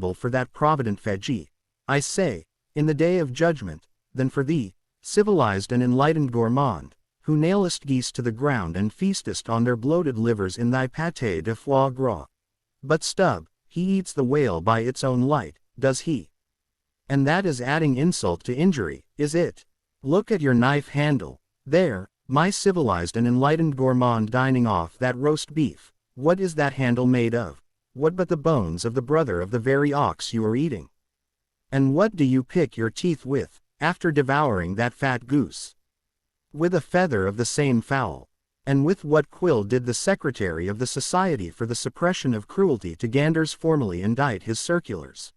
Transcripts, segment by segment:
for that provident Fedji, I say, in the day of judgment, than for thee, civilized and enlightened gourmand, who nailest geese to the ground and feastest on their bloated livers in thy pâté de foie gras. But Stubb, he eats the whale by its own light, does he? And that is adding insult to injury, is it? Look at your knife handle. There, my civilized and enlightened gourmand dining off that roast beef. What is that handle made of? What but the bones of the brother of the very ox you are eating? And what do you pick your teeth with, after devouring that fat goose? With a feather of the same fowl. And with what quill did the Secretary of the Society for the Suppression of Cruelty to Ganders formally indite his circulars?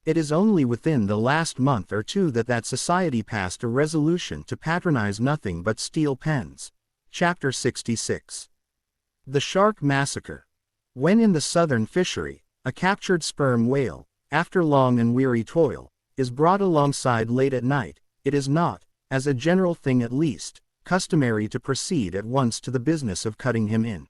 It is only within the last month or two that society passed a resolution to patronize nothing but steel pens. Chapter 66. The Shark Massacre. When in the southern fishery, a captured sperm whale, after long and weary toil, is brought alongside late at night, it is not, as a general thing at least, customary to proceed at once to the business of cutting him in.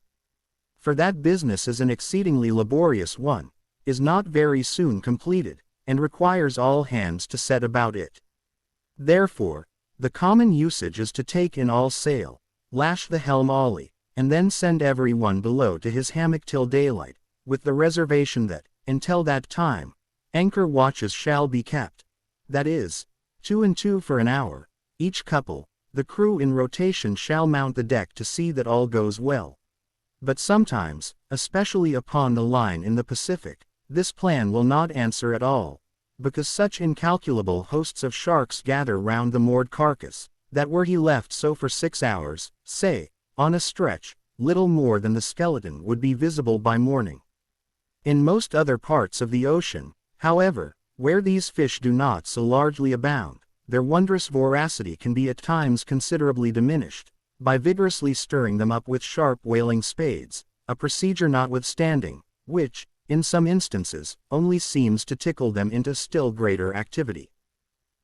For that business is an exceedingly laborious one, is not very soon completed, and requires all hands to set about it. Therefore, the common usage is to take in all sail, lash the helm awry, and then send every one below to his hammock till daylight, with the reservation that, until that time, anchor watches shall be kept. That is, 2 and 2 for an hour, each couple. The crew in rotation shall mount the deck to see that all goes well. But sometimes, especially upon the line in the Pacific, this plan will not answer at all, because such incalculable hosts of sharks gather round the moored carcass, that were he left so for 6 hours, say, on a stretch, little more than the skeleton would be visible by morning. In most other parts of the ocean, however, where these fish do not so largely abound, their wondrous voracity can be at times considerably diminished, by vigorously stirring them up with sharp whaling spades, a procedure notwithstanding, which, in some instances, only seems to tickle them into still greater activity.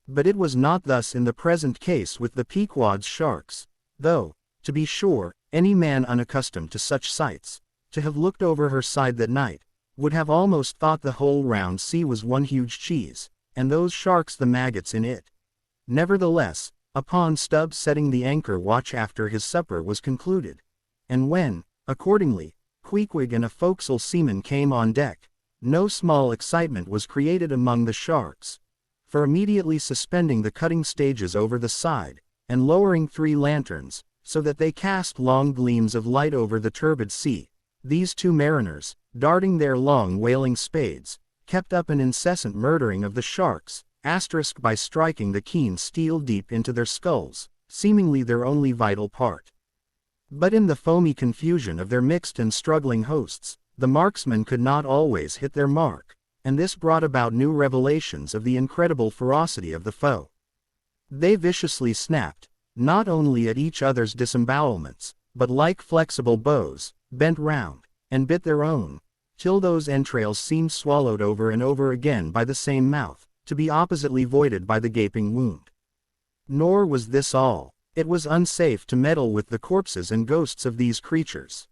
But it was not thus in the present case with the Pequod's sharks, though, to be sure, any man unaccustomed to such sights, to have looked over her side that night, would have almost thought the whole round sea was one huge cheese, and those sharks the maggots in it. Nevertheless, upon Stubb setting the anchor watch after his supper was concluded, and when, accordingly, Queequeg and a forecastle seaman came on deck, no small excitement was created among the sharks, for immediately suspending the cutting stages over the side, and lowering 3 lanterns, so that they cast long gleams of light over the turbid sea, these 2 mariners, darting their long whaling spades, kept up an incessant murdering of the sharks, by striking the keen steel deep into their skulls, seemingly their only vital part. But in the foamy confusion of their mixed and struggling hosts, the marksmen could not always hit their mark, and this brought about new revelations of the incredible ferocity of the foe. They viciously snapped, not only at each other's disembowelments, but like flexible bows, bent round, and bit their own, till those entrails seemed swallowed over and over again by the same mouth, to be oppositely voided by the gaping wound. Nor was this all. It was unsafe to meddle with the corpses and ghosts of these creatures.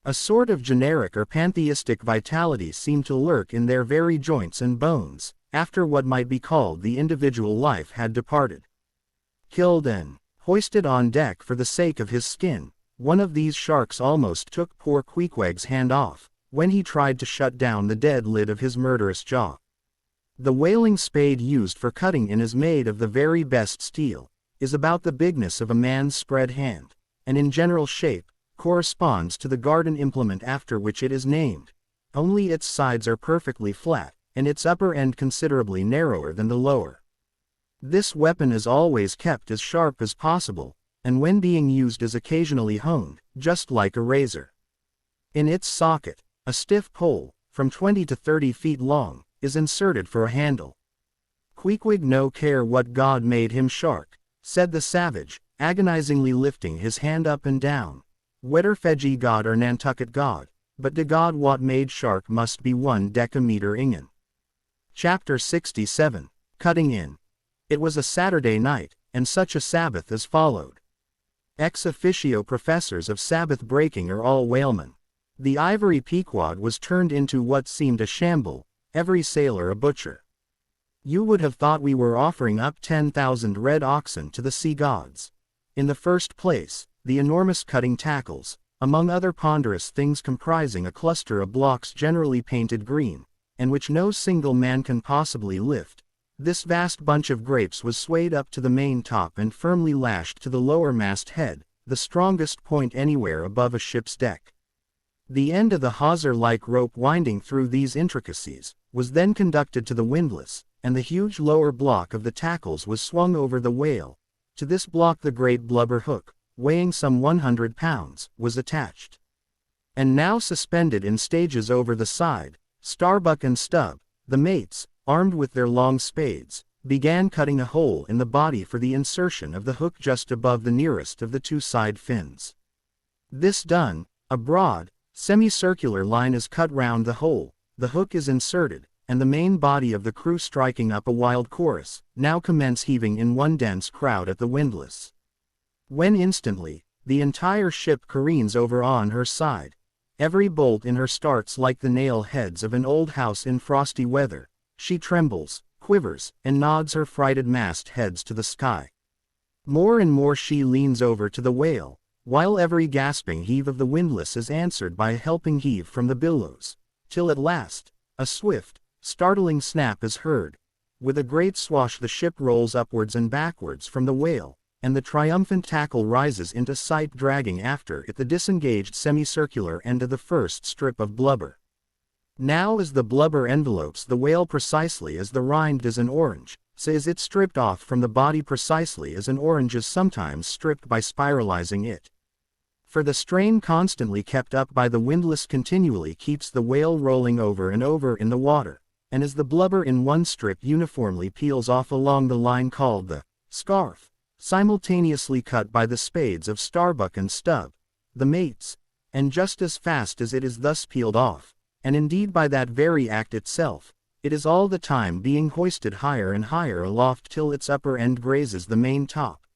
A sort of generic or pantheistic vitality seemed to lurk in their very joints and bones, after what might be called the individual life had departed. Killed and hoisted on deck for the sake of his skin, one of these sharks almost took poor Queequeg's hand off, when he tried to shut down the dead lid of his murderous jaw. The whaling spade used for cutting in is made of the very best steel, is about the bigness of a man's spread hand, and in general shape, corresponds to the garden implement after which it is named, only its sides are perfectly flat, and its upper end considerably narrower than the lower. This weapon is always kept as sharp as possible, and when being used is occasionally honed, just like a razor. In its socket, a stiff pole, from 20 to 30 feet long, is inserted for a handle. Queequeg no care what god made him shark, said the savage, agonizingly lifting his hand up and down. Weder Fedji god or Nantucket god, but de god what made shark must be 1 decameter ingen. Chapter 67. Cutting in. It was a Saturday night, and such a Sabbath as followed. Ex officio professors of Sabbath breaking are all whalemen. The ivory Pequod was turned into what seemed a shamble, every sailor a butcher. You would have thought we were offering up 10,000 red oxen to the sea gods. In the first place, the enormous cutting tackles, among other ponderous things comprising a cluster of blocks generally painted green, and which no single man can possibly lift. This vast bunch of grapes was swayed up to the main top and firmly lashed to the lower mast head, the strongest point anywhere above a ship's deck. The end of the hawser-like rope winding through these intricacies, was then conducted to the windlass, and the huge lower block of the tackles was swung over the whale. To this block the great blubber hook, weighing some 100 pounds, was attached. And now suspended in stages over the side, Starbuck and Stubb, the mates, armed with their long spades, began cutting a hole in the body for the insertion of the hook just above the nearest of the two side fins. This done, a broad, semicircular line is cut round the hole, the hook is inserted, and the main body of the crew, striking up a wild chorus, now commence heaving in one dense crowd at the windlass. When instantly, the entire ship careens over on her side. Every bolt in her starts like the nail heads of an old house in frosty weather. She trembles, quivers, and nods her frighted mast heads to the sky. More and more she leans over to the whale, while every gasping heave of the windlass is answered by a helping heave from the billows, till at last, a swift, startling snap is heard. With a great swash the ship rolls upwards and backwards from the whale, and the triumphant tackle rises into sight, dragging after it the disengaged semicircular end of the first strip of blubber. Now as the blubber envelopes the whale precisely as the rind does an orange, so is it stripped off from the body precisely as an orange is sometimes stripped by spiralizing it. For the strain constantly kept up by the windlass continually keeps the whale rolling over and over in the water, and as the blubber in one strip uniformly peels off along the line called the scarf, simultaneously cut by the spades of Starbuck and Stubb, the mates, and just as fast as it is thus peeled off, and indeed by that very act itself, it is all the time being hoisted higher and higher aloft till its upper end grazes the main top.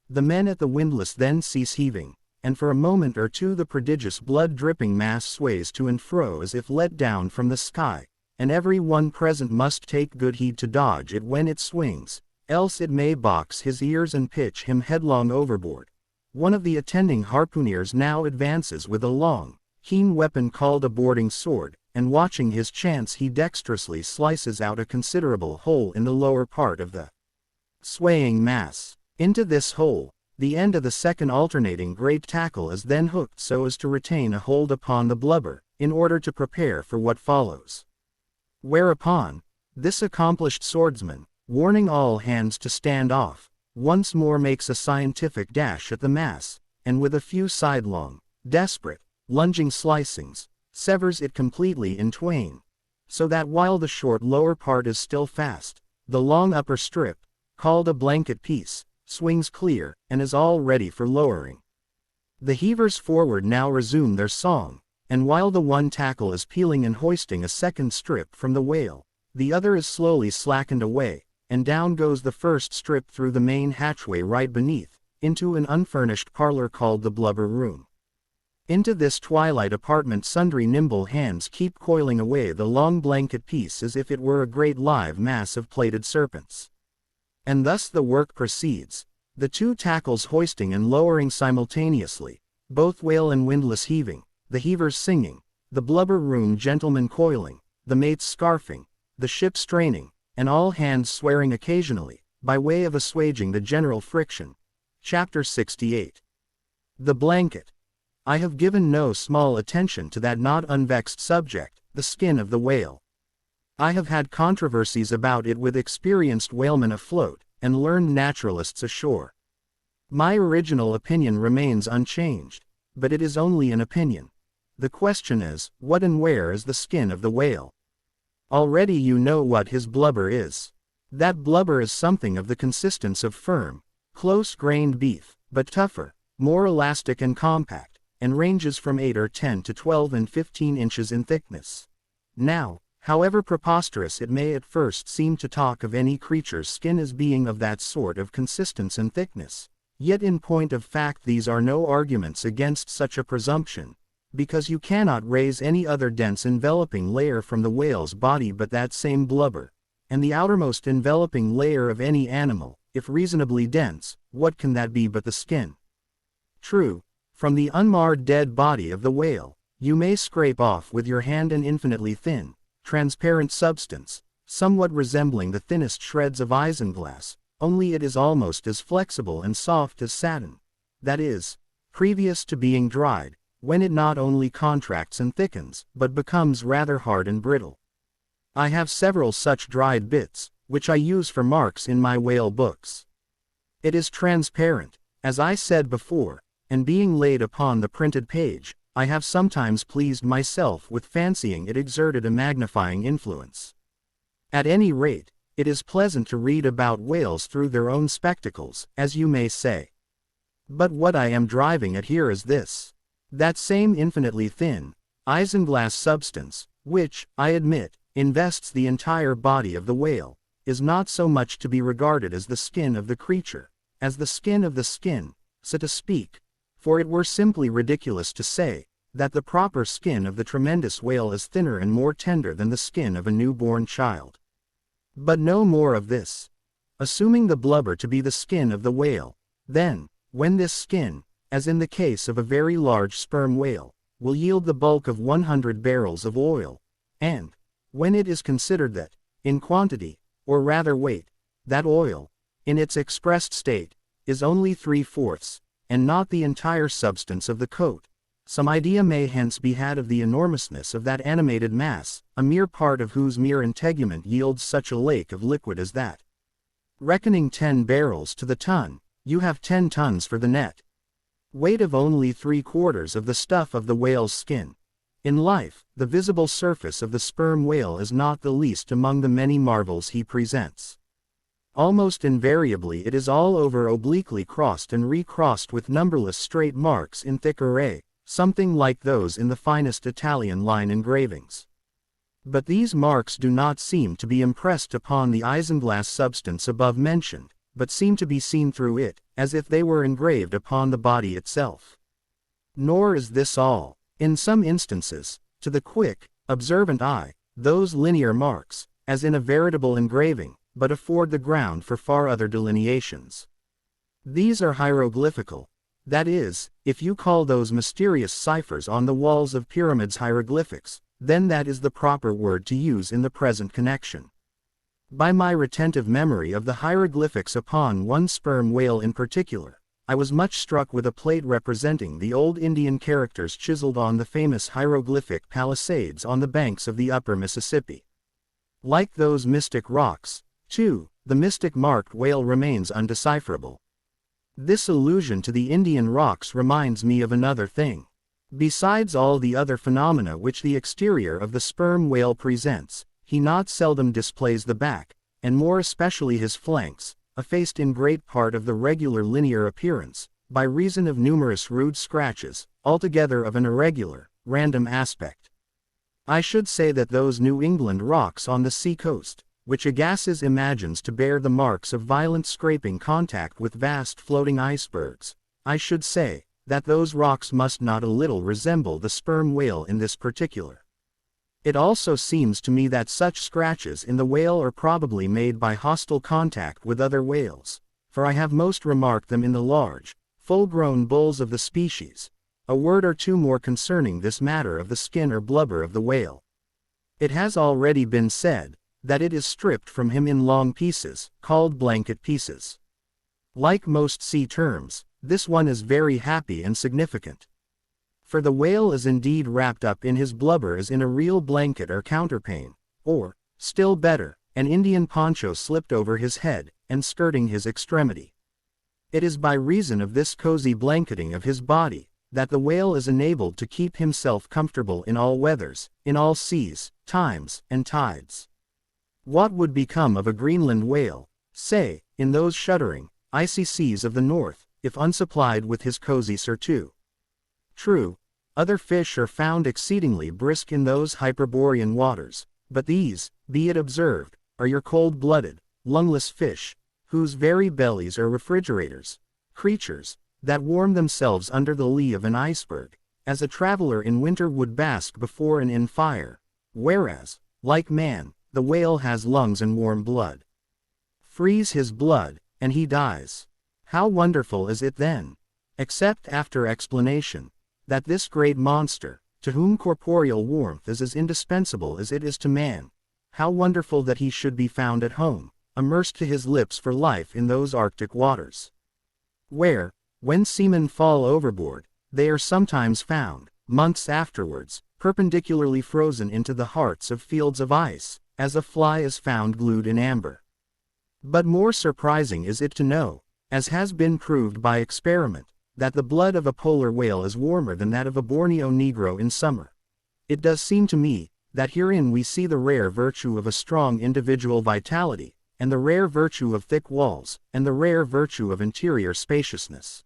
The men at the windlass then cease heaving, and for a moment or two the prodigious blood-dripping mass sways to and fro as if let down from the sky, and every one present must take good heed to dodge it when it swings, else it may box his ears and pitch him headlong overboard. One of the attending harpooneers now advances with a long, keen weapon called a boarding sword, and watching his chance he dexterously slices out a considerable hole in the lower part of the swaying mass. Into this hole, the end of the second alternating great tackle is then hooked so as to retain a hold upon the blubber, in order to prepare for what follows. Whereupon, this accomplished swordsman, warning all hands to stand off, once more makes a scientific dash at the mass, and with a few sidelong, desperate, lunging slicings, severs it completely in twain, so that while the short lower part is still fast, the long upper strip, called a blanket piece, swings clear, and is all ready for lowering. The heavers forward now resume their song, and while the one tackle is peeling and hoisting a second strip from the whale, the other is slowly slackened away, and down goes the first strip through the main hatchway right beneath, into an unfurnished parlor called the blubber room. Into this twilight apartment sundry nimble hands keep coiling away the long blanket piece as if it were a great live mass of plaited serpents. And thus the work proceeds, the two tackles hoisting and lowering simultaneously, both whale and windlass heaving, the heavers singing, the blubber room gentlemen coiling, the mates scarfing, the ship straining, and all hands swearing occasionally, by way of assuaging the general friction. Chapter 68. The blanket. I have given no small attention to that not unvexed subject, the skin of the whale. I have had controversies about it with experienced whalemen afloat, and learned naturalists ashore. My original opinion remains unchanged, but it is only an opinion. The question is, what and where is the skin of the whale? Already you know what his blubber is. That blubber is something of the consistence of firm, close-grained beef, but tougher, more elastic and compact, and ranges from 8 or 10 to 12 and 15 inches in thickness. Now, however preposterous it may at first seem to talk of any creature's skin as being of that sort of consistence and thickness, yet in point of fact these are no arguments against such a presumption. because you cannot raise any other dense enveloping layer from the whale's body but that same blubber, and the outermost enveloping layer of any animal, if reasonably dense, what can that be but the skin? True, from the unmarred dead body of the whale, you may scrape off with your hand an infinitely thin, transparent substance, somewhat resembling the thinnest shreds of isinglass, only it is almost as flexible and soft as satin. That is, previous to being dried, when it not only contracts and thickens, but becomes rather hard and brittle. I have several such dried bits, which I use for marks in my whale books. It is transparent, as I said before, and being laid upon the printed page, I have sometimes pleased myself with fancying it exerted a magnifying influence. At any rate, it is pleasant to read about whales through their own spectacles, as you may say. But what I am driving at here is this. That same infinitely thin, isinglass substance, which, I admit, invests the entire body of the whale, is not so much to be regarded as the skin of the creature, as the skin of the skin, so to speak, for it were simply ridiculous to say, that the proper skin of the tremendous whale is thinner and more tender than the skin of a newborn child. But no more of this. Assuming the blubber to be the skin of the whale, then, when this skin, as in the case of a very large sperm whale, will yield the bulk of 100 barrels of oil, and, when it is considered that, in quantity, or rather weight, that oil, in its expressed state, is only 3/4, and not the entire substance of the coat, some idea may hence be had of the enormousness of that animated mass, a mere part of whose mere integument yields such a lake of liquid as that. Reckoning 10 barrels to the ton, you have 10 tons for the net weight of only 3/4 of the stuff of the whale's skin. In life, the visible surface of the sperm whale is not the least among the many marvels he presents. Almost invariably it is all over obliquely crossed and recrossed with numberless straight marks in thick array, something like those in the finest Italian line engravings. But these marks do not seem to be impressed upon the isinglass substance above mentioned, but seem to be seen through it, as if they were engraved upon the body itself. Nor is this all. In some instances, to the quick, observant eye, those linear marks, as in a veritable engraving, but afford the ground for far other delineations. These are hieroglyphical. That is, if you call those mysterious ciphers on the walls of pyramids hieroglyphics, then that is the proper word to use in the present connection. By my retentive memory of the hieroglyphics upon one sperm whale in particular, I was much struck with a plate representing the old Indian characters chiseled on the famous hieroglyphic palisades on the banks of the upper Mississippi. Like those mystic rocks, too, the mystic marked whale remains undecipherable. This allusion to the Indian rocks reminds me of another thing. Besides all the other phenomena which the exterior of the sperm whale presents, he not seldom displays the back, and more especially his flanks, effaced in great part of the regular linear appearance, by reason of numerous rude scratches, altogether of an irregular, random aspect. I should say that those New England rocks on the sea coast, which Agassiz imagines to bear the marks of violent scraping contact with vast floating icebergs, I should say, that those rocks must not a little resemble the sperm whale in this particular. It also seems to me that such scratches in the whale are probably made by hostile contact with other whales, for I have most remarked them in the large, full-grown bulls of the species. A word or two more concerning this matter of the skin or blubber of the whale. It has already been said, that it is stripped from him in long pieces, called blanket pieces. Like most sea terms, this one is very happy and significant. For the whale is indeed wrapped up in his blubber as in a real blanket or counterpane, or, still better, an Indian poncho slipped over his head, and skirting his extremity. It is by reason of this cozy blanketing of his body, that the whale is enabled to keep himself comfortable in all weathers, in all seas, times, and tides. What would become of a Greenland whale, say, in those shuddering, icy seas of the north, if unsupplied with his cozy surtout? True, other fish are found exceedingly brisk in those Hyperborean waters, but these, be it observed, are your cold-blooded, lungless fish, whose very bellies are refrigerators, creatures, that warm themselves under the lee of an iceberg, as a traveler in winter would bask before and in fire, whereas, like man, the whale has lungs and warm blood. Freeze his blood, and he dies. How wonderful is it then, except after explanation, that this great monster, to whom corporeal warmth is as indispensable as it is to man, how wonderful that he should be found at home, immersed to his lips for life in those Arctic waters, where, when seamen fall overboard, they are sometimes found, months afterwards, perpendicularly frozen into the hearts of fields of ice, as a fly is found glued in amber. But more surprising is it to know, as has been proved by experiment, that the blood of a polar whale is warmer than that of a Borneo Negro in summer. It does seem to me, that herein we see the rare virtue of a strong individual vitality, and the rare virtue of thick walls, and the rare virtue of interior spaciousness.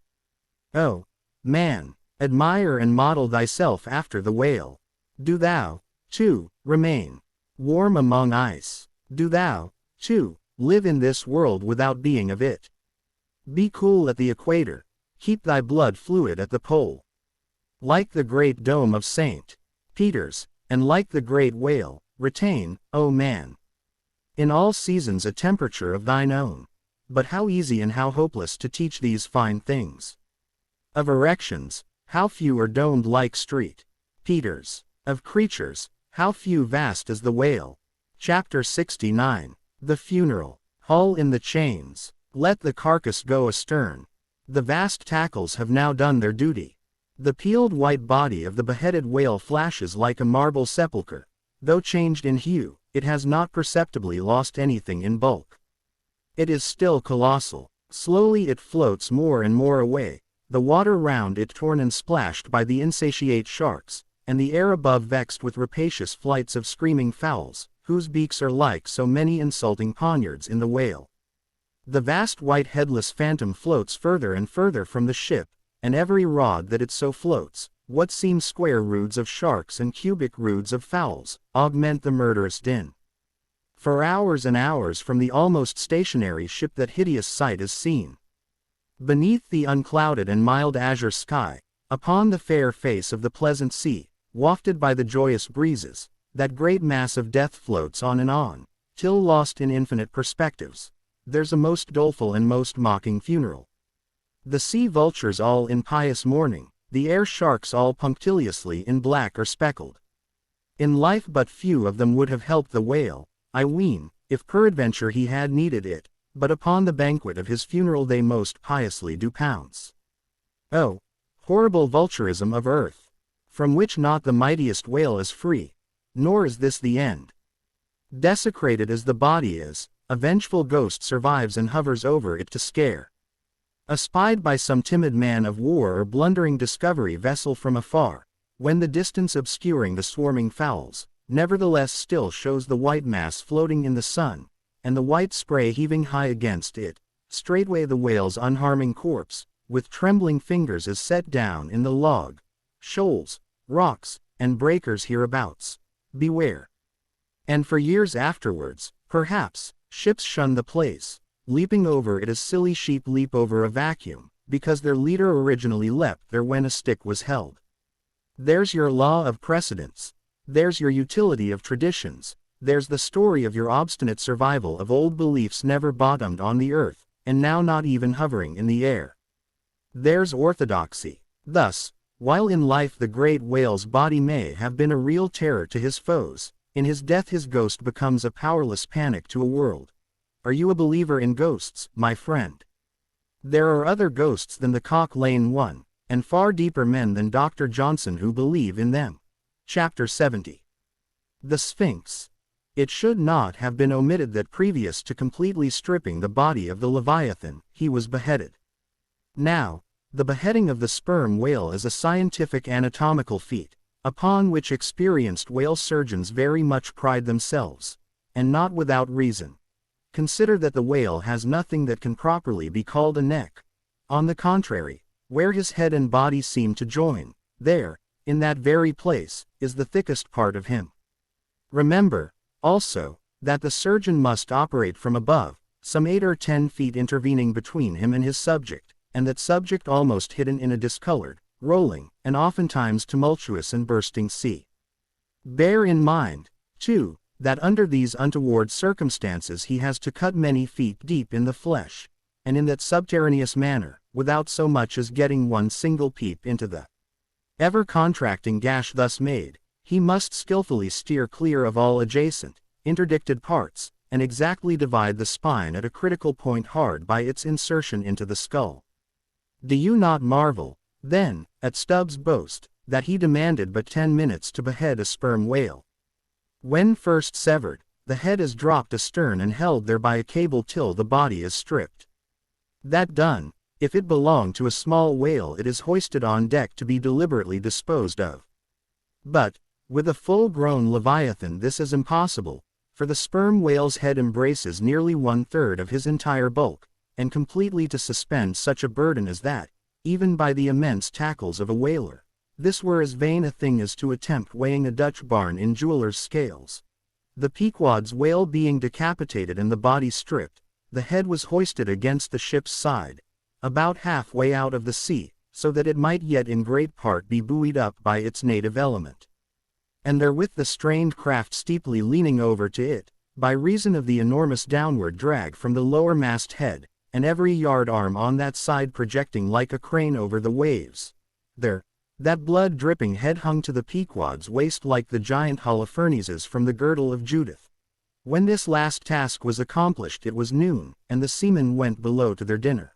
Oh, man, admire and model thyself after the whale. Do thou, too, remain warm among ice. Do thou, too, live in this world without being of it. Be cool at the equator, keep thy blood fluid at the pole. Like the great dome of St. Peter's, and like the great whale, retain, O man, in all seasons a temperature of thine own. But how easy and how hopeless to teach these fine things. Of erections, how few are domed like St. Peter's. Of creatures, how few vast as the whale. Chapter 69. The funeral. Haul in the chains. Let the carcass go astern. The vast tackles have now done their duty. The peeled white body of the beheaded whale flashes like a marble sepulchre. Though changed in hue, it has not perceptibly lost anything in bulk. It is still colossal. Slowly it floats more and more away, the water round it torn and splashed by the insatiate sharks, and the air above vexed with rapacious flights of screaming fowls, whose beaks are like so many insulting poniards in the whale. The vast white headless phantom floats further and further from the ship, and every rod that it so floats, what seem square roods of sharks and cubic roods of fowls, augment the murderous din. For hours and hours from the almost stationary ship that hideous sight is seen. Beneath the unclouded and mild azure sky, upon the fair face of the pleasant sea, wafted by the joyous breezes, that great mass of death floats on and on, till lost in infinite perspectives. There's a most doleful and most mocking funeral. The sea vultures all in pious mourning, the air sharks all punctiliously in black or speckled. In life but few of them would have helped the whale, I ween, if peradventure he had needed it, but upon the banquet of his funeral they most piously do pounce. Oh, horrible vulturism of earth, from which not the mightiest whale is free, nor is this the end. Desecrated as the body is, a vengeful ghost survives and hovers over it to scare. Espied by some timid man of war or blundering discovery vessel from afar, when the distance obscuring the swarming fowls, nevertheless still shows the white mass floating in the sun, and the white spray heaving high against it, straightway the whale's unharming corpse, with trembling fingers is set down in the log, shoals, rocks, and breakers hereabouts. Beware. And for years afterwards, perhaps, ships shun the place, leaping over it as silly sheep leap over a vacuum, because their leader originally leapt there when a stick was held. There's your law of precedents. There's your utility of traditions. There's the story of your obstinate survival of old beliefs never bottomed on the earth, and now not even hovering in the air. There's orthodoxy. Thus, while in life the great whale's body may have been a real terror to his foes, in his death his ghost becomes a powerless panic to a world. Are you a believer in ghosts, my friend? There are other ghosts than the Cock Lane one, and far deeper men than Dr. Johnson who believe in them. Chapter 70. The Sphinx. It should not have been omitted that previous to completely stripping the body of the Leviathan, he was beheaded. Now, the beheading of the sperm whale is a scientific anatomical feat, upon which experienced whale surgeons very much pride themselves, and not without reason. Consider that the whale has nothing that can properly be called a neck. On the contrary, where his head and body seem to join, there, in that very place, is the thickest part of him. Remember, also, that the surgeon must operate from above, some 8 or 10 feet intervening between him and his subject, and that subject almost hidden in a discolored, rolling, and oftentimes tumultuous and bursting sea. Bear in mind, too, that under these untoward circumstances he has to cut many feet deep in the flesh, and in that subterraneous manner, without so much as getting one single peep into the ever-contracting gash thus made, he must skillfully steer clear of all adjacent, interdicted parts, and exactly divide the spine at a critical point hard by its insertion into the skull. Do you not marvel, then, at Stubbs' boast, that he demanded but 10 minutes to behead a sperm whale? When first severed, the head is dropped astern and held there by a cable till the body is stripped. That done, if it belong to a small whale it is hoisted on deck to be deliberately disposed of. But, with a full-grown leviathan this is impossible, for the sperm whale's head embraces nearly 1/3 of his entire bulk, and completely to suspend such a burden as that, even by the immense tackles of a whaler, this were as vain a thing as to attempt weighing a Dutch barn in jewelers' scales. The Pequod's whale being decapitated and the body stripped, the head was hoisted against the ship's side, about halfway out of the sea, so that it might yet in great part be buoyed up by its native element. And therewith the strained craft steeply leaning over to it, by reason of the enormous downward drag from the lower mast head, and every yard arm on that side projecting like a crane over the waves, there, that blood-dripping head hung to the Pequod's waist like the giant Holofernes's from the girdle of Judith. When this last task was accomplished it was noon, and the seamen went below to their dinner.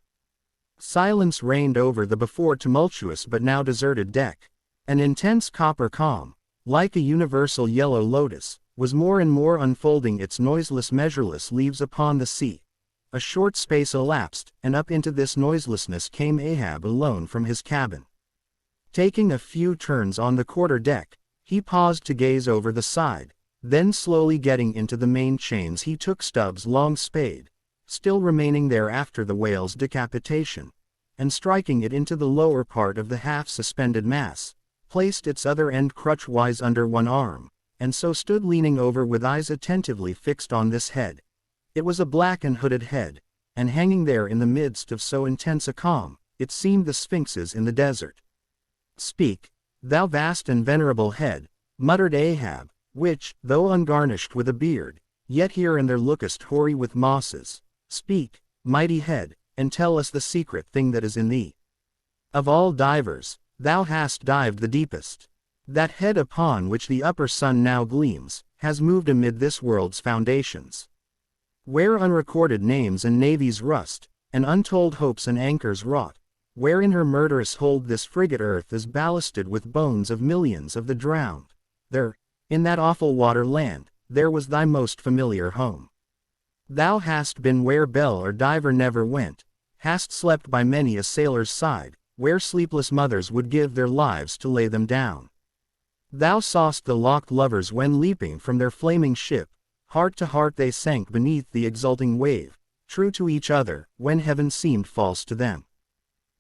Silence reigned over the before tumultuous but now deserted deck. An intense copper calm, like a universal yellow lotus, was more and more unfolding its noiseless measureless leaves upon the sea. A short space elapsed, and up into this noiselessness came Ahab alone from his cabin. Taking a few turns on the quarter-deck, he paused to gaze over the side, then slowly getting into the main chains he took Stubbs' long spade, still remaining there after the whale's decapitation, and striking it into the lower part of the half-suspended mass, placed its other end crutch-wise under one arm, and so stood leaning over with eyes attentively fixed on this head. It was a black and hooded head, and hanging there in the midst of so intense a calm, it seemed the sphinxes in the desert. "Speak, thou vast and venerable head," muttered Ahab, "which, though ungarnished with a beard, yet here and there lookest hoary with mosses. Speak, mighty head, and tell us the secret thing that is in thee. Of all divers, thou hast dived the deepest. That head upon which the upper sun now gleams, has moved amid this world's foundations, where unrecorded names and navies rust, and untold hopes and anchors rot, where in her murderous hold this frigate earth is ballasted with bones of millions of the drowned. There, in that awful water land, there was thy most familiar home. Thou hast been where bell or diver never went, hast slept by many a sailor's side, where sleepless mothers would give their lives to lay them down. Thou saw'st the locked lovers when leaping from their flaming ship, heart to heart they sank beneath the exulting wave, true to each other, when heaven seemed false to them.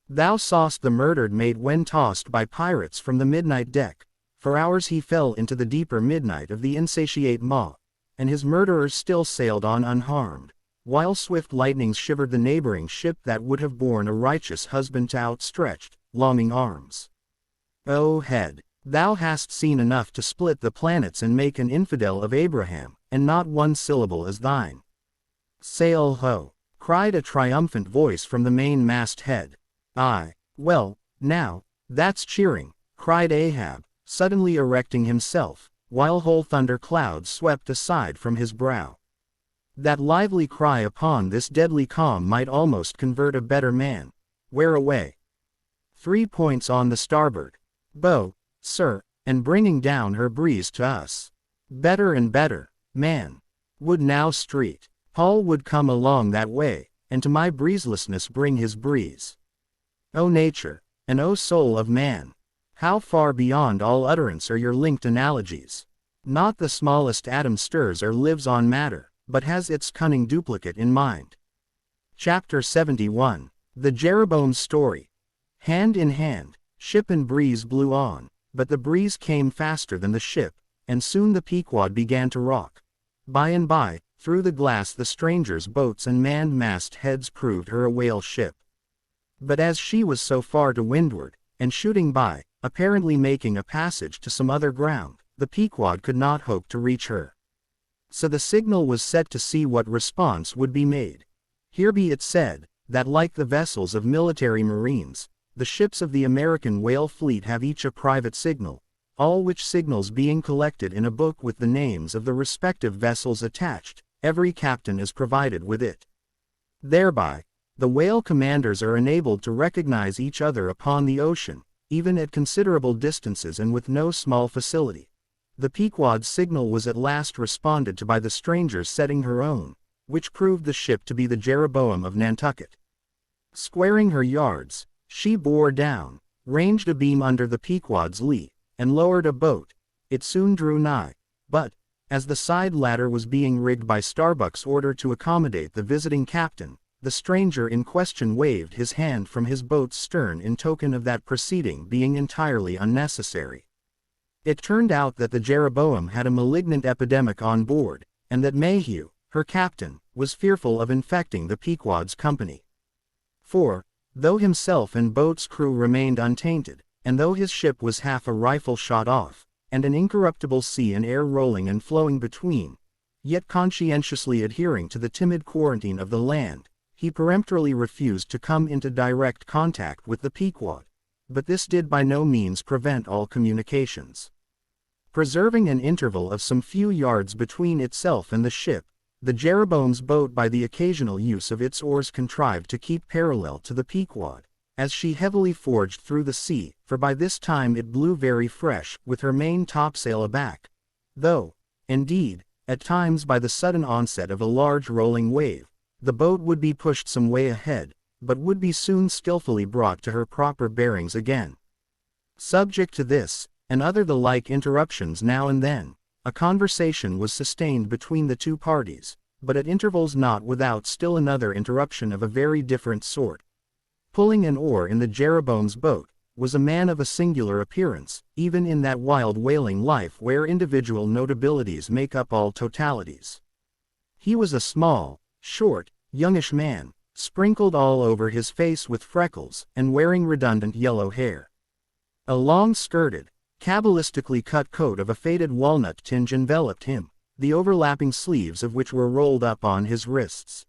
Thou saw'st the murdered mate when tossed by pirates from the midnight deck, for hours he fell into the deeper midnight of the insatiate maw, and his murderers still sailed on unharmed, while swift lightnings shivered the neighboring ship that would have borne a righteous husband to outstretched, longing arms. O head, thou hast seen enough to split the planets and make an infidel of Abraham, and not one syllable is thine. Sail ho! Cried a triumphant voice from the main-mast head. Aye, well, now, that's cheering, cried Ahab, suddenly erecting himself, while whole thunder clouds swept aside from his brow. That lively cry upon this deadly calm might almost convert a better man. Where away? 3 points on the starboard bow, sir, and bringing down her breeze to us. Better and better, man. Would now street, Paul would come along that way, and to my breezelessness bring his breeze. O nature, and O soul of man, how far beyond all utterance are your linked analogies! Not the smallest atom stirs or lives on matter, but has its cunning duplicate in mind. Chapter 71. The Jeroboam's Story. Hand in hand, ship and breeze blew on, but the breeze came faster than the ship, and soon the Pequod began to rock. By and by, through the glass the strangers' boats and manned mast heads proved her a whale ship. But as she was so far to windward, and shooting by, apparently making a passage to some other ground, the Pequod could not hope to reach her. So the signal was set to see what response would be made. Here be it said, that like the vessels of military marines, the ships of the American whale fleet have each a private signal, all which signals being collected in a book with the names of the respective vessels attached, every captain is provided with it. Thereby, the whale commanders are enabled to recognize each other upon the ocean, even at considerable distances and with no small facility. The Pequod's signal was at last responded to by the strangers setting her own, which proved the ship to be the Jeroboam of Nantucket. Squaring her yards, she bore down, ranged a beam under the Pequod's lee, and lowered a boat. It soon drew nigh, but, as the side ladder was being rigged by Starbuck's order to accommodate the visiting captain, the stranger in question waved his hand from his boat's stern in token of that proceeding being entirely unnecessary. It turned out that the Jeroboam had a malignant epidemic on board, and that Mayhew, her captain, was fearful of infecting the Pequod's company. For, though himself and boat's crew remained untainted, and though his ship was half a rifle shot off, and an incorruptible sea and air rolling and flowing between, yet conscientiously adhering to the timid quarantine of the land, he peremptorily refused to come into direct contact with the Pequod, but this did by no means prevent all communications. Preserving an interval of some few yards between itself and the ship, the Jeroboam's boat by the occasional use of its oars contrived to keep parallel to the Pequod, as she heavily forged through the sea, for by this time it blew very fresh, with her main topsail aback, though, indeed, at times by the sudden onset of a large rolling wave, the boat would be pushed some way ahead, but would be soon skillfully brought to her proper bearings again. Subject to this, and other the like interruptions now and then, a conversation was sustained between the two parties, but at intervals not without still another interruption of a very different sort. Pulling an oar in the Jeroboam's boat, was a man of a singular appearance, even in that wild whaling life where individual notabilities make up all totalities. He was a small, short, youngish man, sprinkled all over his face with freckles, and wearing redundant yellow hair. A long-skirted, cabalistically cut coat of a faded walnut tinge enveloped him, the overlapping sleeves of which were rolled up on his wrists.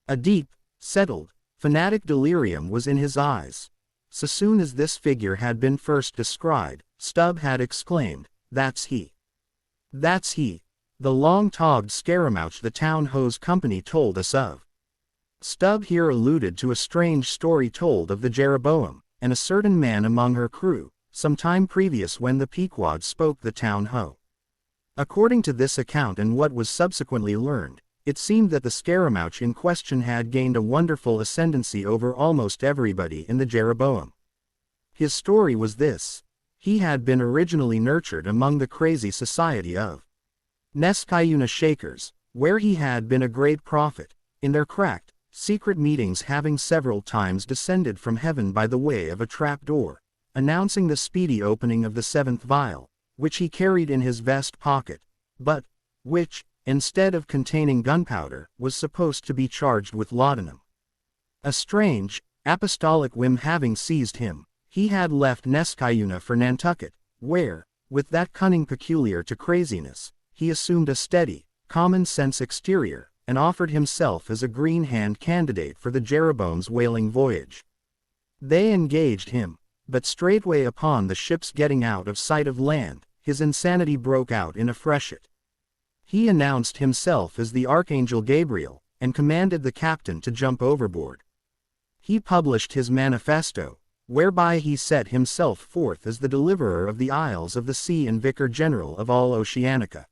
A deep, settled, fanatic delirium was in his eyes. So soon as this figure had been first descried, Stubb had exclaimed, "That's he. That's he, the long-togged scaramouch the town hose company told us of." Stubb here alluded to a strange story told of the Jeroboam, and a certain man among her crew, some time previous when the Pequod spoke the town ho. According to this account and what was subsequently learned, it seemed that the scaramouch in question had gained a wonderful ascendancy over almost everybody in the Jeroboam. His story was this: he had been originally nurtured among the crazy society of Neskayuna Shakers, where he had been a great prophet, in their cracked, secret meetings having several times descended from heaven by the way of a trap-door, announcing the speedy opening of the seventh vial, which he carried in his vest pocket, but which, instead of containing gunpowder, was supposed to be charged with laudanum. A strange, apostolic whim having seized him, he had left Neskayuna for Nantucket, where, with that cunning peculiar to craziness, he assumed a steady, common-sense exterior, and offered himself as a green-hand candidate for the Jeroboam's whaling voyage. They engaged him, but straightway upon the ship's getting out of sight of land, his insanity broke out in a freshet. He announced himself as the Archangel Gabriel, and commanded the captain to jump overboard. He published his manifesto, whereby he set himself forth as the deliverer of the Isles of the Sea and Vicar General of all Oceanica.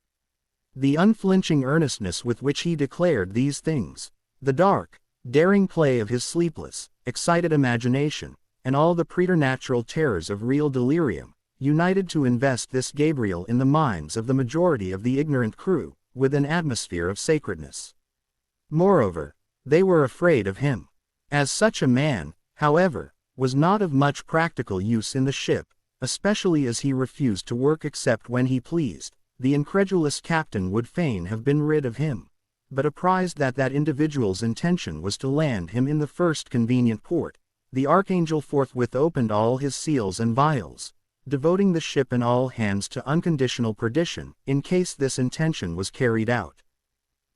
The unflinching earnestness with which he declared these things, the dark, daring play of his sleepless, excited imagination, and all the preternatural terrors of real delirium, united to invest this Gabriel in the minds of the majority of the ignorant crew, with an atmosphere of sacredness. Moreover, they were afraid of him. As such a man, however, was not of much practical use in the ship, especially as he refused to work except when he pleased, the incredulous captain would fain have been rid of him, but apprised that that individual's intention was to land him in the first convenient port, the archangel forthwith opened all his seals and vials, devoting the ship and all hands to unconditional perdition, in case this intention was carried out.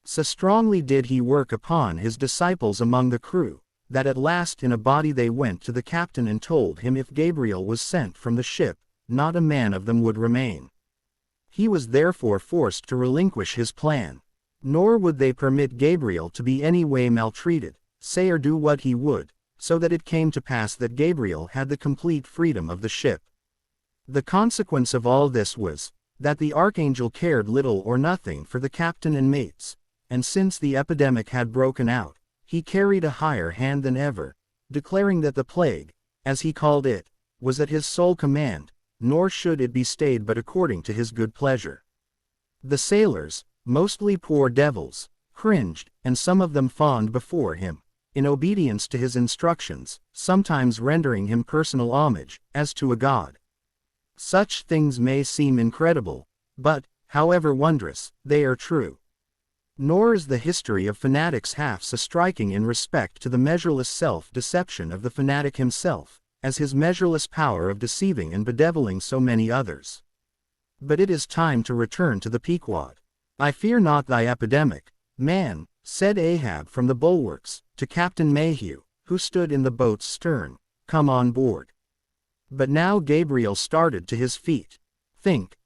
So strongly did he work upon his disciples among the crew, that at last in a body they went to the captain and told him if Gabriel was sent from the ship, not a man of them would remain. He was therefore forced to relinquish his plan. Nor would they permit Gabriel to be any way maltreated, say or do what he would, so that it came to pass that Gabriel had the complete freedom of the ship. The consequence of all this was, that the archangel cared little or nothing for the captain and mates, and since the epidemic had broken out, he carried a higher hand than ever, declaring that the plague, as he called it, was at his sole command, nor should it be stayed but according to his good pleasure. The sailors, mostly poor devils, cringed, and some of them fawned before him, in obedience to his instructions, sometimes rendering him personal homage, as to a god. Such things may seem incredible, but, however wondrous, they are true. Nor is the history of fanatics half so striking in respect to the measureless self-deception of the fanatic himself, as his measureless power of deceiving and bedeviling so many others. But it is time to return to the Pequod. I fear not thy epidemic, man, said Ahab from the bulwarks, to Captain Mayhew, who stood in the boat's stern, come on board. But now Gabriel started to his feet. Think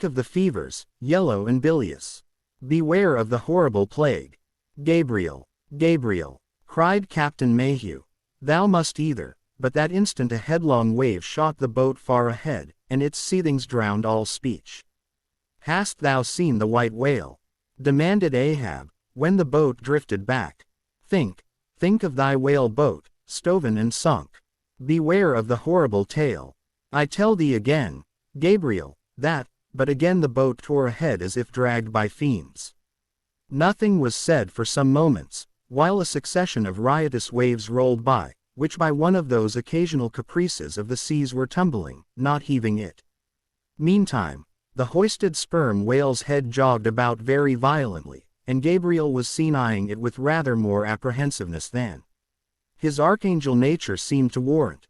of the fevers, yellow and bilious. Beware of the horrible plague. Gabriel, Gabriel, cried Captain Mayhew, thou must either, but that instant a headlong wave shot the boat far ahead, and its seethings drowned all speech. Hast thou seen the white whale? Demanded Ahab, when the boat drifted back. Think of thy whale boat, stoven and sunk. Beware of the horrible tale. I tell thee again, Gabriel, that, but again the boat tore ahead as if dragged by fiends. Nothing was said for some moments, while a succession of riotous waves rolled by, which by one of those occasional caprices of the seas were tumbling, not heaving it. Meantime, the hoisted sperm whale's head jogged about very violently, and Gabriel was seen eyeing it with rather more apprehensiveness than his archangel nature seemed to warrant.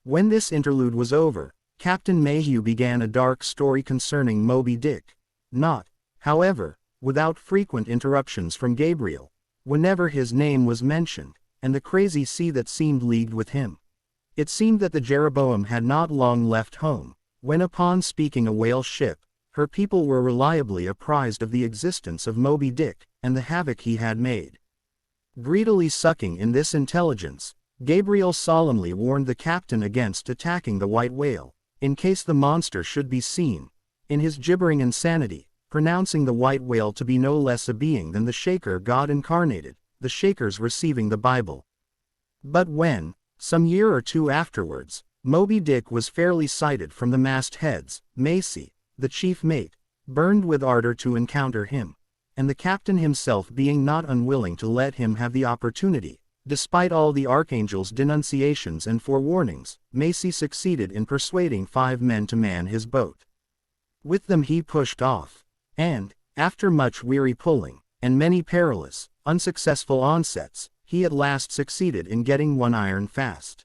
When this interlude was over, Captain Mayhew began a dark story concerning Moby-Dick, not, however, without frequent interruptions from Gabriel, whenever his name was mentioned, and the crazy sea that seemed leagued with him. It seemed that the Jeroboam had not long left home, when upon speaking a whale ship, her people were reliably apprised of the existence of Moby-Dick, and the havoc he had made. Greedily sucking in this intelligence, Gabriel solemnly warned the captain against attacking the white whale, in case the monster should be seen, in his gibbering insanity, pronouncing the white whale to be no less a being than the Shaker God incarnated, the Shakers receiving the Bible. But when, some year or two afterwards, Moby-Dick was fairly sighted from the mastheads, Macy, the chief mate, burned with ardor to encounter him, and the captain himself being not unwilling to let him have the opportunity, despite all the archangel's denunciations and forewarnings, Macy succeeded in persuading 5 men to man his boat. With them he pushed off, and, after much weary pulling, and many perilous, unsuccessful onsets, he at last succeeded in getting one iron fast.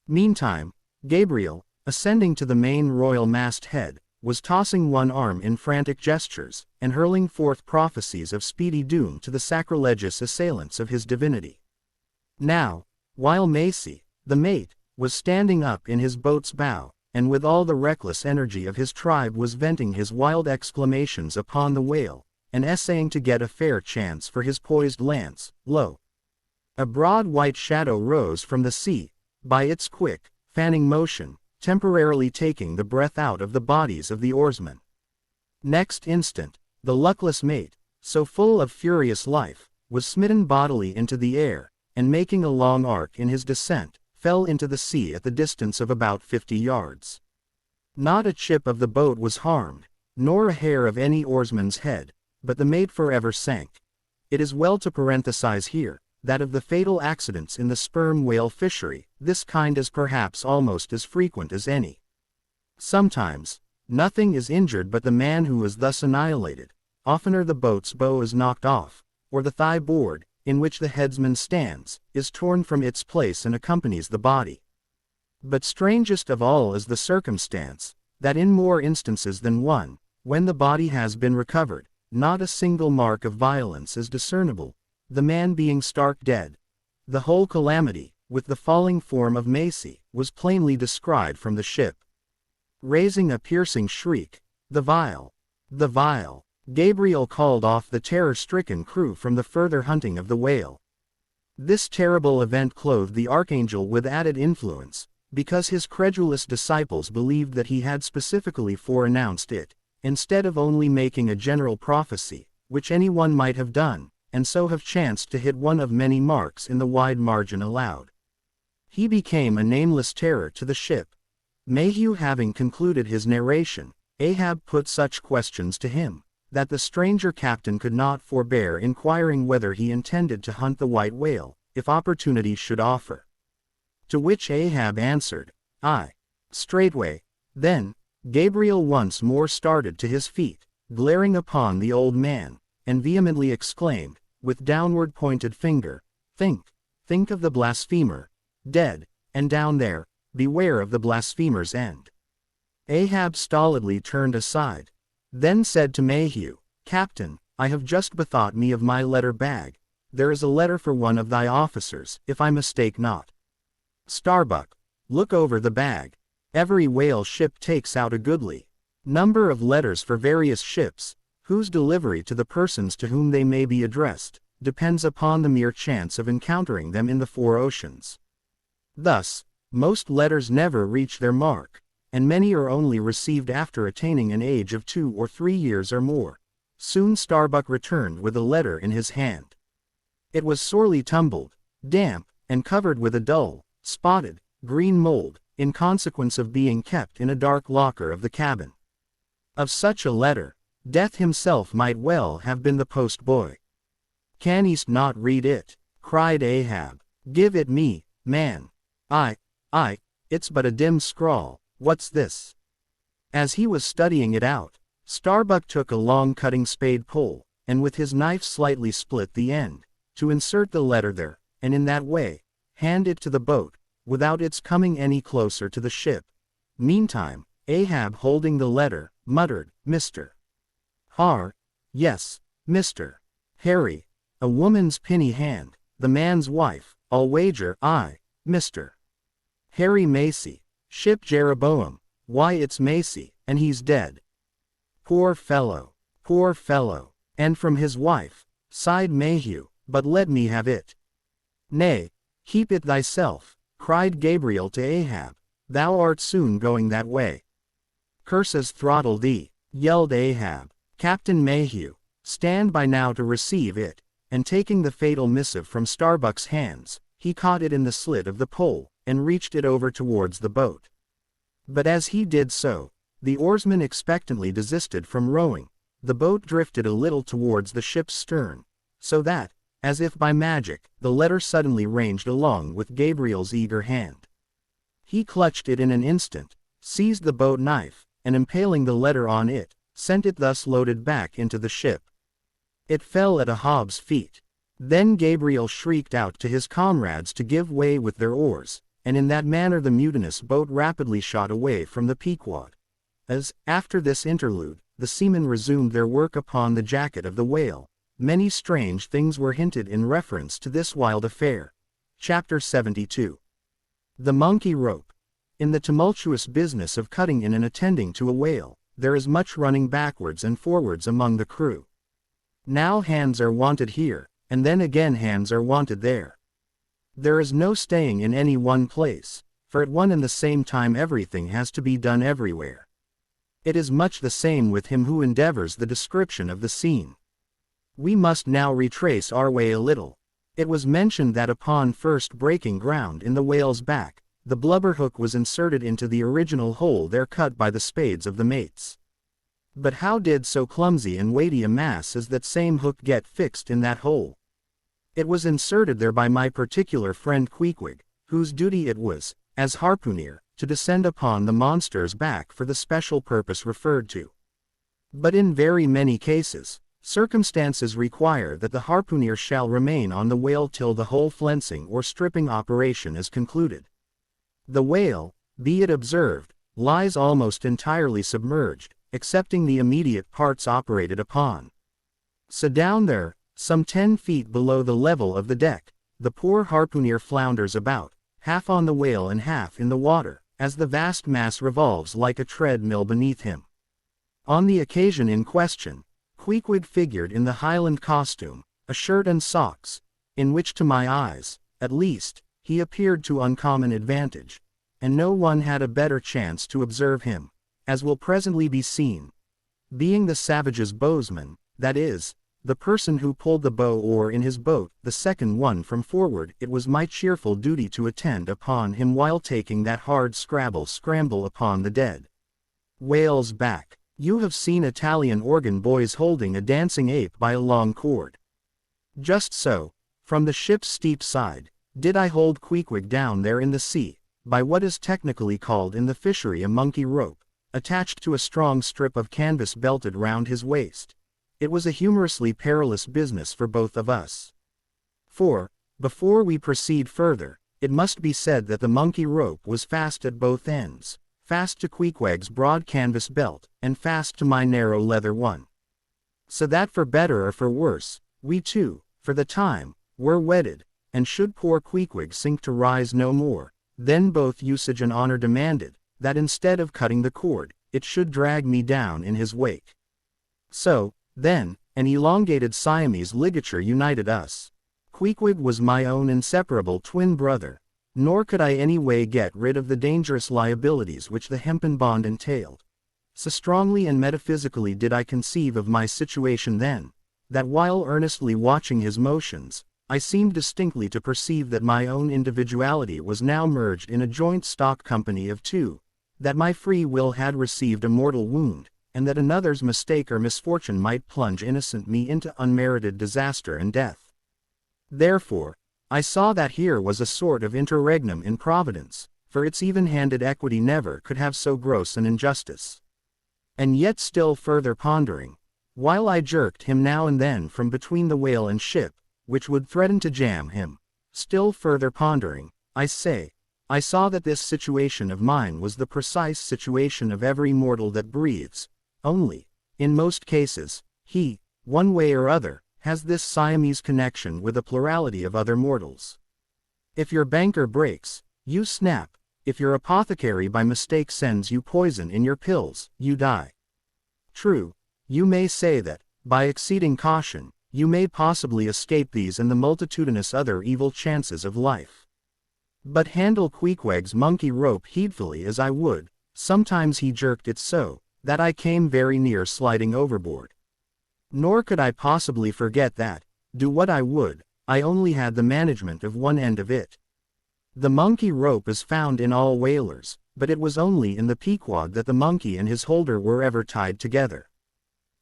Meantime, Gabriel, ascending to the main royal mast-head, was tossing one arm in frantic gestures, and hurling forth prophecies of speedy doom to the sacrilegious assailants of his divinity. Now, while Macy, the mate, was standing up in his boat's bow, and with all the reckless energy of his tribe was venting his wild exclamations upon the whale, and essaying to get a fair chance for his poised lance, lo! A broad white shadow rose from the sea, by its quick, fanning motion, temporarily taking the breath out of the bodies of the oarsmen. Next instant, the luckless mate, so full of furious life, was smitten bodily into the air, and making a long arc in his descent, fell into the sea at the distance of about 50 yards. Not a chip of the boat was harmed, nor a hair of any oarsman's head, but the mate forever sank. It is well to parenthesize here, that of the fatal accidents in the sperm whale fishery, this kind is perhaps almost as frequent as any. Sometimes, nothing is injured but the man who is thus annihilated, oftener the boat's bow is knocked off, or the thigh board, in which the headsman stands, is torn from its place and accompanies the body. But strangest of all is the circumstance, that in more instances than one, when the body has been recovered, not a single mark of violence is discernible, the man being stark dead. The whole calamity, with the falling form of Macy, was plainly descried from the ship. Raising a piercing shriek, "The vile! The vile!" Gabriel called off the terror-stricken crew from the further hunting of the whale. This terrible event clothed the archangel with added influence, because his credulous disciples believed that he had specifically foreannounced it, instead of only making a general prophecy, which anyone might have done, and so have chanced to hit one of many marks in the wide margin allowed. He became a nameless terror to the ship. Mayhew having concluded his narration, Ahab put such questions to him, that the stranger captain could not forbear inquiring whether he intended to hunt the white whale, if opportunity should offer. To which Ahab answered, "Aye." Straightway, then, Gabriel once more started to his feet, glaring upon the old man, and vehemently exclaimed, with downward pointed finger, think of the blasphemer, dead, and down there, beware of the blasphemer's end." Ahab stolidly turned aside, then said to Mayhew, "Captain, I have just bethought me of my letter bag. There is a letter for one of thy officers, if I mistake not. Starbuck, look over the bag. Every whale ship takes out a goodly number of letters for various ships, whose delivery to the persons to whom they may be addressed, depends upon the mere chance of encountering them in the four oceans. Thus, most letters never reach their mark, and many are only received after attaining an age of 2 or 3 years or more." Soon Starbuck returned with a letter in his hand. It was sorely tumbled, damp, and covered with a dull, spotted, green mold, in consequence of being kept in a dark locker of the cabin. Of such a letter, Death himself might well have been the post-boy. "Canst not read it?" cried Ahab. "Give it me, man." Aye, it's but a dim scrawl. What's this?" As he was studying it out, Starbuck took a long cutting spade pole, and with his knife slightly split the end, to insert the letter there, and in that way, hand it to the boat, without its coming any closer to the ship. Meantime, Ahab holding the letter, muttered, "Mr. Har. Yes, Mr. Harry. A woman's pinny hand, the man's wife, I'll wager, aye, Mr. Harry Macy. Ship Jeroboam. Why, it's Macy, and he's dead. Poor fellow, poor fellow. And from his wife," sighed Mayhew, "but let me have it." "Nay, keep it thyself," cried Gabriel to Ahab, "thou art soon going that way." "Curses throttle thee," yelled Ahab. Captain Mayhew, stand by now to receive it, and taking the fatal missive from Starbuck's hands, he caught it in the slit of the pole, and reached it over towards the boat. But as he did so, the oarsman expectantly desisted from rowing. The boat drifted a little towards the ship's stern, so that, as if by magic, the letter suddenly ranged along with Gabriel's eager hand. He clutched it in an instant, seized the boat knife, and impaling the letter on it, sent it thus loaded back into the ship. It fell at Ahab's feet. Then Gabriel shrieked out to his comrades to give way with their oars, and in that manner the mutinous boat rapidly shot away from the Pequod. As, after this interlude, the seamen resumed their work upon the jacket of the whale, many strange things were hinted in reference to this wild affair. Chapter 72. The Monkey Rope. In the tumultuous business of cutting in and attending to a whale, there is much running backwards and forwards among the crew. Now hands are wanted here, and then again hands are wanted there. There is no staying in any one place, for at one and the same time everything has to be done everywhere. It is much the same with him who endeavors the description of the scene. We must now retrace our way a little. It was mentioned that upon first breaking ground in the whale's back, the blubber hook was inserted into the original hole there cut by the spades of the mates. But how did so clumsy and weighty a mass as that same hook get fixed in that hole? It was inserted there by my particular friend Queequeg, whose duty it was, as harpooner, to descend upon the monster's back for the special purpose referred to. But in very many cases, Circumstances require that the harpooner shall remain on the whale till the whole flensing or stripping operation is concluded. The whale, be it observed, lies almost entirely submerged, excepting the immediate parts operated upon. So down there, some 10 feet below the level of the deck, the poor harpooner flounders about, half on the whale and half in the water, as the vast mass revolves like a treadmill beneath him. On the occasion in question, Queequeg figured in the Highland costume, a shirt and socks, in which to my eyes, at least, he appeared to uncommon advantage, and no one had a better chance to observe him, as will presently be seen. Being the savage's bowsman, that is, the person who pulled the bow oar in his boat, the second one from forward, it was my cheerful duty to attend upon him while taking that hard scramble upon the dead whale's back. You have seen Italian organ boys holding a dancing ape by a long cord. Just so, from the ship's steep side, did I hold Queequeg down there in the sea, by what is technically called in the fishery a monkey rope, attached to a strong strip of canvas belted round his waist. It was a humorously perilous business for both of us. For, before we proceed further, it must be said that the monkey rope was fast at both ends, fast to Queequeg's broad canvas belt, and fast to my narrow leather one. So that for better or for worse, we two, for the time, were wedded, and should poor Queequeg sink to rise no more, then both usage and honor demanded, that instead of cutting the cord, it should drag me down in his wake. So, then, an elongated Siamese ligature united us. Queequeg was my own inseparable twin brother, nor could I any way get rid of the dangerous liabilities which the hempen bond entailed. So strongly and metaphysically did I conceive of my situation then, that while earnestly watching his motions, I seemed distinctly to perceive that my own individuality was now merged in a joint stock company of two, that my free will had received a mortal wound, and that another's mistake or misfortune might plunge innocent me into unmerited disaster and death. Therefore, I saw that here was a sort of interregnum in Providence, for its even-handed equity never could have so gross an injustice. And yet still further pondering, while I jerked him now and then from between the whale and ship, which would threaten to jam him, still further pondering, I saw that this situation of mine was the precise situation of every mortal that breathes, only, in most cases, he, one way or other, has this Siamese connection with a plurality of other mortals. If your banker breaks, you snap; if your apothecary by mistake sends you poison in your pills, you die. True, you may say that, by exceeding caution, you may possibly escape these and the multitudinous other evil chances of life. But handle Queequeg's monkey rope heedfully as I would, sometimes he jerked it so, that I came very near sliding overboard. Nor could I possibly forget that, do what I would, I only had the management of one end of it. The monkey rope is found in all whalers, but it was only in the Pequod that the monkey and his holder were ever tied together.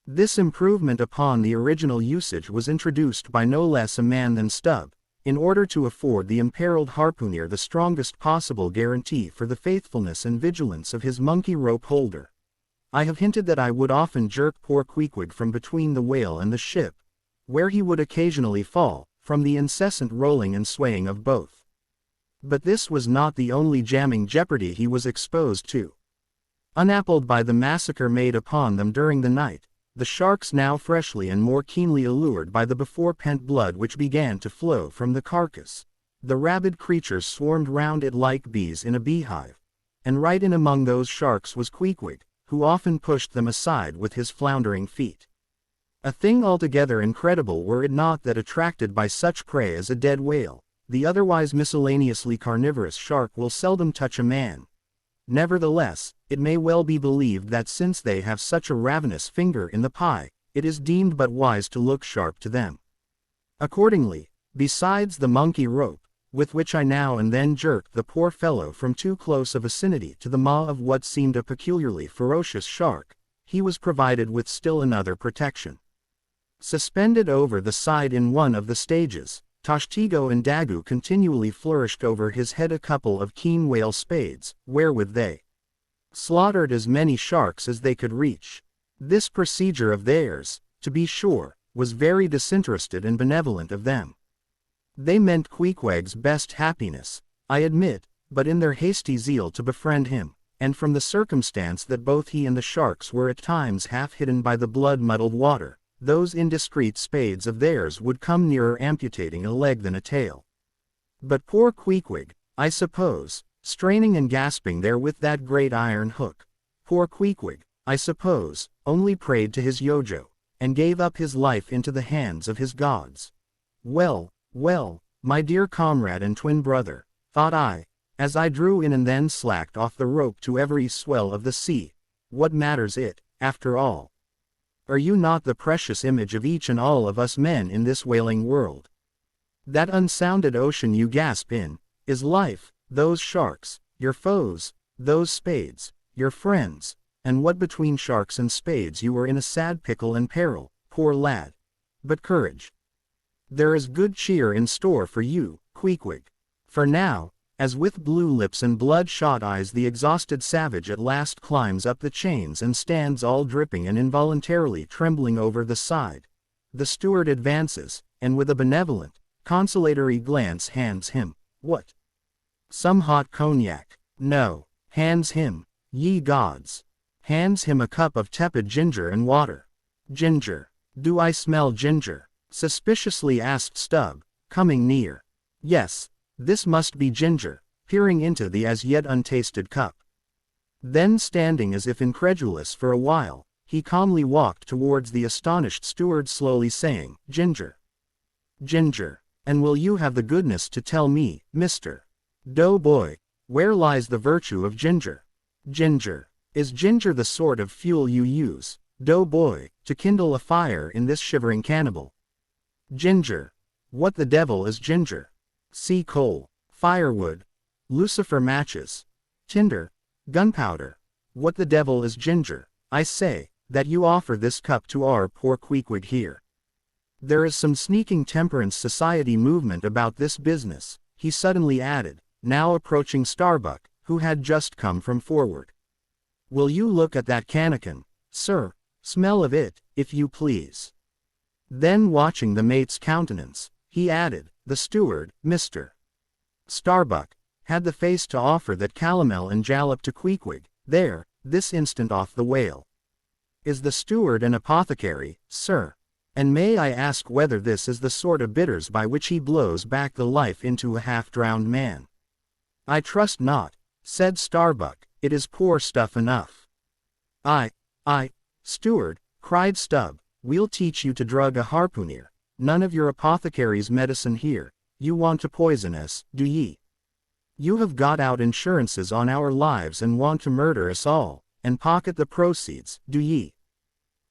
This improvement upon the original usage was introduced by no less a man than Stubb, in order to afford the imperiled harpooner the strongest possible guarantee for the faithfulness and vigilance of his monkey rope holder. I have hinted that I would often jerk poor Queequeg from between the whale and the ship, where he would occasionally fall, from the incessant rolling and swaying of both. But this was not the only jamming jeopardy he was exposed to. Unappalled by the massacre made upon them during the night, the sharks now freshly and more keenly allured by the before-pent blood which began to flow from the carcass, the rabid creatures swarmed round it like bees in a beehive, and right in among those sharks was Queequeg, who often pushed them aside with his floundering feet. A thing altogether incredible were it not that attracted by such prey as a dead whale, the otherwise miscellaneously carnivorous shark will seldom touch a man. Nevertheless, it may well be believed that since they have such a ravenous finger in the pie, it is deemed but wise to look sharp to them. Accordingly, besides the monkey rope, with which I now and then jerked the poor fellow from too close a vicinity to the maw of what seemed a peculiarly ferocious shark, he was provided with still another protection. Suspended over the side in one of the stages, Tashtego and Dagu continually flourished over his head a couple of keen whale spades, wherewith they slaughtered as many sharks as they could reach. This procedure of theirs, to be sure, was very disinterested and benevolent of them. They meant Queequeg's best happiness, I admit, but in their hasty zeal to befriend him, and from the circumstance that both he and the sharks were at times half hidden by the blood-muddled water, those indiscreet spades of theirs would come nearer amputating a leg than a tail. But poor Queequeg, I suppose, straining and gasping there with that great iron hook, poor Queequeg, I suppose, only prayed to his Yojo, and gave up his life into the hands of his gods. Well, well, my dear comrade and twin brother, thought I, as I drew in and then slacked off the rope to every swell of the sea, what matters it, after all? Are you not the precious image of each and all of us men in this wailing world? That unsounded ocean you gasp in, is life, those sharks, your foes, those spades, your friends, and what between sharks and spades you are in a sad pickle and peril, poor lad. But courage. There is good cheer in store for you, Queequeg. For now, as with blue lips and bloodshot eyes the exhausted savage at last climbs up the chains and stands all dripping and involuntarily trembling over the side, the steward advances, and with a benevolent, consolatory glance hands him, what? Some hot cognac. No, hands him, ye gods. Hands him a cup of tepid ginger and water. Ginger. Do I smell ginger? Suspiciously asked Stubb, coming near. Yes, this must be ginger, peering into the as yet untasted cup. Then standing as if incredulous for a while, he calmly walked towards the astonished steward slowly saying, Ginger. Ginger. And will you have the goodness to tell me, Mr. Doughboy, where lies the virtue of ginger? Ginger. Is ginger the sort of fuel you use, Doughboy, to kindle a fire in this shivering cannibal? Ginger. What the devil is ginger? Sea coal, firewood, lucifer matches, tinder, gunpowder. What the devil is ginger, I say, that you offer this cup to our poor Queequeg here? There is some sneaking temperance society movement about this business, he suddenly added, now approaching Starbuck, who had just come from forward. Will you look at that cannikin, sir? Smell of it, if you please. Then watching the mate's countenance, he added, the steward, Mr. Starbuck, had the face to offer that calomel and jalap to Queequeg, there, this instant off the whale. Is the steward an apothecary, sir? And may I ask whether this is the sort of bitters by which he blows back the life into a half-drowned man? I trust not, said Starbuck, it is poor stuff enough. I, steward, cried Stubb, we'll teach you to drug a harpooner, none of your apothecary's medicine here, you want to poison us, do ye? You have got out insurances on our lives and want to murder us all, and pocket the proceeds, do ye?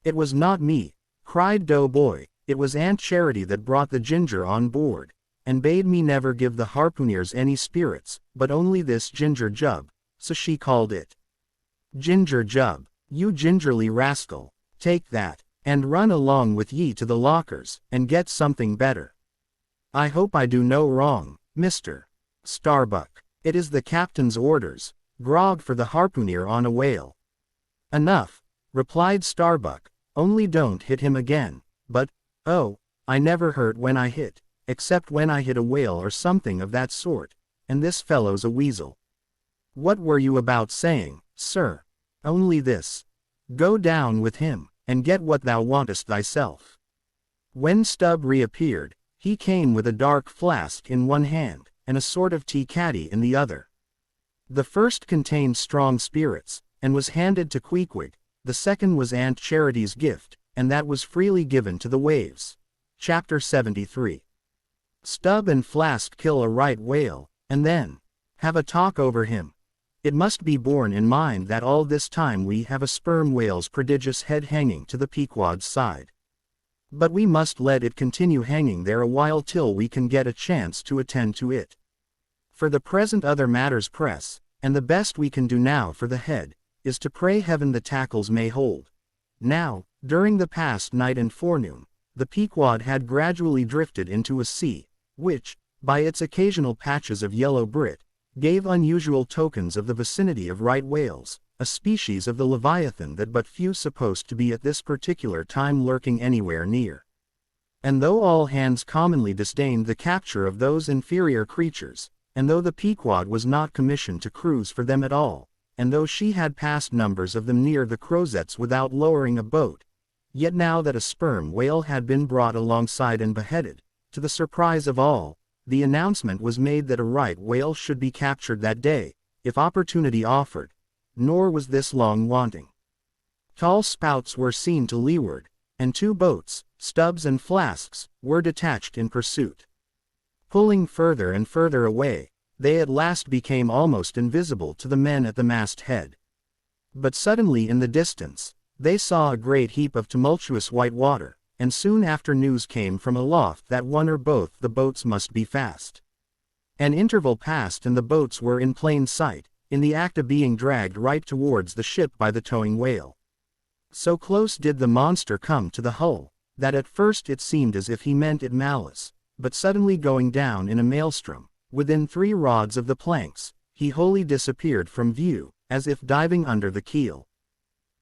It was not me, cried Doughboy, it was Aunt Charity that brought the ginger on board, and bade me never give the harpooners any spirits, but only this ginger jub, so she called it. Ginger jub, you gingerly rascal, take that, and run along with ye to the lockers, and get something better. I hope I do no wrong, Mr. Starbuck. It is the captain's orders, grog for the harpooner on a whale. Enough, replied Starbuck, only don't hit him again, but, oh, I never hurt when I hit, except when I hit a whale or something of that sort, and this fellow's a weasel. What were you about saying, sir? Only this. Go down with him, and get what thou wantest thyself. When Stubb reappeared, he came with a dark flask in one hand, and a sort of tea caddy in the other. The first contained strong spirits, and was handed to Queequeg, the second was Aunt Charity's gift, and that was freely given to the waves. Chapter 73. Stubb and Flask kill a right whale, and then have a talk over him. It must be borne in mind that all this time we have a sperm whale's prodigious head hanging to the Pequod's side. But we must let it continue hanging there a while till we can get a chance to attend to it. For the present other matters press, and the best we can do now for the head, is to pray heaven the tackles may hold. Now, during the past night and forenoon, the Pequod had gradually drifted into a sea, which, by its occasional patches of yellow brit, gave unusual tokens of the vicinity of right whales, a species of the Leviathan that but few supposed to be at this particular time lurking anywhere near. And though all hands commonly disdained the capture of those inferior creatures, and though the Pequod was not commissioned to cruise for them at all, and though she had passed numbers of them near the Crozettes without lowering a boat, yet now that a sperm whale had been brought alongside and beheaded, to the surprise of all, the announcement was made that a right whale should be captured that day, if opportunity offered, nor was this long wanting. Tall spouts were seen to leeward, and 2 boats, Stubbs and Flasks, were detached in pursuit. Pulling further and further away, they at last became almost invisible to the men at the masthead. But suddenly in the distance, they saw a great heap of tumultuous white water, and soon after news came from aloft that one or both the boats must be fast. An interval passed and the boats were in plain sight, in the act of being dragged right towards the ship by the towing whale. So close did the monster come to the hull, that at first it seemed as if he meant it malice, but suddenly going down in a maelstrom, within 3 rods of the planks, he wholly disappeared from view, as if diving under the keel.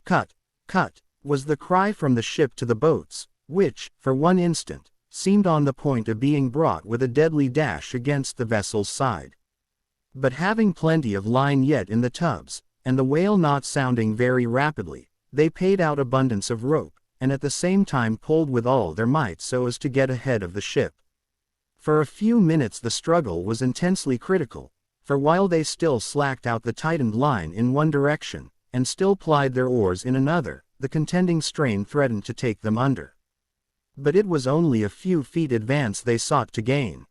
"Cut! Cut!" was the cry from the ship to the boats, which, for one instant, seemed on the point of being brought with a deadly dash against the vessel's side. But having plenty of line yet in the tubs, and the whale not sounding very rapidly, they paid out abundance of rope, and at the same time pulled with all their might so as to get ahead of the ship. For a few minutes the struggle was intensely critical, for while they still slacked out the tightened line in one direction, and still plied their oars in another, the contending strain threatened to take them under. But it was only a few feet advance they sought to gain.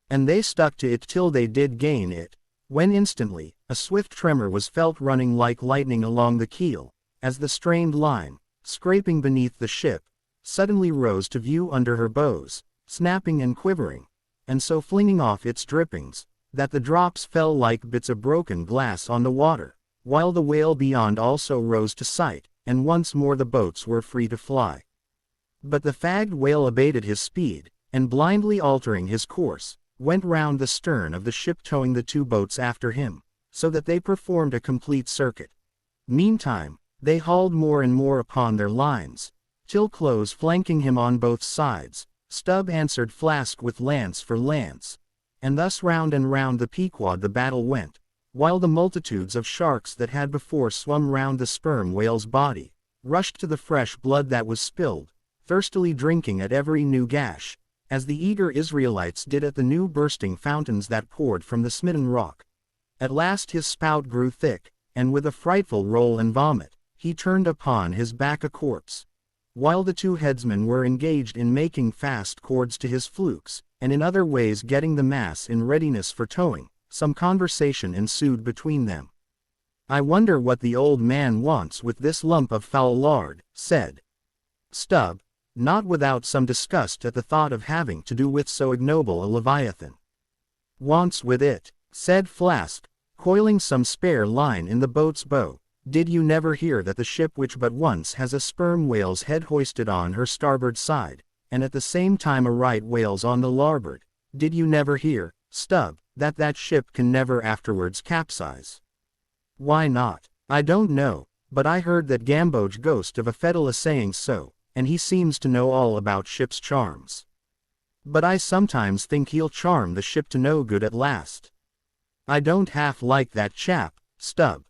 And they stuck to it till they did gain it, when instantly, a swift tremor was felt running like lightning along the keel, as the strained line, scraping beneath the ship, suddenly rose to view under her bows, snapping and quivering, and so flinging off its drippings, that the drops fell like bits of broken glass on the water, while the whale beyond also rose to sight, and once more the boats were free to fly. But the fagged whale abated his speed, and blindly altering his course, went round the stern of the ship towing the 2 boats after him, so that they performed a complete circuit. Meantime, they hauled more and more upon their lines, till close flanking him on both sides, Stubb answered Flask with lance for lance, and thus round and round the Pequod the battle went, while the multitudes of sharks that had before swum round the sperm whale's body, rushed to the fresh blood that was spilled, thirstily drinking at every new gash, as the eager Israelites did at the new bursting fountains that poured from the smitten rock. At last his spout grew thick, and with a frightful roll and vomit, he turned upon his back a corpse, while the 2 headsmen were engaged in making fast cords to his flukes, and in other ways getting the mass in readiness for towing. Some conversation ensued between them. "I wonder what the old man wants with this lump of foul lard," said Stubb, not without some disgust at the thought of having to do with so ignoble a Leviathan. "Wants with it," said Flask, coiling some spare line in the boat's bow. "Did you never hear that the ship which but once has a sperm whale's head hoisted on her starboard side, and at the same time a right whale's on the larboard, did you never hear, Stubb, that that ship can never afterwards capsize?" "Why not?" "I don't know, but I heard that Gamboge ghost of a Fedala saying so, and he seems to know all about ship's charms. But I sometimes think he'll charm the ship to no good at last. I don't half like that chap, Stubb.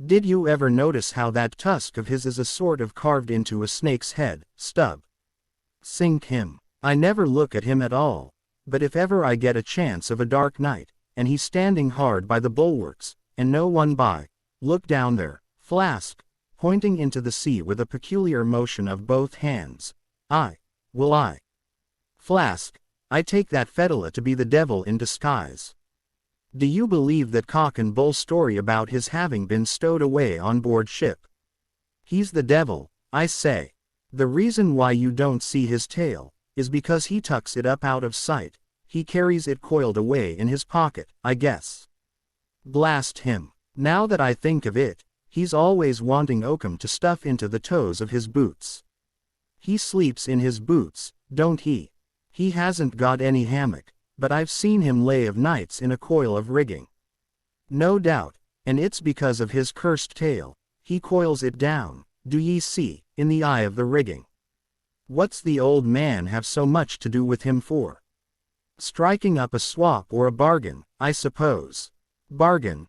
Did you ever notice how that tusk of his is a sort of carved into a snake's head, Stubb? Sink him. I never look at him at all, but if ever I get a chance of a dark night, and he's standing hard by the bulwarks, and no one by, look down there, Flask, pointing into the sea with a peculiar motion of both hands. I will. Flask, I take that Fedala to be the devil in disguise. Do you believe that cock and bull story about his having been stowed away on board ship? He's the devil, I say. The reason why you don't see his tail is because he tucks it up out of sight. He carries it coiled away in his pocket, I guess. Blast him. Now that I think of it, he's always wanting oakum to stuff into the toes of his boots. He sleeps in his boots, don't he? He hasn't got any hammock, but I've seen him lay of nights in a coil of rigging. No doubt, and it's because of his cursed tail, he coils it down, do ye see, in the eye of the rigging. What's the old man have so much to do with him for? Striking up a swap or a bargain, I suppose. Bargain?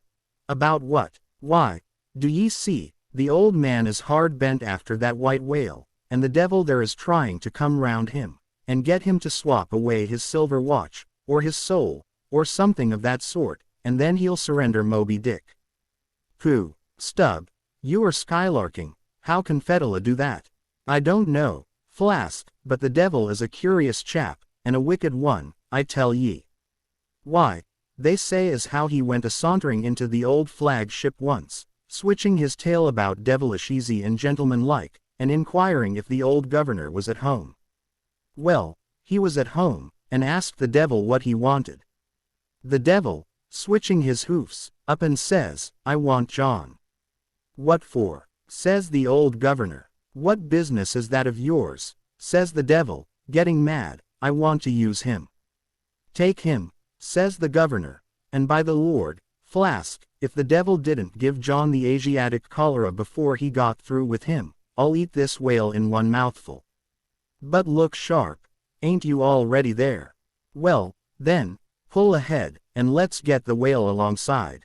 About what? Why, do ye see, the old man is hard bent after that white whale, and the devil there is trying to come round him, and get him to swap away his silver watch, or his soul, or something of that sort, and then he'll surrender Moby-Dick. Pooh, Stubb, you are skylarking. How can Fedallah do that? I don't know, Flask, but the devil is a curious chap, and a wicked one, I tell ye. Why, they say as how he went a-sauntering into the old flag-ship once, switching his tail about devilish easy and gentleman-like, and inquiring if the old governor was at home. Well, he was at home, and asked the devil what he wanted. The devil, switching his hoofs, up and says, I want John. What for? Says the old governor. What business is that of yours? Says the devil, getting mad, I want to use him. Take him, says the governor, and by the Lord, Flask, if the devil didn't give John the Asiatic cholera before he got through with him, I'll eat this whale in one mouthful. But look sharp, ain't you already there? Well, then, pull ahead, and let's get the whale alongside.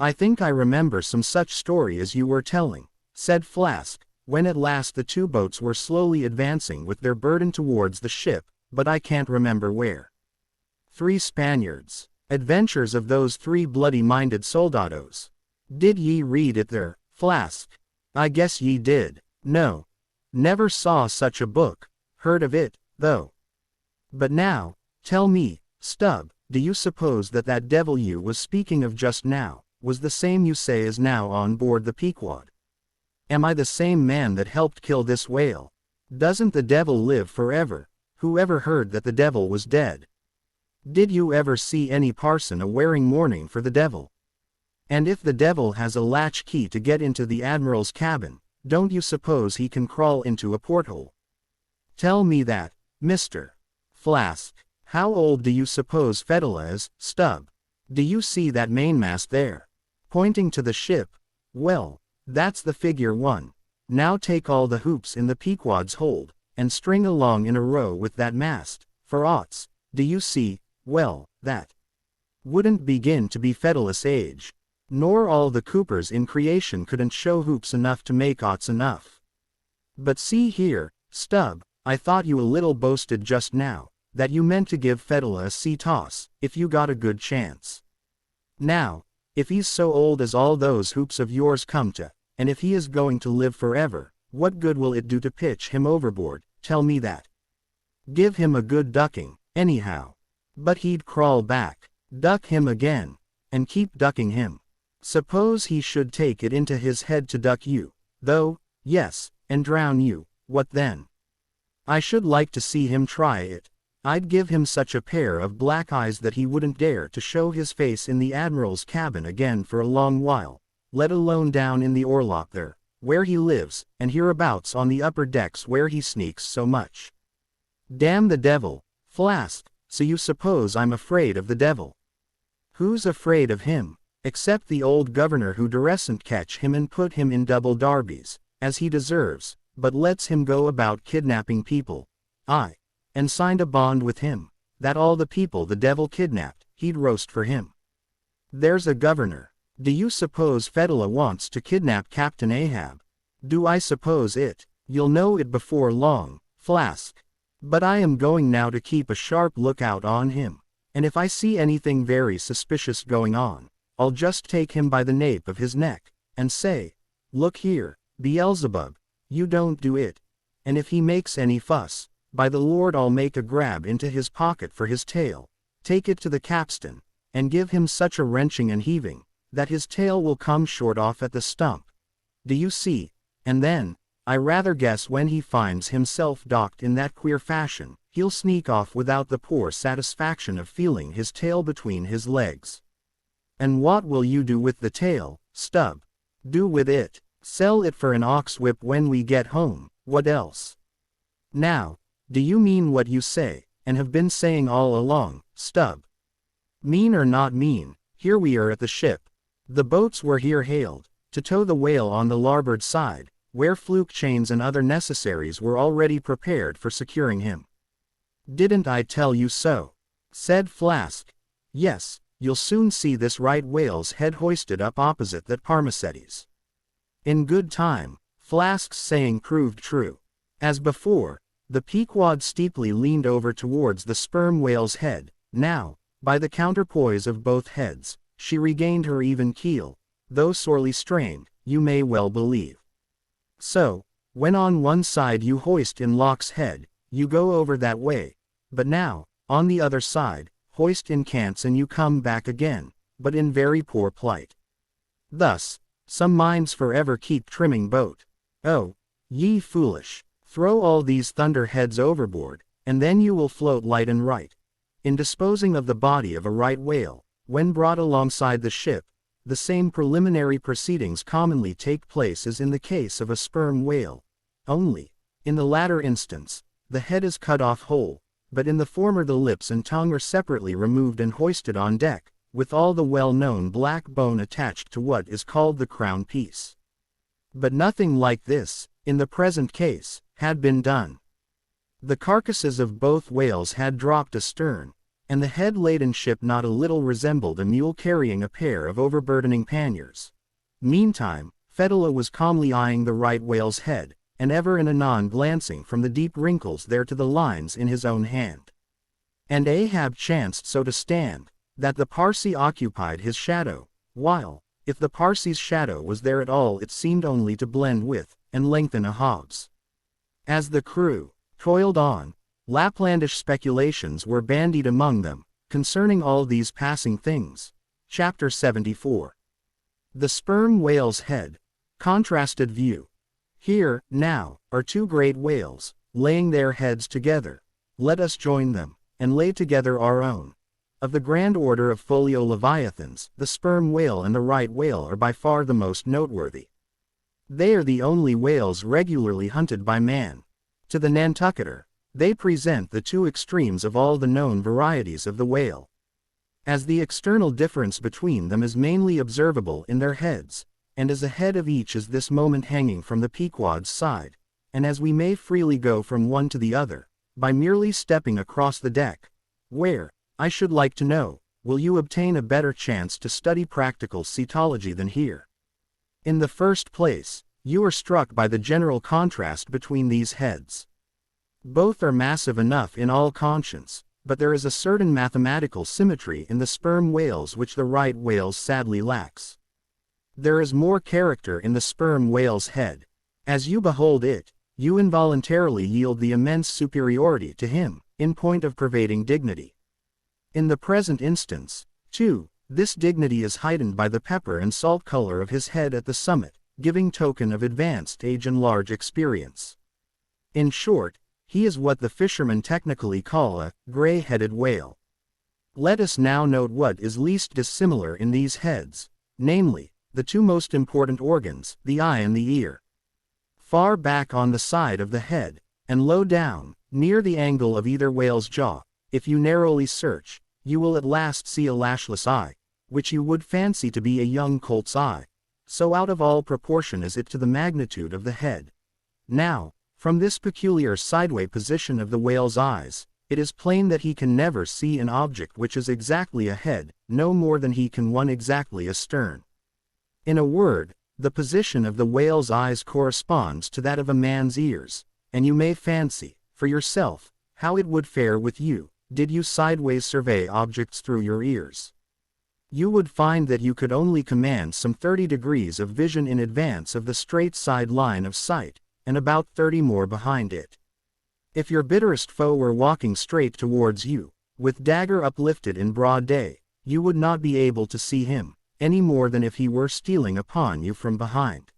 I think I remember some such story as you were telling, said Flask, when at last the two boats were slowly advancing with their burden towards the ship, but I can't remember where. 3 Spaniards. Adventures of those 3 bloody-minded soldados. Did ye read it there, Flask? I guess ye did. No. Never saw such a book. Heard of it, though. But now, tell me, Stubb, do you suppose that that devil you was speaking of just now, was the same you say is now on board the Pequod? Am I the same man that helped kill this whale? Doesn't the devil live forever? Who ever heard that the devil was dead? Did you ever see any parson a-wearing mourning for the devil? And if the devil has a latch key to get into the admiral's cabin, don't you suppose he can crawl into a porthole? Tell me that, Mr. Flask. How old do you suppose Fedallah is, Stubb? Do you see that mainmast there? Pointing to the ship. Well, that's the figure 1. Now take all the hoops in the Pequod's hold, and string along in a row with that mast, for oughts, do you see? Well, that wouldn't begin to be Fedallah's age. Nor all the coopers in creation couldn't show hoops enough to make oughts enough. But see here, Stubb, I thought you a little boasted just now, that you meant to give Fedallah a sea toss, if you got a good chance. Now, if he's so old as all those hoops of yours come to, and if he is going to live forever, what good will it do to pitch him overboard, tell me that? Give him a good ducking, anyhow. But he'd crawl back, duck him again, and keep ducking him. Suppose he should take it into his head to duck you, though, yes, and drown you, what then? I should like to see him try it. I'd give him such a pair of black eyes that he wouldn't dare to show his face in the admiral's cabin again for a long while, let alone down in the orlop there, where he lives, and hereabouts on the upper decks where he sneaks so much. Damn the devil, Flask. So you suppose I'm afraid of the devil? Who's afraid of him, except the old governor who duresn't catch him and put him in double darbies, as he deserves, but lets him go about kidnapping people? Aye, and signed a bond with him, that all the people the devil kidnapped, he'd roast for him. There's a governor. Do you suppose Fedallah wants to kidnap Captain Ahab? Do I suppose it? You'll know it before long, Flask. But I am going now to keep a sharp lookout on him, and if I see anything very suspicious going on, I'll just take him by the nape of his neck, and say, look here, Beelzebub, you don't do it, and if he makes any fuss, by the Lord I'll make a grab into his pocket for his tail, take it to the capstan, and give him such a wrenching and heaving, that his tail will come short off at the stump. Do you see? And then, I rather guess when he finds himself docked in that queer fashion, he'll sneak off without the poor satisfaction of feeling his tail between his legs. And what will you do with the tail, Stubb? Do with it? Sell it for an ox whip when we get home, what else? Now, do you mean what you say, and have been saying all along, Stubb? Mean or not mean, here we are at the ship. The boats were here hailed. to tow the whale on the larboard side, where fluke chains and other necessaries were already prepared for securing him. "Didn't I tell you so?" said Flask. "Yes, you'll soon see this right whale's head hoisted up opposite that Parmacetti's." In good time, Flask's saying proved true. As before, the Pequod steeply leaned over towards the sperm whale's head. Now, by the counterpoise of both heads, she regained her even keel, though sorely strained, you may well believe. So, when on one side you hoist in Locke's head, you go over that way, but now, on the other side, hoist in Cant's and you come back again, but in very poor plight. Thus, some minds forever keep trimming boat. Oh, ye foolish, throw all these thunderheads overboard, and then you will float light and right. In disposing of the body of a right whale, when brought alongside the ship, the same preliminary proceedings commonly take place as in the case of a sperm whale. Only, in the latter instance, the head is cut off whole, but in the former the lips and tongue are separately removed and hoisted on deck, with all the well-known black bone attached to what is called the crown piece. But nothing like this, in the present case, had been done. The carcasses of both whales had dropped astern, and the head-laden ship not a little resembled a mule carrying a pair of overburdening panniers. Meantime, Fedula was calmly eyeing the right whale's head, and ever and anon glancing from the deep wrinkles there to the lines in his own hand. And Ahab chanced so to stand, that the Parsee occupied his shadow, while, if the Parsee's shadow was there at all, it seemed only to blend with, and lengthen Ahab's. As the crew toiled on, Laplandish speculations were bandied among them, concerning all these passing things. Chapter 74. The Sperm Whale's Head. Contrasted View. Here, now, are two great whales, laying their heads together. Let us join them, and lay together our own. Of the grand order of folio leviathans, the sperm whale and the right whale are by far the most noteworthy. They are the only whales regularly hunted by man. To the Nantucketer, they present the two extremes of all the known varieties of the whale. As the external difference between them is mainly observable in their heads, and as a head of each is this moment hanging from the Pequod's side, and as we may freely go from one to the other, by merely stepping across the deck, where, I should like to know, will you obtain a better chance to study practical cetology than here? In the first place, you are struck by the general contrast between these heads. Both are massive enough in all conscience, but there is a certain mathematical symmetry in the sperm whales which the right whale's sadly lacks. There is more character in the sperm whale's head. As you behold it, you involuntarily yield the immense superiority to him, in point of pervading dignity. In the present instance, too, this dignity is heightened by the pepper and salt color of his head at the summit, giving token of advanced age and large experience. In short, he is what the fishermen technically call a gray-headed whale. Let us now note what is least dissimilar in these heads, namely, the two most important organs, the eye and the ear. Far back on the side of the head, and low down, near the angle of either whale's jaw, if you narrowly search, you will at last see a lashless eye, which you would fancy to be a young colt's eye, so out of all proportion is it to the magnitude of the head. Now, from this peculiar sideway position of the whale's eyes, it is plain that he can never see an object which is exactly ahead, no more than he can one exactly astern. In a word, the position of the whale's eyes corresponds to that of a man's ears, and you may fancy, for yourself, how it would fare with you, did you sideways survey objects through your ears. You would find that you could only command some 30 degrees of vision in advance of the straight side line of sight, and about 30 more behind it. If your bitterest foe were walking straight towards you, with dagger uplifted in broad day, you would not be able to see him, any more than if he were stealing upon you from behind.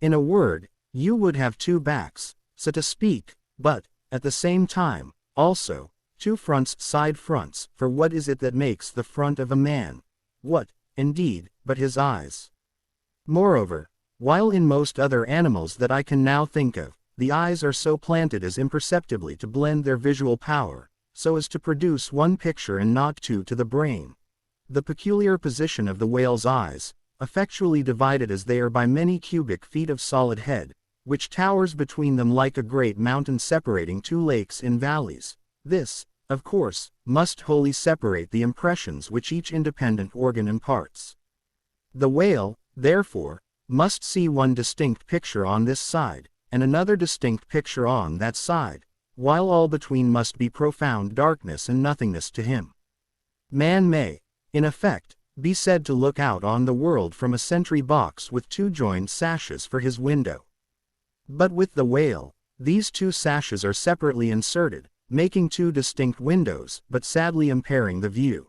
In a word, you would have two backs, so to speak, but, at the same time, also, two fronts, side fronts, for what is it that makes the front of a man? What, indeed, but his eyes? Moreover, while in most other animals that I can now think of, the eyes are so planted as imperceptibly to blend their visual power, so as to produce one picture and not two to the brain. The peculiar position of the whale's eyes, effectually divided as they are by many cubic feet of solid head, which towers between them like a great mountain separating two lakes in valleys. This, of course, must wholly separate the impressions which each independent organ imparts. The whale, therefore, must see one distinct picture on this side, and another distinct picture on that side, while all between must be profound darkness and nothingness to him. Man may, in effect, be said to look out on the world from a sentry box with two joined sashes for his window. But with the whale, these two sashes are separately inserted, making two distinct windows, but sadly impairing the view.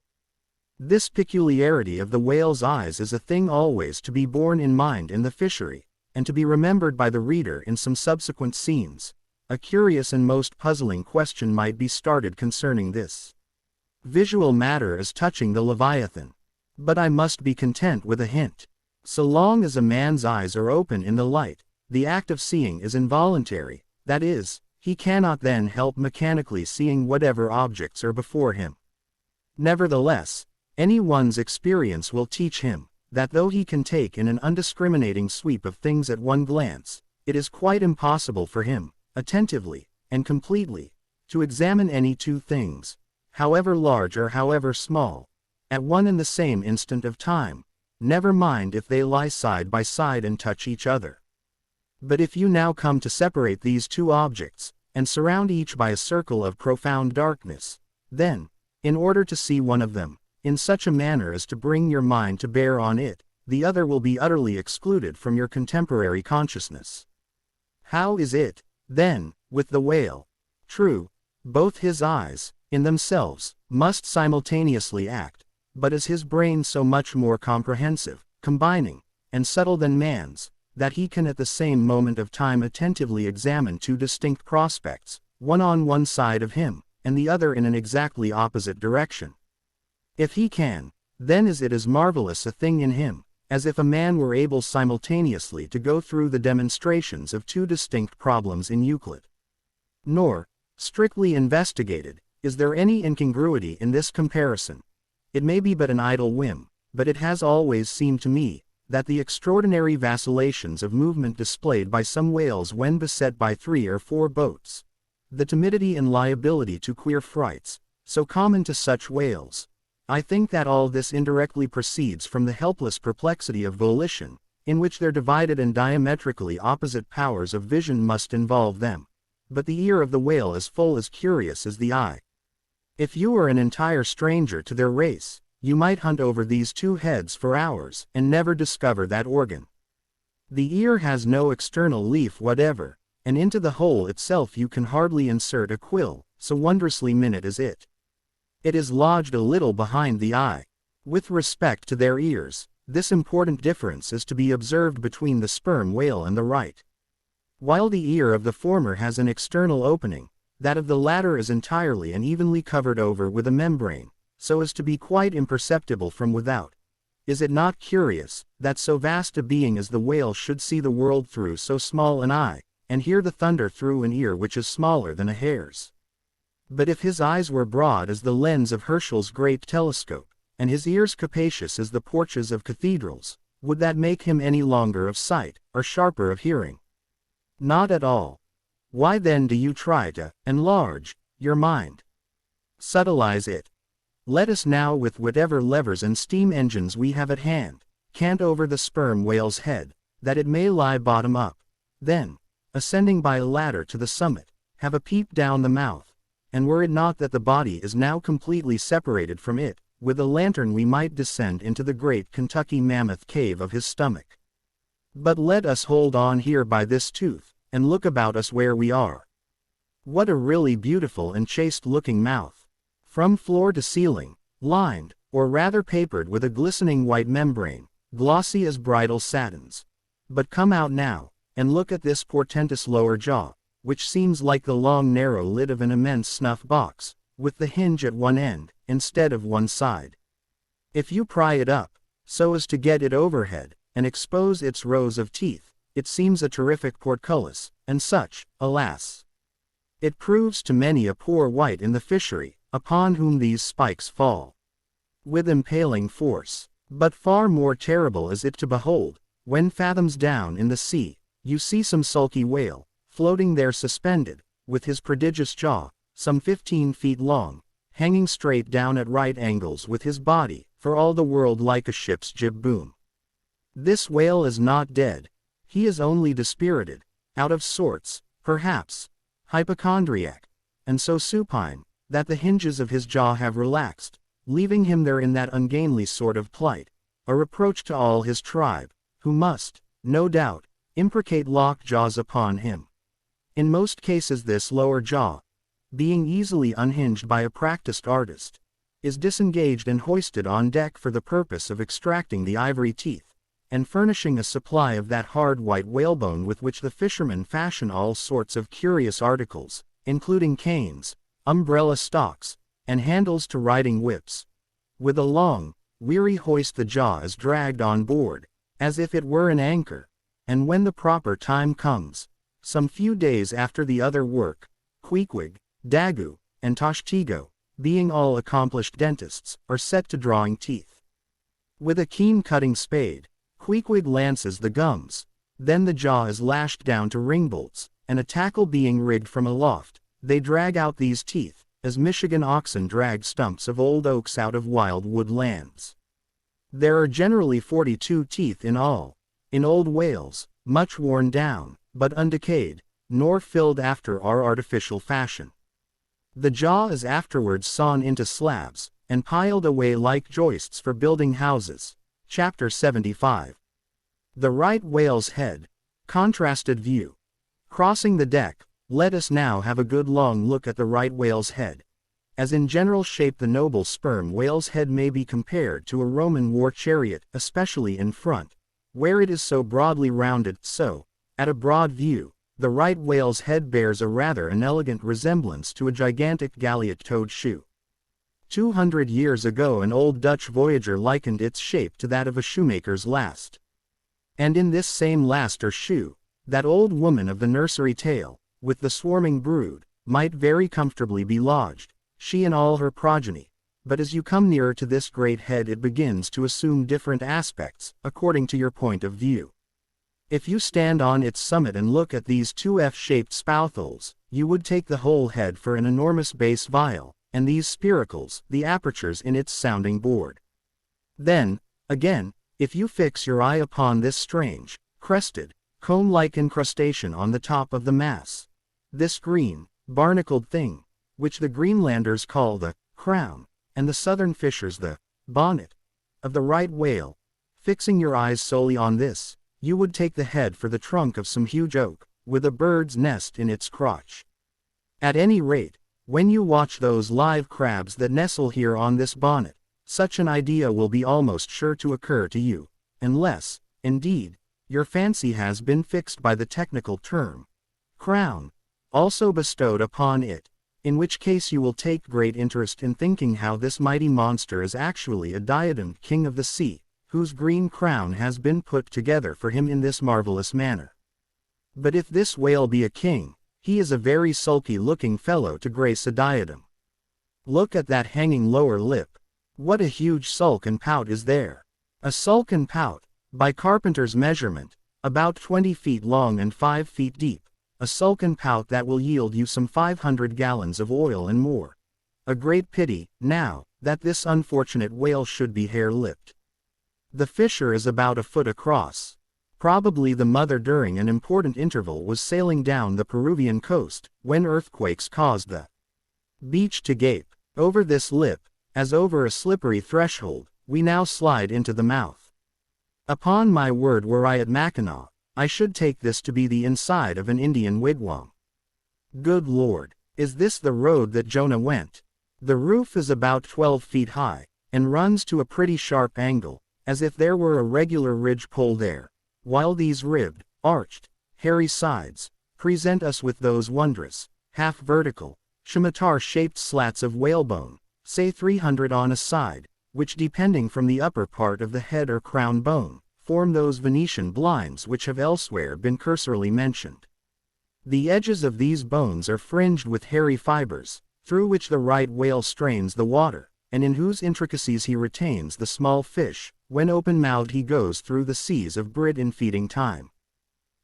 This peculiarity of the whale's eyes is a thing always to be borne in mind in the fishery, and to be remembered by the reader in some subsequent scenes. A curious and most puzzling question might be started concerning this visual matter as touching the Leviathan. But I must be content with a hint. So long as a man's eyes are open in the light, the act of seeing is involuntary, that is, he cannot then help mechanically seeing whatever objects are before him. Nevertheless, any one's experience will teach him that though he can take in an undiscriminating sweep of things at one glance, it is quite impossible for him, attentively and completely, to examine any two things, however large or however small, at one and the same instant of time, never mind if they lie side by side and touch each other. But if you now come to separate these two objects, and surround each by a circle of profound darkness, then, in order to see one of them, in such a manner as to bring your mind to bear on it, the other will be utterly excluded from your contemporary consciousness. How is it, then, with the whale? True, both his eyes, in themselves, must simultaneously act, but is his brain so much more comprehensive, combining, and subtle than man's, that he can at the same moment of time attentively examine two distinct prospects, one on one side of him, and the other in an exactly opposite direction? If he can, then is it as marvelous a thing in him, as if a man were able simultaneously to go through the demonstrations of two distinct problems in Euclid. Nor, strictly investigated, is there any incongruity in this comparison. It may be but an idle whim, but it has always seemed to me, that the extraordinary vacillations of movement displayed by some whales when beset by 3 or 4 boats, the timidity and liability to queer frights, so common to such whales, I think that all this indirectly proceeds from the helpless perplexity of volition, in which their divided and diametrically opposite powers of vision must involve them. But the ear of the whale is full as curious as the eye. If you were an entire stranger to their race, you might hunt over these two heads for hours, and never discover that organ. The ear has no external leaf whatever, and into the hole itself you can hardly insert a quill, so wondrously minute is it. It is lodged a little behind the eye. With respect to their ears, this important difference is to be observed between the sperm whale and the right. While the ear of the former has an external opening, that of the latter is entirely and evenly covered over with a membrane, so as to be quite imperceptible from without. Is it not curious, that so vast a being as the whale should see the world through so small an eye, and hear the thunder through an ear which is smaller than a hare's? But if his eyes were broad as the lens of Herschel's great telescope, and his ears capacious as the porches of cathedrals, would that make him any longer of sight, or sharper of hearing? Not at all. Why then do you try to enlarge your mind? Subtilize it. Let us now, with whatever levers and steam engines we have at hand, cant over the sperm whale's head, that it may lie bottom up. Then, ascending by a ladder to the summit, have a peep down the mouth, and were it not that the body is now completely separated from it, with a lantern we might descend into the great Kentucky mammoth cave of his stomach. But let us hold on here by this tooth, and look about us where we are. What a really beautiful and chaste-looking mouth! From floor to ceiling, lined, or rather papered with a glistening white membrane, glossy as bridal satins. But come out now, and look at this portentous lower jaw, which seems like the long narrow lid of an immense snuff box, with the hinge at one end, instead of one side. If you pry it up, so as to get it overhead, and expose its rows of teeth, it seems a terrific portcullis, and such, alas! It proves to many a poor wight in the fishery, upon whom these spikes fall with impaling force. But far more terrible is it to behold, when fathoms down in the sea, you see some sulky whale, floating there suspended, with his prodigious jaw, some 15 feet long, hanging straight down at right angles with his body, for all the world like a ship's jib boom. This whale is not dead, he is only dispirited, out of sorts, perhaps, hypochondriac, and so supine, that the hinges of his jaw have relaxed, leaving him there in that ungainly sort of plight, a reproach to all his tribe, who must, no doubt, imprecate lock jaws upon him. In most cases this lower jaw, being easily unhinged by a practiced artist, is disengaged and hoisted on deck for the purpose of extracting the ivory teeth, and furnishing a supply of that hard white whalebone with which the fishermen fashion all sorts of curious articles, including canes, umbrella stalks, and handles to riding whips. With a long, weary hoist the jaw is dragged on board, as if it were an anchor, and when the proper time comes, some few days after the other work, Queequeg, Daggoo, and Toshtigo, being all accomplished dentists, are set to drawing teeth. With a keen cutting spade, Queequeg lances the gums, then the jaw is lashed down to ring bolts, and a tackle being rigged from aloft, they drag out these teeth, as Michigan oxen drag stumps of old oaks out of wild wood lands. There are generally 42 teeth in all, in old whales, much worn down, but undecayed, nor filled after our artificial fashion. The jaw is afterwards sawn into slabs, and piled away like joists for building houses. Chapter 75. The right whale's head. Contrasted view. Crossing the deck, let us now have a good long look at the right whale's head. As in general shape the noble sperm whale's head may be compared to a Roman war chariot, especially in front, where it is so broadly rounded, so, at a broad view, the right whale's head bears a rather an elegant resemblance to a gigantic galliot-toed shoe. 200 years ago an old Dutch voyager likened its shape to that of a shoemaker's last. And in this same last or shoe, that old woman of the nursery tale, with the swarming brood, might very comfortably be lodged, she and all her progeny, but as you come nearer to this great head it begins to assume different aspects, according to your point of view. If you stand on its summit and look at these two F-shaped spoutholes, you would take the whole head for an enormous bass viol, and these spiracles, the apertures in its sounding board. Then, again, if you fix your eye upon this strange, crested, comb-like incrustation on the top of the mass, this green, barnacled thing, which the Greenlanders call the crown, and the southern fishers the bonnet, of the right whale, fixing your eyes solely on this, you would take the head for the trunk of some huge oak, with a bird's nest in its crotch. At any rate, when you watch those live crabs that nestle here on this bonnet, such an idea will be almost sure to occur to you, unless, indeed, your fancy has been fixed by the technical term, crown, also bestowed upon it, in which case you will take great interest in thinking how this mighty monster is actually a diademed king of the sea, whose green crown has been put together for him in this marvelous manner. But if this whale be a king, he is a very sulky-looking fellow to grace a diadem. Look at that hanging lower lip. What a huge sulk and pout is there! A sulk and pout, by carpenter's measurement, about 20 feet long and 5 feet deep, a sulk and pout that will yield you some 500 gallons of oil and more. A great pity, now, that this unfortunate whale should be hare-lipped. The fissure is about a foot across. Probably the mother during an important interval was sailing down the Peruvian coast, when earthquakes caused the beach to gape. Over this lip, as over a slippery threshold, we now slide into the mouth. Upon my word, were I at Mackinac, I should take this to be the inside of an Indian wigwam. Good Lord, is this the road that Jonah went? The roof is about 12 feet high, and runs to a pretty sharp angle, as if there were a regular ridge-pole there, while these ribbed, arched, hairy sides, present us with those wondrous, half-vertical, scimitar-shaped slats of whalebone, say 300 on a side, which depending from the upper part of the head or crown bone, form those Venetian blinds which have elsewhere been cursorily mentioned. The edges of these bones are fringed with hairy fibers, through which the right whale strains the water, and in whose intricacies he retains the small fish, when open-mouthed he goes through the seas of Brit in feeding time.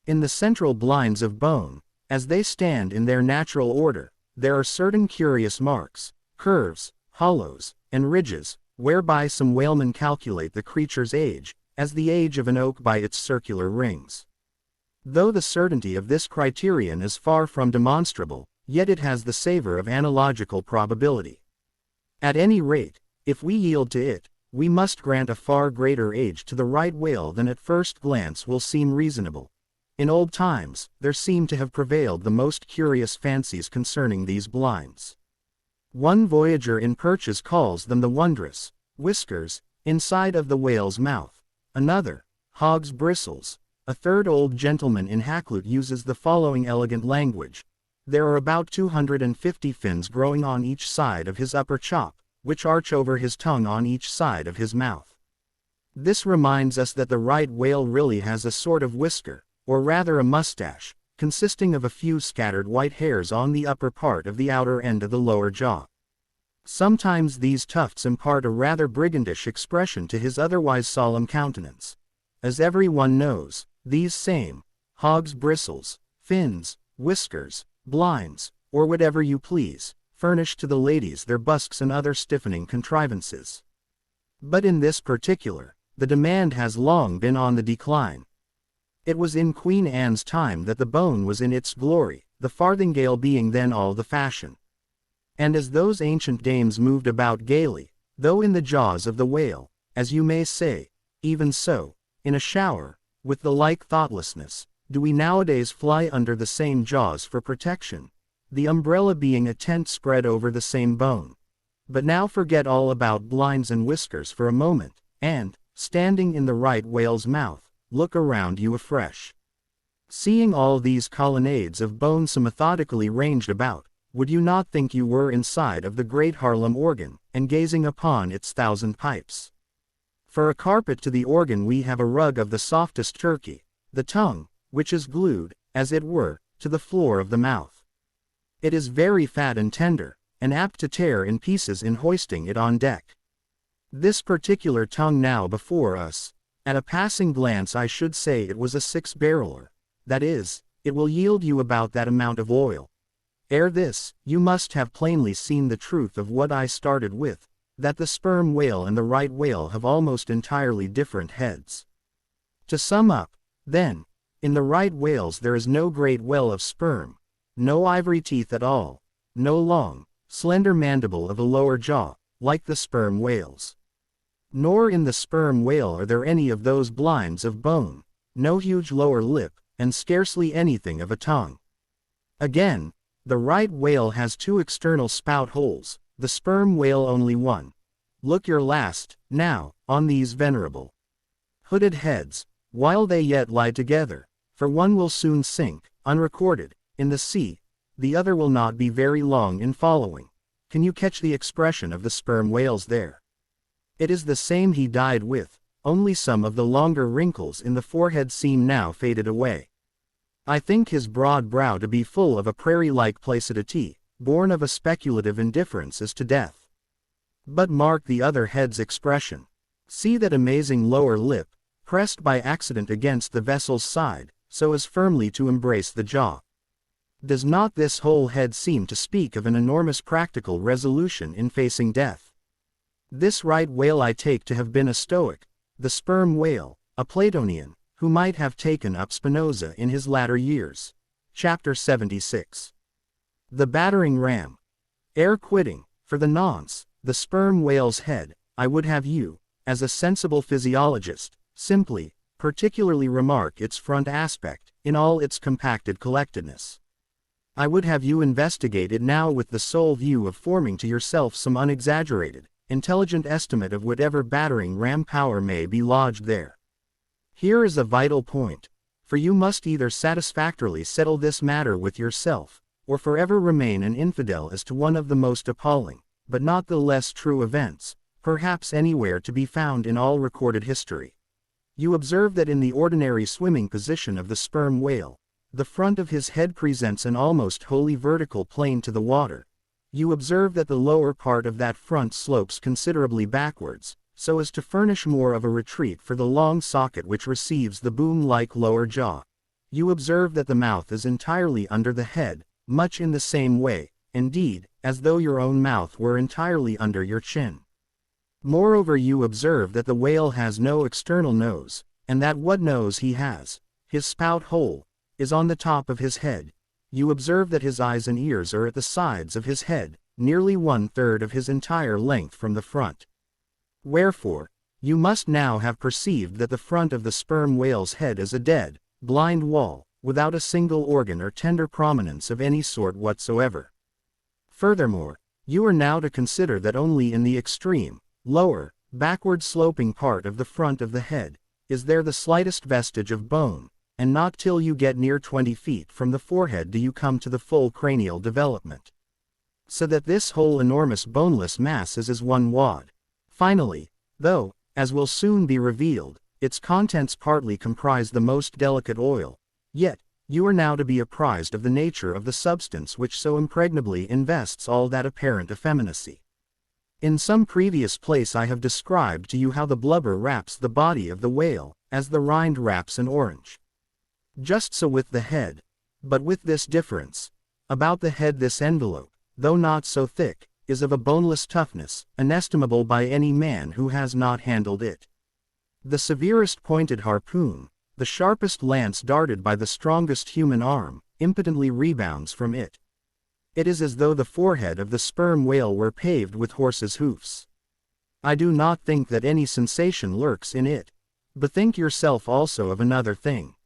In the central blinds of bone, as they stand in their natural order, there are certain curious marks, curves, hollows, and ridges, whereby some whalemen calculate the creature's age, as the age of an oak by its circular rings. Though the certainty of this criterion is far from demonstrable, yet it has the savor of analogical probability. At any rate, if we yield to it, we must grant a far greater age to the right whale than at first glance will seem reasonable. In old times, there seem to have prevailed the most curious fancies concerning these blinds. One voyager in Purchas calls them the wondrous whiskers inside of the whale's mouth, another, hog's bristles. A third old gentleman in Hakluyt uses the following elegant language: there are about 250 fins growing on each side of his upper chop, which arch over his tongue on each side of his mouth. This reminds us that the right whale really has a sort of whisker, or rather a mustache, consisting of a few scattered white hairs on the upper part of the outer end of the lower jaw. Sometimes these tufts impart a rather brigandish expression to his otherwise solemn countenance. As everyone knows, these same hog's bristles, fins, whiskers, blinds, or whatever you please, furnish to the ladies their busks and other stiffening contrivances. But in this particular, the demand has long been on the decline. It was in Queen Anne's time that the bone was in its glory, the farthingale being then all the fashion. And as those ancient dames moved about gaily, though in the jaws of the whale, as you may say, even so, in a shower, with the like thoughtlessness, do we nowadays fly under the same jaws for protection, the umbrella being a tent spread over the same bone. But now forget all about blinds and whiskers for a moment, and, standing in the right whale's mouth, look around you afresh. Seeing all these colonnades of bone so methodically ranged about, would you not think you were inside of the great Haarlem organ, and gazing upon its 1,000 pipes? For a carpet to the organ we have a rug of the softest Turkey, the tongue, which is glued, as it were, to the floor of the mouth. It is very fat and tender, and apt to tear in pieces in hoisting it on deck. This particular tongue now before us, at a passing glance I should say it was a 6-barreler, that is, it will yield you about that amount of oil. Ere this, you must have plainly seen the truth of what I started with, that the sperm whale and the right whale have almost entirely different heads. To sum up, then, in the right whales there is no great well of sperm, no ivory teeth at all, no long, slender mandible of a lower jaw, like the sperm whales. Nor in the sperm whale are there any of those blinds of bone, no huge lower lip, and scarcely anything of a tongue. Again, the right whale has 2 external spout holes, the sperm whale only 1. Look your last, now, on these venerable hooded heads, while they yet lie together, for one will soon sink, unrecorded, in the sea, the other will not be very long in following. Can you catch the expression of the sperm whales there? It is the same he died with, only some of the longer wrinkles in the forehead seem now faded away. I think his broad brow to be full of a prairie-like placidity, born of a speculative indifference as to death. But mark the other head's expression. See that amazing lower lip, pressed by accident against the vessel's side, so as firmly to embrace the jaw. Does not this whole head seem to speak of an enormous practical resolution in facing death? This right whale I take to have been a Stoic, the sperm whale, a Platonian, who might have taken up Spinoza in his latter years. Chapter 76. The battering ram. Ere quitting, for the nonce, the sperm whale's head, I would have you, as a sensible physiologist, simply, particularly remark its front aspect, in all its compacted collectedness. I would have you investigate it now with the sole view of forming to yourself some unexaggerated, intelligent estimate of whatever battering ram power may be lodged there. Here is a vital point, for you must either satisfactorily settle this matter with yourself, or forever remain an infidel as to one of the most appalling, but not the less true events, perhaps anywhere to be found in all recorded history. You observe that in the ordinary swimming position of the sperm whale, the front of his head presents an almost wholly vertical plane to the water. You observe that the lower part of that front slopes considerably backwards, so as to furnish more of a retreat for the long socket which receives the boom-like lower jaw. You observe that the mouth is entirely under the head, much in the same way, indeed, as though your own mouth were entirely under your chin. Moreover, you observe that the whale has no external nose, and that what nose he has, his spout hole, is on the top of his head. You observe that his eyes and ears are at the sides of his head, nearly 1/3 of his entire length from the front. Wherefore, you must now have perceived that the front of the sperm whale's head is a dead, blind wall, without a single organ or tender prominence of any sort whatsoever. Furthermore, you are now to consider that only in the extreme, lower, backward sloping part of the front of the head, is there the slightest vestige of bone, and not till you get near 20 feet from the forehead do you come to the full cranial development. So that this whole enormous boneless mass is as one wad. Finally, though, as will soon be revealed, its contents partly comprise the most delicate oil, yet, you are now to be apprised of the nature of the substance which so impregnably invests all that apparent effeminacy. In some previous place I have described to you how the blubber wraps the body of the whale, as the rind wraps an orange. Just so with the head, but with this difference. About the head this envelope, though not so thick, is of a boneless toughness, inestimable by any man who has not handled it. The severest pointed harpoon, the sharpest lance darted by the strongest human arm, impotently rebounds from it. It is as though the forehead of the sperm whale were paved with horses' hoofs. I do not think that any sensation lurks in it. Bethink yourself also of another thing.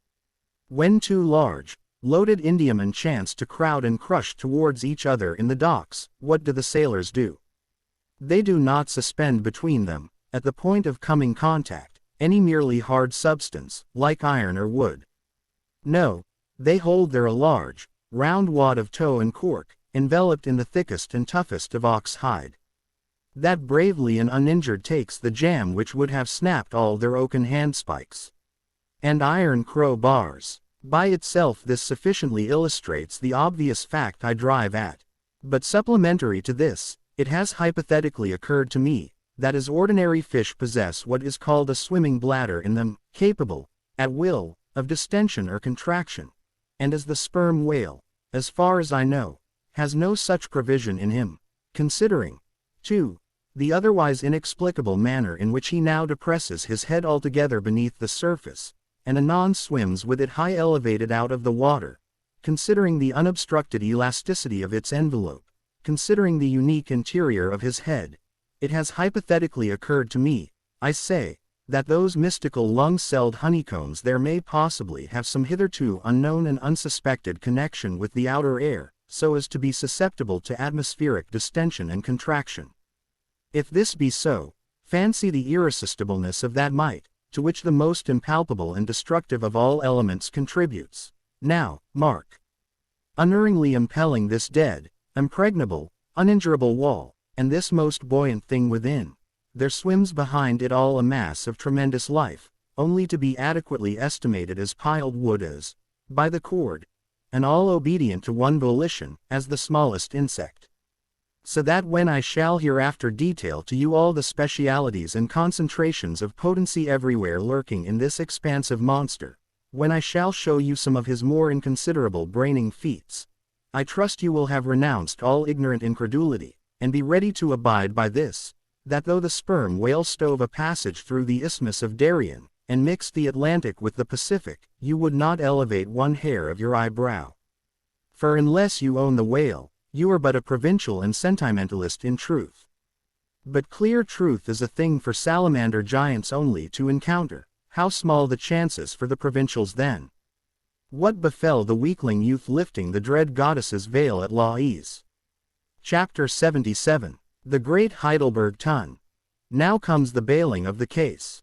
When two large, loaded Indiamen chance to crowd and crush towards each other in the docks, what do the sailors do? They do not suspend between them, at the point of coming contact, any merely hard substance, like iron or wood. No, they hold there a large, round wad of tow and cork, enveloped in the thickest and toughest of ox hide. That bravely and uninjured takes the jam which would have snapped all their oaken handspikes. And iron crow bars. By itself this sufficiently illustrates the obvious fact I drive at. But supplementary to this, it has hypothetically occurred to me, that as ordinary fish possess what is called a swimming bladder in them, capable, at will, of distension or contraction, and as the sperm whale, as far as I know, has no such provision in him, considering, too, the otherwise inexplicable manner in which he now depresses his head altogether beneath the surface, and anon swims with it high elevated out of the water, considering the unobstructed elasticity of its envelope, considering the unique interior of his head, it has hypothetically occurred to me, I say, that those mystical lung-celled honeycombs there may possibly have some hitherto unknown and unsuspected connection with the outer air, so as to be susceptible to atmospheric distension and contraction. If this be so, fancy the irresistibleness of that might, to which the most impalpable and destructive of all elements contributes. Now, mark. Unerringly impelling this dead, impregnable, uninjurable wall, and this most buoyant thing within, there swims behind it all a mass of tremendous life, only to be adequately estimated as piled wood as, by the cord, and all obedient to one volition, as the smallest insect. So that when I shall hereafter detail to you all the specialities and concentrations of potency everywhere lurking in this expansive monster, when I shall show you some of his more inconsiderable braining feats, I trust you will have renounced all ignorant incredulity, and be ready to abide by this, that though the sperm whale stove a passage through the Isthmus of Darien, and mixed the Atlantic with the Pacific, you would not elevate one hair of your eyebrow. For unless you own the whale, you are but a provincial and sentimentalist in truth. But clear truth is a thing for salamander giants only to encounter. How small the chances for the provincials then? What befell the weakling youth lifting the dread goddess's veil at Lais? Chapter 77. The Great Heidelberg Tun. Now comes the bailing of the case.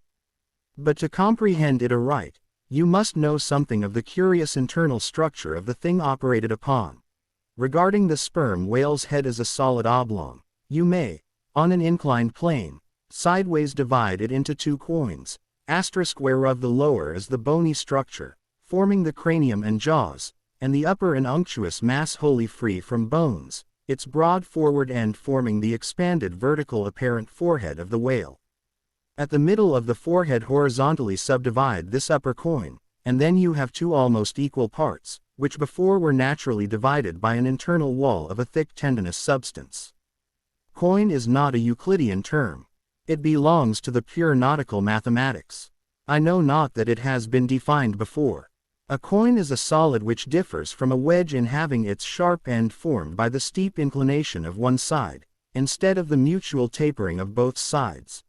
But to comprehend it aright, you must know something of the curious internal structure of the thing operated upon. Regarding the sperm whale's head as a solid oblong, you may, on an inclined plane, sideways divide it into two coins, asterisk whereof the lower is the bony structure, forming the cranium and jaws, and the upper an unctuous mass wholly free from bones, its broad forward end forming the expanded vertical apparent forehead of the whale. At the middle of the forehead horizontally subdivide this upper coin, and then you have two almost equal parts, which before were naturally divided by an internal wall of a thick tendinous substance. Coin is not a Euclidean term. It belongs to the pure nautical mathematics. I know not that it has been defined before. A coin is a solid which differs from a wedge in having its sharp end formed by the steep inclination of one side, instead of the mutual tapering of both sides.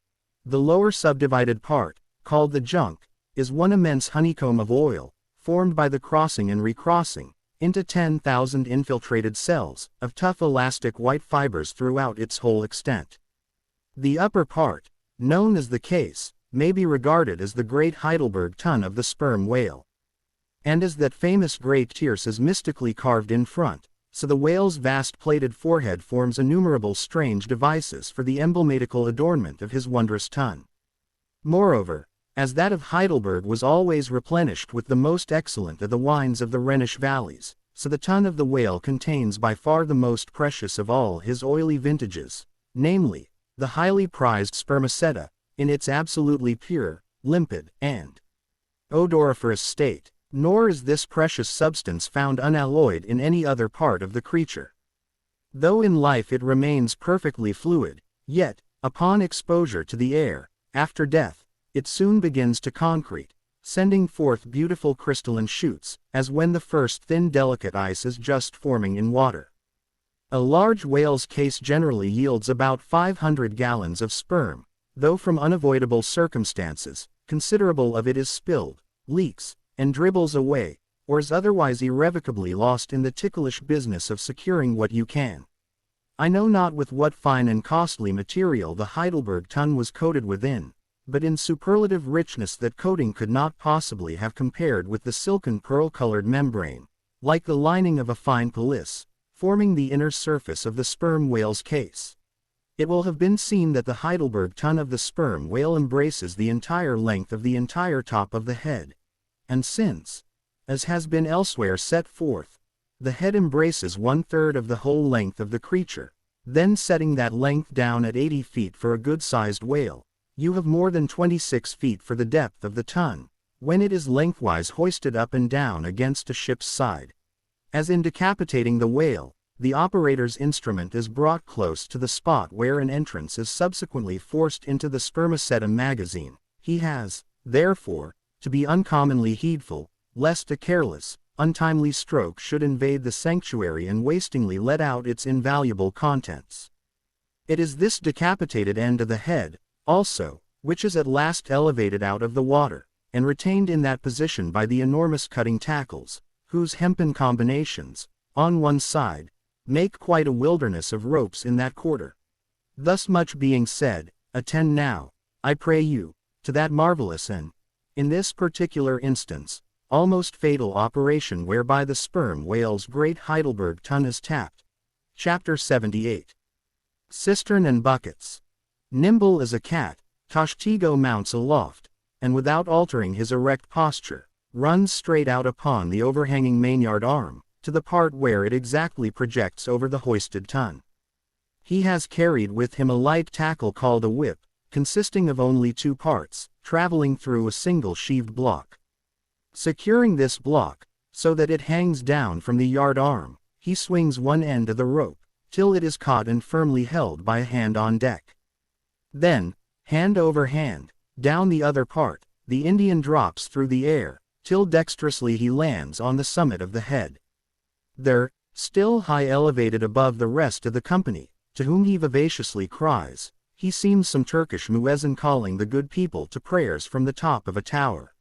The lower subdivided part, called the junk, is one immense honeycomb of oil, formed by the crossing and recrossing, into 10,000 infiltrated cells, of tough elastic white fibers throughout its whole extent. The upper part, known as the case, may be regarded as the great Heidelberg tun of the sperm whale. And as that famous great tierce is mystically carved in front, so the whale's vast plated forehead forms innumerable strange devices for the emblematical adornment of his wondrous tun. Moreover, as that of Heidelberg was always replenished with the most excellent of the wines of the Rhenish valleys, so the tun of the whale contains by far the most precious of all his oily vintages, namely, the highly prized spermaceta, in its absolutely pure, limpid, and odoriferous state. Nor is this precious substance found unalloyed in any other part of the creature. Though in life it remains perfectly fluid, yet, upon exposure to the air, after death, it soon begins to concrete, sending forth beautiful crystalline shoots, as when the first thin delicate ice is just forming in water. A large whale's case generally yields about 500 gallons of sperm, though from unavoidable circumstances, considerable of it is spilled, leaks, and dribbles away, or is otherwise irrevocably lost in the ticklish business of securing what you can. I know not with what fine and costly material the Heidelberg tun was coated within, but in superlative richness that coating could not possibly have compared with the silken pearl-colored membrane, like the lining of a fine pelisse, forming the inner surface of the sperm whale's case. It will have been seen that the Heidelberg tun of the sperm whale embraces the entire length of the entire top of the head. And since, as has been elsewhere set forth, the head embraces 1/3 of the whole length of the creature, then setting that length down at 80 feet for a good-sized whale, you have more than 26 feet for the depth of the tun, when it is lengthwise hoisted up and down against a ship's side. As in decapitating the whale, the operator's instrument is brought close to the spot where an entrance is subsequently forced into the spermaceta magazine, he has, therefore, to be uncommonly heedful, lest a careless, untimely stroke should invade the sanctuary and wastingly let out its invaluable contents. It is this decapitated end of the head, also, which is at last elevated out of the water, and retained in that position by the enormous cutting tackles, whose hempen combinations, on one side, make quite a wilderness of ropes in that quarter. Thus much being said, attend now, I pray you, to that marvelous and, in this particular instance, almost fatal operation whereby the sperm whale's great Heidelberg tun is tapped. Chapter 78. Cistern and Buckets. Nimble as a cat, Tashtego mounts aloft, and without altering his erect posture, runs straight out upon the overhanging mainyard arm, to the part where it exactly projects over the hoisted tun. He has carried with him a light tackle called a whip, consisting of only 2 parts, traveling through a single sheaved block. Securing this block, so that it hangs down from the yard arm, he swings one end of the rope, till it is caught and firmly held by a hand on deck. Then, hand over hand, down the other part, the Indian drops through the air, till dexterously he lands on the summit of the head. There, still high elevated above the rest of the company, to whom he vivaciously cries, he seems some Turkish muezzin calling the good people to prayers from the top of a tower.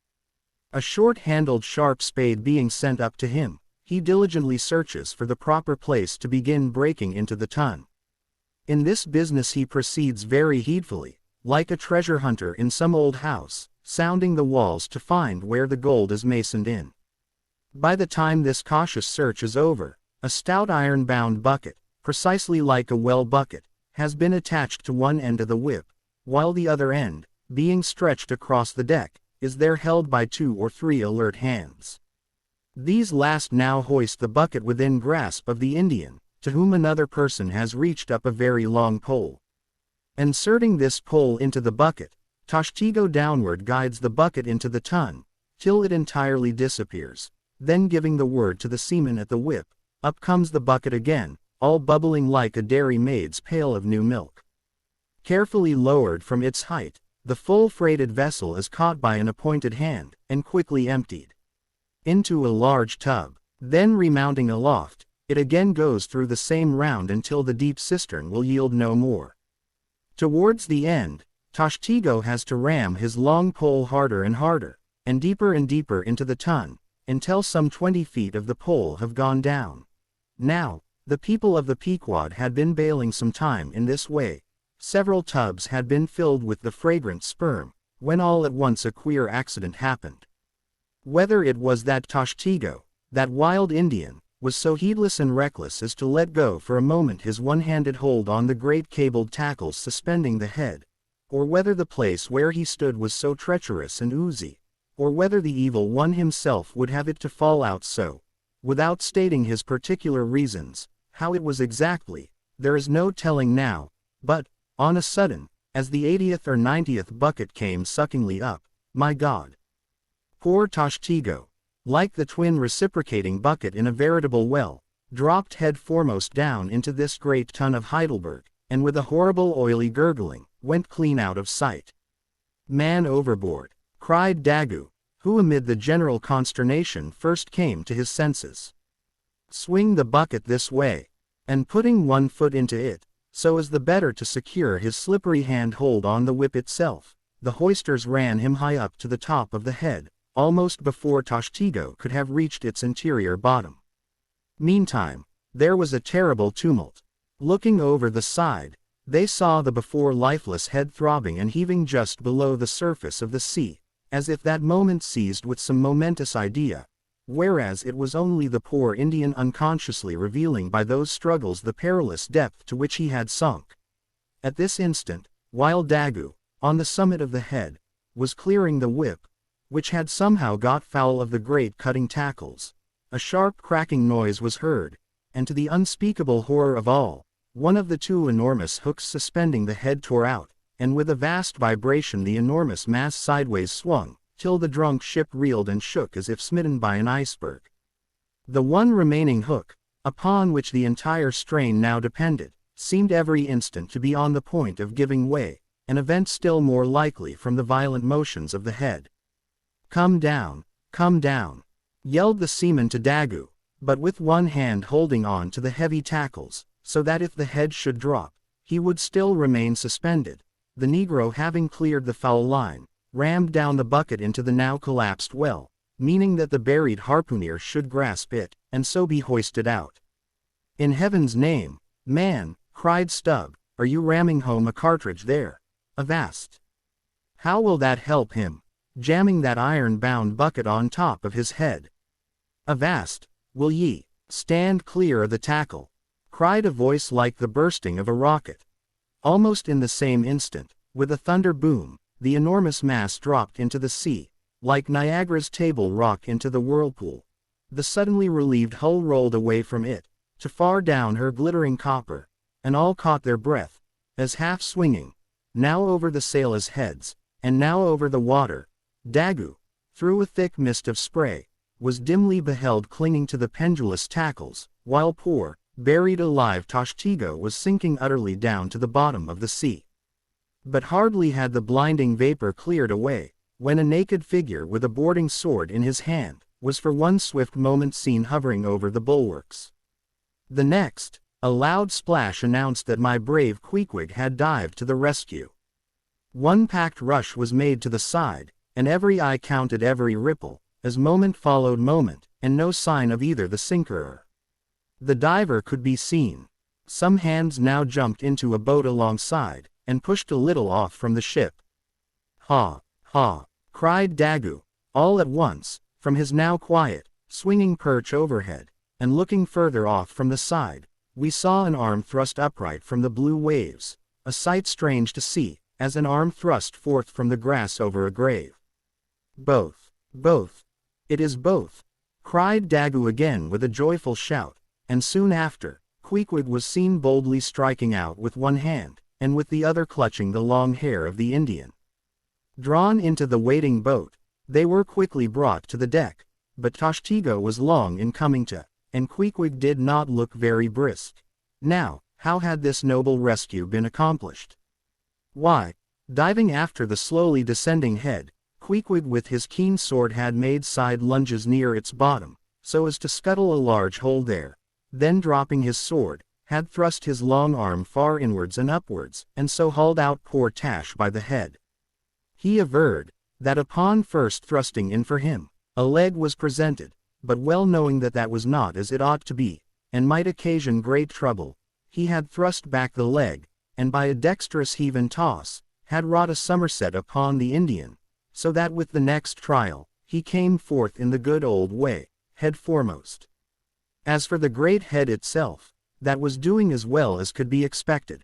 A short-handled sharp spade being sent up to him, he diligently searches for the proper place to begin breaking into the tun. In this business he proceeds very heedfully, like a treasure hunter in some old house, sounding the walls to find where the gold is masoned in. By the time this cautious search is over, a stout iron-bound bucket, precisely like a well bucket, has been attached to one end of the whip, while the other end, being stretched across the deck, is there held by 2 or 3 alert hands. These last now hoist the bucket within grasp of the Indian, to whom another person has reached up a very long pole. Inserting this pole into the bucket, Tashtego downward guides the bucket into the tun, till it entirely disappears. Then giving the word to the seaman at the whip, up comes the bucket again, all bubbling like a dairy maid's pail of new milk. Carefully lowered from its height, the full freighted vessel is caught by an appointed hand, and quickly emptied into a large tub. Then remounting aloft, it again goes through the same round until the deep cistern will yield no more. Towards the end, Tashtego has to ram his long pole harder and harder, and deeper into the tun, until some 20 feet of the pole have gone down. Now, the people of the Pequod had been bailing some time in this way. Several tubs had been filled with the fragrant sperm, when all at once a queer accident happened. Whether it was that Tashtego, that wild Indian, was so heedless and reckless as to let go for a moment his one-handed hold on the great cabled tackles suspending the head, or whether the place where he stood was so treacherous and oozy, or whether the evil one himself would have it to fall out so, without stating his particular reasons, how it was exactly, there is no telling now, but, on a sudden, as the 80th or 90th bucket came suckingly up, my God! Poor Tashtego, like the twin reciprocating bucket in a veritable well, dropped head foremost down into this great tun of Heidelberg, and with a horrible oily gurgling, went clean out of sight. Man overboard, cried Daggoo, who amid the general consternation first came to his senses. Swing the bucket this way, and putting one foot into it, so as the better to secure his slippery hand hold on the whip itself, the hoisters ran him high up to the top of the head, almost before Tashtego could have reached its interior bottom. Meantime, there was a terrible tumult. Looking over the side, they saw the before lifeless head throbbing and heaving just below the surface of the sea, as if that moment seized with some momentous idea, whereas it was only the poor Indian unconsciously revealing by those struggles the perilous depth to which he had sunk. At this instant, while Daggoo, on the summit of the head, was clearing the whip, which had somehow got foul of the great cutting tackles, a sharp cracking noise was heard, and to the unspeakable horror of all, one of the two enormous hooks suspending the head tore out, and with a vast vibration the enormous mass sideways swung, till the drunk ship reeled and shook as if smitten by an iceberg. The one remaining hook, upon which the entire strain now depended, seemed every instant to be on the point of giving way, an event still more likely from the violent motions of the head. Come down, yelled the seaman to Daggoo, but with one hand holding on to the heavy tackles, so that if the head should drop, he would still remain suspended. The negro, having cleared the foul line, rammed down the bucket into the now collapsed well, meaning that the buried harpooner should grasp it, and so be hoisted out. In heaven's name, man, cried Stubb, are you ramming home a cartridge there? Avast! How will that help him, jamming that iron-bound bucket on top of his head? Avast, will ye, stand clear of the tackle, cried a voice like the bursting of a rocket. Almost in the same instant, with a thunder boom, the enormous mass dropped into the sea, like Niagara's Table Rock into the whirlpool. The suddenly relieved hull rolled away from it, to far down her glittering copper, and all caught their breath, as half swinging, now over the sailors' heads, and now over the water, Daggoo, through a thick mist of spray, was dimly beheld clinging to the pendulous tackles, while poor, buried alive Tashtego was sinking utterly down to the bottom of the sea. But hardly had the blinding vapor cleared away, when a naked figure with a boarding sword in his hand, was for one swift moment seen hovering over the bulwarks. The next, a loud splash announced that my brave Queequeg had dived to the rescue. One packed rush was made to the side, and every eye counted every ripple, as moment followed moment, and no sign of either the sinkerer. The diver could be seen. Some hands now jumped into a boat alongside, and pushed a little off from the ship. Ha, ha, cried Daggoo, all at once, from his now quiet, swinging perch overhead, and looking further off from the side, we saw an arm thrust upright from the blue waves, a sight strange to see, as an arm thrust forth from the grass over a grave. Both, it is both, cried Daggoo again with a joyful shout, and soon after, Queequeg was seen boldly striking out with one hand, and with the other clutching the long hair of the Indian. Drawn into the waiting boat, they were quickly brought to the deck, but Tashtego was long in coming to, and Queequeg did not look very brisk. Now, how had this noble rescue been accomplished? Why, diving after the slowly descending head, Queequeg with his keen sword had made side lunges near its bottom, so as to scuttle a large hole there, then dropping his sword, had thrust his long arm far inwards and upwards, and so hauled out poor Tash by the head. He averred, that upon first thrusting in for him, a leg was presented, but well knowing that that was not as it ought to be, and might occasion great trouble, he had thrust back the leg, and by a dexterous heave and toss, had wrought a somerset upon the Indian, so that with the next trial, he came forth in the good old way, head foremost. As for the great head itself, that was doing as well as could be expected.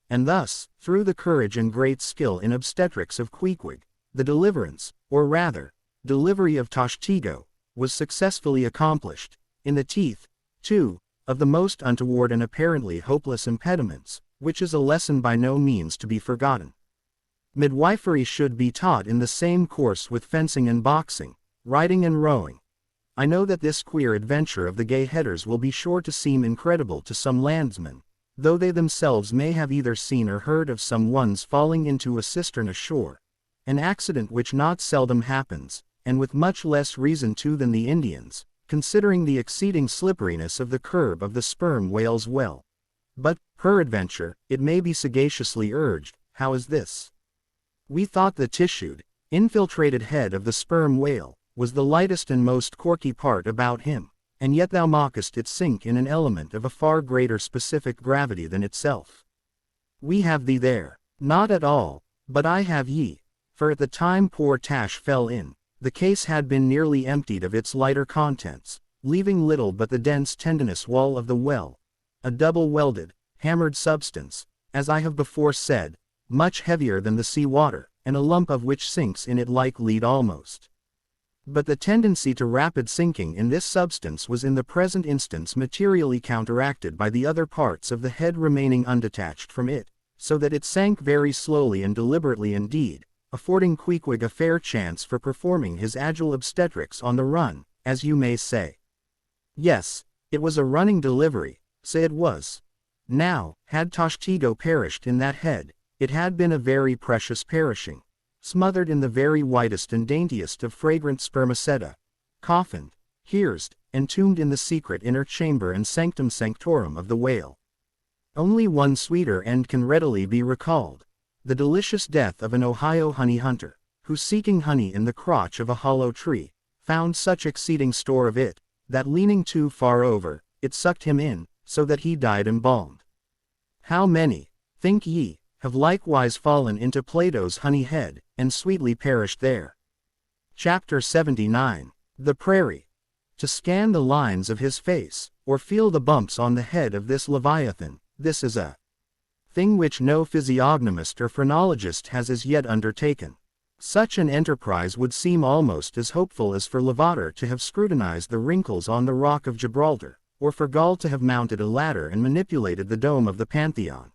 And thus, through the courage and great skill in obstetrics of Queequeg, the deliverance, or rather, delivery of Tashtego, was successfully accomplished, in the teeth, too, of the most untoward and apparently hopeless impediments, which is a lesson by no means to be forgotten. Midwifery should be taught in the same course with fencing and boxing, riding and rowing. I know that this queer adventure of the gay headers will be sure to seem incredible to some landsmen, though they themselves may have either seen or heard of some one's falling into a cistern ashore, an accident which not seldom happens, and with much less reason too than the Indians, considering the exceeding slipperiness of the curb of the sperm whale's well. But, peradventure, it may be sagaciously urged, how is this? We thought the tissued, infiltrated head of the sperm whale was the lightest and most corky part about him, and yet thou mockest it sink in an element of a far greater specific gravity than itself. We have thee there. Not at all, but I have ye, for at the time poor Tash fell in, the case had been nearly emptied of its lighter contents, leaving little but the dense tendinous wall of the well, a double-welded, hammered substance, as I have before said, much heavier than the sea water, and a lump of which sinks in it like lead almost. But the tendency to rapid sinking in this substance was in the present instance materially counteracted by the other parts of the head remaining undetached from it, so that it sank very slowly and deliberately indeed, affording Queequeg a fair chance for performing his agile obstetrics on the run, as you may say. Yes, it was a running delivery, say it was. Now, had Tashtego perished in that head, it had been a very precious perishing, smothered in the very whitest and daintiest of fragrant spermaceta, coffined, hearsed, entombed in the secret inner chamber and sanctum sanctorum of the whale. Only one sweeter end can readily be recalled, the delicious death of an Ohio honey hunter, who seeking honey in the crotch of a hollow tree, found such exceeding store of it, that leaning too far over, it sucked him in, so that he died embalmed. How many, think ye, have likewise fallen into Plato's honey head, and sweetly perished there? Chapter 79. The Prairie. To scan the lines of his face, or feel the bumps on the head of this Leviathan, this is a thing which no physiognomist or phrenologist has as yet undertaken. Such an enterprise would seem almost as hopeful as for Lavater to have scrutinized the wrinkles on the rock of Gibraltar, or for Gall to have mounted a ladder and manipulated the dome of the Pantheon.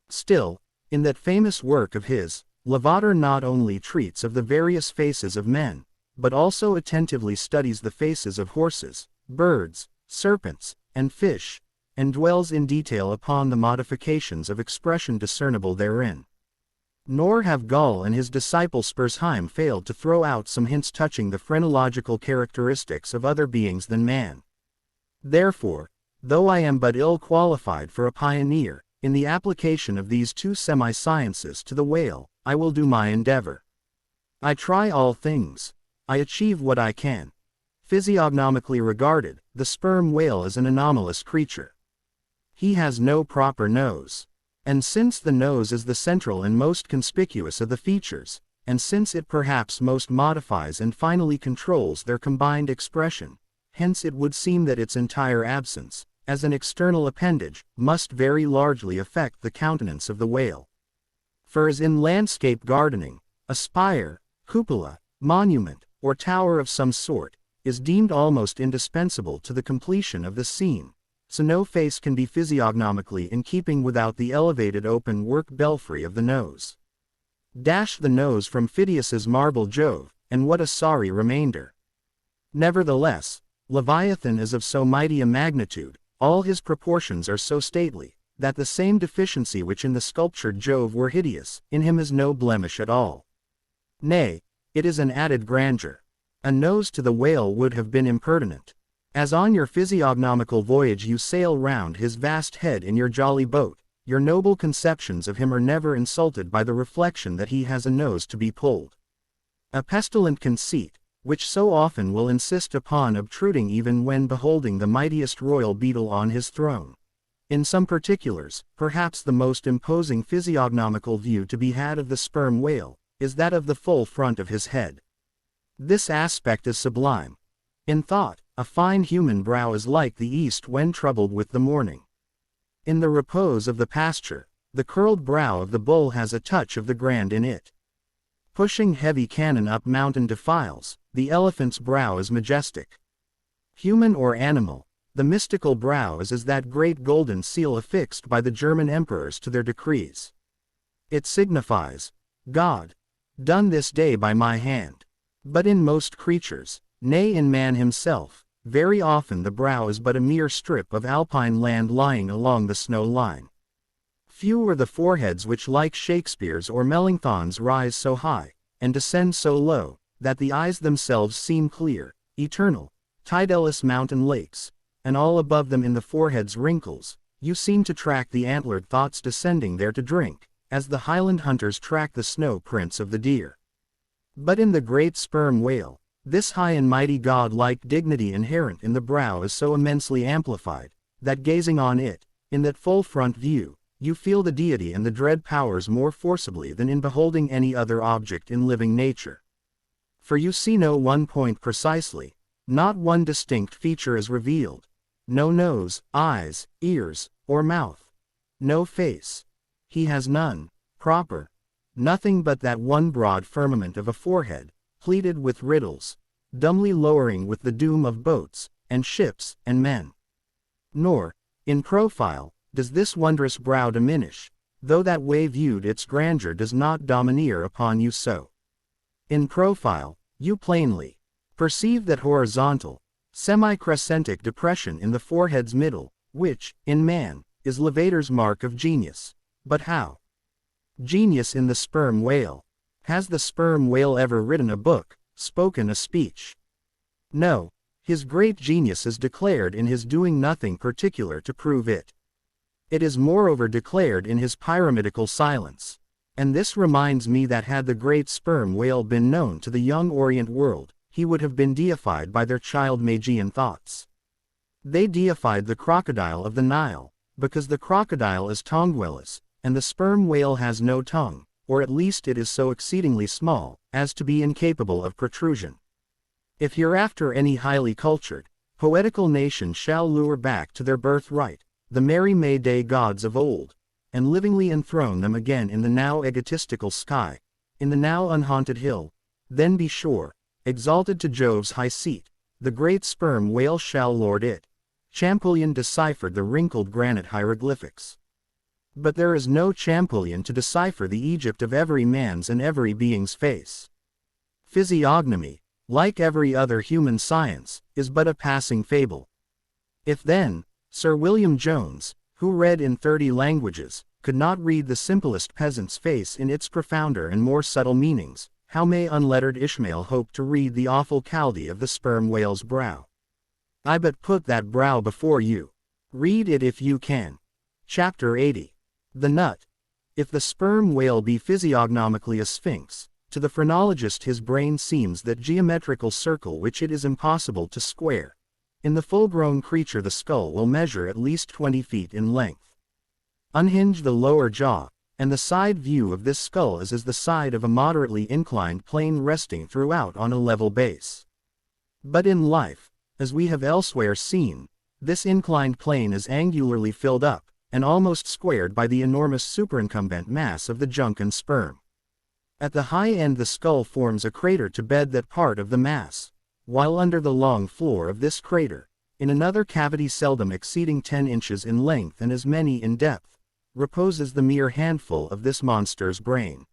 Still, in that famous work of his, Lavater not only treats of the various faces of men, but also attentively studies the faces of horses, birds, serpents, and fish, and dwells in detail upon the modifications of expression discernible therein. Nor have Gall and his disciple Spurzheim failed to throw out some hints touching the phrenological characteristics of other beings than man. Therefore, though I am but ill qualified for a pioneer in the application of these two semi-sciences to the whale, I will do my endeavor. I try all things. I achieve what I can. Physiognomically regarded, the sperm whale is an anomalous creature. He has no proper nose. And since the nose is the central and most conspicuous of the features, and since it perhaps most modifies and finally controls their combined expression, hence it would seem that its entire absence, as an external appendage, must very largely affect the countenance of the whale. For as in landscape gardening, a spire, cupola, monument, or tower of some sort, is deemed almost indispensable to the completion of the scene, so no face can be physiognomically in keeping without the elevated open work belfry of the nose. Dash the nose from Phidias's marble Jove, and what a sorry remainder. Nevertheless, Leviathan is of so mighty a magnitude, all his proportions are so stately, that the same deficiency which in the sculptured Jove were hideous, in him is no blemish at all. Nay, it is an added grandeur. A nose to the whale would have been impertinent. As on your physiognomical voyage you sail round his vast head in your jolly boat, your noble conceptions of him are never insulted by the reflection that he has a nose to be pulled. A pestilent conceit, which so often will insist upon obtruding even when beholding the mightiest royal beetle on his throne. In some particulars, perhaps the most imposing physiognomical view to be had of the sperm whale, is that of the full front of his head. This aspect is sublime. In thought, a fine human brow is like the east when troubled with the morning. In the repose of the pasture, the curled brow of the bull has a touch of the grand in it. Pushing heavy cannon up mountain defiles, the elephant's brow is majestic. Human or animal, the mystical brow is as that great golden seal affixed by the German emperors to their decrees. It signifies, God, done this day by my hand. But in most creatures, nay in man himself, very often the brow is but a mere strip of alpine land lying along the snow line. Few are the foreheads which like Shakespeare's or Melanchthon's rise so high, and descend so low, that the eyes themselves seem clear, eternal, tideless mountain lakes, and all above them in the forehead's wrinkles, you seem to track the antlered thoughts descending there to drink, as the Highland hunters track the snow prints of the deer. But in the great sperm whale, this high and mighty god-like dignity inherent in the brow is so immensely amplified, that gazing on it, in that full front view, you feel the deity and the dread powers more forcibly than in beholding any other object in living nature. For you see no one point precisely, not one distinct feature is revealed, no nose, eyes, ears, or mouth, no face. He has none, proper, nothing but that one broad firmament of a forehead, pleated with riddles, dumbly lowering with the doom of boats, and ships, and men. Nor, in profile, does this wondrous brow diminish, though that way viewed its grandeur does not domineer upon you so. In profile, you plainly perceive that horizontal, semi-crescentic depression in the forehead's middle, which, in man, is Lavater's mark of genius. But how? Genius in the sperm whale. Has the sperm whale ever written a book, spoken a speech? No, his great genius is declared in his doing nothing particular to prove it. It is moreover declared in his pyramidical silence. And this reminds me that had the great sperm whale been known to the young Orient world, he would have been deified by their child Magian thoughts. They deified the crocodile of the Nile, because the crocodile is tongueless, and the sperm whale has no tongue, or at least it is so exceedingly small, as to be incapable of protrusion. If hereafter any highly cultured, poetical nation shall lure back to their birthright, the merry May-Day gods of old, and livingly enthrone them again in the now egotistical sky, in the now unhaunted hill, then be sure, exalted to Jove's high seat, the great sperm whale shall lord it. Champollion deciphered the wrinkled granite hieroglyphics. But there is no Champollion to decipher the Egypt of every man's and every being's face. Physiognomy, like every other human science, is but a passing fable. If then, Sir William Jones, who read in 30 languages, could not read the simplest peasant's face in its profounder and more subtle meanings, how may unlettered Ishmael hope to read the awful Chaldee of the sperm whale's brow? I but put that brow before you. Read it if you can. Chapter 80. The nut. If the sperm whale be physiognomically a sphinx, to the phrenologist his brain seems that geometrical circle which it is impossible to square. In the full-grown creature the skull will measure at least 20 feet in length. Unhinge the lower jaw, and the side view of this skull is as the side of a moderately inclined plane resting throughout on a level base. But in life, as we have elsewhere seen, this inclined plane is angularly filled up, and almost squared by the enormous superincumbent mass of the junk and sperm. At the high end the skull forms a crater to bed that part of the mass, while under the long floor of this crater, in another cavity seldom exceeding 10 inches in length and as many in depth, reposes the mere handful of this monster's brain.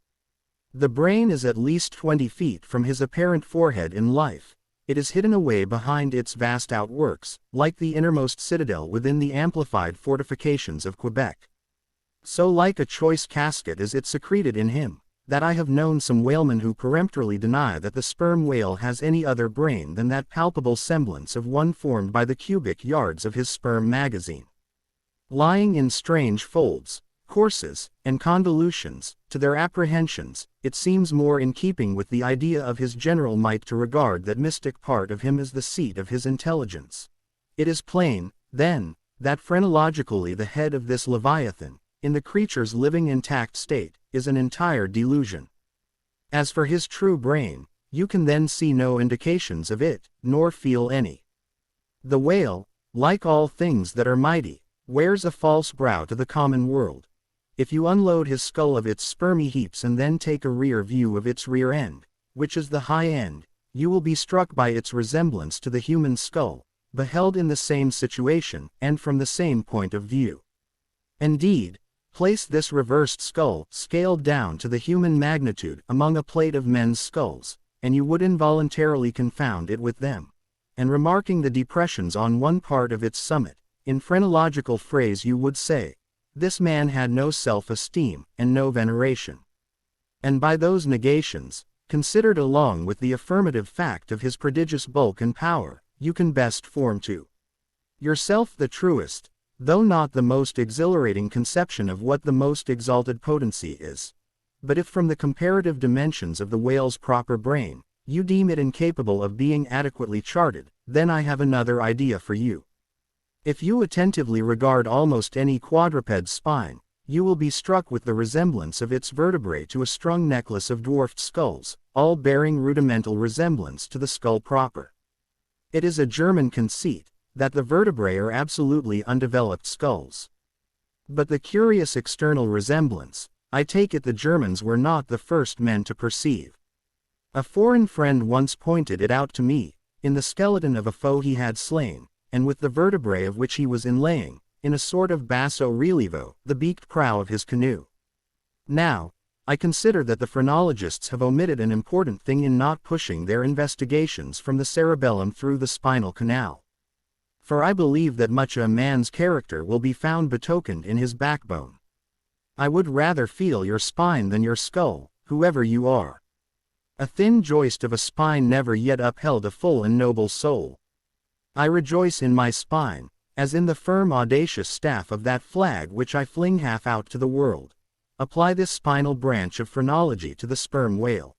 The brain is at least 20 feet from his apparent forehead in life. It is hidden away behind its vast outworks, like the innermost citadel within the amplified fortifications of Quebec. So like a choice casket is it secreted in him, that I have known some whalemen who peremptorily deny that the sperm whale has any other brain than that palpable semblance of one formed by the cubic yards of his sperm magazine. Lying in strange folds, courses, and convolutions, to their apprehensions, it seems more in keeping with the idea of his general might to regard that mystic part of him as the seat of his intelligence. It is plain, then, that phrenologically the head of this Leviathan, in the creature's living intact state, is an entire delusion. As for his true brain, you can then see no indications of it, nor feel any. The whale, like all things that are mighty, wears a false brow to the common world. If you unload his skull of its spermy heaps and then take a rear view of its rear end, which is the high end, you will be struck by its resemblance to the human skull, beheld in the same situation, and from the same point of view. Indeed, place this reversed skull, scaled down to the human magnitude, among a plate of men's skulls, and you would involuntarily confound it with them. And remarking the depressions on one part of its summit, in phrenological phrase you would say, this man had no self-esteem, and no veneration. And by those negations, considered along with the affirmative fact of his prodigious bulk and power, you can best form to yourself the truest, though not the most exhilarating conception of what the most exalted potency is. But if from the comparative dimensions of the whale's proper brain, you deem it incapable of being adequately charted, then I have another idea for you. If you attentively regard almost any quadruped's spine, you will be struck with the resemblance of its vertebrae to a strung necklace of dwarfed skulls, all bearing rudimental resemblance to the skull proper. It is a German conceit, that the vertebrae are absolutely undeveloped skulls. But the curious external resemblance, I take it the Germans were not the first men to perceive. A foreign friend once pointed it out to me, in the skeleton of a foe he had slain, and with the vertebrae of which he was inlaying, in a sort of basso relievo, the beaked prow of his canoe. Now, I consider that the phrenologists have omitted an important thing in not pushing their investigations from the cerebellum through the spinal canal. For I believe that much a man's character will be found betokened in his backbone. I would rather feel your spine than your skull, whoever you are. A thin joist of a spine never yet upheld a full and noble soul. I rejoice in my spine, as in the firm audacious staff of that flag which I fling half out to the world. Apply this spinal branch of phrenology to the sperm whale.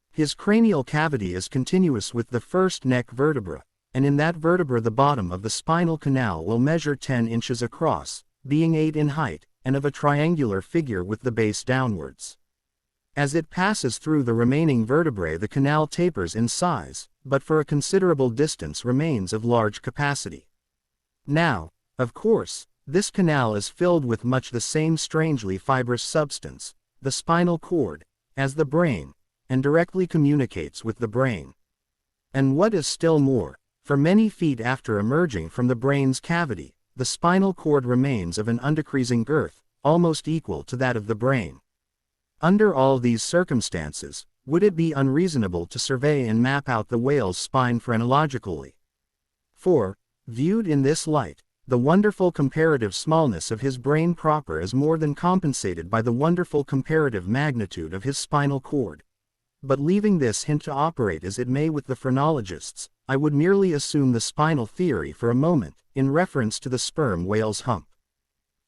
His cranial cavity is continuous with the first neck vertebra, and in that vertebra the bottom of the spinal canal will measure 10 inches across, being 8 in height, and of a triangular figure with the base downwards. As it passes through the remaining vertebrae the canal tapers in size, but for a considerable distance remains of large capacity. Now, of course, this canal is filled with much the same strangely fibrous substance, the spinal cord, as the brain, and directly communicates with the brain. And what is still more, for many feet after emerging from the brain's cavity, the spinal cord remains of an undecreasing girth, almost equal to that of the brain. Under all these circumstances, would it be unreasonable to survey and map out the whale's spine phrenologically? For, viewed in this light, the wonderful comparative smallness of his brain proper is more than compensated by the wonderful comparative magnitude of his spinal cord. But leaving this hint to operate as it may with the phrenologists, I would merely assume the spinal theory for a moment, in reference to the sperm whale's hump.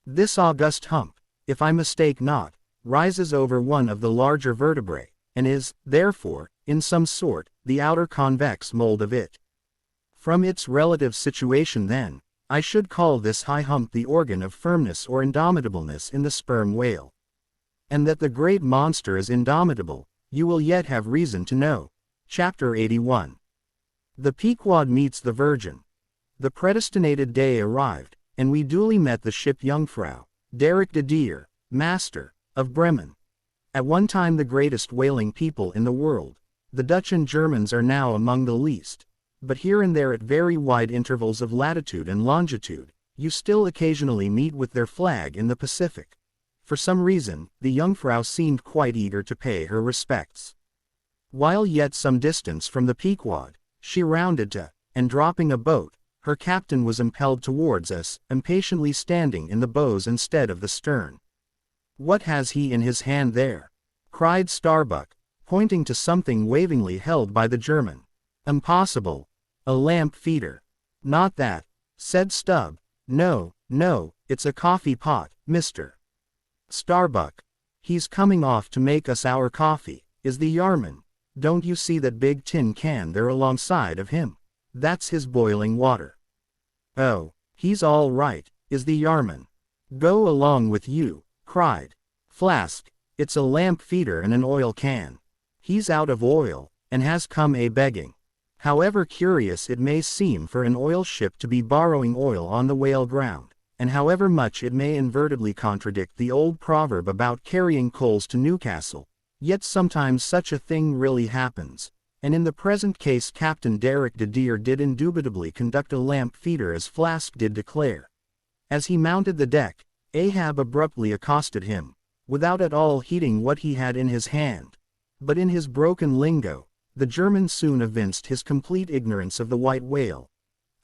This august hump, if I mistake not, rises over one of the larger vertebrae, and is, therefore, in some sort, the outer convex mold of it. From its relative situation then, I should call this high hump the organ of firmness or indomitableness in the sperm whale. And that the great monster is indomitable, you will yet have reason to know. Chapter 81. The Pequod meets the Virgin. The predestinated day arrived, and we duly met the ship Jungfrau, Derrick de Deer, master, of Bremen. At one time the greatest whaling people in the world, the Dutch and Germans are now among the least, but here and there at very wide intervals of latitude and longitude, you still occasionally meet with their flag in the Pacific. For some reason, the Jungfrau seemed quite eager to pay her respects. While yet some distance from the Pequod, she rounded to, and dropping a boat, her captain was impelled towards us, impatiently standing in the bows instead of the stern. "What has he in his hand there?" cried Starbuck, pointing to something wavingly held by the German. "Impossible. A lamp feeder." "Not that," said Stubb. No, it's a coffee pot, Mr. Starbuck. He's coming off to make us our coffee, is the Yarman. Don't you see that big tin can there alongside of him? That's his boiling water." "Oh, he's all right, is the Yarman." "Go along with you," cried Flask. "It's a lamp feeder and an oil can. He's out of oil, and has come a-begging." However curious it may seem for an oil ship to be borrowing oil on the whale ground, and however much it may inadvertently contradict the old proverb about carrying coals to Newcastle, yet sometimes such a thing really happens, and in the present case Captain Derrick de Deer did indubitably conduct a lamp feeder as Flask did declare. As he mounted the deck, Ahab abruptly accosted him, without at all heeding what he had in his hand. But in his broken lingo, the German soon evinced his complete ignorance of the white whale,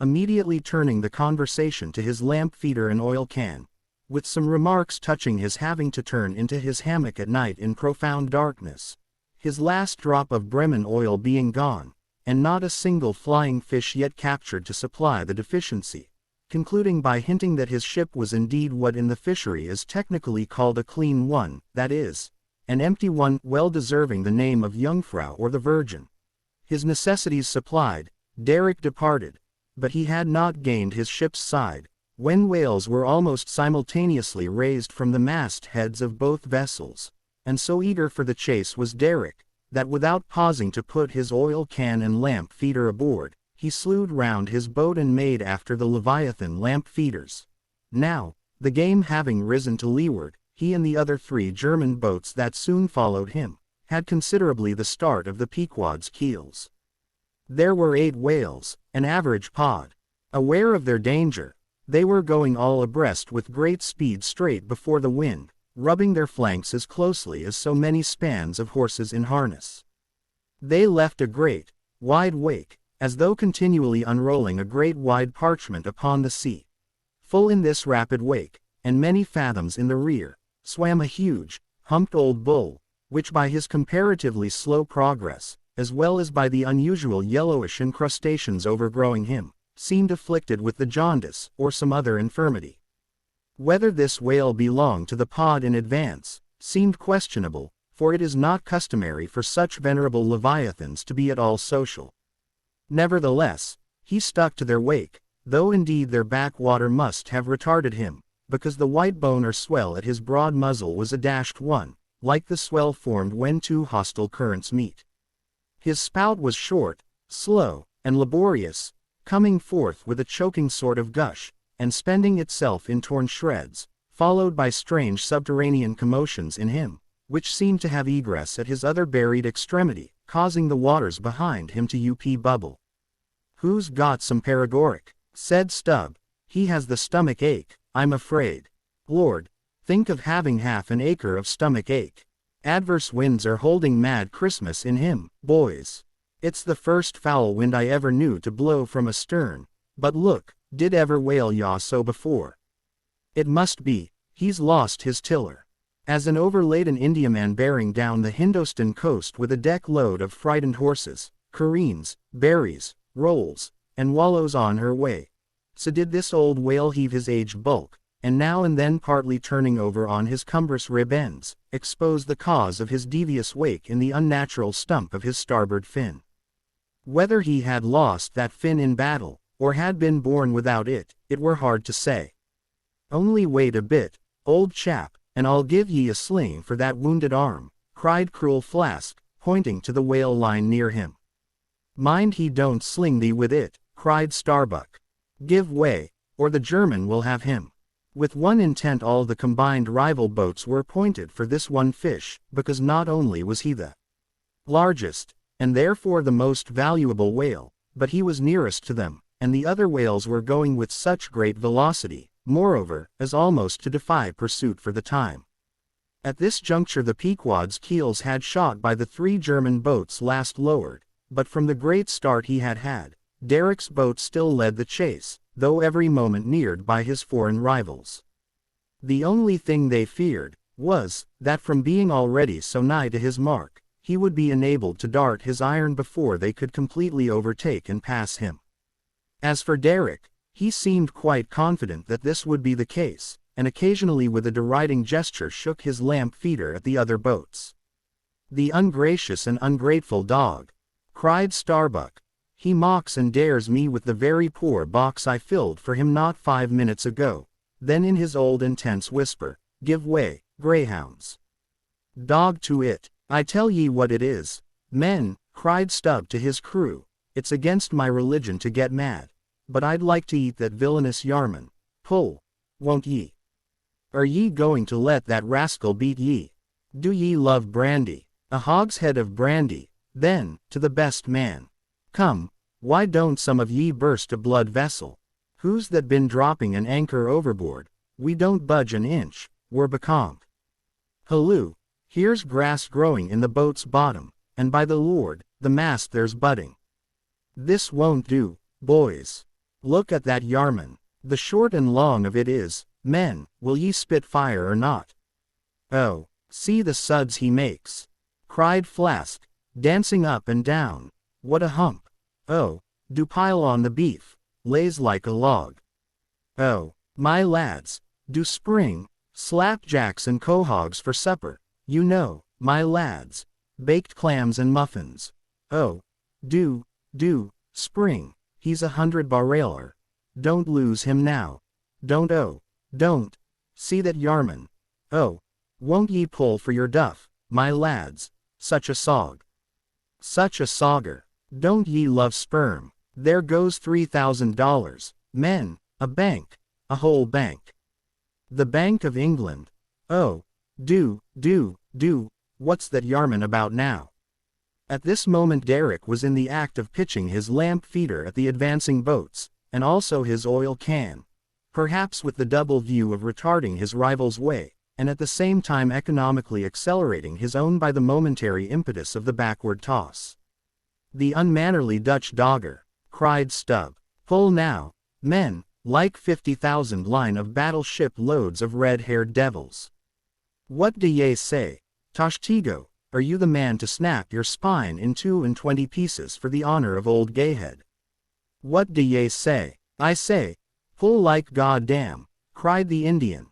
immediately turning the conversation to his lamp feeder and oil can, with some remarks touching his having to turn into his hammock at night in profound darkness, his last drop of Bremen oil being gone, and not a single flying fish yet captured to supply the deficiency, concluding by hinting that his ship was indeed what in the fishery is technically called a clean one, that is, an empty one, well deserving the name of Jungfrau or the Virgin. His necessities supplied, Derrick departed, but he had not gained his ship's side, when whales were almost simultaneously raised from the mast heads of both vessels, and so eager for the chase was Derrick, that without pausing to put his oil can and lamp feeder aboard, he slewed round his boat and made after the Leviathan lamp feeders. Now, the game having risen to leeward, he and the other 3 German boats that soon followed him, had considerably the start of the Pequod's keels. There were 8 whales, an average pod. Aware of their danger, they were going all abreast with great speed straight before the wind, rubbing their flanks as closely as so many spans of horses in harness. They left a great, wide wake, as though continually unrolling a great wide parchment upon the sea. Full in this rapid wake, and many fathoms in the rear, swam a huge, humped old bull, which by his comparatively slow progress, as well as by the unusual yellowish incrustations overgrowing him, seemed afflicted with the jaundice or some other infirmity. Whether this whale belonged to the pod in advance, seemed questionable, for it is not customary for such venerable leviathans to be at all social. Nevertheless, he stuck to their wake, though indeed their backwater must have retarded him, because the white bone or swell at his broad muzzle was a dashed one, like the swell formed when 2 hostile currents meet. His spout was short, slow, and laborious, coming forth with a choking sort of gush, and spending itself in torn shreds, followed by strange subterranean commotions in him, which seemed to have egress at his other buried extremity, causing the waters behind him to bubble. "Who's got some paregoric?" said Stubb. "He has the stomach ache, I'm afraid." "Lord, think of having half an acre of stomach ache. Adverse winds are holding mad Christmas in him, boys. It's the first foul wind I ever knew to blow from astern, but look, did ever whale yaw so before? It must be, he's lost his tiller." As an overladen Indiaman bearing down the Hindostan coast with a deck load of frightened horses, careens, berries, rolls, and wallows on her way, so did this old whale heave his aged bulk, and now and then partly turning over on his cumbrous rib ends, expose the cause of his devious wake in the unnatural stump of his starboard fin. Whether he had lost that fin in battle, or had been born without it, it were hard to say. "Only wait a bit, old chap, and I'll give ye a sling for that wounded arm," cried cruel Flask, pointing to the whale line near him. "Mind he don't sling thee with it," cried Starbuck. "Give way, or the German will have him." With one intent all the combined rival boats were pointed for this one fish, because not only was he the largest, and therefore the most valuable whale, but he was nearest to them, and the other whales were going with such great velocity, moreover, as almost to defy pursuit for the time. At this juncture the Pequod's keels had shot by the 3 German boats last lowered, but from the great start he had had, Derek's boat still led the chase, though every moment neared by his foreign rivals. The only thing they feared was that from being already so nigh to his mark, he would be enabled to dart his iron before they could completely overtake and pass him. As for Derek, he seemed quite confident that this would be the case, and occasionally with a deriding gesture shook his lamp feeder at the other boats. "The ungracious and ungrateful dog!" cried Starbuck. "He mocks and dares me with the very poor box I filled for him not 5 minutes ago." Then in his old intense whisper, "Give way, greyhounds. Dog to it. I tell ye what it is, men," cried Stubb to his crew, "it's against my religion to get mad, but I'd like to eat that villainous Yarman. Pull, won't ye? Are ye going to let that rascal beat ye? Do ye love brandy? A hogshead of brandy, then, to the best man. Come, why don't some of ye burst a blood vessel? Who's that been dropping an anchor overboard? We don't budge an inch, we're becalmed. Halloo, here's grass growing in the boat's bottom, and by the Lord, the mast there's budding. This won't do, boys. Look at that Yarman. The short and long of it is, men, will ye spit fire or not? Oh, see the suds he makes," cried Flask, dancing up and down. "What a hump! Oh, do pile on the beef, lays like a log. Oh, my lads, do spring, slapjacks and quahogs for supper, you know, my lads, baked clams and muffins. Oh, do, spring, he's 100 barreler. Don't lose him now. Don't, oh, don't, see that Yarman. Oh, won't ye pull for your duff, my lads, such a sog. Such a sogger. Don't ye love sperm? There goes $3,000, men, a bank, a whole bank. The Bank of England. Oh, do, what's that Yarman about now?" At this moment Derek was in the act of pitching his lamp feeder at the advancing boats, and also his oil can, perhaps with the double view of retarding his rival's way, and at the same time economically accelerating his own by the momentary impetus of the backward toss. "The unmannerly Dutch dogger!" cried Stubb. "Pull now, men, like 50,000 line of battleship loads of red-haired devils. What do ye say, Tashtego? Are you the man to snap your spine in 22 pieces for the honor of old Gayhead? What do ye say?" "I say, pull like goddamn," cried the Indian.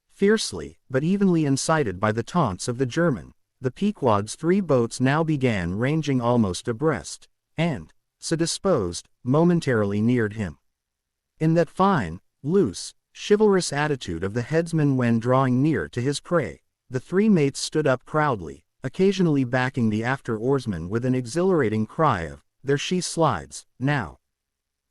Fiercely, but evenly incited by the taunts of the German, the Pequod's 3 boats now began ranging almost abreast, and, so disposed, momentarily neared him. In that fine, loose, chivalrous attitude of the headsman when drawing near to his prey, the 3 mates stood up proudly, occasionally backing the after oarsman with an exhilarating cry of, "There she slides, now.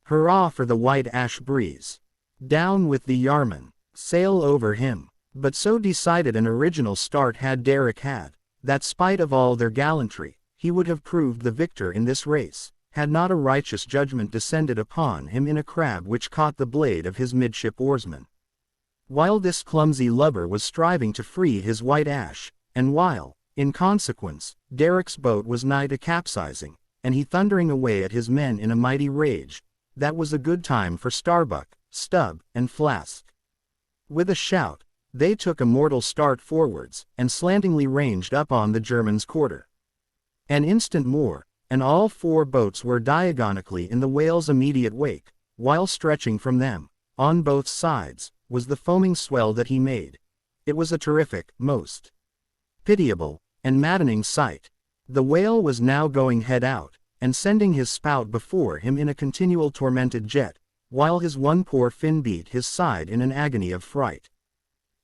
Hurrah for the white ash breeze. Down with the Yarman, sail over him." But so decided an original start had Derek had, that spite of all their gallantry, he would have proved the victor in this race, had not a righteous judgment descended upon him in a crab which caught the blade of his midship oarsman. While this clumsy lubber was striving to free his white ash, and while, in consequence, Derek's boat was nigh to capsizing, and he thundering away at his men in a mighty rage, that was a good time for Starbuck, Stubb, and Flask. With a shout, they took a mortal start forwards, and slantingly ranged up on the German's quarter. An instant more, and all 4 boats were diagonically in the whale's immediate wake, while stretching from them, on both sides, was the foaming swell that he made. It was a terrific, most pitiable, and maddening sight. The whale was now going head out, and sending his spout before him in a continual tormented jet, while his one poor fin beat his side in an agony of fright.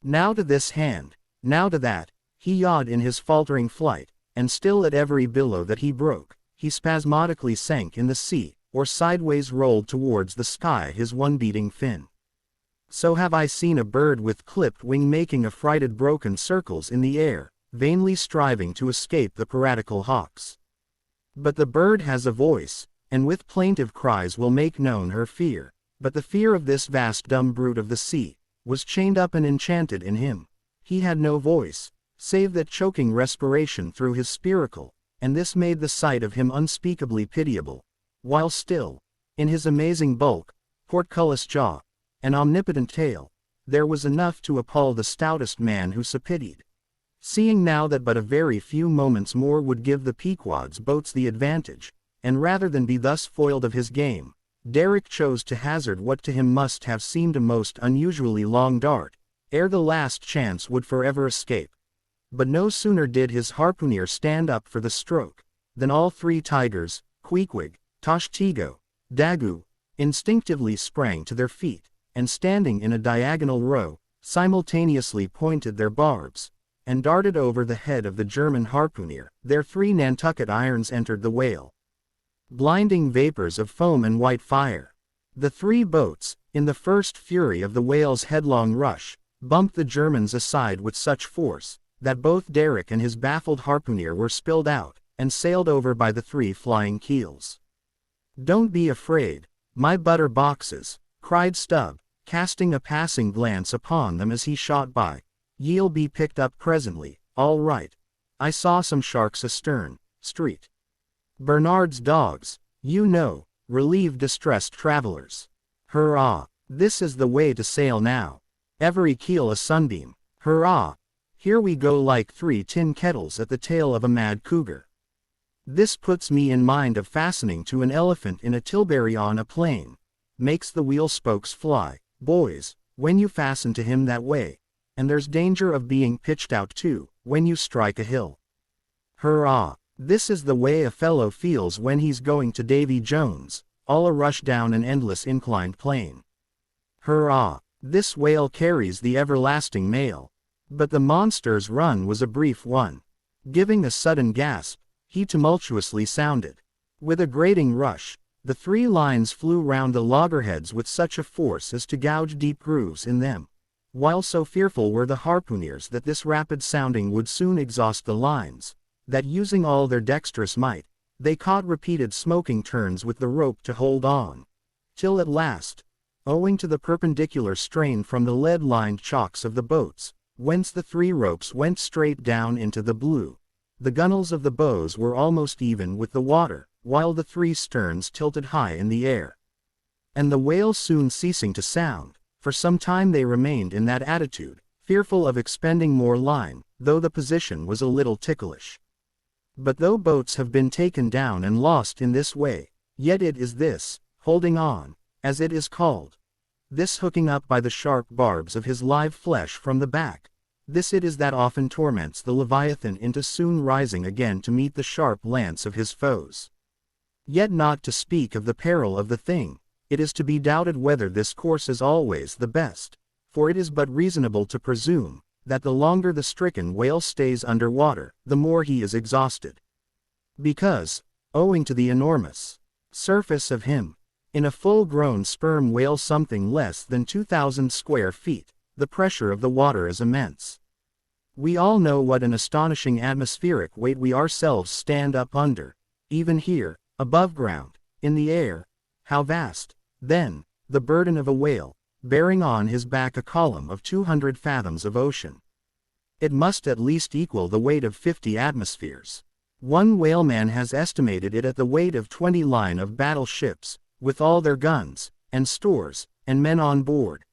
Now to this hand, now to that, he yawed in his faltering flight, and still at every billow that he broke, he spasmodically sank in the sea, or sideways rolled towards the sky his one beating fin. So have I seen a bird with clipped wing making affrighted broken circles in the air, vainly striving to escape the piratical hawks. But the bird has a voice, and with plaintive cries will make known her fear, but the fear of this vast dumb brute of the sea, was chained up and enchanted in him. He had no voice, save that choking respiration through his spiracle, and this made the sight of him unspeakably pitiable, while still, in his amazing bulk, portcullis jaw, and omnipotent tail, there was enough to appall the stoutest man who so pitied. Seeing now that but a very few moments more would give the Pequod's boats the advantage, and rather than be thus foiled of his game, Derrick chose to hazard what to him must have seemed a most unusually long dart, ere the last chance would forever escape. But no sooner did his harpooner stand up for the stroke, than all three tigers, Queequeg, Toshtigo, Daggoo, instinctively sprang to their feet, and standing in a diagonal row, simultaneously pointed their barbs, and darted over the head of the German harpooner. Their 3 Nantucket irons entered the whale. Blinding vapors of foam and white fire. The 3 boats, in the first fury of the whale's headlong rush, bumped the Germans aside with such force, that both Derrick and his baffled harpooner were spilled out, and sailed over by the 3 flying keels. "Don't be afraid, my butter boxes," cried Stubb, casting a passing glance upon them as he shot by. "Ye'll be picked up presently, all right. I saw some sharks astern, Street. Bernard's dogs, you know, relieve distressed travelers. Hurrah! This is the way to sail now. Every keel a sunbeam. Hurrah! Here we go like 3 tin kettles at the tail of a mad cougar. This puts me in mind of fastening to an elephant in a tilbury on a plain. Makes the wheel spokes fly, boys, when you fasten to him that way, and there's danger of being pitched out too, when you strike a hill. Hurrah! This is the way a fellow feels when he's going to Davy Jones, all a rush down an endless inclined plane. Hurrah! This whale carries the everlasting mail." But the monster's run was a brief one. Giving a sudden gasp, he tumultuously sounded. With a grating rush, the 3 lines flew round the loggerheads with such a force as to gouge deep grooves in them, while so fearful were the harpooneers that this rapid sounding would soon exhaust the lines, that using all their dexterous might, they caught repeated smoking turns with the rope to hold on, till at last, owing to the perpendicular strain from the lead-lined chocks of the boats, whence the 3 ropes went straight down into the blue, the gunwales of the bows were almost even with the water, while the 3 sterns tilted high in the air. And the whale soon ceasing to sound, for some time they remained in that attitude, fearful of expending more line, though the position was a little ticklish. But though boats have been taken down and lost in this way, yet it is this, holding on, as it is called, this hooking up by the sharp barbs of his live flesh from the back, this it is that often torments the Leviathan into soon rising again to meet the sharp lance of his foes. Yet not to speak of the peril of the thing, it is to be doubted whether this course is always the best, for it is but reasonable to presume, that the longer the stricken whale stays under water, the more he is exhausted. Because, owing to the enormous surface of him, in a full-grown sperm whale something less than 2,000 square feet, the pressure of the water is immense. We all know what an astonishing atmospheric weight we ourselves stand up under, even here, above ground, in the air. How vast, then, the burden of a whale, bearing on his back a column of 200 fathoms of ocean. It must at least equal the weight of 50 atmospheres. One whaleman has estimated it at the weight of 20 line of battle ships, with all their guns, and stores, and men on board.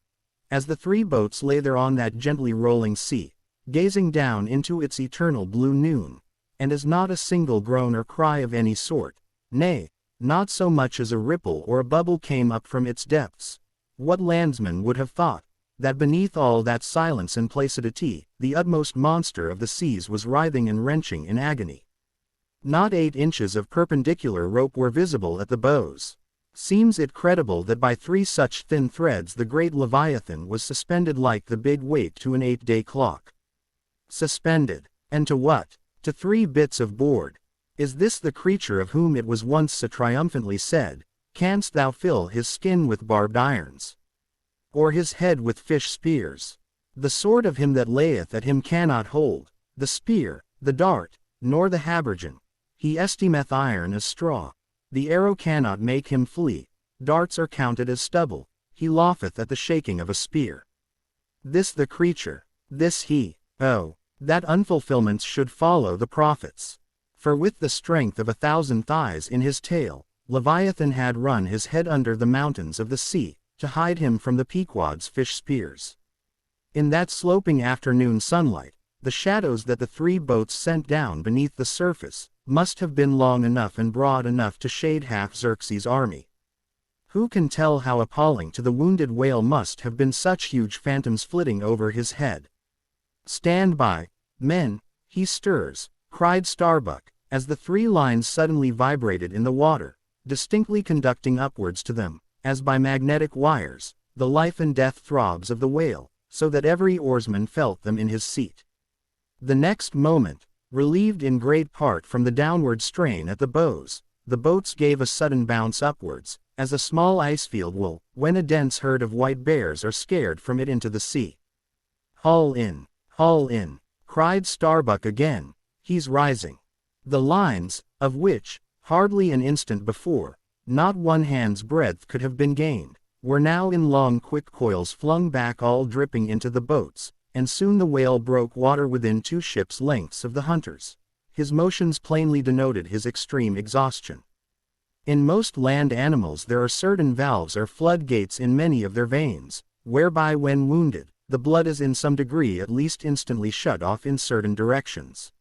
As the 3 boats lay there on that gently rolling sea, gazing down into its eternal blue noon, and as not a single groan or cry of any sort, nay, not so much as a ripple or a bubble came up from its depths, what landsman would have thought, that beneath all that silence and placidity, the utmost monster of the seas was writhing and wrenching in agony? Not 8 inches of perpendicular rope were visible at the bows. Seems it credible that by 3 such thin threads the great Leviathan was suspended like the big weight to an 8-day clock. Suspended, and to what? To 3 bits of board. Is this the creature of whom it was once so triumphantly said, "Canst thou fill his skin with barbed irons? Or his head with fish spears? The sword of him that layeth at him cannot hold, the spear, the dart, nor the habergeon. He esteemeth iron as straw. The arrow cannot make him flee, darts are counted as stubble, he laugheth at the shaking of a spear. This the creature, this he, oh, that unfulfillments should follow the prophets. For with the strength of 1,000 thighs in his tail, Leviathan had run his head under the mountains of the sea, to hide him from the Pequod's fish spears. In that sloping afternoon sunlight, the shadows that the 3 boats sent down beneath the surface, must have been long enough and broad enough to shade half Xerxes' army. Who can tell how appalling to the wounded whale must have been such huge phantoms flitting over his head? "Stand by, men, he stirs," cried Starbuck, as the 3 lines suddenly vibrated in the water, distinctly conducting upwards to them, as by magnetic wires, the life and death throbs of the whale, so that every oarsman felt them in his seat. The next moment, relieved in great part from the downward strain at the bows, the boats gave a sudden bounce upwards, as a small icefield will, when a dense herd of white bears are scared from it into the sea. Haul in, cried Starbuck again, he's rising. The lines, of which, hardly an instant before, not one hand's breadth could have been gained, were now in long quick coils flung back all dripping into the boats, and soon the whale broke water within 2 ships' lengths of the hunters. His motions plainly denoted his extreme exhaustion. In most land animals there are certain valves or floodgates in many of their veins, whereby when wounded, the blood is in some degree at least instantly shut off in certain directions.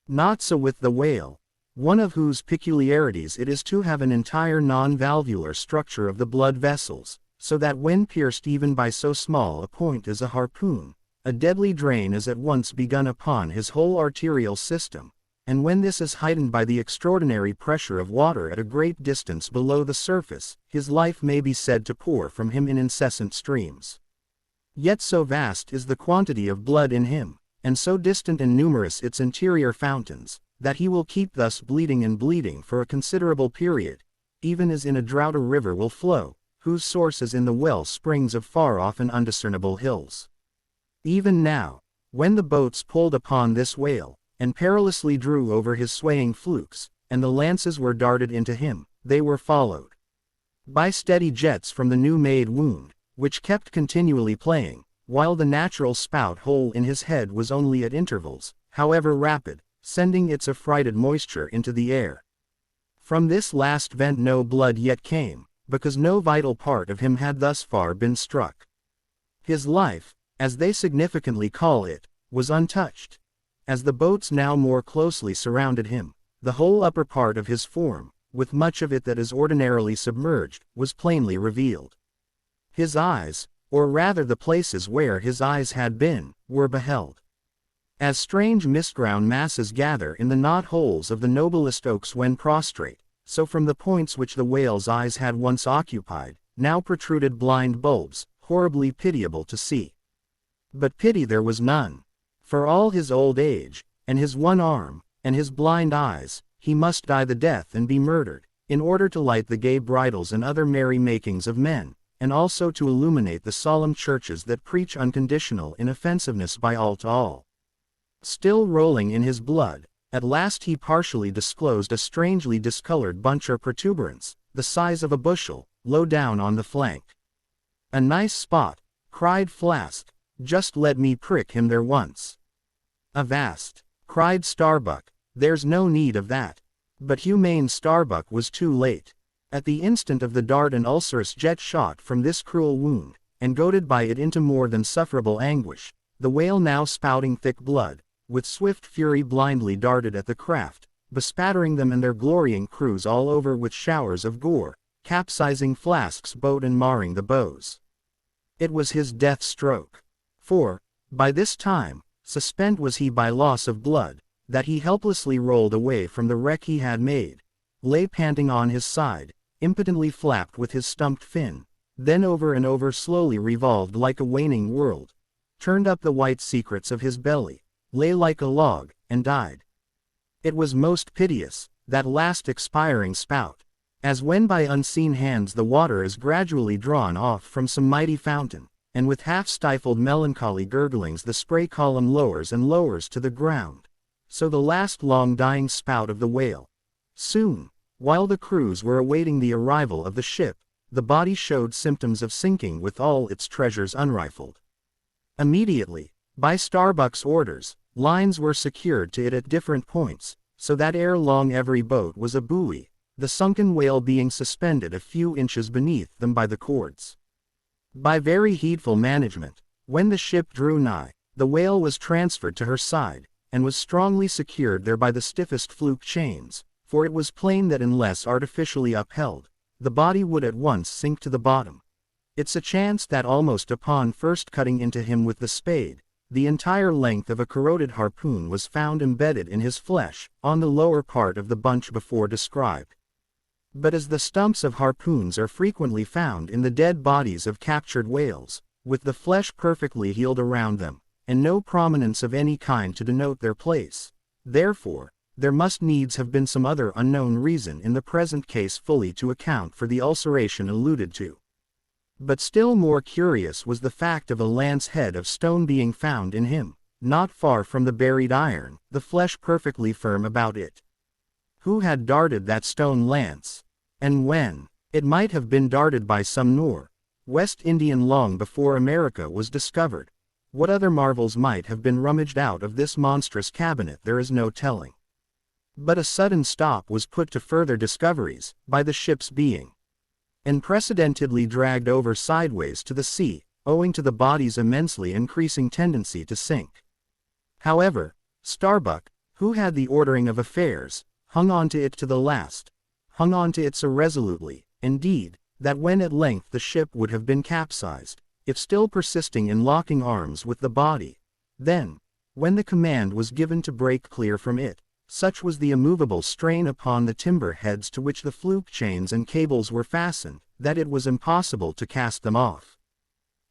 Not so with the whale, one of whose peculiarities it is to have an entire non-valvular structure of the blood vessels, so that when pierced even by so small a point as a harpoon, a deadly drain is at once begun upon his whole arterial system, and when this is heightened by the extraordinary pressure of water at a great distance below the surface, his life may be said to pour from him in incessant streams. Yet so vast is the quantity of blood in him, and so distant and numerous its interior fountains, that he will keep thus bleeding and bleeding for a considerable period, even as in a drought a river will flow, whose source is in the well springs of far off and undiscernible hills. Even now, when the boats pulled upon this whale, and perilously drew over his swaying flukes, and the lances were darted into him, they were followed by steady jets from the new-made wound, which kept continually playing, while the natural spout hole in his head was only at intervals, however rapid, sending its affrighted moisture into the air. From this last vent no blood yet came, because no vital part of him had thus far been struck. His life, as they significantly call it, was untouched. As the boats now more closely surrounded him, the whole upper part of his form, with much of it that is ordinarily submerged, was plainly revealed. His eyes, or rather the places where his eyes had been, were beheld. As strange mist-ground masses gather in the knot-holes of the noblest oaks when prostrate, so from the points which the whale's eyes had once occupied, now protruded blind bulbs, horribly pitiable to see. But pity there was none. For all his old age, and his one arm, and his blind eyes, he must die the death and be murdered, in order to light the gay bridals and other merry makings of men, and also to illuminate the solemn churches that preach unconditional inoffensiveness by all to all. Still rolling in his blood, at last he partially disclosed a strangely discolored bunch or protuberance, the size of a bushel, low down on the flank. "A nice spot," cried Flask. "Just let me prick him there once." "Avast," cried Starbuck, "there's no need of that." But humane Starbuck was too late. At the instant of the dart an ulcerous jet shot from this cruel wound, and goaded by it into more than sufferable anguish, the whale now spouting thick blood, with swift fury blindly darted at the craft, bespattering them and their glorying crews all over with showers of gore, capsizing Flask's boat and marring the bows. It was his death stroke. For, by this time, suspent was he by loss of blood, that he helplessly rolled away from the wreck he had made, lay panting on his side, impotently flapped with his stumped fin, then over and over slowly revolved like a waning world, turned up the white secrets of his belly, lay like a log, and died. It was most piteous, that last expiring spout, as when by unseen hands the water is gradually drawn off from some mighty fountain, and with half-stifled melancholy gurglings the spray column lowers and lowers to the ground, so the last long dying spout of the whale. Soon, while the crews were awaiting the arrival of the ship, the body showed symptoms of sinking with all its treasures unrifled. Immediately, by Starbuck's orders, Lines were secured to it at different points, so that ere long every boat was a buoy, the sunken whale being suspended a few inches beneath them by the cords. By very heedful management, when the ship drew nigh, the whale was transferred to her side, and was strongly secured there by the stiffest fluke chains, for it was plain that unless artificially upheld, the body would at once sink to the bottom. It's a chance that almost upon first cutting into him with the spade, the entire length of a corroded harpoon was found embedded in his flesh, on the lower part of the bunch before described. But as the stumps of harpoons are frequently found in the dead bodies of captured whales, with the flesh perfectly healed around them, and no prominence of any kind to denote their place, therefore, there must needs have been some other unknown reason in the present case fully to account for the ulceration alluded to. But still more curious was the fact of a lance head of stone being found in him, not far from the buried iron, the flesh perfectly firm about it. Who had darted that stone lance? And when? It might have been darted by some West Indian long before America was discovered. What other marvels might have been rummaged out of this monstrous cabinet there is no telling. But a sudden stop was put to further discoveries, by the ship's being unprecedentedly dragged over sideways to the sea, owing to the body's immensely increasing tendency to sink. However, Starbuck, who had the ordering of affairs, hung on to it to the last, hung on to it so resolutely, indeed, that when at length the ship would have been capsized, if still persisting in locking arms with the body, then, when the command was given to break clear from it, such was the immovable strain upon the timber heads to which the fluke chains and cables were fastened, that it was impossible to cast them off.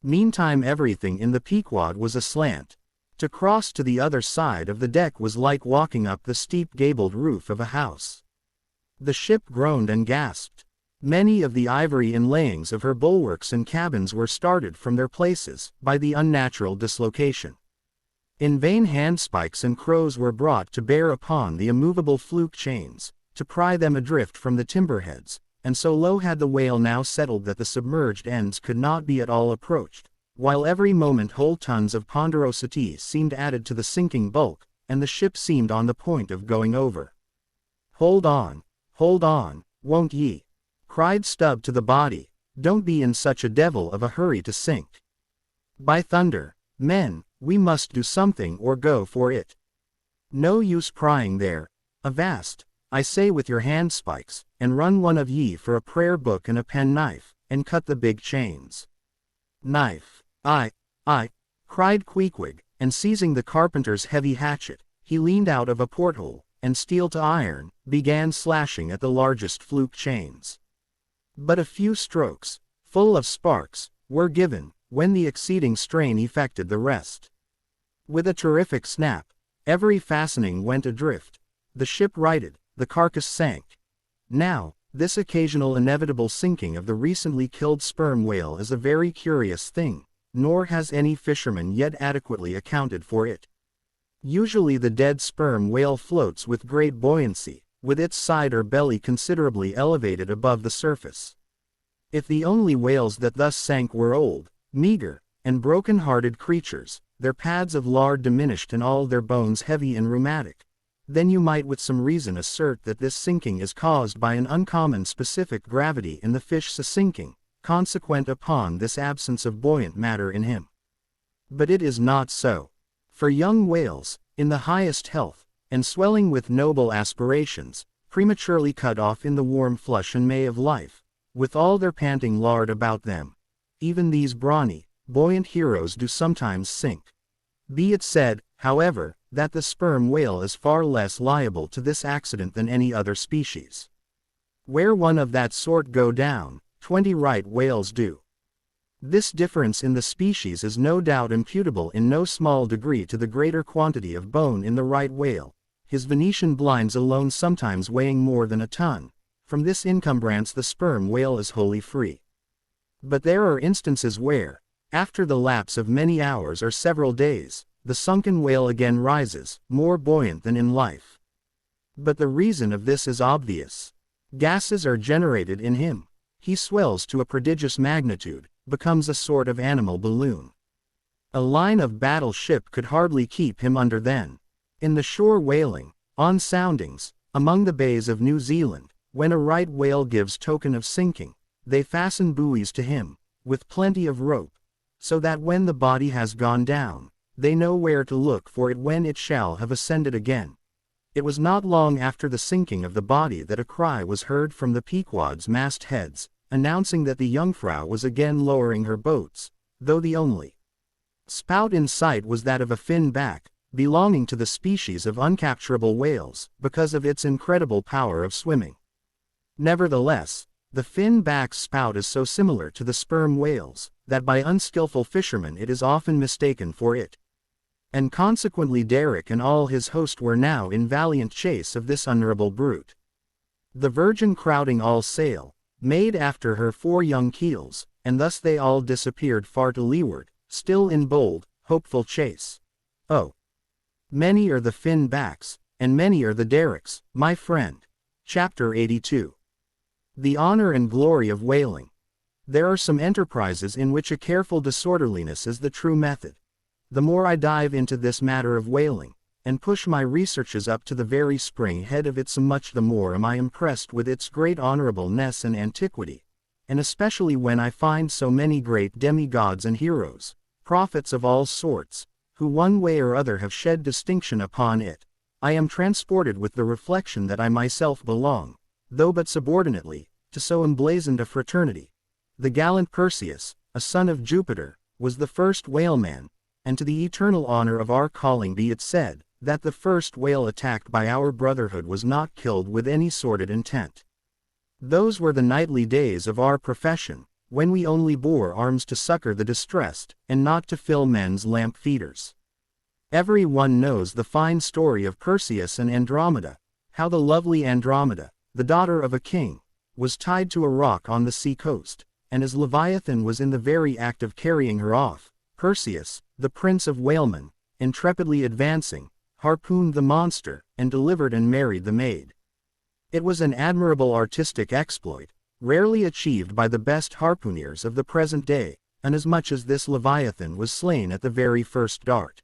Meantime everything in the Pequod was aslant. To cross to the other side of the deck was like walking up the steep gabled roof of a house. The ship groaned and gasped. Many of the ivory inlayings of her bulwarks and cabins were started from their places, by the unnatural dislocation. In vain handspikes and crows were brought to bear upon the immovable fluke chains, to pry them adrift from the timberheads, and so low had the whale now settled that the submerged ends could not be at all approached, while every moment whole tons of ponderosity seemed added to the sinking bulk, and the ship seemed on the point of going over. Hold on, won't ye?" cried Stubb to the body, "don't be in such a devil of a hurry to sink. By thunder, men, we must do something or go for it. No use prying there. Avast, I say with your handspikes, and run one of ye for a prayer book and a penknife, and cut the big chains." "Knife, I," cried Queequeg, and seizing the carpenter's heavy hatchet, he leaned out of a porthole, and steel to iron, began slashing at the largest fluke chains. But a few strokes, full of sparks, were given, when the exceeding strain effected the rest. With a terrific snap, every fastening went adrift, the ship righted, the carcass sank. Now, this occasional inevitable sinking of the recently killed sperm whale is a very curious thing, nor has any fisherman yet adequately accounted for it. Usually the dead sperm whale floats with great buoyancy, with its side or belly considerably elevated above the surface. If the only whales that thus sank were old, meager, and broken-hearted creatures, their pads of lard diminished and all their bones heavy and rheumatic, then you might with some reason assert that this sinking is caused by an uncommon specific gravity in the fish sinking, consequent upon this absence of buoyant matter in him. But it is not so. For young whales, in the highest health, and swelling with noble aspirations, prematurely cut off in the warm flush and May of life, with all their panting lard about them, even these brawny, buoyant heroes do sometimes sink. Be it said, however, that the sperm whale is far less liable to this accident than any other species. Where one of that sort go down, 20 right whales do. This difference in the species is no doubt imputable in no small degree to the greater quantity of bone in the right whale, his Venetian blinds alone sometimes weighing more than a ton. From this encumbrance the sperm whale is wholly free. But there are instances where, after the lapse of many hours or several days, the sunken whale again rises, more buoyant than in life. But the reason of this is obvious. Gases are generated in him. He swells to a prodigious magnitude, becomes a sort of animal balloon. A line of battle ship could hardly keep him under then. In the shore whaling, on soundings, among the bays of New Zealand, when a right whale gives token of sinking, they fasten buoys to him, with plenty of rope, so that when the body has gone down, they know where to look for it when it shall have ascended again. It was not long after the sinking of the body that a cry was heard from the Pequod's mast heads, announcing that the Jungfrau was again lowering her boats, though the only spout in sight was that of a fin back, belonging to the species of uncapturable whales, because of its incredible power of swimming. Nevertheless, the fin back's spout is so similar to the sperm whale's, that by unskillful fishermen it is often mistaken for it. And consequently Derrick and all his host were now in valiant chase of this honorable brute. The Virgin crowding all sail, made after her 4 young keels, and thus they all disappeared far to leeward, still in bold, hopeful chase. Oh! Many are the fin backs, and many are the derricks, my friend. Chapter 82. The honor and glory of whaling. There are some enterprises in which a careful disorderliness is the true method. The more I dive into this matter of whaling, and push my researches up to the very spring head of it, so much the more am I impressed with its great honorableness and antiquity, and especially when I find so many great demigods and heroes, prophets of all sorts, who one way or other have shed distinction upon it. I am transported with the reflection that I myself belong, though but subordinately, to so emblazoned a fraternity. The gallant Perseus, a son of Jupiter, was the first whaleman, and to the eternal honor of our calling be it said, that the first whale attacked by our brotherhood was not killed with any sordid intent. Those were the knightly days of our profession, when we only bore arms to succor the distressed, and not to fill men's lamp feeders. Every one knows the fine story of Perseus and Andromeda, how the lovely Andromeda, the daughter of a king, was tied to a rock on the sea coast, and as Leviathan was in the very act of carrying her off, Perseus, the prince of whalemen, intrepidly advancing, harpooned the monster, and delivered and married the maid. It was an admirable artistic exploit, rarely achieved by the best harpooneers of the present day, inasmuch as this Leviathan was slain at the very first dart.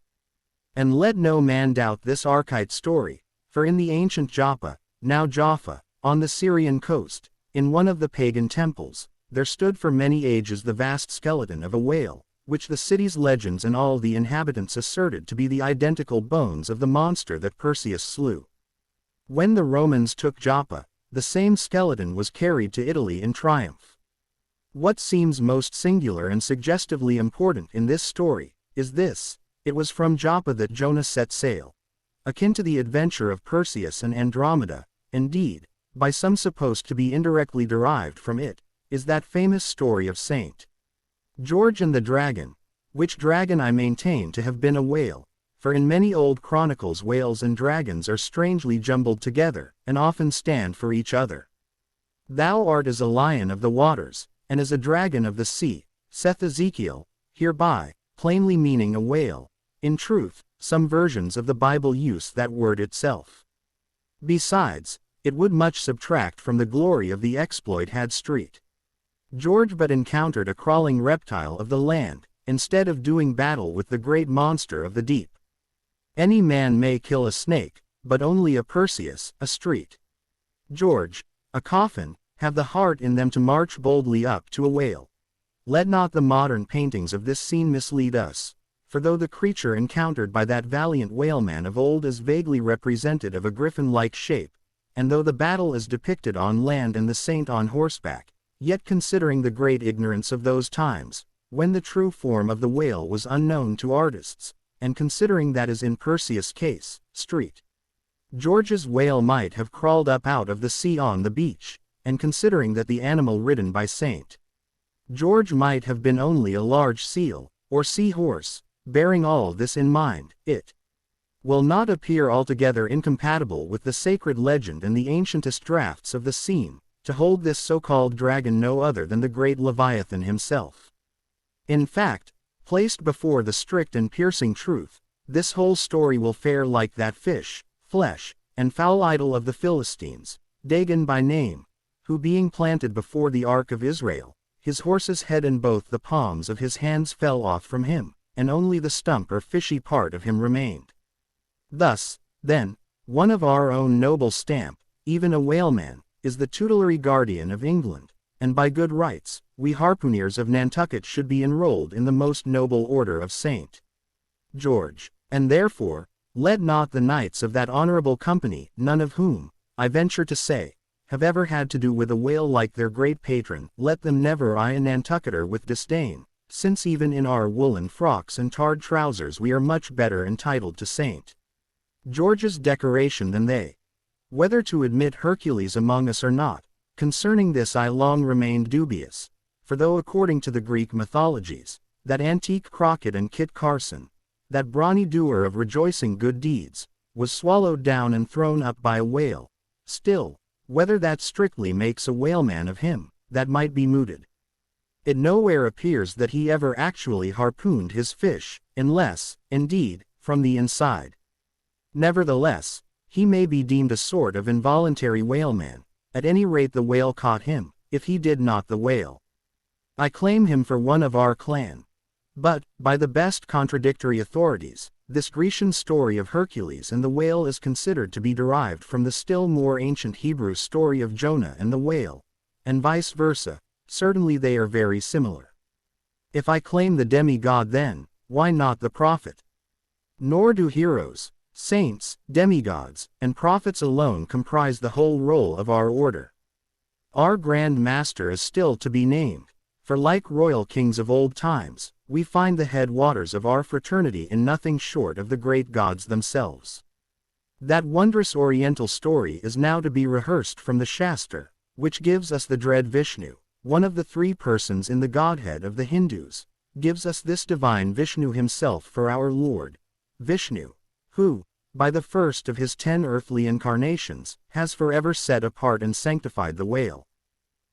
And let no man doubt this archite story, for in the ancient Joppa, now Jaffa, on the Syrian coast, in one of the pagan temples, there stood for many ages the vast skeleton of a whale, which the city's legends and all the inhabitants asserted to be the identical bones of the monster that Perseus slew. When the Romans took Joppa, the same skeleton was carried to Italy in triumph. What seems most singular and suggestively important in this story, is this: it was from Joppa that Jonah set sail. Akin to the adventure of Perseus and Andromeda, indeed, by some supposed to be indirectly derived from it, is that famous story of St. George and the dragon, which dragon I maintain to have been a whale, for in many old chronicles whales and dragons are strangely jumbled together, and often stand for each other. Thou art as a lion of the waters, and as a dragon of the sea, saith Ezekiel, hereby, plainly meaning a whale. In truth, some versions of the Bible use that word itself. Besides, it would much subtract from the glory of the exploit had St. George but encountered a crawling reptile of the land, instead of doing battle with the great monster of the deep. Any man may kill a snake, but only a Perseus, a St. George, a coffin, have the heart in them to march boldly up to a whale. Let not the modern paintings of this scene mislead us, for though the creature encountered by that valiant whaleman of old is vaguely represented of a griffin-like shape, and though the battle is depicted on land and the saint on horseback, yet considering the great ignorance of those times, when the true form of the whale was unknown to artists, and considering that as in Perseus' case, St. George's whale might have crawled up out of the sea on the beach, and considering that the animal ridden by St. George might have been only a large seal, or sea-horse, bearing all this in mind, it will not appear altogether incompatible with the sacred legend and the ancientest drafts of the scene, to hold this so-called dragon no other than the great Leviathan himself. In fact, placed before the strict and piercing truth, this whole story will fare like that fish, flesh, and foul idol of the Philistines, Dagon by name, who being planted before the ark of Israel, his horse's head and both the palms of his hands fell off from him, and only the stump or fishy part of him remained. Thus, then, one of our own noble stamp, even a whaleman, is the tutelary guardian of England, and by good rights, we harpooneers of Nantucket should be enrolled in the most noble order of St. George, and therefore, let not the knights of that honorable company, none of whom, I venture to say, have ever had to do with a whale like their great patron, let them never eye a Nantucketer with disdain, since even in our woolen frocks and tarred trousers we are much better entitled to St. George's decoration than they. Whether to admit Hercules among us or not, concerning this I long remained dubious, for though according to the Greek mythologies, that antique Crockett and Kit Carson, that brawny doer of rejoicing good deeds, was swallowed down and thrown up by a whale, still, whether that strictly makes a whaleman of him, that might be mooted. It nowhere appears that he ever actually harpooned his fish, unless, indeed, from the inside. Nevertheless, he may be deemed a sort of involuntary whaleman, at any rate the whale caught him, if he did not the whale. I claim him for one of our clan. But, by the best contradictory authorities, this Grecian story of Hercules and the whale is considered to be derived from the still more ancient Hebrew story of Jonah and the whale, and vice versa. Certainly they are very similar. If I claim the demigod then, why not the prophet? Nor do heroes, saints, demigods, and prophets alone comprise the whole roll of our order. Our Grand Master is still to be named, for like royal kings of old times, we find the headwaters of our fraternity in nothing short of the great gods themselves. That wondrous oriental story is now to be rehearsed from the Shastra, which gives us the dread Vishnu, one of the three persons in the Godhead of the Hindus, gives us this divine Vishnu himself for our Lord, Vishnu, who, by the first of his 10 earthly incarnations, has forever set apart and sanctified the whale.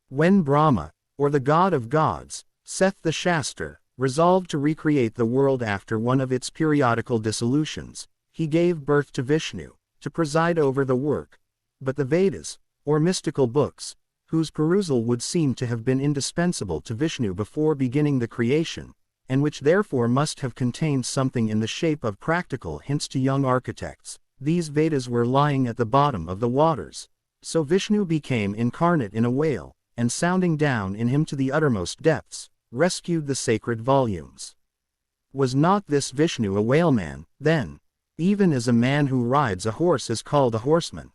When Brahma, or the god of gods, saith the Shastra, resolved to recreate the world after one of its periodical dissolutions, he gave birth to Vishnu, to preside over the work. But the Vedas, or mystical books, whose perusal would seem to have been indispensable to Vishnu before beginning the creation, and which therefore must have contained something in the shape of practical hints to young architects, these Vedas were lying at the bottom of the waters, so Vishnu became incarnate in a whale, and sounding down in him to the uttermost depths, rescued the sacred volumes. Was not this Vishnu a whaleman, then, even as a man who rides a horse is called a horseman?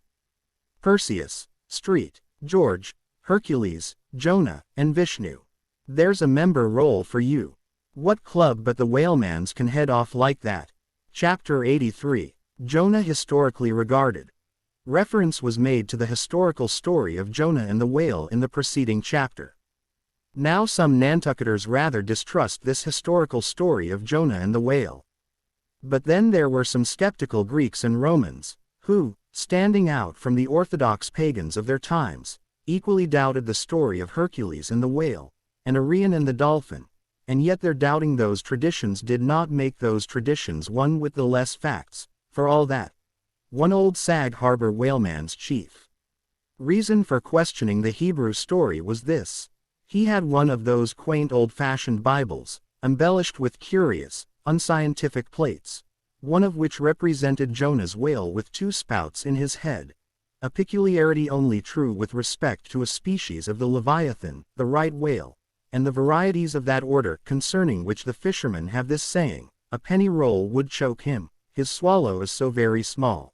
Perseus, Street, George, Hercules, Jonah, and Vishnu. There's a member roll for you. What club but the whalemans can head off like that? Chapter 83. Jonah historically regarded. Reference was made to the historical story of Jonah and the whale in the preceding chapter. Now some Nantucketers rather distrust this historical story of Jonah and the whale. But then there were some skeptical Greeks and Romans, who, standing out from the orthodox pagans of their times, equally doubted the story of Hercules and the whale, and Arion and the dolphin, and yet their doubting those traditions did not make those traditions one with the less facts, for all that. One old Sag Harbor whaleman's chief reason for questioning the Hebrew story was this. He had one of those quaint old-fashioned Bibles, embellished with curious, unscientific plates, one of which represented Jonah's whale with 2 spouts in his head, a peculiarity only true with respect to a species of the Leviathan, the right whale, and the varieties of that order concerning which the fishermen have this saying, a penny roll would choke him, his swallow is so very small.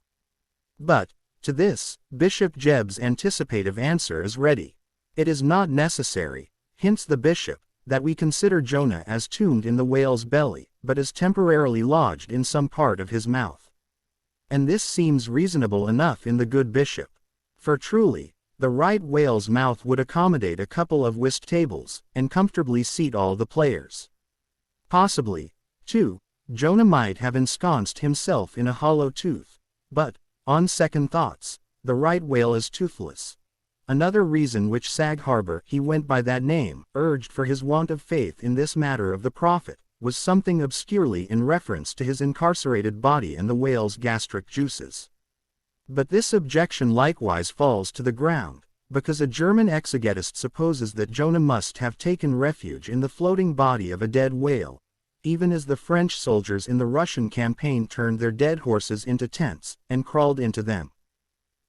But, to this, Bishop Jebb's anticipative answer is ready. It is not necessary, hints the bishop, that we consider Jonah as tuned in the whale's belly, but as temporarily lodged in some part of his mouth. And this seems reasonable enough in the good bishop. For truly, the right whale's mouth would accommodate a couple of whist tables, and comfortably seat all the players. Possibly, too, Jonah might have ensconced himself in a hollow tooth, but, on second thoughts, the right whale is toothless. Another reason which Sag Harbor, he went by that name, urged for his want of faith in this matter of the prophet, was something obscurely in reference to his incarcerated body and the whale's gastric juices. But this objection likewise falls to the ground, because a German exegetist supposes that Jonah must have taken refuge in the floating body of a dead whale, even as the French soldiers in the Russian campaign turned their dead horses into tents, and crawled into them.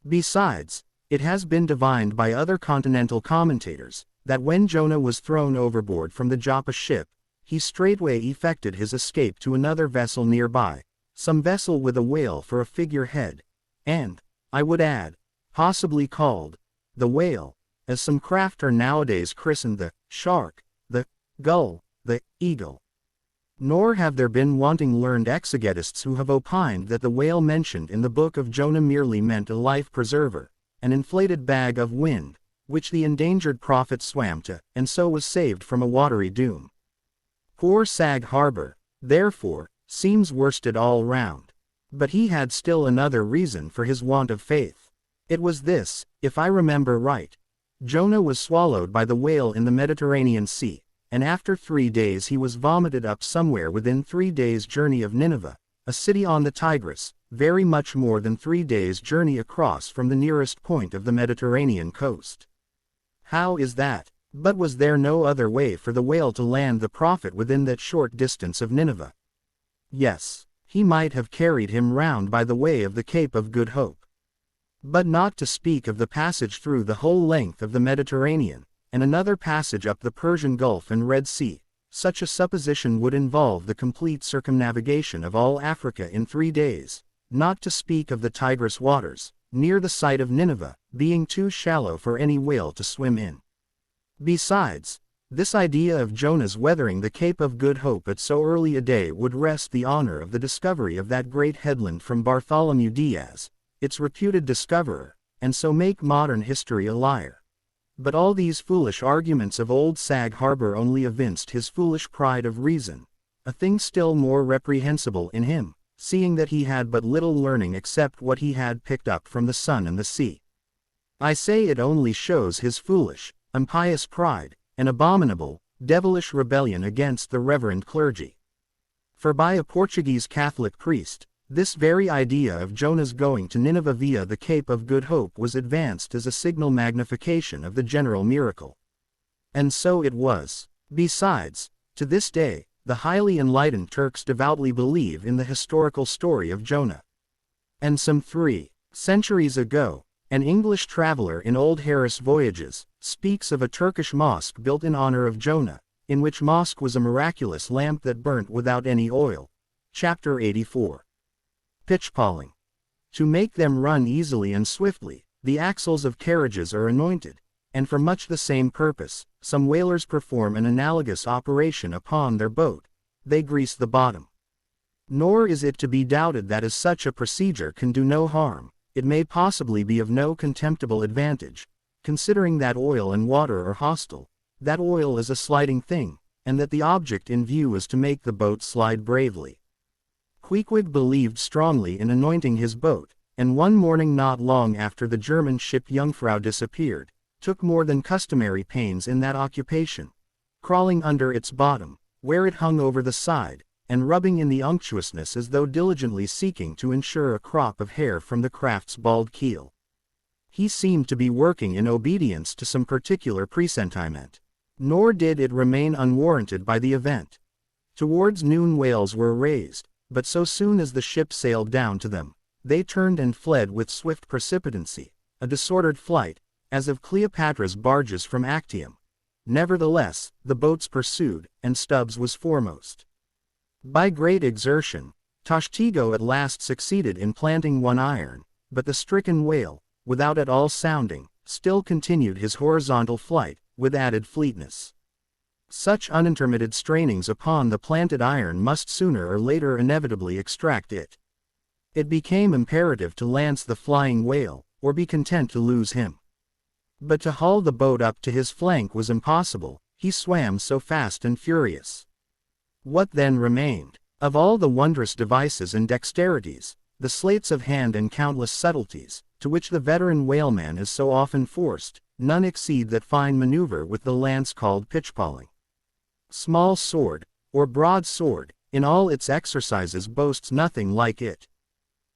Besides, it has been divined by other continental commentators, that when Jonah was thrown overboard from the Joppa ship, he straightway effected his escape to another vessel nearby, some vessel with a whale for a figurehead, and, I would add, possibly called, the whale, as some craft are nowadays christened the shark, the gull, the eagle. Nor have there been wanting learned exegetists who have opined that the whale mentioned in the book of Jonah merely meant a life preserver, an inflated bag of wind, which the endangered prophet swam to, and so was saved from a watery doom. Poor Sag Harbor, therefore, seems worsted all round. But he had still another reason for his want of faith. It was this, if I remember right. Jonah was swallowed by the whale in the Mediterranean Sea, and after 3 days he was vomited up somewhere within 3 days' journey of Nineveh, a city on the Tigris, very much more than 3 days' journey across from the nearest point of the Mediterranean coast. How is that? But was there no other way for the whale to land the prophet within that short distance of Nineveh? Yes, he might have carried him round by the way of the Cape of Good Hope. But not to speak of the passage through the whole length of the Mediterranean, and another passage up the Persian Gulf and Red Sea, such a supposition would involve the complete circumnavigation of all Africa in 3 days, not to speak of the Tigris waters, near the site of Nineveh, being too shallow for any whale to swim in. Besides, this idea of Jonah's weathering the Cape of Good Hope at so early a day would wrest the honor of the discovery of that great headland from Bartholomew Diaz, its reputed discoverer, and so make modern history a liar. But all these foolish arguments of old Sag Harbor only evinced his foolish pride of reason, a thing still more reprehensible in him, seeing that he had but little learning except what he had picked up from the sun and the sea. I say it only shows his foolish, impious pride, and abominable, devilish rebellion against the reverend clergy. For by a Portuguese Catholic priest, this very idea of Jonah's going to Nineveh via the Cape of Good Hope was advanced as a signal magnification of the general miracle. And so it was. Besides, to this day, the highly enlightened Turks devoutly believe in the historical story of Jonah. And some 3 centuries ago, an English traveler in Old Harris Voyages speaks of a Turkish mosque built in honor of Jonah, in which mosque was a miraculous lamp that burnt without any oil. Chapter 84. Pitchpalling. To make them run easily and swiftly, the axles of carriages are anointed, and for much the same purpose, some whalers perform an analogous operation upon their boat. They grease the bottom. Nor is it to be doubted that as such a procedure can do no harm, it may possibly be of no contemptible advantage, considering that oil and water are hostile, that oil is a sliding thing, and that the object in view is to make the boat slide bravely. Queequeg believed strongly in anointing his boat, and one morning not long after the German ship Jungfrau disappeared, took more than customary pains in that occupation, crawling under its bottom, where it hung over the side, and rubbing in the unctuousness as though diligently seeking to ensure a crop of hair from the craft's bald keel. He seemed to be working in obedience to some particular presentiment. Nor did it remain unwarranted by the event. Towards noon whales were raised, but so soon as the ship sailed down to them, they turned and fled with swift precipitancy, a disordered flight, as of Cleopatra's barges from Actium. Nevertheless, the boats pursued, and Stubbs was foremost. By great exertion, Tashtego at last succeeded in planting one iron, but the stricken whale, without at all sounding, still continued his horizontal flight, with added fleetness. Such unintermitted strainings upon the planted iron must sooner or later inevitably extract it. It became imperative to lance the flying whale, or be content to lose him. But to haul the boat up to his flank was impossible, he swam so fast and furious. What then remained? Of all the wondrous devices and dexterities, the sleights of hand and countless subtleties, to which the veteran whaleman is so often forced, none exceed that fine maneuver with the lance called pitchpalling. Small sword, or broad sword, in all its exercises boasts nothing like it.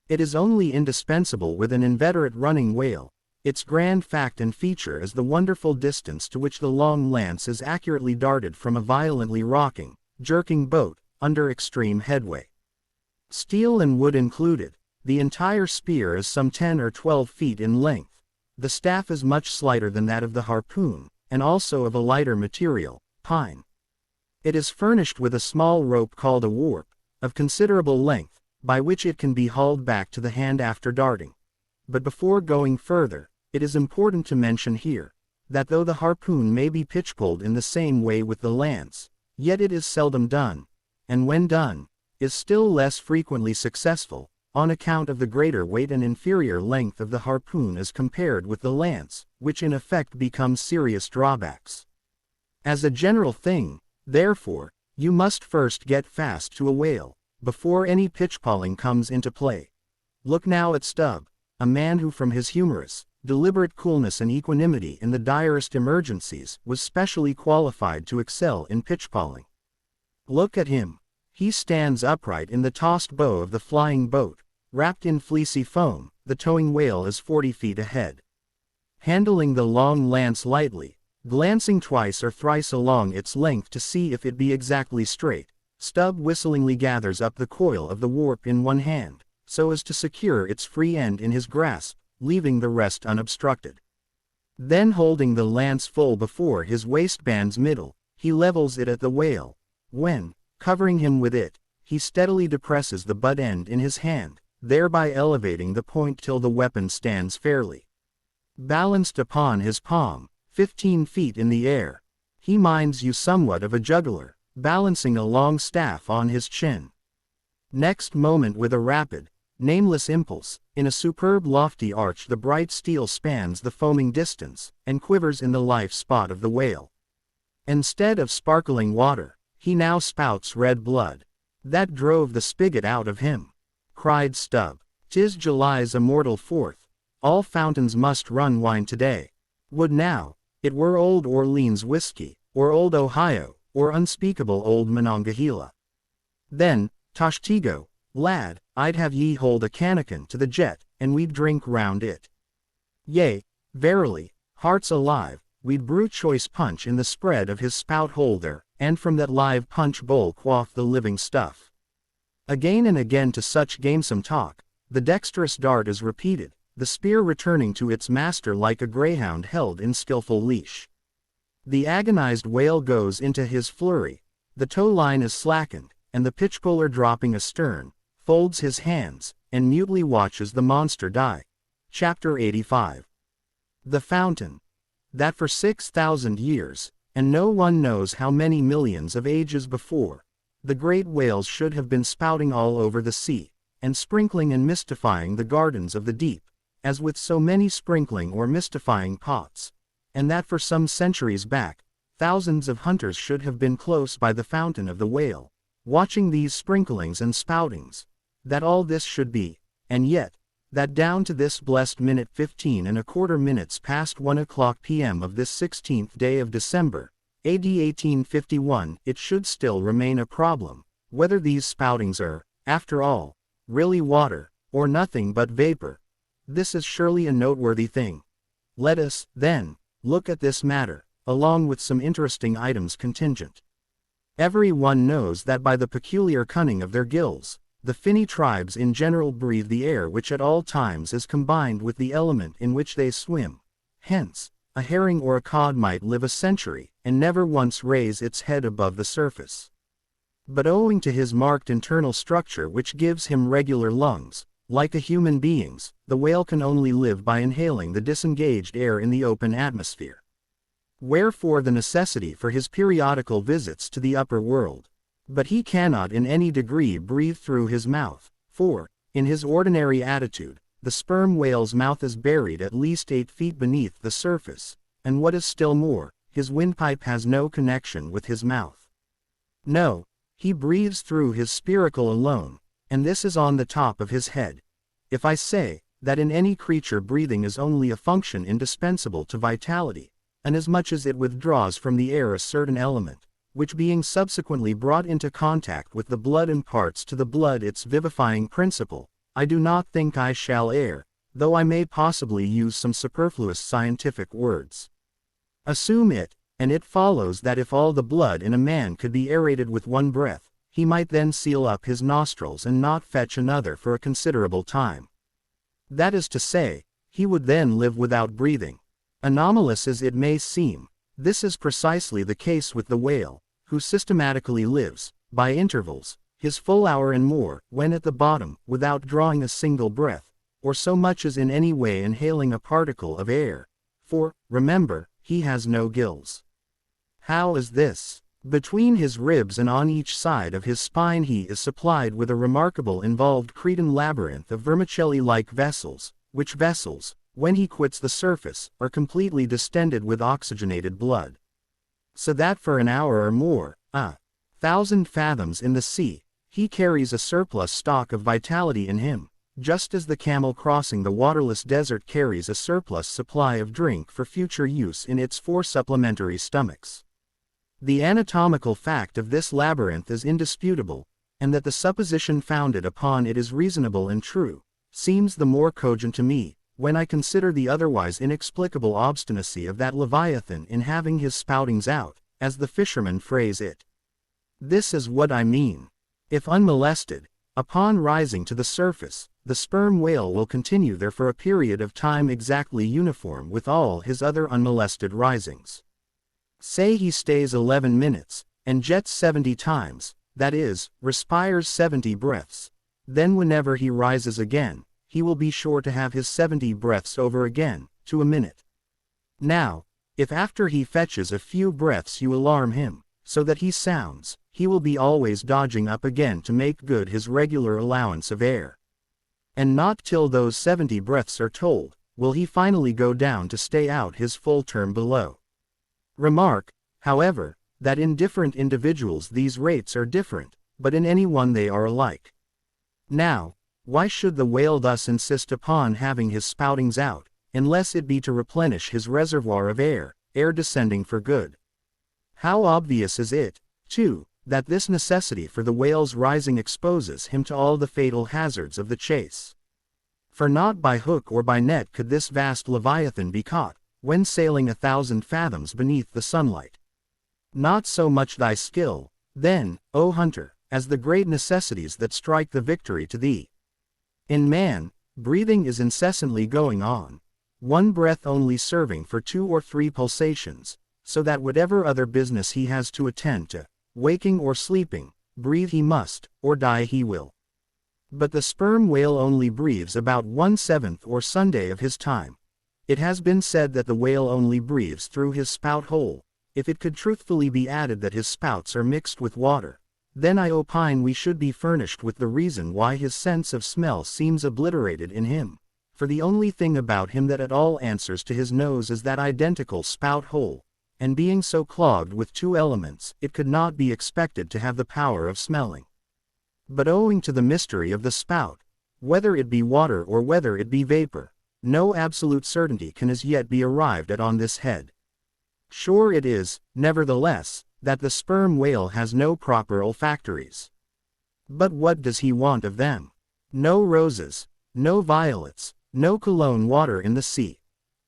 It is only indispensable with an inveterate running whale. Its grand fact and feature is the wonderful distance to which the long lance is accurately darted from a violently rocking, jerking boat, under extreme headway. Steel and wood included, the entire spear is some 10 or 12 feet in length. The staff is much slighter than that of the harpoon, and also of a lighter material, pine. It is furnished with a small rope called a warp, of considerable length, by which it can be hauled back to the hand after darting. But before going further, it is important to mention here, that though the harpoon may be pitchpoled in the same way with the lance, yet it is seldom done, and when done, is still less frequently successful, on account of the greater weight and inferior length of the harpoon as compared with the lance, which in effect becomes serious drawbacks. As a general thing, therefore, you must first get fast to a whale, before any pitchpolling comes into play. Look now at Stubb, a man who from his humorous, deliberate coolness and equanimity in the direst emergencies was specially qualified to excel in pitchpolling. Look at him. He stands upright in the tossed bow of the flying boat, wrapped in fleecy foam. The towing whale is 40 feet ahead. Handling the long lance lightly, glancing twice or thrice along its length to see if it be exactly straight, Stubb whistlingly gathers up the coil of the warp in one hand, so as to secure its free end in his grasp, leaving the rest unobstructed. Then holding the lance full before his waistband's middle, he levels it at the whale, when, covering him with it, he steadily depresses the butt end in his hand, thereby elevating the point till the weapon stands fairly balanced upon his palm, 15 feet in the air. He minds you somewhat of a juggler, balancing a long staff on his chin. Next moment with a rapid, nameless impulse, in a superb lofty arch the bright steel spans the foaming distance, and quivers in the life spot of the whale. Instead of sparkling water, he now spouts red blood. That drove the spigot out of him, cried Stubb. 'Tis July's immortal 4th, all fountains must run wine today. Would now, it were old Orleans whiskey, or old Ohio, or unspeakable old Monongahela. Then, Toshtigo, lad, I'd have ye hold a cannikin to the jet, and we'd drink round it. Yea, verily, hearts alive, we'd brew choice punch in the spread of his spout hole there, and from that live punch bowl quaff the living stuff. Again and again to such gamesome talk, the dexterous dart is repeated, the spear returning to its master like a greyhound held in skillful leash. The agonized whale goes into his flurry, the tow line is slackened, and the pitchpoler dropping astern, folds his hands, and mutely watches the monster die. Chapter 85. The fountain. That for 6,000 years, and no one knows how many millions of ages before, the great whales should have been spouting all over the sea, and sprinkling and mystifying the gardens of the deep, as with so many sprinkling or mystifying pots, and that for some centuries back, thousands of hunters should have been close by the fountain of the whale, watching these sprinklings and spoutings, that all this should be, and yet, that down to this blessed minute 15¼ minutes past 1 o'clock p.m. of this 16th day of December, AD 1851, it should still remain a problem, whether these spoutings are, after all, really water, or nothing but vapor. This is surely a noteworthy thing. Let us, then, look at this matter, along with some interesting items contingent. Every one knows that by the peculiar cunning of their gills, the finny tribes in general breathe the air which at all times is combined with the element in which they swim. Hence, a herring or a cod might live a century, and never once raise its head above the surface. But owing to his marked internal structure which gives him regular lungs, like a human being's, the whale can only live by inhaling the disengaged air in the open atmosphere. Wherefore the necessity for his periodical visits to the upper world. But he cannot in any degree breathe through his mouth, for, in his ordinary attitude, the sperm whale's mouth is buried at least 8 feet beneath the surface, and what is still more, his windpipe has no connection with his mouth. No, he breathes through his spiracle alone, and this is on the top of his head. If I say, that in any creature breathing is only a function indispensable to vitality, inasmuch as it withdraws from the air a certain element, which being subsequently brought into contact with the blood imparts to the blood its vivifying principle, I do not think I shall err, though I may possibly use some superfluous scientific words. Assume it, and it follows that if all the blood in a man could be aerated with one breath, he might then seal up his nostrils and not fetch another for a considerable time. That is to say, he would then live without breathing. Anomalous as it may seem, this is precisely the case with the whale, who systematically lives, by intervals, his full hour and more, when at the bottom, without drawing a single breath, or so much as in any way inhaling a particle of air. For, remember, he has no gills. How is this? Between his ribs and on each side of his spine he is supplied with a remarkable involved Cretan labyrinth of vermicelli-like vessels, which vessels, when he quits the surface, are completely distended with oxygenated blood. So that for an hour or more, 1,000 fathoms in the sea, he carries a surplus stock of vitality in him, just as the camel crossing the waterless desert carries a surplus supply of drink for future use in its 4 supplementary stomachs. The anatomical fact of this labyrinth is indisputable, and that the supposition founded upon it is reasonable and true, seems the more cogent to me, when I consider the otherwise inexplicable obstinacy of that Leviathan in having his spoutings out, as the fishermen phrase it. This is what I mean. If unmolested, upon rising to the surface, the sperm whale will continue there for a period of time exactly uniform with all his other unmolested risings. Say he stays 11 minutes, and jets 70 times, that is, respires 70 breaths. Then whenever he rises again, he will be sure to have his 70 breaths over again, to a minute. Now, if after he fetches a few breaths you alarm him, so that he sounds, he will be always dodging up again to make good his regular allowance of air. And not till those 70 breaths are told, will he finally go down to stay out his full term below. Remark, however, that in different individuals these rates are different, but in any one they are alike. Now, why should the whale thus insist upon having his spoutings out, unless it be to replenish his reservoir of air descending for good? How obvious is it, too, that this necessity for the whale's rising exposes him to all the fatal hazards of the chase. For not by hook or by net could this vast Leviathan be caught, when sailing 1,000 fathoms beneath the sunlight. Not so much thy skill, then, O hunter, as the great necessities that strike the victory to thee. In man, breathing is incessantly going on, one breath only serving for 2 or 3 pulsations, so that whatever other business he has to attend to, waking or sleeping, breathe he must, or die he will. But the sperm whale only breathes about 1/7 or Sunday of his time. It has been said that the whale only breathes through his spout hole. If it could truthfully be added that his spouts are mixed with water, then I opine we should be furnished with the reason why his sense of smell seems obliterated in him, for the only thing about him that at all answers to his nose is that identical spout hole, and being so clogged with 2 elements, it could not be expected to have the power of smelling. But owing to the mystery of the spout, whether it be water or whether it be vapor, no absolute certainty can as yet be arrived at on this head. Sure it is, nevertheless, that the sperm whale has no proper olfactories. But what does he want of them? No roses, no violets, no cologne water in the sea.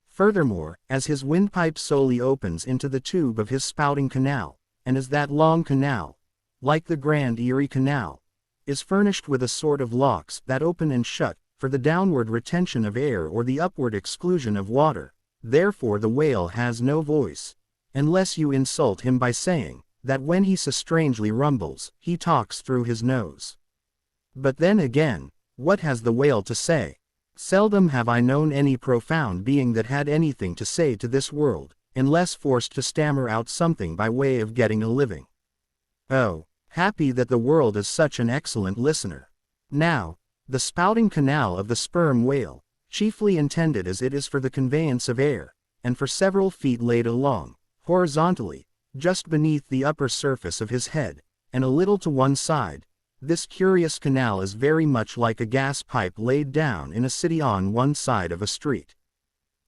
Furthermore, as his windpipe solely opens into the tube of his spouting canal, and as that long canal, like the Grand Erie Canal, is furnished with a sort of locks that open and shut, for the downward retention of air or the upward exclusion of water, therefore the whale has no voice, unless you insult him by saying, that when he so strangely rumbles, he talks through his nose. But then again, what has the whale to say? Seldom have I known any profound being that had anything to say to this world, unless forced to stammer out something by way of getting a living. Oh, happy that the world is such an excellent listener. Now, the spouting canal of the sperm whale, chiefly intended as it is for the conveyance of air, and for several feet laid along, horizontally, just beneath the upper surface of his head, and a little to one side, this curious canal is very much like a gas pipe laid down in a city on one side of a street.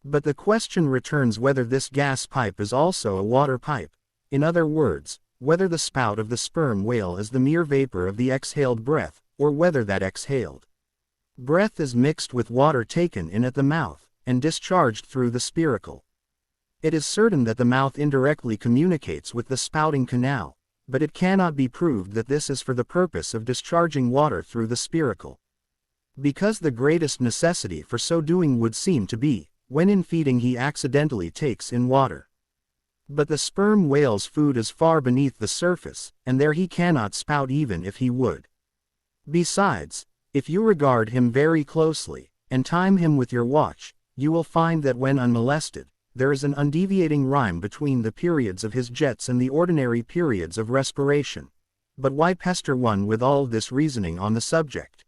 But the question returns whether this gas pipe is also a water pipe, in other words, whether the spout of the sperm whale is the mere vapor of the exhaled breath, or whether that exhaled breath is mixed with water taken in at the mouth, and discharged through the spiracle. It is certain that the mouth indirectly communicates with the spouting canal, but it cannot be proved that this is for the purpose of discharging water through the spiracle. Because the greatest necessity for so doing would seem to be, when in feeding he accidentally takes in water. But the sperm whale's food is far beneath the surface, and there he cannot spout even if he would. Besides, if you regard him very closely, and time him with your watch, you will find that when unmolested, there is an undeviating rhyme between the periods of his jets and the ordinary periods of respiration. But why pester one with all this reasoning on the subject?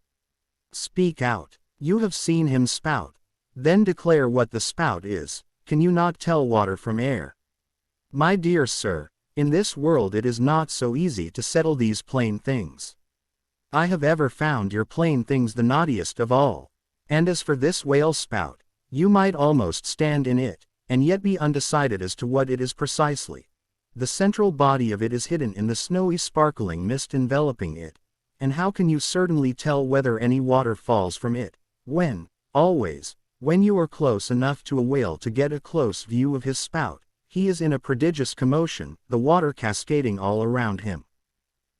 Speak out. You have seen him spout. Then declare what the spout is. Can you not tell water from air? My dear sir, in this world it is not so easy to settle these plain things. I have ever found your plain things the knottiest of all. And as for this whale spout, you might almost stand in it, and yet be undecided as to what it is precisely. The central body of it is hidden in the snowy sparkling mist enveloping it, and how can you certainly tell whether any water falls from it, when, always, when you are close enough to a whale to get a close view of his spout, he is in a prodigious commotion, the water cascading all around him.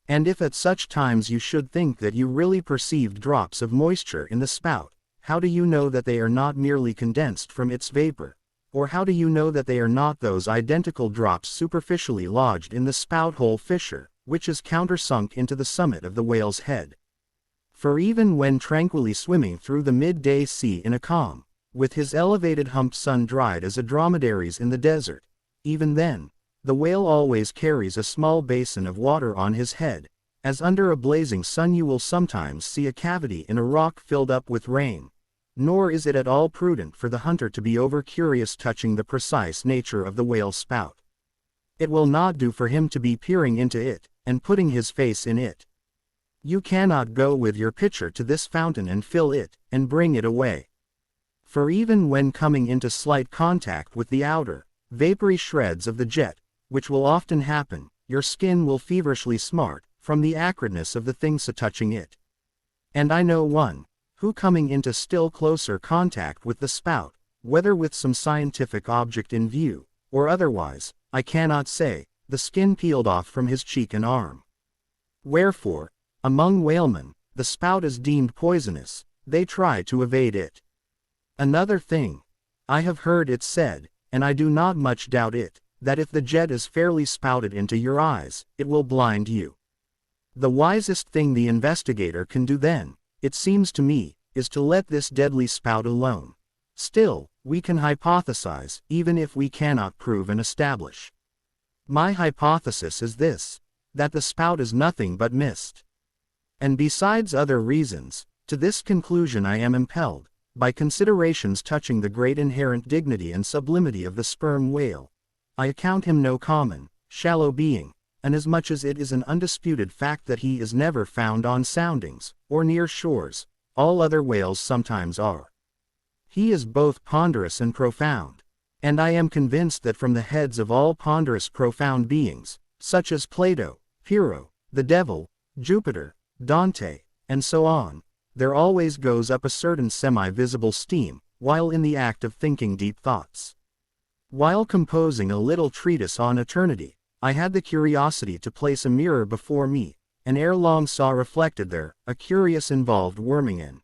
And if at such times you should think that you really perceived drops of moisture in the spout, how do you know that they are not merely condensed from its vapor? Or how do you know that they are not those identical drops superficially lodged in the spout-hole fissure, which is countersunk into the summit of the whale's head? For even when tranquilly swimming through the midday sea in a calm, with his elevated hump sun-dried as a dromedary's in the desert, even then, the whale always carries a small basin of water on his head, as under a blazing sun you will sometimes see a cavity in a rock filled up with rain. Nor is it at all prudent for the hunter to be over-curious touching the precise nature of the whale's spout. It will not do for him to be peering into it, and putting his face in it. You cannot go with your pitcher to this fountain and fill it, and bring it away. For even when coming into slight contact with the outer, vapory shreds of the jet, which will often happen, your skin will feverishly smart, from the acridness of the things touching it. And I know one, who coming into still closer contact with the spout, whether with some scientific object in view, or otherwise, I cannot say, the skin peeled off from his cheek and arm. Wherefore, among whalemen, the spout is deemed poisonous, they try to evade it. Another thing, I have heard it said, and I do not much doubt it, that if the jet is fairly spouted into your eyes, it will blind you. The wisest thing the investigator can do then, it seems to me, is to let this deadly spout alone. Still, we can hypothesize, even if we cannot prove and establish. My hypothesis is this, that the spout is nothing but mist. And besides other reasons, to this conclusion I am impelled, by considerations touching the great inherent dignity and sublimity of the sperm whale. I account him no common, shallow being, inasmuch as it is an undisputed fact that he is never found on soundings, or near shores. All other whales sometimes are. He is both ponderous and profound, and I am convinced that from the heads of all ponderous profound beings, such as Plato, Pyrrho, the devil, Jupiter, Dante, and so on, there always goes up a certain semi-visible steam, while in the act of thinking deep thoughts. While composing a little treatise on eternity, I had the curiosity to place a mirror before me, and ere long saw reflected there, a curious involved worming in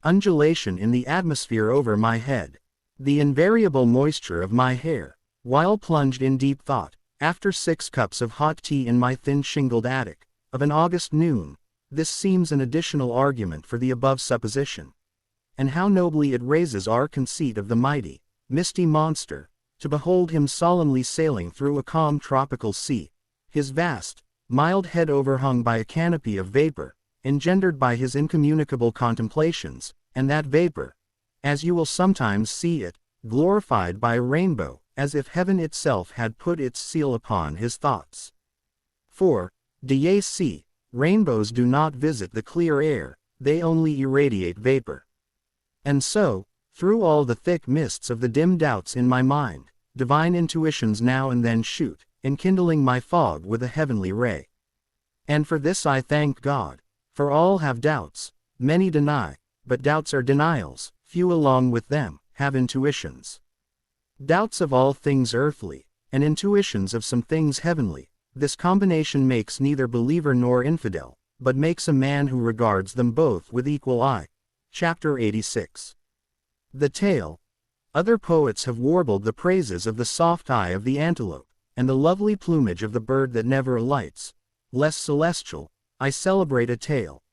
undulation in the atmosphere over my head, the invariable moisture of my hair, while plunged in deep thought, after 6 cups of hot tea in my thin shingled attic, of an August noon. This seems an additional argument for the above supposition. And how nobly it raises our conceit of the mighty, misty monster, to behold him solemnly sailing through a calm tropical sea, his vast, mild head overhung by a canopy of vapor, engendered by his incommunicable contemplations, and that vapor, as you will sometimes see it, glorified by a rainbow, as if heaven itself had put its seal upon his thoughts. For, do ye see, rainbows do not visit the clear air, they only irradiate vapor. And so, through all the thick mists of the dim doubts in my mind, divine intuitions now and then shoot, enkindling my fog with a heavenly ray. And for this I thank God, for all have doubts, many deny, but doubts are denials, few along with them, have intuitions. Doubts of all things earthly, and intuitions of some things heavenly, This combination makes neither believer nor infidel, but makes a man who regards them both with equal eye. Chapter 86. The tail. Other poets have warbled the praises of the soft eye of the antelope, and the lovely plumage of the bird that never alights. Less celestial, I celebrate a tail.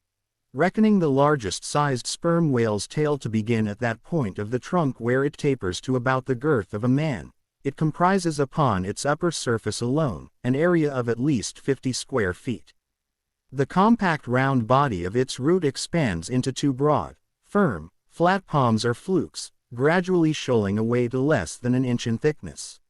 Reckoning the largest sized sperm whale's tail to begin at that point of the trunk where it tapers to about the girth of a man, it comprises upon its upper surface alone an area of at least 50 square feet. The compact round body of its root expands into two broad, firm, flat palms or flukes, gradually shoaling away to less than an inch in thickness.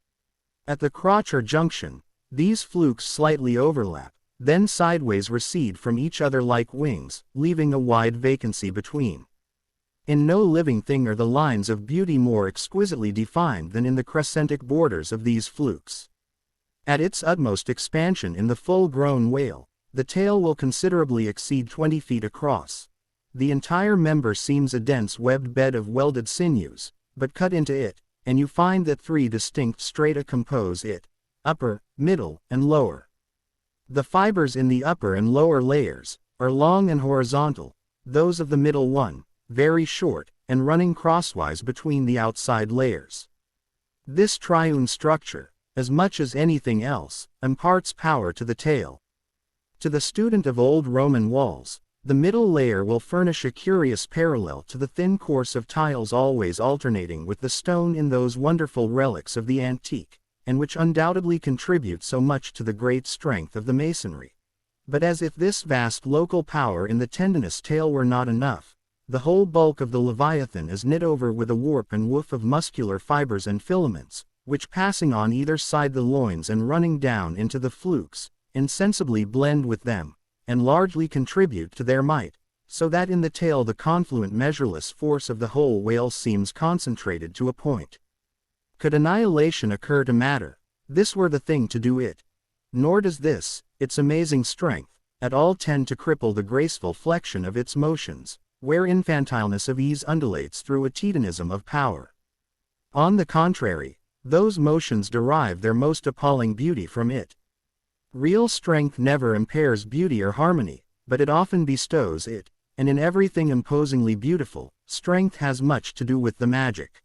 At the crotch or junction, these flukes slightly overlap, then sideways recede from each other like wings, leaving a wide vacancy between. In no living thing are the lines of beauty more exquisitely defined than in the crescentic borders of these flukes. At its utmost expansion in the full-grown whale, the tail will considerably exceed 20 feet across. The entire member seems a dense webbed bed of welded sinews, but cut into it, and you find that three distinct strata compose it: upper, middle, and lower. The fibers in the upper and lower layers are long and horizontal, those of the middle one very short, and running crosswise between the outside layers. This triune structure, as much as anything else, imparts power to the tail. To the student of old Roman walls, the middle layer will furnish a curious parallel to the thin course of tiles always alternating with the stone in those wonderful relics of the antique, and which undoubtedly contribute so much to the great strength of the masonry. But as if this vast local power in the tendinous tail were not enough, the whole bulk of the Leviathan is knit over with a warp and woof of muscular fibers and filaments, which passing on either side the loins and running down into the flukes, insensibly blend with them, and largely contribute to their might, so that in the tail the confluent measureless force of the whole whale seems concentrated to a point. Could annihilation occur to matter, this were the thing to do it. Nor does this, its amazing strength, at all tend to cripple the graceful flexion of its motions, where infantileness of ease undulates through a titanism of power. On the contrary, those motions derive their most appalling beauty from it. Real strength never impairs beauty or harmony, but it often bestows it, and in everything imposingly beautiful, strength has much to do with the magic.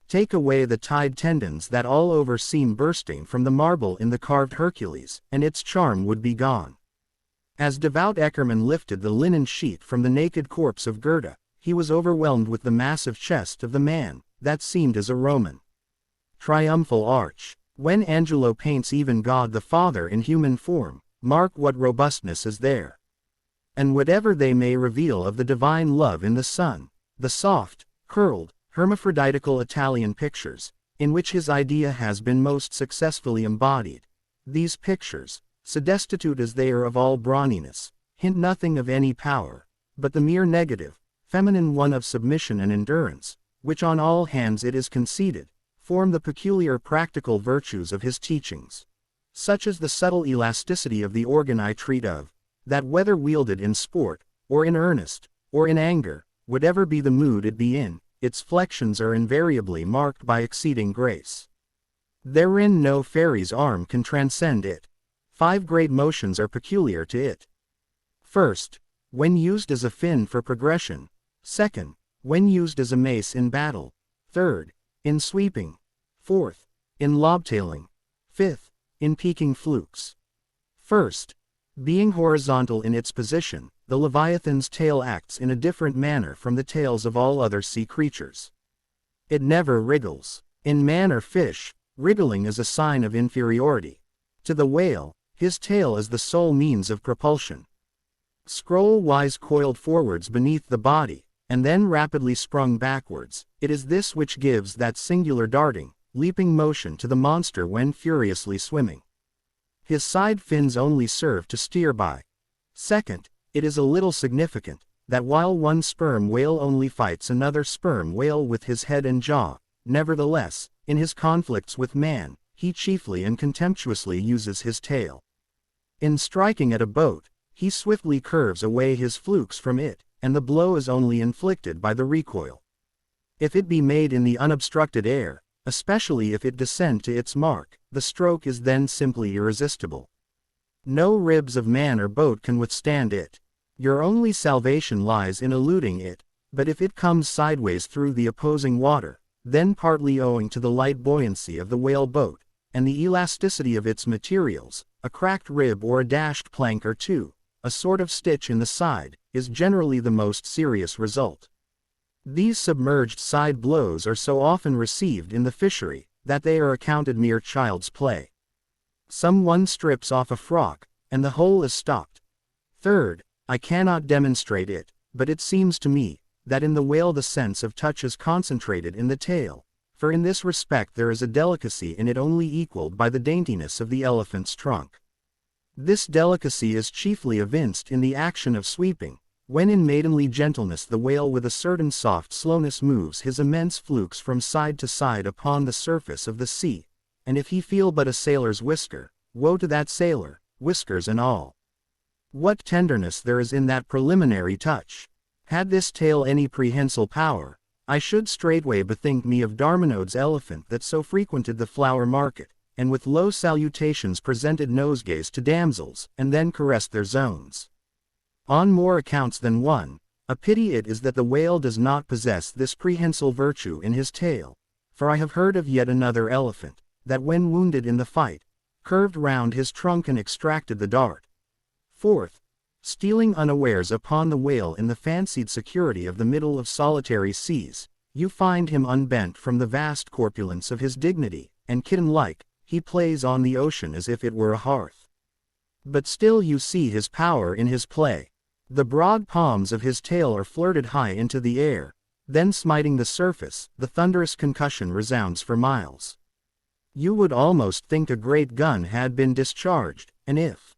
Take away the tied tendons that all over seem bursting from the marble in the carved Hercules, and its charm would be gone. As devout Eckermann lifted the linen sheet from the naked corpse of Gerda, he was overwhelmed with the massive chest of the man, that seemed as a Roman triumphal arch. When Angelo paints even God the Father in human form, mark what robustness is there. And whatever they may reveal of the divine love in the Son, the soft, curled, hermaphroditical Italian pictures, in which his idea has been most successfully embodied, these pictures, so destitute as they are of all brawniness, hint nothing of any power, but the mere negative, feminine one of submission and endurance, which on all hands it is conceded, form the peculiar practical virtues of his teachings. Such is the subtle elasticity of the organ I treat of, that whether wielded in sport, or in earnest, or in anger, whatever be the mood it be in, its flexions are invariably marked by exceeding grace. Therein no fairy's arm can transcend it. 5 great motions are peculiar to it. First, when used as a fin for progression. Second, when used as a mace in battle. Third, in sweeping. Fourth, in lobtailing. Fifth, in peaking flukes. First, being horizontal in its position, the Leviathan's tail acts in a different manner from the tails of all other sea creatures. It never wriggles. In man or fish, wriggling is a sign of inferiority. To the whale, his tail is the sole means of propulsion. Scroll-wise coiled forwards beneath the body, and then rapidly sprung backwards, it is this which gives that singular darting, leaping motion to the monster when furiously swimming. His side fins only serve to steer by. Second, it is a little significant, that while one sperm whale only fights another sperm whale with his head and jaw, nevertheless, in his conflicts with man, he chiefly and contemptuously uses his tail. In striking at a boat, he swiftly curves away his flukes from it, and the blow is only inflicted by the recoil. If it be made in the unobstructed air, especially if it descend to its mark, the stroke is then simply irresistible. No ribs of man or boat can withstand it. Your only salvation lies in eluding it, but if it comes sideways through the opposing water, then partly owing to the light buoyancy of the whale boat, and the elasticity of its materials, a cracked rib or a dashed plank or two, a sort of stitch in the side, is generally the most serious result. These submerged side blows are so often received in the fishery, that they are accounted mere child's play. Someone strips off a frock, and the hole is stopped. Third, I cannot demonstrate it, but it seems to me, that in the whale the sense of touch is concentrated in the tail, for in this respect there is a delicacy in it only equalled by the daintiness of the elephant's trunk. This delicacy is chiefly evinced in the action of sweeping, when in maidenly gentleness the whale with a certain soft slowness moves his immense flukes from side to side upon the surface of the sea, and if he feel but a sailor's whisker, woe to that sailor, whiskers and all. What tenderness there is in that preliminary touch! Had this tale any prehensile power, I should straightway bethink me of Darminode's elephant that so frequented the flower market, and with low salutations presented nosegays to damsels, and then caressed their zones. On more accounts than one, a pity it is that the whale does not possess this prehensile virtue in his tail, for I have heard of yet another elephant, that when wounded in the fight, curved round his trunk and extracted the dart. Fourth, stealing unawares upon the whale in the fancied security of the middle of solitary seas, you find him unbent from the vast corpulence of his dignity, and kitten-like, he plays on the ocean as if it were a hearth. But still you see his power in his play. The broad palms of his tail are flirted high into the air, then smiting the surface, the thunderous concussion resounds for miles. You would almost think a great gun had been discharged, and if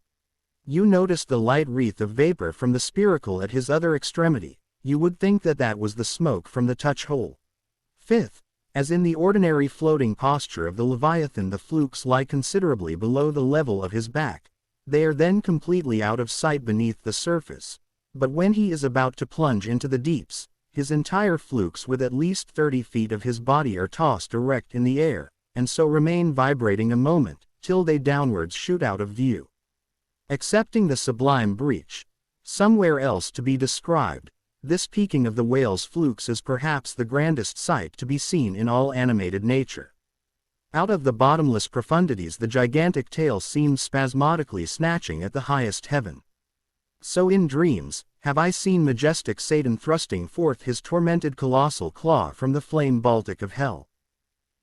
you noticed the light wreath of vapor from the spiracle at his other extremity, you would think that that was the smoke from the touch-hole. Fifth, as in the ordinary floating posture of the Leviathan the flukes lie considerably below the level of his back, they are then completely out of sight beneath the surface, but when he is about to plunge into the deeps, his entire flukes with at least 30 feet of his body are tossed erect in the air, and so remain vibrating a moment, till they downwards shoot out of view. Excepting the sublime breach, somewhere else to be described, this peaking of the whale's flukes is perhaps the grandest sight to be seen in all animated nature. Out of the bottomless profundities the gigantic tail seems spasmodically snatching at the highest heaven. So in dreams, have I seen majestic Satan thrusting forth his tormented colossal claw from the flame Baltic of hell.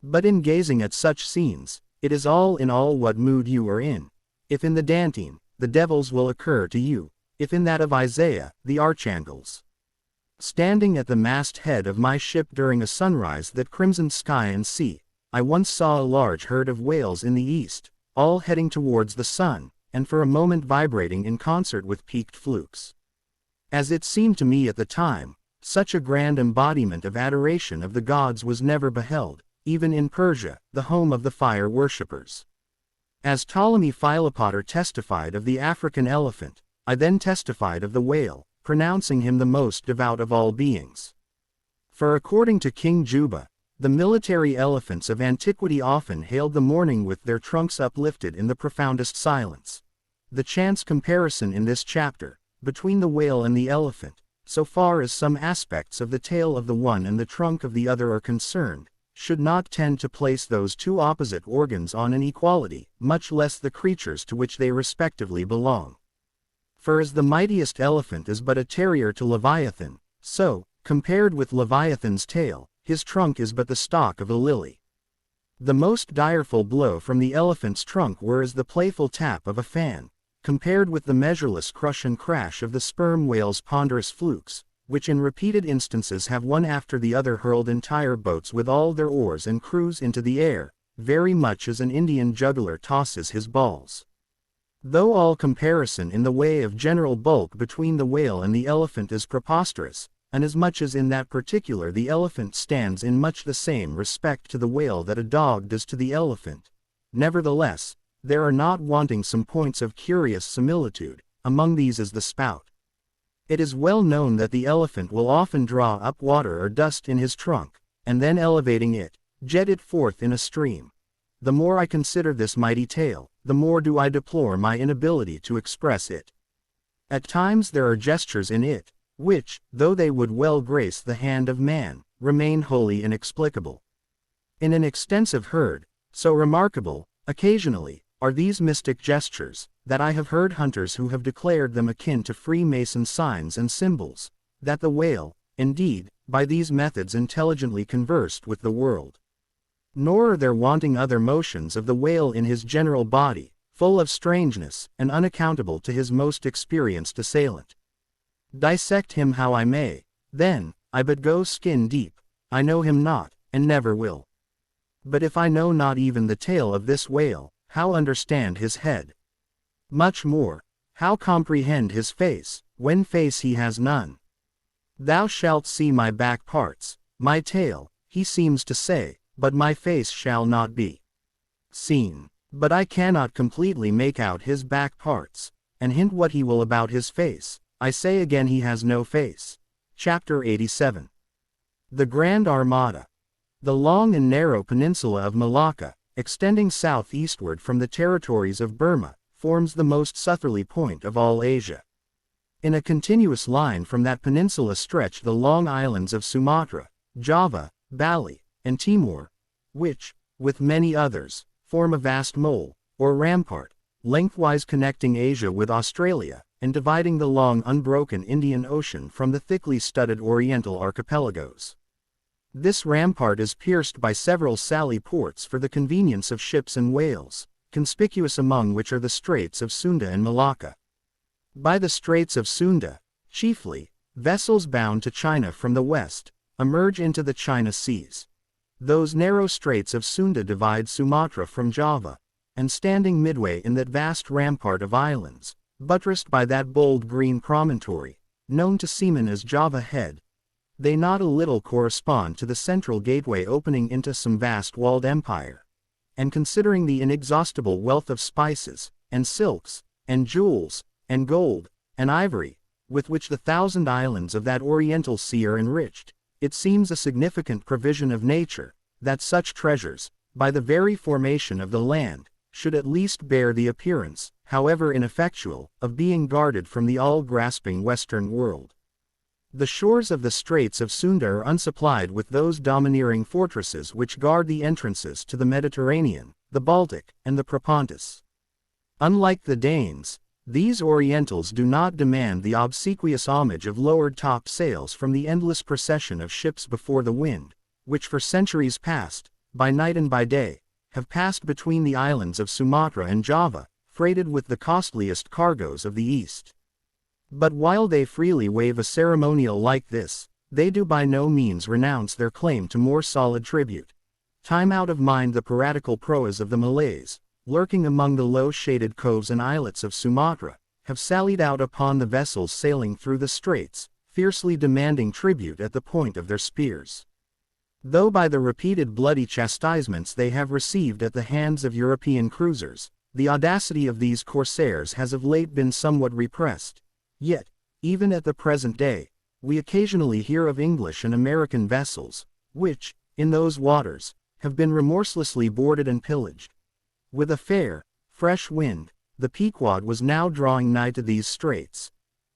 But in gazing at such scenes, it is all in all what mood you are in. If in the Dantine, the devils will occur to you, if in that of Isaiah, the archangels. Standing at the mast-head of my ship during a sunrise that crimsoned sky and sea, I once saw a large herd of whales in the east, all heading towards the sun, and for a moment vibrating in concert with peaked flukes. As it seemed to me at the time, such a grand embodiment of adoration of the gods was never beheld, even in Persia, the home of the fire worshippers. As Ptolemy Philopater testified of the African elephant, I then testified of the whale, pronouncing him the most devout of all beings. For according to King Juba, the military elephants of antiquity often hailed the morning with their trunks uplifted in the profoundest silence. The chance comparison in this chapter, between the whale and the elephant, so far as some aspects of the tail of the one and the trunk of the other are concerned, should not tend to place those two opposite organs on an equality, much less the creatures to which they respectively belong. For as the mightiest elephant is but a terrier to Leviathan, so, compared with Leviathan's tail, his trunk is but the stalk of a lily. The most direful blow from the elephant's trunk were as the playful tap of a fan, compared with the measureless crush and crash of the sperm whale's ponderous flukes, which in repeated instances have one after the other hurled entire boats with all their oars and crews into the air, very much as an Indian juggler tosses his balls. Though all comparison in the way of general bulk between the whale and the elephant is preposterous, inasmuch as in that particular the elephant stands in much the same respect to the whale that a dog does to the elephant, nevertheless, there are not wanting some points of curious similitude. Among these is the spout. It is well known that the elephant will often draw up water or dust in his trunk, and then elevating it, jet it forth in a stream. The more I consider this mighty tail, the more do I deplore my inability to express it. At times there are gestures in it, which, though they would well grace the hand of man, remain wholly inexplicable. In an extensive herd, so remarkable, occasionally, are these mystic gestures, that I have heard hunters who have declared them akin to Freemason signs and symbols, that the whale, indeed, by these methods intelligently conversed with the world. Nor are there wanting other motions of the whale in his general body, full of strangeness, and unaccountable to his most experienced assailant. Dissect him how I may, then, I but go skin deep, I know him not, and never will. But if I know not even the tail of this whale, how understand his head? Much more, how comprehend his face, when face he has none? Thou shalt see my back parts, my tail, he seems to say, but my face shall not be seen. But I cannot completely make out his back parts, and hint what he will about his face. I say again he has no face. Chapter 87. The Grand Armada. The long and narrow peninsula of Malacca, extending southeastward from the territories of Burma, forms the most southerly point of all Asia. In a continuous line from that peninsula stretch the long islands of Sumatra, Java, Bali, and Timor, which, with many others, form a vast mole, or rampart, lengthwise connecting Asia with Australia, and dividing the long unbroken Indian Ocean from the thickly studded Oriental archipelagos. This rampart is pierced by several sally ports for the convenience of ships and whales, conspicuous among which are the Straits of Sunda and Malacca. By the Straits of Sunda, chiefly, vessels bound to China from the west, emerge into the China Seas. Those narrow straits of Sunda divide Sumatra from Java, and standing midway in that vast rampart of islands, buttressed by that bold green promontory, known to seamen as Java Head, they not a little correspond to the central gateway opening into some vast walled empire. And considering the inexhaustible wealth of spices, and silks, and jewels, and gold, and ivory, with which the 1,000 islands of that Oriental Sea are enriched, it seems a significant provision of nature, that such treasures, by the very formation of the land, should at least bear the appearance, however ineffectual, of being guarded from the all-grasping Western world. The shores of the Straits of Sunda are unsupplied with those domineering fortresses which guard the entrances to the Mediterranean, the Baltic, and the Propontis. Unlike the Danes, these Orientals do not demand the obsequious homage of lowered top sails from the endless procession of ships before the wind, which for centuries past, by night and by day, have passed between the islands of Sumatra and Java, freighted with the costliest cargoes of the East. But while they freely waive a ceremonial like this, they do by no means renounce their claim to more solid tribute. Time out of mind the piratical proas of the Malays, lurking among the low-shaded coves and islets of Sumatra, have sallied out upon the vessels sailing through the straits, fiercely demanding tribute at the point of their spears. Though by the repeated bloody chastisements they have received at the hands of European cruisers, the audacity of these corsairs has of late been somewhat repressed, yet, even at the present day, we occasionally hear of English and American vessels, which, in those waters, have been remorselessly boarded and pillaged. With a fair, fresh wind, the Pequod was now drawing nigh to these straits,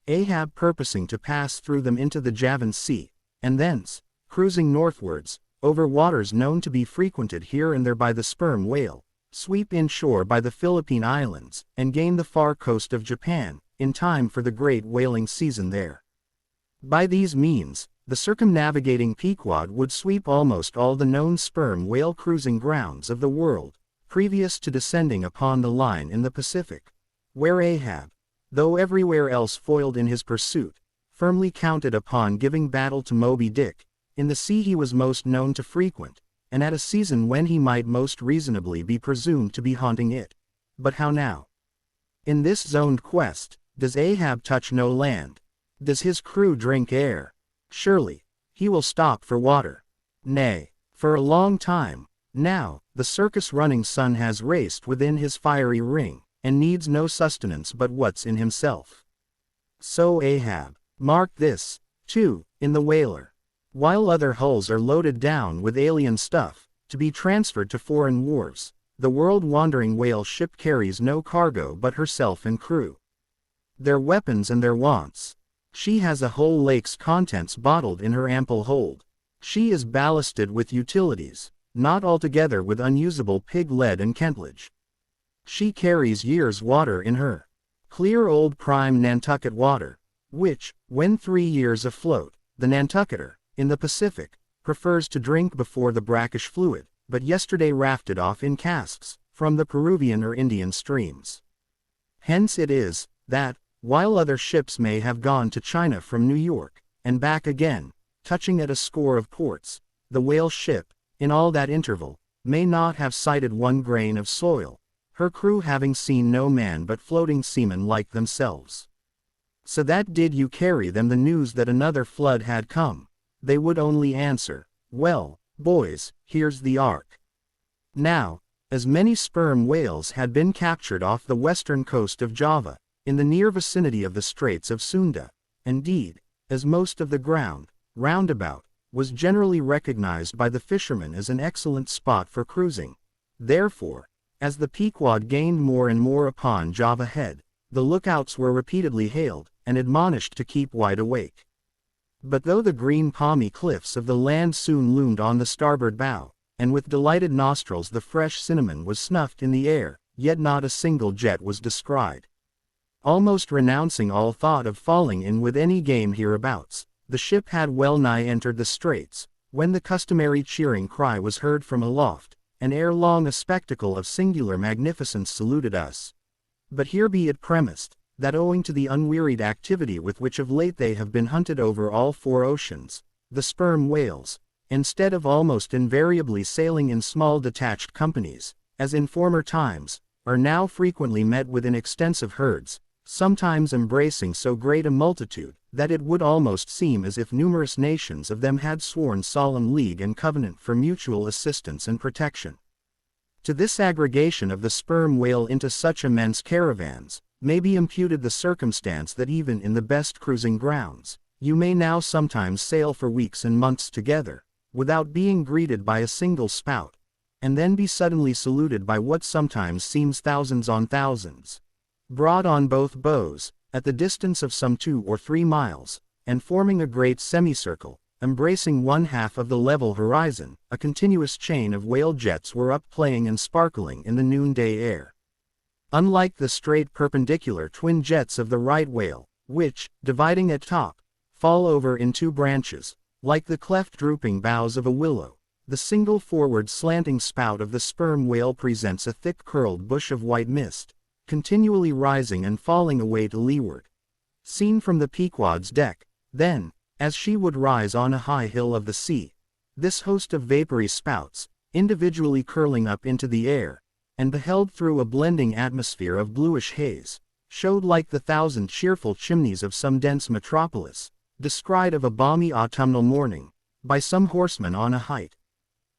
Ahab purposing to pass through them into the Javan Sea, and thence, cruising northwards, over waters known to be frequented here and there by the sperm whale, sweep inshore by the Philippine Islands, and gain the far coast of Japan, in time for the great whaling season there. By these means, the circumnavigating Pequod would sweep almost all the known sperm whale cruising grounds of the world, previous to descending upon the line in the Pacific, where Ahab, though everywhere else foiled in his pursuit, firmly counted upon giving battle to Moby-Dick, in the sea he was most known to frequent, and at a season when he might most reasonably be presumed to be haunting it. But how now? In this zoned quest, does Ahab touch no land? Does his crew drink air? Surely, he will stop for water. Nay, for a long time, now, the circus-running sun has raced within his fiery ring, and needs no sustenance but what's in himself. So Ahab, mark this, too, in the whaler. While other hulls are loaded down with alien stuff, to be transferred to foreign wharves, the world-wandering whale ship carries no cargo but herself and crew. Their weapons and their wants. She has a whole lake's contents bottled in her ample hold. She is ballasted with utilities, not altogether with unusable pig lead and Kentledge. She carries years' water in her. Clear old prime Nantucket water, which, when 3 years afloat, the Nantucketer, in the Pacific, prefers to drink before the brackish fluid, but yesterday rafted off in casks, from the Peruvian or Indian streams. Hence it is, that, while other ships may have gone to China from New York, and back again, touching at a score of ports, the whale ship, in all that interval, may not have sighted one grain of soil, her crew having seen no man but floating seamen like themselves. So that did you carry them the news that another flood had come, they would only answer, well, boys, here's the ark. Now, as many sperm whales had been captured off the western coast of Java, in the near vicinity of the Straits of Sunda, indeed, as most of the ground, roundabout, was generally recognized by the fishermen as an excellent spot for cruising. Therefore, as the Pequod gained more and more upon Java Head, the lookouts were repeatedly hailed, and admonished to keep wide awake. But though the green palmy cliffs of the land soon loomed on the starboard bow, and with delighted nostrils the fresh cinnamon was snuffed in the air, yet not a single jet was descried. Almost renouncing all thought of falling in with any game hereabouts, the ship had well nigh entered the straits, when the customary cheering cry was heard from aloft, and ere long a spectacle of singular magnificence saluted us. But here be it premised, that owing to the unwearied activity with which of late they have been hunted over all 4 oceans, the sperm whales, instead of almost invariably sailing in small detached companies, as in former times, are now frequently met with in extensive herds, sometimes embracing so great a multitude, that it would almost seem as if numerous nations of them had sworn solemn league and covenant for mutual assistance and protection. To this aggregation of the sperm whale into such immense caravans, may be imputed the circumstance that even in the best cruising grounds, you may now sometimes sail for weeks and months together, without being greeted by a single spout, and then be suddenly saluted by what sometimes seems thousands on thousands. Broad on both bows, at the distance of some 2 or 3 miles, and forming a great semicircle, embracing one half of the level horizon, a continuous chain of whale jets were up playing and sparkling in the noonday air. Unlike the straight perpendicular twin jets of the right whale, which, dividing at top, fall over in 2 branches, like the cleft drooping boughs of a willow, the single forward slanting spout of the sperm whale presents a thick curled bush of white mist, continually rising and falling away to leeward. Seen from the Pequod's deck, then, as she would rise on a high hill of the sea, this host of vapory spouts, individually curling up into the air, and beheld through a blending atmosphere of bluish haze, showed like the 1,000 cheerful chimneys of some dense metropolis, descried of a balmy autumnal morning, by some horseman on a height.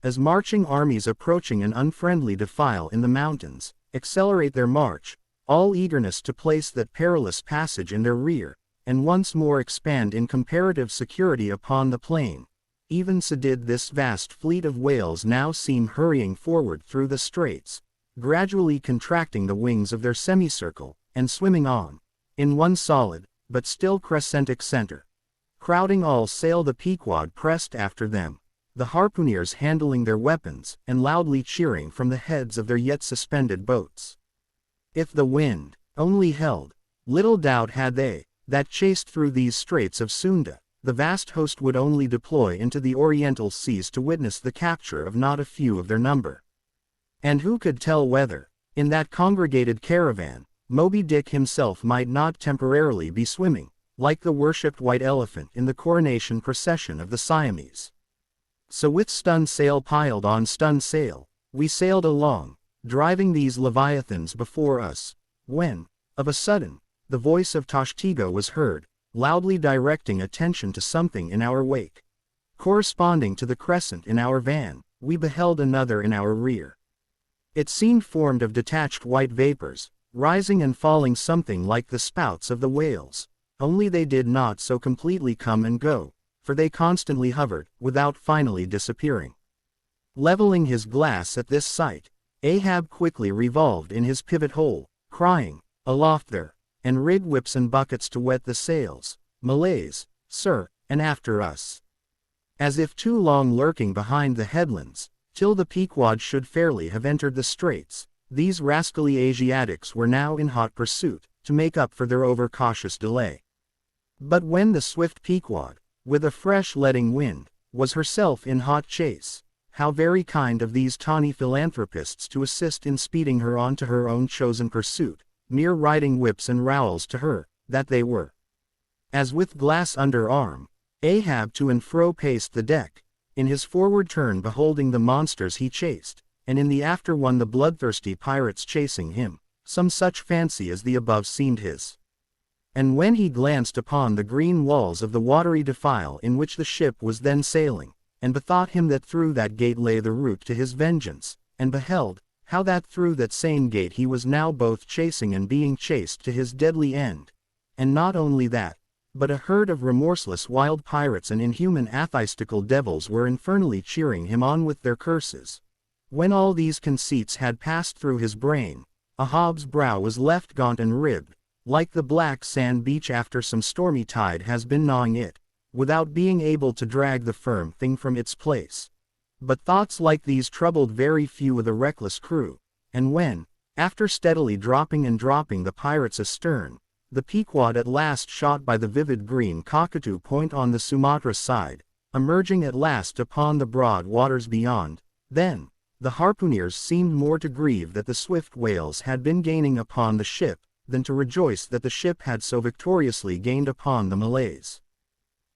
As marching armies approaching an unfriendly defile in the mountains, accelerate their march, all eagerness to place that perilous passage in their rear, and once more expand in comparative security upon the plain, even so did this vast fleet of whales now seem hurrying forward through the straits, gradually contracting the wings of their semicircle, and swimming on, in one solid, but still crescentic center. Crowding all sail, the Pequod pressed after them, the harpooneers handling their weapons, and loudly cheering from the heads of their yet suspended boats. If the wind only held, little doubt had they, that chased through these straits of Sunda, the vast host would only deploy into the oriental seas to witness the capture of not a few of their number. And who could tell whether, in that congregated caravan, Moby-Dick himself might not temporarily be swimming, like the worshipped white elephant in the coronation procession of the Siamese. So with stun sail piled on stun sail, we sailed along, driving these leviathans before us, when, of a sudden, the voice of Tashtego was heard, loudly directing attention to something in our wake. Corresponding to the crescent in our van, we beheld another in our rear. It seemed formed of detached white vapors, rising and falling something like the spouts of the whales, only they did not so completely come and go, for they constantly hovered, without finally disappearing. Leveling his glass at this sight, Ahab quickly revolved in his pivot hole, crying, "Aloft there, and rig whips and buckets to wet the sails, Malays, sir, and after us." As if too long lurking behind the headlands, till the Pequod should fairly have entered the straits, these rascally Asiatics were now in hot pursuit, to make up for their overcautious delay. But when the swift Pequod, with a fresh letting wind, was herself in hot chase, how very kind of these tawny philanthropists to assist in speeding her on to her own chosen pursuit, mere riding whips and rowels to her, that they were. As with glass under arm, Ahab to and fro paced the deck, in his forward turn beholding the monsters he chased, and in the after one the bloodthirsty pirates chasing him, some such fancy as the above seemed his. And when he glanced upon the green walls of the watery defile in which the ship was then sailing, and bethought him that through that gate lay the route to his vengeance, and beheld, how that through that same gate he was now both chasing and being chased to his deadly end, and not only that, but a herd of remorseless wild pirates and inhuman atheistical devils were infernally cheering him on with their curses. When all these conceits had passed through his brain, Ahab's brow was left gaunt and ribbed, like the black sand beach after some stormy tide has been gnawing it, without being able to drag the firm thing from its place. But thoughts like these troubled very few of the reckless crew, and when, after steadily dropping and dropping the pirates astern, the Pequod at last shot by the vivid green cockatoo point on the Sumatra side, emerging at last upon the broad waters beyond, then, the harpooneers seemed more to grieve that the swift whales had been gaining upon the ship, than to rejoice that the ship had so victoriously gained upon the Malays.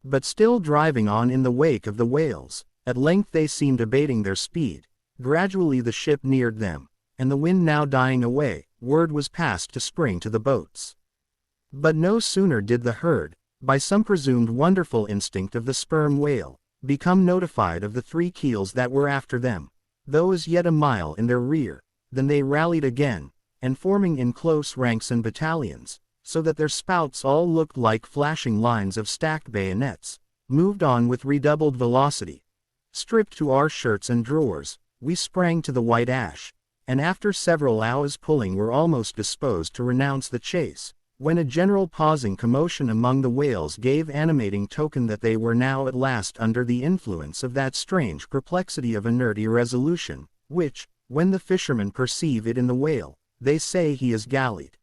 But still driving on in the wake of the whales, at length they seemed abating their speed, gradually the ship neared them, and the wind now dying away, word was passed to spring to the boats. But no sooner did the herd, by some presumed wonderful instinct of the sperm whale, become notified of the three keels that were after them, though as yet a mile in their rear, than they rallied again, and forming in close ranks and battalions, so that their spouts all looked like flashing lines of stacked bayonets, moved on with redoubled velocity. Stripped to our shirts and drawers, we sprang to the white ash, and after several hours pulling were almost disposed to renounce the chase, when a general pausing commotion among the whales gave animating token that they were now at last under the influence of that strange perplexity of inert irresolution, which, when the fishermen perceive it in the whale, they say he is gallied.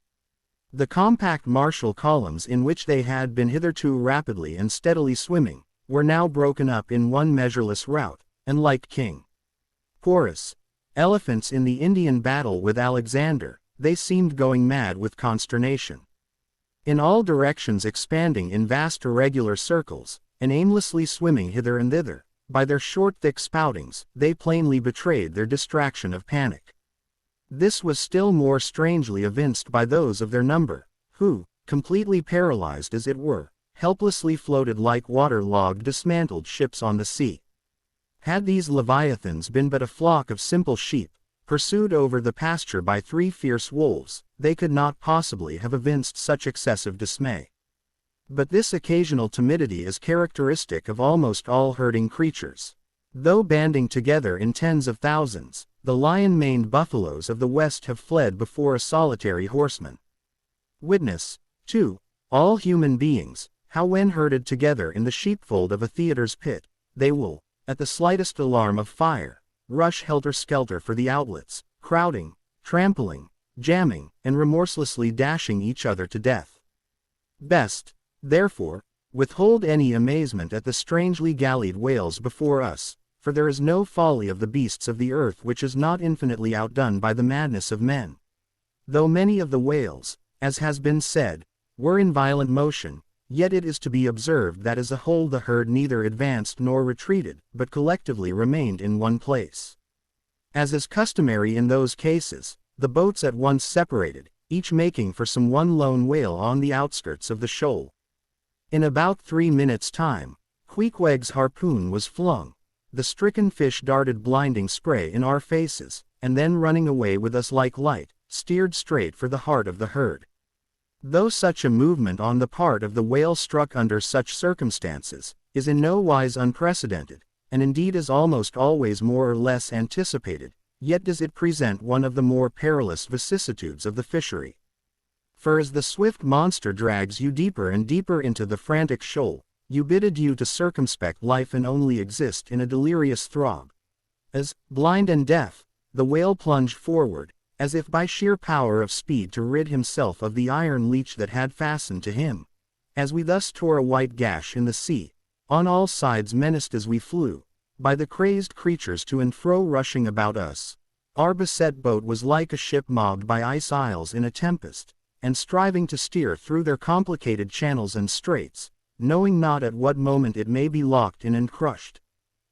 The compact martial columns in which they had been hitherto rapidly and steadily swimming, were now broken up in one measureless rout, and like King Porus, elephants in the Indian battle with Alexander, they seemed going mad with consternation. In all directions expanding in vast irregular circles, and aimlessly swimming hither and thither, by their short thick spoutings, they plainly betrayed their distraction of panic. This was still more strangely evinced by those of their number, who, completely paralyzed as it were, helplessly floated like water-logged dismantled ships on the sea. Had these leviathans been but a flock of simple sheep, pursued over the pasture by three fierce wolves, they could not possibly have evinced such excessive dismay. But this occasional timidity is characteristic of almost all herding creatures. Though banding together in tens of thousands, the lion-maned buffaloes of the West have fled before a solitary horseman. Witness, too, all human beings, how when herded together in the sheepfold of a theater's pit, they will, at the slightest alarm of fire, rush helter-skelter for the outlets, crowding, trampling, jamming, and remorselessly dashing each other to death. Best, therefore, withhold any amazement at the strangely gallied whales before us, for there is no folly of the beasts of the earth which is not infinitely outdone by the madness of men. Though many of the whales, as has been said, were in violent motion, yet it is to be observed that as a whole the herd neither advanced nor retreated, but collectively remained in one place. As is customary in those cases, the boats at once separated, each making for some one lone whale on the outskirts of the shoal. In about 3 minutes' time, Queequeg's harpoon was flung, the stricken fish darted blinding spray in our faces, and then running away with us like light, steered straight for the heart of the herd. Though such a movement on the part of the whale struck under such circumstances, is in no wise unprecedented, and indeed is almost always more or less anticipated, yet does it present one of the more perilous vicissitudes of the fishery. For as the swift monster drags you deeper and deeper into the frantic shoal, you bid adieu to circumspect life and only exist in a delirious throb. As, blind and deaf, the whale plunged forward, as if by sheer power of speed to rid himself of the iron leech that had fastened to him. As we thus tore a white gash in the sea, on all sides menaced as we flew, by the crazed creatures to and fro rushing about us, our beset boat was like a ship mobbed by ice isles in a tempest, and striving to steer through their complicated channels and straits, knowing not at what moment it may be locked in and crushed.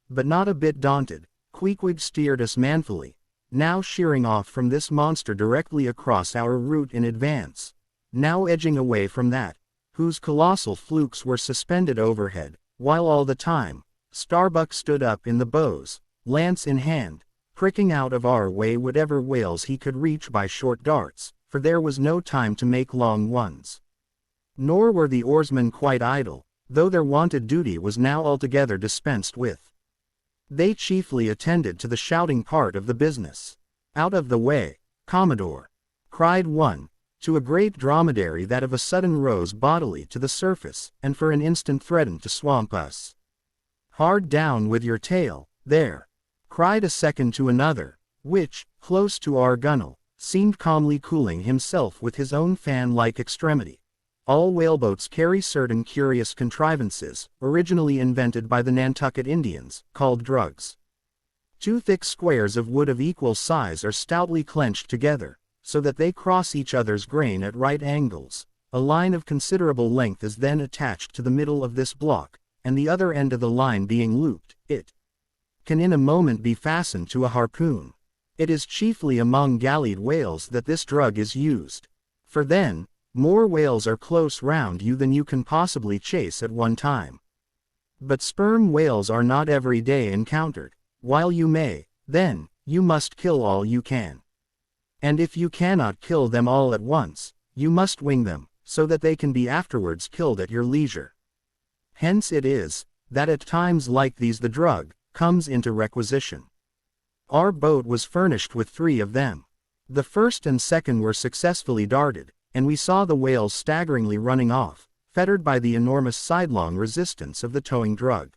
But not a bit daunted, Queequeg steered us manfully, now sheering off from this monster directly across our route in advance, now edging away from that, whose colossal flukes were suspended overhead, while all the time, Starbuck stood up in the bows, lance in hand, pricking out of our way whatever whales he could reach by short darts, for there was no time to make long ones. Nor were the oarsmen quite idle, though their wonted duty was now altogether dispensed with. They chiefly attended to the shouting part of the business. "Out of the way, Commodore!" cried one, to a great dromedary that of a sudden rose bodily to the surface, and for an instant threatened to swamp us. "Hard down with your tail, there!" cried a second to another, which, close to our gunwale, seemed calmly cooling himself with his own fan-like extremity. All whaleboats carry certain curious contrivances, originally invented by the Nantucket Indians, called drugs. Two thick squares of wood of equal size are stoutly clenched together, so that they cross each other's grain at right angles. A line of considerable length is then attached to the middle of this block, and the other end of the line being looped, it can in a moment be fastened to a harpoon. It is chiefly among gallied whales that this drug is used, for then, more whales are close round you than you can possibly chase at one time. But sperm whales are not every day encountered. While you may, then, you must kill all you can. And if you cannot kill them all at once, you must wing them, so that they can be afterwards killed at your leisure. Hence it is, that at times like these the drug comes into requisition. Our boat was furnished with 3 of them. The first and second were successfully darted, and we saw the whales staggeringly running off, fettered by the enormous sidelong resistance of the towing drug.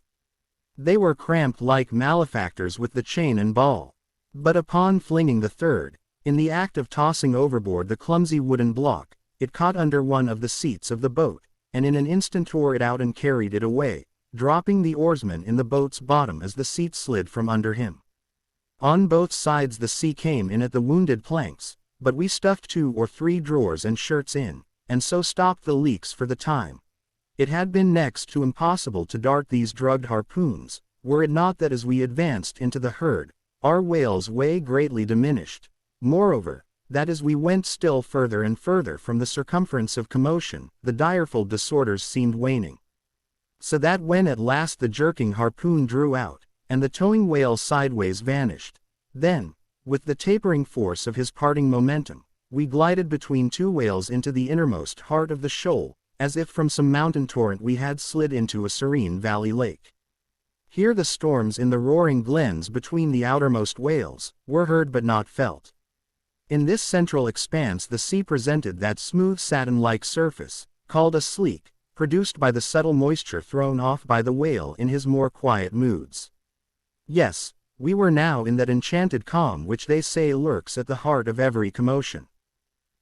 They were cramped like malefactors with the chain and ball. But upon flinging the third, in the act of tossing overboard the clumsy wooden block, it caught under one of the seats of the boat, and in an instant tore it out and carried it away, dropping the oarsman in the boat's bottom as the seat slid from under him. On both sides the sea came in at the wounded planks, but we stuffed 2 or 3 drawers and shirts in, and so stopped the leaks for the time. It had been next to impossible to dart these drugged harpoons, were it not that as we advanced into the herd, our whale's way greatly diminished. Moreover, that as we went still further and further from the circumference of commotion, the direful disorders seemed waning. So that when at last the jerking harpoon drew out, and the towing whale sideways vanished, then, with the tapering force of his parting momentum, we glided between 2 whales into the innermost heart of the shoal, as if from some mountain torrent we had slid into a serene valley lake. Here the storms in the roaring glens between the outermost whales were heard but not felt. In this central expanse the sea presented that smooth satin-like surface, called a sleek, produced by the subtle moisture thrown off by the whale in his more quiet moods. Yes, we were now in that enchanted calm which they say lurks at the heart of every commotion.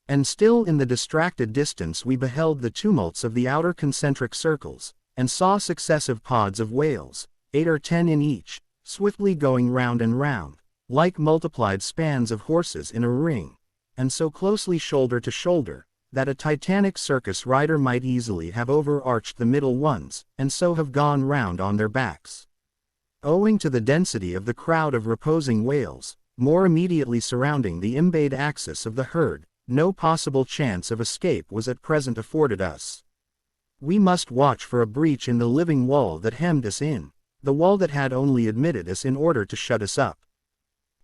And still in the distracted distance we beheld the tumults of the outer concentric circles, and saw successive pods of whales, 8 or 10 in each, swiftly going round and round, like multiplied spans of horses in a ring, and so closely shoulder to shoulder, that a titanic circus rider might easily have overarched the middle ones, and so have gone round on their backs. Owing to the density of the crowd of reposing whales, more immediately surrounding the embayed axis of the herd, no possible chance of escape was at present afforded us. We must watch for a breach in the living wall that hemmed us in, the wall that had only admitted us in order to shut us up.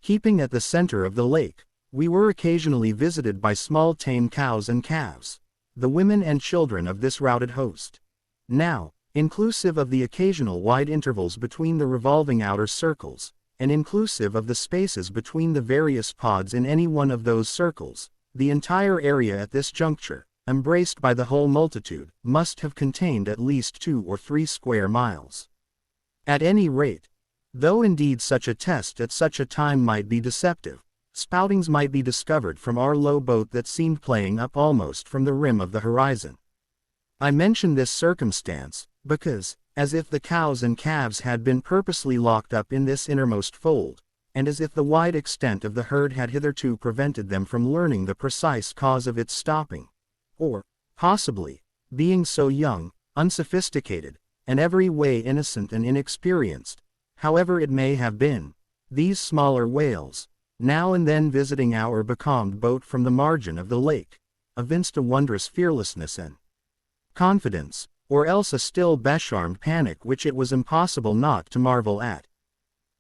Keeping at the center of the lake, we were occasionally visited by small tame cows and calves, the women and children of this routed host. Now, inclusive of the occasional wide intervals between the revolving outer circles, and inclusive of the spaces between the various pods in any one of those circles, the entire area at this juncture, embraced by the whole multitude, must have contained at least 2 or 3 square miles. At any rate, though indeed such a test at such a time might be deceptive, spoutings might be discovered from our low boat that seemed playing up almost from the rim of the horizon. I mention this circumstance, because, as if the cows and calves had been purposely locked up in this innermost fold, and as if the wide extent of the herd had hitherto prevented them from learning the precise cause of its stopping, or, possibly, being so young, unsophisticated, and every way innocent and inexperienced, however it may have been, these smaller whales, now and then visiting our becalmed boat from the margin of the lake, evinced a wondrous fearlessness and confidence, or else a still becharmed panic which it was impossible not to marvel at.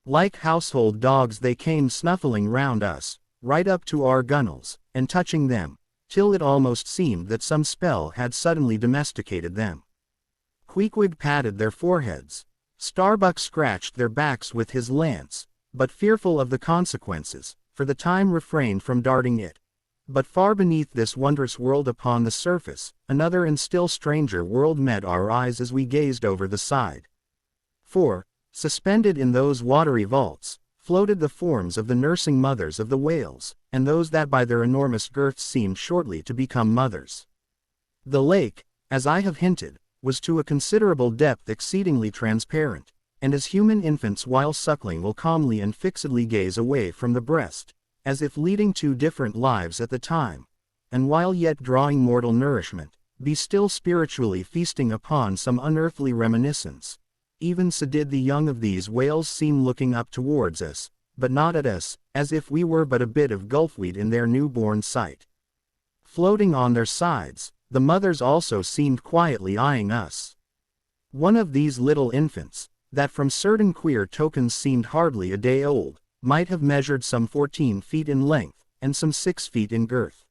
Like household dogs they came snuffling round us, right up to our gunwales, and touching them, till it almost seemed that some spell had suddenly domesticated them. Queequeg patted their foreheads. Starbuck scratched their backs with his lance, but fearful of the consequences, for the time refrained from darting it. But far beneath this wondrous world upon the surface, another and still stranger world met our eyes as we gazed over the side. For, suspended in those watery vaults, floated the forms of the nursing mothers of the whales, and those that by their enormous girths seemed shortly to become mothers. The lake, as I have hinted, was to a considerable depth exceedingly transparent, and as human infants while suckling will calmly and fixedly gaze away from the breast, as if leading 2 different lives at the time, and while yet drawing mortal nourishment, be still spiritually feasting upon some unearthly reminiscence, even so did the young of these whales seem looking up towards us, but not at us, as if we were but a bit of gulfweed in their newborn sight. Floating on their sides, the mothers also seemed quietly eyeing us. One of these little infants, that from certain queer tokens seemed hardly a day old, might have measured some 14 feet in length, and some 6 feet in girth.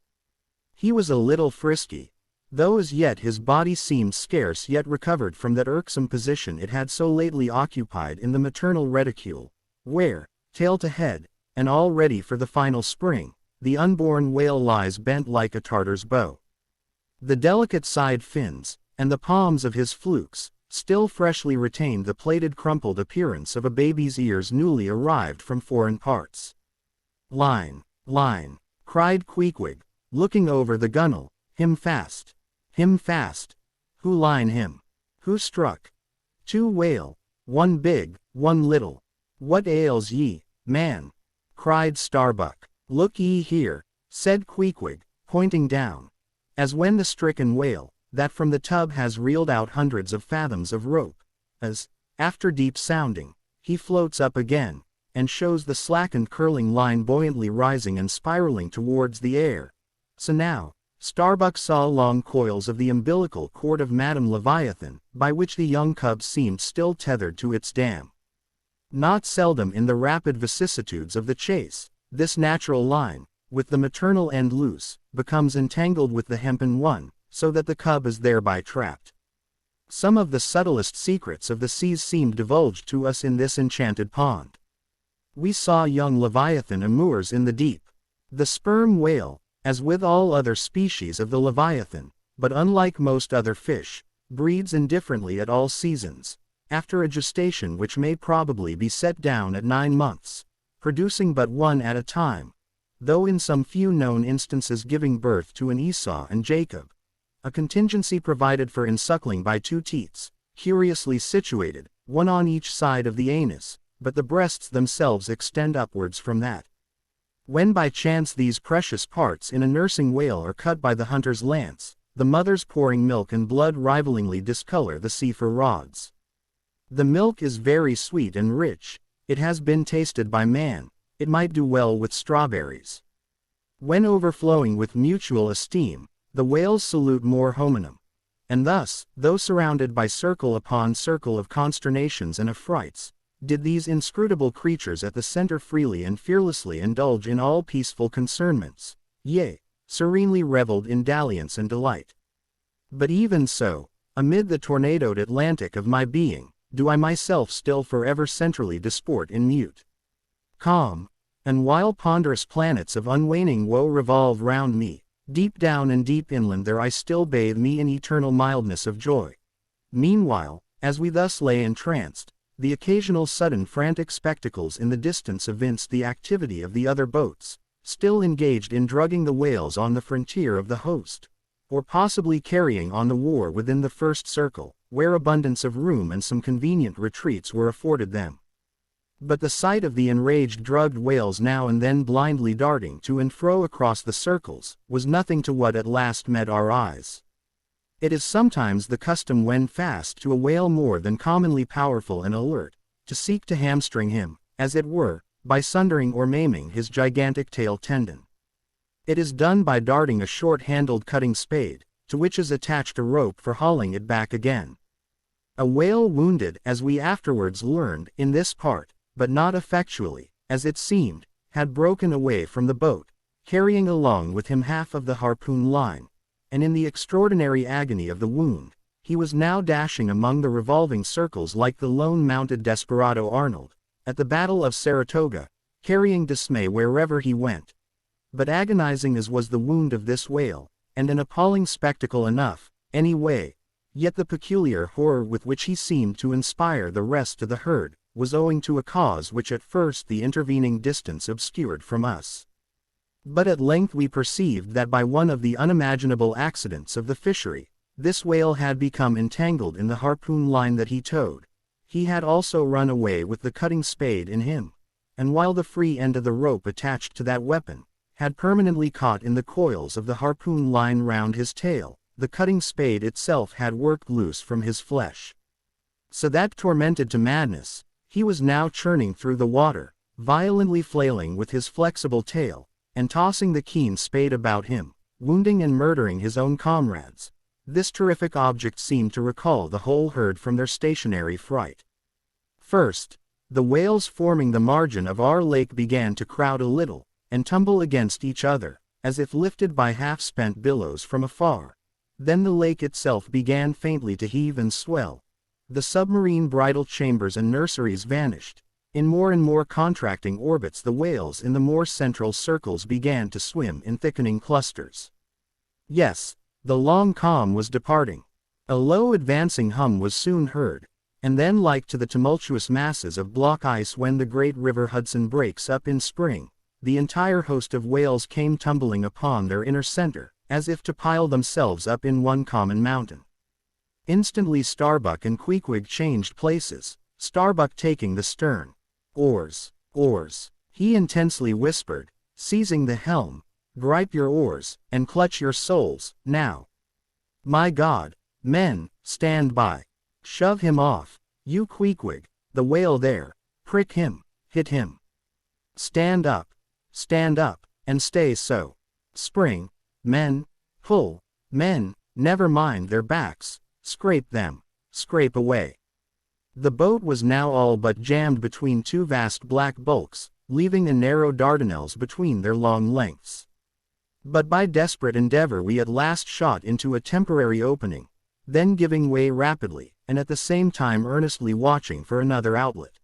He was a little frisky, though as yet his body seemed scarce yet recovered from that irksome position it had so lately occupied in the maternal reticule, where, tail to head, and all ready for the final spring, the unborn whale lies bent like a Tartar's bow. The delicate side fins, and the palms of his flukes, still freshly retained the plaited crumpled appearance of a baby's ears newly arrived from foreign parts. "Line, line," cried Queequeg, looking over the gunwale, him fast. Him fast. Who line him? Who struck? 2 whale, 1 big, 1 little. What ails ye, man? Cried Starbuck. Look ye here, said Queequeg, pointing down. As when the stricken whale, that from the tub has reeled out hundreds of fathoms of rope, as, after deep sounding, he floats up again, and shows the slackened curling line buoyantly rising and spiraling towards the air. So now, Starbuck saw long coils of the umbilical cord of Madame Leviathan, by which the young cub seemed still tethered to its dam. Not seldom in the rapid vicissitudes of the chase, this natural line, with the maternal end loose, becomes entangled with the hempen one, so that the cub is thereby trapped. Some of the subtlest secrets of the seas seemed divulged to us in this enchanted pond. We saw young Leviathan amours in the deep. The sperm whale, as with all other species of the Leviathan, but unlike most other fish, breeds indifferently at all seasons, after a gestation which may probably be set down at 9 months, producing but one at a time, though in some few known instances giving birth to an Esau and Jacob. A contingency provided for in suckling by 2 teats, curiously situated, one on each side of the anus, but the breasts themselves extend upwards from that. When by chance these precious parts in a nursing whale are cut by the hunter's lance, the mothers pouring milk and blood rivalingly discolor the sea for rods. The milk is very sweet and rich, it has been tasted by man, it might do well with strawberries. When overflowing with mutual esteem, the whales salute more hominum. And thus, though surrounded by circle upon circle of consternations and affrights, did these inscrutable creatures at the center freely and fearlessly indulge in all peaceful concernments, yea, serenely reveled in dalliance and delight. But even so, amid the tornadoed Atlantic of my being, do I myself still forever centrally disport in mute calm, and while ponderous planets of unwaning woe revolve round me, deep down and deep inland there I still bathe me in eternal mildness of joy. Meanwhile, as we thus lay entranced, the occasional sudden frantic spectacles in the distance evinced the activity of the other boats, still engaged in drugging the whales on the frontier of the host, or possibly carrying on the war within the first circle, where abundance of room and some convenient retreats were afforded them. But the sight of the enraged drugged whales now and then blindly darting to and fro across the circles, was nothing to what at last met our eyes. It is sometimes the custom when fast to a whale more than commonly powerful and alert, to seek to hamstring him, as it were, by sundering or maiming his gigantic tail tendon. It is done by darting a short-handled cutting spade, to which is attached a rope for hauling it back again. A whale wounded, as we afterwards learned, in this part, but not effectually, as it seemed, had broken away from the boat, carrying along with him half of the harpoon line, and in the extraordinary agony of the wound, he was now dashing among the revolving circles like the lone mounted desperado Arnold, at the Battle of Saratoga, carrying dismay wherever he went. But agonizing as was the wound of this whale, and an appalling spectacle enough, anyway, yet the peculiar horror with which he seemed to inspire the rest of the herd, was owing to a cause which at first the intervening distance obscured from us. But at length we perceived that by one of the unimaginable accidents of the fishery, this whale had become entangled in the harpoon line that he towed. He had also run away with the cutting spade in him, and while the free end of the rope attached to that weapon, had permanently caught in the coils of the harpoon line round his tail, the cutting spade itself had worked loose from his flesh. So that, tormented to madness, he was now churning through the water, violently flailing with his flexible tail, and tossing the keen spade about him, wounding and murdering his own comrades. This terrific object seemed to recall the whole herd from their stationary fright. First, the whales forming the margin of our lake began to crowd a little, and tumble against each other, as if lifted by half-spent billows from afar. Then the lake itself began faintly to heave and swell. The submarine bridal chambers and nurseries vanished. In more and more contracting orbits the whales in the more central circles began to swim in thickening clusters. Yes, the long calm was departing. A low advancing hum was soon heard, and then, like to the tumultuous masses of block ice when the great river Hudson breaks up in spring, the entire host of whales came tumbling upon their inner center, as if to pile themselves up in one common mountain. Instantly Starbuck and Queequeg changed places, Starbuck taking the stern. Oars, oars, he intensely whispered, seizing the helm, gripe your oars, and clutch your souls, now. My God, men, stand by. Shove him off, you Queequeg, the whale there, prick him, hit him. Stand up, and stay so. Spring, men, pull, men, never mind their backs, scrape them, scrape away. The boat was now all but jammed between two vast black bulks, leaving the narrow Dardanelles between their long lengths. But by desperate endeavor we at last shot into a temporary opening, then giving way rapidly, and at the same time earnestly watching for another outlet.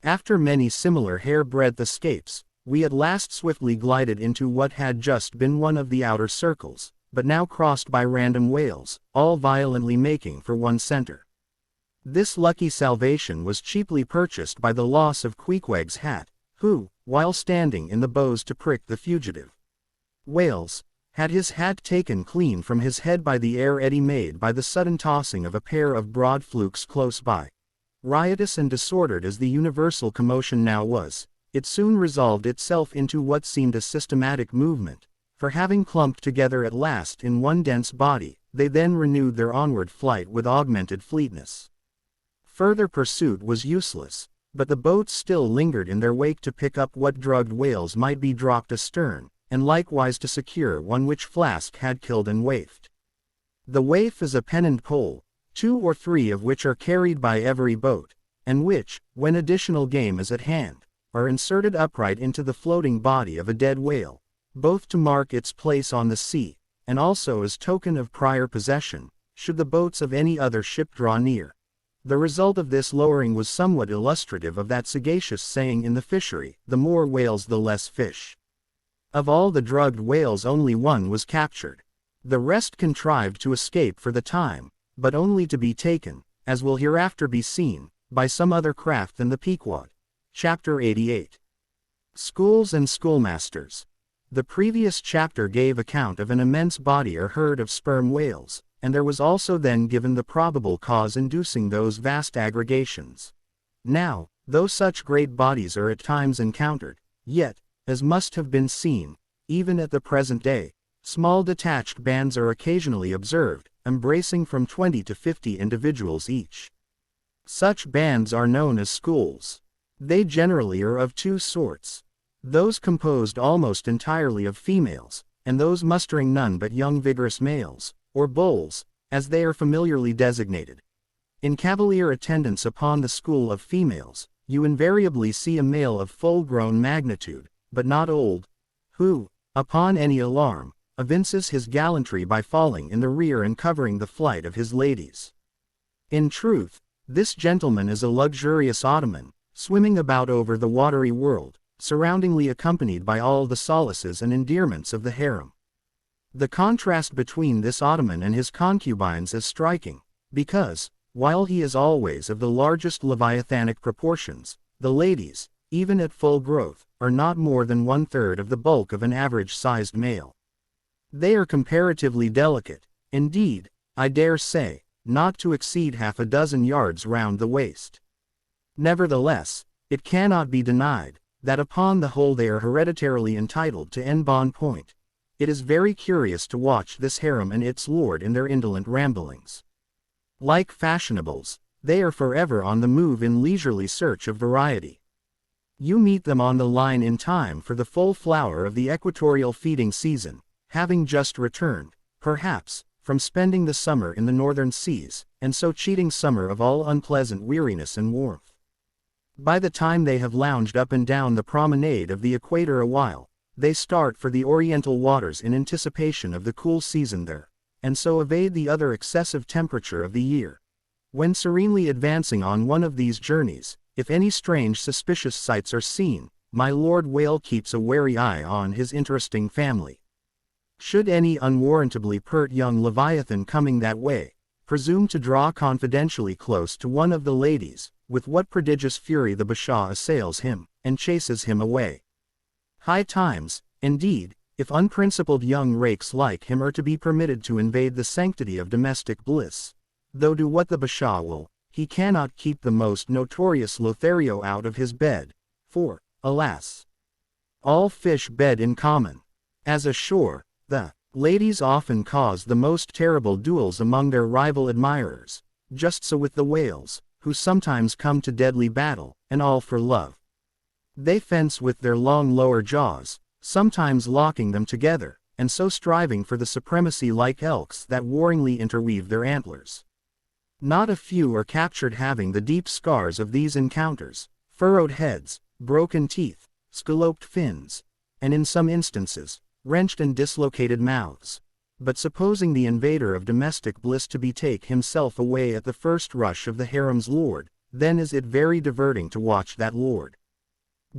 After many similar hair-breadth escapes, we at last swiftly glided into what had just been one of the outer circles, but now crossed by random whales, all violently making for one center. This lucky salvation was cheaply purchased by the loss of Queequeg's hat, who, while standing in the bows to prick the fugitive whales, had his hat taken clean from his head by the air eddy made by the sudden tossing of a pair of broad flukes close by. Riotous and disordered as the universal commotion now was, it soon resolved itself into what seemed a systematic movement, for having clumped together at last in one dense body, they then renewed their onward flight with augmented fleetness. Further pursuit was useless, but the boats still lingered in their wake to pick up what drugged whales might be dropped astern, and likewise to secure one which Flask had killed and waifed. The waif is a pennant pole, 2 or 3 of which are carried by every boat, and which, when additional game is at hand, are inserted upright into the floating body of a dead whale, both to mark its place on the sea, and also as token of prior possession, should the boats of any other ship draw near. The result of this lowering was somewhat illustrative of that sagacious saying in the fishery, the more whales the less fish. Of all the drugged whales only one was captured. The rest contrived to escape for the time, but only to be taken, as will hereafter be seen, by some other craft than the Pequod. Chapter 88. Schools and Schoolmasters. The previous chapter gave account of an immense body or herd of sperm whales, and there was also then given the probable cause inducing those vast aggregations. Now, though such great bodies are at times encountered, yet, as must have been seen, even at the present day, small detached bands are occasionally observed, embracing from 20 to 50 individuals each. Such bands are known as schools. They generally are of two sorts: those composed almost entirely of females, and those mustering none but young vigorous males, or bulls, as they are familiarly designated. In cavalier attendance upon the school of females, you invariably see a male of full-grown magnitude, but not old, who, upon any alarm, evinces his gallantry by falling in the rear and covering the flight of his ladies. In truth, this gentleman is a luxurious ottoman, swimming about over the watery world, surroundingly accompanied by all the solaces and endearments of the harem. The contrast between this ottoman and his concubines is striking, because, while he is always of the largest leviathanic proportions, the ladies, even at full growth, are not more than 1/3 of the bulk of an average-sized male. They are comparatively delicate, indeed, I dare say, not to exceed 6 yards round the waist. Nevertheless, it cannot be denied, that upon the whole they are hereditarily entitled to en bon point. It is very curious to watch this harem and its lord in their indolent ramblings. Like fashionables, they are forever on the move in leisurely search of variety. You meet them on the line in time for the full flower of the equatorial feeding season, having just returned, perhaps, from spending the summer in the northern seas, and so cheating summer of all unpleasant weariness and warmth. By the time they have lounged up and down the promenade of the equator a while, they start for the oriental waters in anticipation of the cool season there, and so evade the other excessive temperature of the year. When serenely advancing on one of these journeys, if any strange suspicious sights are seen, my Lord Whale keeps a wary eye on his interesting family. Should any unwarrantably pert young Leviathan coming that way, presume to draw confidentially close to one of the ladies, with what prodigious fury the Bashaw assails him, and chases him away. High times, indeed, if unprincipled young rakes like him are to be permitted to invade the sanctity of domestic bliss. Though do what the Bashaw will, he cannot keep the most notorious Lothario out of his bed, for, alas, all fish bed in common. As ashore, the ladies often cause the most terrible duels among their rival admirers, just so with the whales, who sometimes come to deadly battle, and all for love. They fence with their long lower jaws, sometimes locking them together, and so striving for the supremacy like elks that warringly interweave their antlers. Not a few are captured having the deep scars of these encounters, furrowed heads, broken teeth, scalloped fins, and in some instances, wrenched and dislocated mouths. But supposing the invader of domestic bliss to betake himself away at the first rush of the harem's lord, then is it very diverting to watch that lord.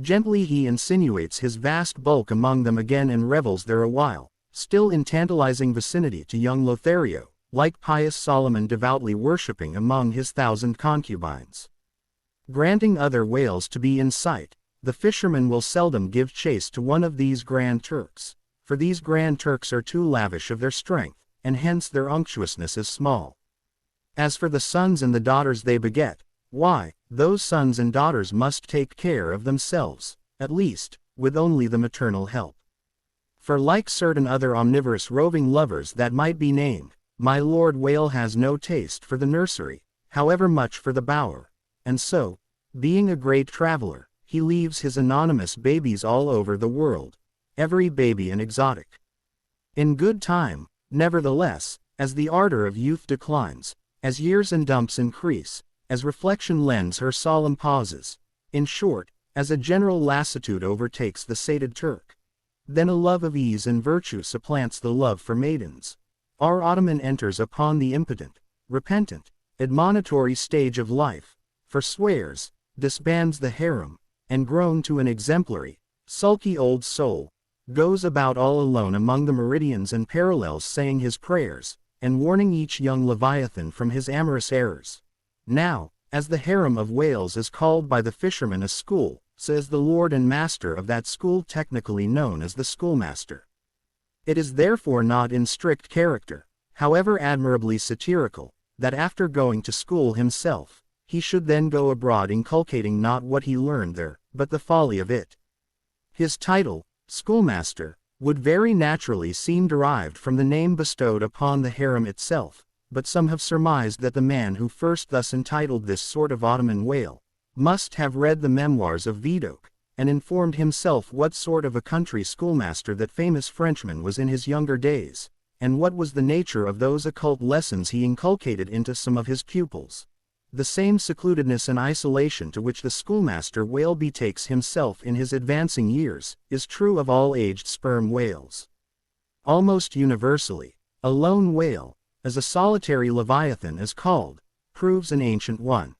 Gently he insinuates his vast bulk among them again and revels there a while, still in tantalizing vicinity to young Lothario, like pious Solomon devoutly worshipping among his 1,000 concubines. Granting other whales to be in sight, the fisherman will seldom give chase to one of these Grand Turks, for these Grand Turks are too lavish of their strength, and hence their unctuousness is small. As for the sons and the daughters they beget, why, those sons and daughters must take care of themselves, at least, with only the maternal help. For like certain other omnivorous roving lovers that might be named, my Lord Whale has no taste for the nursery, however much for the bower, and so, being a great traveler, he leaves his anonymous babies all over the world, every baby an exotic. In good time, nevertheless, as the ardor of youth declines, as years and dumps increase, as reflection lends her solemn pauses, in short, as a general lassitude overtakes the sated Turk, then a love of ease and virtue supplants the love for maidens. Our Ottoman enters upon the impotent, repentant, admonitory stage of life, forswears, disbands the harem, and grown to an exemplary, sulky old soul, goes about all alone among the meridians and parallels saying his prayers, and warning each young Leviathan from his amorous errors. Now, as the harem of whales is called by the fishermen a school, so is the lord and master of that school technically known as the schoolmaster. It is therefore not in strict character, however admirably satirical, that after going to school himself, he should then go abroad inculcating not what he learned there, but the folly of it. His title, schoolmaster, would very naturally seem derived from the name bestowed upon the harem itself, but some have surmised that the man who first thus entitled this sort of Ottoman whale, must have read the memoirs of Vidocq, and informed himself what sort of a country schoolmaster that famous Frenchman was in his younger days, and what was the nature of those occult lessons he inculcated into some of his pupils. The same secludedness and isolation to which the schoolmaster whale betakes himself in his advancing years, is true of all aged sperm whales. Almost universally, a lone whale, as a solitary leviathan is called, proves an ancient one.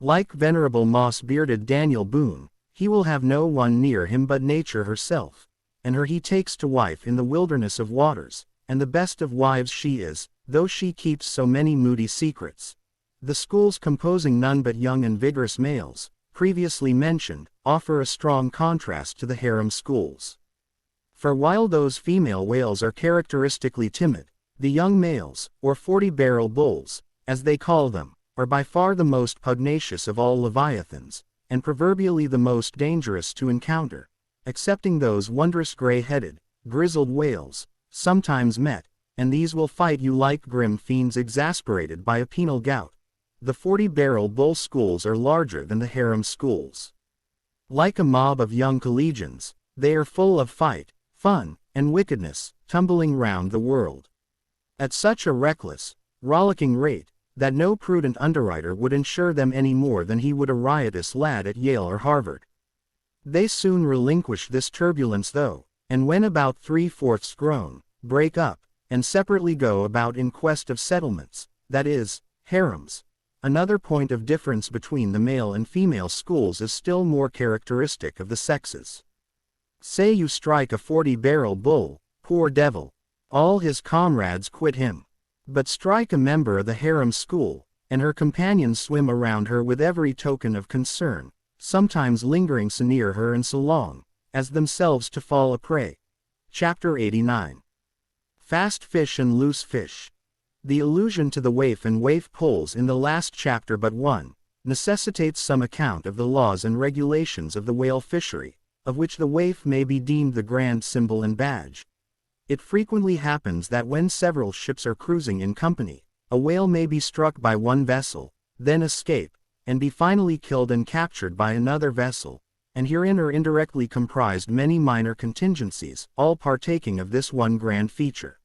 Like venerable moss-bearded Daniel Boone, he will have no one near him but nature herself, and her he takes to wife in the wilderness of waters, and the best of wives she is, though she keeps so many moody secrets. The schools composing none but young and vigorous males, previously mentioned, offer a strong contrast to the harem schools. For while those female whales are characteristically timid, the young males, or 40-barrel bulls, as they call them, are by far the most pugnacious of all leviathans, and proverbially the most dangerous to encounter, excepting those wondrous gray-headed, grizzled whales, sometimes met, and these will fight you like grim fiends exasperated by a penal gout. The 40-barrel bull schools are larger than the harem schools. Like a mob of young collegians, they are full of fight, fun, and wickedness, tumbling round the world at such a reckless, rollicking rate, that no prudent underwriter would insure them any more than he would a riotous lad at Yale or Harvard. They soon relinquish this turbulence though, and when about 3/4 grown, break up, and separately go about in quest of settlements, that is, harems. Another point of difference between the male and female schools is still more characteristic of the sexes. Say you strike a 40-barrel bull, poor devil, all his comrades quit him. But strike a member of the harem school, and her companions swim around her with every token of concern, sometimes lingering so near her and so long, as themselves to fall a prey. Chapter 89. Fast fish and loose fish. The allusion to the waif and waif poles in the last chapter but one, necessitates some account of the laws and regulations of the whale fishery, of which the waif may be deemed the grand symbol and badge. It frequently happens that when several ships are cruising in company, a whale may be struck by one vessel, then escape, and be finally killed and captured by another vessel, and herein are indirectly comprised many minor contingencies, all partaking of this one grand feature.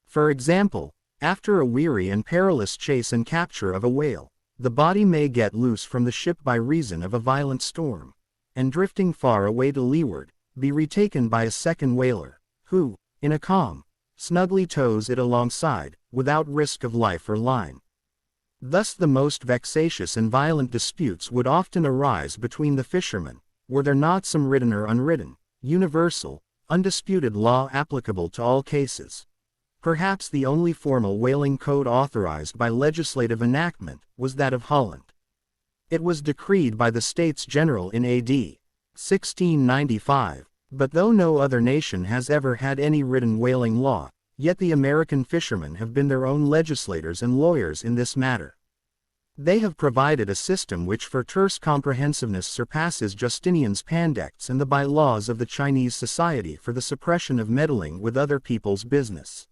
For example, after a weary and perilous chase and capture of a whale, the body may get loose from the ship by reason of a violent storm, and drifting far away to leeward, be retaken by a second whaler, who, in a calm, snugly tows it alongside, without risk of life or line. Thus the most vexatious and violent disputes would often arise between the fishermen, were there not some written or unwritten, universal, undisputed law applicable to all cases. Perhaps the only formal whaling code authorized by legislative enactment was that of Holland. It was decreed by the States General in A.D. 1695. But though no other nation has ever had any written whaling law, yet the American fishermen have been their own legislators and lawyers in this matter. They have provided a system which for terse comprehensiveness surpasses Justinian's Pandects and the by-laws of the Chinese Society for the suppression of meddling with other people's business.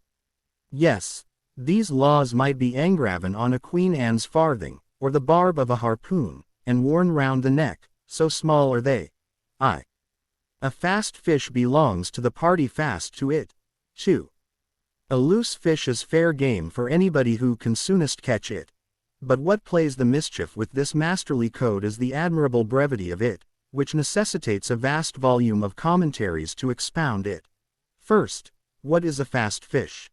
Yes, these laws might be engraven on a Queen Anne's farthing, or the barb of a harpoon, and worn round the neck, so small are they. A fast fish belongs to the party fast to it. 2. A loose fish is fair game for anybody who can soonest catch it. But what plays the mischief with this masterly code is the admirable brevity of it, which necessitates a vast volume of commentaries to expound it. First, what is a fast fish?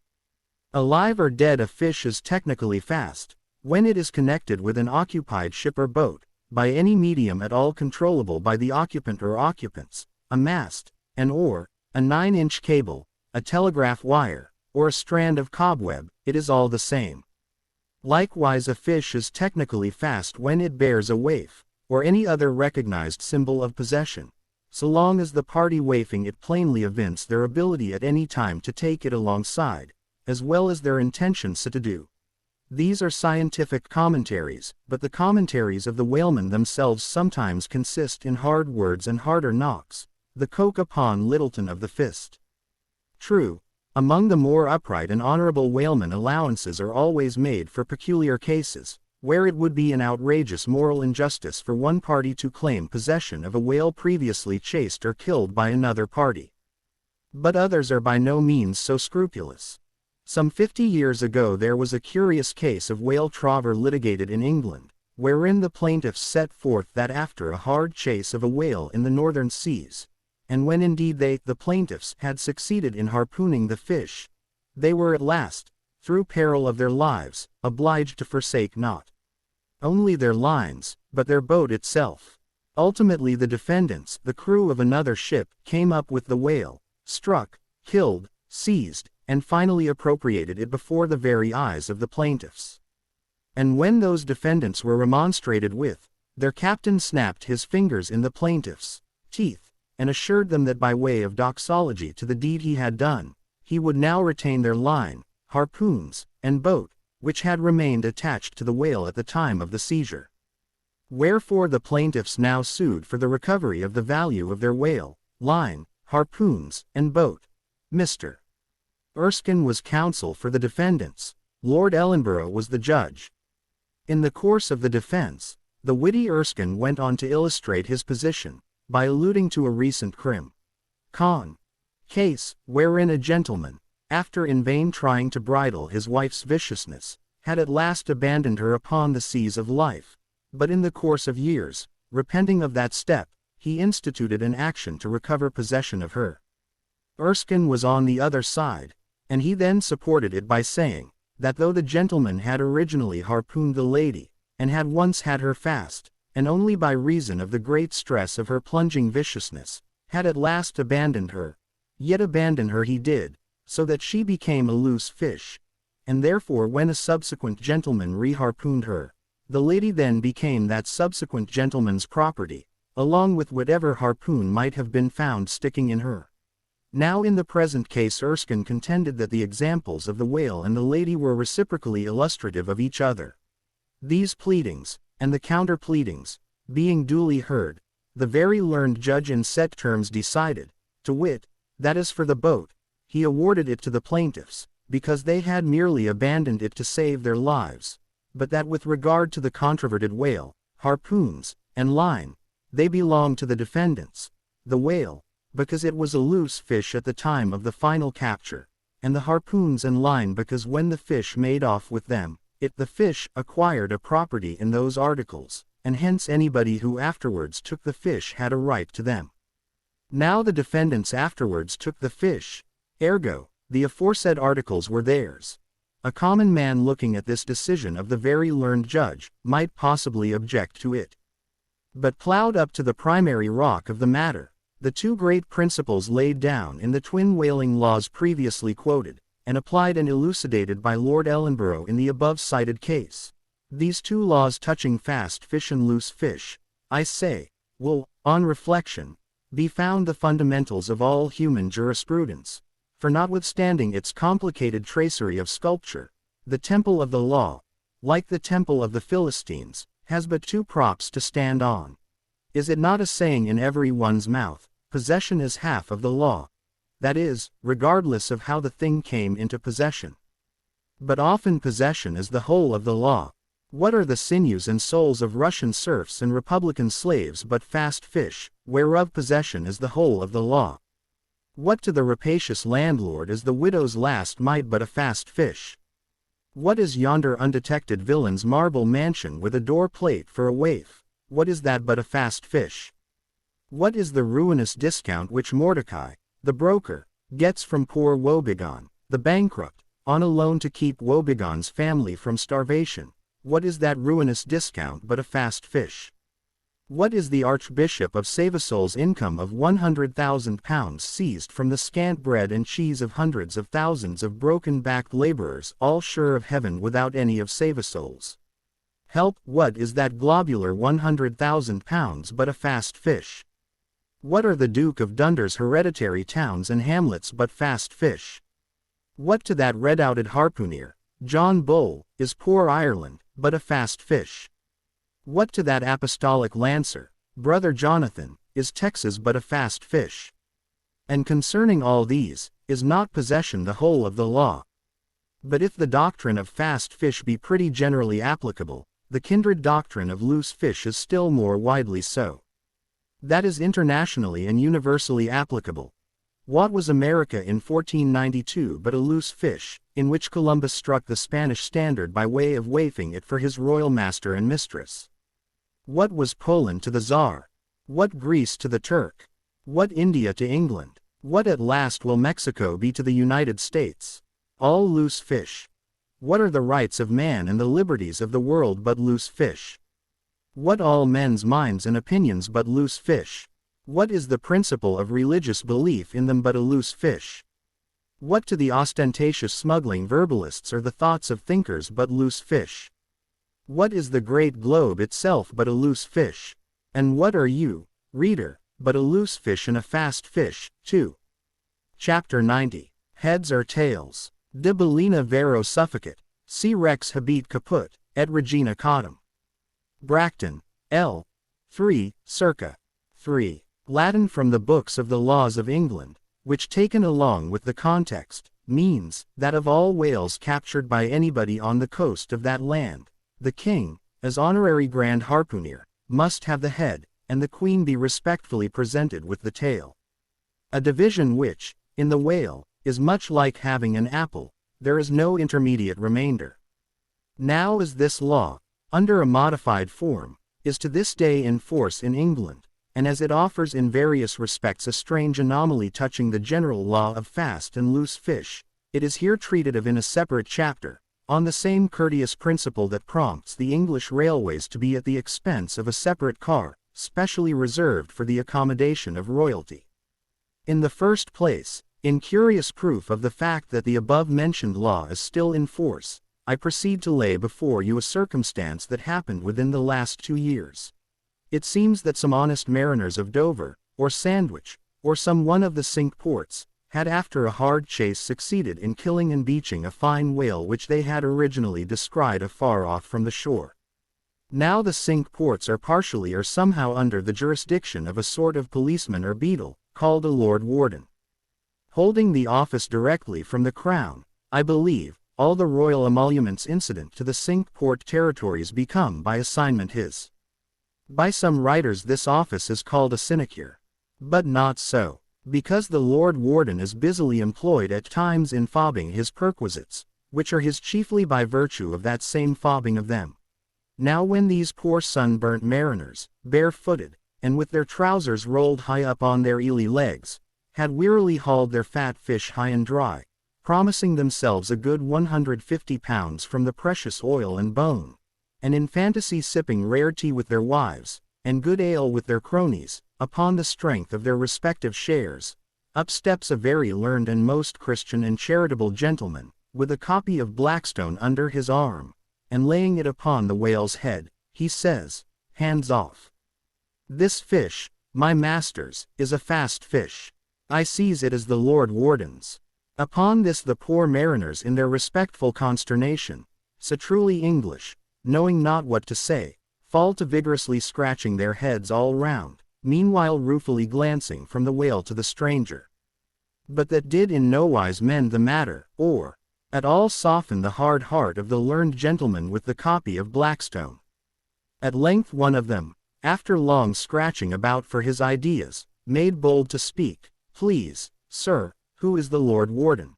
Alive or dead, a fish is technically fast, When it is connected with an occupied ship or boat, by any medium at all controllable by the occupant or occupants, a mast, an oar, a 9-inch cable, a telegraph wire, or a strand of cobweb, it is all the same. Likewise, a fish is technically fast when it bears a waif, or any other recognized symbol of possession, so long as the party waifing it plainly evince their ability at any time to take it alongside, as well as their intention so to do. These are scientific commentaries, but the commentaries of the whalemen themselves sometimes consist in hard words and harder knocks, the coke upon Littleton of the fist. True, among the more upright and honorable whalemen allowances are always made for peculiar cases, where it would be an outrageous moral injustice for one party to claim possession of a whale previously chased or killed by another party. But others are by no means so scrupulous. Some 50 years ago there was a curious case of whale trover litigated in England, wherein the plaintiffs set forth that after a hard chase of a whale in the northern seas, and when indeed the plaintiffs, had succeeded in harpooning the fish, they were at last, through peril of their lives, obliged to forsake not only their lines, but their boat itself. Ultimately the defendants, the crew of another ship, came up with the whale, struck, killed, seized, and finally appropriated it before the very eyes of the plaintiffs. And when those defendants were remonstrated with, their captain snapped his fingers in the plaintiffs' teeth, and assured them that by way of doxology to the deed he had done, he would now retain their line, harpoons, and boat, which had remained attached to the whale at the time of the seizure. Wherefore the plaintiffs now sued for the recovery of the value of their whale, line, harpoons, and boat. Mr. Erskine was counsel for the defendants. Lord Ellenborough was the judge. In the course of the defense, the witty Erskine went on to illustrate his position, by alluding to a recent con. case, wherein a gentleman, after in vain trying to bridle his wife's viciousness, had at last abandoned her upon the seas of life, but in the course of years, repenting of that step, he instituted an action to recover possession of her. Erskine was on the other side, and he then supported it by saying, that though the gentleman had originally harpooned the lady, and had once had her fast, and only by reason of the great stress of her plunging viciousness, had at last abandoned her, yet abandon her he did, so that she became a loose fish, and therefore when a subsequent gentleman re-harpooned her, the lady then became that subsequent gentleman's property, along with whatever harpoon might have been found sticking in her. Now in the present case Erskine contended that the examples of the whale and the lady were reciprocally illustrative of each other. These pleadings, and the counter-pleadings, being duly heard, the very learned judge in set terms decided, to wit, that as for the boat, he awarded it to the plaintiffs, because they had merely abandoned it to save their lives, but that with regard to the controverted whale, harpoons, and line, they belonged to the defendants, the whale, because it was a loose fish at the time of the final capture, and the harpoons and line because when the fish made off with them, the fish acquired a property in those articles, and hence anybody who afterwards took the fish had a right to them. Now the defendants afterwards took the fish, ergo, the aforesaid articles were theirs. A common man looking at this decision of the very learned judge, might possibly object to it. But plowed up to the primary rock of the matter, the two great principles laid down in the twin whaling laws previously quoted, and applied and elucidated by Lord Ellenborough in the above-cited case. These two laws touching fast fish and loose fish, I say, will, on reflection, be found the fundamentals of all human jurisprudence, for notwithstanding its complicated tracery of sculpture, the temple of the law, like the temple of the Philistines, has but two props to stand on. Is it not a saying in every one's mouth, possession is half of the law? That is, regardless of how the thing came into possession. But often possession is the whole of the law. What are the sinews and souls of Russian serfs and Republican slaves but fast fish, whereof possession is the whole of the law? What to the rapacious landlord is the widow's last mite but a fast fish? What is yonder undetected villain's marble mansion with a door plate for a waif? What is that but a fast fish? What is the ruinous discount which Mordecai, the broker, gets from poor Woebegone, the bankrupt, on a loan to keep Woebegone's family from starvation? What is that ruinous discount but a fast fish? What is the Archbishop of Savisol's income of £100,000 seized from the scant bread and cheese of hundreds of thousands of broken-backed laborers all sure of heaven without any of Savisol's? Help, what is that globular £100,000 but a fast fish? What are the Duke of Dunder's hereditary towns and hamlets but fast fish? What to that redoubted harpooner, John Bull, is poor Ireland, but a fast fish? What to that apostolic lancer, Brother Jonathan, is Texas but a fast fish? And concerning all these, is not possession the whole of the law? But if the doctrine of fast fish be pretty generally applicable, the kindred doctrine of loose fish is still more widely so. That is internationally and universally applicable. What was America in 1492 but a loose fish, in which Columbus struck the Spanish standard by way of waifing it for his royal master and mistress? What was Poland to the Tsar? What Greece to the Turk? What India to England? What at last will Mexico be to the United States? All loose fish. What are the rights of man and the liberties of the world but loose fish? What all men's minds and opinions but loose fish? What is the principle of religious belief in them but a loose fish? What to the ostentatious smuggling verbalists are the thoughts of thinkers but loose fish? What is the great globe itself but a loose fish? And what are you, reader, but a loose fish and a fast fish, too? Chapter 90. Heads or tails? De Bellina vero suffocat, si rex habet caput, et regina caudam. Bracton, L. 3, circa. 3. Latin from the books of the laws of England, which taken along with the context, means, that of all whales captured by anybody on the coast of that land, the king, as honorary grand harpooner, must have the head, and the queen be respectfully presented with the tail. A division which, in the whale, is much like having an apple, there is no intermediate remainder. Now as this law, under a modified form, is to this day in force in England, and as it offers in various respects a strange anomaly touching the general law of fast and loose fish, it is here treated of in a separate chapter, on the same courteous principle that prompts the English railways to be at the expense of a separate car, specially reserved for the accommodation of royalty. In the first place, in curious proof of the fact that the above-mentioned law is still in force, I proceed to lay before you a circumstance that happened within the last 2 years. It seems that some honest mariners of Dover, or Sandwich, or some one of the Cinque Ports, had after a hard chase succeeded in killing and beaching a fine whale which they had originally descried afar off from the shore. Now the Cinque Ports are partially or somehow under the jurisdiction of a sort of policeman or beadle, called a Lord Warden. Holding the office directly from the Crown, I believe, all the royal emoluments incident to the Cinque Port territories become by assignment his. By some writers this office is called a sinecure. But not so, because the Lord Warden is busily employed at times in fobbing his perquisites, which are his chiefly by virtue of that same fobbing of them. Now when these poor sunburnt mariners, barefooted, and with their trousers rolled high up on their eely legs, had wearily hauled their fat fish high and dry, promising themselves a good £150 from the precious oil and bone, and in fantasy sipping rare tea with their wives, and good ale with their cronies, upon the strength of their respective shares, up steps a very learned and most Christian and charitable gentleman, with a copy of Blackstone under his arm, and laying it upon the whale's head, he says, "Hands off. This fish, my master's, is a fast fish. I seize it as the Lord Warden's." Upon this the poor mariners in their respectful consternation, so truly English, knowing not what to say, fall to vigorously scratching their heads all round, meanwhile ruefully glancing from the whale to the stranger. But that did in nowise mend the matter, or at all soften the hard heart of the learned gentleman with the copy of Blackstone. At length one of them, after long scratching about for his ideas, made bold to speak. "Please, sir, who is the Lord Warden?"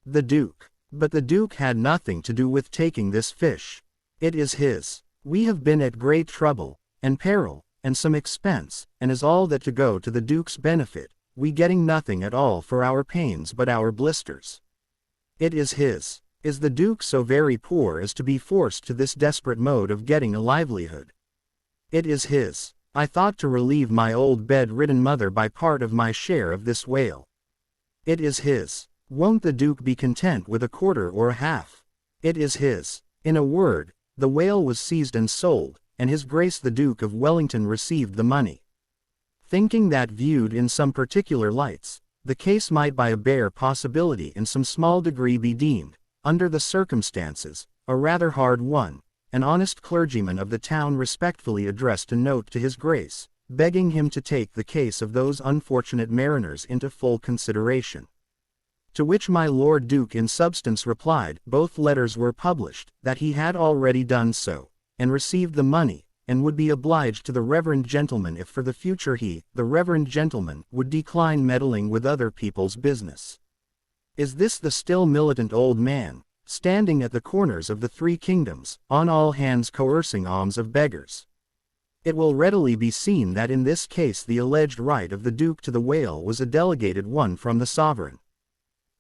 "The Duke." "But the Duke had nothing to do with taking this fish. It is his. We have been at great trouble, and peril, and some expense, and is all that to go to the Duke's benefit, we getting nothing at all for our pains but our blisters. It is his. Is the Duke so very poor as to be forced to this desperate mode of getting a livelihood? It is his. I thought to relieve my old bed-ridden mother by part of my share of this whale. It is his. Won't the Duke be content with a quarter or a half? It is his. In a word, the whale was seized and sold, and His Grace the Duke of Wellington received the money. Thinking that viewed in some particular lights, the case might by a bare possibility in some small degree be deemed, under the circumstances, a rather hard one, an honest clergyman of the town respectfully addressed a note to His Grace, begging him to take the case of those unfortunate mariners into full consideration. To which my Lord Duke in substance replied, both letters were published, that he had already done so, and received the money, and would be obliged to the reverend gentleman if for the future he, the reverend gentleman, would decline meddling with other people's business. Is this the still militant old man, standing at the corners of the three kingdoms, on all hands coercing alms of beggars? It will readily be seen that in this case the alleged right of the Duke to the whale was a delegated one from the sovereign.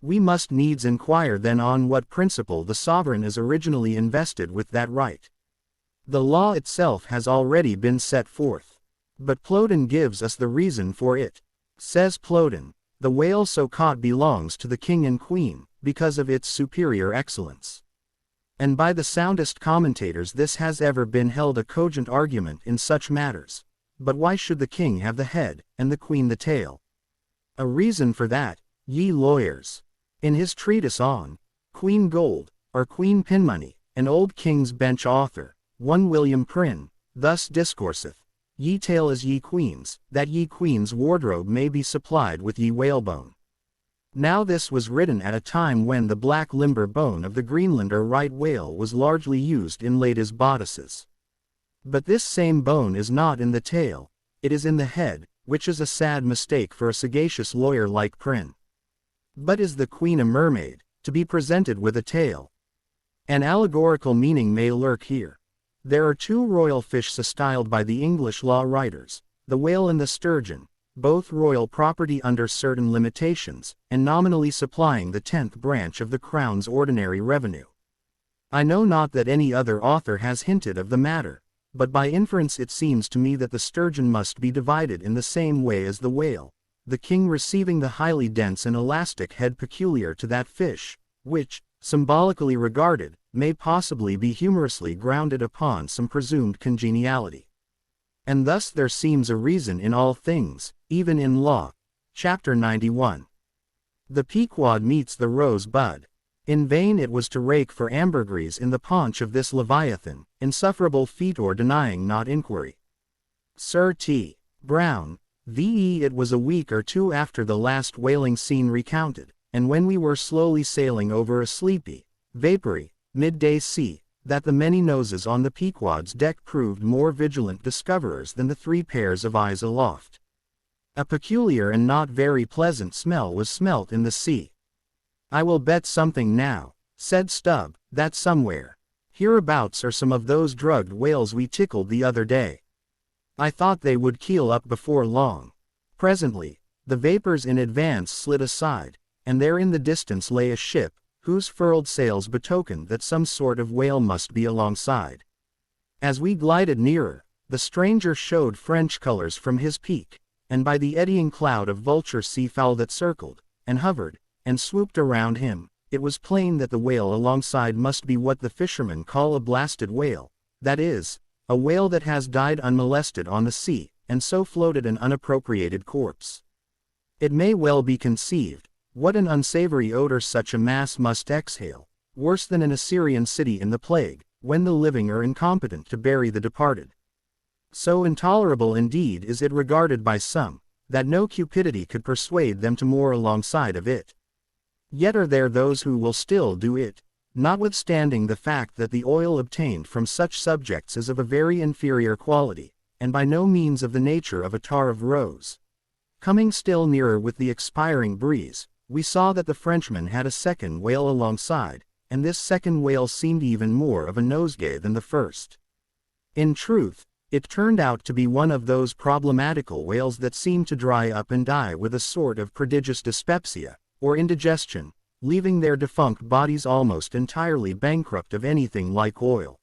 We must needs inquire then on what principle the sovereign is originally invested with that right. The law itself has already been set forth. But Plodin gives us the reason for it. Says Plodin, the whale so caught belongs to the king and queen, because of its superior excellence. And by the soundest commentators this has ever been held a cogent argument in such matters. But why should the king have the head, and the queen the tail? A reason for that, ye lawyers. In his treatise on Queen Gold, or Queen Pinmoney, an old King's Bench author, one William Prynne, thus discourseth, ye tail as ye queens, that ye queens' wardrobe may be supplied with ye whalebone. Now this was written at a time when the black limber bone of the Greenland or right whale was largely used in ladies' bodices. But this same bone is not in the tail, it is in the head, which is a sad mistake for a sagacious lawyer like Prynne. But is the queen a mermaid, to be presented with a tail? An allegorical meaning may lurk here. There are two royal fish so styled by the English law writers, the whale and the sturgeon, both royal property under certain limitations, and nominally supplying the 10th branch of the Crown's ordinary revenue. I know not that any other author has hinted of the matter, but by inference it seems to me that the sturgeon must be divided in the same way as the whale, the king receiving the highly dense and elastic head peculiar to that fish, which, symbolically regarded, may possibly be humorously grounded upon some presumed congeniality. And thus there seems a reason in all things, even in law. Chapter 91. The Pequod meets the rose-bud. In vain it was to rake for ambergris in the paunch of this leviathan, insufferable fetor denying not inquiry. Sir T. Brown, v.e. it was a week or two after the last whaling scene recounted, and when we were slowly sailing over a sleepy, vapory, midday sea, that the many noses on the Pequod's deck proved more vigilant discoverers than the 3 pairs of eyes aloft. A peculiar and not very pleasant smell was smelt in the sea. I will bet something now, said Stubb, that somewhere hereabouts are some of those drugged whales we tickled the other day. I thought they would keel up before long. Presently, the vapors in advance slid aside, and there in the distance lay a ship, whose furled sails betokened that some sort of whale must be alongside. As we glided nearer, the stranger showed French colors from his peak, and by the eddying cloud of vulture seafowl that circled, and hovered, and swooped around him, it was plain that the whale alongside must be what the fishermen call a blasted whale, that is, a whale that has died unmolested on the sea, and so floated an unappropriated corpse. It may well be conceived, what an unsavory odor such a mass must exhale, worse than an Assyrian city in the plague, when the living are incompetent to bury the departed. So intolerable indeed is it regarded by some, that no cupidity could persuade them to moor alongside of it. Yet are there those who will still do it, notwithstanding the fact that the oil obtained from such subjects is of a very inferior quality, and by no means of the nature of attar of rose. Coming still nearer with the expiring breeze, we saw that the Frenchman had a second whale alongside, and this second whale seemed even more of a nosegay than the first. In truth, it turned out to be one of those problematical whales that seem to dry up and die with a sort of prodigious dyspepsia, or indigestion, leaving their defunct bodies almost entirely bankrupt of anything like oil.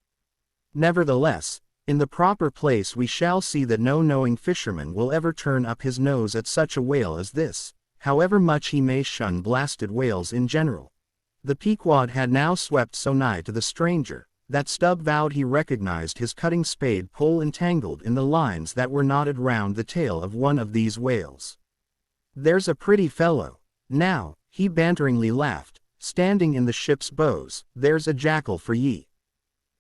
Nevertheless, in the proper place we shall see that no knowing fisherman will ever turn up his nose at such a whale as this, however much he may shun blasted whales in general. The Pequod had now swept so nigh to the stranger, that Stubb vowed he recognized his cutting spade pole entangled in the lines that were knotted round the tail of one of these whales. "There's a pretty fellow. Now," he banteringly laughed, "standing in the ship's bows, there's a jackal for ye.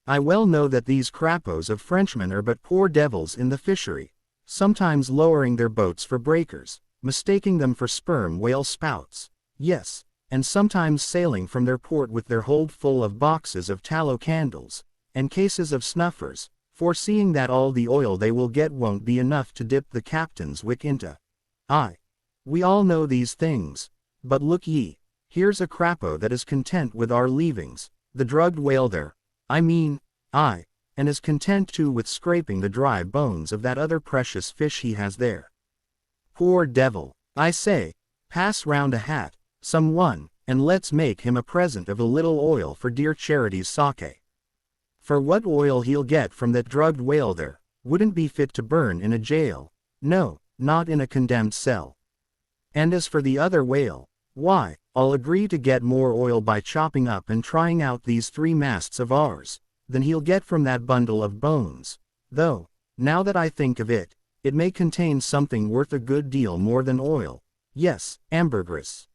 I well know that these crapos of Frenchmen are but poor devils in the fishery, sometimes lowering their boats for breakers, mistaking them for sperm whale spouts, yes, and sometimes sailing from their port with their hold full of boxes of tallow candles, and cases of snuffers, foreseeing that all the oil they will get won't be enough to dip the captain's wick into. Aye, we all know these things, but look ye, here's a crapo that is content with our leavings, the drugged whale there, I mean, aye, and is content too with scraping the dry bones of that other precious fish he has there. Poor devil, I say, pass round a hat, some one, and let's make him a present of a little oil for dear Charity's sake. For what oil he'll get from that drugged whale there, wouldn't be fit to burn in a jail, no, not in a condemned cell. And as for the other whale, why, I'll agree to get more oil by chopping up and trying out these 3 masts of ours, than he'll get from that bundle of bones, though, now that I think of it, it may contain something worth a good deal more than oil, yes, ambergris.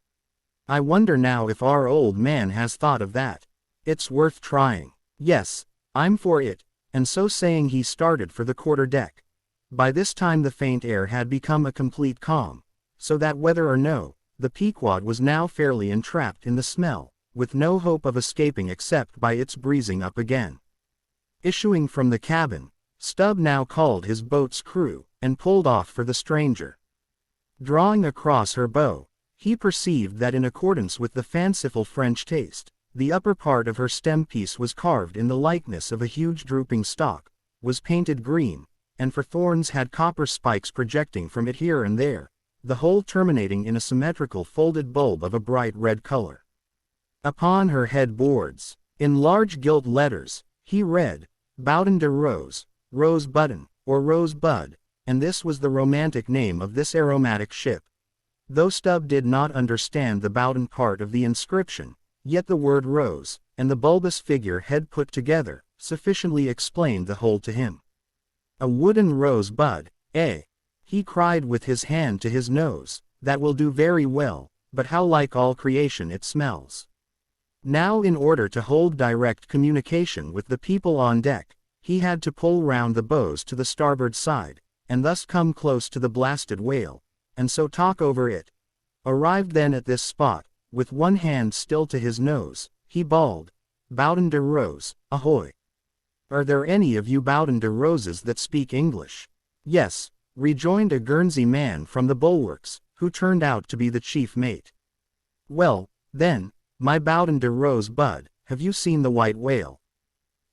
I wonder now if our old man has thought of that. It's worth trying. Yes, I'm for it," and so saying he started for the quarter-deck. By this time the faint air had become a complete calm, so that whether or no, the Pequod was now fairly entrapped in the smell, with no hope of escaping except by its breezing up again. Issuing from the cabin, Stubb now called his boat's crew, and pulled off for the stranger. Drawing across her bow, he perceived that in accordance with the fanciful French taste, the upper part of her stem piece was carved in the likeness of a huge drooping stalk, was painted green, and for thorns had copper spikes projecting from it here and there, the whole terminating in a symmetrical folded bulb of a bright red color. Upon her head-boards, in large gilt letters, he read, "Bouton de Rose, Rose Button, or Rose Bud," and this was the romantic name of this aromatic ship. Though Stubb did not understand the Bouton part of the inscription, yet the word rose, and the bulbous figure head put together, sufficiently explained the whole to him. "A wooden rose bud, eh?" he cried with his hand to his nose, "that will do very well, but how like all creation it smells." Now in order to hold direct communication with the people on deck, he had to pull round the bows to the starboard side, and thus come close to the blasted whale, and so talk over it. Arrived then at this spot, with one hand still to his nose, he bawled, "Bouton de Rose, ahoy! Are there any of you Bouton de Roses that speak English?" "Yes," rejoined a Guernsey man from the bulwarks, who turned out to be the chief mate. "Well, then, my Bouton de Rose bud, have you seen the white whale?"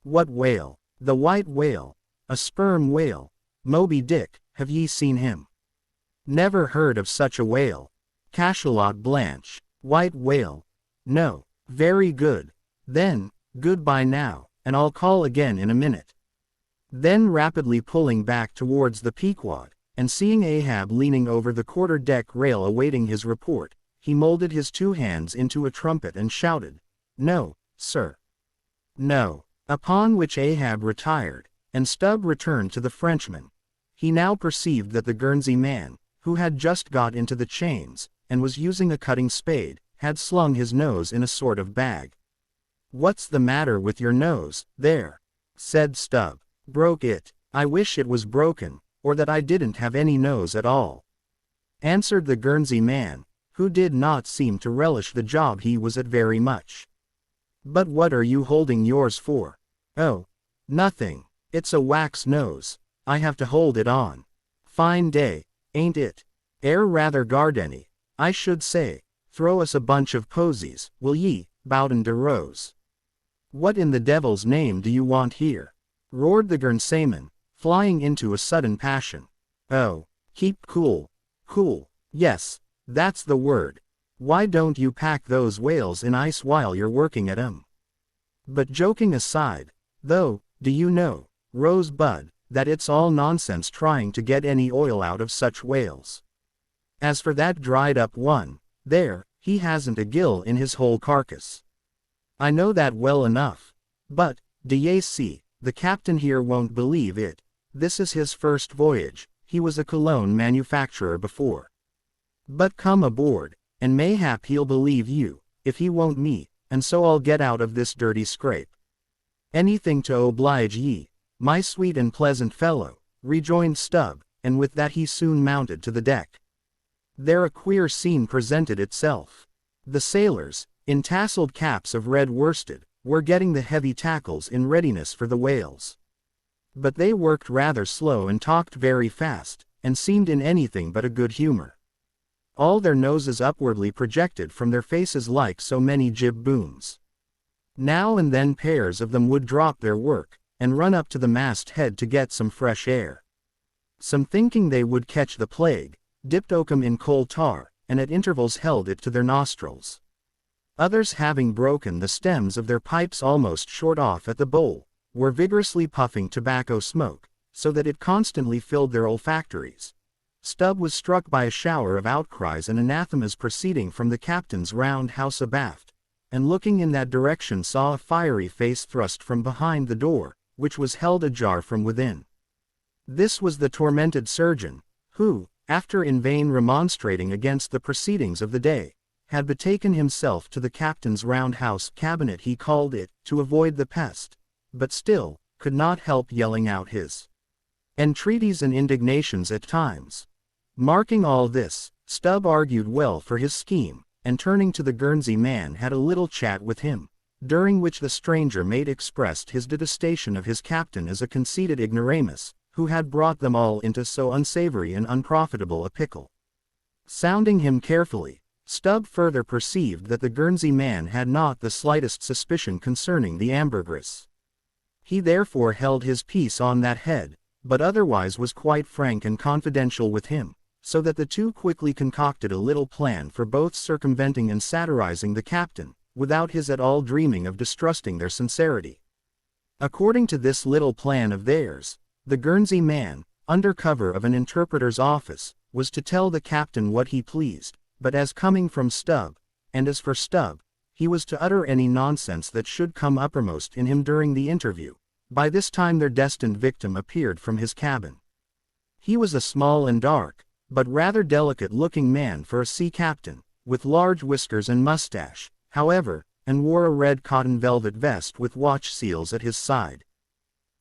"What whale?" "The white whale, a sperm whale, Moby-Dick, have ye seen him?" "Never heard of such a whale." "Cachalot Blanche, white whale." "No." "Very good. Then, goodbye now, and I'll call again in a minute." Then rapidly pulling back towards the Pequod, and seeing Ahab leaning over the quarter-deck rail awaiting his report, he molded his 2 hands into a trumpet and shouted, "No, sir. No." Upon which Ahab retired, and Stubb returned to the Frenchman. He now perceived that the Guernsey man, who had just got into the chains, and was using a cutting spade, had slung his nose in a sort of bag. "What's the matter with your nose, there?" said Stubb. "Broke it. I wish it was broken, or that I didn't have any nose at all," answered the Guernsey man, who did not seem to relish the job he was at very much. "But what are you holding yours for?" "Oh, nothing. It's a wax nose. I have to hold it on. Fine day, ain't it? Air rather gardeny, I should say. Throw us a bunch of posies, will ye, Bouton de Rose?" "What in the devil's name do you want here?" roared the Guernseyman, flying into a sudden passion. "Oh, keep cool. Cool, yes, that's the word. Why don't you pack those whales in ice while you're working at 'em? But joking aside, though, do you know, Rosebud, that it's all nonsense trying to get any oil out of such whales. As for that dried up one, there, he hasn't a gill in his whole carcass. I know that well enough. But, d'ye see, the captain here won't believe it. This is his first voyage, he was a cologne manufacturer before. But come aboard, and mayhap he'll believe you, if he won't me, and so I'll get out of this dirty scrape. Anything to oblige ye, my sweet and pleasant fellow, rejoined Stubb, and with that he soon mounted to the deck. There a queer scene presented itself. The sailors, in tasseled caps of red worsted, were getting the heavy tackles in readiness for the whales. But they worked rather slow and talked very fast, and seemed in anything but a good humor. All their noses upwardly projected from their faces like so many jib booms. Now and then pairs of them would drop their work, and run up to the mast head to get some fresh air. Some thinking they would catch the plague, dipped oakum in coal tar, and at intervals held it to their nostrils. Others, having broken the stems of their pipes almost short off at the bowl, were vigorously puffing tobacco smoke, so that it constantly filled their olfactories. Stubb was struck by a shower of outcries and anathemas proceeding from the captain's round house abaft, and looking in that direction saw a fiery face thrust from behind the door, which was held ajar from within. This was the tormented surgeon, who, after in vain remonstrating against the proceedings of the day, had betaken himself to the captain's round-house cabinet he called it, to avoid the pest, but still, could not help yelling out his entreaties and indignations at times. Marking all this, Stubb argued well for his scheme, and turning to the Guernsey man had a little chat with him, during which the stranger mate expressed his detestation of his captain as a conceited ignoramus, who had brought them all into so unsavory and unprofitable a pickle. Sounding him carefully, Stubb further perceived that the Guernsey man had not the slightest suspicion concerning the ambergris. He therefore held his peace on that head, but otherwise was quite frank and confidential with him, so that the two quickly concocted a little plan for both circumventing and satirizing the captain, without his at all dreaming of distrusting their sincerity. According to this little plan of theirs, the Guernsey man, under cover of an interpreter's office, was to tell the captain what he pleased, but as coming from Stubb, and as for Stubb, he was to utter any nonsense that should come uppermost in him during the interview. By this time their destined victim appeared from his cabin. He was a small and dark, but rather delicate-looking man for a sea captain, with large whiskers and mustache, however, and wore a red cotton velvet vest with watch seals at his side.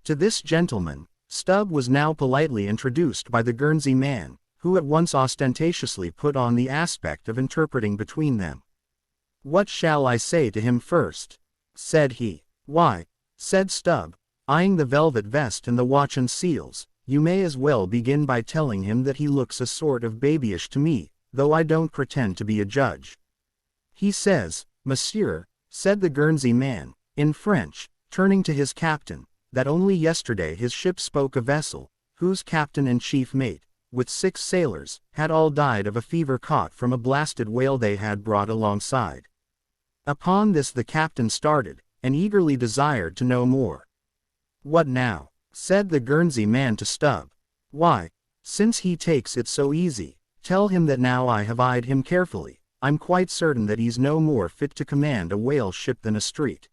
To this gentleman, Stubb was now politely introduced by the Guernsey man, who at once ostentatiously put on the aspect of interpreting between them. "What shall I say to him first?" said he. "Why," said Stubb, eyeing the velvet vest and the watch and seals, "you may as well begin by telling him that he looks a sort of babyish to me, though I don't pretend to be a judge. He says, monsieur," said the Guernsey man, in French, turning to his captain, "that only yesterday his ship spoke a vessel, whose captain and chief mate, with 6 sailors, had all died of a fever caught from a blasted whale they had brought alongside." Upon this the captain started, and eagerly desired to know more. "What now?" said the Guernsey man to Stubb. "Why, since he takes it so easy, tell him that now I have eyed him carefully, I'm quite certain that he's no more fit to command a whale ship than a street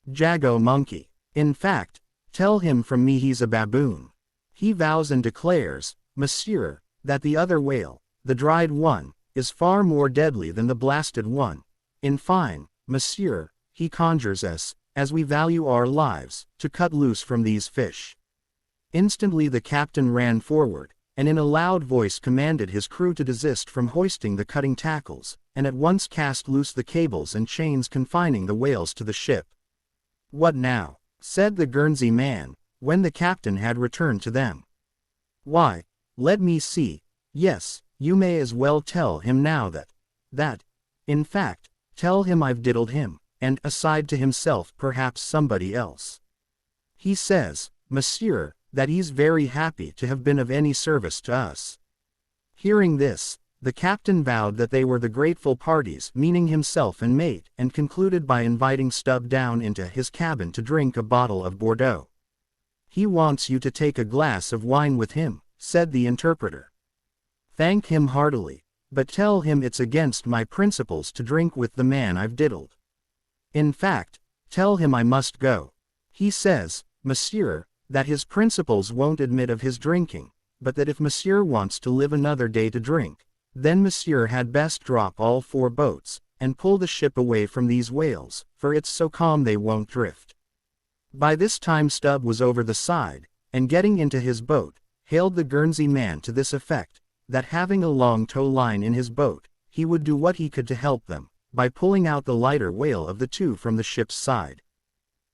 jago monkey. In fact, tell him from me he's a baboon. He vows and declares, monsieur, that the other whale, the dried one, is far more deadly than the blasted one. In fine, monsieur, he conjures us, as we value our lives, to cut loose from these fish." Instantly the captain ran forward, and in a loud voice commanded his crew to desist from hoisting the cutting tackles, and at once cast loose the cables and chains confining the whales to the ship. "What now?" said the Guernsey man, when the captain had returned to them. "Why, let me see, yes, you may as well tell him now that, in fact, tell him I've diddled him, and, aside to himself, perhaps somebody else. He says, monsieur, that he's very happy to have been of any service to us." Hearing this, The captain vowed that they were the grateful parties, meaning himself and mate, and concluded by inviting Stubb down into his cabin to drink a bottle of Bordeaux. "He wants you to take a glass of wine with him," said the interpreter. "Thank him heartily, but tell him it's against my principles to drink with the man I've diddled. In fact, tell him I must go. He says, monsieur, that his principles won't admit of his drinking, but that if monsieur wants to live another day to drink, then monsieur had best drop all 4 boats, and pull the ship away from these whales, for it's so calm they won't drift." By this time Stubb was over the side, and getting into his boat, hailed the Guernsey man to this effect, that having a long tow line in his boat, he would do what he could to help them, by pulling out the lighter whale of the 2 from the ship's side.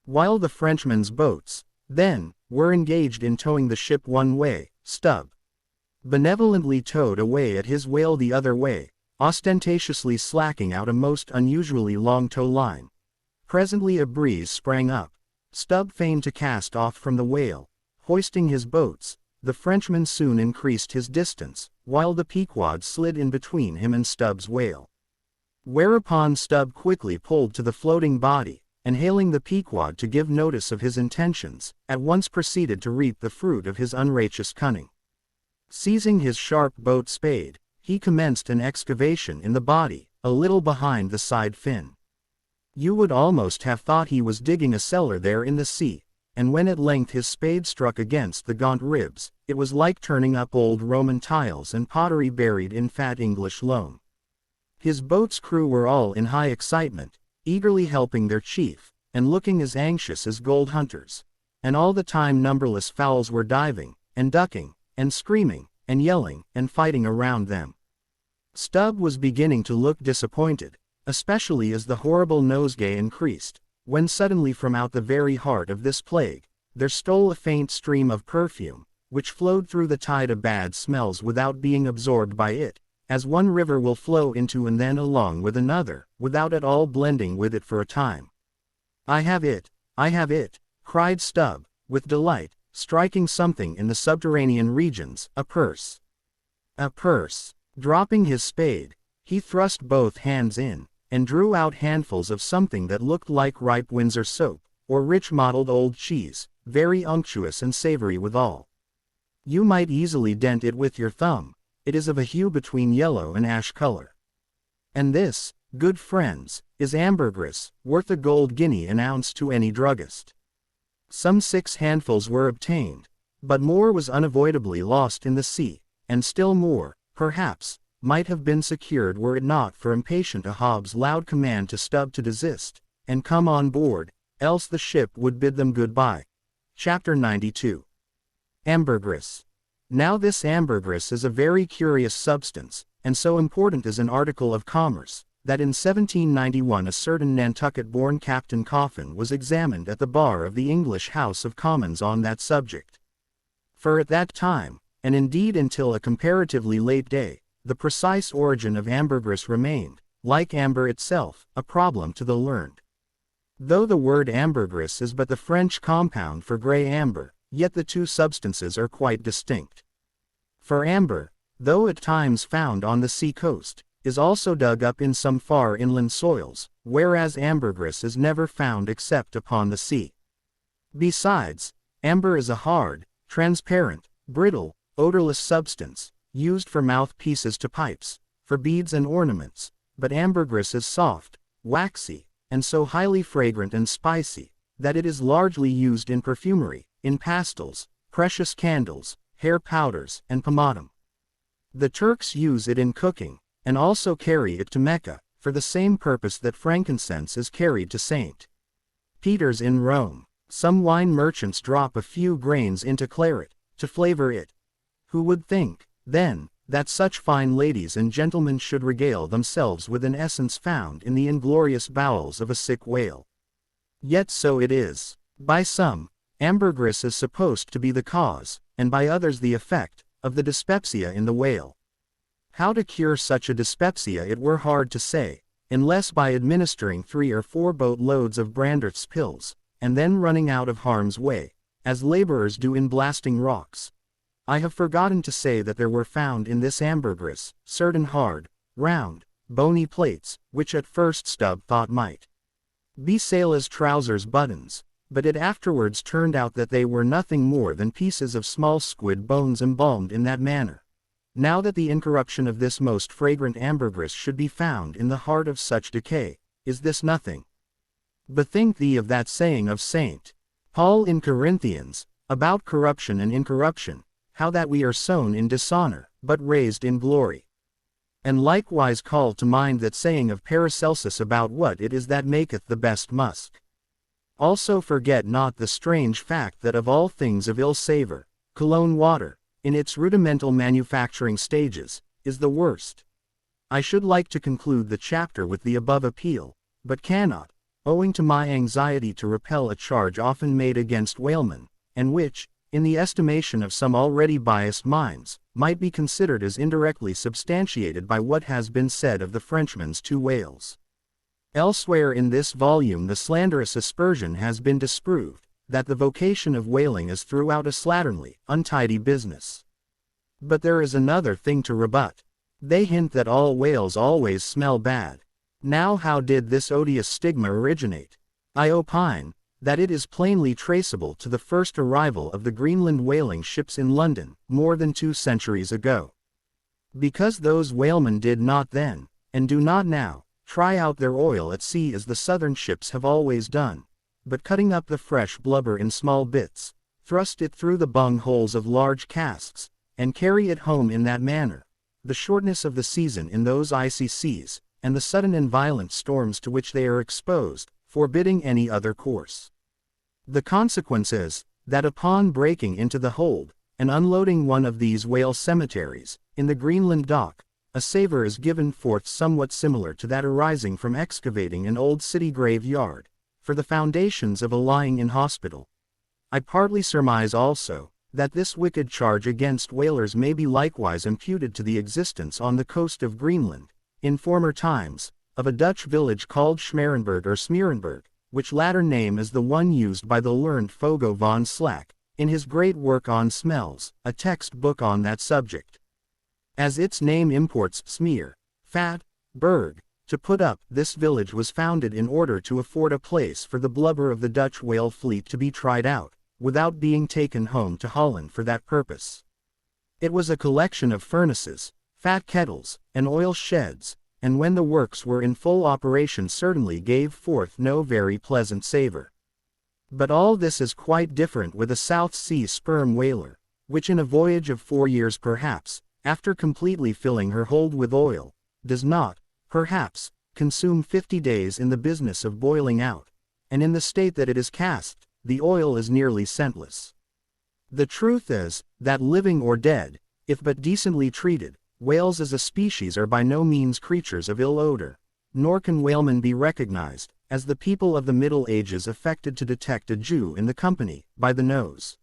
While the Frenchmen's boats, then, were engaged in towing the ship one way, Stubb benevolently towed away at his whale the other way, ostentatiously slacking out a most unusually long tow line. Presently a breeze sprang up. Stubb feigned to cast off from the whale. Hoisting his boats, the Frenchman soon increased his distance, while the Pequod slid in between him and Stubb's whale. Whereupon Stubb quickly pulled to the floating body, and hailing the Pequod to give notice of his intentions, at once proceeded to reap the fruit of his unrighteous cunning. Seizing his sharp boat spade, he commenced an excavation in the body, a little behind the side fin. You would almost have thought he was digging a cellar there in the sea, and when at length his spade struck against the gaunt ribs, it was like turning up old Roman tiles and pottery buried in fat English loam. His boat's crew were all in high excitement, eagerly helping their chief, and looking as anxious as gold hunters, and all the time numberless fowls were diving, and ducking, and screaming, and yelling, and fighting around them. Stubb was beginning to look disappointed, especially as the horrible nosegay increased, when suddenly from out the very heart of this plague, there stole a faint stream of perfume, which flowed through the tide of bad smells without being absorbed by it, as one river will flow into and then along with another, without at all blending with it for a time. "I have it, I have it," cried Stubb, with delight, striking something in the subterranean regions, a purse. A purse. Dropping his spade, he thrust both hands in, and drew out handfuls of something that looked like ripe Windsor soap, or rich mottled old cheese, very unctuous and savory withal. You might easily dent it with your thumb. It is of a hue between yellow and ash color. And this, good friends, is ambergris, worth a gold guinea an ounce to any druggist. Some 6 handfuls were obtained, but more was unavoidably lost in the sea, and still more, perhaps, might have been secured were it not for impatient Ahab's loud command to Stubb to desist, and come on board, else the ship would bid them good-bye. Chapter 92. Ambergris. Now this ambergris is a very curious substance, and so important as an article of commerce, that in 1791 a certain Nantucket-born Captain Coffin was examined at the bar of the English House of Commons on that subject. For at that time, and indeed until a comparatively late day, the precise origin of ambergris remained, like amber itself, a problem to the learned. Though the word ambergris is but the French compound for grey amber, yet the 2 substances are quite distinct. For amber, though at times found on the sea coast, is also dug up in some far inland soils, whereas ambergris is never found except upon the sea. Besides, amber is a hard, transparent, brittle, odorless substance, used for mouthpieces to pipes, for beads and ornaments, but ambergris is soft, waxy, and so highly fragrant and spicy, that it is largely used in perfumery, in pastils, precious candles, hair powders, and pomatum. The Turks use it in cooking, and also carry it to Mecca, for the same purpose that frankincense is carried to St. Peter's in Rome. Some wine merchants drop a few grains into claret, to flavor it. Who would think, then, that such fine ladies and gentlemen should regale themselves with an essence found in the inglorious bowels of a sick whale? Yet so it is. By some, ambergris is supposed to be the cause, and by others the effect, of the dyspepsia in the whale. How to cure such a dyspepsia it were hard to say, unless by administering 3 or 4 boat loads of Branderth's pills, and then running out of harm's way, as laborers do in blasting rocks. I have forgotten to say that there were found in this ambergris certain hard, round, bony plates, which at first Stubb thought might be sailors' trousers buttons, but it afterwards turned out that they were nothing more than pieces of small squid bones embalmed in that manner. Now that the incorruption of this most fragrant ambergris should be found in the heart of such decay, is this nothing? Bethink thee of that saying of St. Paul in Corinthians, about corruption and incorruption, how that we are sown in dishonor, but raised in glory. And likewise call to mind that saying of Paracelsus about what it is that maketh the best musk. Also forget not the strange fact that of all things of ill savor, cologne water, in its rudimental manufacturing stages, is the worst. I should like to conclude the chapter with the above appeal, but cannot, owing to my anxiety to repel a charge often made against whalemen, and which, in the estimation of some already biased minds, might be considered as indirectly substantiated by what has been said of the Frenchman's 2 whales. Elsewhere in this volume the slanderous aspersion has been disproved, that the vocation of whaling is throughout a slatternly, untidy business. But there is another thing to rebut. They hint that all whales always smell bad. Now how did this odious stigma originate? I opine that it is plainly traceable to the first arrival of the Greenland whaling ships in London, more than 2 centuries ago. Because those whalemen did not then, and do not now, try out their oil at sea as the southern ships have always done, but cutting up the fresh blubber in small bits, thrust it through the bung holes of large casks, and carry it home in that manner, the shortness of the season in those icy seas, and the sudden and violent storms to which they are exposed, forbidding any other course. The consequence is, that upon breaking into the hold, and unloading one of these whale cemeteries, in the Greenland dock, a savor is given forth somewhat similar to that arising from excavating an old city graveyard, for the foundations of a lying-in hospital. I partly surmise also, that this wicked charge against whalers may be likewise imputed to the existence on the coast of Greenland, in former times, of a Dutch village called Schmerenberg or Smeerenberg, which latter name is the one used by the learned Fogo von Slack, in his great work on smells, a text-book on that subject. As its name imports smear, fat, berg, to put up, this village was founded in order to afford a place for the blubber of the Dutch whale fleet to be tried out, without being taken home to Holland for that purpose. It was a collection of furnaces, fat kettles, and oil sheds, and when the works were in full operation certainly gave forth no very pleasant savor. But all this is quite different with a South Sea sperm whaler, which in a voyage of 4 years perhaps, after completely filling her hold with oil, does not, perhaps, consume 50 days in the business of boiling out, and in the state that it is cast, the oil is nearly scentless. The truth is, that living or dead, if but decently treated, whales as a species are by no means creatures of ill odor, nor can whalemen be recognized, as the people of the Middle Ages affected to detect a Jew in the company, by the nose.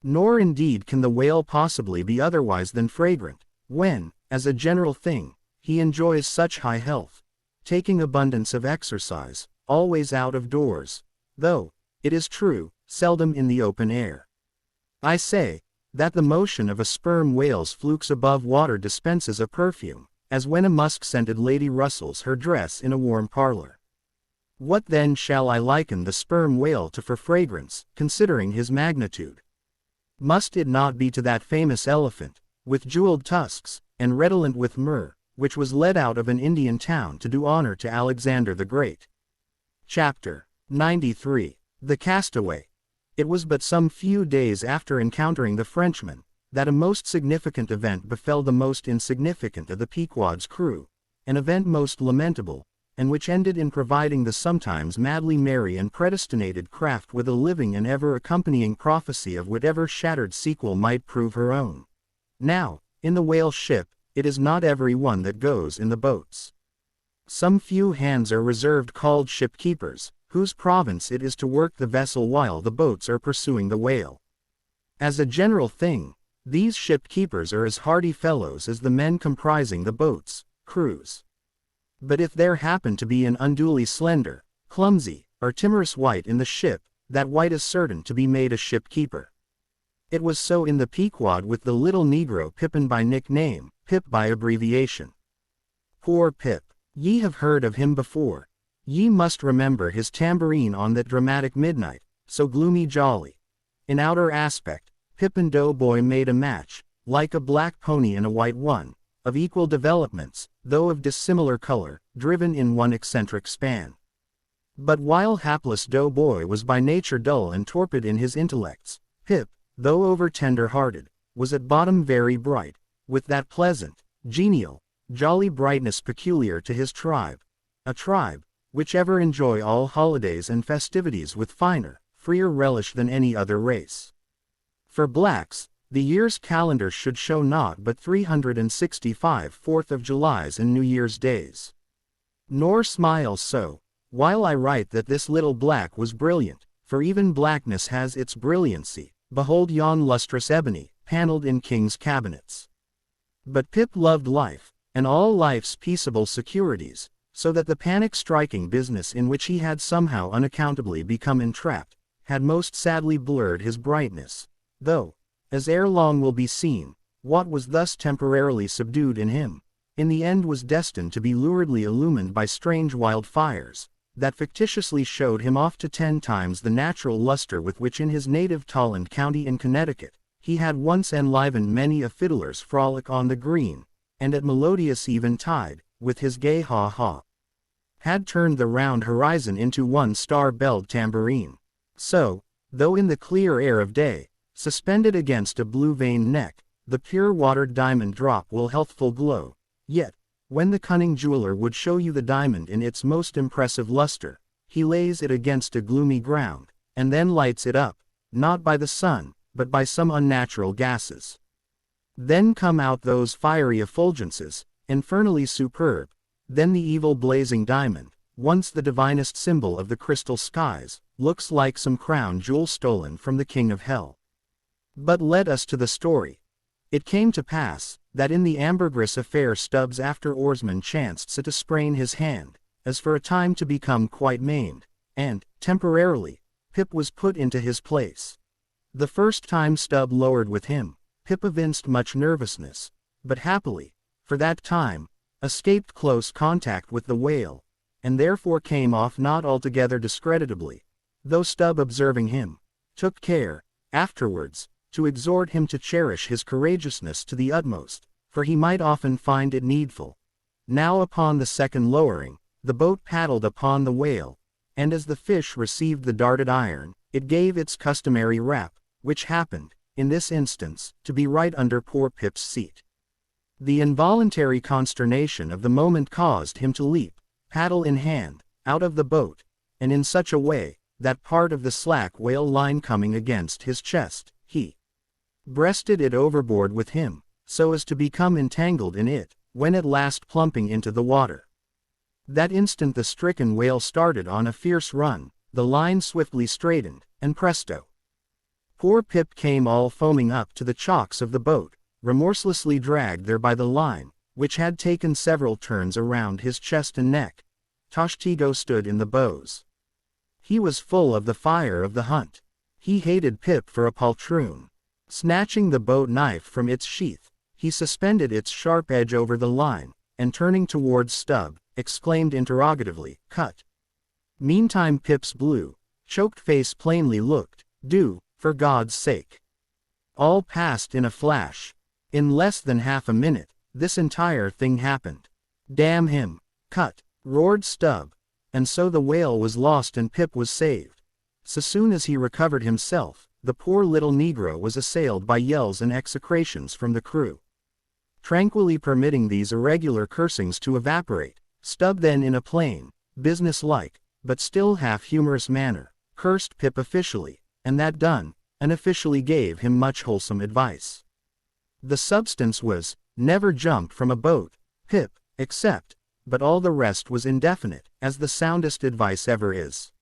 Nor indeed can the whale possibly be otherwise than fragrant, when, as a general thing, he enjoys such high health, taking abundance of exercise, always out of doors, though, it is true, seldom in the open air. I say, that the motion of a sperm whale's flukes above water dispenses a perfume, as when a musk-scented lady rustles her dress in a warm parlor. What then shall I liken the sperm whale to for fragrance, considering his magnitude? Must it not be to that famous elephant, with jeweled tusks, and redolent with myrrh, which was led out of an Indian town to do honor to Alexander the Great? Chapter 93. The Castaway. It was but some few days after encountering the Frenchman, that a most significant event befell the most insignificant of the Pequod's crew, an event most lamentable, and which ended in providing the sometimes madly merry and predestinated craft with a living and ever-accompanying prophecy of whatever shattered sequel might prove her own. Now, in the whale ship, it is not every one that goes in the boats. Some few hands are reserved called ship-keepers, whose province it is to work the vessel while the boats are pursuing the whale. As a general thing, these ship-keepers are as hardy fellows as the men comprising the boats' crews. But if there happen to be an unduly slender, clumsy, or timorous wight in the ship, that wight is certain to be made a ship-keeper. It was so in the Pequod with the little Negro Pippin by nickname, Pip by abbreviation. Poor Pip. Ye have heard of him before. Ye must remember his tambourine on that dramatic midnight, so gloomy jolly. In outer aspect, Pip and Doughboy made a match, like a black pony and a white one, of equal developments, though of dissimilar color, driven in one eccentric span. But while hapless Doughboy was by nature dull and torpid in his intellects, Pip, though over tender-hearted, was at bottom very bright, with that pleasant, genial, jolly brightness peculiar to his tribe, a tribe, which ever enjoy all holidays and festivities with finer, freer relish than any other race. For blacks, the year's calendar should show naught but 365 4th of Julys and New Year's days. Nor smile so, while I write that this little black was brilliant, for even blackness has its brilliancy. Behold yon lustrous ebony, panelled in kings' cabinets. But Pip loved life, and all life's peaceable securities, so that the panic-striking business in which he had somehow unaccountably become entrapped, had most sadly blurred his brightness, though, as ere long will be seen, what was thus temporarily subdued in him, in the end was destined to be luridly illumined by strange wild fires, that fictitiously showed him off to 10 times the natural luster with which in his native Tolland County in Connecticut, he had once enlivened many a fiddler's frolic on the green, and at melodious eventide, with his gay ha-ha, had turned the round horizon into one star-belled tambourine. So, though in the clear air of day, suspended against a blue-veined neck, the pure-watered diamond drop will healthful glow, yet, when the cunning jeweler would show you the diamond in its most impressive luster, he lays it against a gloomy ground, and then lights it up, not by the sun, but by some unnatural gases. Then come out those fiery effulgences, infernally superb, then the evil blazing diamond, once the divinest symbol of the crystal skies, looks like some crown jewel stolen from the king of hell. But let us to the story. It came to pass, that in the ambergris affair Stubbs after oarsman chanced so to sprain his hand, as for a time to become quite maimed, and, temporarily, Pip was put into his place. The first time Stubb lowered with him, Pip evinced much nervousness, but happily, for that time, escaped close contact with the whale, and therefore came off not altogether discreditably, though Stubb observing him, took care, afterwards, to exhort him to cherish his courageousness to the utmost, for he might often find it needful. Now upon the second lowering, the boat paddled upon the whale, and as the fish received the darted iron, it gave its customary rap, which happened, in this instance, to be right under poor Pip's seat. The involuntary consternation of the moment caused him to leap, paddle in hand, out of the boat, and in such a way, that part of the slack whale line coming against his chest, he breasted it overboard with him, so as to become entangled in it, when at last plumping into the water. That instant the stricken whale started on a fierce run, the line swiftly straightened, and presto! Poor Pip came all foaming up to the chocks of the boat, remorselessly dragged there by the line, which had taken several turns around his chest and neck. Toshtigo stood in the bows. He was full of the fire of the hunt. He hated Pip for a poltroon. Snatching the boat knife from its sheath, he suspended its sharp edge over the line, and turning towards Stubb, exclaimed interrogatively, "Cut." Meantime Pip's blue, choked face plainly looked, "Do, for God's sake." All passed in a flash. In less than half a minute, this entire thing happened. "Damn him! Cut!" roared Stubb. And so the whale was lost and Pip was saved. So soon as he recovered himself, the poor little Negro was assailed by yells and execrations from the crew. Tranquilly permitting these irregular cursings to evaporate, Stubb then in a plain, business-like, but still half-humorous manner, cursed Pip officially, and that done, unofficially gave him much wholesome advice. The substance was, never jump from a boat, Pip, except, but all the rest was indefinite, as the soundest advice ever is.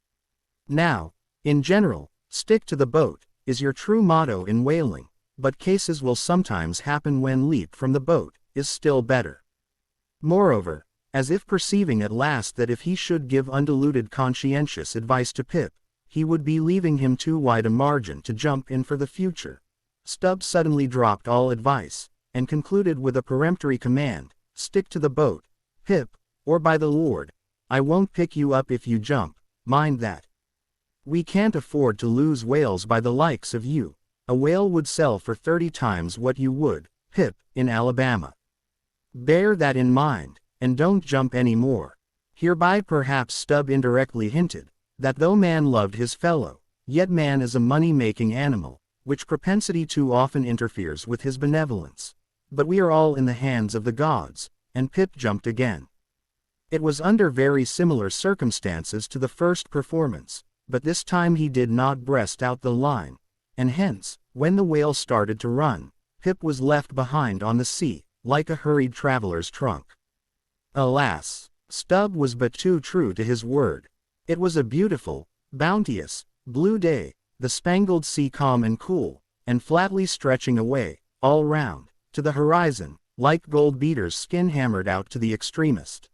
Now, in general, stick to the boat, is your true motto in whaling, but cases will sometimes happen when leap from the boat, is still better. Moreover, as if perceiving at last that if he should give undiluted conscientious advice to Pip, he would be leaving him too wide a margin to jump in for the future, Stubbs suddenly dropped all advice, and concluded with a peremptory command, "Stick to the boat, Pip, or by the Lord, I won't pick you up if you jump, mind that. We can't afford to lose whales by the likes of you. A whale would sell for 30 times what you would, Pip, in Alabama. Bear that in mind, and don't jump any more." Hereby perhaps Stubb indirectly hinted, that though man loved his fellow, yet man is a money-making animal, which propensity too often interferes with his benevolence. But we are all in the hands of the gods, and Pip jumped again. It was under very similar circumstances to the first performance, but this time he did not breast out the line, and hence, when the whale started to run, Pip was left behind on the sea, like a hurried traveler's trunk. Alas, Stubb was but too true to his word. It was a beautiful, bounteous, blue day, the spangled sea calm and cool, and flatly stretching away, all round, to the horizon, like gold beaters skin hammered out to the extremest.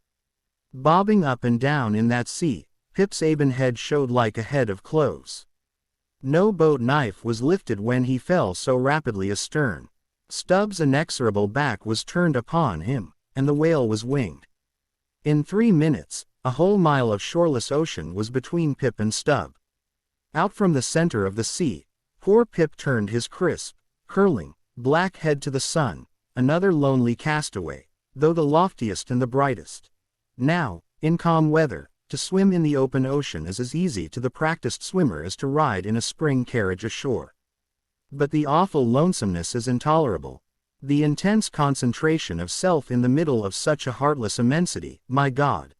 Bobbing up and down in that sea, Pip's ebon head showed like a head of cloves. No boat knife was lifted when he fell so rapidly astern. Stubb's inexorable back was turned upon him, and the whale was winged. In 3 minutes, a whole mile of shoreless ocean was between Pip and Stubb. Out from the center of the sea, poor Pip turned his crisp, curling, black head to the sun, another lonely castaway, though the loftiest and the brightest. Now, in calm weather, to swim in the open ocean is as easy to the practiced swimmer as to ride in a spring carriage ashore. But the awful lonesomeness is intolerable. The intense concentration of self in the middle of such a heartless immensity, my God!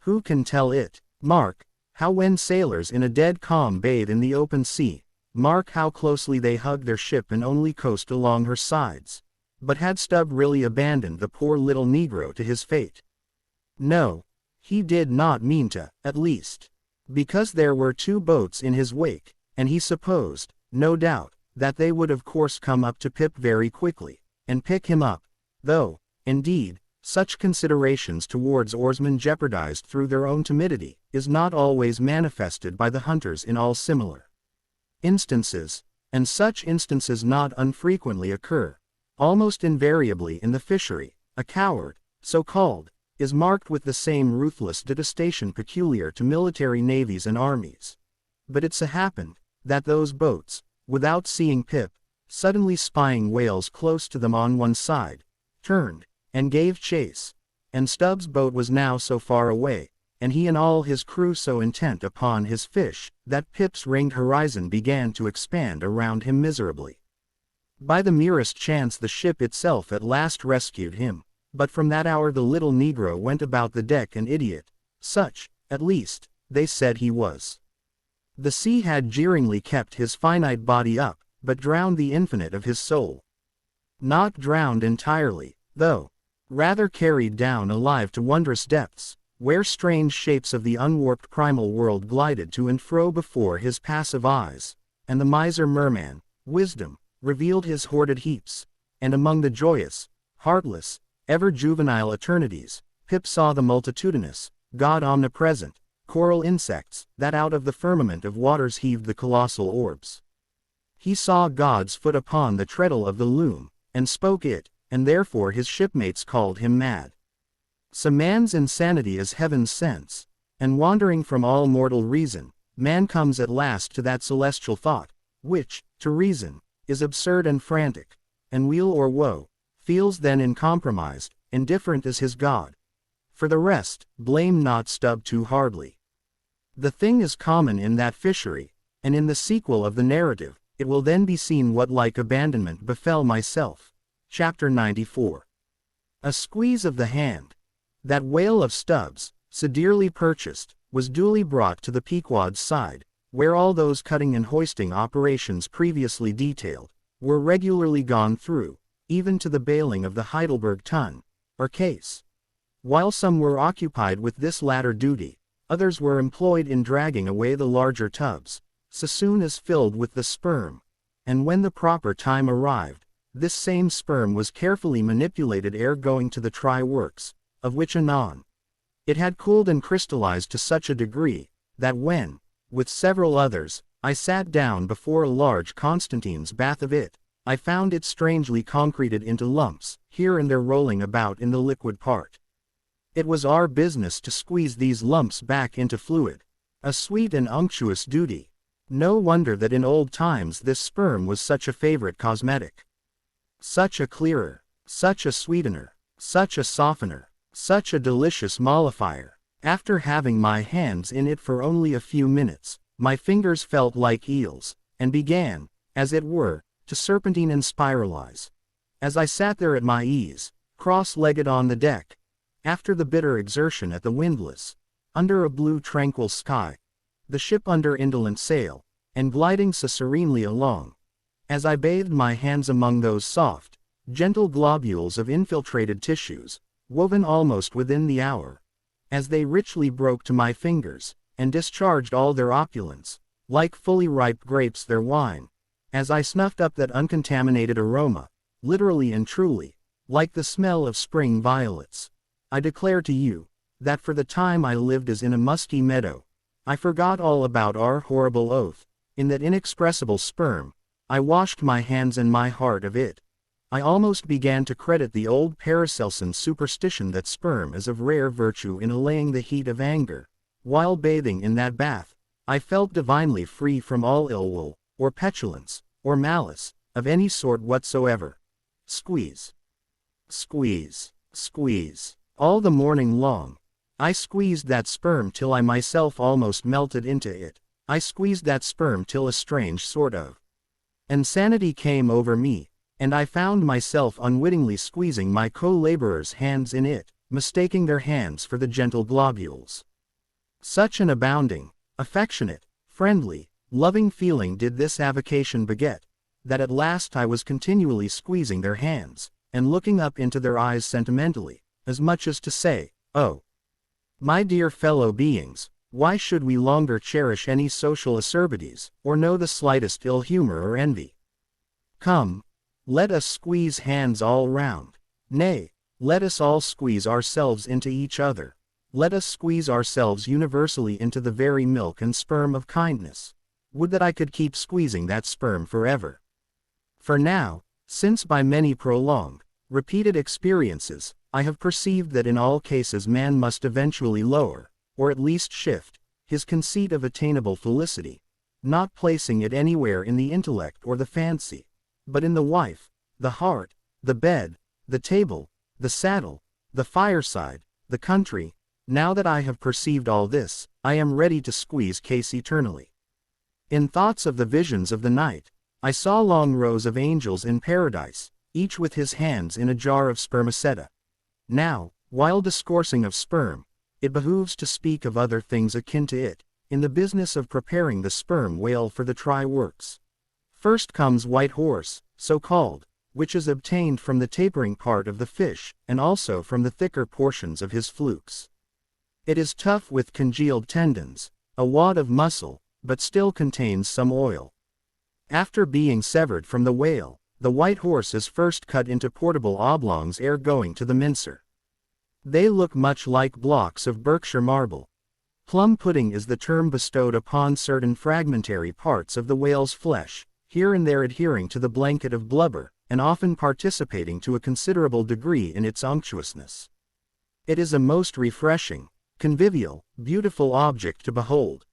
Who can tell it? Mark, how when sailors in a dead calm bathe in the open sea, mark how closely they hug their ship and only coast along her sides. But had Stubb really abandoned the poor little Negro to his fate? No, he did not mean to, at least. Because there were 2 boats in his wake, and he supposed, no doubt, that they would of course come up to Pip very quickly, and pick him up, though, indeed, such considerations towards oarsmen jeopardized through their own timidity, is not always manifested by the hunters in all similar instances, and such instances not unfrequently occur. Almost invariably in the fishery, a coward, so called, is marked with the same ruthless detestation peculiar to military navies and armies. But it so happened, that those boats, without seeing Pip, suddenly spying whales close to them on one side, turned, and gave chase, and Stubb's boat was now so far away, and he and all his crew so intent upon his fish, that Pip's ringed horizon began to expand around him miserably. By the merest chance the ship itself at last rescued him, but from that hour the little Negro went about the deck an idiot, such, at least, they said he was. The sea had jeeringly kept his finite body up, but drowned the infinite of his soul. Not drowned entirely, though, rather carried down alive to wondrous depths, where strange shapes of the unwarped primal world glided to and fro before his passive eyes, and the miser merman, wisdom, revealed his hoarded heaps, and among the joyous, heartless, ever-juvenile eternities, Pip saw the multitudinous, God omnipresent, coral insects, that out of the firmament of waters heaved the colossal orbs. He saw God's foot upon the treadle of the loom, and spoke it, and therefore his shipmates called him mad. So man's insanity is heaven's sense, and wandering from all mortal reason, man comes at last to that celestial thought, which, to reason, is absurd and frantic, and weal or woe, feels then incompromised, indifferent as his God. For the rest, blame not Stubb too hardly. The thing is common in that fishery, and in the sequel of the narrative, it will then be seen what like abandonment befell myself. Chapter 94. A squeeze of the hand. That whale of Stubb's, so dearly purchased, was duly brought to the Pequod's side, where all those cutting and hoisting operations previously detailed, were regularly gone through, even to the bailing of the Heidelberg tun, or case. While some were occupied with this latter duty, others were employed in dragging away the larger tubs, so soon as filled with the sperm, and when the proper time arrived, this same sperm was carefully manipulated ere going to the try-works, of which anon. It had cooled and crystallized to such a degree, that when, with several others, I sat down before a large Constantine's bath of it, I found it strangely concreted into lumps, here and there rolling about in the liquid part. It was our business to squeeze these lumps back into fluid. A sweet and unctuous duty. No wonder that in old times this sperm was such a favorite cosmetic. Such a clearer, such a sweetener, such a softener, such a delicious mollifier. After having my hands in it for only a few minutes, my fingers felt like eels, and began, as it were, to serpentine and spiralize. As I sat there at my ease, cross-legged on the deck, after the bitter exertion at the windlass, under a blue tranquil sky, the ship under indolent sail, and gliding so serenely along, as I bathed my hands among those soft, gentle globules of infiltrated tissues, woven almost within the hour, as they richly broke to my fingers, and discharged all their opulence, like fully ripe grapes their wine, as I snuffed up that uncontaminated aroma, literally and truly, like the smell of spring violets, I declare to you, that for the time I lived as in a musky meadow. I forgot all about our horrible oath. In that inexpressible sperm, I washed my hands and my heart of it. I almost began to credit the old Paracelsian superstition that sperm is of rare virtue in allaying the heat of anger. While bathing in that bath, I felt divinely free from all ill will, or petulance, or malice, of any sort whatsoever. Squeeze. Squeeze. Squeeze. All the morning long, I squeezed that sperm till I myself almost melted into it. I squeezed that sperm till a strange sort of insanity came over me, and I found myself unwittingly squeezing my co-laborers' hands in it, mistaking their hands for the gentle globules. Such an abounding, affectionate, friendly, loving feeling did this avocation beget, that at last I was continually squeezing their hands, and looking up into their eyes sentimentally, as much as to say, "Oh, my dear fellow beings, why should we longer cherish any social acerbities, or know the slightest ill humor or envy? Come, let us squeeze hands all round. Nay, let us all squeeze ourselves into each other. Let us squeeze ourselves universally into the very milk and sperm of kindness. Would that I could keep squeezing that sperm forever. For now, since by many prolonged, repeated experiences, I have perceived that in all cases man must eventually lower, or at least shift, his conceit of attainable felicity, not placing it anywhere in the intellect or the fancy, but in the wife, the heart, the bed, the table, the saddle, the fireside, the country. Now that I have perceived all this, I am ready to squeeze case eternally. In thoughts of the visions of the night, I saw long rows of angels in paradise, each with his hands in a jar of spermaceta. Now, while discoursing of sperm, it behooves to speak of other things akin to it, in the business of preparing the sperm whale for the try-works. First comes white horse, so called, which is obtained from the tapering part of the fish, and also from the thicker portions of his flukes. It is tough with congealed tendons, a wad of muscle, but still contains some oil. After being severed from the whale, the white horse is first cut into portable oblongs ere going to the mincer. They look much like blocks of Berkshire marble. Plum pudding is the term bestowed upon certain fragmentary parts of the whale's flesh, here and there adhering to the blanket of blubber, and often participating to a considerable degree in its unctuousness. It is a most refreshing, convivial, beautiful object to behold.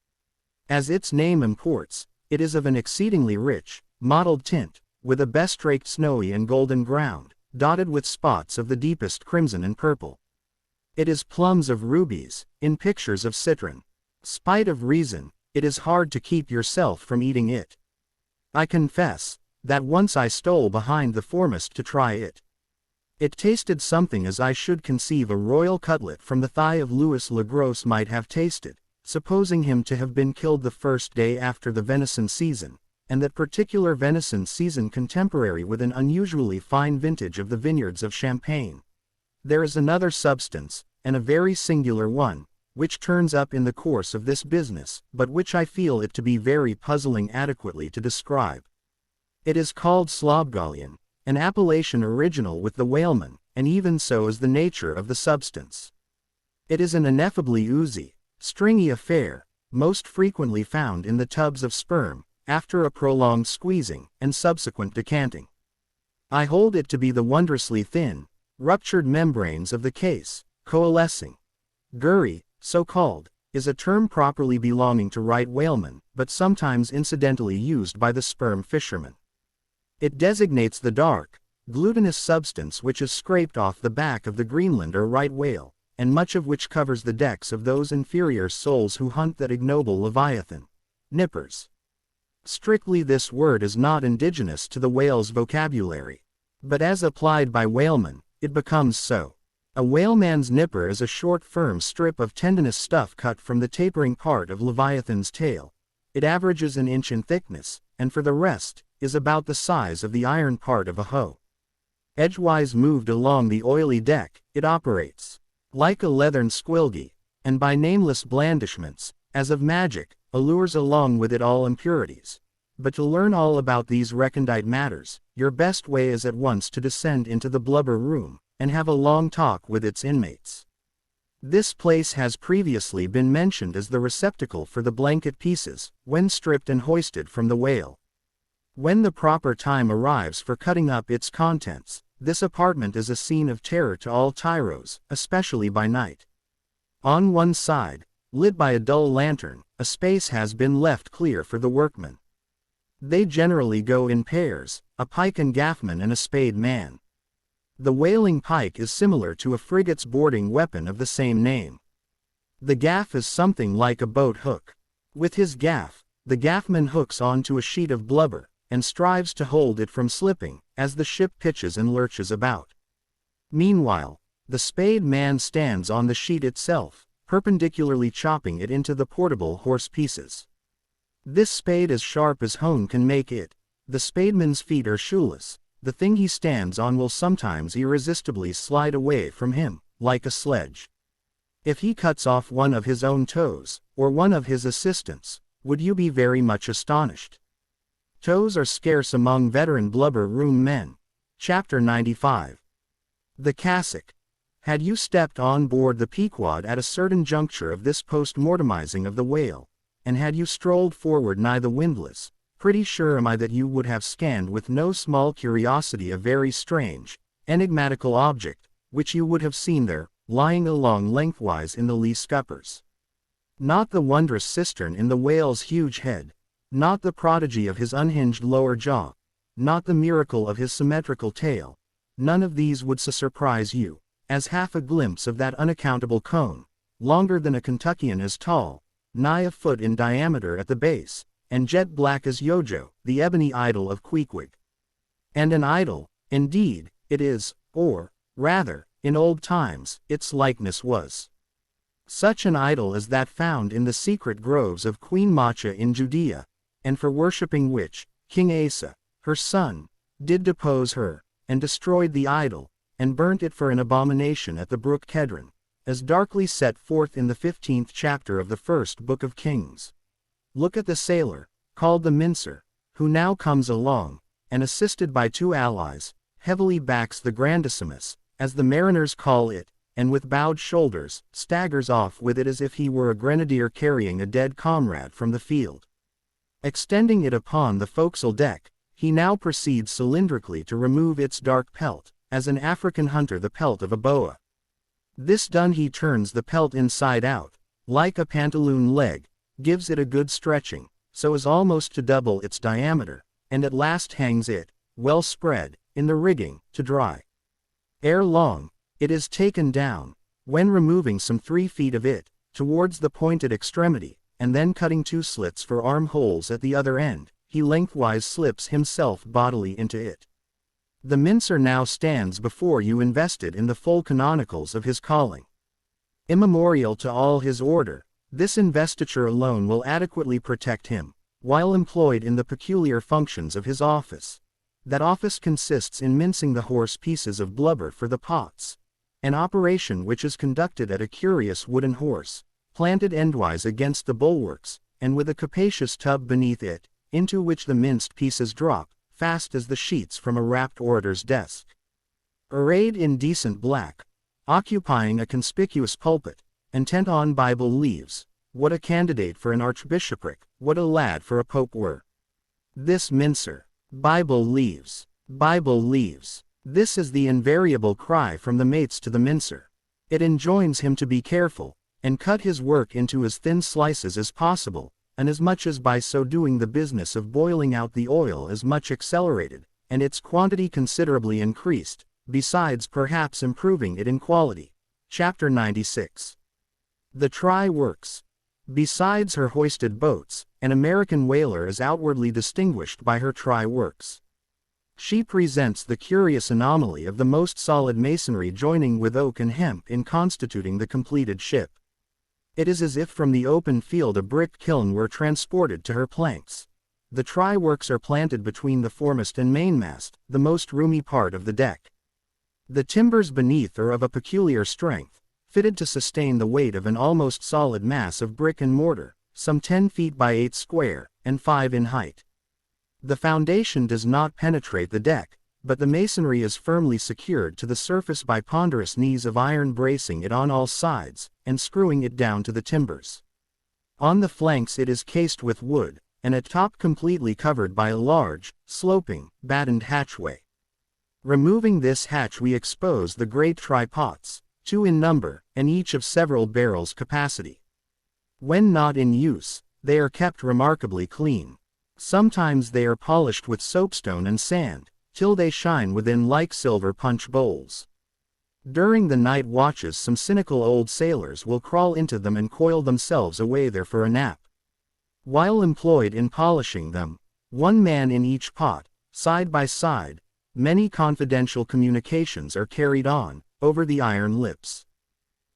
As its name imports, it is of an exceedingly rich, mottled tint, with a bestraked snowy and golden ground, dotted with spots of the deepest crimson and purple. It is plums of rubies, in pictures of citron. Spite of reason, it is hard to keep yourself from eating it. I confess, that once I stole behind the foremast to try it. It tasted something as I should conceive a royal cutlet from the thigh of Louis le Gros might have tasted, supposing him to have been killed the first day after the venison season, and that particular venison season contemporary with an unusually fine vintage of the vineyards of Champagne. There is another substance, and a very singular one, which turns up in the course of this business, but which I feel it to be very puzzling adequately to describe. It is called slobgolion, an appellation original with the whalemen, and even so is the nature of the substance. It is an ineffably oozy, stringy affair, most frequently found in the tubs of sperm, after a prolonged squeezing, and subsequent decanting. I hold it to be the wondrously thin, ruptured membranes of the case, coalescing. Gurry, so called, is a term properly belonging to right whalemen, but sometimes incidentally used by the sperm fishermen. It designates the dark, glutinous substance which is scraped off the back of the Greenland or right whale, and much of which covers the decks of those inferior souls who hunt that ignoble leviathan. Nippers. Strictly this word is not indigenous to the whale's vocabulary. But as applied by whalemen, it becomes so. A whaleman's nipper is a short firm strip of tendinous stuff cut from the tapering part of leviathan's tail. It averages an inch in thickness, and for the rest, is about the size of the iron part of a hoe. Edgewise moved along the oily deck, it operates like a leathern squilgy, and by nameless blandishments, as of magic, allures along with it all impurities. But to learn all about these recondite matters, your best way is at once to descend into the blubber room, and have a long talk with its inmates. This place has previously been mentioned as the receptacle for the blanket pieces, when stripped and hoisted from the whale. When the proper time arrives for cutting up its contents, this apartment is a scene of terror to all tyros, especially by night. On one side, lit by a dull lantern, a space has been left clear for the workmen. They generally go in pairs, a pike and gaffman and a spade man. The whaling pike is similar to a frigate's boarding weapon of the same name. The gaff is something like a boat hook. With his gaff, the gaffman hooks onto a sheet of blubber, and strives to hold it from slipping, as the ship pitches and lurches about. Meanwhile, the spade man stands on the sheet itself, perpendicularly chopping it into the portable horse pieces. This spade as sharp as hone can make it. The spademan's feet are shoeless. The thing he stands on will sometimes irresistibly slide away from him, like a sledge. If he cuts off one of his own toes, or one of his assistants', would you be very much astonished? Toes are scarce among veteran blubber room men. Chapter 95. The cassock. Had you stepped on board the Pequod at a certain juncture of this post-mortemizing of the whale, and had you strolled forward nigh the windlass, pretty sure am I that you would have scanned with no small curiosity a very strange, enigmatical object, which you would have seen there, lying along lengthwise in the lee scuppers. Not the wondrous cistern in the whale's huge head, not the prodigy of his unhinged lower jaw, not the miracle of his symmetrical tail, none of these would surprise you, as half a glimpse of that unaccountable cone, longer than a Kentuckian is tall, nigh a foot in diameter at the base, and jet black as Yojo, the ebony idol of Queequeg. And an idol, indeed, it is, or, rather, in old times, its likeness was. Such an idol as that found in the secret groves of Queen Macha in Judea, and for worshipping which, King Asa, her son, did depose her, and destroyed the idol, and burnt it for an abomination at the brook Kedron, as darkly set forth in the 15th chapter of the first book of Kings. Look at the sailor, called the mincer, who now comes along, and assisted by two allies, heavily backs the grandissimus, as the mariners call it, and with bowed shoulders, staggers off with it as if he were a grenadier carrying a dead comrade from the field. Extending it upon the forecastle deck, he now proceeds cylindrically to remove its dark pelt, as an African hunter the pelt of a boa. This done he turns the pelt inside out, like a pantaloon leg, gives it a good stretching, so as almost to double its diameter, and at last hangs it, well spread, in the rigging, to dry. Ere long, it is taken down, when removing some 3 feet of it, towards the pointed extremity, and then cutting 2 slits for armholes at the other end, he lengthwise slips himself bodily into it. The mincer now stands before you invested in the full canonicals of his calling. Immemorial to all his order, this investiture alone will adequately protect him, while employed in the peculiar functions of his office. That office consists in mincing the horse pieces of blubber for the pots, an operation which is conducted at a curious wooden horse, planted endwise against the bulwarks, and with a capacious tub beneath it, into which the minced pieces drop, fast as the sheets from a rapt orator's desk. Arrayed in decent black, occupying a conspicuous pulpit, intent on Bible leaves, what a candidate for an archbishopric, what a lad for a pope were. This mincer, Bible leaves, Bible leaves. This is the invariable cry from the mates to the mincer. It enjoins him to be careful, and cut his work into as thin slices as possible, and as much as by so doing the business of boiling out the oil is much accelerated, and its quantity considerably increased, besides perhaps improving it in quality. Chapter 96. The Try-Works. Besides her hoisted boats, an American whaler is outwardly distinguished by her try-works. She presents the curious anomaly of the most solid masonry joining with oak and hemp in constituting the completed ship. It is as if from the open field a brick kiln were transported to her planks. The try-works are planted between the foremast and mainmast, the most roomy part of the deck. The timbers beneath are of a peculiar strength, fitted to sustain the weight of an almost solid mass of brick and mortar, some 10 feet by 8 square, and 5 in height. The foundation does not penetrate the deck, but the masonry is firmly secured to the surface by ponderous knees of iron bracing it on all sides, and screwing it down to the timbers. On the flanks it is cased with wood, and at top completely covered by a large, sloping, battened hatchway. Removing this hatch we expose the great try-pots, 2 in number, and each of several barrels capacity. When not in use, they are kept remarkably clean. Sometimes they are polished with soapstone and sand, till they shine within like silver punch bowls. During the night watches some cynical old sailors will crawl into them and coil themselves away there for a nap. While employed in polishing them, one man in each pot, side by side, many confidential communications are carried on, over the iron lips.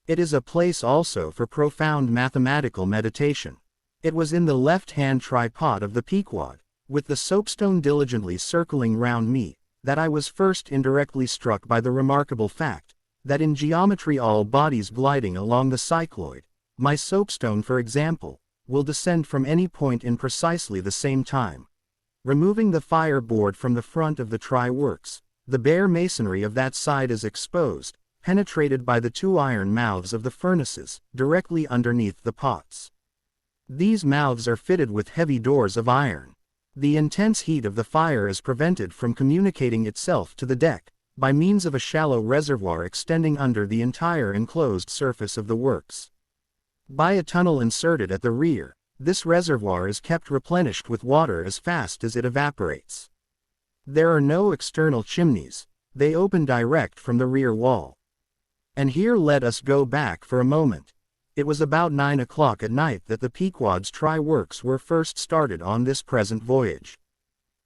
It is a place also for profound mathematical meditation. It was in the left-hand tripod of the Pequod, with the soapstone diligently circling round me, that I was first indirectly struck by the remarkable fact, that in geometry all bodies gliding along the cycloid, my soapstone for example, will descend from any point in precisely the same time. Removing the fireboard from the front of the try-works, the bare masonry of that side is exposed, penetrated by the 2 iron mouths of the furnaces, directly underneath the pots. These mouths are fitted with heavy doors of iron. The intense heat of the fire is prevented from communicating itself to the deck, by means of a shallow reservoir extending under the entire enclosed surface of the works. By a tunnel inserted at the rear, this reservoir is kept replenished with water as fast as it evaporates. There are no external chimneys, they open direct from the rear wall. And here let us go back for a moment. It was about 9 o'clock at night that the Pequod's try-works were first started on this present voyage.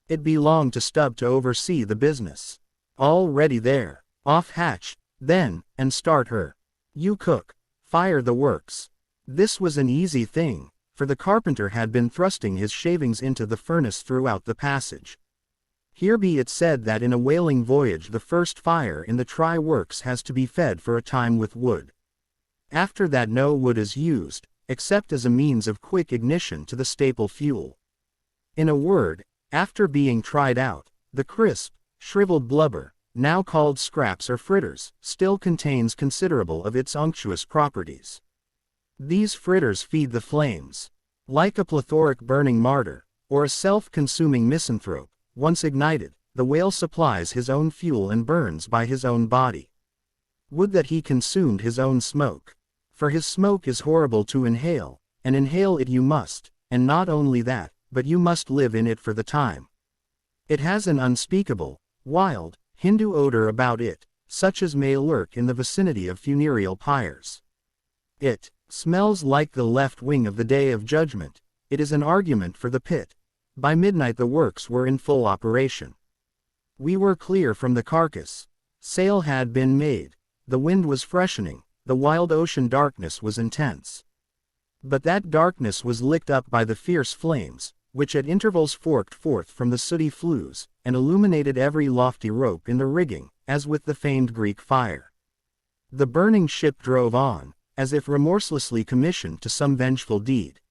It belonged to Stubb to oversee the business. All ready there. Off hatch, then, and start her. You cook. Fire the works. This was an easy thing, for the carpenter had been thrusting his shavings into the furnace throughout the passage. Here be it said that in a whaling voyage the first fire in the try-works has to be fed for a time with wood. After that no wood is used, except as a means of quick ignition to the staple fuel. In a word, after being tried out, the crisp, shriveled blubber, now called scraps or fritters, still contains considerable of its unctuous properties. These fritters feed the flames. Like a plethoric burning martyr, or a self-consuming misanthrope, once ignited, the whale supplies his own fuel and burns by his own body. Would that he consumed his own smoke. For his smoke is horrible to inhale, and inhale it you must, and not only that, but you must live in it for the time. It has an unspeakable, wild, Hindu odor about it, such as may lurk in the vicinity of funereal pyres. It smells like the left wing of the Day of Judgment. It is an argument for the pit. By midnight the works were in full operation. We were clear from the carcass. Sail had been made. The wind was freshening. The wild ocean darkness was intense. But that darkness was licked up by the fierce flames, which at intervals forked forth from the sooty flues, and illuminated every lofty rope in the rigging, as with the famed Greek fire. The burning ship drove on, as if remorselessly commissioned to some vengeful deed.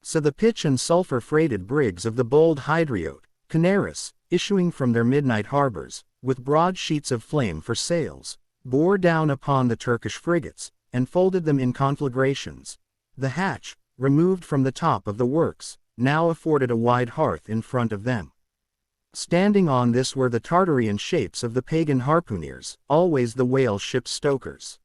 So the pitch and sulphur-freighted brigs of the bold Hydriote, Canaris, issuing from their midnight harbors, with broad sheets of flame for sails, bore down upon the Turkish frigates, and folded them in conflagrations. The hatch, removed from the top of the works, now afforded a wide hearth in front of them. Standing on this were the Tartarian shapes of the pagan harpooneers, always the whale ship's stokers.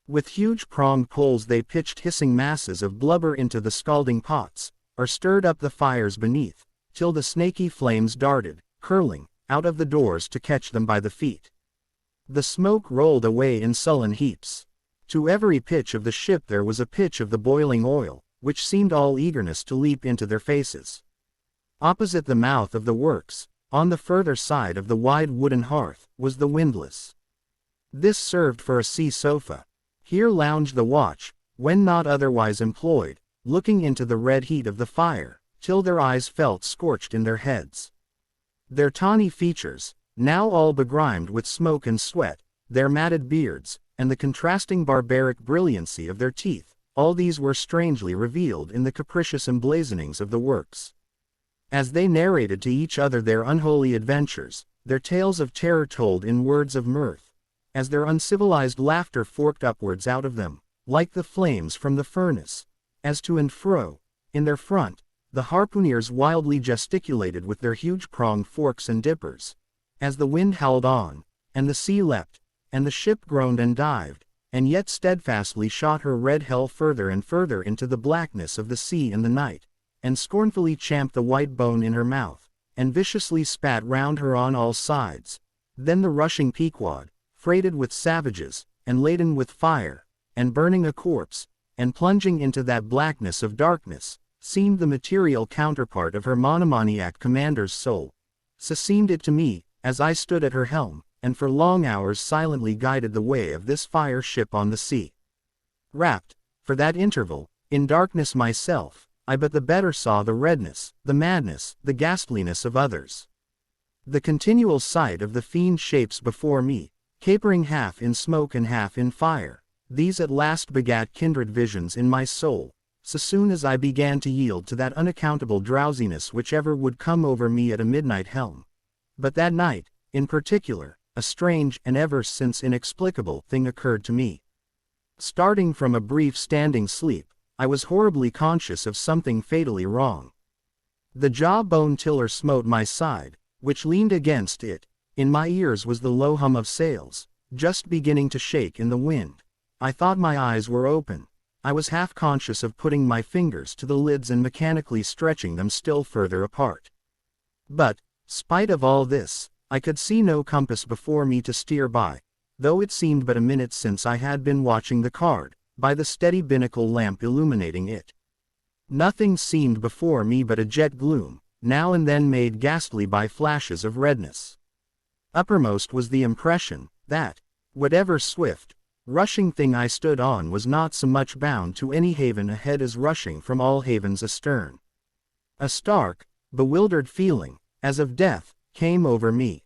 With huge pronged poles they pitched hissing masses of blubber into the scalding pots, or stirred up the fires beneath, till the snaky flames darted, curling, out of the doors to catch them by the feet. The smoke rolled away in sullen heaps. To every pitch of the ship there was a pitch of the boiling oil, which seemed all eagerness to leap into their faces. Opposite the mouth of the works, on the further side of the wide wooden hearth, was the windlass. This served for a sea sofa. Here lounged the watch, when not otherwise employed, looking into the red heat of the fire, till their eyes felt scorched in their heads. Their tawny features, now all begrimed with smoke and sweat, their matted beards, and the contrasting barbaric brilliancy of their teeth, all these were strangely revealed in the capricious emblazonings of the works. As they narrated to each other their unholy adventures, their tales of terror told in words of mirth, as their uncivilized laughter forked upwards out of them, like the flames from the furnace, as to and fro, in their front, the harpooneers wildly gesticulated with their huge pronged forks and dippers, as the wind howled on, and the sea leapt, and the ship groaned and dived, and yet steadfastly shot her red hell further and further into the blackness of the sea and the night, and scornfully champed the white bone in her mouth, and viciously spat round her on all sides. Then the rushing Pequod, freighted with savages, and laden with fire, and burning a corpse, and plunging into that blackness of darkness, seemed the material counterpart of her monomaniac commander's soul. So seemed it to me, as I stood at her helm, and for long hours silently guided the way of this fire ship on the sea. Wrapped, for that interval, in darkness myself, I but the better saw the redness, the madness, the ghastliness of others. The continual sight of the fiend shapes before me, capering half in smoke and half in fire, these at last begat kindred visions in my soul, so soon as I began to yield to that unaccountable drowsiness which ever would come over me at a midnight helm. But that night, in particular, a strange and ever since inexplicable thing occurred to me. Starting from a brief standing sleep, I was horribly conscious of something fatally wrong. The jaw-bone tiller smote my side, which leaned against it. In my ears was the low hum of sails, just beginning to shake in the wind. I thought my eyes were open. I was half conscious of putting my fingers to the lids and mechanically stretching them still further apart. But, spite of all this, I could see no compass before me to steer by, though it seemed but a minute since I had been watching the card, by the steady binnacle lamp illuminating it. Nothing seemed before me but a jet gloom, now and then made ghastly by flashes of redness. Uppermost was the impression, that, whatever swift, rushing thing I stood on was not so much bound to any haven ahead as rushing from all havens astern. A stark, bewildered feeling, as of death, came over me.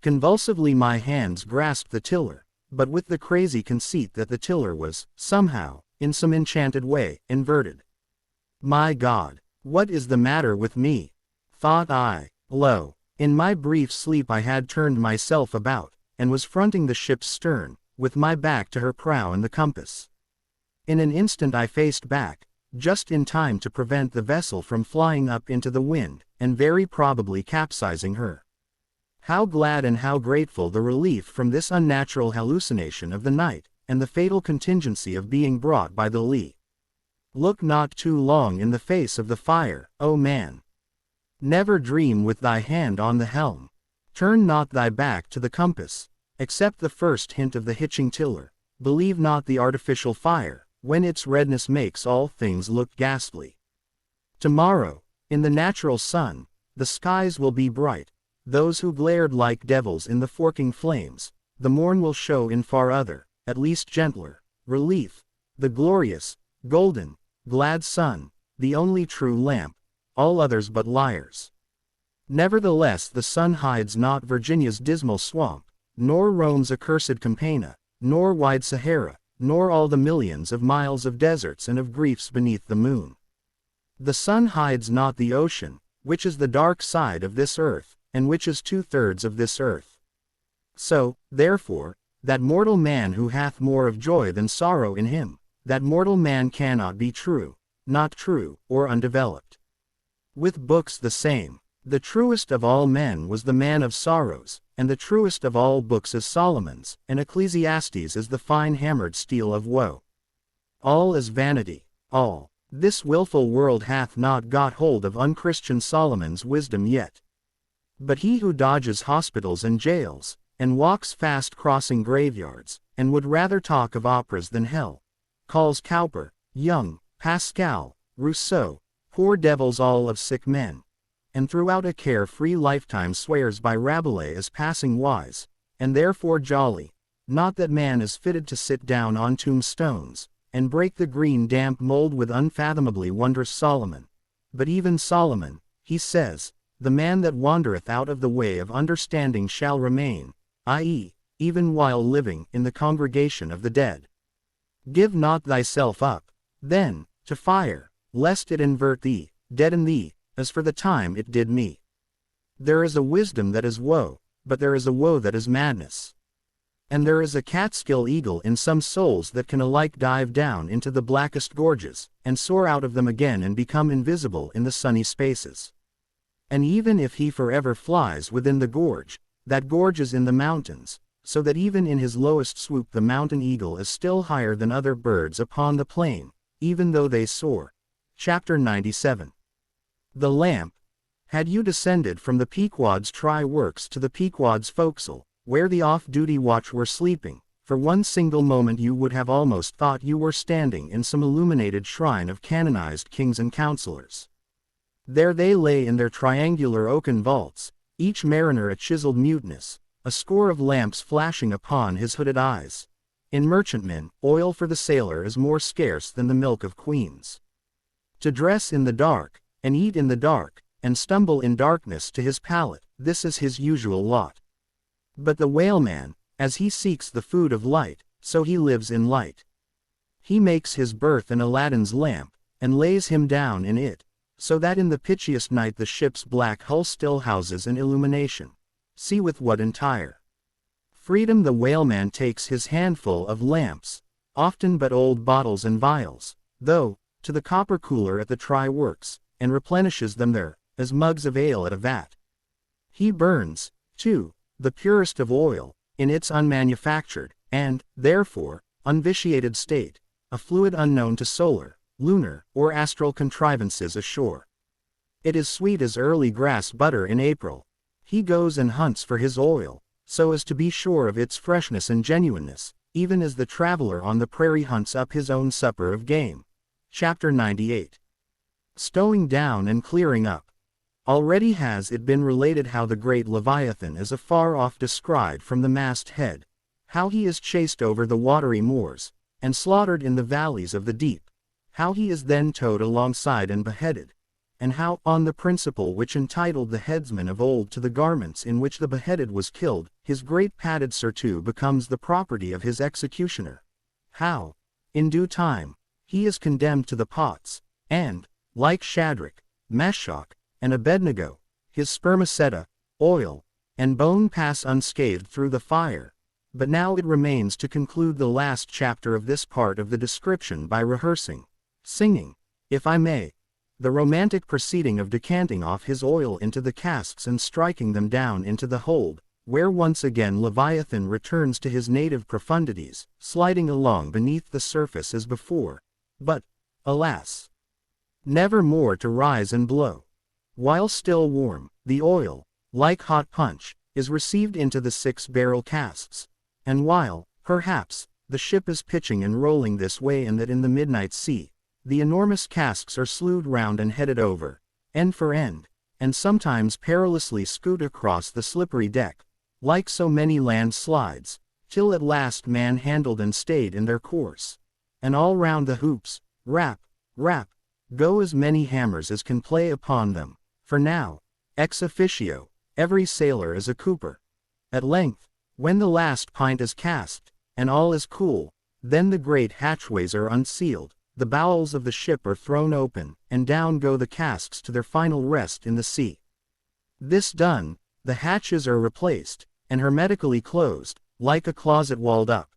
Convulsively my hands grasped the tiller, but with the crazy conceit that the tiller was, somehow, in some enchanted way, inverted. My God, what is the matter with me? Thought I. Lo, in my brief sleep I had turned myself about, and was fronting the ship's stern, with my back to her prow and the compass. In an instant I faced back, just in time to prevent the vessel from flying up into the wind, and very probably capsizing her. How glad and how grateful the relief from this unnatural hallucination of the night, and the fatal contingency of being brought by the lee. Look not too long in the face of the fire, O man. Never dream with thy hand on the helm. Turn not thy back to the compass. Accept the first hint of the hitching tiller. Believe not the artificial fire, when its redness makes all things look ghastly. Tomorrow, in the natural sun, the skies will be bright. Those who glared like devils in the forking flames, the morn will show in far other, at least gentler, relief, the glorious, golden, glad sun, the only true lamp, all others but liars. Nevertheless the sun hides not Virginia's dismal swamp, nor Rome's accursed Campagna, nor wide Sahara, nor all the millions of miles of deserts and of griefs beneath the moon. The sun hides not the ocean, which is the dark side of this earth, and which is 2/3 of this earth. So, therefore, that mortal man who hath more of joy than sorrow in him, that mortal man cannot be true, not true, or undeveloped. With books the same. The truest of all men was the man of sorrows, and the truest of all books is Solomon's, and Ecclesiastes is the fine hammered steel of woe. All is vanity, all. This wilful world hath not got hold of unchristian Solomon's wisdom yet. But he who dodges hospitals and jails, and walks fast crossing graveyards, and would rather talk of operas than hell, calls Cowper, Young, Pascal, Rousseau, poor devils all of sick men, and throughout a care-free lifetime swears by Rabelais as passing wise, and therefore jolly, not that man is fitted to sit down on tombstones, and break the green damp mold with unfathomably wondrous Solomon. But even Solomon, he says, the man that wandereth out of the way of understanding shall remain, i.e., even while living in the congregation of the dead. Give not thyself up, then, to fire, lest it invert thee, deaden thee, as for the time it did me. There is a wisdom that is woe, but there is a woe that is madness. And there is a Catskill eagle in some souls that can alike dive down into the blackest gorges, and soar out of them again and become invisible in the sunny spaces. And even if he forever flies within the gorge, that gorge is in the mountains, so that even in his lowest swoop the mountain eagle is still higher than other birds upon the plain, even though they soar. Chapter 97. The lamp. Had you descended from the Pequod's try-works to the Pequod's forecastle, where the off-duty watch were sleeping, for one single moment you would have almost thought you were standing in some illuminated shrine of canonized kings and counselors. There they lay in their triangular oaken vaults, each mariner a chiseled muteness, a score of lamps flashing upon his hooded eyes. In merchantmen, oil for the sailor is more scarce than the milk of queens. To dress in the dark, and eat in the dark, and stumble in darkness to his palate, this is his usual lot. But the whaleman, as he seeks the food of light, so he lives in light. He makes his berth in Aladdin's lamp, and lays him down in it, so that in the pitchiest night the ship's black hull still houses an illumination. See with what entire freedom the whaleman takes his handful of lamps, often but old bottles and vials, though, to the copper cooler at the try-works, and replenishes them there, as mugs of ale at a vat. He burns, too, the purest of oil, in its unmanufactured, and, therefore, unvitiated state, a fluid unknown to solar, lunar, or astral contrivances ashore. It is sweet as early grass butter in April. He goes and hunts for his oil, so as to be sure of its freshness and genuineness, even as the traveler on the prairie hunts up his own supper of game. Chapter 98. Stowing down and clearing up. Already has it been related how the great Leviathan is afar off descried from the mast-head, how he is chased over the watery moors, and slaughtered in the valleys of the deep, how he is then towed alongside and beheaded, and how, on the principle which entitled the headsman of old to the garments in which the beheaded was killed, his great padded surtout becomes the property of his executioner. How, in due time, he is condemned to the pots, and, like Shadrach, Meshach, and Abednego, his spermaceta, oil, and bone pass unscathed through the fire. But now it remains to conclude the last chapter of this part of the description by rehearsing, singing, if I may, the romantic proceeding of decanting off his oil into the casks and striking them down into the hold, where once again Leviathan returns to his native profundities, sliding along beneath the surface as before, but, alas, never more to rise and blow. While still warm, the oil, like hot punch, is received into the 6-barrel casks, and while, perhaps, the ship is pitching and rolling this way and that in the midnight sea, the enormous casks are slewed round and headed over, end for end, and sometimes perilously scoot across the slippery deck, like so many land slides, till at last man-handled and stayed in their course, and all round the hoops, rap, rap, go as many hammers as can play upon them. For now, ex officio, every sailor is a cooper. At length, when the last pint is cast, and all is cool, then the great hatchways are unsealed, the bowels of the ship are thrown open, and down go the casks to their final rest in the sea. This done, the hatches are replaced, and hermetically closed, like a closet walled up.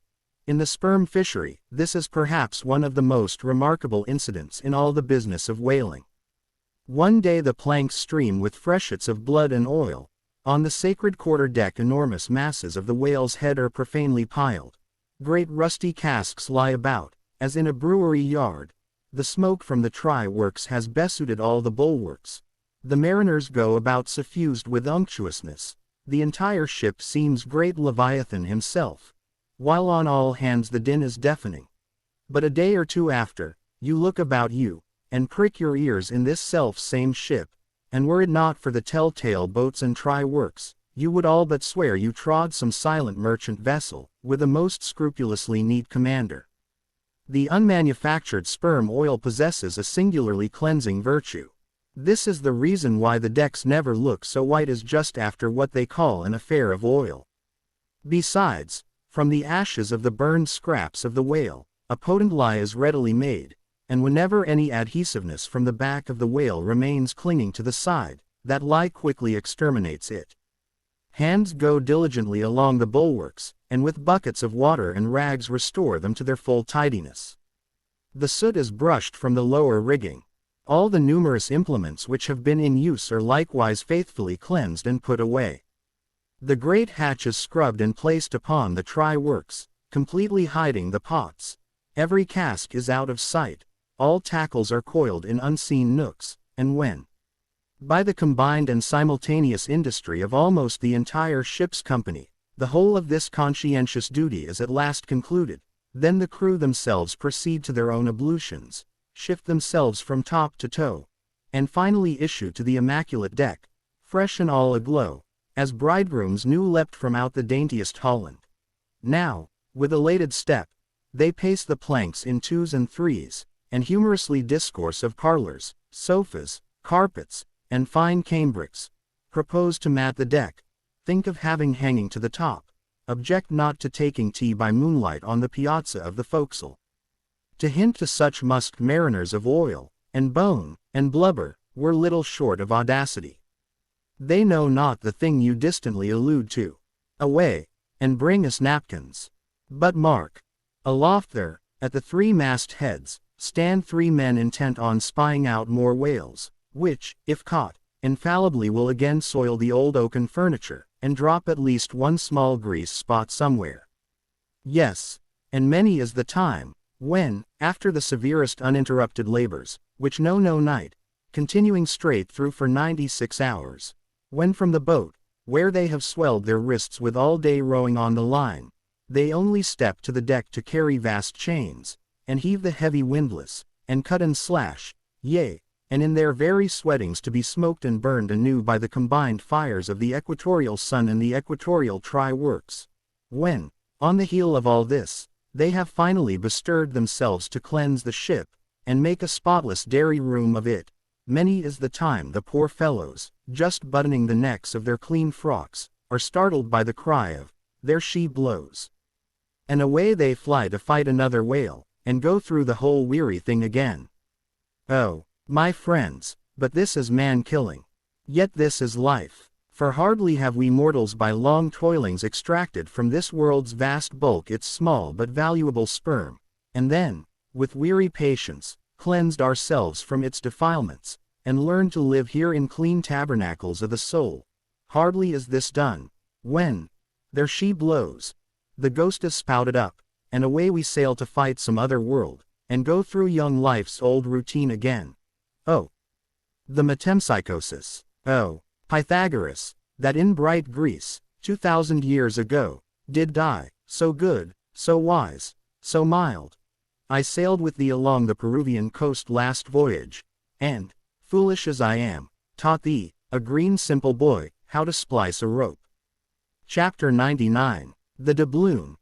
In the sperm fishery, this is perhaps one of the most remarkable incidents in all the business of whaling. One day the planks stream with freshets of blood and oil. On the sacred quarter-deck enormous masses of the whale's head are profanely piled. Great rusty casks lie about, as in a brewery yard. The smoke from the try-works has besooted all the bulwarks. The mariners go about suffused with unctuousness. The entire ship seems great Leviathan himself, while on all hands the din is deafening. But a day or two after, you look about you, and prick your ears in this self-same ship, and were it not for the tell-tale boats and try-works, you would all but swear you trod some silent merchant vessel, with a most scrupulously neat commander. The unmanufactured sperm oil possesses a singularly cleansing virtue. This is the reason why the decks never look so white as just after what they call an affair of oil. Besides, from the ashes of the burned scraps of the whale, a potent lye is readily made, and whenever any adhesiveness from the back of the whale remains clinging to the side, that lye quickly exterminates it. Hands go diligently along the bulwarks, and with buckets of water and rags restore them to their full tidiness. The soot is brushed from the lower rigging. All the numerous implements which have been in use are likewise faithfully cleansed and put away. The great hatch is scrubbed and placed upon the try-works, completely hiding the pots. Every cask is out of sight. All tackles are coiled in unseen nooks, and when, by the combined and simultaneous industry of almost the entire ship's company, the whole of this conscientious duty is at last concluded, then the crew themselves proceed to their own ablutions, shift themselves from top to toe, and finally issue to the immaculate deck, fresh and all aglow, as bridegrooms new leapt from out the daintiest holland. Now, with elated step, they pace the planks in twos and threes, and humorously discourse of parlors, sofas, carpets, and fine cambrics, propose to mat the deck, think of having hanging to the top, object not to taking tea by moonlight on the piazza of the forecastle. To hint to such musked mariners of oil, and bone, and blubber, were little short of audacity. They know not the thing you distantly allude to. Away, and bring us napkins. But mark, aloft there, at the three-mast heads, stand three men intent on spying out more whales, which, if caught, infallibly will again soil the old oaken furniture, and drop at least one small grease spot somewhere. Yes, and many is the time, when, after the severest uninterrupted labors, which know no night, continuing straight through for 96 hours, when from the boat, where they have swelled their wrists with all day rowing on the line, they only step to the deck to carry vast chains, and heave the heavy windlass, and cut and slash, yea, and in their very sweatings to be smoked and burned anew by the combined fires of the equatorial sun and the equatorial try-works, when, on the heel of all this, they have finally bestirred themselves to cleanse the ship, and make a spotless dairy room of it, many is the time the poor fellows, just buttoning the necks of their clean frocks, are startled by the cry of, "There she blows!" And away they fly to fight another whale, and go through the whole weary thing again. Oh, my friends, but this is man-killing. Yet this is life. For hardly have we mortals by long toilings extracted from this world's vast bulk its small but valuable sperm, and then, with weary patience, cleansed ourselves from its defilements, and learned to live here in clean tabernacles of the soul. Hardly is this done, when, there she blows, the ghost is spouted up, and away we sail to fight some other world, and go through young life's old routine again. Oh, the metempsychosis. Oh, Pythagoras, that in bright Greece, 2000 years ago, did die, so good, so wise, so mild. I sailed with thee along the Peruvian coast last voyage, and, foolish as I am, taught thee, a green simple boy, how to splice a rope. Chapter 99. The Doubloon.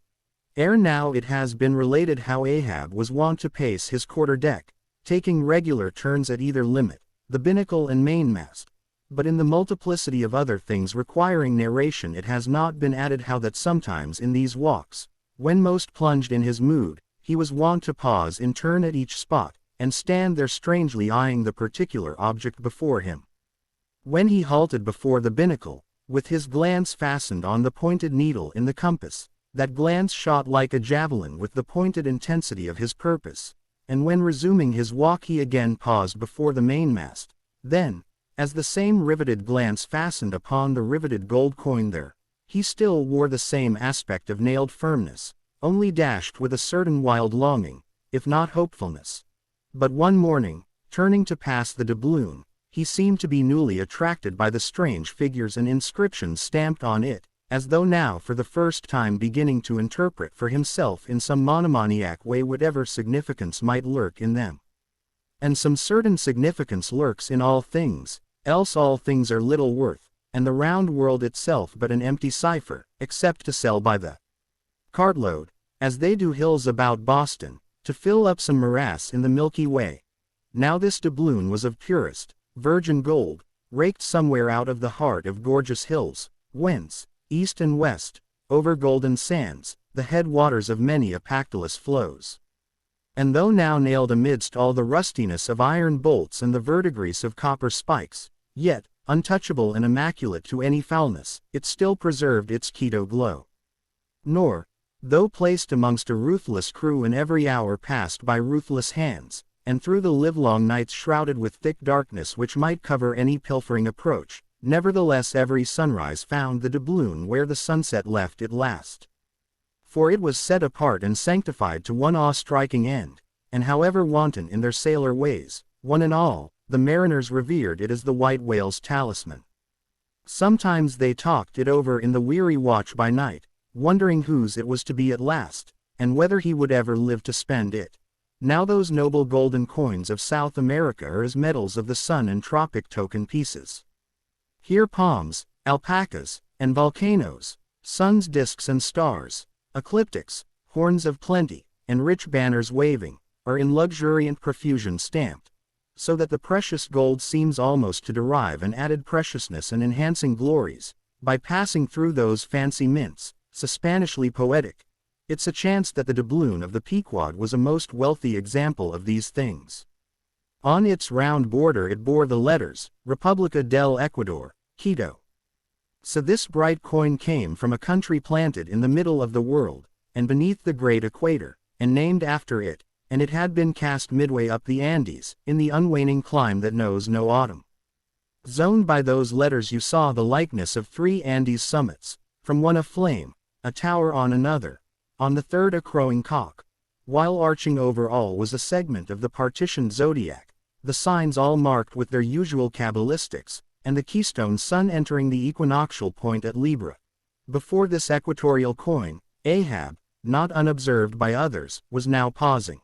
Ere now it has been related how Ahab was wont to pace his quarter-deck, taking regular turns at either limit, the binnacle and mainmast. But in the multiplicity of other things requiring narration it has not been added how that sometimes in these walks, when most plunged in his mood, he was wont to pause in turn at each spot, and stand there strangely eyeing the particular object before him. When he halted before the binnacle, with his glance fastened on the pointed needle in the compass, that glance shot like a javelin with the pointed intensity of his purpose, and when resuming his walk he again paused before the mainmast, Then, as the same riveted glance fastened upon the riveted gold coin there, he still wore the same aspect of nailed firmness, only dashed with a certain wild longing, if not hopefulness. But one morning, turning to pass the doubloon, he seemed to be newly attracted by the strange figures and inscriptions stamped on it, as though now for the first time beginning to interpret for himself in some monomaniac way whatever significance might lurk in them. And some certain significance lurks in all things, else all things are little worth, and the round world itself but an empty cipher, except to sell by the cartload, as they do hills about Boston, to fill up some morass in the Milky Way. Now this doubloon was of purest, virgin gold, raked somewhere out of the heart of gorgeous hills, whence, east and west, over golden sands, the head waters of many a Pactolus flows. And though now nailed amidst all the rustiness of iron bolts and the verdigris of copper spikes, yet, untouchable and immaculate to any foulness, it still preserved its Quito glow. Nor, though placed amongst a ruthless crew and every hour passed by ruthless hands, and through the livelong nights shrouded with thick darkness which might cover any pilfering approach, nevertheless every sunrise found the doubloon where the sunset left it last. For it was set apart and sanctified to one awe-striking end, and however wanton in their sailor ways, one and all, the mariners revered it as the white whale's talisman. Sometimes they talked it over in the weary watch by night, wondering whose it was to be at last, and whether he would ever live to spend it. Now those noble golden coins of South America are as medals of the sun and tropic token pieces. Here palms, alpacas, and volcanoes, suns, disks and stars, ecliptics, horns of plenty, and rich banners waving, are in luxuriant profusion stamped, so that the precious gold seems almost to derive an added preciousness and enhancing glories, by passing through those fancy mints, so Spanishly poetic. It's a chance that the doubloon of the Pequod was a most wealthy example of these things. On its round border it bore the letters, República del Ecuador, Quito. So this bright coin came from a country planted in the middle of the world, and beneath the great equator, and named after it, and it had been cast midway up the Andes, in the unwaning clime that knows no autumn. Zoned by those letters you saw the likeness of 3 Andes summits, from one a flame, a tower on another, on the third a crowing cock, while arching over all was a segment of the partitioned zodiac, the signs all marked with their usual cabalistics, and the keystone sun entering the equinoctial point at Libra. Before this equatorial coin, Ahab, not unobserved by others, was now pausing.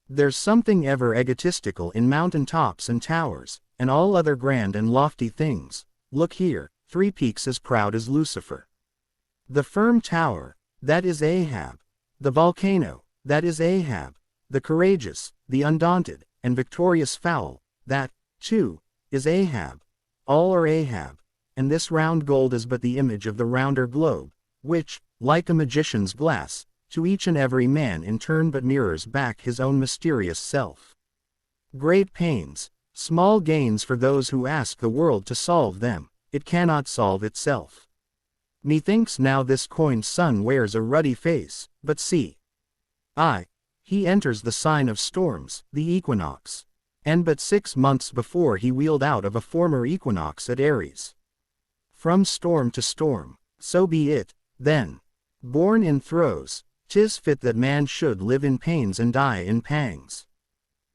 There's something ever egotistical in mountain tops and towers, and all other grand and lofty things. Look here, 3 peaks as proud as Lucifer. The firm tower, that is Ahab. The volcano, that is Ahab. The courageous, the undaunted, and victorious fowl, that, too, is Ahab. All are Ahab, and this round gold is but the image of the rounder globe, which, like a magician's glass, to each and every man in turn but mirrors back his own mysterious self. Great pains, small gains for those who ask the world to solve them, it cannot solve itself. Methinks now this coined sun wears a ruddy face, but see. He enters the sign of storms, the equinox. And but 6 months before he wheeled out of a former equinox at Aries. From storm to storm, so be it, then. Born in throes, 'tis fit that man should live in pains and die in pangs.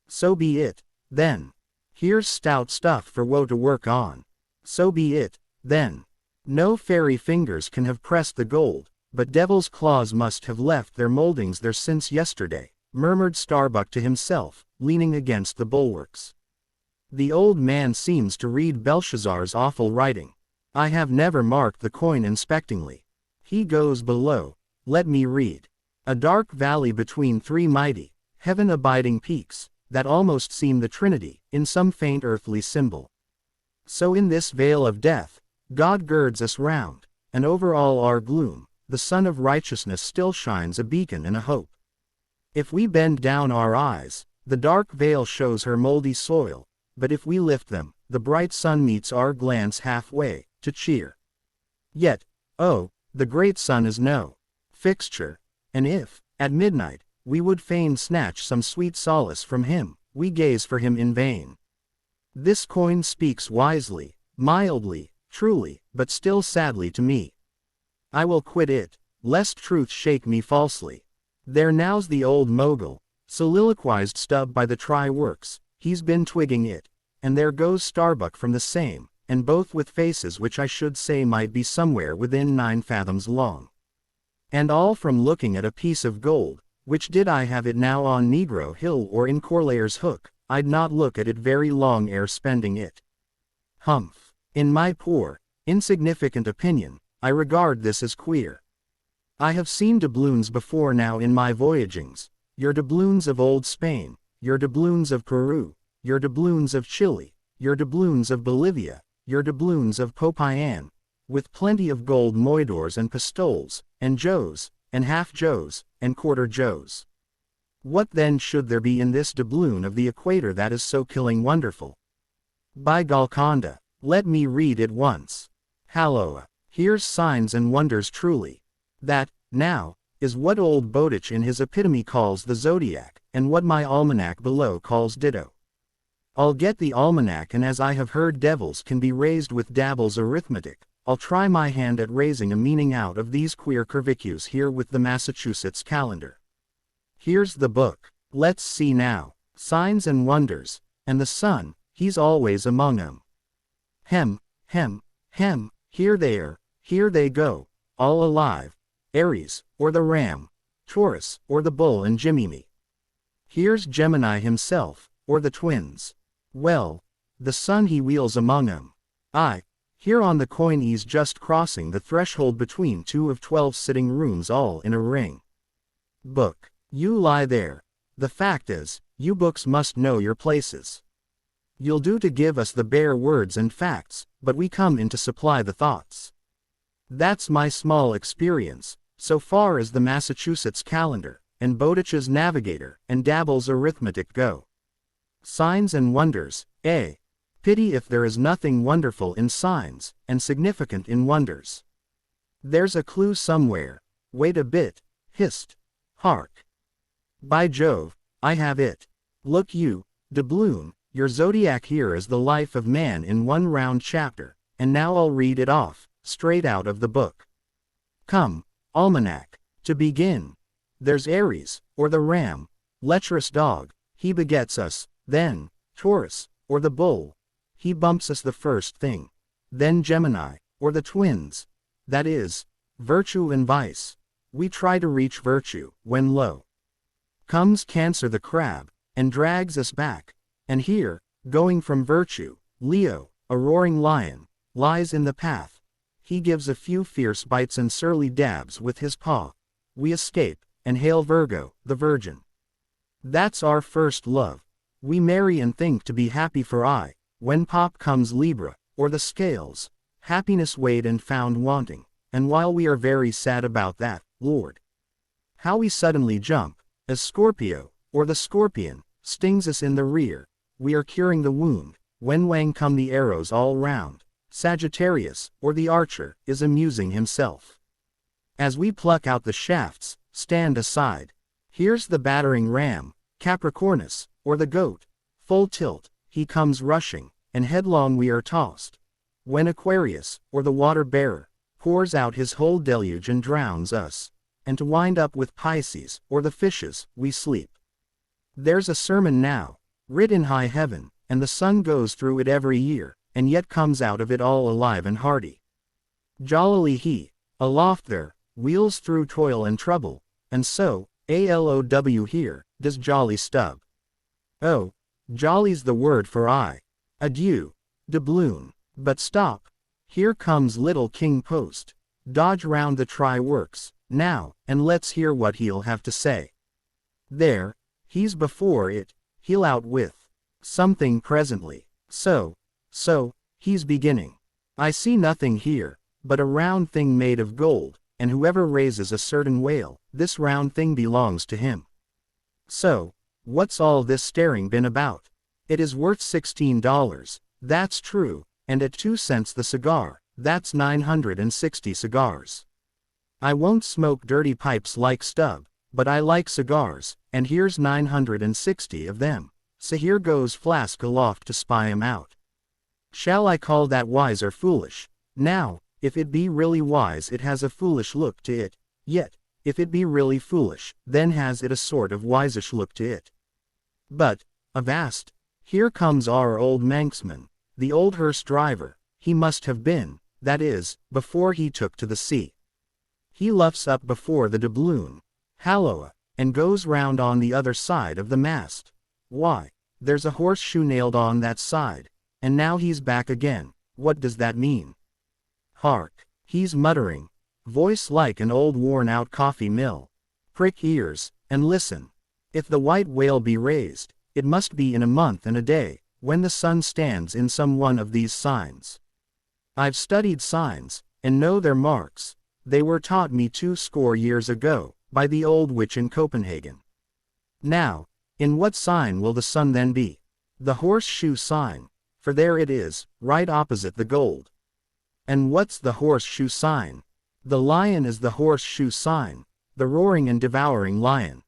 So be it, then. Here's stout stuff for woe to work on. So be it, then. No fairy fingers can have pressed the gold, but devil's claws must have left their moldings there since yesterday, murmured Starbuck to himself, leaning against the bulwarks. The old man seems to read Belshazzar's awful writing. I have never marked the coin inspectingly. He goes below, let me read. A dark valley between 3 mighty, heaven-abiding peaks, that almost seem the Trinity, in some faint earthly symbol. So in this vale of death, God girds us round, and over all our gloom, the sun of righteousness still shines a beacon and a hope. If we bend down our eyes, the dark veil shows her moldy soil, but if we lift them, the bright sun meets our glance halfway, to cheer. Yet, oh, the great sun is no fixture, and if, at midnight, we would fain snatch some sweet solace from him, we gaze for him in vain. This coin speaks wisely, mildly, truly, but still sadly to me. I will quit it, lest truth shake me falsely. There now's the old mogul, soliloquized Stubb by the try-works, he's been twigging it, and there goes Starbuck from the same, and both with faces which I should say might be somewhere within 9 fathoms long. And all from looking at a piece of gold, which did I have it now on Negro Hill or in Corlaer's Hook, I'd not look at it very long ere spending it. Humph. In my poor, insignificant opinion, I regard this as queer. I have seen doubloons before now in my voyagings, your doubloons of old Spain, your doubloons of Peru, your doubloons of Chile, your doubloons of Bolivia, your doubloons of Popayan, with plenty of gold moidores and pistoles, and joes, and half-joes, and quarter-joes. What then should there be in this doubloon of the equator that is so killing wonderful? By Golconda, let me read it once. Halloa, here's signs and wonders truly. That, now, is what old Bowditch in his epitome calls the zodiac, and what my almanac below calls ditto. I'll get the almanac, and as I have heard devils can be raised with Dabble's arithmetic, I'll try my hand at raising a meaning out of these queer curvicues here with the Massachusetts calendar. Here's the book. Let's see now. Signs and wonders, and the sun, he's always among 'em. Hem, hem, hem, here they go, all alive. Aries, or the ram, Taurus, or the bull and Jimmy. Here's Gemini himself, or the twins. Well, the sun he wheels among 'em. Aye, here on the coin he's just crossing the threshold between 2 of 12 sitting rooms all in a ring. Book, you lie there. The fact is, you books must know your places. You'll do to give us the bare words and facts, but we come in to supply the thoughts. That's my small experience, so far as the Massachusetts calendar, and Bowditch's navigator, and Dabble's arithmetic go. Signs and wonders, eh? Pity if there is nothing wonderful in signs, and significant in wonders. There's a clue somewhere. Wait a bit. Hist. Hark. By Jove, I have it. Look you, doubloon, your zodiac here is the life of man in one round chapter, and now I'll read it off, straight out of the book. Come, almanac, to begin. There's Aries, or the ram, lecherous dog, he begets us, then, Taurus, or the bull, he bumps us the first thing, then Gemini, or the twins, that is, virtue and vice, we try to reach virtue, when lo, comes Cancer the crab, and drags us back, and here, going from virtue, Leo, a roaring lion, lies in the path, he gives a few fierce bites and surly dabs with his paw, we escape, and hail Virgo, the virgin. That's our first love, we marry and think to be happy for aye, when pop comes Libra, or the scales, happiness weighed and found wanting, and while we are very sad about that, Lord, how we suddenly jump, as Scorpio, or the scorpion, stings us in the rear, we are curing the wound, when wang come the arrows all round, Sagittarius, or the archer, is amusing himself. As we pluck out the shafts, stand aside. Here's the battering ram, Capricornus, or the goat, full tilt, he comes rushing, and headlong we are tossed. When Aquarius, or the water-bearer, pours out his whole deluge and drowns us, and to wind up with Pisces, or the fishes, we sleep. There's a sermon now, writ in high heaven, and the sun goes through it every year, and yet comes out of it all alive and hearty. Jollily he, aloft there, wheels through toil and trouble, and so, ALOW here, does jolly Stubb. Oh, jolly's the word for I. Adieu, doubloon. But stop. Here comes little King Post. Dodge round the try-works, now, and let's hear what he'll have to say. There, he's before it, he'll out with something presently. So, he's beginning. I see nothing here, but a round thing made of gold, and whoever raises a certain whale, this round thing belongs to him. So, what's all this staring been about? It is worth $16, that's true, and at 2 cents the cigar, that's 960 cigars. I won't smoke dirty pipes like Stubb, but I like cigars, and here's 960 of them, So here goes Flask aloft to spy 'em out. Shall I call that wise or foolish? Now, if it be really wise it has a foolish look to it, yet, if it be really foolish, then has it a sort of wiseish look to it. But, avast! Here comes our old Manxman, the old hearse driver, he must have been, that is, before he took to the sea. He luffs up before the doubloon, halloa, and goes round on the other side of the mast. Why, there's a horseshoe nailed on that side, and now he's back again. What does that mean? Hark, he's muttering, voice like an old worn-out coffee mill. Prick ears, and listen. If the white whale be raised, it must be in a month and a day, when the sun stands in some one of these signs. I've studied signs, and know their marks. They were taught me 20 years ago, by the old witch in Copenhagen. Now, in what sign will the sun then be? The horseshoe sign, for there it is, right opposite the gold. And what's the horseshoe sign? The lion is the horseshoe sign, the roaring and devouring lion.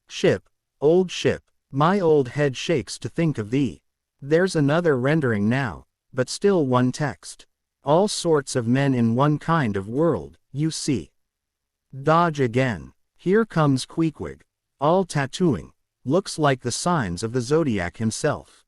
Ship, old ship, my old head shakes to think of thee. There's another rendering now, but still one text. All sorts of men in one kind of world, you see. Dodge again. Here comes Queequeg, all tattooing, looks like the signs of the zodiac himself.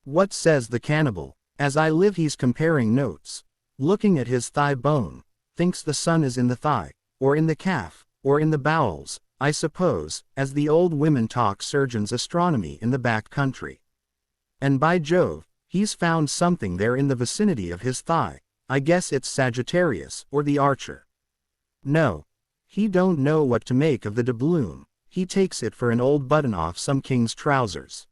What says the cannibal? As I live he's comparing notes, looking at his thigh bone, thinks the sun is in the thigh, or in the calf, or in the bowels, I suppose, as the old women talk surgeon's astronomy in the back country. And by Jove, he's found something there in the vicinity of his thigh. I guess it's Sagittarius, or the Archer. No. He don't know what to make of the doubloon, he takes it for an old button off some king's trousers.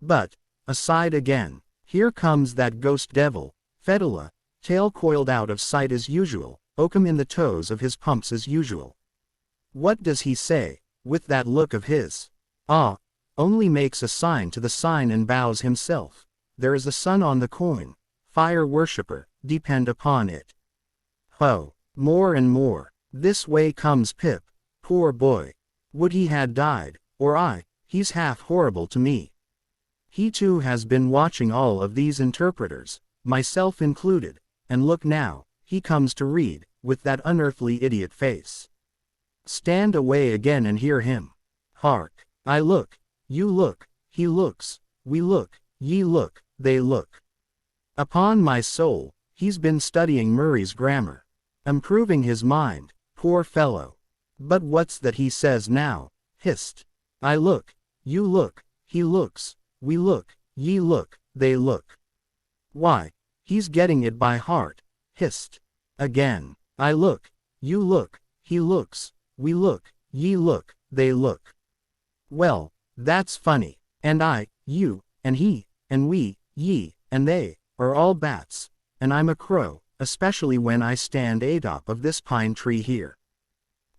But, aside again, here comes that ghost devil, Fedula, tail coiled out of sight as usual, oakum in the toes of his pumps as usual. What does he say, with that look of his? Ah, only makes a sign to the sign and bows himself. There is a sun on the coin, fire worshipper, depend upon it. Ho, more and more, this way comes Pip, poor boy. Would he had died, or I, he's half horrible to me. He too has been watching all of these interpreters, myself included, and look now, he comes to read, with that unearthly idiot face. Stand away again and hear him. Hark, I look, you look, he looks, we look, ye look, they look. Upon my soul, he's been studying Murray's grammar, improving his mind, poor fellow. But what's that he says now? Hist. I look, you look, he looks, we look, ye look, they look. Why, he's getting it by heart. Hist. Again. I look, you look, he looks, we look, ye look, they look. Well, that's funny. And I, you, and he, and we, ye, and they, are all bats, and I'm a crow, especially when I stand atop of this pine tree here.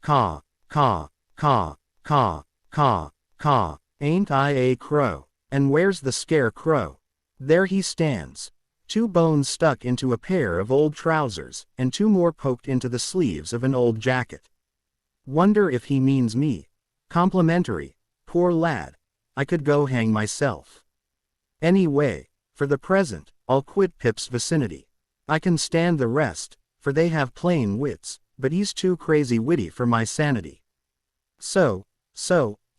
Caw, caw, caw, caw, caw, caw, ain't I a crow? And where's the scarecrow? There he stands, 2 bones stuck into a pair of old trousers, and 2 more poked into the sleeves of an old jacket. Wonder if he means me. Complimentary, poor lad. I could go hang myself. Anyway, for the present, I'll quit Pip's vicinity. I can stand the rest, for they have plain wits, but he's too crazy witty for my sanity. So,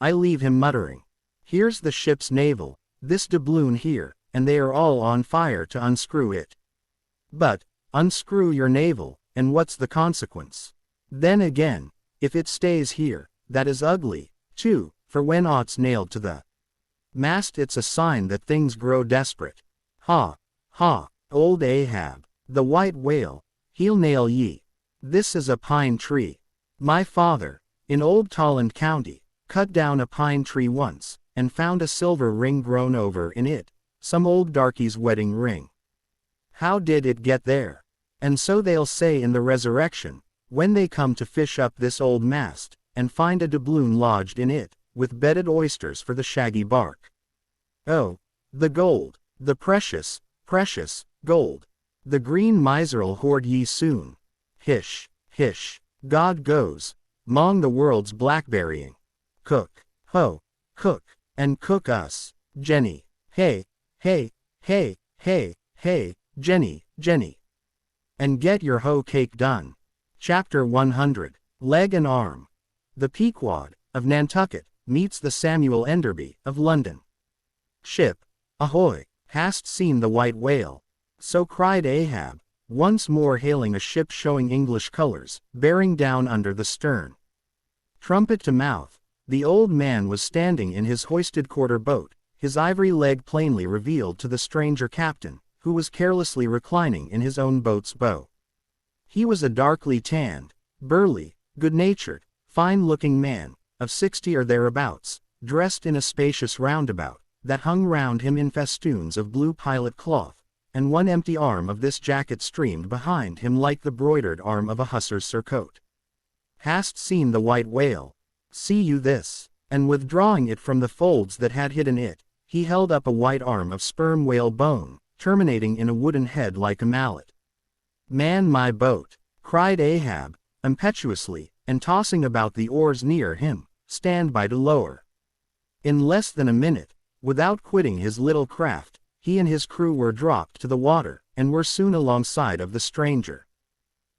I leave him muttering. Here's the ship's navel, this doubloon here, and they are all on fire to unscrew it. But, unscrew your navel, and what's the consequence? Then again, if it stays here, that is ugly, too, for when aught's nailed to the mast it's a sign that things grow desperate. Ha, ha, old Ahab, the white whale, he'll nail ye. This is a pine tree. My father, in old Tolland County, cut down a pine tree once, and found a silver ring grown over in it, some old darky's wedding ring. How did it get there? And so they'll say in the resurrection, when they come to fish up this old mast, and find a doubloon lodged in it, with bedded oysters for the shaggy bark. Oh, the gold, the precious, precious, gold. The green miser'll hoard ye soon. Hish, hish, God goes, 'mong the world's blackberrying. Cook, ho, cook, and cook us. Jenny. Hey, hey, hey, hey, hey, Jenny, Jenny. And get your hoe cake done. Chapter 100. Leg and Arm. The Pequod, of Nantucket, meets the Samuel Enderby, of London. Ship, ahoy, hast seen the white whale? So cried Ahab, once more hailing a ship showing English colors, bearing down under the stern. Trumpet to mouth, the old man was standing in his hoisted quarter boat, his ivory leg plainly revealed to the stranger captain, who was carelessly reclining in his own boat's bow. He was a darkly tanned, burly, good-natured, fine-looking man, of 60 or thereabouts, dressed in a spacious roundabout, that hung round him in festoons of blue pilot cloth, and one empty arm of this jacket streamed behind him like the broidered arm of a hussar's surcoat. Hast seen the white whale? See you this? And withdrawing it from the folds that had hidden it, he held up a white arm of sperm whale bone, terminating in a wooden head like a mallet. Man my boat, cried Ahab, impetuously, and tossing about the oars near him, stand by to lower. In less than a minute, without quitting his little craft, he and his crew were dropped to the water, and were soon alongside of the stranger.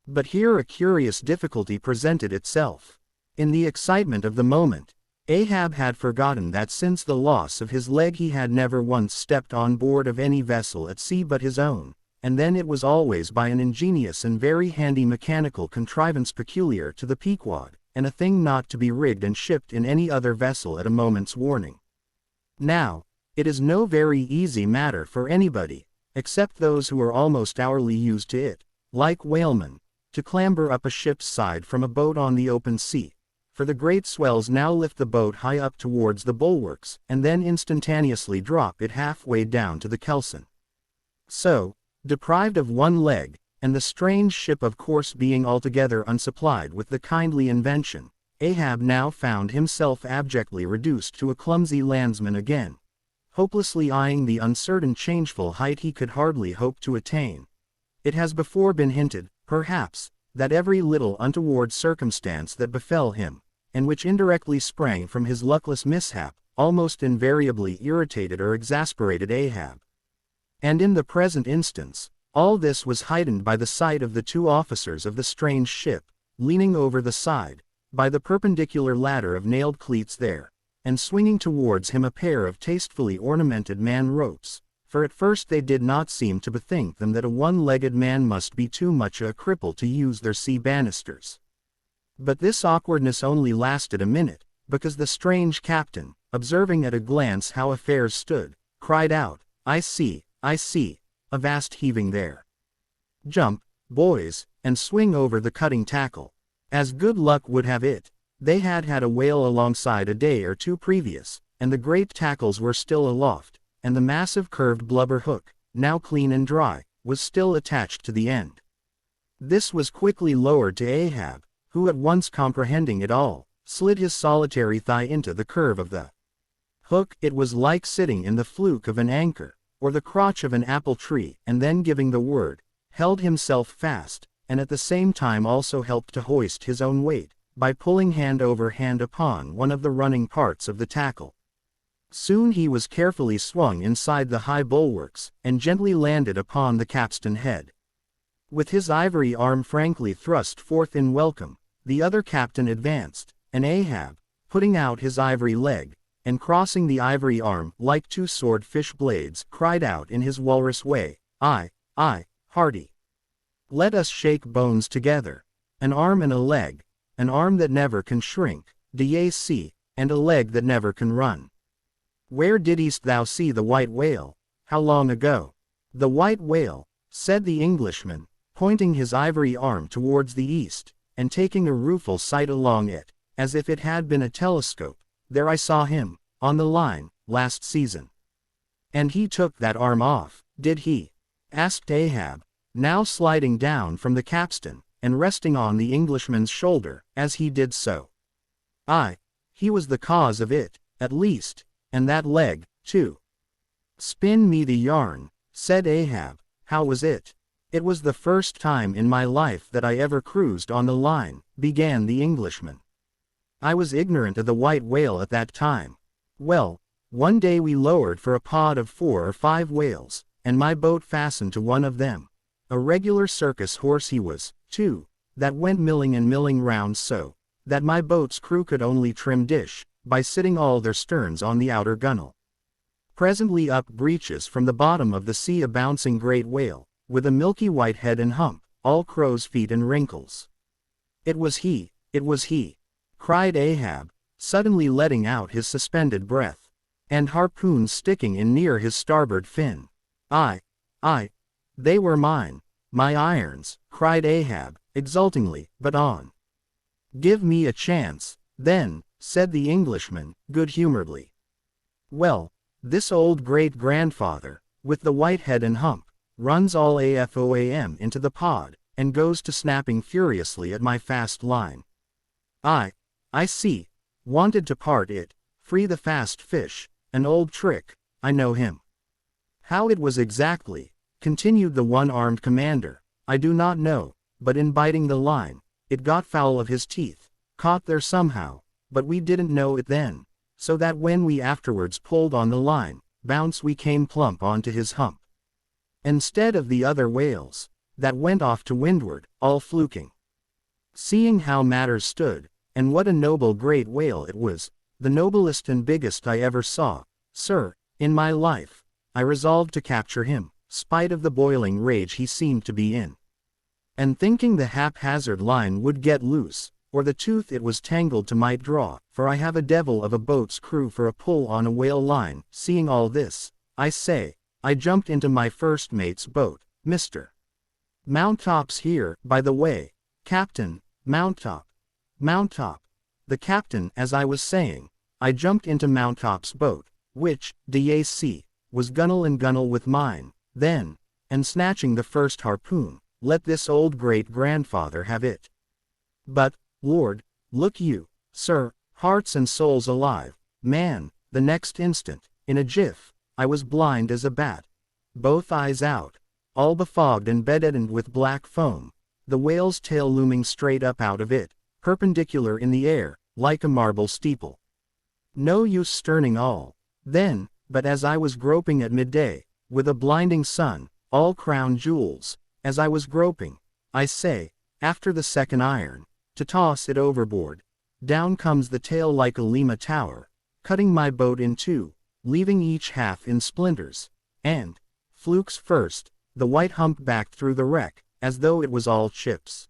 But here a curious difficulty presented itself. In the excitement of the moment, Ahab had forgotten that since the loss of his leg he had never once stepped on board of any vessel at sea but his own, and then it was always by an ingenious and very handy mechanical contrivance peculiar to the Pequod, and a thing not to be rigged and shipped in any other vessel at a moment's warning. Now, it is no very easy matter for anybody, except those who are almost hourly used to it, like whalemen, to clamber up a ship's side from a boat on the open sea, for the great swells now lift the boat high up towards the bulwarks, and then instantaneously drop it halfway down to the kelson. So, deprived of one leg, and the strange ship of course being altogether unsupplied with the kindly invention, Ahab now found himself abjectly reduced to a clumsy landsman again, hopelessly eyeing the uncertain changeful height he could hardly hope to attain. It has before been hinted, perhaps, that every little untoward circumstance that befell him, and which indirectly sprang from his luckless mishap, almost invariably irritated or exasperated Ahab. And in the present instance, all this was heightened by the sight of the two officers of the strange ship, leaning over the side, by the perpendicular ladder of nailed cleats there, and swinging towards him a pair of tastefully ornamented man-ropes, for at first they did not seem to bethink them that a one-legged man must be too much a cripple to use their sea banisters. But this awkwardness only lasted a minute, because the strange captain, observing at a glance how affairs stood, cried out, I see, a vast heaving there. Jump, boys, and swing over the cutting tackle. As good luck would have it, they had had a whale alongside a day or two previous, and the great tackles were still aloft, and the massive curved blubber hook, now clean and dry, was still attached to the end. This was quickly lowered to Ahab, who at once comprehending it all, slid his solitary thigh into the curve of the hook. It was like sitting in the fluke of an anchor, or the crotch of an apple tree, and then giving the word, held himself fast, and at the same time also helped to hoist his own weight, by pulling hand over hand upon one of the running parts of the tackle. Soon he was carefully swung inside the high bulwarks, and gently landed upon the capstan head. With his ivory arm frankly thrust forth in welcome, the other captain advanced, and Ahab, putting out his ivory leg, and crossing the ivory arm like two sword-fish blades, cried out in his walrus way, Aye, hearty. Let us shake bones together. An arm and a leg, an arm that never can shrink, d'ye see, and a leg that never can run. Where didst thou see the white whale? How long ago? The white whale, said the Englishman, pointing his ivory arm towards the east, and taking a rueful sight along it, as if it had been a telescope. There I saw him, on the line, last season. And he took that arm off, did he? Asked Ahab, now sliding down from the capstan, and resting on the Englishman's shoulder, as he did so. Aye, he was the cause of it, at least, and that leg, too. Spin me the yarn, said Ahab. How was it? It was the first time in my life that I ever cruised on the line, began the Englishman. I was ignorant of the white whale at that time. Well, One day we lowered for a pod of 4 or 5 whales, and my boat fastened to one of them. A regular circus horse he was, too, that went milling and milling round so, that my boat's crew could only trim dish, by sitting all their sterns on the outer gunwale. Presently up breaches from the bottom of the sea a bouncing great whale, with a milky white head and hump, all crow's feet and wrinkles. It was he, cried Ahab, suddenly letting out his suspended breath, and harpoons sticking in near his starboard fin. Aye, they were mine, my irons, cried Ahab, exultingly, but on. Give me a chance, then, said the Englishman, good-humoredly. Well, this old great-grandfather, with the white head and hump, runs all AFOAM into the pod, and goes to snapping furiously at my fast line. I see, wanted to part it, free the fast fish, an old trick, I know him. How it was exactly, continued the one-armed commander, I do not know, but in biting the line, it got foul of his teeth, caught there somehow, but we didn't know it then, so that when we afterwards pulled on the line, bounce we came plump onto his hump. Instead of the other whales, that went off to windward, all fluking. Seeing how matters stood, and what a noble great whale it was, the noblest and biggest I ever saw, sir, in my life, I resolved to capture him, spite of the boiling rage he seemed to be in. And thinking the haphazard line would get loose, or the tooth it was tangled to might draw, for I have a devil of a boat's crew for a pull on a whale line, seeing all this, I say, I jumped into my first mate's boat, Mr. Mounttop's here, by the way, Captain, Mounttop. The captain, as I was saying, I jumped into Mounttop's boat, which, d'ye see, was gunwale and gunwale with mine, then, and snatching the first harpoon, let this old great-grandfather have it. But, Lord, look you, sir, hearts and souls alive, man, the next instant, in a jiff, I was blind as a bat, both eyes out, all befogged and beddeadened with black foam, the whale's tail looming straight up out of it, perpendicular in the air, like a marble steeple. No use sterning all, then, but as I was groping at midday, with a blinding sun, all crown jewels, as I was groping, I say, after the second iron, to toss it overboard, down comes the tail like a Lima tower, cutting my boat in two, leaving each half in splinters, and, flukes first, the white hump backed through the wreck, as though it was all chips.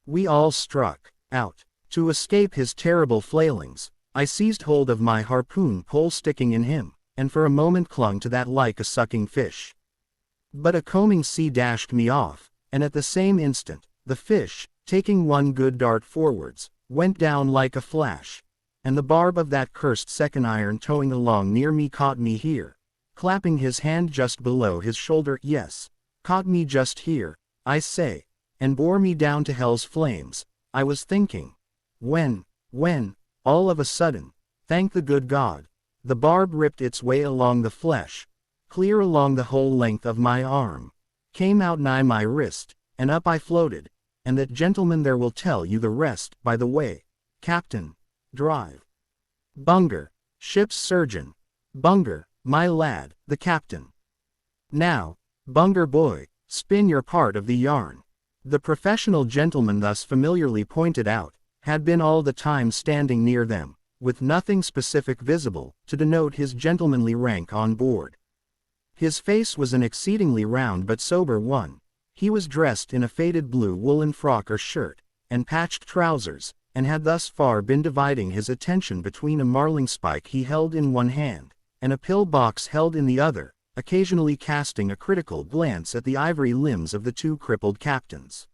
We all struck out. To escape his terrible flailings, I seized hold of my harpoon pole sticking in him, and for a moment clung to that like a sucking fish. But a combing sea dashed me off, and at the same instant, the fish, taking one good dart forwards, went down like a flash, and the barb of that cursed second iron towing along near me caught me here, clapping his hand just below his shoulder, yes, caught me just here, I say, and bore me down to hell's flames. I was thinking, when, all of a sudden, thank the good God, the barb ripped its way along the flesh, clear along the whole length of my arm, came out nigh my wrist, and up I floated, and that gentleman there will tell you the rest. By the way, Captain, drive. Bunger, ship's surgeon. Bunger, my lad, the captain. Now, Bunger boy, spin your part of the yarn. The professional gentleman thus familiarly pointed out, had been all the time standing near them, with nothing specific visible, to denote his gentlemanly rank on board. His face was an exceedingly round but sober one. He was dressed in a faded blue woolen frock or shirt, and patched trousers, and had thus far been dividing his attention between a marlingspike he held in one hand, and a pill-box held in the other, occasionally casting a critical glance at the ivory limbs of the two crippled captains.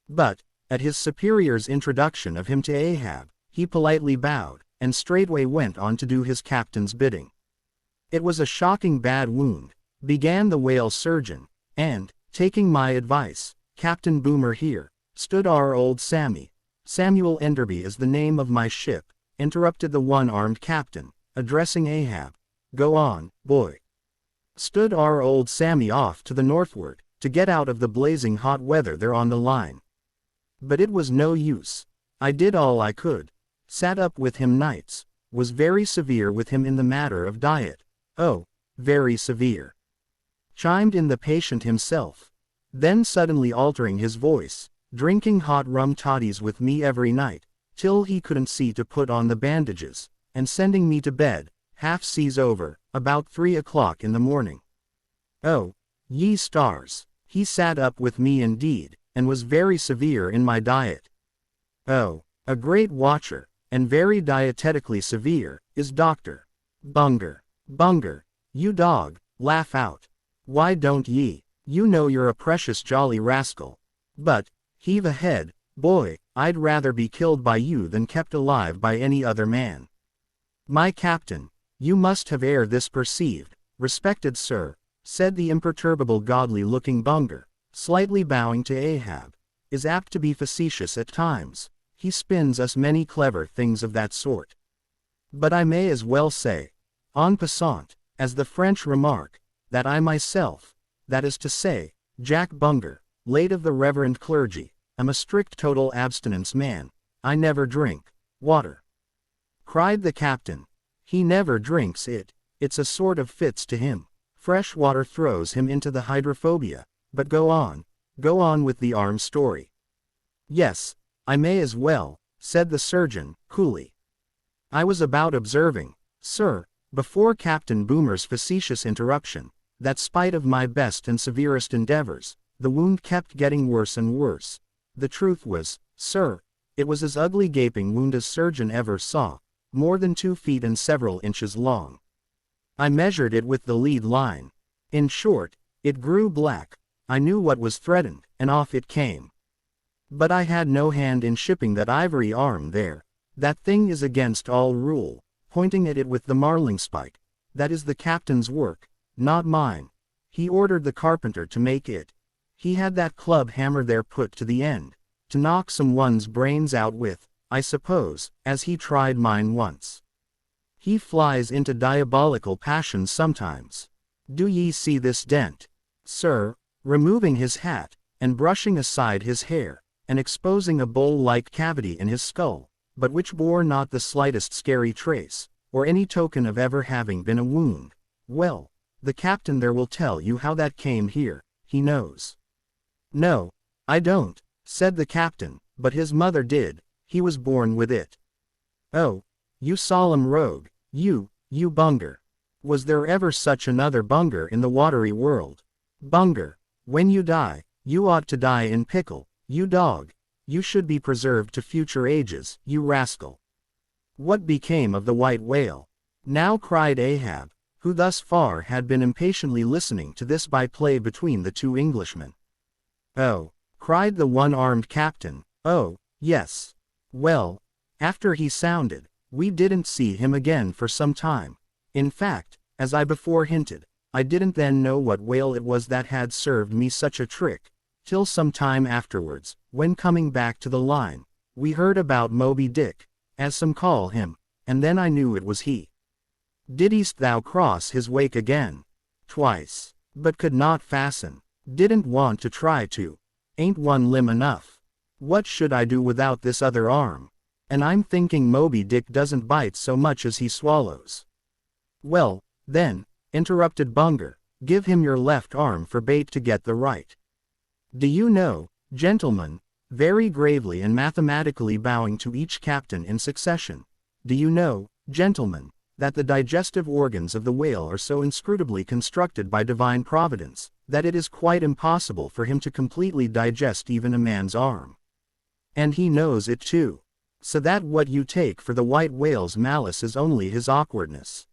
But, at his superior's introduction of him to Ahab, he politely bowed, and straightway went on to do his captain's bidding. It was a shocking bad wound, began the whale surgeon, and, taking my advice, Captain Boomer here, stood our old Sammy. Samuel Enderby is the name of my ship, interrupted the one-armed captain, addressing Ahab. Go on, boy. Stood our old Sammy off to the northward, to get out of the blazing hot weather there on the line. But it was no use. I did all I could. Sat up with him nights, was very severe with him in the matter of diet. Oh, very severe," chimed in the patient himself. Then suddenly altering his voice, "drinking hot rum toddies with me every night, till he couldn't see to put on the bandages, and sending me to bed, half seas over, about 3 o'clock in the morning. Oh, ye stars, he sat up with me indeed, and was very severe in my diet. Oh, a great watcher, and very dietetically severe, is Dr. Bunger. Bunger, you dog, laugh out. Why don't ye? You know you're a precious jolly rascal. But, heave ahead, boy, I'd rather be killed by you than kept alive by any other man. My captain, you must have ere this perceived, respected sir," said the imperturbable godly-looking Bunger, slightly bowing to Ahab, "is apt to be facetious at times. He spins us many clever things of that sort. But I may as well say, en passant, as the French remark, that I myself, that is to say, Jack Bunger, late of the reverend clergy, am a strict total abstinence man. I never drink water," cried the captain. "He never drinks it, it's a sort of fits to him. Fresh water throws him into the hydrophobia. But go on with the arm story." "Yes, I may as well," said the surgeon, coolly. "I was about observing, sir, before Captain Boomer's facetious interruption, that spite of my best and severest endeavors, the wound kept getting worse and worse. The truth was, sir, it was as ugly gaping wound as surgeon ever saw, more than 2 feet and several inches long. I measured it with the lead line. In short, it grew black. I knew what was threatened, and off it came. But I had no hand in shipping that ivory arm there. That thing is against all rule," pointing at it with the marlingspike. "That is the captain's work, not mine. He ordered the carpenter to make it. He had that club hammer there put to the end, to knock someone's brains out with, I suppose, as he tried mine once. He flies into diabolical passions sometimes. Do ye see this dent, sir?" removing his hat, and brushing aside his hair, and exposing a bowl-like cavity in his skull, but which bore not the slightest scary trace, or any token of ever having been a wound. "Well, the captain there will tell you how that came here, he knows." "No, I don't," said the captain, "but his mother did, he was born with it." "Oh, you solemn rogue, you Bunger. Was there ever such another Bunger in the watery world? Bunger, when you die, you ought to die in pickle, you dog. You should be preserved to future ages, you rascal." "What became of the white whale?" now cried Ahab, who thus far had been impatiently listening to this by-play between the two Englishmen. "Oh," cried the one-armed captain, "oh, yes. Well, after he sounded, we didn't see him again for some time. In fact, as I before hinted, I didn't then know what whale it was that had served me such a trick, till some time afterwards, when coming back to the line, we heard about Moby-Dick, as some call him, and then I knew it was he." "Didst thou cross his wake again?" "Twice, but could not fasten. Didn't want to try to. Ain't one limb enough. What should I do without this other arm? And I'm thinking Moby-Dick doesn't bite so much as he swallows." "Well, then," interrupted Bunger, "give him your left arm for bait to get the right. Do you know, gentlemen," very gravely and mathematically bowing to each captain in succession, "do you know, gentlemen, that the digestive organs of the whale are so inscrutably constructed by divine providence, that it is quite impossible for him to completely digest even a man's arm. And he knows it too. So that what you take for the white whale's malice is only his awkwardness.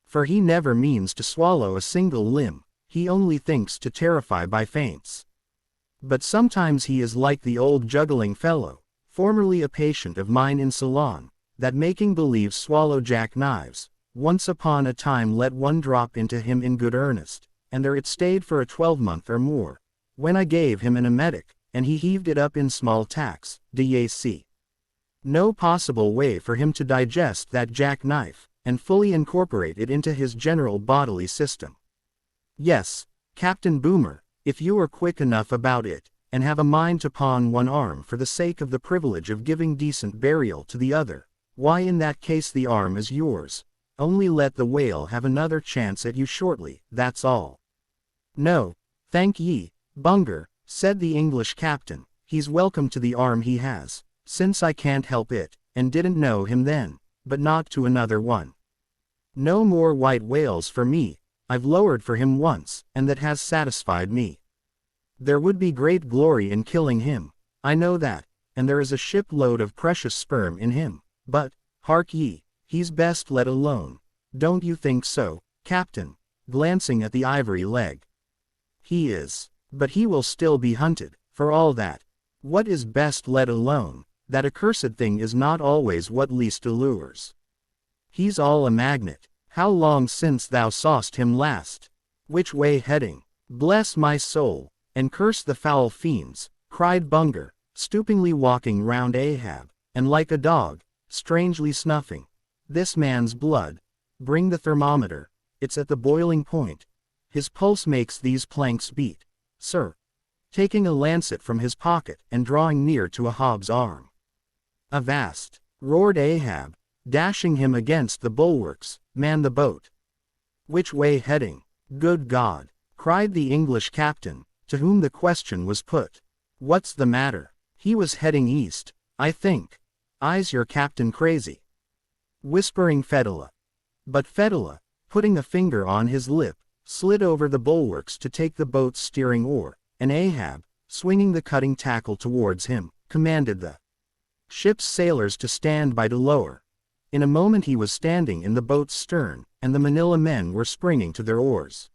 For he never means to swallow a single limb, he only thinks to terrify by feints. But sometimes he is like the old juggling fellow, formerly a patient of mine in Ceylon, that making believe swallow jack-knives, once upon a time let one drop into him in good earnest, and there it stayed for a 12-month or more, when I gave him an emetic, and he heaved it up in small tacks, d'ye see. No possible way for him to digest that jack-knife, and fully incorporate it into his general bodily system. Yes, Captain Boomer, if you are quick enough about it, and have a mind to pawn one arm for the sake of the privilege of giving decent burial to the other, Why in that case the arm is yours. Only let the whale have another chance at you shortly, that's all. No, thank ye, Bunger, said the English captain, he's welcome to the arm he has, since I can't help it, and didn't know him then, but not to another one. No more white whales for me, I've lowered for him once, and that has satisfied me. There would be great glory in killing him, I know that, and there is a shipload of precious sperm in him, but, hark ye, he's best let alone. Don't you think so, Captain? Glancing at the ivory leg. He is, but he will still be hunted, for all that. What is best let alone? That accursed thing is not always what least allures. He's all a magnet. How long since thou saw'st him last? Which way heading? Bless my soul, and curse the foul fiends, cried Bunger, stoopingly walking round Ahab, and like a dog, strangely snuffing. This man's blood. Bring the thermometer, it's at the boiling point. His pulse makes these planks beat, sir. Taking a lancet from his pocket and drawing near to Ahab's arm. Avast, roared Ahab, dashing him against the bulwarks, man the boat. Which way heading? Good God, cried the English captain, to whom the question was put. What's the matter? He was heading east, I think. Is your captain crazy? Whispering Fedula. But Fedula, putting a finger on his lip, slid over the bulwarks to take the boat's steering oar, and Ahab, swinging the cutting tackle towards him, commanded the ship's sailors to stand by to lower. In a moment he was standing in the boat's stern, and the Manila men were springing to their oars.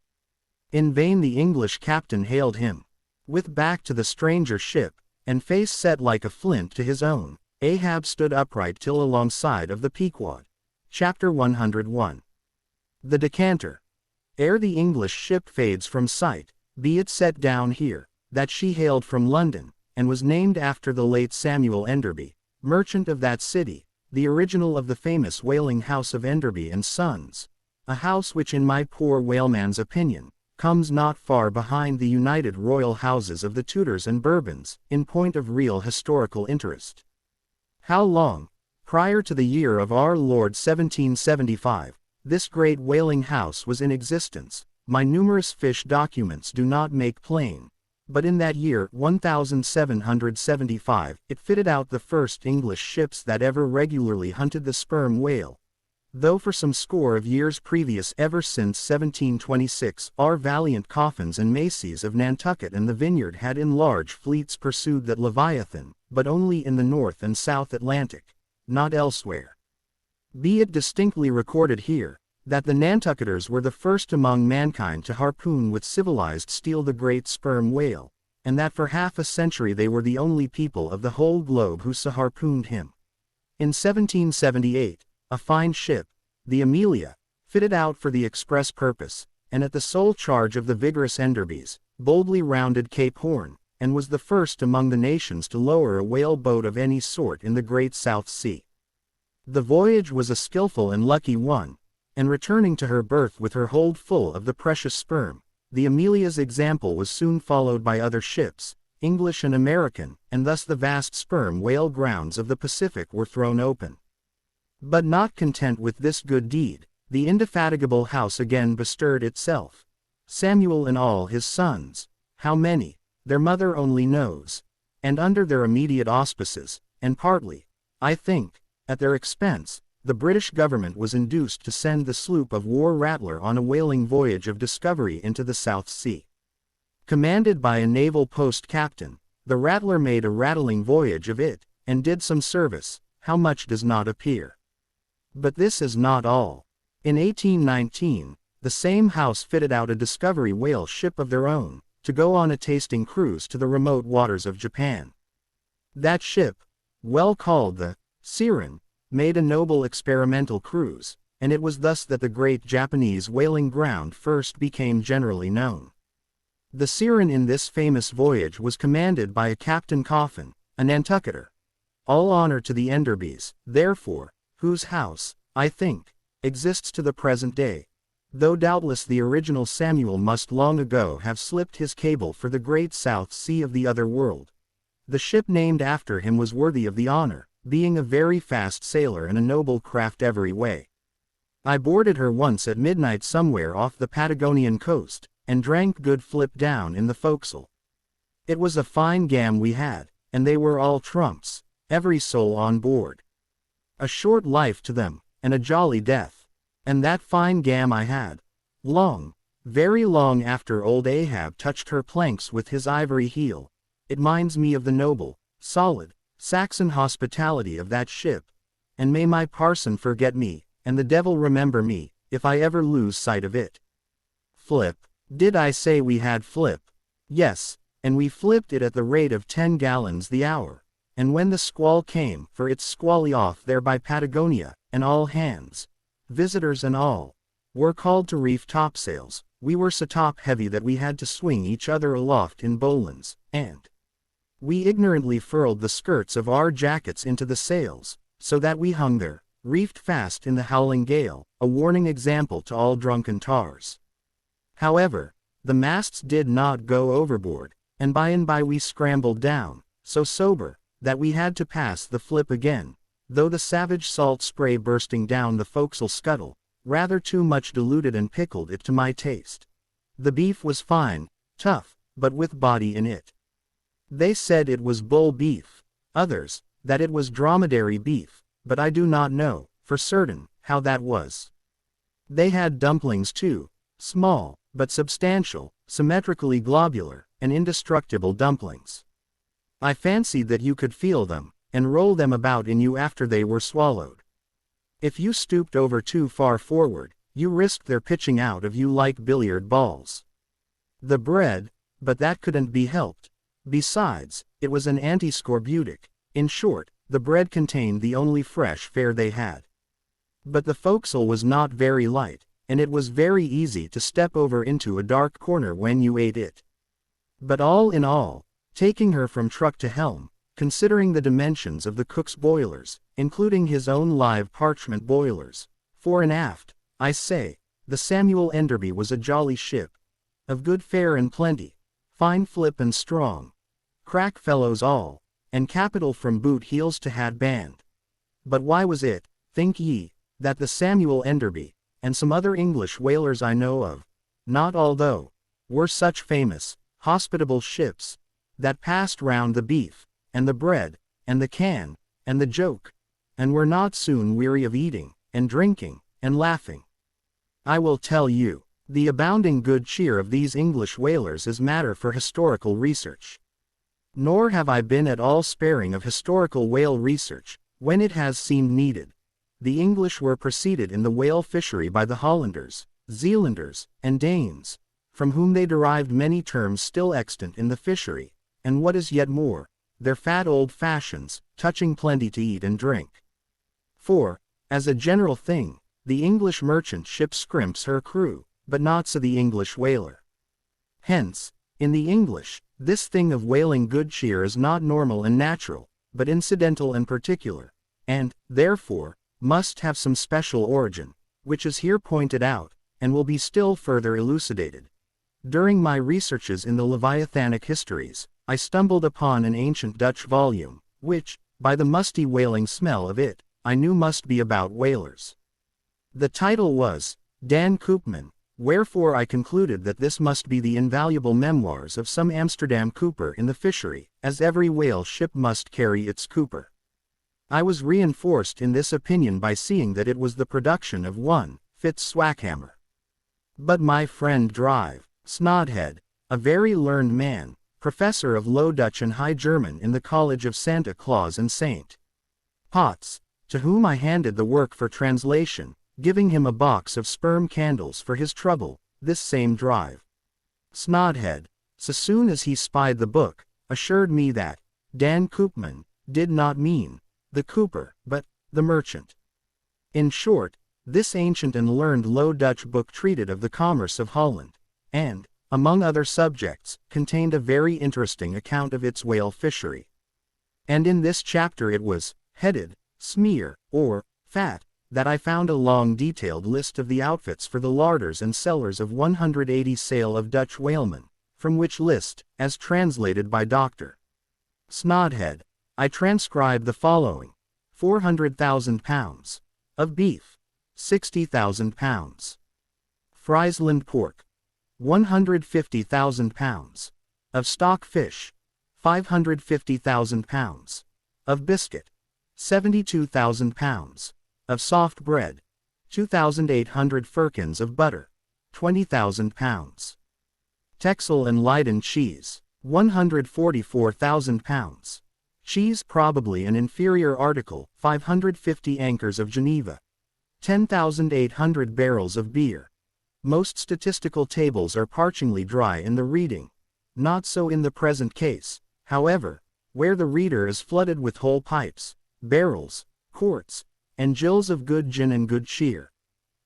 In vain the English captain hailed him. With back to the stranger ship, and face set like a flint to his own, Ahab stood upright till alongside of the Pequod. Chapter 101. The Decanter. Ere the English ship fades from sight, be it set down here, that she hailed from London, and was named after the late Samuel Enderby, merchant of that city, the original of the famous whaling house of Enderby and Sons, a house which in my poor whaleman's opinion, comes not far behind the united royal houses of the Tudors and Bourbons, in point of real historical interest. How long, prior to the year of our Lord 1775, this great whaling house was in existence, my numerous fish documents do not make plain, but in that year 1775 it fitted out the first English ships that ever regularly hunted the sperm whale, though for some score of years previous ever since 1726 our valiant coffins and macies of Nantucket and the Vineyard had in large fleets pursued that leviathan, but only in the North and South Atlantic, not elsewhere. Be it distinctly recorded here, that the Nantucketers were the first among mankind to harpoon with civilized steel the great sperm whale, and that for half a century they were the only people of the whole globe who so harpooned him. In 1778, a fine ship, the Amelia, fitted out for the express purpose, and at the sole charge of the vigorous Enderbys, boldly rounded Cape Horn, and was the first among the nations to lower a whale boat of any sort in the great South Sea. The voyage was a skillful and lucky one, and returning to her berth with her hold full of the precious sperm, the Amelia's example was soon followed by other ships, English and American, and thus the vast sperm whale grounds of the Pacific were thrown open. But not content with this good deed, the indefatigable house again bestirred itself. Samuel and all his sons, how many, their mother only knows, and under their immediate auspices, and partly, I think, at their expense, the British government was induced to send the sloop of war Rattler on a whaling voyage of discovery into the South Sea. Commanded by a naval post captain, the Rattler made a rattling voyage of it, and did some service, how much does not appear. But this is not all. In 1819, the same house fitted out a discovery whale ship of their own, to go on a tasting cruise to the remote waters of Japan. That ship, well called the Siren, made a noble experimental cruise, and it was thus that the great Japanese whaling ground first became generally known. The Siren in this famous voyage was commanded by a Captain Coffin, a Nantucketer. All honor to the Enderbys, therefore, whose house, I think, exists to the present day, though doubtless the original Samuel must long ago have slipped his cable for the great South Sea of the other world. The ship named after him was worthy of the honor, being a very fast sailor and a noble craft every way. I boarded her once at midnight somewhere off the Patagonian coast, and drank good flip down in the forecastle. It was a fine gam we had, and they were all trumps, every soul on board. A short life to them, and a jolly death. And that fine gam I had. Long, very long after old Ahab touched her planks with his ivory heel. It minds me of the noble, solid, Saxon hospitality of that ship. And may my parson forget me, and the devil remember me, if I ever lose sight of it. Flip. Did I say we had flip? Yes, and we flipped it at the rate of 10 gallons the hour. And when the squall came, for it's squally off there by Patagonia, and all hands, visitors and all, were called to reef topsails, we were so top heavy that we had to swing each other aloft in bowlines, and we ignorantly furled the skirts of our jackets into the sails, so that we hung there, reefed fast in the howling gale, a warning example to all drunken tars. However, the masts did not go overboard, and by we scrambled down, so sober, that we had to pass the flip again, though the savage salt spray bursting down the forecastle scuttle, rather too much diluted and pickled it to my taste. The beef was fine, tough, but with body in it. They said it was bull beef, others, that it was dromedary beef, but I do not know, for certain, how that was. They had dumplings too, small, but substantial, symmetrically globular, and indestructible dumplings. I fancied that you could feel them, and roll them about in you after they were swallowed. If you stooped over too far forward, you risked their pitching out of you like billiard balls. The bread, but that couldn't be helped. Besides, it was an anti-scorbutic. In short, the bread contained the only fresh fare they had. But the forecastle was not very light, and it was very easy to step over into a dark corner when you ate it. But all in all, taking her from truck to helm, considering the dimensions of the cook's boilers, including his own live parchment boilers, fore and aft, I say, the Samuel Enderby was a jolly ship, of good fare and plenty, fine flip and strong, crack fellows all, and capital from boot heels to hat band. But why was it, think ye, that the Samuel Enderby, and some other English whalers I know of, not all though, were such famous, hospitable ships, that passed round the beef, and the bread, and the can, and the joke, and were not soon weary of eating, and drinking, and laughing? I will tell you, the abounding good cheer of these English whalers is matter for historical research. Nor have I been at all sparing of historical whale research, when it has seemed needed. The English were preceded in the whale fishery by the Hollanders, Zealanders, and Danes, from whom they derived many terms still extant in the fishery, and what is yet more, their fat old fashions, touching plenty to eat and drink. For, as a general thing, the English merchant ship scrimps her crew, but not so the English whaler. Hence, in the English, this thing of whaling good cheer is not normal and natural, but incidental and particular, and, therefore, must have some special origin, which is here pointed out, and will be still further elucidated. During my researches in the Leviathanic histories, I stumbled upon an ancient Dutch volume, which, by the musty whaling smell of it, I knew must be about whalers. The title was, Dan Koopman, wherefore I concluded that this must be the invaluable memoirs of some Amsterdam cooper in the fishery, as every whale ship must carry its cooper. I was reinforced in this opinion by seeing that it was the production of one, Fitz Swackhammer. But my friend Drive, Snodhead, a very learned man, professor of Low Dutch and High German in the College of Santa Claus and St. Potts, to whom I handed the work for translation, giving him a box of sperm candles for his trouble, this same Drive, Snodhead, so soon as he spied the book, assured me that Dan Koopman did not mean the cooper, but the merchant. In short, this ancient and learned Low Dutch book treated of the commerce of Holland, and, among other subjects, contained a very interesting account of its whale fishery. And in this chapter it was headed, Smear, or Fat, that I found a long detailed list of the outfits for the larders and cellars of 180 sail of Dutch whalemen, from which list, as translated by Dr. Snodhead, I transcribe the following. 400,000 pounds. Of beef, 60,000 pounds. Friesland pork, 150,000 pounds. Of stock fish, 550,000 pounds. Of biscuit, 72,000 pounds. Of soft bread, 2,800 firkins. Of butter, 20,000 pounds. Texel and Leyden cheese, 144,000 pounds. Cheese probably an inferior article, 550 anchors of Geneva. 10,800 barrels of beer. Most statistical tables are parchingly dry in the reading. Not so in the present case, however, where the reader is flooded with whole pipes, barrels, quarts, and gills of good gin and good cheer.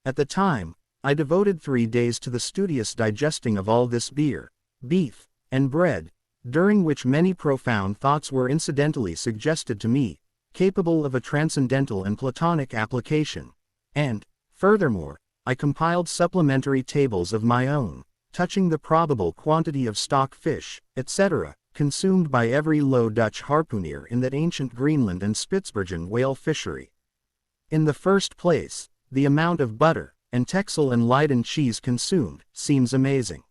At the time, I devoted 3 days to the studious digesting of all this beer, beef, and bread, during which many profound thoughts were incidentally suggested to me, capable of a transcendental and Platonic application, and, furthermore, I compiled supplementary tables of my own, touching the probable quantity of stock fish, etc., consumed by every Low Dutch harpooner in that ancient Greenland and Spitzbergen whale fishery. In the first place, the amount of butter, and Texel and Leyden cheese consumed, seems amazing.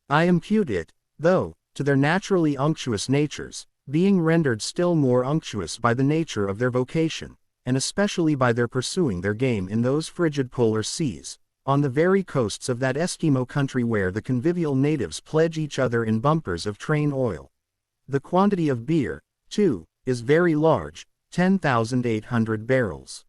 I impute it, though, to their naturally unctuous natures, being rendered still more unctuous by the nature of their vocation, and especially by their pursuing their game in those frigid polar seas, on the very coasts of that Eskimo country where the convivial natives pledge each other in bumpers of train oil. The quantity of beer, too, is very large, 10,800 barrels.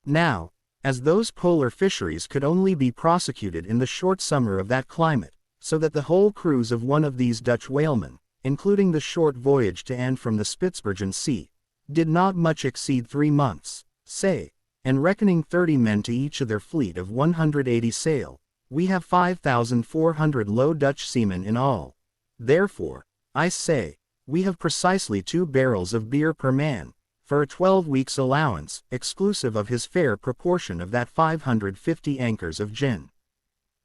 Now, as those polar fisheries could only be prosecuted in the short summer of that climate, so that the whole cruise of one of these Dutch whalemen, including the short voyage to and from the Spitzbergen Sea, did not much exceed 3 months, say, and reckoning 30 men to each of their fleet of 180 sail, we have 5,400 Low Dutch seamen in all. Therefore, I say, we have precisely 2 barrels of beer per man, for a 12 weeks' allowance, exclusive of his fair proportion of that 550 anchors of gin.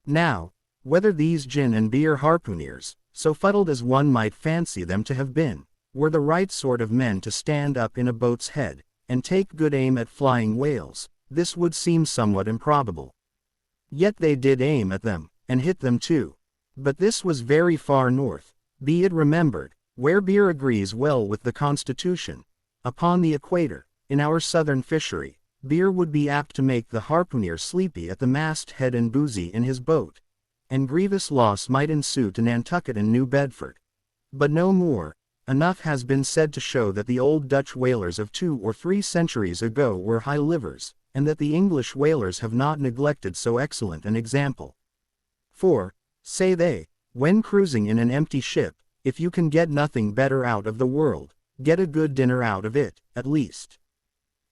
Now, whether these gin and beer harpooneers, so fuddled as one might fancy them to have been, were the right sort of men to stand up in a boat's head, and take good aim at flying whales, this would seem somewhat improbable. Yet they did aim at them, and hit them too. But this was very far north, be it remembered, where beer agrees well with the constitution. Upon the equator, in our southern fishery, beer would be apt to make the harpooner sleepy at the mast-head and boozy in his boat, and grievous loss might ensue to Nantucket and New Bedford. But no more. Enough has been said to show that the old Dutch whalers of 2 or 3 centuries ago were high livers, and that the English whalers have not neglected so excellent an example. For, say they, when cruising in an empty ship, if you can get nothing better out of the world, get a good dinner out of it, at least.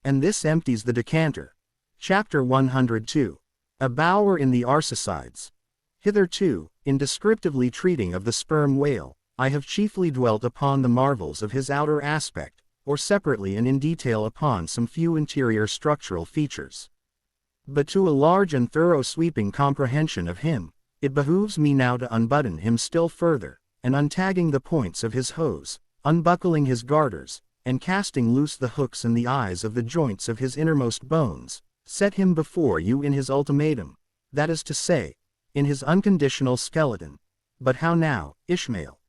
And this empties the decanter. Chapter 102. A Bower in the Arsacides. Hitherto, in descriptively treating of the sperm whale, I have chiefly dwelt upon the marvels of his outer aspect, or separately and in detail upon some few interior structural features. But to a large and thorough sweeping comprehension of him, it behooves me now to unbutton him still further, and untagging the points of his hose, unbuckling his garters, and casting loose the hooks and the eyes of the joints of his innermost bones, set him before you in his ultimatum, that is to say, in his unconditional skeleton. But how now, Ishmael?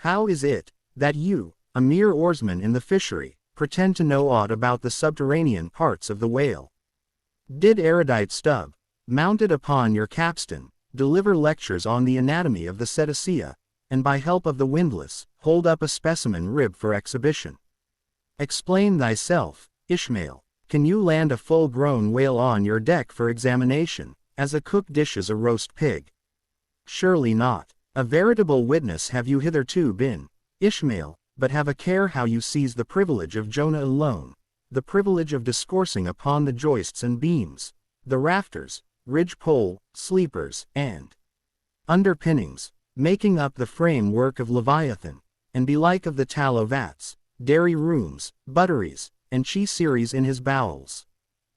How is it, that you, a mere oarsman in the fishery, pretend to know aught about the subterranean parts of the whale? Did erudite Stubb, mounted upon your capstan, deliver lectures on the anatomy of the cetacea, and by help of the windlass, hold up a specimen rib for exhibition? Explain thyself, Ishmael. Can you land a full-grown whale on your deck for examination, as a cook dishes a roast pig? Surely not. A veritable witness have you hitherto been, Ishmael, but have a care how you seize the privilege of Jonah alone, the privilege of discoursing upon the joists and beams, the rafters, ridge-pole, sleepers, and underpinnings, making up the framework of Leviathan, and belike of the tallow vats, dairy rooms, butteries, and cheese-series in his bowels.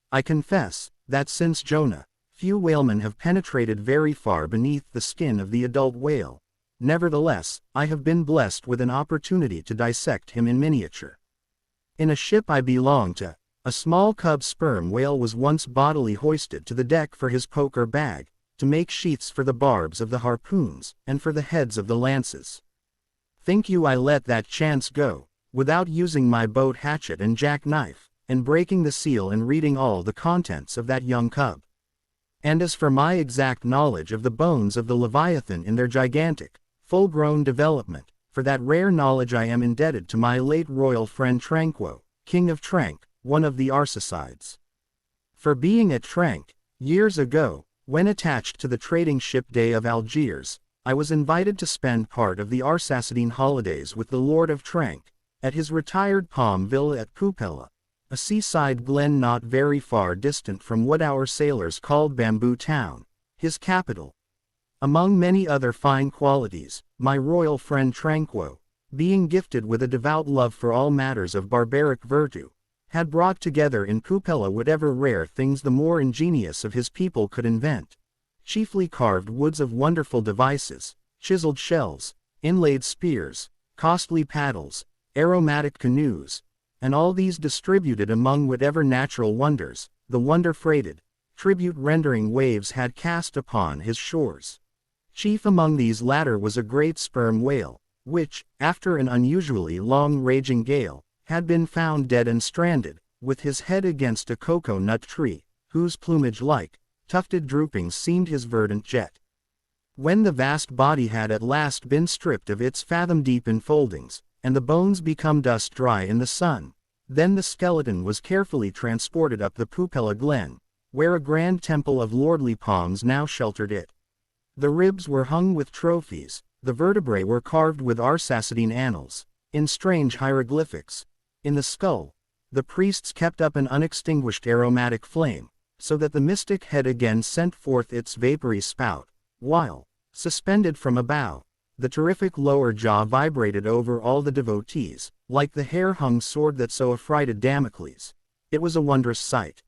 I confess, that since Jonah, few whalemen have penetrated very far beneath the skin of the adult whale. Nevertheless, I have been blessed with an opportunity to dissect him in miniature. In a ship I belonged to, a small cub sperm whale was once bodily hoisted to the deck for his poker bag, to make sheaths for the barbs of the harpoons, and for the heads of the lances. Think you I let that chance go, without using my boat hatchet and jackknife, and breaking the seal and reading all the contents of that young cub? And as for my exact knowledge of the bones of the Leviathan in their gigantic, full-grown development, for that rare knowledge I am indebted to my late royal friend Tranquo, King of Trank, one of the Arsacides. For being at Trank, years ago, when attached to the trading ship Day of Algiers, I was invited to spend part of the Arsacidine holidays with the Lord of Trank, at his retired palm villa at Pupella, a seaside glen not very far distant from what our sailors called Bamboo Town, his capital. Among many other fine qualities, my royal friend Tranquo, being gifted with a devout love for all matters of barbaric virtue, had brought together in Pupella whatever rare things the more ingenious of his people could invent, chiefly carved woods of wonderful devices, chiseled shells, inlaid spears, costly paddles, aromatic canoes, and all these distributed among whatever natural wonders, the wonder-freighted, tribute-rendering waves had cast upon his shores. Chief among these latter was a great sperm whale, which, after an unusually long raging gale, had been found dead and stranded, with his head against a cocoa-nut tree, whose plumage-like, tufted droopings seemed his verdant jet. When the vast body had at last been stripped of its fathom-deep enfoldings, and the bones become dust-dry in the sun, then the skeleton was carefully transported up the Pupella Glen, where a grand temple of lordly palms now sheltered it. The ribs were hung with trophies, the vertebrae were carved with Arsacidine annals, in strange hieroglyphics. In the skull, the priests kept up an unextinguished aromatic flame, so that the mystic head again sent forth its vapory spout, while, suspended from a bough, the terrific lower jaw vibrated over all the devotees, like the hair-hung sword that so affrighted Damocles. It was a wondrous sight.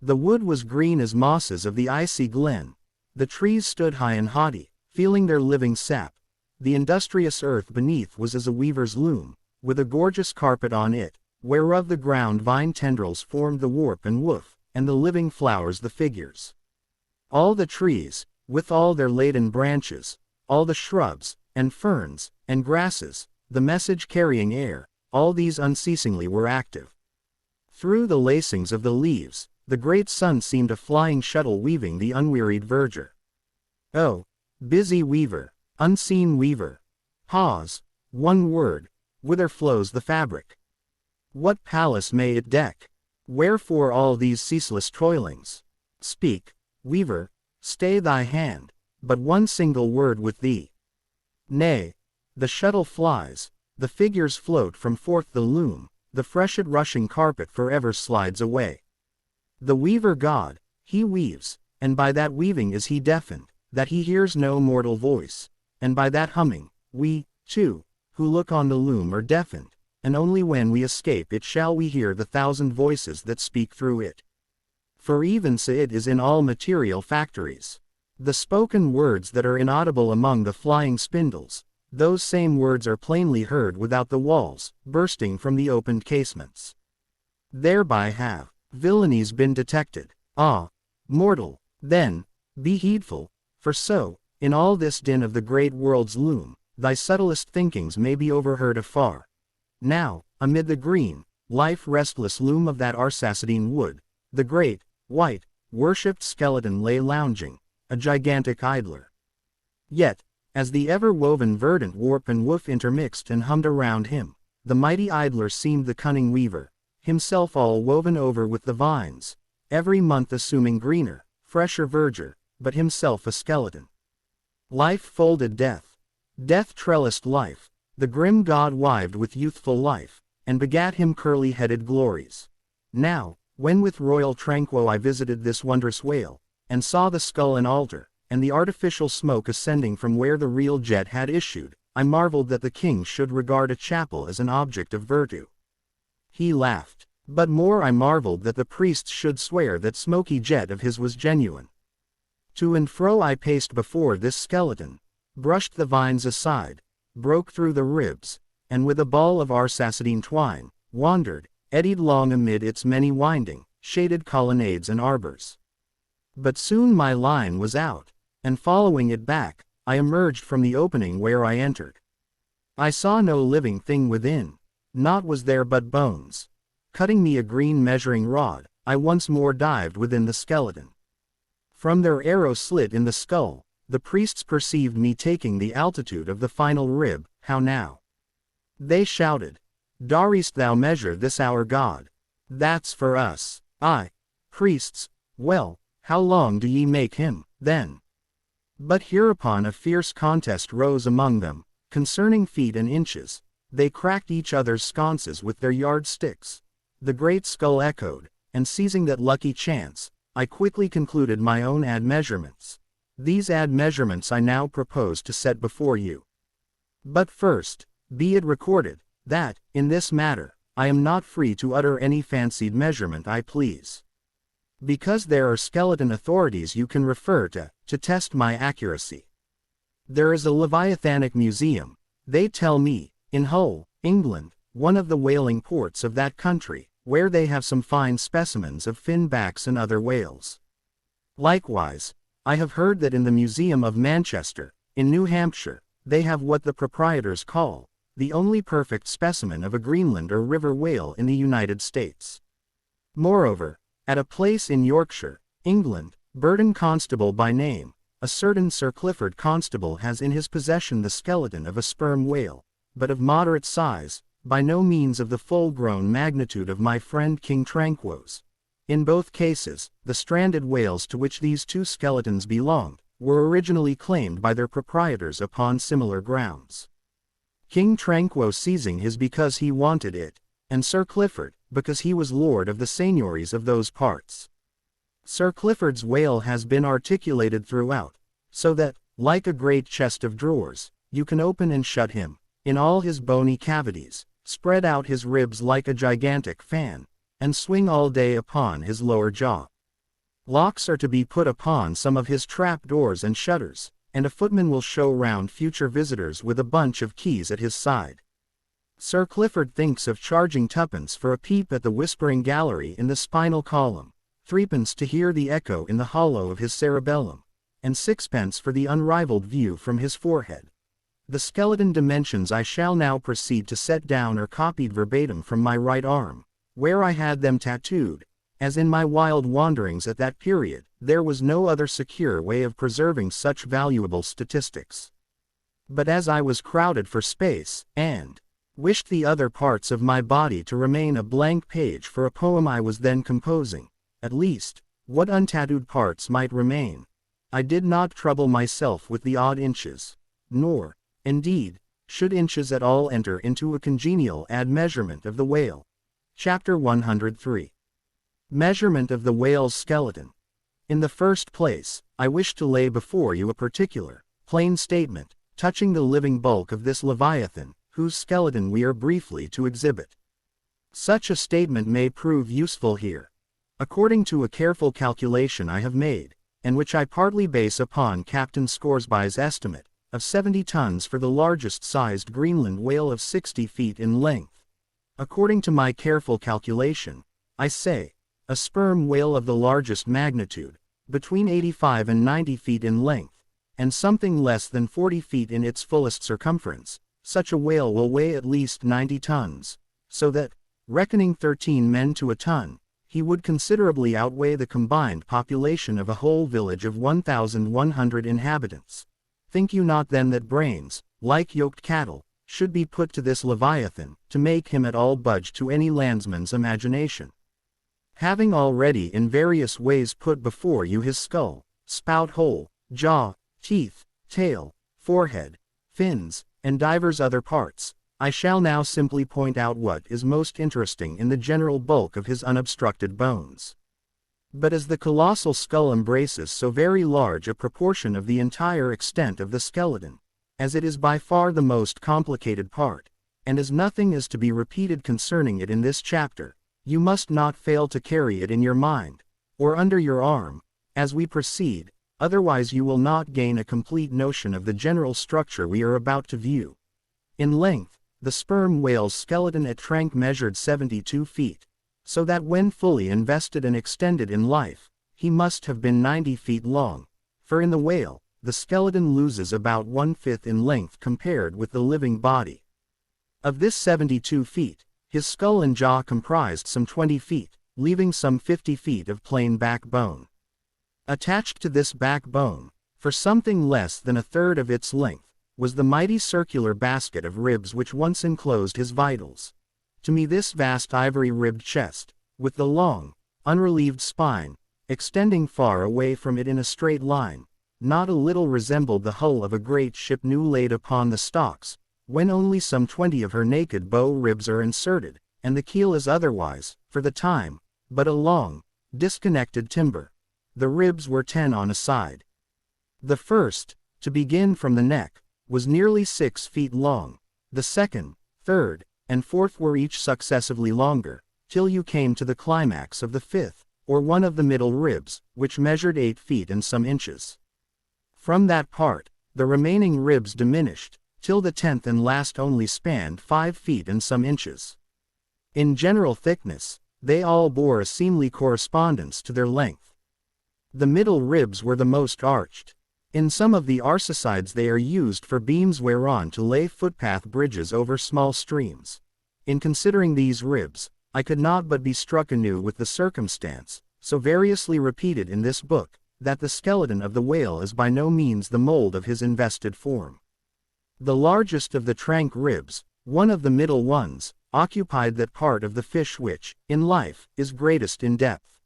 The wood was green as mosses of the icy glen. The trees stood high and haughty, feeling their living sap. The industrious earth beneath was as a weaver's loom, with a gorgeous carpet on it, whereof the ground vine tendrils formed the warp and woof, and the living flowers the figures. All the trees, with all their laden branches, all the shrubs, and ferns, and grasses, the message-carrying air, all these unceasingly were active. Through the lacings of the leaves, the great sun seemed a flying shuttle weaving the unwearied verdure. Oh, busy weaver, unseen weaver! Pause, one word, whither flows the fabric? What palace may it deck? Wherefore all these ceaseless toilings? Speak, weaver, stay thy hand, but one single word with thee. Nay, the shuttle flies, the figures float from forth the loom, the freshet rushing carpet forever slides away. The weaver God, he weaves, and by that weaving is he deafened, that he hears no mortal voice, and by that humming, we, too, who look on the loom are deafened, and only when we escape it shall we hear the thousand voices that speak through it. For even so it is in all material factories. The spoken words that are inaudible among the flying spindles, those same words are plainly heard without the walls, bursting from the opened casements. Thereby have villainies been detected. Ah, mortal, then, be heedful, for so, in all this din of the great world's loom, thy subtlest thinkings may be overheard afar. Now, amid the green, life-restless loom of that Arsacidine wood, the great, white, worshipped skeleton lay lounging, a gigantic idler. Yet, as the ever-woven verdant warp and woof intermixed and hummed around him, the mighty idler seemed the cunning weaver, himself all woven over with the vines, every month assuming greener, fresher verdure, but himself a skeleton. Life folded death. Death trellised life. The grim god wived with youthful life, and begat him curly-headed glories. Now, when with royal Tranquo I visited this wondrous whale, and saw the skull and altar, and the artificial smoke ascending from where the real jet had issued, I marveled that the king should regard a chapel as an object of virtue. He laughed. But more I marveled that the priests should swear that smoky jet of his was genuine. To and fro I paced before this skeleton, brushed the vines aside, broke through the ribs, and with a ball of Arsacidine twine, wandered, eddied long amid its many winding, shaded colonnades and arbors. But soon my line was out, and following it back, I emerged from the opening where I entered. I saw no living thing within, naught was there but bones. Cutting me a green measuring rod, I once more dived within the skeleton. From their arrow slit in the skull, the priests perceived me taking the altitude of the final rib. How now? They shouted. Darest thou measure this our God? That's for us. Aye. Priests, well, how long do ye make him, then? But hereupon a fierce contest rose among them, concerning feet and inches. They cracked each other's sconces with their yardsticks. The great skull echoed, and seizing that lucky chance, I quickly concluded my own ad measurements. These ad measurements I now propose to set before you. But first, be it recorded, that, in this matter, I am not free to utter any fancied measurement I please. Because there are skeleton authorities you can refer to test my accuracy. There is a Leviathanic museum, they tell me, in Hull, England, one of the whaling ports of that country, where they have some fine specimens of finbacks and other whales. Likewise, I have heard that in the Museum of Manchester, in New Hampshire, they have what the proprietors call the only perfect specimen of a Greenland or river whale in the United States. Moreover, at a place in Yorkshire, England, Burton Constable by name, a certain Sir Clifford Constable has in his possession the skeleton of a sperm whale, but of moderate size, by no means of the full-grown magnitude of my friend King Tranquo's. In both cases, the stranded whales to which these two skeletons belonged, were originally claimed by their proprietors upon similar grounds. King Tranquo seizing his because he wanted it, and Sir Clifford, because he was lord of the seigniories of those parts. Sir Clifford's whale has been articulated throughout, so that, like a great chest of drawers, you can open and shut him, in all his bony cavities, spread out his ribs like a gigantic fan, and swing all day upon his lower jaw. Locks are to be put upon some of his trap doors and shutters, and a footman will show round future visitors with a bunch of keys at his side. Sir Clifford thinks of charging twopence for a peep at the whispering gallery in the spinal column, threepence to hear the echo in the hollow of his cerebellum, and sixpence for the unrivaled view from his forehead. The skeleton dimensions I shall now proceed to set down are copied verbatim from my right arm, where I had them tattooed, as in my wild wanderings at that period, there was no other secure way of preserving such valuable statistics. But as I was crowded for space, and wished the other parts of my body to remain a blank page for a poem I was then composing, at least, what untattooed parts might remain, I did not trouble myself with the odd inches, nor, indeed, should inches at all enter into a congenial ad measurement of the whale. Chapter 103. Measurement of the whale's skeleton. In the first place, I wish to lay before you a particular, plain statement, touching the living bulk of this Leviathan, whose skeleton we are briefly to exhibit. Such a statement may prove useful here. According to a careful calculation I have made, and which I partly base upon Captain Scoresby's estimate, of 70 tons for the largest sized Greenland whale of 60 feet in length. According to my careful calculation, I say, a sperm whale of the largest magnitude, between 85 and 90 feet in length, and something less than 40 feet in its fullest circumference, such a whale will weigh at least 90 tons, so that, reckoning 13 men to a ton, he would considerably outweigh the combined population of a whole village of 1,100 inhabitants. Think you not then that brains, like yoked cattle, should be put to this Leviathan, to make him at all budge to any landsman's imagination? Having already in various ways put before you his skull, spout hole, jaw, teeth, tail, forehead, fins, and divers other parts, I shall now simply point out what is most interesting in the general bulk of his unobstructed bones. But as the colossal skull embraces so very large a proportion of the entire extent of the skeleton, as it is by far the most complicated part, and as nothing is to be repeated concerning it in this chapter, you must not fail to carry it in your mind, or under your arm, as we proceed, otherwise you will not gain a complete notion of the general structure we are about to view. In length, the sperm whale's skeleton at Trank measured 72 feet, so that when fully invested and extended in life, he must have been 90 feet long, for in the whale, the skeleton loses about 1/5 in length compared with the living body. Of this 72 feet, his skull and jaw comprised some 20 feet, leaving some 50 feet of plain backbone. Attached to this backbone, for something less than a third of its length, was the mighty circular basket of ribs which once enclosed his vitals. To me this vast ivory-ribbed chest, with the long, unrelieved spine, extending far away from it in a straight line, not a little resembled the hull of a great ship new laid upon the stocks, when only some 20 of her naked bow ribs are inserted, and the keel is otherwise, for the time, but a long, disconnected timber. The ribs were 10 on a side. The first, to begin from the neck, was nearly 6 feet long. The second, third, and fourth were each successively longer, till you came to the climax of the fifth, or one of the middle ribs, which measured 8 feet and some inches. From that part, the remaining ribs diminished, till the 10th and last only spanned 5 feet and some inches. In general thickness, they all bore a seemly correspondence to their length. The middle ribs were the most arched. In some of the arsacides they are used for beams whereon to lay footpath bridges over small streams. In considering these ribs, I could not but be struck anew with the circumstance, so variously repeated in this book, that the skeleton of the whale is by no means the mold of his invested form. The largest of the Trank ribs, one of the middle ones, occupied that part of the fish which, in life, is greatest in depth.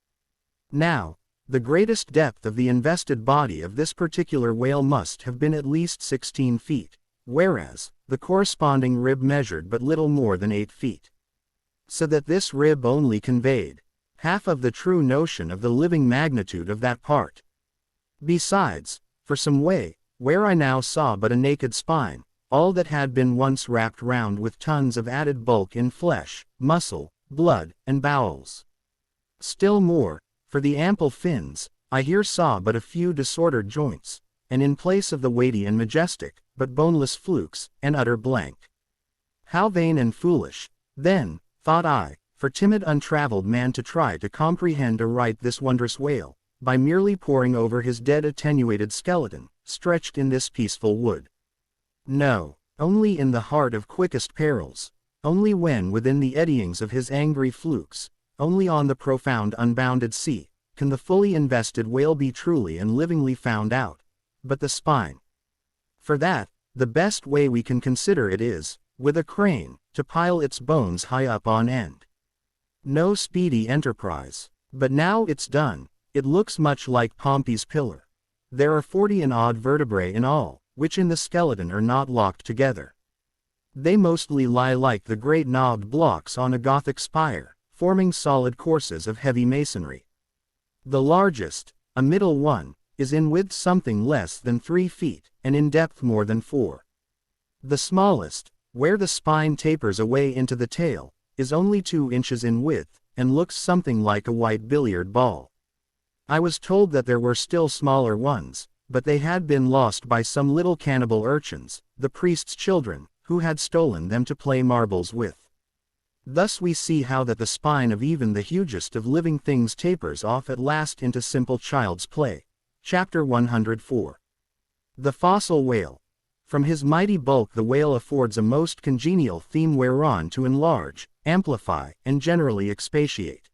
Now, the greatest depth of the invested body of this particular whale must have been at least 16 feet, whereas, the corresponding rib measured but little more than 8 feet. So that this rib only conveyed half of the true notion of the living magnitude of that part. Besides, for some way, where I now saw but a naked spine, all that had been once wrapped round with tons of added bulk in flesh, muscle, blood, and bowels. Still more, for the ample fins, I here saw but a few disordered joints, and in place of the weighty and majestic, but boneless flukes, an utter blank. How vain and foolish, then, thought I, for timid untraveled man to try to comprehend aright this wondrous whale, by merely poring over his dead attenuated skeleton, stretched in this peaceful wood. No, only in the heart of quickest perils, only when within the eddyings of his angry flukes, only on the profound unbounded sea, can the fully invested whale be truly and livingly found out. But the spine. For that, the best way we can consider it is, with a crane, to pile its bones high up on end. No speedy enterprise. But now it's done, it looks much like Pompey's pillar. There are 40 and odd vertebrae in all, which in the skeleton are not locked together. They mostly lie like the great knobbed blocks on a Gothic spire, forming solid courses of heavy masonry. The largest, a middle one, is in width something less than 3 feet, and in depth more than 4. The smallest, where the spine tapers away into the tail, is only 2 inches in width, and looks something like a white billiard ball. I was told that there were still smaller ones, but they had been lost by some little cannibal urchins, the priest's children, who had stolen them to play marbles with. Thus we see how that the spine of even the hugest of living things tapers off at last into simple child's play. Chapter 104. The Fossil Whale. From his mighty bulk the whale affords a most congenial theme whereon to enlarge, amplify, and generally expatiate.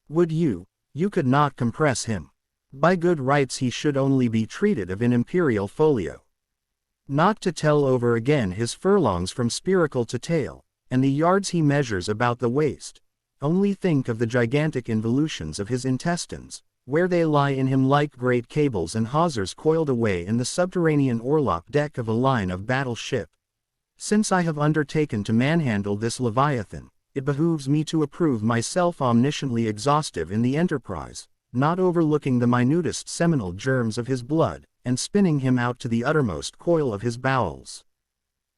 Would you could not compress him. By good rights he should only be treated of in imperial folio. Not to tell over again his furlongs from spiracle to tail, and the yards he measures about the waist. Only think of the gigantic involutions of his intestines, where they lie in him like great cables and hawsers coiled away in the subterranean orlop deck of a line of battle ship. Since I have undertaken to manhandle this Leviathan, it behooves me to approve myself omnisciently exhaustive in the enterprise, not overlooking the minutest seminal germs of his blood, and spinning him out to the uttermost coil of his bowels.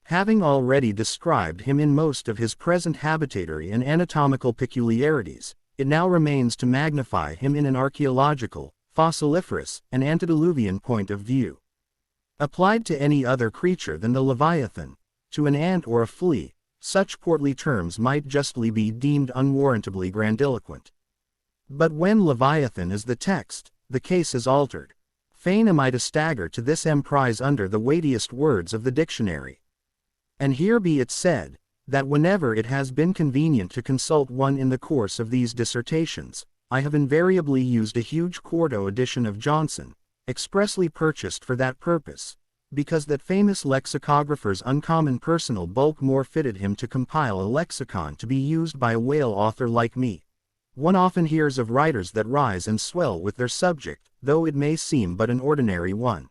Having already described him in most of his present habitatory and anatomical peculiarities, it now remains to magnify him in an archaeological, fossiliferous, and antediluvian point of view. Applied to any other creature than the Leviathan, to an ant or a flea, such portly terms might justly be deemed unwarrantably grandiloquent. But when Leviathan is the text, the case is altered. Fain am I to stagger to this emprise under the weightiest words of the dictionary. And here be it said, that whenever it has been convenient to consult one in the course of these dissertations, I have invariably used a huge quarto edition of Johnson, expressly purchased for that purpose, because that famous lexicographer's uncommon personal bulk more fitted him to compile a lexicon to be used by a whale author like me. One often hears of writers that rise and swell with their subject, though it may seem but an ordinary one.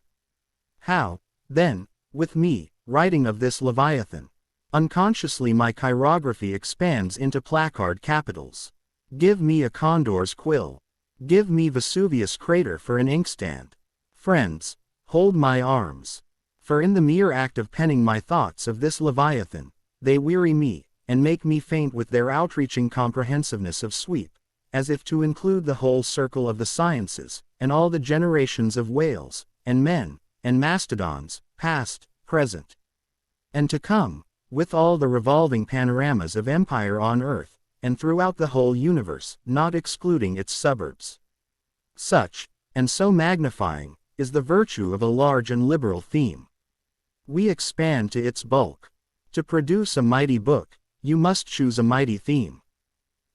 How, then, with me, writing of this Leviathan? Unconsciously my chirography expands into placard capitals. Give me a condor's quill. Give me Vesuvius' crater for an inkstand. Friends, hold my arms. For in the mere act of penning my thoughts of this Leviathan, they weary me, and make me faint with their outreaching comprehensiveness of sweep, as if to include the whole circle of the sciences, and all the generations of whales, and men, and mastodons, past, present, and to come, with all the revolving panoramas of empire on earth, and throughout the whole universe, not excluding its suburbs. Such, and so magnifying, is the virtue of a large and liberal theme. We expand to its bulk. To produce a mighty book, you must choose a mighty theme.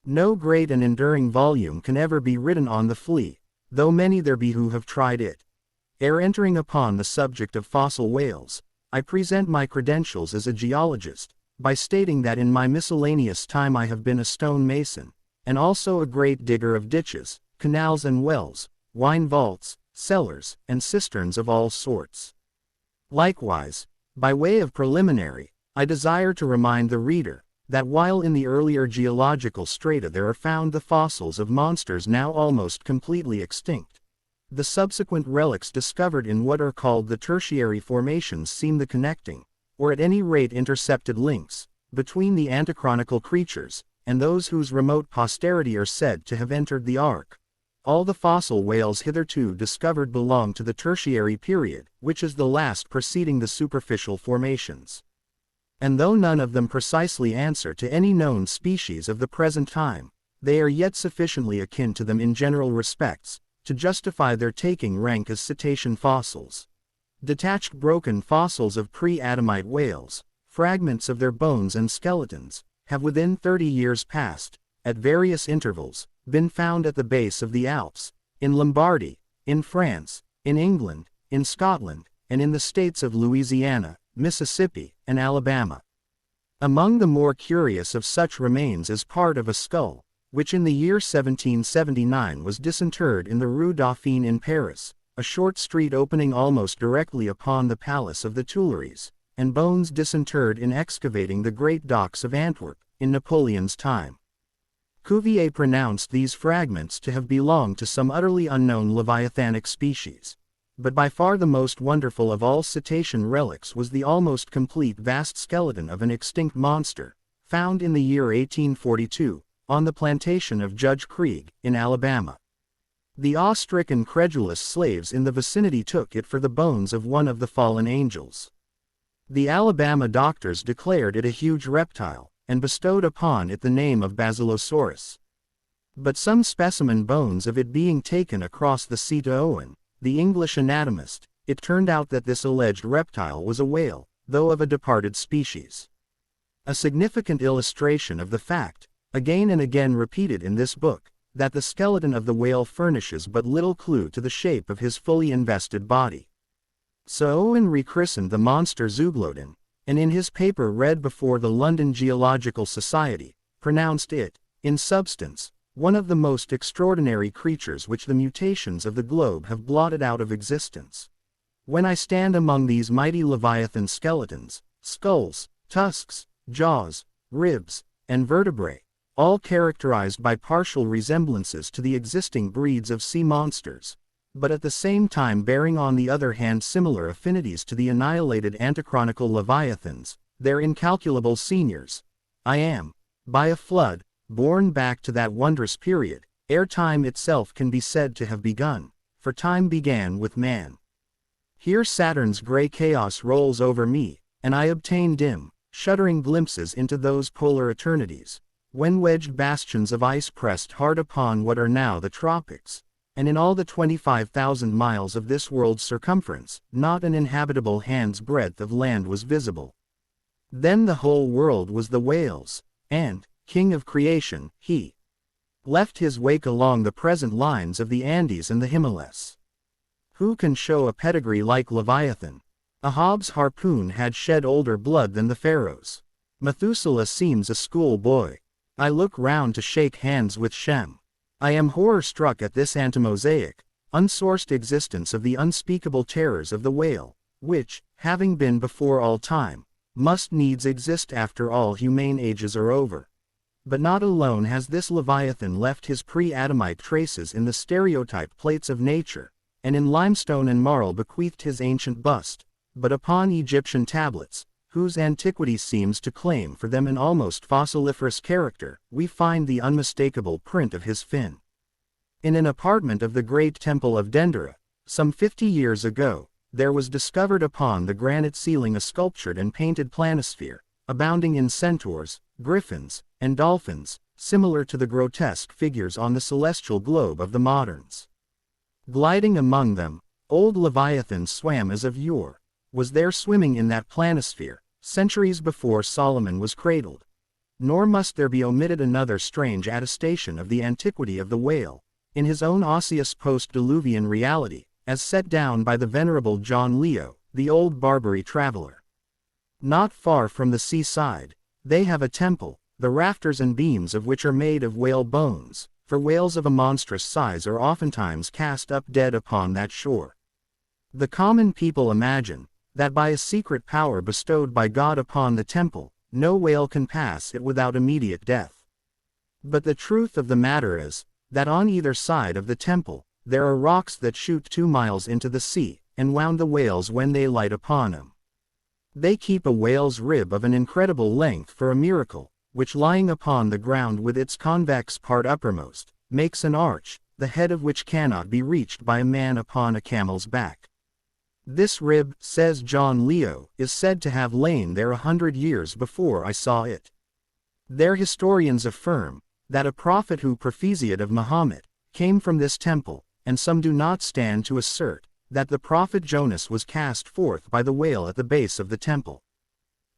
No great and enduring volume can ever be written on the flea, though many there be who have tried it. Ere entering upon the subject of fossil whales, I present my credentials as a geologist, by stating that in my miscellaneous time I have been a stone mason, and also a great digger of ditches, canals and wells, wine vaults, cellars, and cisterns of all sorts. Likewise, by way of preliminary, I desire to remind the reader, that while in the earlier geological strata there are found the fossils of monsters now almost completely extinct, the subsequent relics discovered in what are called the tertiary formations seem the connecting, or at any rate intercepted links, between the antichronical creatures, and those whose remote posterity are said to have entered the ark. All the fossil whales hitherto discovered belong to the tertiary period, which is the last preceding the superficial formations. And though none of them precisely answer to any known species of the present time, they are yet sufficiently akin to them in general respects, to justify their taking rank as cetacean fossils. Detached broken fossils of pre-Adamite whales, fragments of their bones and skeletons, have within 30 years past, at various intervals, been found at the base of the Alps, in Lombardy, in France, in England, in Scotland, and in the states of Louisiana, Mississippi, and Alabama. Among the more curious of such remains is part of a skull, which in the year 1779 was disinterred in the Rue Dauphine in Paris, a short street opening almost directly upon the Palace of the Tuileries, and bones disinterred in excavating the great docks of Antwerp, in Napoleon's time. Cuvier pronounced these fragments to have belonged to some utterly unknown leviathanic species. But by far the most wonderful of all cetacean relics was the almost complete vast skeleton of an extinct monster, found in the year 1842, on the plantation of Judge Krieg, in Alabama. The awe-stricken credulous slaves in the vicinity took it for the bones of one of the fallen angels. The Alabama doctors declared it a huge reptile, and bestowed upon it the name of Basilosaurus. But some specimen bones of it being taken across the sea to Owen, the English anatomist, it turned out that this alleged reptile was a whale, though of a departed species. A significant illustration of the fact, again and again repeated in this book, that the skeleton of the whale furnishes but little clue to the shape of his fully invested body. So Owen rechristened the monster Zeuglodon, and in his paper read before the London Geological Society, pronounced it, in substance, one of the most extraordinary creatures which the mutations of the globe have blotted out of existence. When I stand among these mighty leviathan skeletons, skulls, tusks, jaws, ribs, and vertebrae, all characterized by partial resemblances to the existing breeds of sea monsters, but at the same time bearing on the other hand similar affinities to the annihilated antichronical leviathans, their incalculable seniors, I am, by a flood, borne back to that wondrous period, ere time itself can be said to have begun, for time began with man. Here Saturn's gray chaos rolls over me, and I obtain dim, shuddering glimpses into those polar eternities, when wedged bastions of ice pressed hard upon what are now the tropics, and in all the 25,000 miles of this world's circumference, not an inhabitable hand's breadth of land was visible. Then the whole world was the whale's, and, king of creation, he left his wake along the present lines of the Andes and the Himalayas. Who can show a pedigree like Leviathan? Ahab's harpoon had shed older blood than the Pharaoh's. Methuselah seems a school boy. I look round to shake hands with Shem. I am horror-struck at this antimosaic, unsourced existence of the unspeakable terrors of the whale, which, having been before all time, must needs exist after all humane ages are over. But not alone has this Leviathan left his pre-Adamite traces in the stereotyped plates of nature, and in limestone and marl bequeathed his ancient bust, but upon Egyptian tablets, whose antiquity seems to claim for them an almost fossiliferous character, we find the unmistakable print of his fin. In an apartment of the great temple of Dendera, some 50 years ago, there was discovered upon the granite ceiling a sculptured and painted planisphere, abounding in centaurs, griffins, and dolphins, similar to the grotesque figures on the celestial globe of the moderns. Gliding among them, old Leviathan swam as of yore, was there swimming in that planisphere, centuries before Solomon was cradled. Nor must there be omitted another strange attestation of the antiquity of the whale, in his own osseous post-Diluvian reality, as set down by the venerable John Leo, the old Barbary traveler. Not far from the seaside, they have a temple, the rafters and beams of which are made of whale bones, for whales of a monstrous size are oftentimes cast up dead upon that shore. The common people imagine that by a secret power bestowed by God upon the temple, no whale can pass it without immediate death. But the truth of the matter is, that on either side of the temple, there are rocks that shoot 2 miles into the sea, and wound the whales when they light upon them. They keep a whale's rib of an incredible length for a miracle, which lying upon the ground with its convex part uppermost, makes an arch, the head of which cannot be reached by a man upon a camel's back. This rib, says John Leo, is said to have lain there 100 years before I saw it. Their historians affirm that a prophet who prophesied of Muhammad came from this temple, and some do not stand to assert that the prophet Jonas was cast forth by the whale at the base of the temple.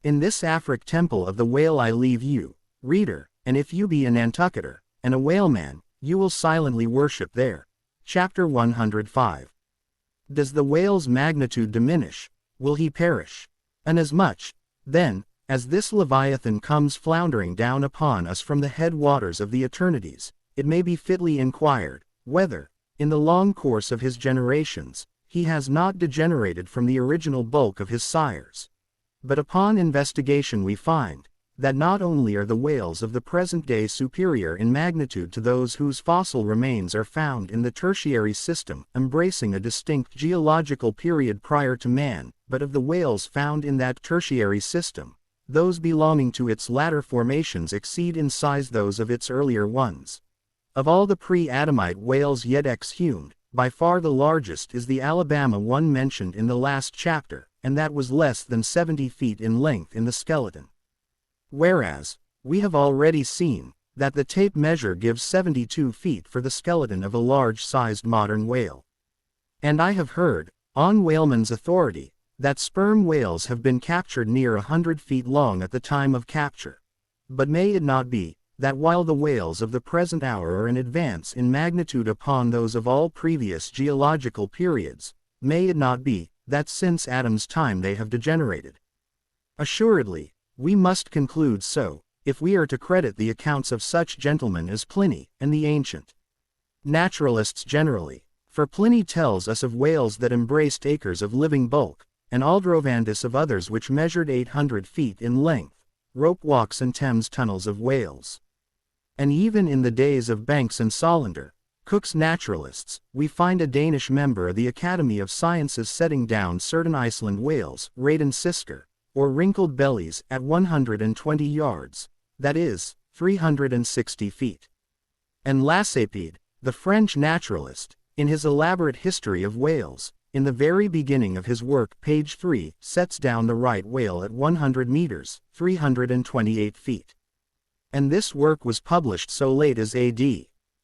In this Afric temple of the whale I leave you, reader, and if you be a Nantucketer, and a whaleman, you will silently worship there. Chapter 105. Does the whale's magnitude diminish? Will he perish? Inasmuch, then, as this Leviathan comes floundering down upon us from the headwaters of the eternities, it may be fitly inquired, whether, in the long course of his generations, he has not degenerated from the original bulk of his sires. But upon investigation we find, that not only are the whales of the present day superior in magnitude to those whose fossil remains are found in the tertiary system, embracing a distinct geological period prior to man, but of the whales found in that tertiary system, those belonging to its latter formations exceed in size those of its earlier ones. Of all the pre-Adamite whales yet exhumed, by far the largest is the Alabama one mentioned in the last chapter, and that was less than 70 feet in length in the skeleton. Whereas, we have already seen that the tape measure gives 72 feet for the skeleton of a large-sized modern whale. And I have heard, on whalemen's authority, that sperm whales have been captured near 100 feet long at the time of capture. But may it not be, that while the whales of the present hour are in advance in magnitude upon those of all previous geological periods, may it not be, that since Adam's time they have degenerated? Assuredly, we must conclude so, if we are to credit the accounts of such gentlemen as Pliny, and the ancient naturalists generally, for Pliny tells us of whales that embraced acres of living bulk, and Aldrovandus of others which measured 800 feet in length, rope walks and Thames tunnels of whales. And even in the days of Banks and Solander, Cook's naturalists, we find a Danish member of the Academy of Sciences setting down certain Iceland whales, Radensisker, or wrinkled bellies, at 120 yards, that is, 360 feet. And Lacépède, the French naturalist, in his elaborate history of whales, in the very beginning of his work, page 3, sets down the right whale at 100 meters, 328 feet. And this work was published so late as AD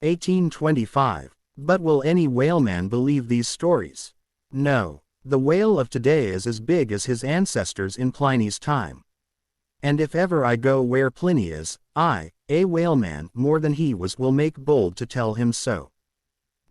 1825. But will any whaleman believe these stories? No. The whale of today is as big as his ancestors in Pliny's time. And if ever I go where Pliny is, I, a whaleman, more than he was, will make bold to tell him so.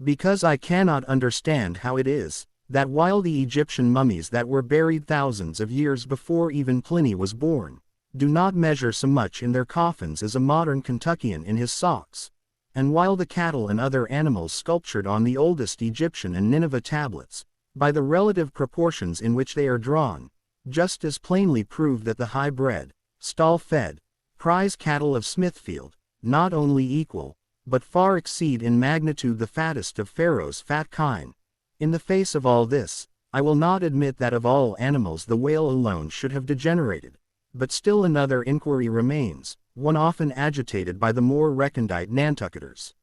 Because I cannot understand how it is, that while the Egyptian mummies that were buried thousands of years before even Pliny was born, do not measure so much in their coffins as a modern Kentuckian in his socks, and while the cattle and other animals sculptured on the oldest Egyptian and Nineveh tablets, by the relative proportions in which they are drawn, just as plainly prove that the high-bred, stall-fed, prize cattle of Smithfield, not only equal, but far exceed in magnitude the fattest of Pharaoh's fat kine. In the face of all this, I will not admit that of all animals the whale alone should have degenerated, but still another inquiry remains, one often agitated by the more recondite Nantucketers.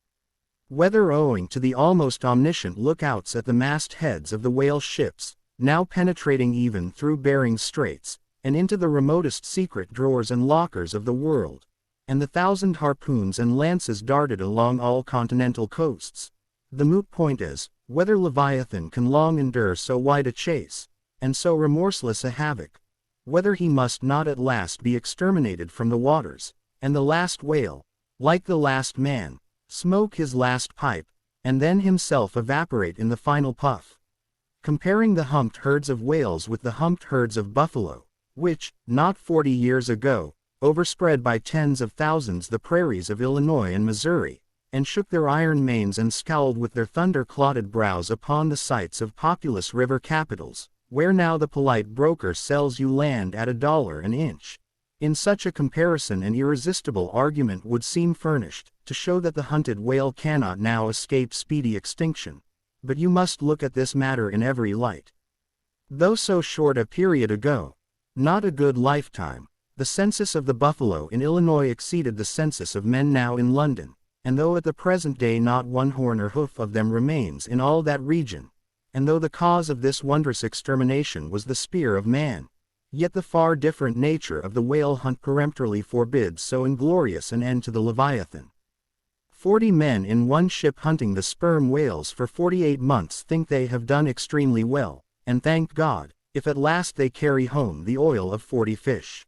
Whether owing to the almost omniscient lookouts at the mastheads of the whale ships, now penetrating even through Bering Straits, and into the remotest secret drawers and lockers of the world, and the thousand harpoons and lances darted along all continental coasts, the moot point is, whether Leviathan can long endure so wide a chase, and so remorseless a havoc, whether he must not at last be exterminated from the waters, and the last whale, like the last man, smoke his last pipe, and then himself evaporate in the final puff. Comparing the humped herds of whales with the humped herds of buffalo, which, not 40 years ago, overspread by tens of thousands the prairies of Illinois and Missouri, and shook their iron manes and scowled with their thunder-clotted brows upon the sites of populous river capitals, where now the polite broker sells you land at $1 an inch. In such a comparison an irresistible argument would seem furnished, to show that the hunted whale cannot now escape speedy extinction. But you must look at this matter in every light. Though so short a period ago, not a good lifetime, the census of the buffalo in Illinois exceeded the census of men now in London, and though at the present day not one horn or hoof of them remains in all that region, and though the cause of this wondrous extermination was the spear of man, yet the far different nature of the whale hunt peremptorily forbids so inglorious an end to the Leviathan. 40 men in one ship hunting the sperm whales for 48 months think they have done extremely well, and thank God, if at last they carry home the oil of 40 fish.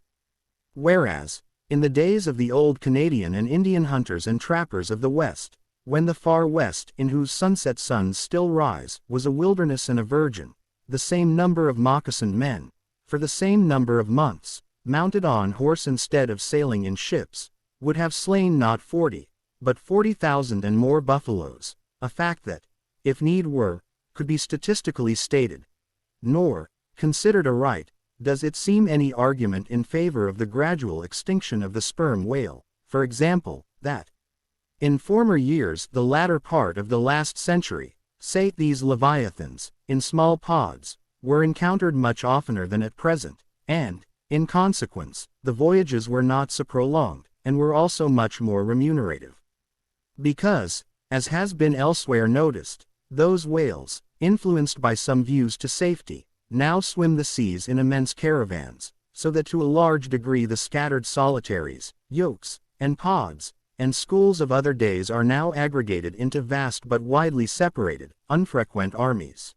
Whereas, in the days of the old Canadian and Indian hunters and trappers of the West, when the far West, in whose sunset suns still rise, was a wilderness and a virgin, the same number of moccasined men, for the same number of months, mounted on horse instead of sailing in ships, would have slain not 40, but 40,000 and more buffaloes, a fact that, if need were, could be statistically stated. Nor, considered aright, does it seem any argument in favor of the gradual extinction of the sperm whale, for example, that in former years, the latter part of the last century, say these leviathans, in small pods, were encountered much oftener than at present, and, in consequence, the voyages were not so prolonged, and were also much more remunerative. Because, as has been elsewhere noticed, those whales, influenced by some views to safety, now swim the seas in immense caravans, so that to a large degree the scattered solitaries, yolks, and pods, and schools of other days are now aggregated into vast but widely separated, unfrequent armies.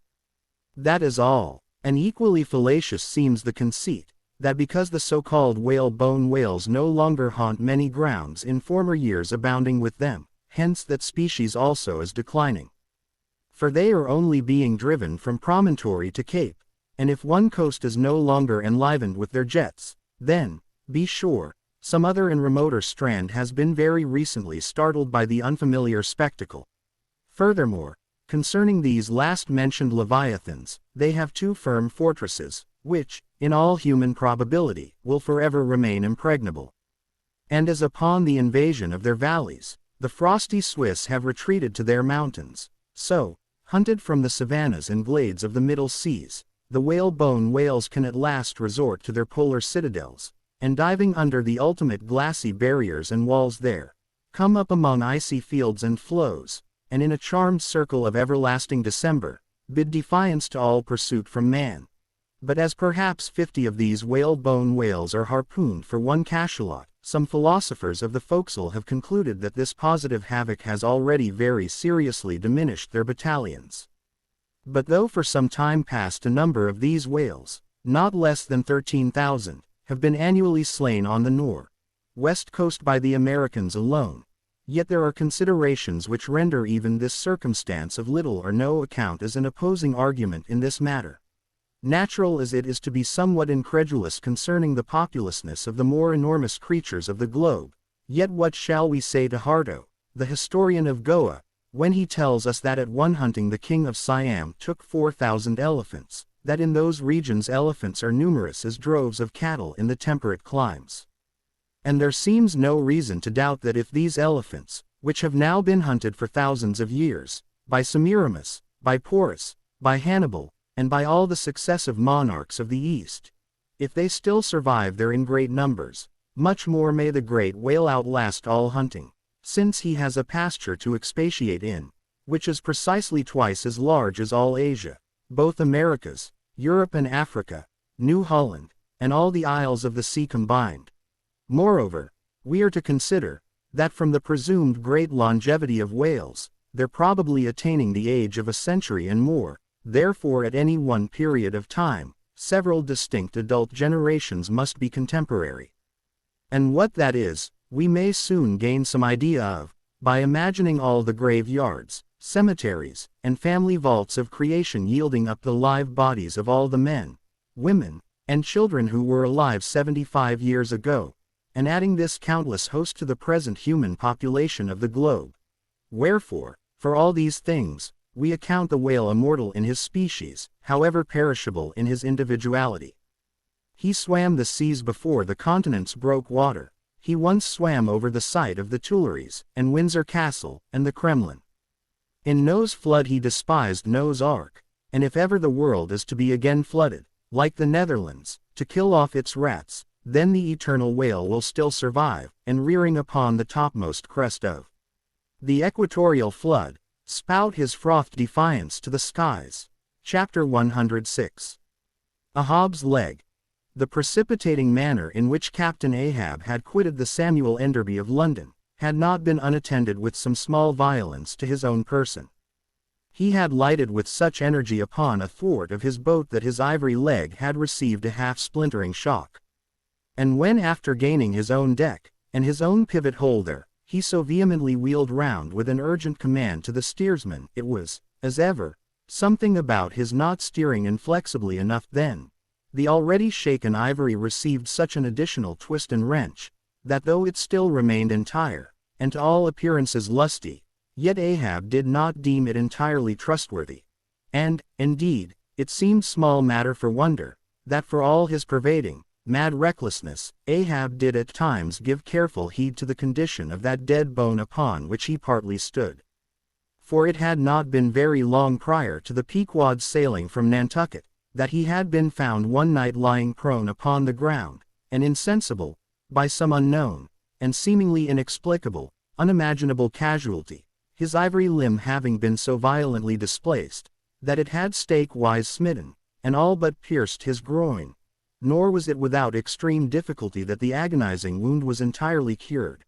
That is all, and equally fallacious seems the conceit, that because the so-called whale-bone whales no longer haunt many grounds in former years abounding with them, hence that species also is declining. For they are only being driven from promontory to cape, and if one coast is no longer enlivened with their jets, then, be sure, some other and remoter strand has been very recently startled by the unfamiliar spectacle. Furthermore, concerning these last-mentioned leviathans, they have 2 firm fortresses, which, in all human probability, will forever remain impregnable. And as upon the invasion of their valleys, the frosty Swiss have retreated to their mountains, so, hunted from the savannas and glades of the Middle Seas, the whale-bone whales can at last resort to their polar citadels, and diving under the ultimate glassy barriers and walls there, come up among icy fields and floes, and in a charmed circle of everlasting December, bid defiance to all pursuit from man. But as perhaps 50 of these whalebone whales are harpooned for one cachalot, some philosophers of the forecastle have concluded that this positive havoc has already very seriously diminished their battalions. But though for some time past a number of these whales, not less than 13,000, have been annually slain on the north-west coast by the Americans alone, yet there are considerations which render even this circumstance of little or no account as an opposing argument in this matter. Natural as it is to be somewhat incredulous concerning the populousness of the more enormous creatures of the globe, yet what shall we say to Hardo, the historian of Goa, when he tells us that at one hunting the king of Siam took 4,000 elephants, that in those regions elephants are numerous as droves of cattle in the temperate climes. And there seems no reason to doubt that if these elephants, which have now been hunted for thousands of years, by Semiramis, by Porus, by Hannibal, and by all the successive monarchs of the East, if they still survive there in great numbers, much more may the great whale outlast all hunting, since he has a pasture to expatiate in, which is precisely twice as large as all Asia, both Americas, Europe and Africa, New Holland, and all the isles of the sea combined. Moreover, we are to consider, that from the presumed great longevity of whales, their probably attaining the age of a century and more, therefore at any one period of time, several distinct adult generations must be contemporary. And what that is, we may soon gain some idea of, by imagining all the graveyards, cemeteries, and family vaults of creation yielding up the live bodies of all the men, women, and children who were alive 75 years ago, and adding this countless host to the present human population of the globe. Wherefore, for all these things, we account the whale immortal in his species, however perishable in his individuality. He swam the seas before the continents broke water. He once swam over the site of the Tuileries, and Windsor Castle, and the Kremlin. In Noah's flood he despised Noah's Ark, and if ever the world is to be again flooded, like the Netherlands, to kill off its rats, then the eternal whale will still survive, and rearing upon the topmost crest of the equatorial flood, spout his frothed defiance to the skies. Chapter 106. Ahab's leg. The precipitating manner in which Captain Ahab had quitted the Samuel Enderby of London, had not been unattended with some small violence to his own person. He had lighted with such energy upon a thwart of his boat that his ivory leg had received a half-splintering shock. And when after gaining his own deck, and his own pivot hole there, he so vehemently wheeled round with an urgent command to the steersman, it was, as ever, something about his not steering inflexibly enough then. The already shaken ivory received such an additional twist and wrench, that though it still remained entire, and to all appearances lusty, yet Ahab did not deem it entirely trustworthy. And, indeed, it seemed small matter for wonder, that for all his pervading, mad recklessness, Ahab did at times give careful heed to the condition of that dead bone upon which he partly stood. For it had not been very long prior to the Pequod's sailing from Nantucket, that he had been found one night lying prone upon the ground, and insensible, by some unknown, and seemingly inexplicable, unimaginable casualty, his ivory limb having been so violently displaced, that it had stake-wise smitten, and all but pierced his groin. Nor was it without extreme difficulty that the agonizing wound was entirely cured.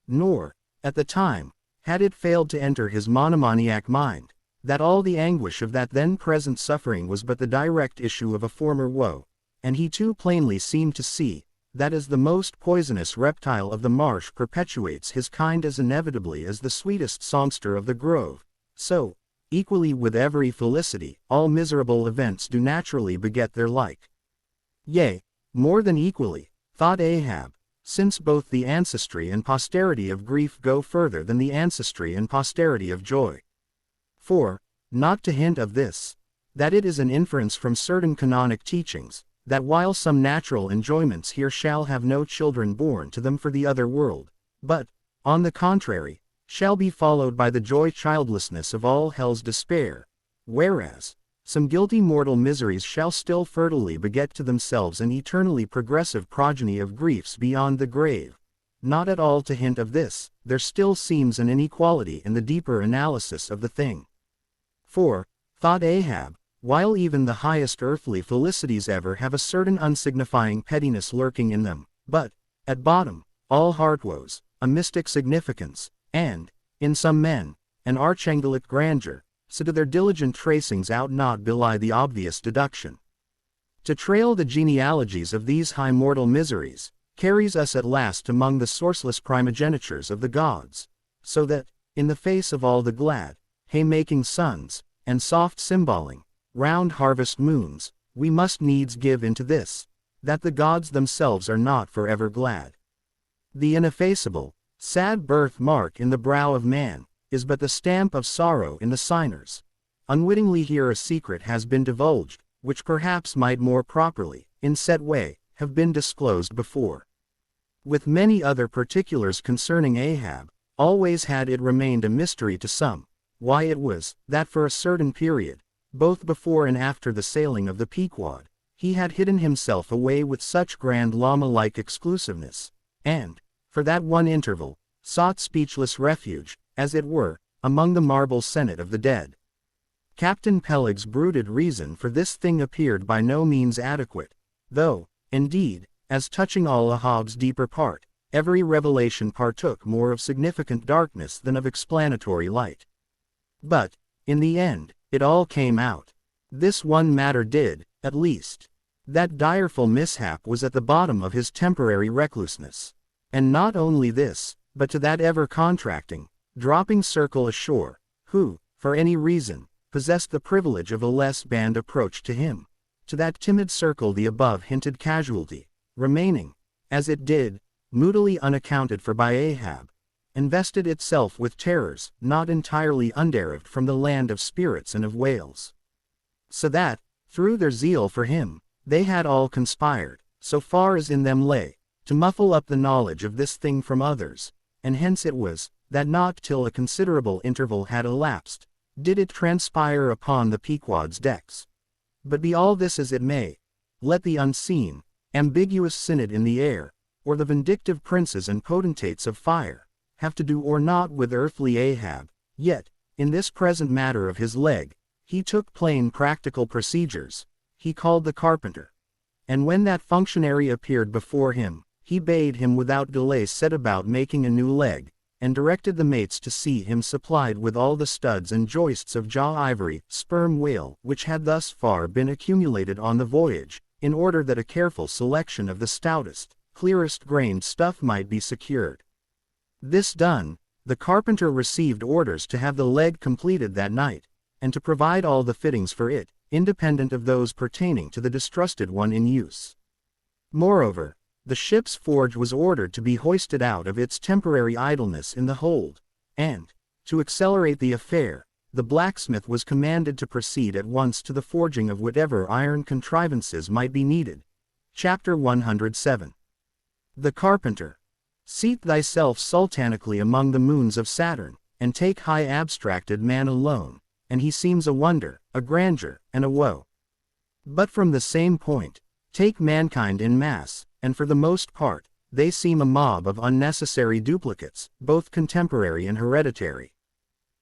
Nor, at the time, had it failed to enter his monomaniac mind, that all the anguish of that then present suffering was but the direct issue of a former woe, and he too plainly seemed to see, that as the most poisonous reptile of the marsh perpetuates his kind as inevitably as the sweetest songster of the grove, so, equally with every felicity, all miserable events do naturally beget their like. Yea, more than equally, thought Ahab, since both the ancestry and posterity of grief go further than the ancestry and posterity of joy. For, not to hint of this, that it is an inference from certain canonic teachings, that while some natural enjoyments here shall have no children born to them for the other world, but, on the contrary, shall be followed by the joy childlessness of all hell's despair, whereas, some guilty mortal miseries shall still fertilely beget to themselves an eternally progressive progeny of griefs beyond the grave. Not at all to hint of this, there still seems an inequality in the deeper analysis of the thing. For, thought Ahab, while even the highest earthly felicities ever have a certain unsignifying pettiness lurking in them, but, at bottom, all heart woes, a mystic significance, and, in some men, an archangelic grandeur, so do their diligent tracings out not belie the obvious deduction. To trail the genealogies of these high mortal miseries, carries us at last among the sourceless primogenitures of the gods, so that, in the face of all the glad, hay-making suns, and soft cymballing, round harvest moons, we must needs give into this, that the gods themselves are not forever glad. The ineffaceable, sad birth-mark in the brow of man, is but the stamp of sorrow in the signers. Unwittingly here a secret has been divulged, which perhaps might more properly, in set way, have been disclosed before. With many other particulars concerning Ahab, always had it remained a mystery to some, why it was, that for a certain period, both before and after the sailing of the Pequod, he had hidden himself away with such grand llama-like exclusiveness, and, for that one interval, sought speechless refuge, as it were, among the marble senate of the dead. Captain Peleg's brooded reason for this thing appeared by no means adequate, though, indeed, as touching all Ahab's deeper part, every revelation partook more of significant darkness than of explanatory light. But, in the end, it all came out. This one matter did, at least. That direful mishap was at the bottom of his temporary recluseness. And not only this, but to that ever-contracting, dropping circle ashore, who, for any reason, possessed the privilege of a less band approach to him. To that timid circle the above hinted casualty, remaining, as it did, moodily unaccounted for by Ahab, invested itself with terrors not entirely underived from the land of spirits and of whales. So that, through their zeal for him, they had all conspired, so far as in them lay, to muffle up the knowledge of this thing from others, and hence it was, that not till a considerable interval had elapsed, did it transpire upon the Pequod's decks. But be all this as it may, let the unseen, ambiguous synod in the air, or the vindictive princes and potentates of fire, have to do or not with earthly Ahab, yet, in this present matter of his leg, he took plain practical procedures. He called the carpenter. And when that functionary appeared before him, he bade him without delay set about making a new leg, and directed the mates to see him supplied with all the studs and joists of jaw ivory, sperm whale, which had thus far been accumulated on the voyage, in order that a careful selection of the stoutest, clearest grained stuff might be secured. This done, the carpenter received orders to have the leg completed that night, and to provide all the fittings for it, independent of those pertaining to the distrusted one in use. Moreover, the ship's forge was ordered to be hoisted out of its temporary idleness in the hold, and, to accelerate the affair, the blacksmith was commanded to proceed at once to the forging of whatever iron contrivances might be needed. Chapter 107. The carpenter. Seat thyself sultanically among the moons of Saturn, and take high abstracted man alone, and he seems a wonder, a grandeur, and a woe. But from the same point, take mankind in mass, and for the most part, they seem a mob of unnecessary duplicates, both contemporary and hereditary.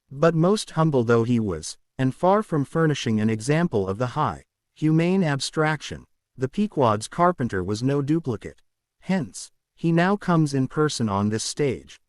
But most humble though he was, and far from furnishing an example of the high, humane abstraction, the Pequod's carpenter was no duplicate. Hence, he now comes in person on this stage.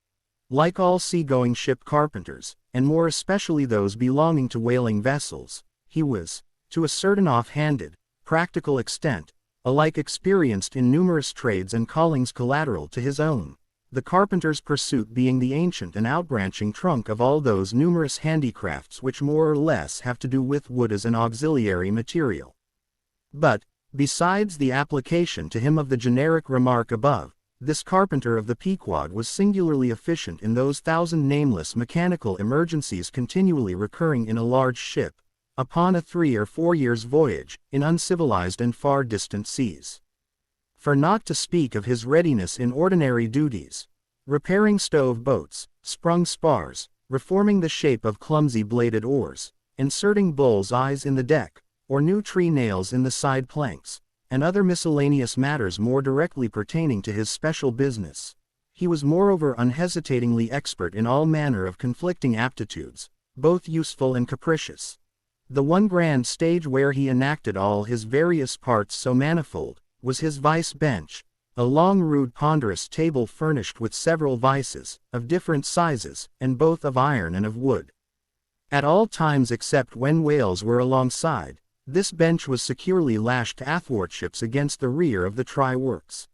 Like all sea-going ship carpenters, and more especially those belonging to whaling vessels, he was, to a certain off-handed, practical extent, alike experienced in numerous trades and callings collateral to his own, the carpenter's pursuit being the ancient and outbranching trunk of all those numerous handicrafts which more or less have to do with wood as an auxiliary material. But, besides the application to him of the generic remark above, this carpenter of the Pequod was singularly efficient in those thousand nameless mechanical emergencies continually recurring in a large ship, upon a 3 or 4 years' voyage, in uncivilized and far distant seas. For not to speak of his readiness in ordinary duties, repairing stove boats, sprung spars, reforming the shape of clumsy bladed oars, inserting bull's eyes in the deck, or new tree nails in the side planks, and other miscellaneous matters more directly pertaining to his special business. He was moreover unhesitatingly expert in all manner of conflicting aptitudes, both useful and capricious. The one grand stage where he enacted all his various parts so manifold, was his vice bench, a long rude ponderous table furnished with several vices, of different sizes, and both of iron and of wood. At all times except when whales were alongside, this bench was securely lashed athwartships against the rear of the try-works.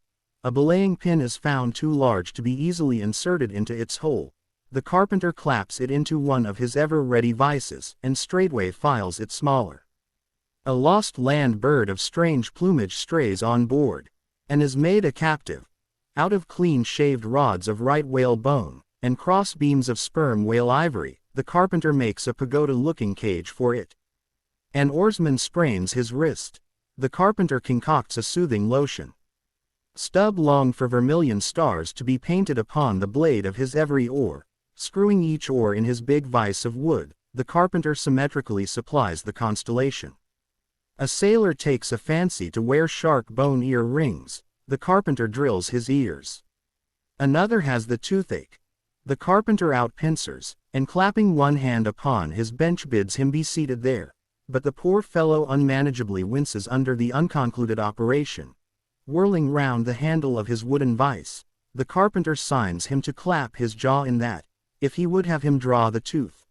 A belaying pin is found too large to be easily inserted into its hole. The carpenter claps it into one of his ever-ready vices, and straightway files it smaller. A lost land bird of strange plumage strays on board, and is made a captive. Out of clean-shaved rods of right whale bone, and cross beams of sperm whale ivory, the carpenter makes a pagoda-looking cage for it. An oarsman sprains his wrist. The carpenter concocts a soothing lotion. Stubb longed for vermilion stars to be painted upon the blade of his every oar. Screwing each oar in his big vise of wood, the carpenter symmetrically supplies the constellation. A sailor takes a fancy to wear shark bone ear rings. The carpenter drills his ears. Another has the toothache. The carpenter out-pincers, and clapping one hand upon his bench bids him be seated there. But the poor fellow unmanageably winces under the unconcluded operation. Whirling round the handle of his wooden vice, the carpenter signs him to clap his jaw in that, if he would have him draw the tooth.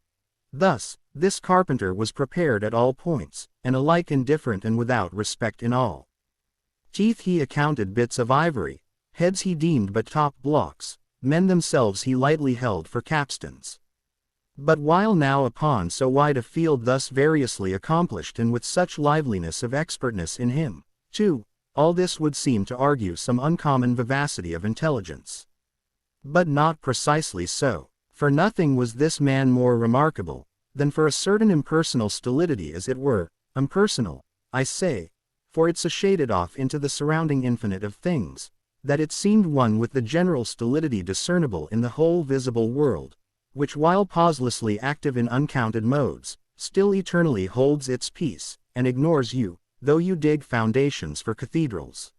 Thus, this carpenter was prepared at all points, and alike indifferent and without respect in all. Teeth he accounted bits of ivory, heads he deemed but top blocks, men themselves he lightly held for capstans. But while now upon so wide a field thus variously accomplished and with such liveliness of expertness in him, too, all this would seem to argue some uncommon vivacity of intelligence. But not precisely so, for nothing was this man more remarkable, than for a certain impersonal stolidity as it were, impersonal, I say, for it's a shaded off into the surrounding infinite of things, that it seemed one with the general stolidity discernible in the whole visible world, which while pauselessly active in uncounted modes, still eternally holds its peace, and ignores you, though you dig foundations for cathedrals.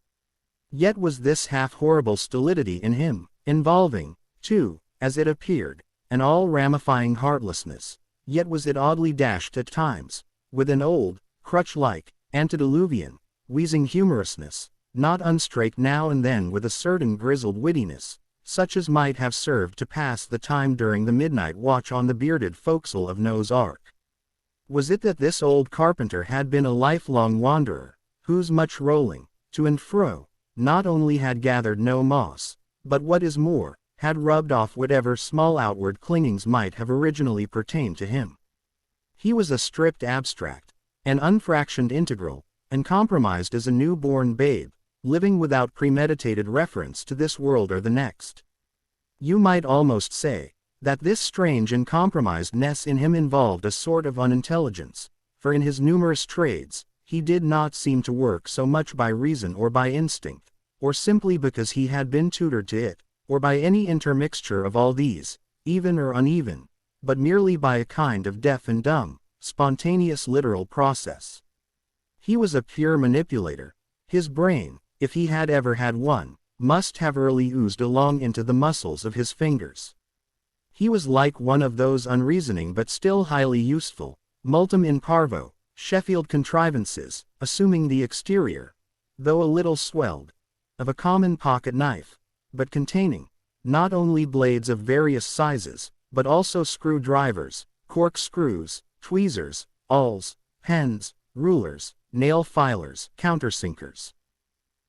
Yet was this half-horrible stolidity in him, involving, too, as it appeared, an all-ramifying heartlessness, yet was it oddly dashed at times, with an old, crutch-like, antediluvian, wheezing humorousness, not unstraked now and then with a certain grizzled wittiness, such as might have served to pass the time during the midnight watch on the bearded forecastle of Noah's Ark. Was it that this old carpenter had been a lifelong wanderer, whose much rolling, to and fro, not only had gathered no moss, but what is more, had rubbed off whatever small outward clingings might have originally pertained to him? He was a stripped abstract, an unfractioned integral, and compromised as a new-born babe, living without premeditated reference to this world or the next. You might almost say, that this strange and compromisedness in him involved a sort of unintelligence, for in his numerous trades, he did not seem to work so much by reason or by instinct, or simply because he had been tutored to it, or by any intermixture of all these, even or uneven, but merely by a kind of deaf and dumb, spontaneous literal process. He was a pure manipulator. His brain, if he had ever had one, must have early oozed along into the muscles of his fingers. He was like one of those unreasoning but still highly useful, multum in parvo, Sheffield contrivances, assuming the exterior, though a little swelled, of a common pocket knife, but containing, not only blades of various sizes, but also screw-drivers, cork-screws, tweezers, awls, pens, rulers, nail-filers, countersinkers.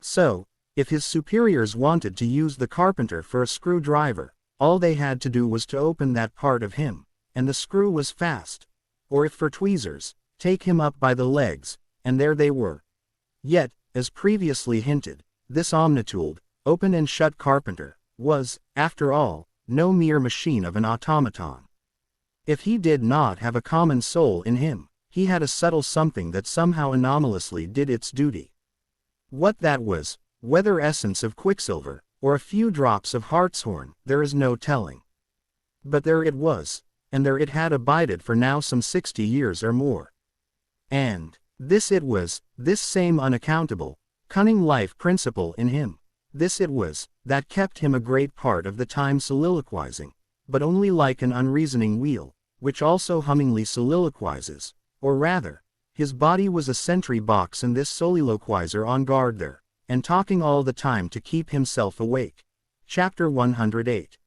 So, if his superiors wanted to use the carpenter for a screw-driver, all they had to do was to open that part of him, and the screw was fast, or if for tweezers, take him up by the legs, and there they were. Yet, as previously hinted, this omnitooled, open and shut carpenter, was, after all, no mere machine of an automaton. If he did not have a common soul in him, he had a subtle something that somehow anomalously did its duty. What that was, whether essence of quicksilver, or a few drops of hartshorn, there is no telling. But there it was, and there it had abided for now some 60 years or more. And this it was, this same unaccountable, cunning life principle in him, this it was, that kept him a great part of the time soliloquizing, but only like an unreasoning wheel, which also hummingly soliloquizes, or rather, his body was a sentry box and this soliloquizer on guard there, and talking all the time to keep himself awake. Chapter 108.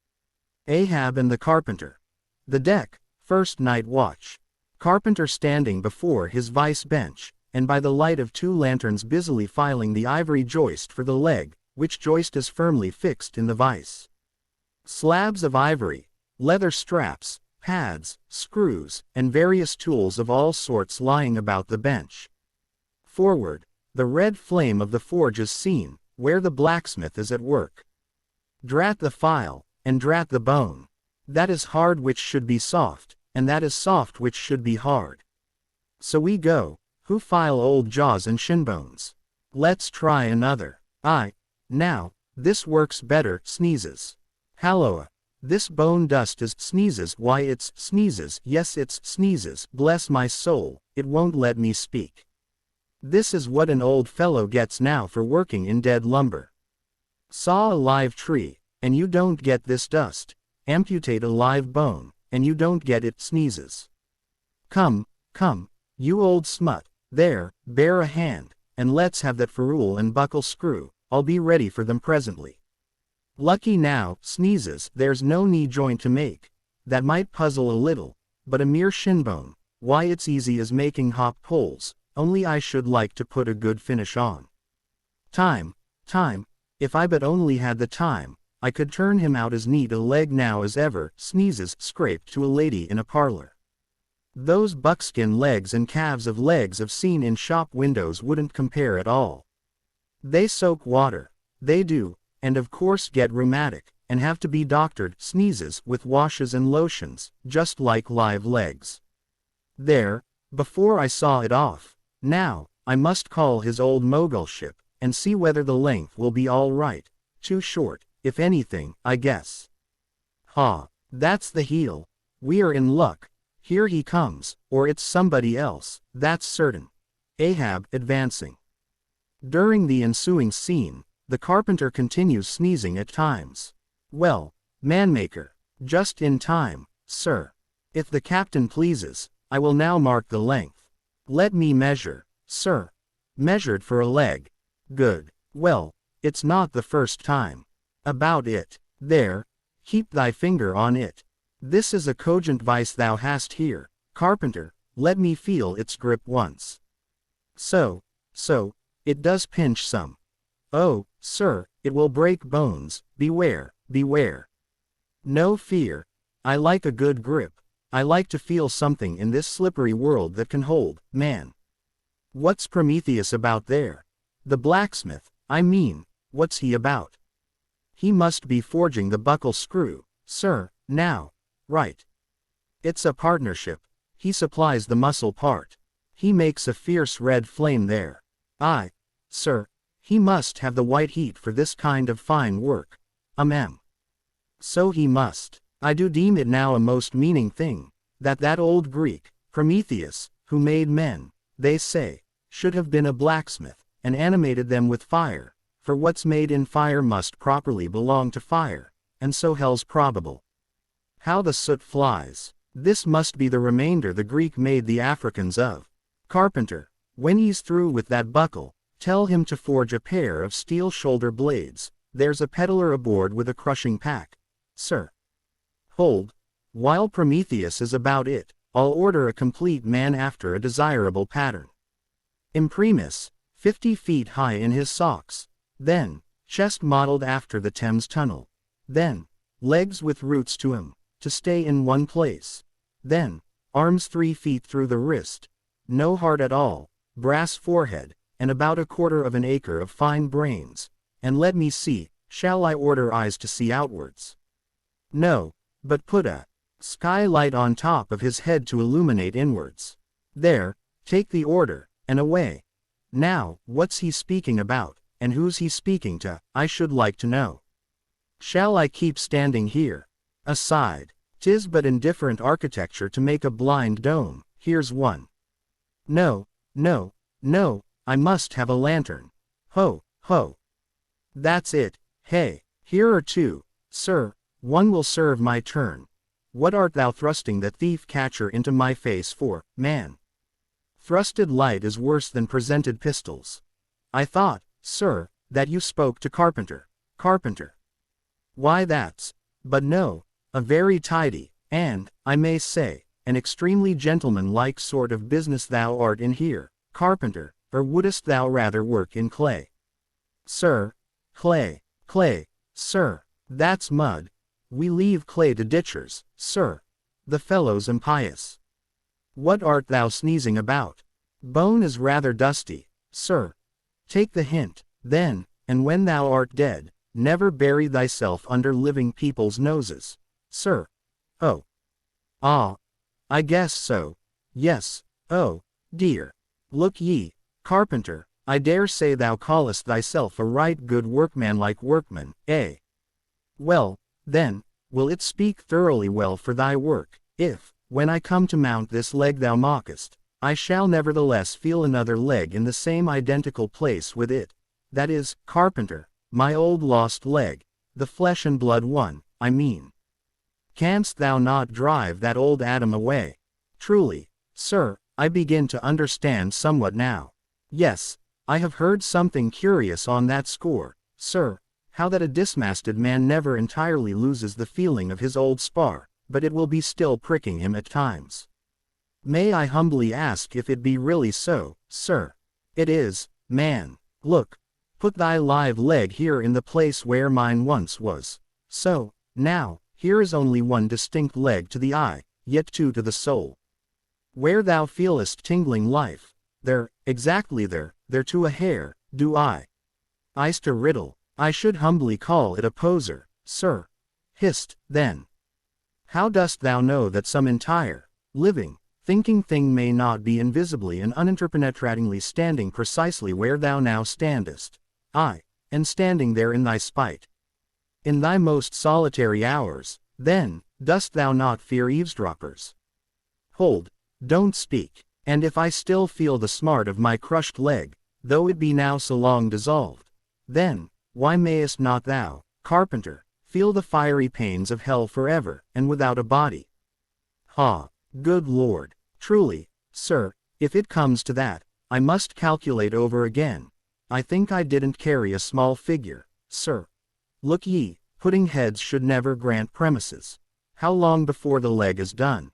Ahab and the Carpenter. The deck, first night watch. Carpenter standing before his vice bench, and by the light of 2 lanterns busily filing the ivory joist for the leg, which joist is firmly fixed in the vice. Slabs of ivory, leather straps, pads, screws, and various tools of all sorts lying about the bench. Forward, the red flame of the forge is seen, where the blacksmith is at work. Drat the file, and drat the bone. That is hard which should be soft, and that is soft which should be hard. So we go, who file old jaws and shinbones. Let's try another. Aye, now, this works better, sneezes. Halloa, this bone dust is sneezes, why it's sneezes, yes it's sneezes, bless my soul, it won't let me speak. This is what an old fellow gets now for working in dead lumber. Saw a live tree, and you don't get this dust. Amputate a live bone, and you don't get it sneezes. Come, come, you old smut, there, bear a hand, and let's have that ferrule and buckle screw, I'll be ready for them presently. Lucky now, sneezes, there's no knee joint to make. That might puzzle a little, but a mere shinbone, why it's easy as making hop poles, only I should like to put a good finish on. Time, if I but only had the time, I could turn him out as neat a leg now as ever sneezes scraped to a lady in a parlor. Those buckskin legs and calves of legs I've seen in shop windows wouldn't compare at all. They soak water, they do, and of course get rheumatic, and have to be doctored sneezes with washes and lotions, just like live legs. There, before I saw it off, now, I must call his old mogulship, and see whether the length will be all right, too short, if anything, I guess. Ha, that's the heel, we are in luck, here he comes, or it's somebody else, that's certain. Ahab advancing. During the ensuing scene, the carpenter continues sneezing at times. Well, manmaker, just in time, sir. If the captain pleases, I will now mark the length. Let me measure, sir. Measured for a leg. Good. Well, it's not the first time. About it. There. Keep thy finger on it. This is a cogent vice thou hast here, carpenter, let me feel its grip once. So, it does pinch some. Oh, sir, it will break bones, beware, beware. No fear. I like a good grip. I like to feel something in this slippery world that can hold, man. What's Prometheus about there? The blacksmith, I mean, what's he about? He must be forging the buckle screw, sir, now. Right. It's a partnership. He supplies the muscle part. He makes a fierce red flame there. Aye, sir, he must have the white heat for this kind of fine work. So he must. I do deem it now a most meaning thing, that old Greek, Prometheus, who made men, they say, should have been a blacksmith, and animated them with fire, for what's made in fire must properly belong to fire, and so hell's probable. How the soot flies. This must be the remainder the Greek made the Africans of. Carpenter, when he's through with that buckle, tell him to forge a pair of steel shoulder blades. There's a peddler aboard with a crushing pack. Sir. Hold. While Prometheus is about it, I'll order a complete man after a desirable pattern. Imprimis, 50 feet high in his socks. Then, chest modeled after the Thames Tunnel. Then, legs with roots to 'em, to stay in one place. Then, arms 3 feet through the wrist. No heart at all, brass forehead, and about 1/4 of an acre of fine brains. And let me see, shall I order eyes to see outwards? No, but put a skylight on top of his head to illuminate inwards. There, take the order, and away. Now, what's he speaking about, and who's he speaking to, I should like to know. Shall I keep standing here? Aside, 'tis but indifferent architecture to make a blind dome, here's one. No, I must have a lantern. Ho, ho. That's it, hey, here are 2, sir, one will serve my turn. What art thou thrusting the thief-catcher into my face for, man? Thrusted light is worse than presented pistols. I thought, sir, that you spoke to Carpenter. Carpenter. Why that's, but no, a very tidy, and, I may say, an extremely gentleman-like sort of business thou art in here, Carpenter, or wouldst thou rather work in clay? Sir, clay, sir, that's mud. We leave clay to ditchers, sir. The fellow's impious. What art thou sneezing about? Bone is rather dusty, sir. Take the hint, then, and when thou art dead, never bury thyself under living people's noses, sir. Oh. Ah. I guess so. Yes. Oh, dear. Look ye, Carpenter, I dare say thou callest thyself a right good workmanlike workman, eh? Well, then, will it speak thoroughly well for thy work, if, when I come to mount this leg thou mockest, I shall nevertheless feel another leg in the same identical place with it, that is, Carpenter, my old lost leg, the flesh and blood one, I mean. Canst thou not drive that old Adam away? Truly, sir, I begin to understand somewhat now. Yes, I have heard something curious on that score, sir, how that a dismasted man never entirely loses the feeling of his old spar, but it will be still pricking him at times. May I humbly ask if it be really so, sir? It is, man. Look, put thy live leg here in the place where mine once was. So, now, here is only one distinct leg to the eye, yet two to the soul. Where thou feelest tingling life, there, exactly there to a hair, do I. Iced a riddle, I should humbly call it a poser, sir. Hist, then. How dost thou know that some entire, living, thinking thing may not be invisibly and uninterpenetratingly standing precisely where thou now standest, aye, and standing there in thy spite? In thy most solitary hours, then, dost thou not fear eavesdroppers? Hold, don't speak, and if I still feel the smart of my crushed leg, though it be now so long dissolved, then, why mayest not thou, Carpenter, feel the fiery pains of hell forever, and without a body? Ha! Good Lord! Truly, sir, if it comes to that, I must calculate over again. I think I didn't carry a small figure, sir. Look ye, putting heads should never grant premises. How long before the leg is done?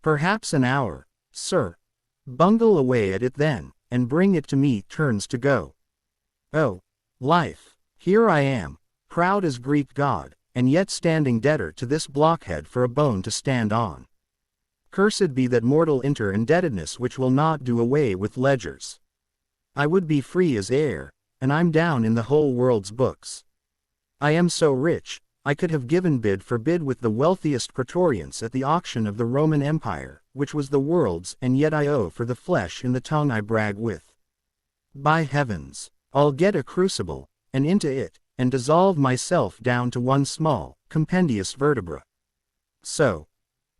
Perhaps an hour, sir. Bungle away at it then, and bring it to me turns to go. Oh, life, here I am, proud as Greek god, and yet standing debtor to this blockhead for a bone to stand on. Cursed be that mortal inter-indebtedness which will not do away with ledgers. I would be free as air, and I'm down in the whole world's books. I am so rich, I could have given bid for bid with the wealthiest praetorians at the auction of the Roman Empire, which was the world's, and yet I owe for the flesh in the tongue I brag with. By heavens, I'll get a crucible, and into it, and dissolve myself down to one small, compendious vertebra. So,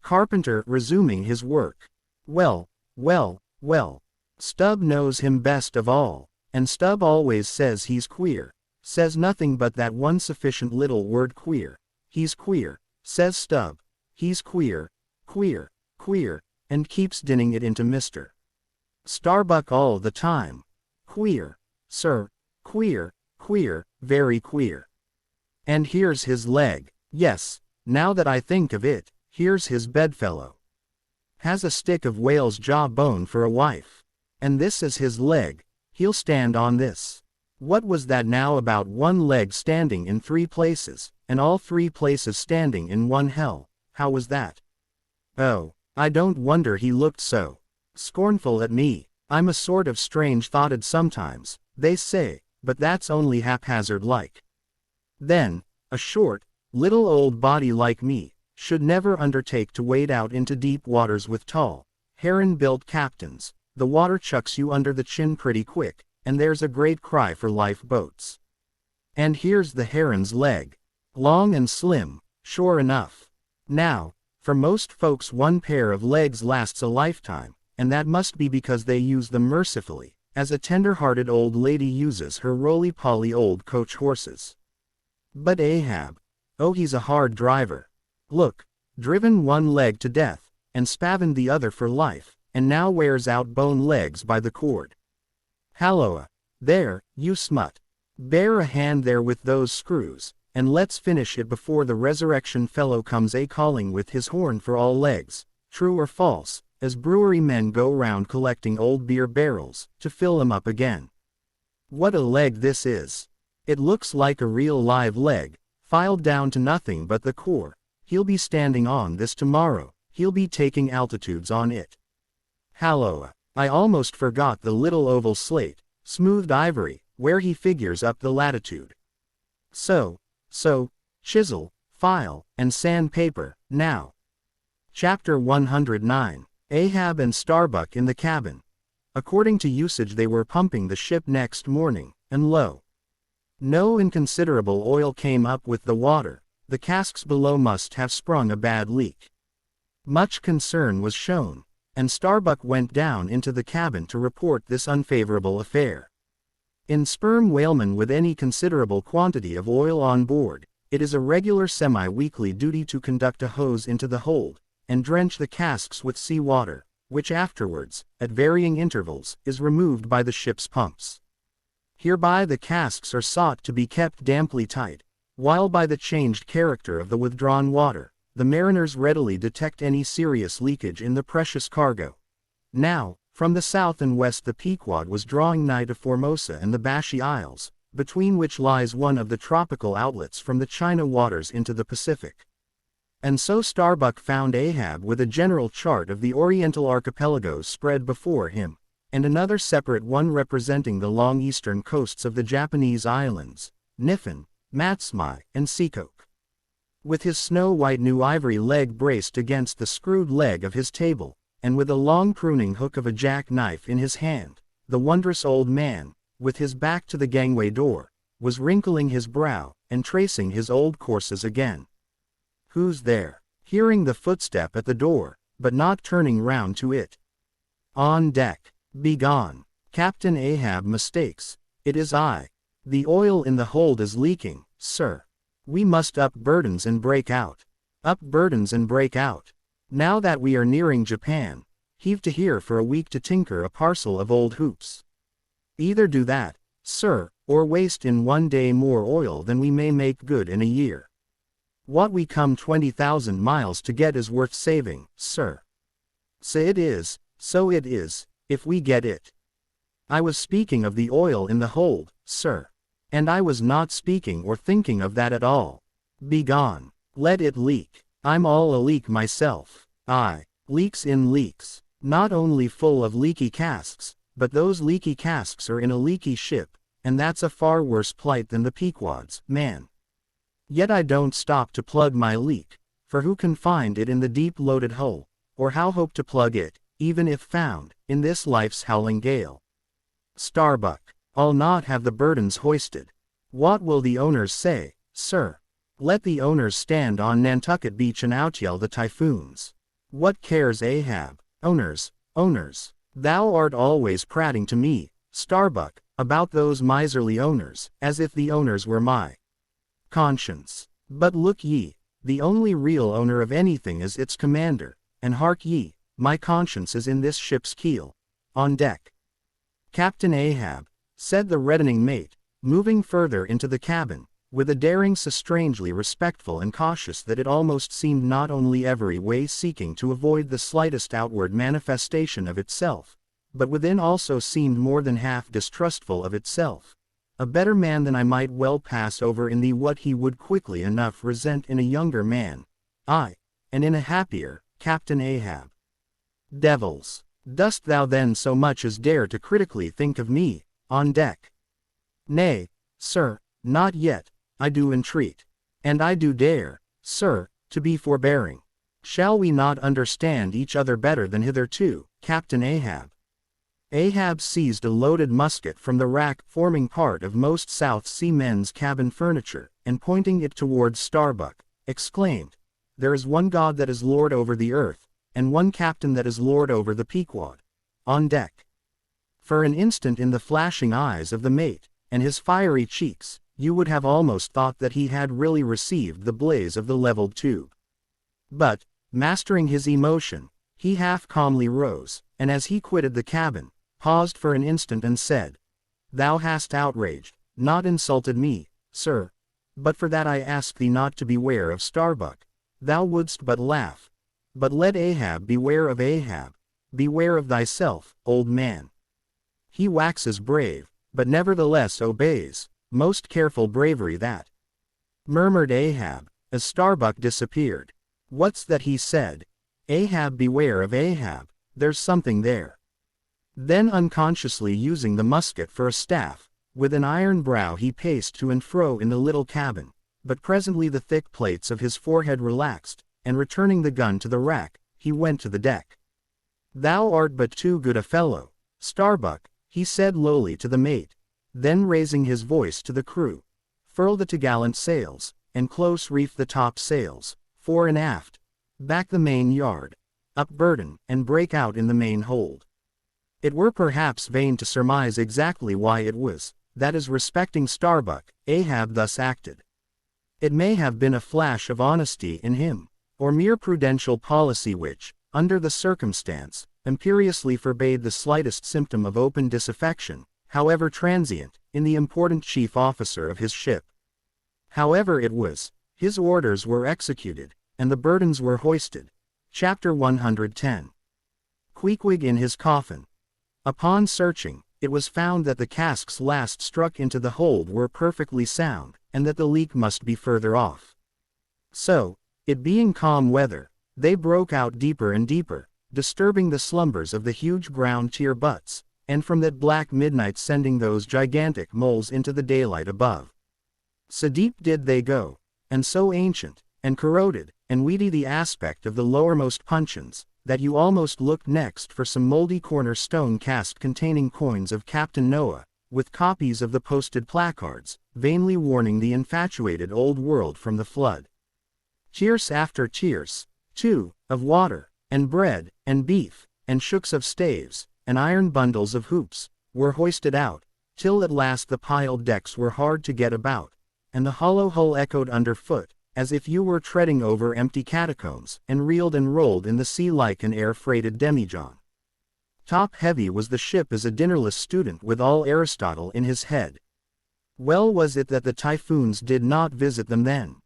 Carpenter resuming his work. Well, Stubb knows him best of all, and Stubb always says he's queer, says nothing but that one sufficient little word queer. He's queer, says Stubb, he's queer, and keeps dinning it into Mr. Starbuck all the time. Queer, sir, queer, very queer. And here's his leg, yes, now that I think of it, here's his bedfellow. Has a stick of whale's jaw bone for a wife. And this is his leg, he'll stand on this. What was that now about one leg standing in three places, and all three places standing in one hell? How was that? Oh, I don't wonder he looked so scornful at me. I'm a sort of strange-thoughted sometimes, they say, but that's only haphazard like. Then, a short, little old body like me, should never undertake to wade out into deep waters with tall, heron-built captains. The water chucks you under the chin pretty quick, and there's a great cry for lifeboats. And here's the heron's leg. Long and slim, sure enough. Now, for most folks one pair of legs lasts a lifetime, and that must be because they use them mercifully, as a tender-hearted old lady uses her roly-poly old coach horses. But Ahab, oh he's a hard driver. Look, driven one leg to death, and spavined the other for life, and now wears out bone legs by the cord. Halloa! There, you smut! Bear a hand there with those screws, and let's finish it before the resurrection fellow comes a-calling with his horn for all legs, true or false, as brewery men go round collecting old beer barrels, to fill 'em up again. What a leg this is! It looks like a real live leg, filed down to nothing but the core. He'll be standing on this tomorrow, he'll be taking altitudes on it. Halloa! I almost forgot the little oval slate, smoothed ivory, where he figures up the latitude. So, chisel, file, and sandpaper, now. Chapter 109. Ahab and Starbuck in the cabin. According to usage they were pumping the ship next morning, and lo! No inconsiderable oil came up with the water, the casks below must have sprung a bad leak. Much concern was shown, and Starbuck went down into the cabin to report this unfavorable affair. In sperm whalemen with any considerable quantity of oil on board, it is a regular semi-weekly duty to conduct a hose into the hold, and drench the casks with sea water, which afterwards, at varying intervals, is removed by the ship's pumps. Hereby the casks are sought to be kept damply tight, while by the changed character of the withdrawn water, the mariners readily detect any serious leakage in the precious cargo. Now, from the south and west the Pequod was drawing nigh to Formosa and the Bashy Isles, between which lies one of the tropical outlets from the China waters into the Pacific. And so Starbuck found Ahab with a general chart of the Oriental archipelagos spread before him, and another separate one representing the long eastern coasts of the Japanese islands, Niffen, Matsumai, and Seacoke. With his snow-white new ivory leg braced against the screwed leg of his table, and with a long pruning hook of a jack-knife in his hand, the wondrous old man, with his back to the gangway door, was wrinkling his brow, and tracing his old courses again. Who's there? Hearing the footstep at the door, but not turning round to it. On deck. Begone. Captain Ahab mistakes. It is I. The oil in the hold is leaking, sir. We must up burdens and break out. Up burdens and break out. Now that we are nearing Japan, heave to here for a week to tinker a parcel of old hoops. Either do that, sir, or waste in one day more oil than we may make good in a year. What we come 20,000 miles to get is worth saving, sir. So it is, if we get it. I was speaking of the oil in the hold, sir. And I was not speaking or thinking of that at all. Begone. Let it leak. I'm all a leak myself. Aye, leaks in leaks. Not only full of leaky casks, but those leaky casks are in a leaky ship, and that's a far worse plight than the Pequod's, man. Yet I don't stop to plug my leak, for who can find it in the deep loaded hull, or how hope to plug it, even if found, in this life's howling gale? Starbuck, I'll not have the burdens hoisted. What will the owners say, sir? Let the owners stand on Nantucket Beach and outyell the typhoons. What cares Ahab? Owners, owners. Thou art always prating to me, Starbuck, about those miserly owners, as if the owners were my conscience. But look ye, the only real owner of anything is its commander, and hark ye, my conscience is in this ship's keel, on deck. Captain Ahab, said the reddening mate, moving further into the cabin, with a daring so strangely respectful and cautious that it almost seemed not only every way seeking to avoid the slightest outward manifestation of itself, but within also seemed more than half distrustful of itself. A better man than I might well pass over in thee what he would quickly enough resent in a younger man. Aye, and in a happier, Captain Ahab. Devils! Dost thou then so much as dare to critically think of me, on deck? Nay, sir, not yet, I do entreat. And I do dare, sir, to be forbearing. Shall we not understand each other better than hitherto, Captain Ahab? Ahab seized a loaded musket from the rack forming part of most South Sea men's cabin furniture, and pointing it towards Starbuck, exclaimed, There is one God that is Lord over the earth, and one captain that is lord over the Pequod. On deck. For an instant in the flashing eyes of the mate, and his fiery cheeks, you would have almost thought that he had really received the blaze of the leveled tube. But, mastering his emotion, He half calmly rose, and as he quitted the cabin, paused for an instant and said, "Thou hast outraged, not insulted me, sir. But for that I ask thee not to beware of Starbuck. Thou wouldst but laugh. But let Ahab beware of Ahab. Beware of thyself, old man. He waxes brave, but nevertheless obeys. Most careful bravery that," murmured Ahab, as Starbuck disappeared. "What's that he said? Ahab, beware of Ahab, there's something there." Then unconsciously using the musket for a staff, with an iron brow he paced to and fro in the little cabin, but presently the thick plates of his forehead relaxed, and returning the gun to the rack, he went to the deck. "Thou art but too good a fellow, Starbuck," he said lowly to the mate. Then raising his voice to the crew, "Furl the topgallant sails, and close reef the top sails, fore and aft. Back the main yard, up burden, and break out in the main hold." It were perhaps vain to surmise exactly why it was, that as respecting Starbuck, Ahab thus acted. It may have been a flash of honesty in him, or mere prudential policy which, under the circumstance, imperiously forbade the slightest symptom of open disaffection, however transient, in the important chief officer of his ship. However it was, his orders were executed, and the burdens were hoisted. Chapter 110. Queequeg in his coffin. Upon searching, it was found that the casks last struck into the hold were perfectly sound, and that the leak must be further off. So, it being calm weather, they broke out deeper and deeper, disturbing the slumbers of the huge ground tier butts, and from that black midnight sending those gigantic moles into the daylight above. So deep did they go, and so ancient, and corroded, and weedy the aspect of the lowermost puncheons, that you almost looked next for some mouldy corner stone cask containing coins of Captain Noah, with copies of the posted placards, vainly warning the infatuated old world from the flood. Tierce after tierce, too, of water, and bread, and beef, and shooks of staves, and iron bundles of hoops, were hoisted out, till at last the piled decks were hard to get about, and the hollow hull echoed underfoot, as if you were treading over empty catacombs, and reeled and rolled in the sea like an air-freighted demijohn. Top-heavy was the ship as a dinnerless student with all Aristotle in his head. Well was it that the typhoons did not visit them then.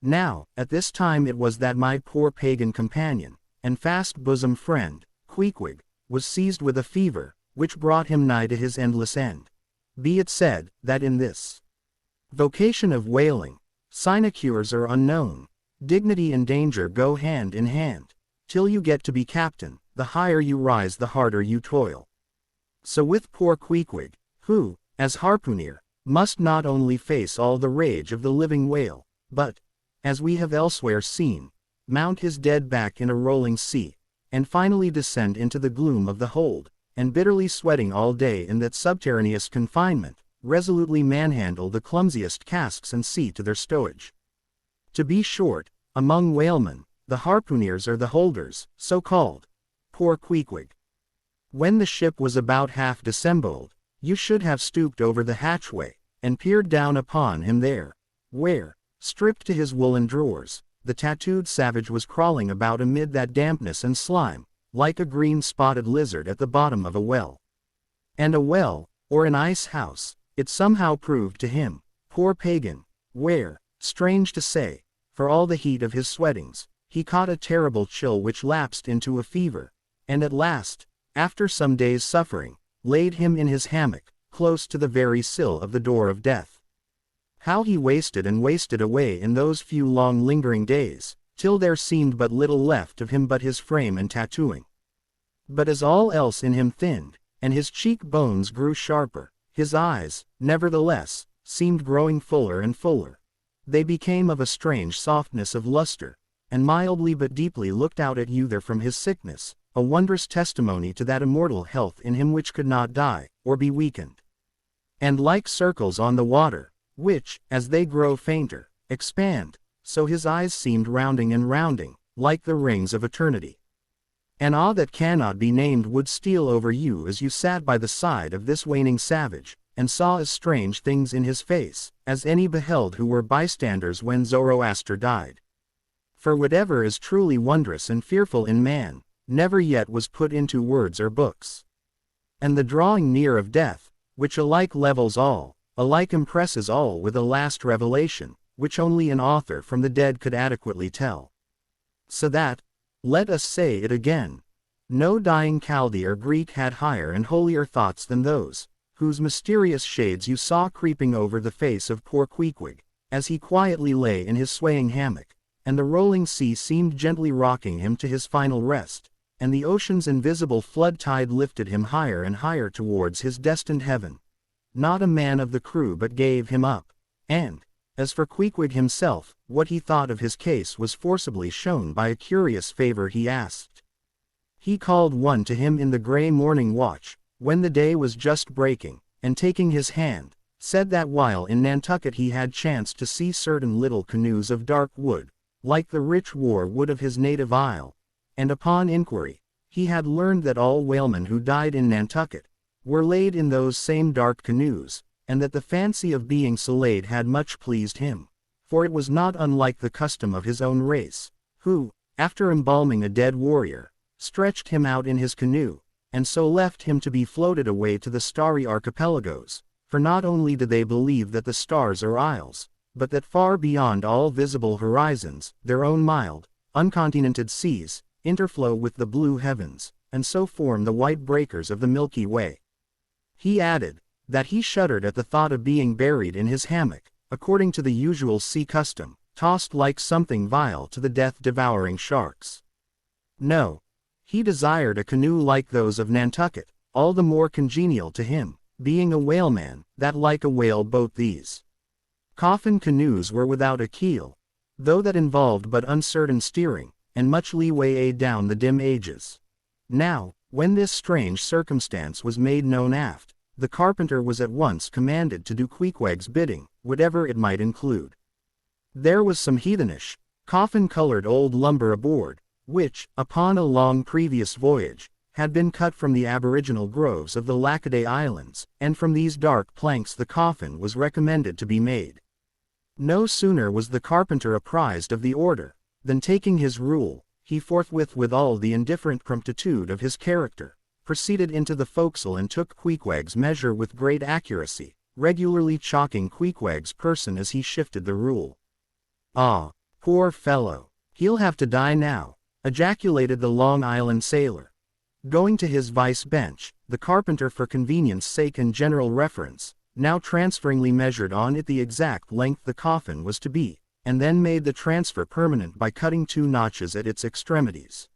Now, at this time it was that my poor pagan companion, and fast bosom friend, Queequeg, was seized with a fever, which brought him nigh to his endless end. Be it said, that in this vocation of whaling, sinecures are unknown. Dignity and danger go hand in hand. Till you get to be captain, the higher you rise the harder you toil. So with poor Queequeg, who, as harpooner, must not only face all the rage of the living whale, but, as we have elsewhere seen, mount his dead back in a rolling sea, and finally descend into the gloom of the hold, and bitterly sweating all day in that subterraneous confinement, resolutely manhandle the clumsiest casks and see to their stowage. To be short, among whalemen, the harpooners are the holders, so called. Poor Queequeg. When the ship was about half dissembled, you should have stooped over the hatchway, and peered down upon him there, where, stripped to his woolen drawers, the tattooed savage was crawling about amid that dampness and slime, like a green-spotted lizard at the bottom of a well. And a well, or an ice house, it somehow proved to him, poor pagan, where, strange to say, for all the heat of his sweatings, he caught a terrible chill which lapsed into a fever, and at last, after some days' suffering, laid him in his hammock, close to the very sill of the door of death. How he wasted and wasted away in those few long lingering days, till there seemed but little left of him but his frame and tattooing. But as all else in him thinned, and his cheek bones grew sharper, his eyes, nevertheless, seemed growing fuller and fuller. They became of a strange softness of luster, and mildly but deeply looked out at you there from his sickness, a wondrous testimony to that immortal health in him which could not die, or be weakened. And like circles on the water, which, as they grow fainter, expand, so his eyes seemed rounding and rounding, like the rings of eternity. An awe that cannot be named would steal over you as you sat by the side of this waning savage, and saw as strange things in his face, as any beheld who were bystanders when Zoroaster died. For whatever is truly wondrous and fearful in man, never yet was put into words or books. And the drawing near of death, which alike levels all, alike impresses all with a last revelation, which only an author from the dead could adequately tell. So that, let us say it again, no dying Chaldee or Greek had higher and holier thoughts than those, whose mysterious shades you saw creeping over the face of poor Queequeg, as he quietly lay in his swaying hammock, and the rolling sea seemed gently rocking him to his final rest, and the ocean's invisible flood tide lifted him higher and higher towards his destined heaven. Not a man of the crew but gave him up, and, as for Queequeg himself, what he thought of his case was forcibly shown by a curious favor he asked. He called one to him in the grey morning watch, when the day was just breaking, and taking his hand, said that while in Nantucket he had chanced to see certain little canoes of dark wood, like the rich war wood of his native isle, and upon inquiry, he had learned that all whalemen who died in Nantucket were laid in those same dark canoes, and that the fancy of being so laid had much pleased him, for it was not unlike the custom of his own race, who, after embalming a dead warrior, stretched him out in his canoe, and so left him to be floated away to the starry archipelagos, for not only do they believe that the stars are isles, but that far beyond all visible horizons, their own mild, uncontinented seas, interflow with the blue heavens, and so form the white breakers of the Milky Way. He added, that he shuddered at the thought of being buried in his hammock, according to the usual sea custom, tossed like something vile to the death-devouring sharks. No. He desired a canoe like those of Nantucket, all the more congenial to him, being a whaleman, that like a whale boat these coffin canoes were without a keel, though that involved but uncertain steering, and much leeway down the dim ages. Now, when this strange circumstance was made known aft, the carpenter was at once commanded to do Queequeg's bidding, whatever it might include. There was some heathenish, coffin-colored old lumber aboard, which, upon a long previous voyage, had been cut from the aboriginal groves of the Lackaday Islands, and from these dark planks the coffin was recommended to be made. No sooner was the carpenter apprised of the order, than taking his rule, he forthwith with all the indifferent promptitude of his character, proceeded into the forecastle and took Queequeg's measure with great accuracy, regularly chalking Queequeg's person as he shifted the rule. "Ah, poor fellow, he'll have to die now," ejaculated the Long Island sailor. Going to his vice bench, the carpenter for convenience sake and general reference, now transferringly measured on it the exact length the coffin was to be, and then made the transfer permanent by cutting 2 notches at its extremities.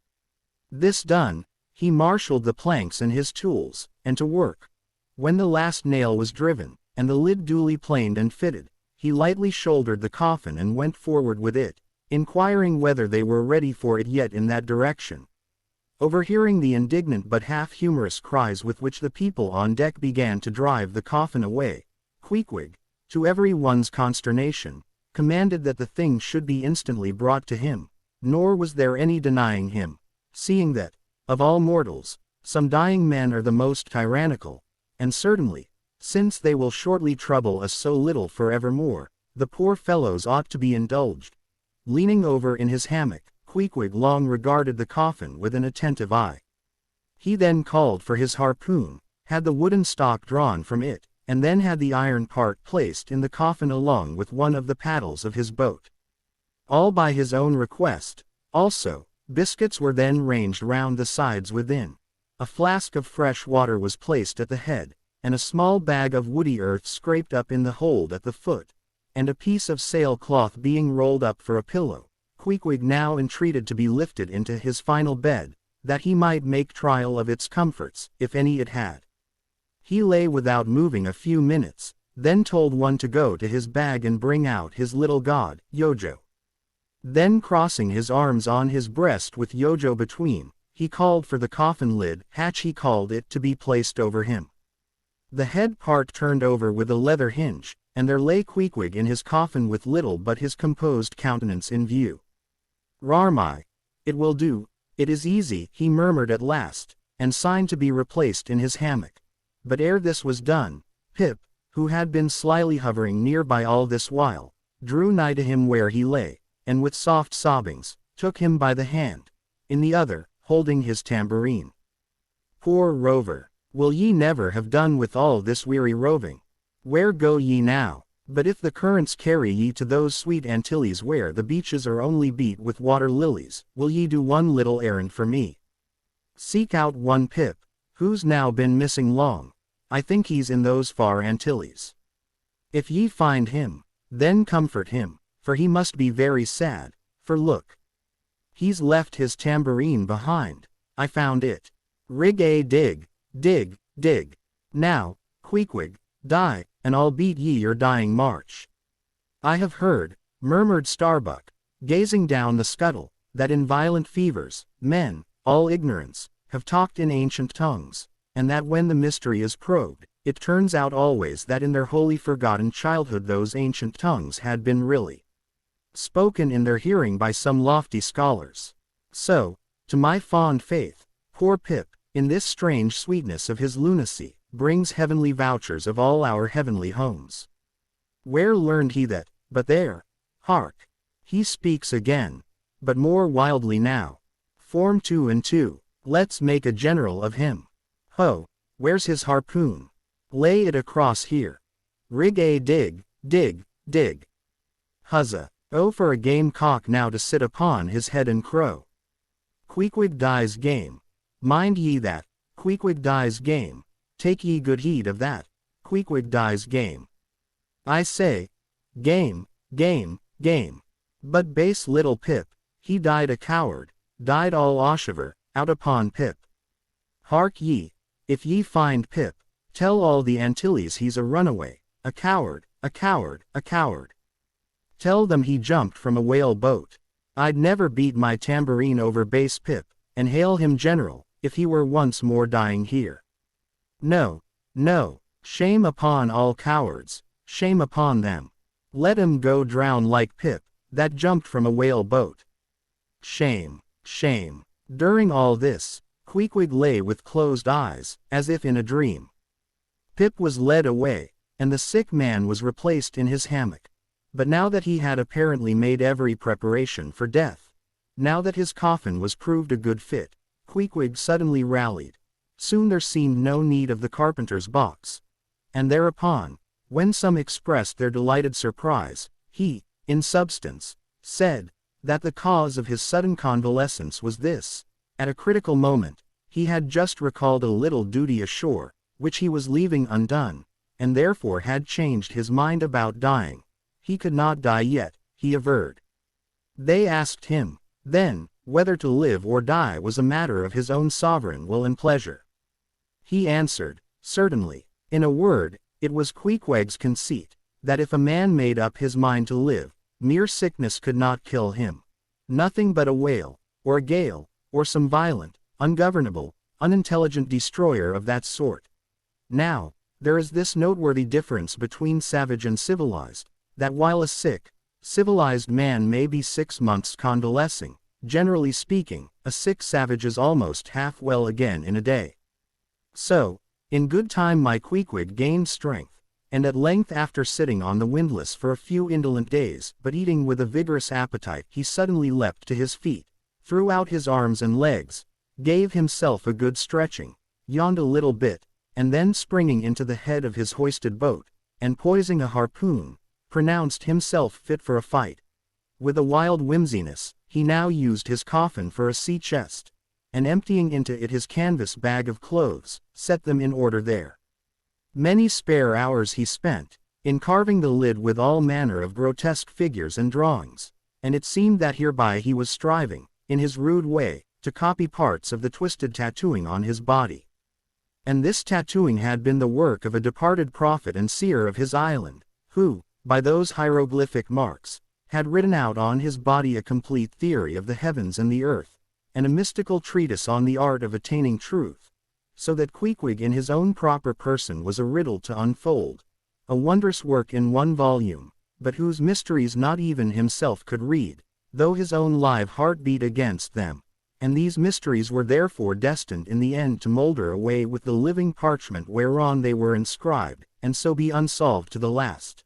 This done, he marshaled the planks and his tools, and to work. When the last nail was driven, and the lid duly planed and fitted, he lightly shouldered the coffin and went forward with it, inquiring whether they were ready for it yet in that direction. Overhearing the indignant but half-humorous cries with which the people on deck began to drive the coffin away, Queequeg, to every one's consternation, commanded that the thing should be instantly brought to him, nor was there any denying him, seeing that, of all mortals, some dying men are the most tyrannical, and certainly, since they will shortly trouble us so little forevermore, the poor fellows ought to be indulged. Leaning over in his hammock, Queequeg long regarded the coffin with an attentive eye. He then called for his harpoon, had the wooden stock drawn from it, and then had the iron part placed in the coffin along with one of the paddles of his boat. All by his own request. Also, biscuits were then ranged round the sides within. A flask of fresh water was placed at the head, and a small bag of woody earth scraped up in the hold at the foot, and a piece of sailcloth being rolled up for a pillow. Queequeg now entreated to be lifted into his final bed, that he might make trial of its comforts, if any it had. He lay without moving a few minutes, then told one to go to his bag and bring out his little god, Yojo. Then crossing his arms on his breast with Yojo between, he called for the coffin lid, hatch he called it, to be placed over him. The head part turned over with a leather hinge, and there lay Queequeg in his coffin with little but his composed countenance in view. "Rarmy, it will do, it is easy," he murmured at last, and signed to be replaced in his hammock. But ere this was done, Pip, who had been slyly hovering near by all this while, drew nigh to him where he lay, and with soft sobbings, took him by the hand. In the other, holding his tambourine. Poor rover! Will ye never have done with all this weary roving? Where go ye now? But if the currents carry ye to those sweet Antilles where the beaches are only beat with water lilies, will ye do one little errand for me? Seek out one Pip, who's now been missing long. I think he's in those far Antilles. If ye find him, then comfort him, for he must be very sad, for look. He's left his tambourine behind. I found it. Rig-a-dig, dig, dig. Now, Queequeg, die, and I'll beat ye your dying march. I have heard, murmured Starbuck, gazing down the scuttle, that in violent fevers, men, all ignorance, have talked in ancient tongues, and that when the mystery is probed, it turns out always that in their wholly forgotten childhood those ancient tongues had been really spoken in their hearing by some lofty scholars. So, to my fond faith, poor Pip, in this strange sweetness of his lunacy, brings heavenly vouchers of all our heavenly homes. Where learned he that? But there, hark! He speaks again, but more wildly now. Form 2 and 2, let's make a general of him. Ho, where's his harpoon? Lay it across here. Rig-a-dig, dig, dig. Huzza, oh for a game cock now to sit upon his head and crow. Queequeg dies game. Mind ye that, Queequeg dies game. Take ye good heed of that, Queequeg dies game. I say, game, game, game. But base little Pip, he died a coward, died all oshiver, out upon Pip. Hark ye, if ye find Pip, tell all the Antilles he's a runaway, a coward, a coward, a coward. Tell them he jumped from a whale boat. I'd never beat my tambourine over base Pip, and hail him general, if he were once more dying here. No, no, shame upon all cowards, shame upon them. Let 'em go drown like Pip, that jumped from a whale boat. Shame, shame. During all this, Queequeg lay with closed eyes, as if in a dream. Pip was led away, and the sick man was replaced in his hammock. But now that he had apparently made every preparation for death, now that his coffin was proved a good fit, Queequeg suddenly rallied. Soon there seemed no need of the carpenter's box. And thereupon, when some expressed their delighted surprise, he, in substance, said, that the cause of his sudden convalescence was this: at a critical moment, he had just recalled a little duty ashore, which he was leaving undone, and therefore had changed his mind about dying. He could not die yet, he averred. They asked him, then, whether to live or die was a matter of his own sovereign will and pleasure. He answered, certainly. In a word, it was Queequeg's conceit, that if a man made up his mind to live, mere sickness could not kill him. Nothing but a whale, or a gale, or some violent, ungovernable, unintelligent destroyer of that sort. Now, there is this noteworthy difference between savage and civilized, that while a sick, civilized man may be 6 months convalescing, generally speaking, a sick savage is almost half well again in a day. So, in good time my Queequeg gained strength, and at length after sitting on the windlass for a few indolent days, but eating with a vigorous appetite, he suddenly leapt to his feet, threw out his arms and legs, gave himself a good stretching, yawned a little bit, and then springing into the head of his hoisted boat, and poising a harpoon, pronounced himself fit for a fight. With a wild whimsiness, he now used his coffin for a sea chest, and emptying into it his canvas bag of clothes, set them in order there. Many spare hours he spent, in carving the lid with all manner of grotesque figures and drawings, and it seemed that hereby he was striving, in his rude way, to copy parts of the twisted tattooing on his body. And this tattooing had been the work of a departed prophet and seer of his island, who, by those hieroglyphic marks, had written out on his body a complete theory of the heavens and the earth, and a mystical treatise on the art of attaining truth, so that Queequeg in his own proper person was a riddle to unfold, a wondrous work in one volume, but whose mysteries not even himself could read, though his own live heart beat against them, and these mysteries were therefore destined in the end to moulder away with the living parchment whereon they were inscribed, and so be unsolved to the last.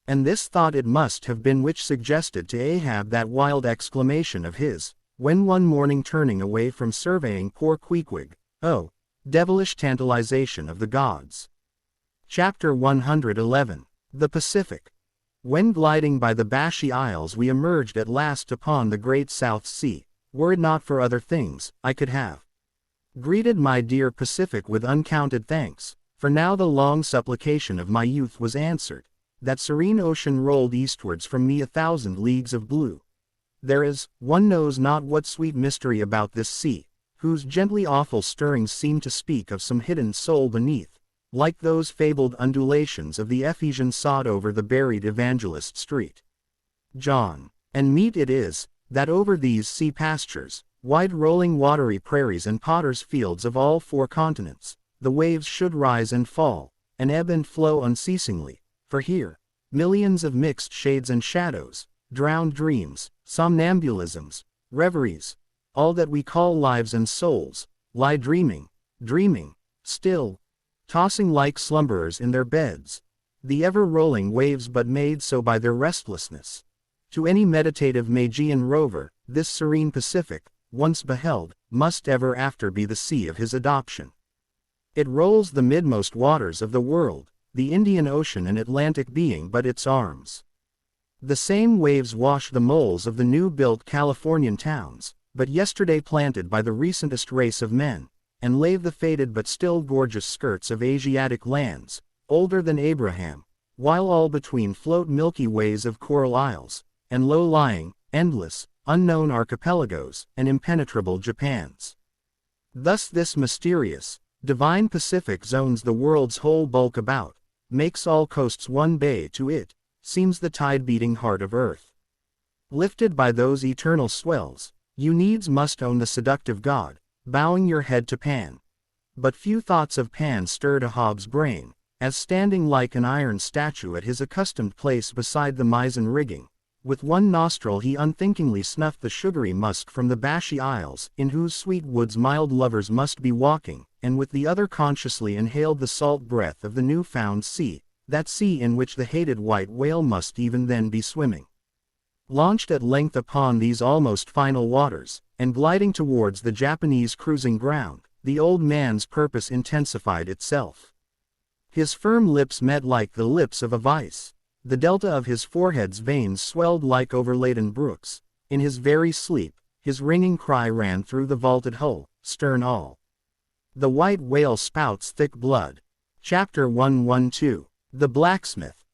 And this thought it must have been which suggested to Ahab that wild exclamation of his, when one morning turning away from surveying poor Queequeg, oh, devilish tantalization of the gods. Chapter 111. The Pacific. When gliding by the Bashy Isles we emerged at last upon the great South Sea. Were it not for other things, I could have greeted my dear Pacific with uncounted thanks, for now the long supplication of my youth was answered. That serene ocean rolled eastwards from me 1,000 leagues of blue. There is, one knows not what sweet mystery about this sea, whose gently awful stirrings seem to speak of some hidden soul beneath, like those fabled undulations of the Ephesian sod over the buried Evangelist Street. John. And meet it is, that over these sea pastures, wide rolling watery prairies and potters' fields of all 4 continents, the waves should rise and fall, and ebb and flow unceasingly, for here, millions of mixed shades and shadows, drowned dreams, somnambulisms, reveries, all that we call lives and souls, lie dreaming, still, tossing like slumberers in their beds, the ever-rolling waves but made so by their restlessness. To any meditative Magian rover, this serene Pacific, once beheld, must ever after be the sea of his adoption. It rolls the midmost waters of the world, the Indian Ocean and Atlantic being but its arms. The same waves wash the moles of the new-built Californian towns, but yesterday planted by the recentest race of men, and lave the faded but still gorgeous skirts of Asiatic lands, older than Abraham, while all between float milky ways of coral isles, and low-lying, endless, unknown archipelagos, and impenetrable Japans. Thus this mysterious, divine Pacific zones the world's whole bulk about, makes all coasts one bay to it, seems the tide-beating heart of earth. Lifted by those eternal swells, you needs must own the seductive god, bowing your head to Pan. But few thoughts of Pan stirred Ahab's brain, as standing like an iron statue at his accustomed place beside the mizzen rigging, with one nostril he unthinkingly snuffed the sugary musk from the Bashy Isles, in whose sweet woods mild lovers must be walking, and with the other consciously inhaled the salt breath of the new-found sea, that sea in which the hated white whale must even then be swimming. Launched at length upon these almost final waters, and gliding towards the Japanese cruising ground, the old man's purpose intensified itself. His firm lips met like the lips of a vice. The delta of his forehead's veins swelled like overladen brooks. In his very sleep, his ringing cry ran through the vaulted hull, stern all. The white whale spouts thick blood. Chapter 112. The Blacksmith.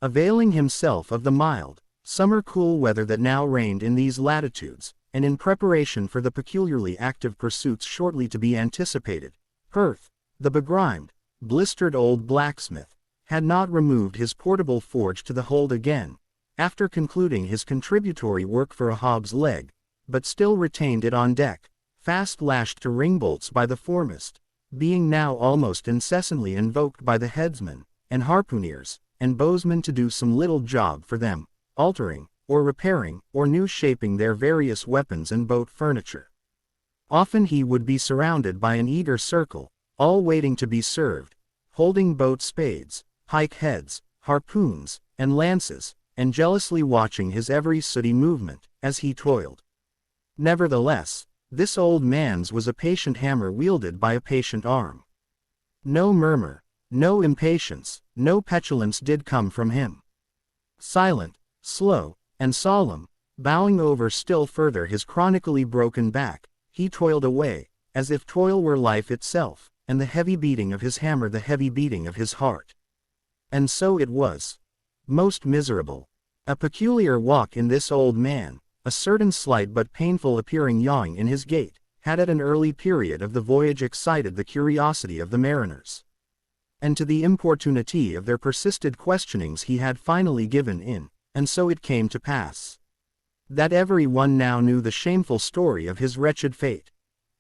Availing himself of the mild, summer cool weather that now reigned in these latitudes, and in preparation for the peculiarly active pursuits shortly to be anticipated, Perth, the begrimed, blistered old blacksmith, had not removed his portable forge to the hold again, after concluding his contributory work for Ahab's leg, but still retained it on deck, fast lashed to ringbolts by the foremast, being now almost incessantly invoked by the headsmen, and harpooneers, and bowsmen to do some little job for them, altering, or repairing, or new shaping their various weapons and boat furniture. Often he would be surrounded by an eager circle, all waiting to be served, holding boat spades, pike heads, harpoons, and lances, and jealously watching his every sooty movement, as he toiled. Nevertheless, this old man's was a patient hammer wielded by a patient arm. No murmur, no impatience, no petulance did come from him. Silent, slow, and solemn, bowing over still further his chronically broken back, he toiled away, as if toil were life itself, and the heavy beating of his hammer the heavy beating of his heart. And so it was. Most miserable. A peculiar walk in this old man, a certain slight but painful appearing yawing in his gait, had at an early period of the voyage excited the curiosity of the mariners. And to the importunity of their persisted questionings he had finally given in, and so it came to pass that every one now knew the shameful story of his wretched fate.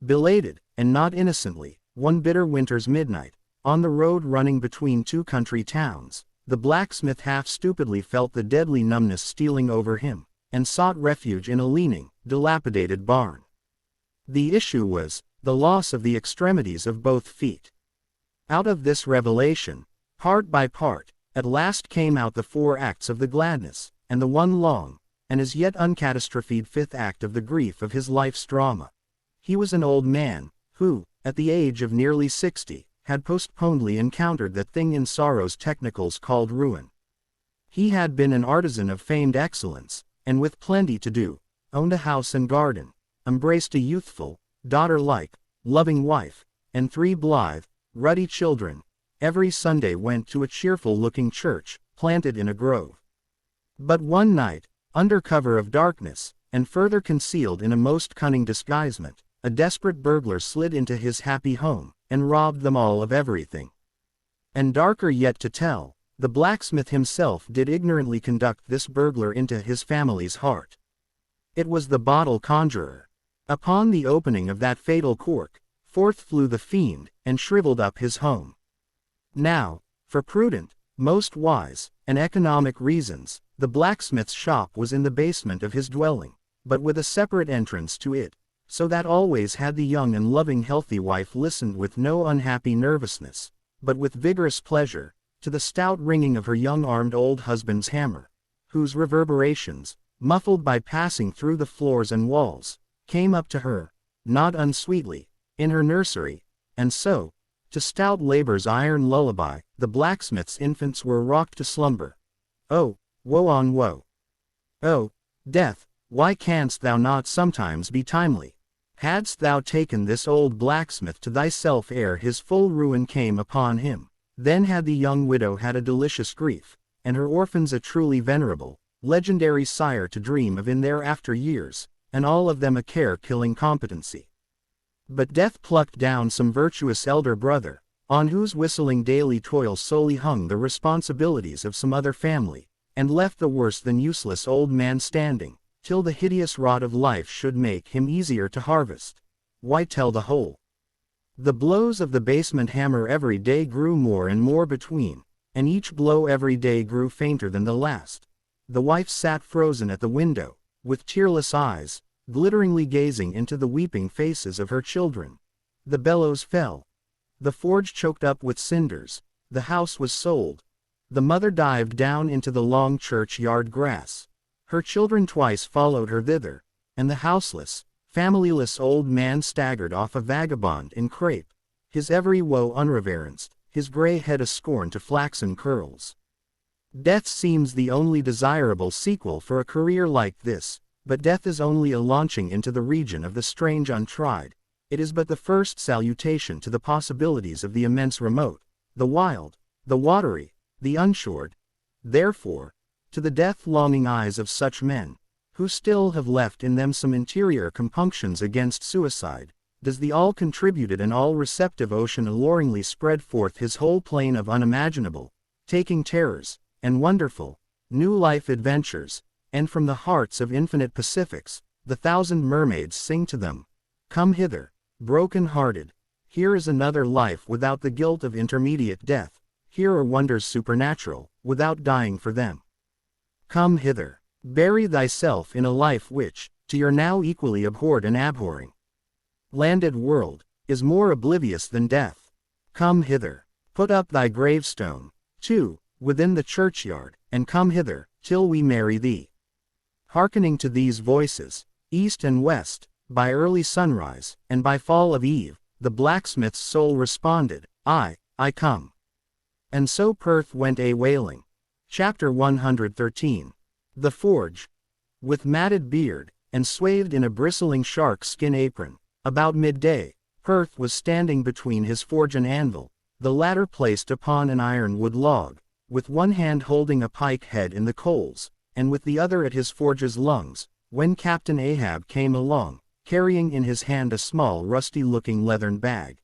Belated, and not innocently, one bitter winter's midnight, on the road running between 2 country towns, the blacksmith half stupidly felt the deadly numbness stealing over him, and sought refuge in a leaning, dilapidated barn. The issue was the loss of the extremities of both feet. Out of this revelation, part by part, at last came out the 4 acts of the gladness, and the one long, and as yet uncatastrophed fifth act of the grief of his life's drama. He was an old man, who, at the age of nearly 60, had postponedly encountered that thing in sorrow's technicals called ruin. He had been an artisan of famed excellence, and with plenty to do, owned a house and garden, embraced a youthful, daughter-like, loving wife, and 3 blithe, ruddy children. Every Sunday went to a cheerful-looking church, planted in a grove. But one night, under cover of darkness, and further concealed in a most cunning disguisement, a desperate burglar slid into his happy home, and robbed them all of everything. And darker yet to tell, the blacksmith himself did ignorantly conduct this burglar into his family's heart. It was the bottle conjurer. Upon the opening of that fatal cork, forth flew the fiend, and shriveled up his home. Now, for prudent, most wise, and economic reasons, the blacksmith's shop was in the basement of his dwelling, but with a separate entrance to it, so that always had the young and loving healthy wife listened with no unhappy nervousness, but with vigorous pleasure, to the stout ringing of her young armed old husband's hammer, whose reverberations, muffled by passing through the floors and walls, came up to her, not unsweetly, in her nursery, and so, to stout labor's iron lullaby, the blacksmith's infants were rocked to slumber. Oh, woe on woe! Oh, death, why canst thou not sometimes be timely? Hadst thou taken this old blacksmith to thyself ere his full ruin came upon him, then had the young widow had a delicious grief, and her orphans a truly venerable, legendary sire to dream of in their after years, and all of them a care-killing competency. But death plucked down some virtuous elder brother, on whose whistling daily toil solely hung the responsibilities of some other family, and left the worse than useless old man standing, till the hideous rod of life should make him easier to harvest. Why tell the whole? The blows of the basement hammer every day grew more and more between, and each blow every day grew fainter than the last. The wife sat frozen at the window, with tearless eyes, glitteringly gazing into the weeping faces of her children. The bellows fell. The forge choked up with cinders. The house was sold. The mother dived down into the long churchyard grass. Her children twice followed her thither, and the houseless, familyless old man staggered off a vagabond in crape, his every woe unreverenced, his gray head a scorn to flaxen curls. Death seems the only desirable sequel for a career like this, but death is only a launching into the region of the strange untried. It is but the first salutation to the possibilities of the immense remote, the wild, the watery, the unsured. Therefore, to the death-longing eyes of such men, who still have left in them some interior compunctions against suicide, does the all-contributed and all-receptive ocean alluringly spread forth his whole plain of unimaginable, taking terrors, and wonderful, new life adventures, and from the hearts of infinite Pacifics, the 1,000 mermaids sing to them, "Come hither, broken-hearted, here is another life without the guilt of intermediate death, here are wonders supernatural, without dying for them. Come hither, bury thyself in a life which, to your now equally abhorred and abhorring landed world, is more oblivious than death. Come hither, put up thy gravestone, too, within the churchyard, and come hither, till we marry thee." Hearkening to these voices, east and west, by early sunrise, and by fall of eve, the blacksmith's soul responded, I come. And so Perth went a-wailing. Chapter 113. The Forge. With matted beard, and swathed in a bristling shark-skin apron, about midday, Perth was standing between his forge and anvil, the latter placed upon an ironwood log, with one hand holding a pike head in the coals, and with the other at his forge's lungs, when Captain Ahab came along, carrying in his hand a small rusty-looking leathern bag.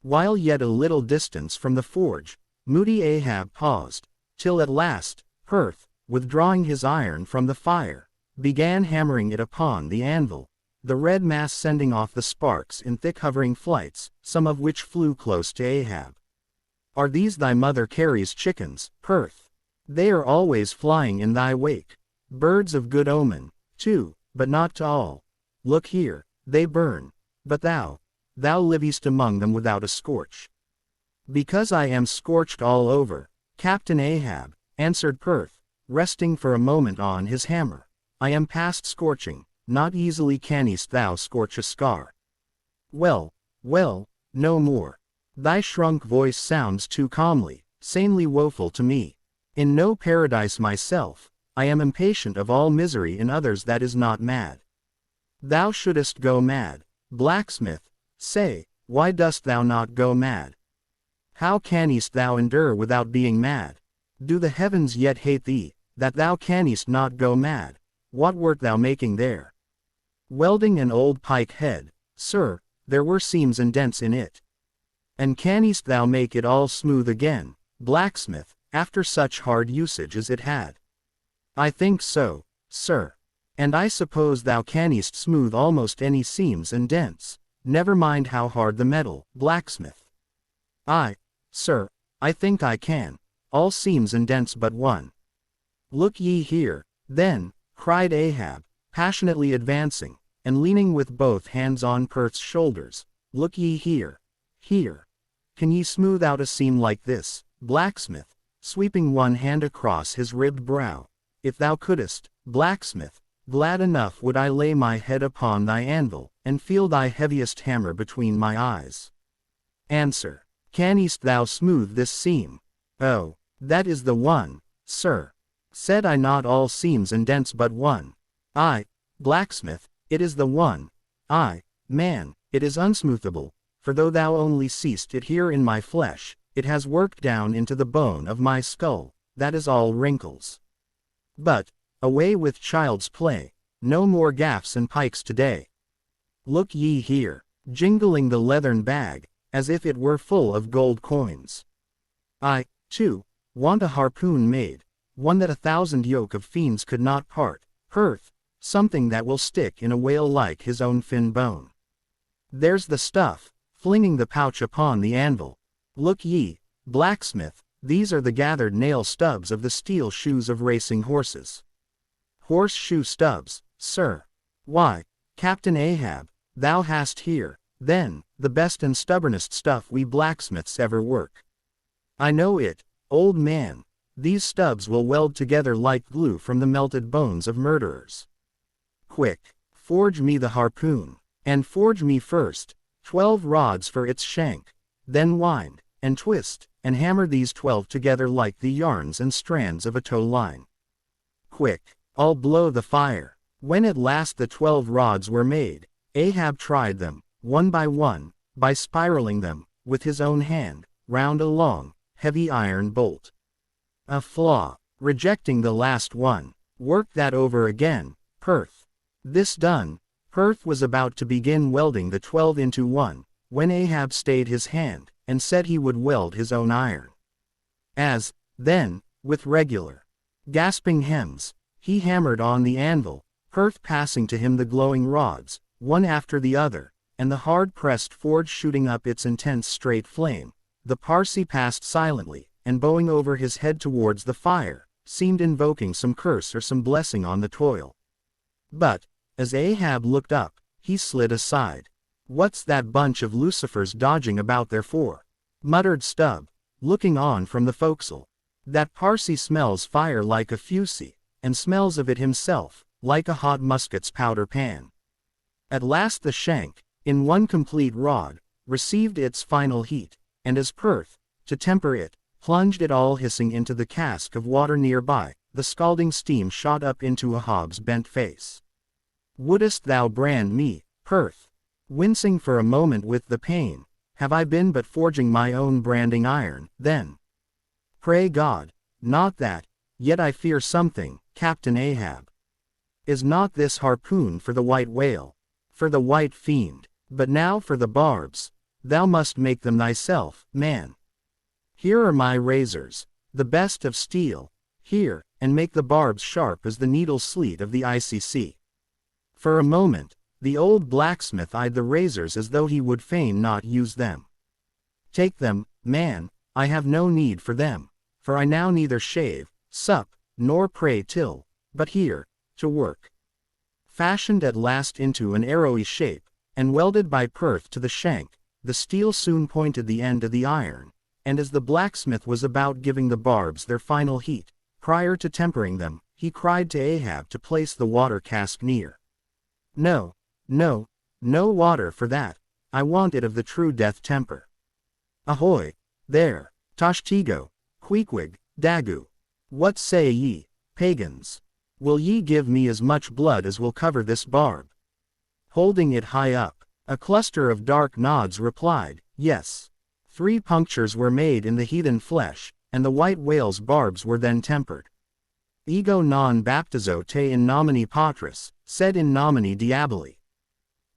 While yet a little distance from the forge, moody Ahab paused, till at last, Perth, withdrawing his iron from the fire, began hammering it upon the anvil, the red mass sending off the sparks in thick hovering flights, some of which flew close to Ahab. "Are these thy mother Carrie's chickens, Perth? They are always flying in thy wake. Birds of good omen, too, but not to all. Look here, they burn, but thou livest among them without a scorch." "Because I am scorched all over, Captain Ahab," answered Perth, resting for a moment on his hammer. I am past scorching, not easily canst thou scorch a scar. Well, well, no more. Thy shrunk voice sounds too calmly, sanely woeful to me. In no paradise myself, I am impatient of all misery in others that is not mad. Thou shouldest go mad, blacksmith, say, why dost thou not go mad? How canst thou endure without being mad? Do the heavens yet hate thee, that thou canst not go mad? What wert thou making there? Welding an old pike head, sir, there were seams and dents in it. And canst thou make it all smooth again, blacksmith, after such hard usage as it had? I think so, sir. And I suppose thou canst smooth almost any seams and dents, never mind how hard the metal, blacksmith. Aye, sir, I think I can, all seams and dents but one. Look ye here, then, cried Ahab, passionately advancing, and leaning with both hands on Perth's shoulders, look ye here, here. Can ye smooth out a seam like this, blacksmith, sweeping one hand across his ribbed brow? If thou couldst, blacksmith, glad enough would I lay my head upon thy anvil, and feel thy heaviest hammer between my eyes. Answer. Canst thou smooth this seam? Oh, that is the one, sir. Said I not all seams and dents but one? Aye, blacksmith, it is the one. Aye, man, it is unsmoothable, for though thou only seest it here in my flesh, it has worked down into the bone of my skull, that is all wrinkles. But, away with child's play, no more gaffs and pikes today. Look ye here, jingling the leathern bag, as if it were full of gold coins. I, too, want a harpoon made, one that 1,000 yoke of fiends could not part, Perth, something that will stick in a whale like his own fin bone. There's the stuff, flinging the pouch upon the anvil. Look ye, blacksmith, these are the gathered nail stubs of the steel shoes of racing horses. Horseshoe stubs, sir. Why, Captain Ahab, thou hast here, then, the best and stubbornest stuff we blacksmiths ever work. I know it, old man, these stubs will weld together like glue from the melted bones of murderers. Quick, forge me the harpoon, and forge me first 12 rods for its shank, then wind, and twist, and hammer these 12 together like the yarns and strands of a tow line. Quick, I'll blow the fire. When at last the 12 rods were made, Ahab tried them, one, by spiraling them, with his own hand, round a long, heavy iron bolt. A flaw, rejecting the last one. Work that over again, Perth. This done, Perth was about to begin welding the 12 into one, when Ahab stayed his hand, and said he would weld his own iron. As, then, with regular, gasping hems, he hammered on the anvil, Perth passing to him the glowing rods, one after the other, and the hard-pressed forge shooting up its intense straight flame, the Parsee passed silently, and bowing over his head towards the fire, seemed invoking some curse or some blessing on the toil. But, as Ahab looked up, he slid aside. What's that bunch of lucifers dodging about there for? Muttered Stubb, looking on from the forecastle. That Parsee smells fire like a fusee, and smells of it himself, like a hot musket's powder pan. At last the shank, in one complete rod, received its final heat, and as Perth, to temper it, plunged it all hissing into the cask of water nearby, the scalding steam shot up into Ahab's bent face. Wouldst thou brand me, Perth? Wincing for a moment with the pain, have I been but forging my own branding iron, then? Pray God, not that, yet I fear something, Captain Ahab. Is not this harpoon for the white whale? For the white fiend? But now for the barbs, thou must make them thyself, man. Here are my razors, the best of steel, here, and make the barbs sharp as the needle sleet of the icy sea. For a moment, the old blacksmith eyed the razors as though he would fain not use them. Take them, man, I have no need for them, for I now neither shave, sup, nor pray till, but here, to work. Fashioned at last into an arrowy shape, and welded by Perth to the shank, the steel soon pointed the end of the iron, and as the blacksmith was about giving the barbs their final heat, prior to tempering them, he cried to Ahab to place the water cask near. No, no, no water for that, I want it of the true death temper. Ahoy, there, Tashtego, Queequeg, Dagu. What say ye, pagans? Will ye give me as much blood as will cover this barb? Holding it high up, a cluster of dark nods replied, yes. 3 punctures were made in the heathen flesh, and the white whale's barbs were then tempered. Ego non baptizo te in nomine Patris, sed in nomine Diaboli.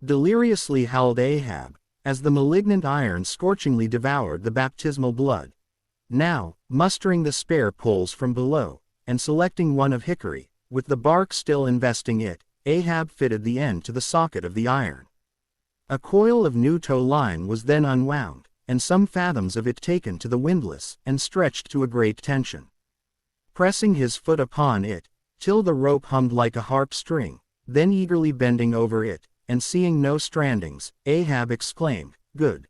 Deliriously howled Ahab, as the malignant iron scorchingly devoured the baptismal blood. Now, mustering the spare poles from below, and selecting one of hickory, with the bark still investing it, Ahab fitted the end to the socket of the iron. A coil of new tow line was then unwound, and some fathoms of it taken to the windlass, and stretched to a great tension. Pressing his foot upon it, till the rope hummed like a harp string, then eagerly bending over it, and seeing no strandings, Ahab exclaimed, good.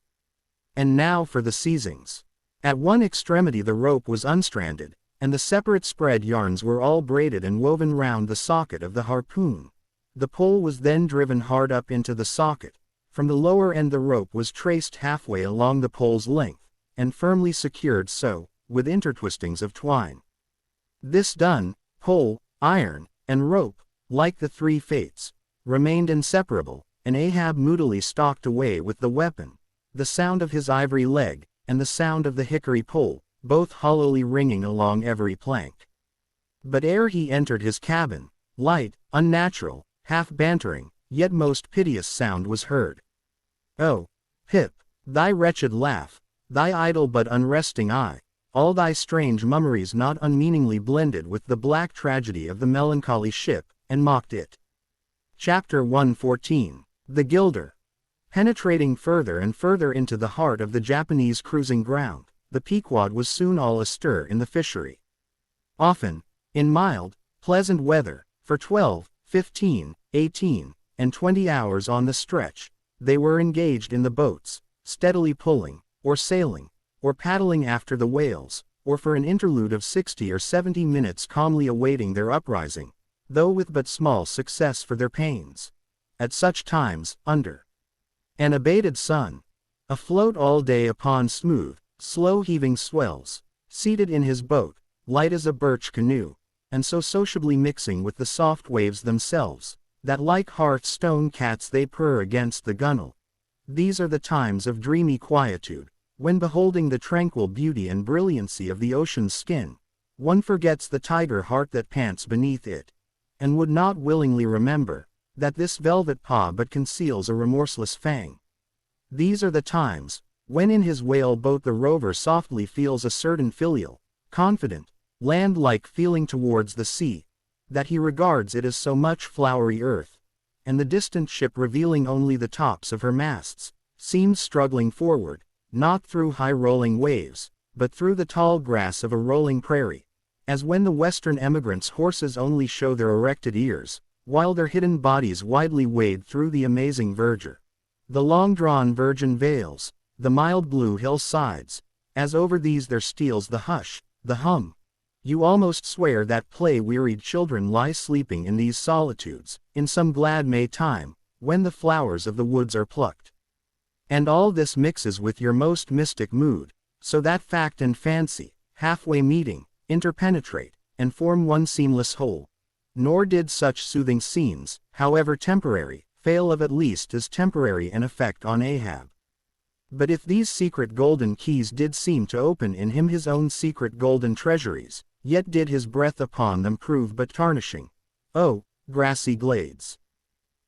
And now for the seizings. At one extremity the rope was unstranded, and the separate spread yarns were all braided and woven round the socket of the harpoon. The pole was then driven hard up into the socket. From the lower end the rope was traced halfway along the pole's length, and firmly secured so, with intertwistings of twine. This done, pole, iron, and rope, like the 3 fates, remained inseparable, and Ahab moodily stalked away with the weapon, the sound of his ivory leg, and the sound of the hickory pole, both hollowly ringing along every plank. But ere he entered his cabin, light, unnatural, half bantering, yet most piteous sound was heard. Oh, Pip, thy wretched laugh, thy idle but unresting eye, all thy strange mummeries not unmeaningly blended with the black tragedy of the melancholy ship, and mocked it. Chapter 114. The Gilder. Penetrating further and further into the heart of the Japanese cruising ground, the Pequod was soon all astir in the fishery. Often, in mild, pleasant weather, for 12, 15, 18, and 20 hours on the stretch, they were engaged in the boats, steadily pulling, or sailing, or paddling after the whales, or for an interlude of 60 or 70 minutes calmly awaiting their uprising, though with but small success for their pains. At such times, under an abated sun, afloat all day upon smooth, slow-heaving swells, seated in his boat, light as a birch canoe, and so sociably mixing with the soft waves themselves, that like hearth-stone cats they purr against the gunwale. These are the times of dreamy quietude, when beholding the tranquil beauty and brilliancy of the ocean's skin, one forgets the tiger heart that pants beneath it, and would not willingly remember, that this velvet paw but conceals a remorseless fang. These are the times, when in his whale boat the rover softly feels a certain filial, confident, land-like feeling towards the sea, that he regards it as so much flowery earth, and the distant ship revealing only the tops of her masts, seems struggling forward, not through high-rolling waves, but through the tall grass of a rolling prairie, as when the western emigrants' horses only show their erected ears, while their hidden bodies widely wade through the amazing verdure, the long-drawn virgin vales, the mild blue hillsides, as over these there steals the hush, the hum. You almost swear that play-wearied children lie sleeping in these solitudes, in some glad May time, when the flowers of the woods are plucked. And all this mixes with your most mystic mood, so that fact and fancy, halfway meeting, interpenetrate, and form one seamless whole. Nor did such soothing scenes, however temporary, fail of at least as temporary an effect on Ahab. But if these secret golden keys did seem to open in him his own secret golden treasuries, yet did his breath upon them prove but tarnishing. Oh, grassy glades!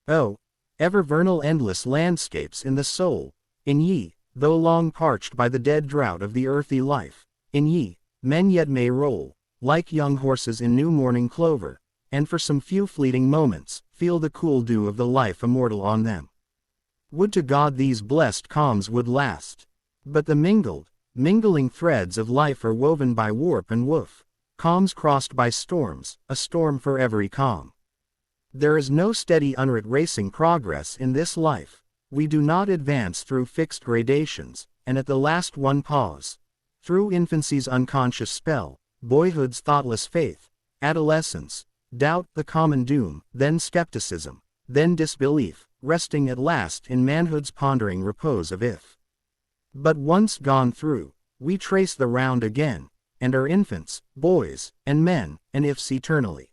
Oh, ever vernal endless landscapes in the soul! In ye, though long parched by the dead drought of the earthy life, in ye, men yet may roll, like young horses in new morning clover, and for some few fleeting moments, feel the cool dew of the life immortal on them. Would to God these blessed calms would last! But the mingling threads of life are woven by warp and woof, calms crossed by storms, a storm for every calm. There is no steady unwrit racing progress in this life. We do not advance through fixed gradations, and at the last one pause. Through infancy's unconscious spell, boyhood's thoughtless faith, adolescence, doubt, the common doom, then skepticism, then disbelief, resting at last in manhood's pondering repose of if. But once gone through, we trace the round again, and are infants, boys, and men, and ifs eternally.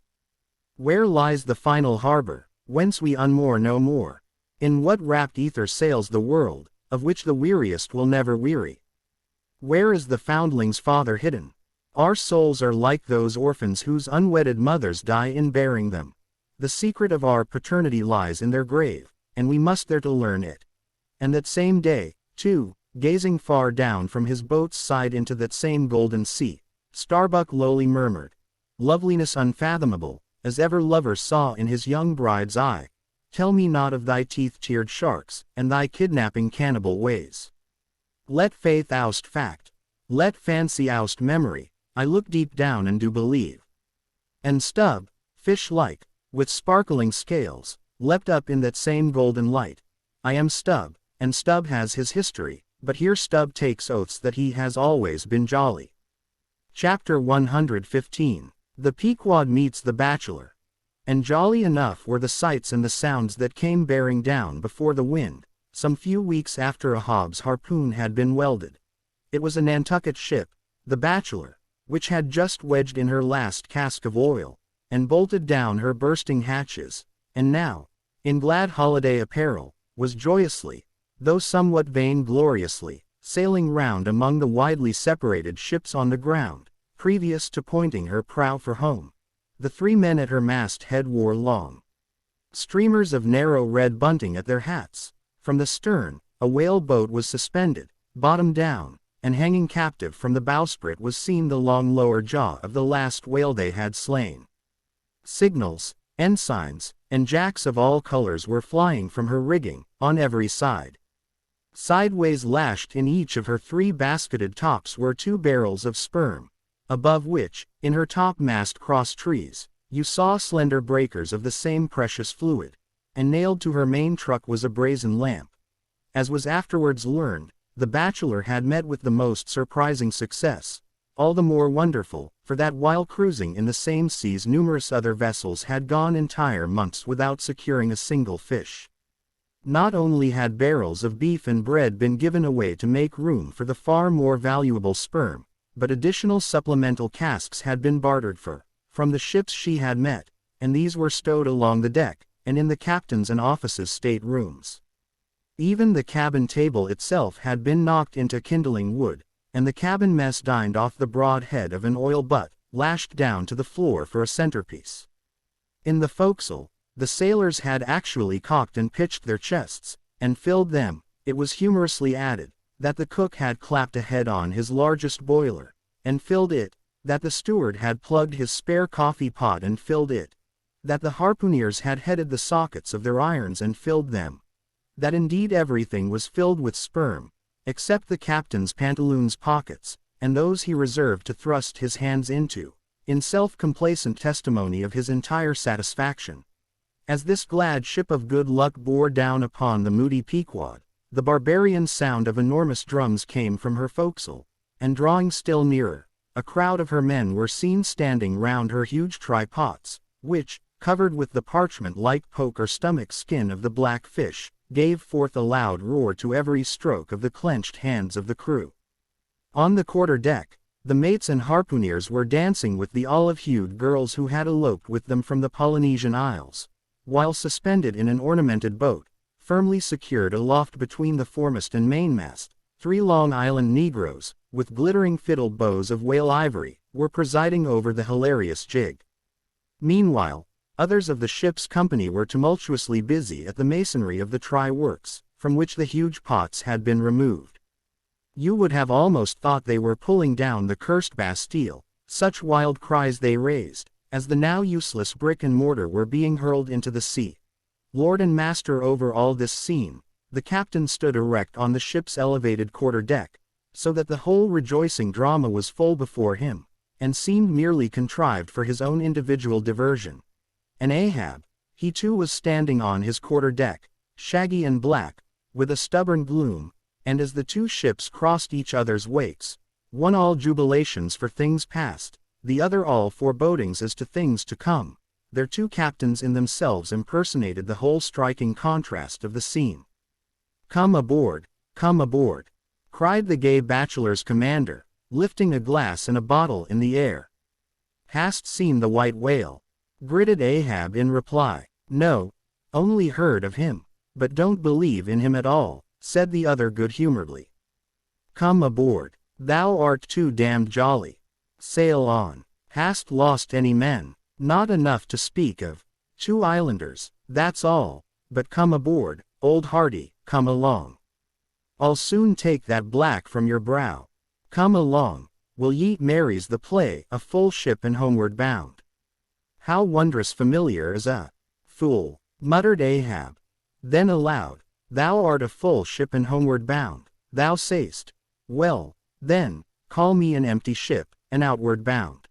Where lies the final harbor, whence we unmoor no more? In what rapt ether sails the world, of which the weariest will never weary? Where is the foundling's father hidden? Our souls are like those orphans whose unwedded mothers die in bearing them. The secret of our paternity lies in their grave, and we must there to learn it. And that same day, too, gazing far down from his boat's side into that same golden sea, Starbuck lowly murmured, "Loveliness unfathomable, as ever lover saw in his young bride's eye, tell me not of thy teeth-tiered sharks, and thy kidnapping cannibal ways. Let faith oust fact, let fancy oust memory, I look deep down and do believe." And Stubb, fish-like, with sparkling scales, leapt up in that same golden light. I am Stubb, and Stubb has his history, but here Stubb takes oaths that he has always been jolly. Chapter 115. The Pequod Meets the Bachelor. And jolly enough were the sights and the sounds that came bearing down before the wind, some few weeks after a Hobbs harpoon had been welded. It was a Nantucket ship, the Bachelor, which had just wedged in her last cask of oil, and bolted down her bursting hatches, and now, in glad holiday apparel, was joyously, though somewhat vain-gloriously, sailing round among the widely separated ships on the ground, previous to pointing her prow for home. The 3 men at her mast-head wore long streamers of narrow red bunting at their hats. From the stern, a whale-boat was suspended, bottom down, and hanging captive from the bowsprit was seen the long lower jaw of the last whale they had slain. Signals, ensigns, and jacks of all colors were flying from her rigging, on every side. Sideways lashed in each of her 3 basketed tops were 2 barrels of sperm, above which, in her topmast cross-trees, you saw slender breakers of the same precious fluid, and nailed to her main truck was a brazen lamp. As was afterwards learned, the Bachelor had met with the most surprising success, all the more wonderful, for that while cruising in the same seas numerous other vessels had gone entire months without securing a single fish. Not only had barrels of beef and bread been given away to make room for the far more valuable sperm, but additional supplemental casks had been bartered from the ships she had met, and these were stowed along the deck, and in the captain's and officers' state-rooms. Even the cabin table itself had been knocked into kindling wood, and the cabin mess dined off the broad head of an oil butt, lashed down to the floor for a centerpiece. In the forecastle, the sailors had actually cocked and pitched their chests, and filled them. It was humorously added, that the cook had clapped a head on his largest boiler, and filled it, that the steward had plugged his spare coffee pot and filled it, that the harpooneers had headed the sockets of their irons and filled them, that indeed everything was filled with sperm, except the captain's pantaloons pockets, and those he reserved to thrust his hands into, in self-complacent testimony of his entire satisfaction. As this glad ship of good luck bore down upon the moody Pequod, the barbarian sound of enormous drums came from her forecastle, and drawing still nearer, a crowd of her men were seen standing round her huge try-pots, which, covered with the parchment-like poke or stomach skin of the black fish, gave forth a loud roar to every stroke of the clenched hands of the crew. On the quarter-deck, the mates and harpooneers were dancing with the olive-hued girls who had eloped with them from the Polynesian Isles, while suspended in an ornamented boat, firmly secured aloft between the foremast and mainmast, 3 Long Island Negroes, with glittering fiddle bows of whale ivory, were presiding over the hilarious jig. Meanwhile, others of the ship's company were tumultuously busy at the masonry of the try-works, from which the huge pots had been removed. You would have almost thought they were pulling down the cursed Bastille, such wild cries they raised, as the now useless brick and mortar were being hurled into the sea. Lord and master over all this scene, the captain stood erect on the ship's elevated quarter-deck, so that the whole rejoicing drama was full before him, and seemed merely contrived for his own individual diversion. And Ahab, he too was standing on his quarter-deck, shaggy and black, with a stubborn gloom, and as the 2 ships crossed each other's wakes, one all jubilations for things past, the other all forebodings as to things to come, their two captains in themselves impersonated the whole striking contrast of the scene. "Come aboard, come aboard," cried the gay bachelor's commander, lifting a glass and a bottle in the air. "Hast seen the white whale?" gritted Ahab in reply. "No, only heard of him, but don't believe in him at all," said the other good-humoredly. "Come aboard. Thou art too damned jolly. Sail on. Hast lost any men?" "Not enough to speak of. 2 islanders, that's all, but come aboard, old hearty, come along. I'll soon take that black from your brow. Come along, will ye marry's the play, a full ship and homeward bound." "How wondrous familiar is a fool," muttered Ahab. Then aloud, "Thou art a full ship and homeward bound, thou say'st. Well, then, call me an empty ship, and outward bound.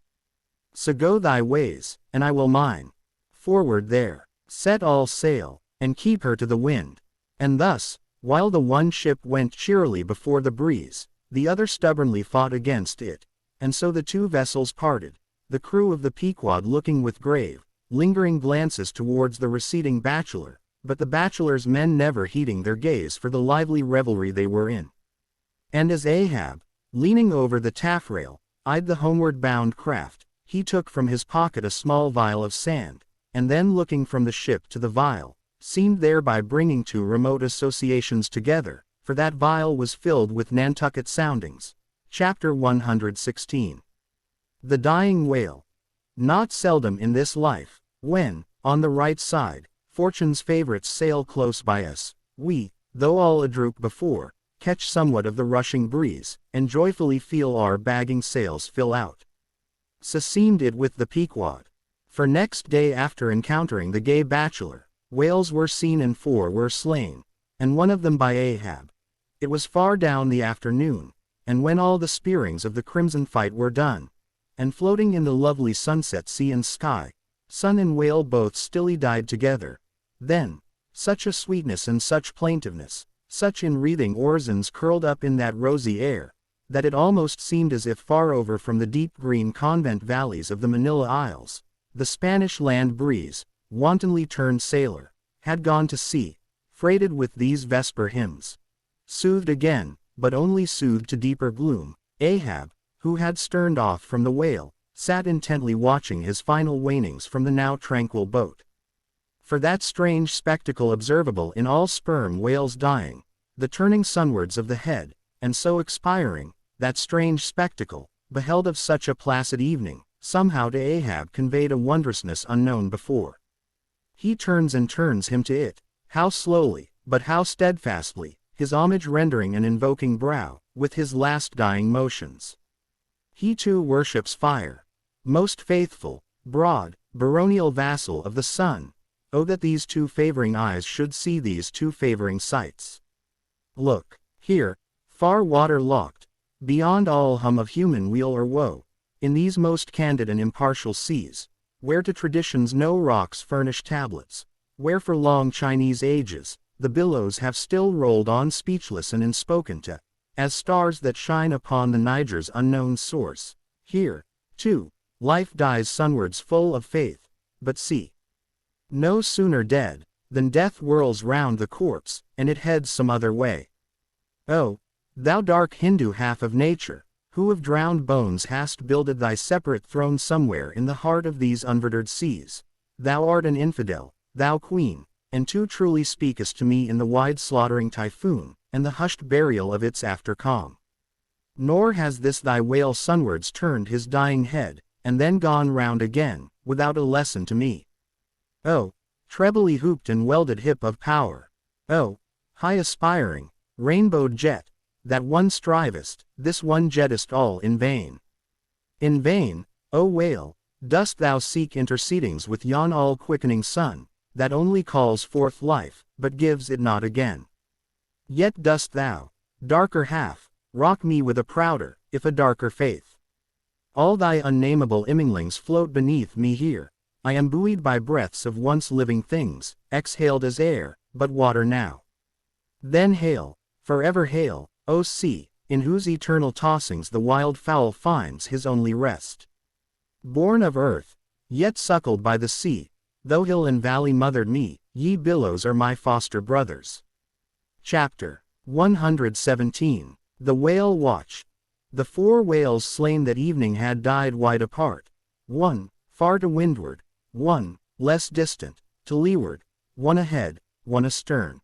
So go thy ways, and I will mine. Forward there, set all sail, and keep her to the wind." And thus, while the one ship went cheerily before the breeze, the other stubbornly fought against it, and so the 2 vessels parted, the crew of the Pequod looking with grave, lingering glances towards the receding bachelor, but the bachelor's men never heeding their gaze for the lively revelry they were in. And as Ahab, leaning over the taffrail, eyed the homeward bound craft, he took from his pocket a small vial of sand, and then looking from the ship to the vial, seemed thereby bringing 2 remote associations together, for that vial was filled with Nantucket soundings. Chapter 116. The Dying Whale. Not seldom in this life, when, on the right side, fortune's favorites sail close by us, we, though all adroop before, catch somewhat of the rushing breeze, and joyfully feel our bagging sails fill out. So seemed it with the Pequod. For next day after encountering the gay bachelor, whales were seen and 4 were slain, and one of them by Ahab. It was far down the afternoon, and when all the spearings of the crimson fight were done, and floating in the lovely sunset sea and sky, sun and whale both stilly died together, then, such a sweetness and such plaintiveness, such enwreathing orisons curled up in that rosy air, that it almost seemed as if far over from the deep green convent valleys of the Manila Isles, the Spanish land breeze, wantonly turned sailor, had gone to sea, freighted with these vesper hymns. Soothed again, but only soothed to deeper gloom, Ahab, who had sterned off from the whale, sat intently watching his final wanings from the now tranquil boat. For that strange spectacle observable in all sperm whales dying, the turning sunwards of the head, and so expiring, that strange spectacle, beheld of such a placid evening, somehow to Ahab conveyed a wondrousness unknown before. He turns and turns him to it, how slowly, but how steadfastly, his homage rendering and invoking brow, with his last dying motions. He too worships fire. Most faithful, broad, baronial vassal of the sun, oh that these 2 favoring eyes should see these 2 favoring sights. Look, here, far water locked, beyond all hum of human weal or woe, in these most candid and impartial seas, where to traditions no rocks furnish tablets, where for long Chinese ages, the billows have still rolled on speechless and unspoken to, as stars that shine upon the Niger's unknown source. Here, too, life dies sunwards full of faith, but see. No sooner dead, than death whirls round the corpse, and it heads some other way. Oh, thou dark Hindu half of nature, who of drowned bones hast builded thy separate throne somewhere in the heart of these unverdured seas, thou art an infidel, thou queen, and too truly speakest to me in the wide slaughtering typhoon, and the hushed burial of its after calm. Nor has this thy whale sunwards turned his dying head, and then gone round again, without a lesson to me. Oh, trebly hooped and welded hip of power! Oh, high aspiring, rainbowed jet, that one strivest, this one jettest all in vain. In vain, O whale, dost thou seek intercedings with yon all-quickening sun, that only calls forth life, but gives it not again. Yet dost thou, darker half, rock me with a prouder, if a darker faith. All thy unnameable imminglings float beneath me here, I am buoyed by breaths of once living things, exhaled as air, but water now. Then hail, forever hail, O sea, in whose eternal tossings the wild fowl finds his only rest. Born of earth, yet suckled by the sea, though hill and valley mothered me, ye billows are my foster brothers. Chapter 117. The Whale Watch. The 4 whales slain that evening had died wide apart, one, far to windward, one, less distant, to leeward, one ahead, one astern.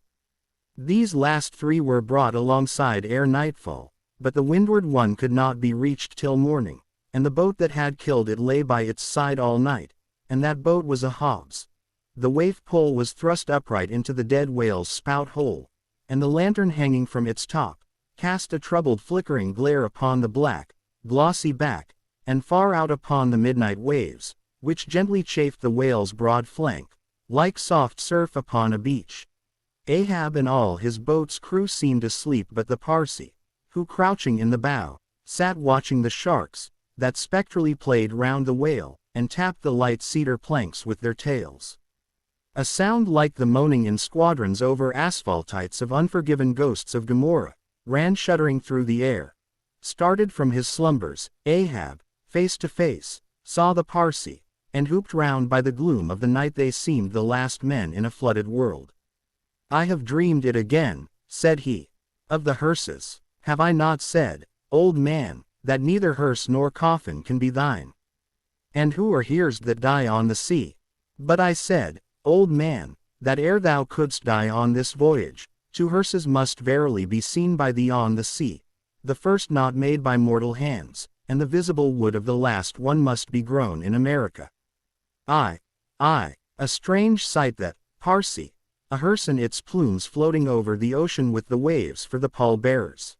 These last 3 were brought alongside ere nightfall, but the windward one could not be reached till morning, and the boat that had killed it lay by its side all night, and that boat was a Hobbs. The waif pole was thrust upright into the dead whale's spout hole, and the lantern hanging from its top cast a troubled flickering glare upon the black, glossy back, and far out upon the midnight waves, which gently chafed the whale's broad flank, like soft surf upon a beach. Ahab and all his boat's crew seemed asleep but the Parsee, who crouching in the bow, sat watching the sharks, that spectrally played round the whale, and tapped the light cedar planks with their tails. A sound like the moaning in squadrons over asphaltites of unforgiven ghosts of Gomorrah ran shuddering through the air. Started from his slumbers, Ahab, face to face, saw the Parsee, and hooped round by the gloom of the night they seemed the last men in a flooded world. I have dreamed it again, said he. Of the hearses, have I not said, old man, that neither hearse nor coffin can be thine? And who are here's that die on the sea? But I said, old man, that ere thou couldst die on this voyage, 2 hearses must verily be seen by thee on the sea, the first not made by mortal hands, and the visible wood of the last one must be grown in America. Aye, a strange sight that, Parsee, a hearse and its plumes floating over the ocean with the waves for the pall-bearers.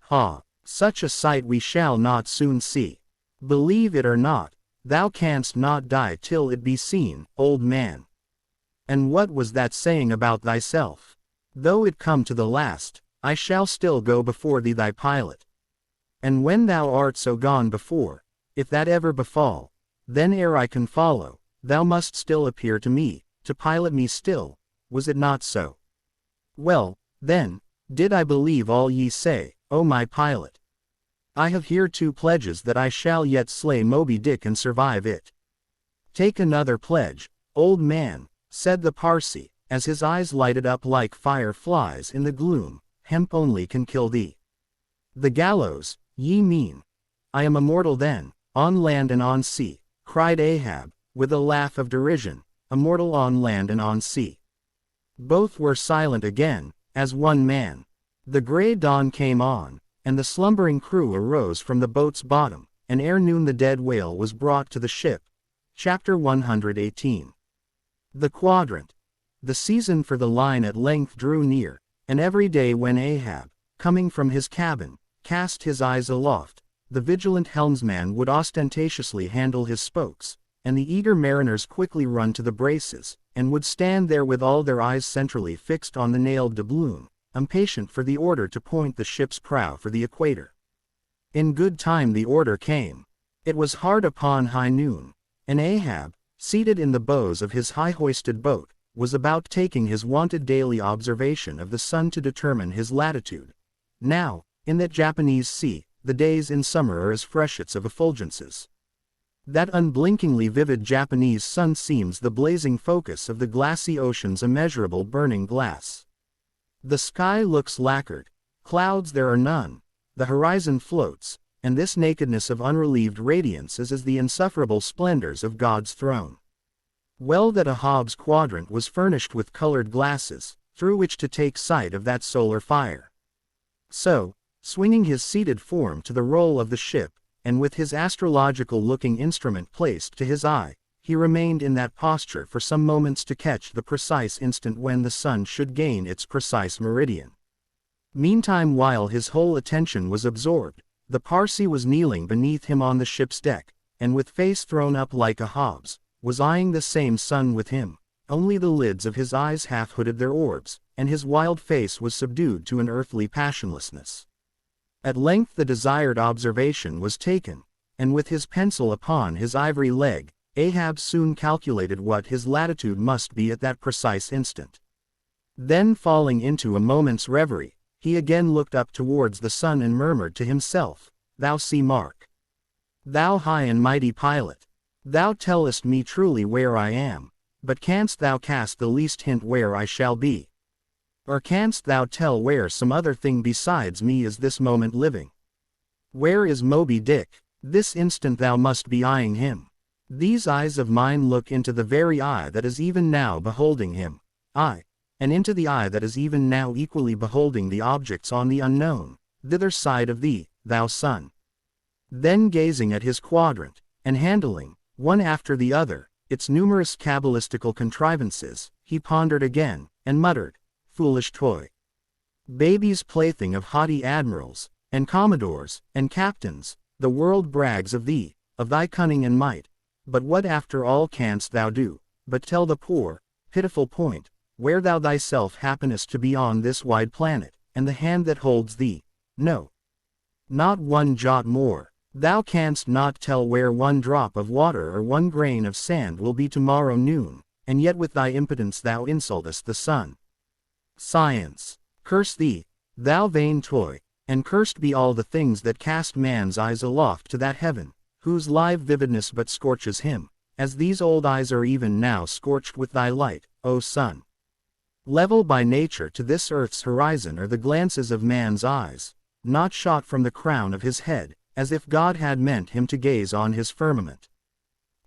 Ha, such a sight we shall not soon see. Believe it or not, thou canst not die till it be seen, old man. And what was that saying about thyself? Though it come to the last, I shall still go before thee thy pilot. And when thou art so gone before, if that ever befall, then ere I can follow, thou must still appear to me, to pilot me still, was it not so? Well, then, did I believe all ye say, O my pilot? I have here 2 pledges that I shall yet slay Moby-Dick and survive it. Take another pledge, old man, said the Parsee, as his eyes lighted up like fireflies in the gloom. Hemp only can kill thee. The gallows, ye mean? I am immortal then, on land and on sea, cried Ahab, with a laugh of derision, immortal on land and on sea. Both were silent again, as one man. The gray dawn came on, and the slumbering crew arose from the boat's bottom, and ere noon the dead whale was brought to the ship. Chapter 118. The Quadrant. The season for the line at length drew near, and every day when Ahab, coming from his cabin, cast his eyes aloft, the vigilant helmsman would ostentatiously handle his spokes, and the eager mariners quickly run to the braces, and would stand there with all their eyes centrally fixed on the nailed doubloon, impatient for the order to point the ship's prow for the equator. In good time the order came. It was hard upon high noon, and Ahab, seated in the bows of his high-hoisted boat, was about taking his wonted daily observation of the sun to determine his latitude. Now, in that Japanese sea, the days in summer are as freshets of effulgences. That unblinkingly vivid Japanese sun seems the blazing focus of the glassy ocean's immeasurable burning glass. The sky looks lacquered, clouds there are none, the horizon floats, and this nakedness of unrelieved radiance is as the insufferable splendors of God's throne. Well that a Hobbs quadrant was furnished with colored glasses, through which to take sight of that solar fire. So, swinging his seated form to the roll of the ship, and with his astrological-looking instrument placed to his eye, he remained in that posture for some moments to catch the precise instant when the sun should gain its precise meridian. Meantime, while his whole attention was absorbed, the Parsee was kneeling beneath him on the ship's deck, and with face thrown up like a Hobbs, was eyeing the same sun with him, only the lids of his eyes half hooded their orbs, and his wild face was subdued to an earthly passionlessness. At length the desired observation was taken, and with his pencil upon his ivory leg, Ahab soon calculated what his latitude must be at that precise instant. Then, falling into a moment's reverie, he again looked up towards the sun and murmured to himself, "Thou sea mark! Thou high and mighty pilot! Thou tellest me truly where I am, but canst thou cast the least hint where I shall be? Or canst thou tell where some other thing besides me is this moment living? Where is Moby-Dick? This instant thou must be eyeing him. These eyes of mine look into the very eye that is even now beholding him. Aye, and into the eye that is even now equally beholding the objects on the unknown, thither side of thee, thou sun. Then gazing at his quadrant, and handling, one after the other, its numerous cabalistical contrivances, he pondered again, and muttered, foolish toy. Baby's plaything of haughty admirals, and commodores, and captains, the world brags of thee, of thy cunning and might, but what after all canst thou do, but tell the poor, pitiful point, where thou thyself happenest to be on this wide planet, and the hand that holds thee? No. Not one jot more. Thou canst not tell where one drop of water or one grain of sand will be tomorrow noon, and yet with thy impotence thou insultest the sun. Science, curse thee, thou vain toy, and cursed be all the things that cast man's eyes aloft to that heaven, whose live vividness but scorches him, as these old eyes are even now scorched with thy light, O sun. Level by nature to this earth's horizon are the glances of man's eyes, not shot from the crown of his head, as if God had meant him to gaze on his firmament.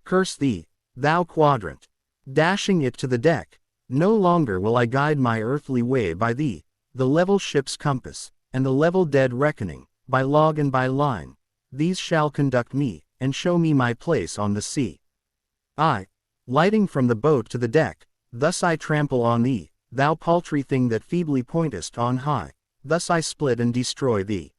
Curse thee, thou quadrant, dashing it to the deck, no longer will I guide my earthly way by thee, the level ship's compass, and the level dead reckoning, by log and by line, these shall conduct me, and show me my place on the sea. I, lighting from the boat to the deck, thus I trample on thee, thou paltry thing that feebly pointest on high, thus I split and destroy thee.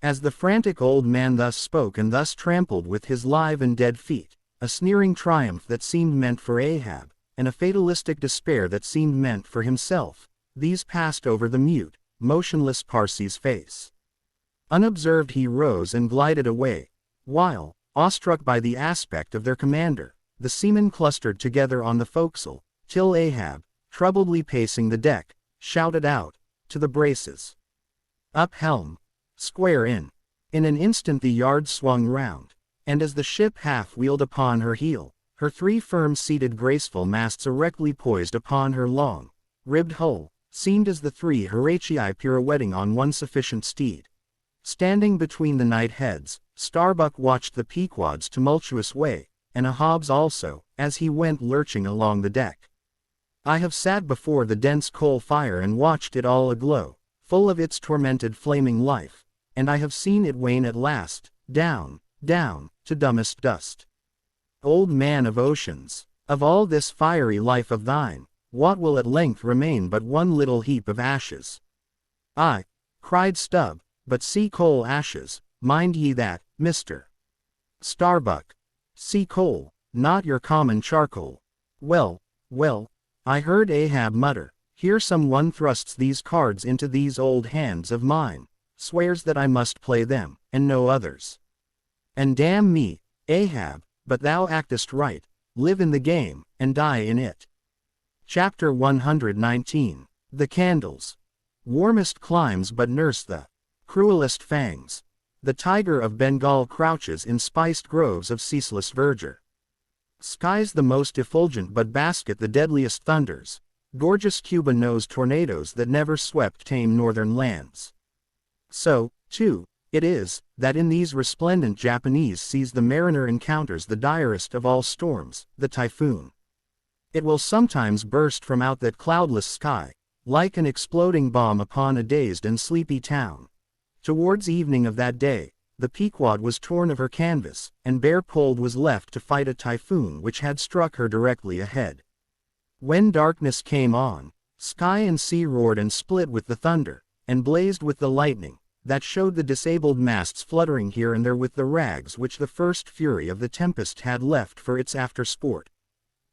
As the frantic old man thus spoke and thus trampled with his live and dead feet, a sneering triumph that seemed meant for Ahab, and a fatalistic despair that seemed meant for himself, these passed over the mute, motionless Parsi's face. Unobserved he rose and glided away, while, awestruck by the aspect of their commander, the seamen clustered together on the forecastle, till Ahab, troubledly pacing the deck, shouted out, to the braces. Up helm! Square in! In an instant the yard swung round, and as the ship half-wheeled upon her heel, her three firm-seated graceful masts erectly poised upon her long, ribbed hull, seemed as the three Horatii pirouetting on one sufficient steed. Standing between the knight-heads, Starbuck watched the Pequod's tumultuous way, and Ahab's also, as he went lurching along the deck. I have sat before the dense coal fire and watched it all aglow, full of its tormented flaming life, and I have seen it wane at last, down, down, to dumbest dust. Old man of oceans, of all this fiery life of thine, what will at length remain but one little heap of ashes? Aye, cried Stubb, but sea coal ashes, mind ye that, Mr. Starbuck. Sea coal, not your common charcoal. Well, well, I heard Ahab mutter, here some one thrusts these cards into these old hands of mine, swears that I must play them, and no others. And damn me, Ahab, but thou actest right, live in the game, and die in it. Chapter 119. The candles. Warmest climes but nurse the cruelest fangs. The tiger of Bengal crouches in spiced groves of ceaseless verdure. Skies the most effulgent but basket the deadliest thunders. Gorgeous Cuba knows tornadoes that never swept tame northern lands. So, too, it is, that in these resplendent Japanese seas the mariner encounters the direst of all storms, the typhoon. It will sometimes burst from out that cloudless sky, like an exploding bomb upon a dazed and sleepy town. Towards evening of that day, the Pequod was torn of her canvas, and bare-poled was left to fight a typhoon which had struck her directly ahead. When darkness came on, sky and sea roared and split with the thunder, and blazed with the lightning, that showed the disabled masts fluttering here and there with the rags which the first fury of the tempest had left for its after-sport.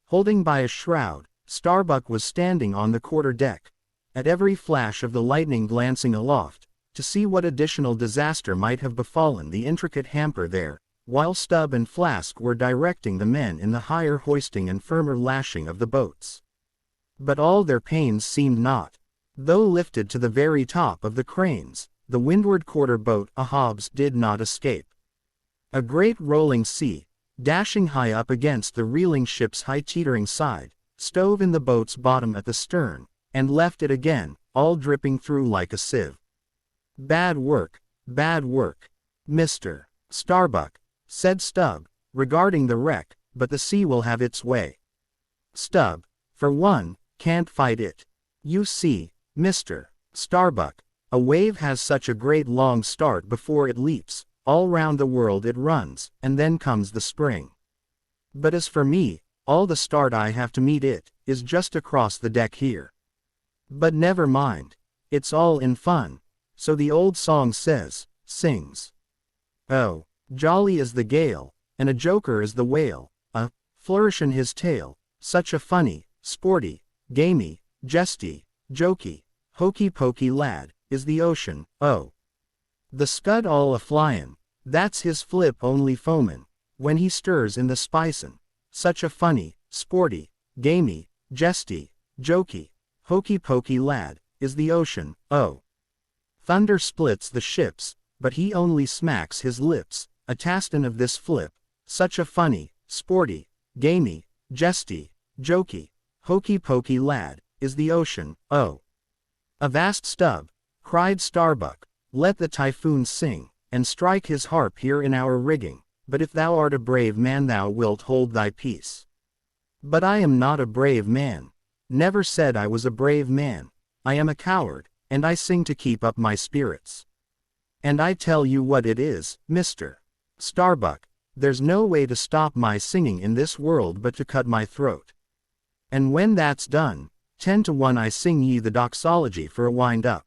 Holding by a shroud, Starbuck was standing on the quarter-deck, at every flash of the lightning glancing aloft, to see what additional disaster might have befallen the intricate hamper there, while Stubb and Flask were directing the men in the higher hoisting and firmer lashing of the boats. But all their pains seemed naught. Though lifted to the very top of the cranes, the windward quarter boat Ahab's did not escape. A great rolling sea, dashing high up against the reeling ship's high teetering side, stove in the boat's bottom at the stern, and left it again, all dripping through like a sieve. Bad work, Mr. Starbuck, said Stubb, regarding the wreck, but the sea will have its way. Stubb, for one, can't fight it. You see, Mr. Starbuck, a wave has such a great long start before it leaps, all round the world it runs, and then comes the spring. But as for me, all the start I have to meet it, is just across the deck here. But never mind, it's all in fun, so the old song sings. Oh, jolly is the gale, and a joker is the whale, a flourishin' his tail, such a funny, sporty, gamey, jesty, jokey, hokey-pokey lad, is the ocean, oh. The scud all a-flyin', that's his flip only foamin', when he stirs in the spicin', such a funny, sporty, gamey, jesty, jokey, hokey-pokey lad, is the ocean, oh. Thunder splits the ships, but he only smacks his lips, a tastin' of this flip, such a funny, sporty, gamey, jesty, jokey, hokey-pokey lad, is the ocean, oh. Avast Stubb, cried Starbuck, let the typhoon sing, and strike his harp here in our rigging, but if thou art a brave man thou wilt hold thy peace. But I am not a brave man. Never said I was a brave man. I am a coward, and I sing to keep up my spirits. And I tell you what it is, Mr. Starbuck, there's no way to stop my singing in this world but to cut my throat. And when that's done, 10 to 1 I sing ye the doxology for a wind-up.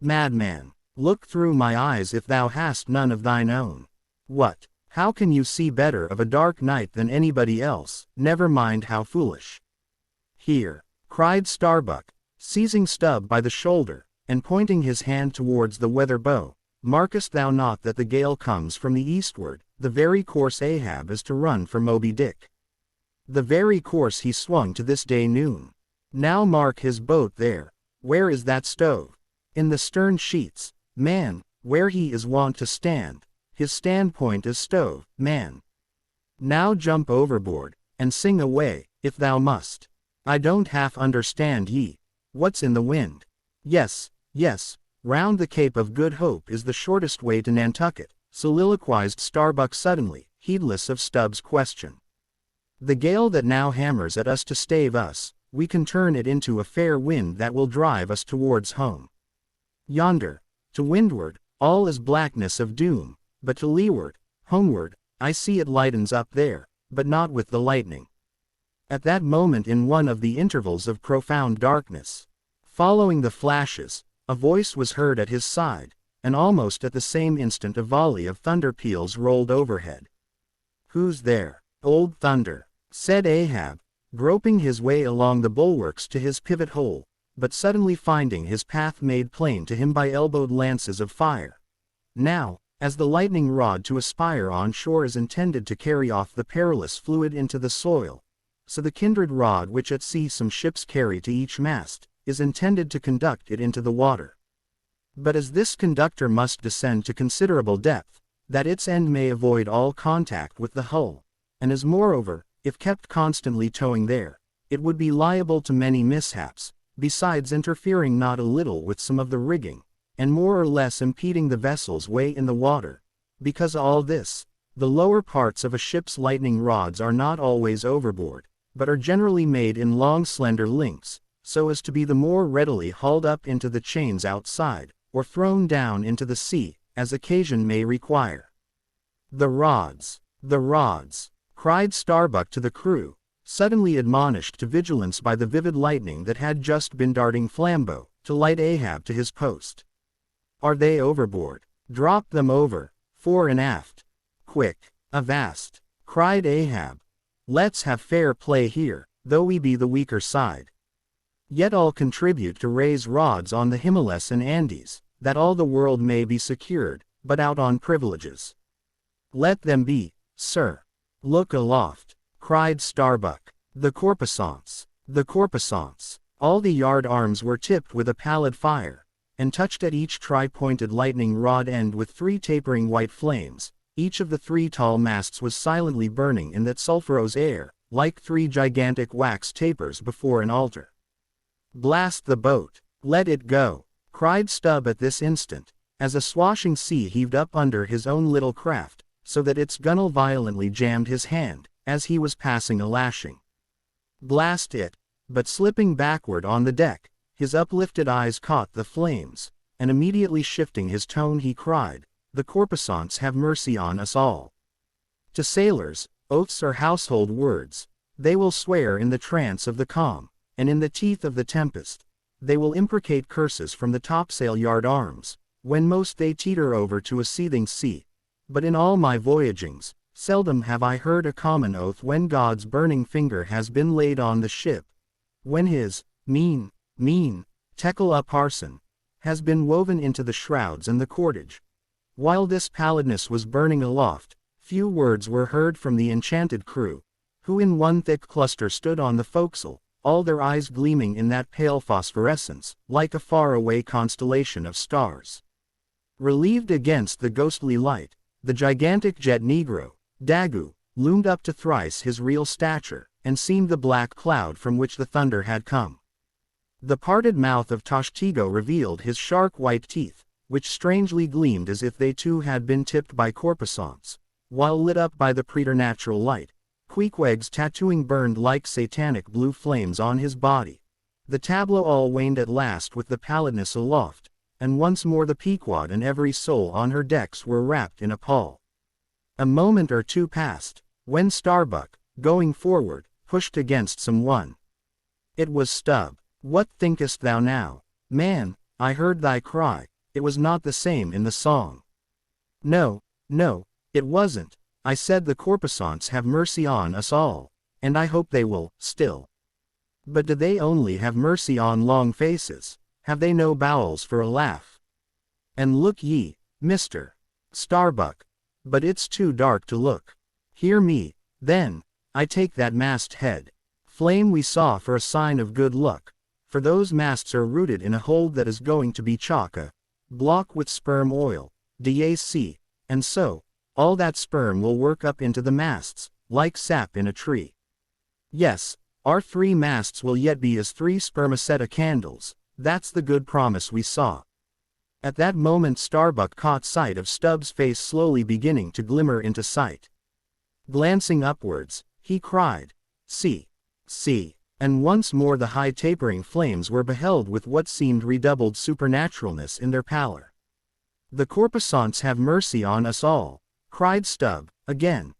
Madman, look through my eyes if thou hast none of thine own. What, how can you see better of a dark night than anybody else, never mind how foolish? Here, cried Starbuck, seizing Stubb by the shoulder, and pointing his hand towards the weather bow, markest thou not that the gale comes from the eastward, the very course Ahab is to run for Moby-Dick? The very course he swung to this day noon. Now mark his boat there. Where is that stove? In the stern sheets, man, where he is wont to stand. His standpoint is stove, man. Now jump overboard, and sing away, if thou must. I don't half understand ye. What's in the wind? Yes, round the Cape of Good Hope is the shortest way to Nantucket, soliloquized Starbuck suddenly, heedless of Stubb's question. The gale that now hammers at us to stave us, we can turn it into a fair wind that will drive us towards home. Yonder, to windward, all is blackness of doom, but to leeward, homeward, I see it lightens up there, but not with the lightning. At that moment in one of the intervals of profound darkness, following the flashes, a voice was heard at his side, and almost at the same instant a volley of thunder peals rolled overhead. Who's there, old thunder? Said Ahab, groping his way along the bulwarks to his pivot hole, but suddenly finding his path made plain to him by elbowed lances of fire. Now, as the lightning rod to a spire on shore is intended to carry off the perilous fluid into the soil, so the kindred rod which at sea some ships carry to each mast, is intended to conduct it into the water. But as this conductor must descend to considerable depth, that its end may avoid all contact with the hull, and as moreover, if kept constantly towing there, it would be liable to many mishaps, besides interfering not a little with some of the rigging, and more or less impeding the vessel's way in the water. Because all this, the lower parts of a ship's lightning rods are not always overboard, but are generally made in long slender links, so as to be the more readily hauled up into the chains outside, or thrown down into the sea, as occasion may require. The rods, cried Starbuck to the crew, suddenly admonished to vigilance by the vivid lightning that had just been darting flambeau, to light Ahab to his post. Are they overboard? Drop them over, fore and aft. Quick, avast, cried Ahab. Let's have fair play here, though we be the weaker side. Yet all contribute to raise rods on the Himalayas and Andes, that all the world may be secured, but out on privileges. Let them be, sir. Look aloft, cried Starbuck. The corpusants. All the yard arms were tipped with a pallid fire, and touched at each tri-pointed lightning rod end with 3 tapering white flames, Each of the 3 tall masts was silently burning in that sulphurous air, like 3 gigantic wax tapers before an altar. "Blast the boat! Let it go!" cried Stubb at this instant, as a swashing sea heaved up under his own little craft, so that its gunwale violently jammed his hand, as he was passing a lashing. "Blast it!" But slipping backward on the deck, his uplifted eyes caught the flames, and immediately shifting his tone he cried, "The corpusants have mercy on us all." To sailors, oaths are household words. They will swear in the trance of the calm, and in the teeth of the tempest. They will imprecate curses from the topsail yard arms, when most they teeter over to a seething sea. But in all my voyagings, seldom have I heard a common oath when God's burning finger has been laid on the ship, when his mean, Tekla parson, has been woven into the shrouds and the cordage. While this pallidness was burning aloft, few words were heard from the enchanted crew, who in one thick cluster stood on the forecastle, all their eyes gleaming in that pale phosphorescence, like a far-away constellation of stars. Relieved against the ghostly light, the gigantic jet negro, Daggoo, loomed up to thrice his real stature, and seemed the black cloud from which the thunder had come. The parted mouth of Toshtigo revealed his sharp white teeth, which strangely gleamed as if they too had been tipped by corpusants, while lit up by the preternatural light. Queequeg's tattooing burned like satanic blue flames on his body. The tableau all waned at last with the pallidness aloft, and once more the Pequod and every soul on her decks were wrapped in a pall. A moment or two passed, when Starbuck, going forward, pushed against some one. It was Stubb. "What thinkest thou now, man? I heard thy cry. It was not the same in the song." No, it wasn't. I said the corpusants have mercy on us all, and I hope they will, still. But do they only have mercy on long faces? Have they no bowels for a laugh? And look ye, Mr. Starbuck. But it's too dark to look. Hear me, then. I take that mast head flame we saw for a sign of good luck, for those masts are rooted in a hold that is going to be chock-a-block with sperm oil, d'ye, and so, all that sperm will work up into the masts, like sap in a tree. Yes, our 3 masts will yet be as 3 spermaceta candles. That's the good promise we saw. At that moment Starbuck caught sight of Stubb's face slowly beginning to glimmer into sight. Glancing upwards, he cried, "See! See!" And once more the high tapering flames were beheld with what seemed redoubled supernaturalness in their pallor. "The corpusants have mercy on us all," cried Stubb, again.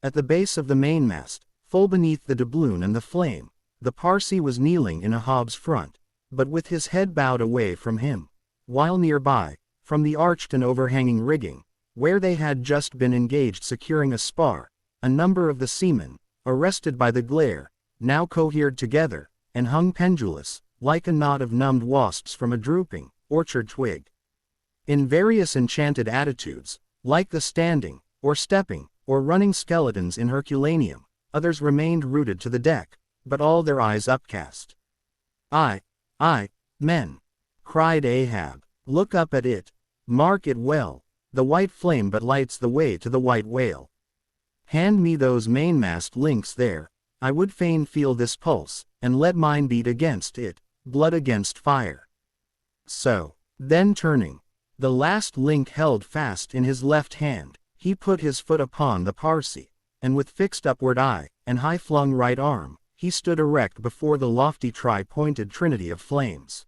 At the base of the mainmast, full beneath the doubloon and the flame, the Parsee was kneeling in a hob's front, but with his head bowed away from him, while nearby, from the arched and overhanging rigging, where they had just been engaged securing a spar, a number of the seamen, arrested by the glare, now cohered together, and hung pendulous, like a knot of numbed wasps from a drooping orchard twig. In various enchanted attitudes, like the standing, or stepping, or running skeletons in Herculaneum, others remained rooted to the deck, but all their eyes upcast. "Aye, men!" cried Ahab. "Look up at it. Mark it well. The white flame but lights the way to the white whale. Hand me those mainmast links there. I would fain feel this pulse, and let mine beat against it, blood against fire." So, then turning, the last link held fast in his left hand, he put his foot upon the Parsee, and with fixed upward eye, and high-flung right arm, he stood erect before the lofty tri-pointed trinity of flames.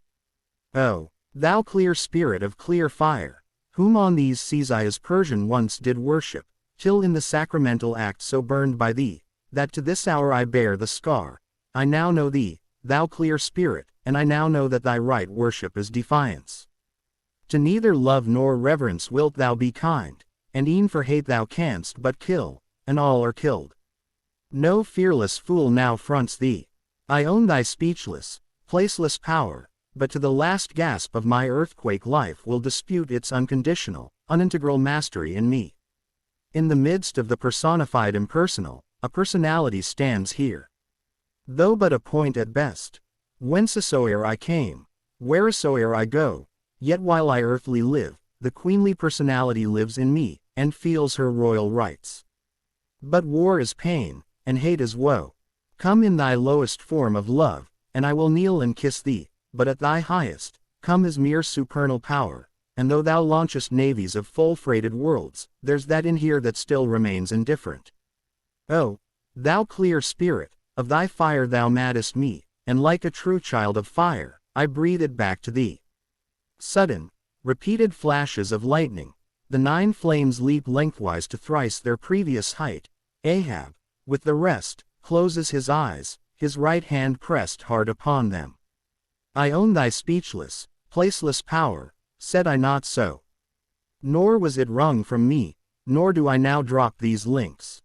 "Oh, thou clear spirit of clear fire, whom on these seas I as Persian once did worship, till in the sacramental act so burned by thee, that to this hour I bear the scar, I now know thee, thou clear spirit, and I now know that thy right worship is defiance. To neither love nor reverence wilt thou be kind, and e'en for hate thou canst but kill, and all are killed. No fearless fool now fronts thee. I own thy speechless, placeless power, but to the last gasp of my earthquake life will dispute its unconditional, unintegral mastery in me. In the midst of the personified impersonal, a personality stands here. Though but a point at best, whencesoe'er I came, wheresoe'er I go, yet while I earthly live, the queenly personality lives in me, and feels her royal rights. But war is pain, and hate is woe. Come in thy lowest form of love, and I will kneel and kiss thee, but at thy highest, come as mere supernal power, and though thou launchest navies of full-freighted worlds, there's that in here that still remains indifferent. Oh, thou clear spirit, of thy fire thou maddest me, and like a true child of fire, I breathe it back to thee. Sudden, repeated flashes of lightning, the 9 flames leap lengthwise to thrice their previous height. Ahab, with the rest, closes his eyes, his right hand pressed hard upon them. I own thy speechless, placeless power, said I not so? Nor was it wrung from me, nor do I now drop these links.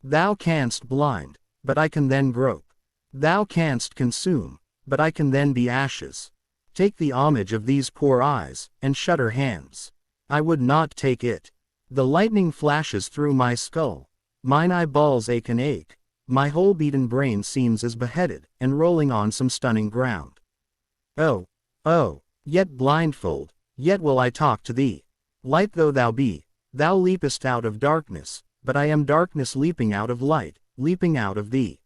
Thou canst blind, but I can then grope. Thou canst consume, but I can then be ashes. Take the homage of these poor eyes, and shudder hands. I would not take it. The lightning flashes through my skull. Mine eyeballs ache and ache. My whole beaten brain seems as beheaded, and rolling on some stunning ground. Oh, oh, yet blindfold, yet will I talk to thee. Light though thou be, thou leapest out of darkness, but I am darkness leaping out of light, leaping out of thee.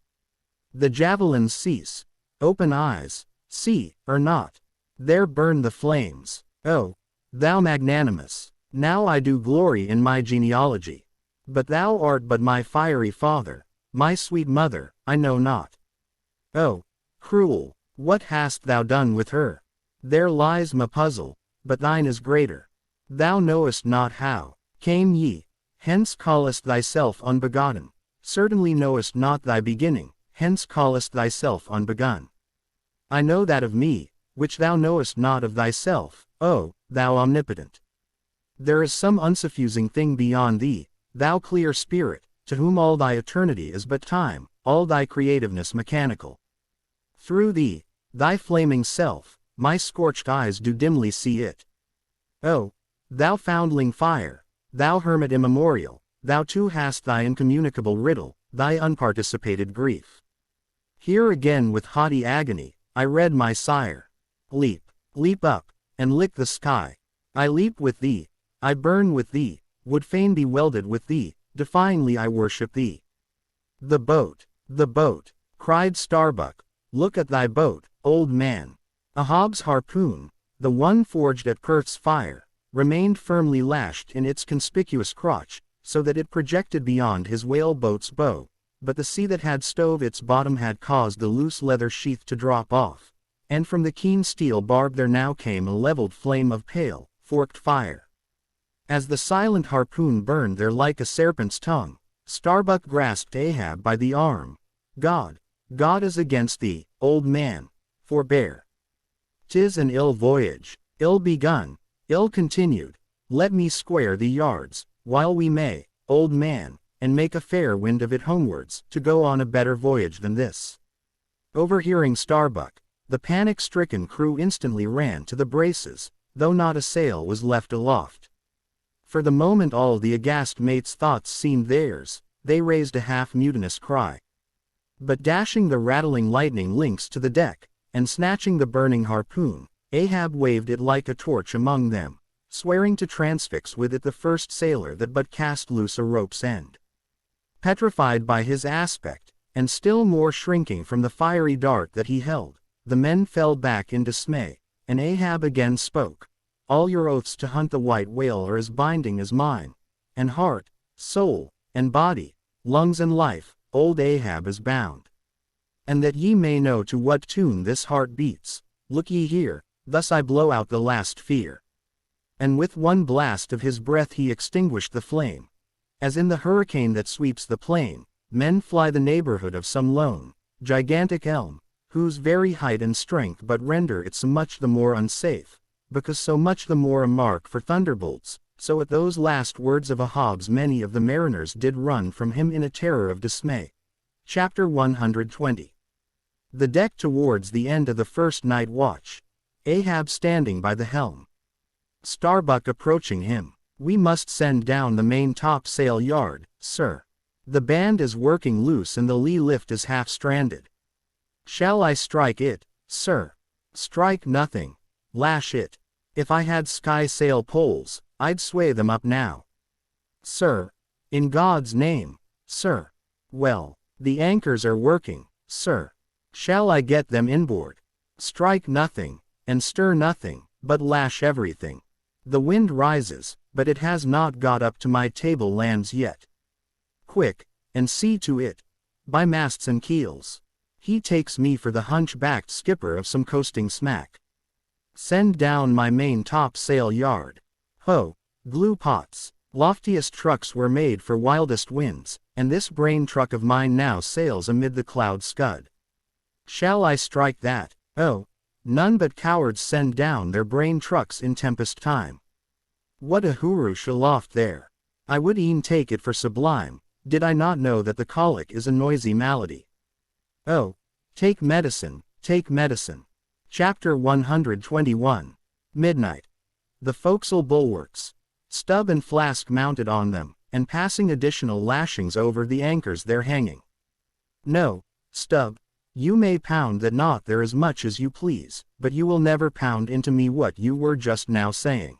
The javelins cease. Open eyes, see, or not. There burn the flames. Oh, thou magnanimous, now I do glory in my genealogy. But thou art but my fiery father, my sweet mother, I know not. Oh, cruel, what hast thou done with her? There lies my puzzle, but thine is greater. Thou knowest not how came ye, hence callest thyself unbegotten. Certainly knowest not thy beginning, hence callest thyself unbegun. I know that of me, which thou knowest not of thyself, O thou omnipotent. There is some unsuffusing thing beyond thee, thou clear spirit, to whom all thy eternity is but time, all thy creativeness mechanical. Through thee, thy flaming self, my scorched eyes do dimly see it. Oh, thou foundling fire, thou hermit immemorial, thou too hast thy incommunicable riddle, thy unparticipated grief. Here again with haughty agony, I read my sire. Leap, leap up, and lick the sky. I leap with thee, I burn with thee, would fain be welded with thee, defyingly I worship thee. The boat, cried Starbuck, look at thy boat, old man. Ahab's harpoon, the one forged at Perth's fire, remained firmly lashed in its conspicuous crotch, so that it projected beyond his whale-boat's bow, but the sea that had stove its bottom had caused the loose leather sheath to drop off, and from the keen steel barb there now came a leveled flame of pale, forked fire. As the silent harpoon burned there like a serpent's tongue, Starbuck grasped Ahab by the arm. God is against thee, old man, forbear. 'Tis an ill voyage, ill begun, ill continued, let me square the yards, while we may, old man, and make a fair wind of it homewards, to go on a better voyage than this. Overhearing Starbuck, the panic-stricken crew instantly ran to the braces, though not a sail was left aloft. For the moment all the aghast mates' thoughts seemed theirs, they raised a half-mutinous cry. But dashing the rattling lightning links to the deck, and snatching the burning harpoon, Ahab waved it like a torch among them, swearing to transfix with it the first sailor that but cast loose a rope's end. Petrified by his aspect, and still more shrinking from the fiery dart that he held, the men fell back in dismay, and Ahab again spoke. All your oaths to hunt the white whale are as binding as mine, and heart, soul, and body, lungs and life, old Ahab is bound. And that ye may know to what tune this heart beats, look ye here, thus I blow out the last fear. And with one blast of his breath he extinguished the flame. As in the hurricane that sweeps the plain, men fly the neighborhood of some lone, gigantic elm, whose very height and strength but render it so much the more unsafe, because so much the more a mark for thunderbolts, so at those last words of Ahab's many of the mariners did run from him in a terror of dismay. Chapter 120. The deck towards the end of the first night watch. Ahab standing by the helm. Starbuck approaching him. We must send down the main topsail yard, sir. The band is working loose and the lee lift is half stranded. Shall I strike it, sir? Strike nothing. Lash it. If I had sky sail poles, I'd sway them up now. Sir. In God's name, sir. Well, the anchors are working, sir. Shall I get them inboard? Strike nothing, and stir nothing, but lash everything. The wind rises, but it has not got up to my table lands yet. Quick, and see to it. By masts and keels. He takes me for the hunchbacked skipper of some coasting smack. Send down my main topsail yard. Ho, glue pots. Loftiest trucks were made for wildest winds, and this brain truck of mine now sails amid the cloud scud. Shall I strike that? Oh, none but cowards send down their brain trucks in tempest time. What a hoorush aloft there! I would e'en take it for sublime, did I not know that the colic is a noisy malady. Oh, take medicine, take medicine. Chapter 121. Midnight. The forecastle bulwarks. Stub and Flask mounted on them, and passing additional lashings over the anchors there hanging. No, Stub, you may pound that knot there as much as you please, but you will never pound into me what you were just now saying.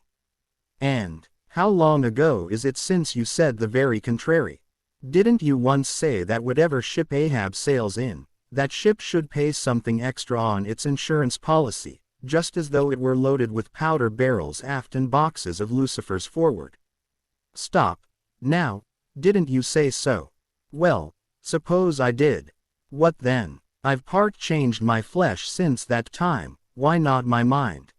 And, how long ago is it since you said the very contrary? Didn't you once say that whatever ship Ahab sails in, that ship should pay something extra on its insurance policy, just as though it were loaded with powder barrels aft and boxes of lucifers forward? Stop. Now, didn't you say so? Well, suppose I did. What then? I've part changed my flesh since that time, why not my mind?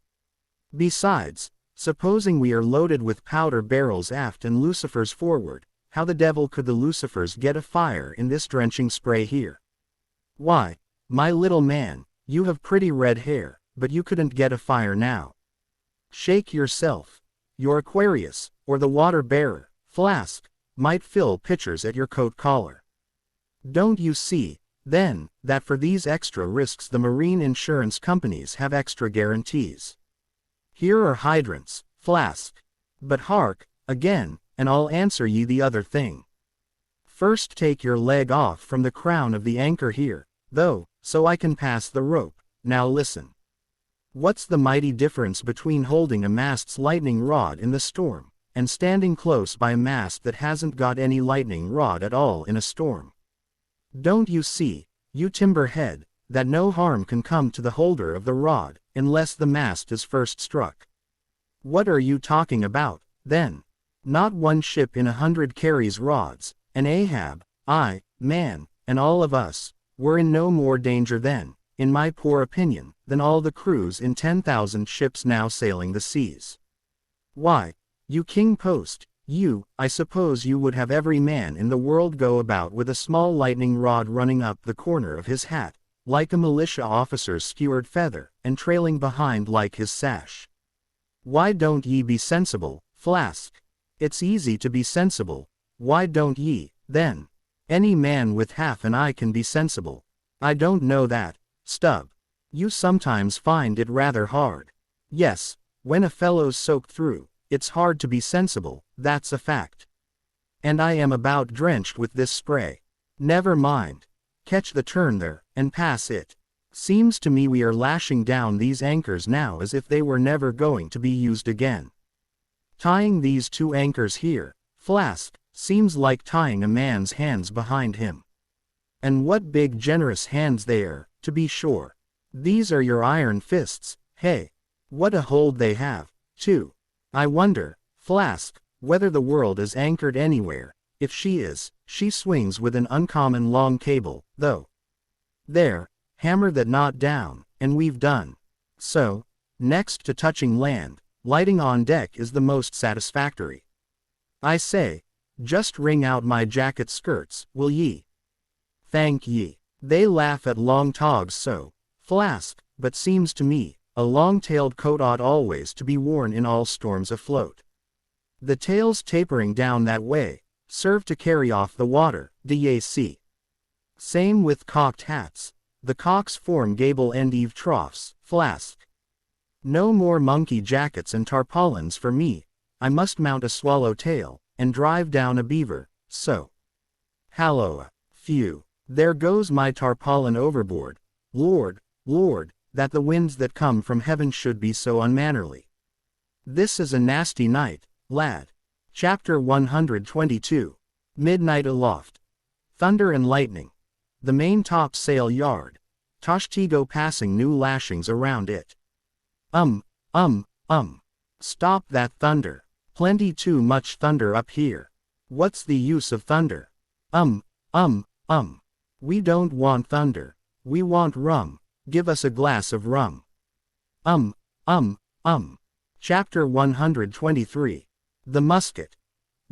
Besides, supposing we are loaded with powder barrels aft and lucifers forward, how the devil could the lucifers get a fire in this drenching spray here? Why, my little man, you have pretty red hair, but you couldn't get a fire now. Shake yourself. Your Aquarius, or the water-bearer, Flask, might fill pitchers at your coat collar. Don't you see, then, that for these extra risks the marine insurance companies have extra guarantees? Here are hydrants, Flask. But hark, again, and I'll answer ye the other thing. First take your leg off from the crown of the anchor here, though, so I can pass the rope. Now listen. What's the mighty difference between holding a mast's lightning rod in the storm, and standing close by a mast that hasn't got any lightning rod at all in a storm? Don't you see, you timber-head, that no harm can come to the holder of the rod, unless the mast is first struck? What are you talking about, then? Not one ship in 100 carries rods, and Ahab, I, man, and all of us, were in no more danger then, in my poor opinion, than all the crews in 10,000 ships now sailing the seas. Why, you king post, I suppose you would have every man in the world go about with a small lightning rod running up the corner of his hat, like a militia officer's skewered feather, and trailing behind like his sash. Why don't ye be sensible, Flask? It's easy to be sensible. Why don't ye, then? Any man with half an eye can be sensible. I don't know that, Stub. You sometimes find it rather hard. Yes, when a fellow's soaked through, it's hard to be sensible, that's a fact. And I am about drenched with this spray. Never mind. Catch the turn there, and pass it. Seems to me we are lashing down these anchors now as if they were never going to be used again. Tying these two anchors here, Flask, seems like tying a man's hands behind him. And what big generous hands they are, to be sure. These are your iron fists, hey. What a hold they have, too. I wonder, Flask, whether the world is anchored anywhere. If she is, she swings with an uncommon long cable, though. There, hammer that knot down, and we've done. So, next to touching land, lighting on deck is the most satisfactory. I say, just wring out my jacket skirts, will ye? Thank ye. They laugh at long togs so, Flask, but seems to me, a long-tailed coat ought always to be worn in all storms afloat. The tails tapering down that way, serve to carry off the water, d'ye. Same with cocked hats. The cocks form gable-end eave troughs, Flask. No more monkey jackets and tarpaulins for me. I must mount a swallow tail, and drive down a beaver, so. Halloa, phew, there goes my tarpaulin overboard. Lord, Lord, that the winds that come from heaven should be so unmannerly. This is a nasty night, lad. Chapter 122. Midnight aloft. Thunder and lightning. The main topsail yard. Toshtigo passing new lashings around it. Um. Stop that thunder. Plenty too much thunder up here. What's the use of thunder? We don't want thunder. We want rum. Give us a glass of rum. Chapter 123. The musket.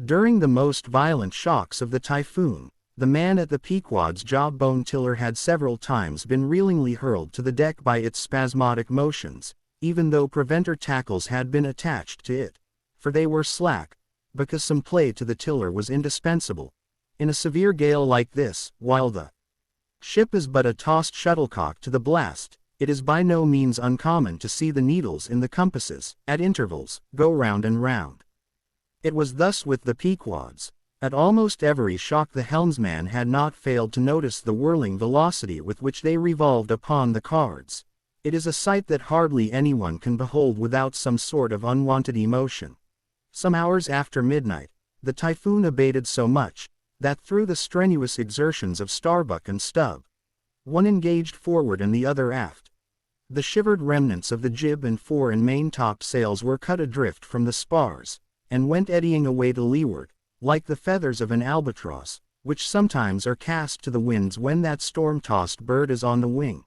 During the most violent shocks of the typhoon, the man at the Pequod's jawbone tiller had several times been reelingly hurled to the deck by its spasmodic motions, even though preventer tackles had been attached to it, for they were slack, because some play to the tiller was indispensable. In a severe gale like this, while the ship is but a tossed shuttlecock to the blast, it is by no means uncommon to see the needles in the compasses, at intervals, go round and round. It was thus with the Pequods. At almost every shock the helmsman had not failed to notice the whirling velocity with which they revolved upon the cards. It is a sight that hardly anyone can behold without some sort of unwanted emotion. Some hours after midnight, the typhoon abated so much, that through the strenuous exertions of Starbuck and Stubb, one engaged forward and the other aft, the shivered remnants of the jib and fore and main topsails were cut adrift from the spars, and went eddying away to leeward, like the feathers of an albatross, which sometimes are cast to the winds when that storm-tossed bird is on the wing.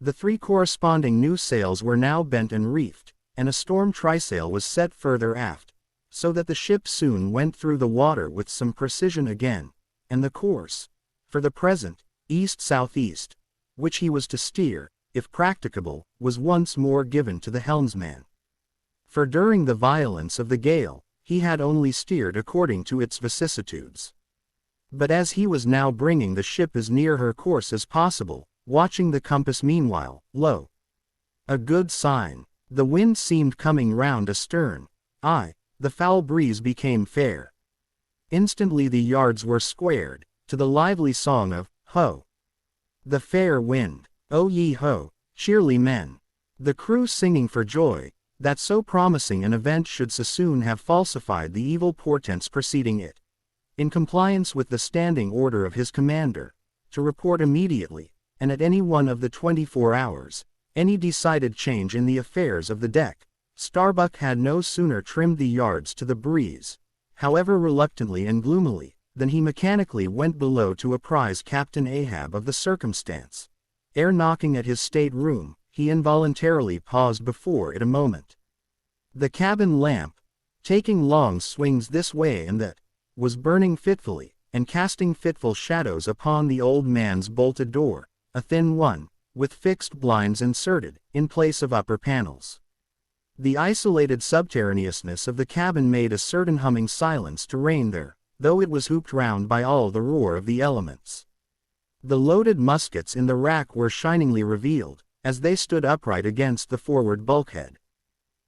The 3 corresponding new sails were now bent and reefed, and a storm trysail was set further aft, so that the ship soon went through the water with some precision again, and the course, for the present, east-southeast, which he was to steer, if practicable, was once more given to the helmsman. For during the violence of the gale, he had only steered according to its vicissitudes. But as he was now bringing the ship as near her course as possible, watching the compass meanwhile, lo! A good sign. The wind seemed coming round astern. Aye, the foul breeze became fair. Instantly the yards were squared, to the lively song of, ho! The fair wind, O ye ho, cheerly men! The crew singing for joy, that so promising an event should so soon have falsified the evil portents preceding it. In compliance with the standing order of his commander, to report immediately, and at any one of the 24 hours, any decided change in the affairs of the deck, Starbuck had no sooner trimmed the yards to the breeze, however reluctantly and gloomily, than he mechanically went below to apprise Captain Ahab of the circumstance. Ere knocking at his state-room, he involuntarily paused before it a moment. The cabin lamp, taking long swings this way and that, was burning fitfully, and casting fitful shadows upon the old man's bolted door, a thin one, with fixed blinds inserted, in place of upper panels. The isolated subterraneousness of the cabin made a certain humming silence to reign there, though it was hooped round by all the roar of the elements. The loaded muskets in the rack were shiningly revealed, as they stood upright against the forward bulkhead.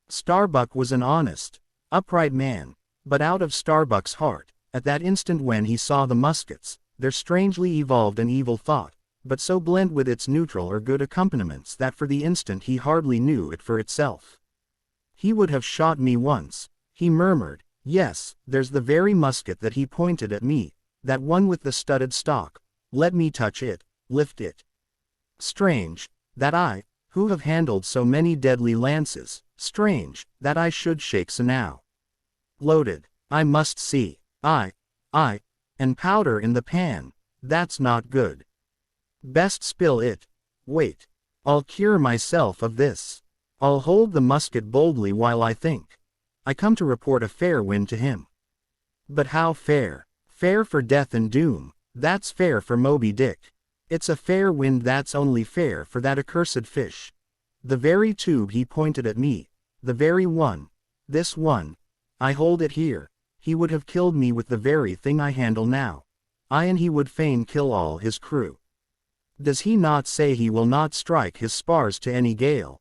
Starbuck was an honest, upright man, but out of Starbuck's heart, at that instant when he saw the muskets, there strangely evolved an evil thought, but so blent with its neutral or good accompaniments that for the instant he hardly knew it for itself. He would have shot me once, he murmured. Yes, there's the very musket that he pointed at me, that one with the studded stock. Let me touch it, lift it. Strange, that I, who have handled so many deadly lances, strange, that I should shake so now. Loaded, I must see. Aye, and powder in the pan, that's not good. Best spill it. Wait, I'll cure myself of this. I'll hold the musket boldly while I think. I come to report a fair wind to him. But how fair? Fair for death and doom. That's fair for Moby-Dick. It's a fair wind that's only fair for that accursed fish. The very tube he pointed at me, the very one, this one, I hold it here, he would have killed me with the very thing I handle now. Aye, and he would fain kill all his crew. Does he not say he will not strike his spars to any gale?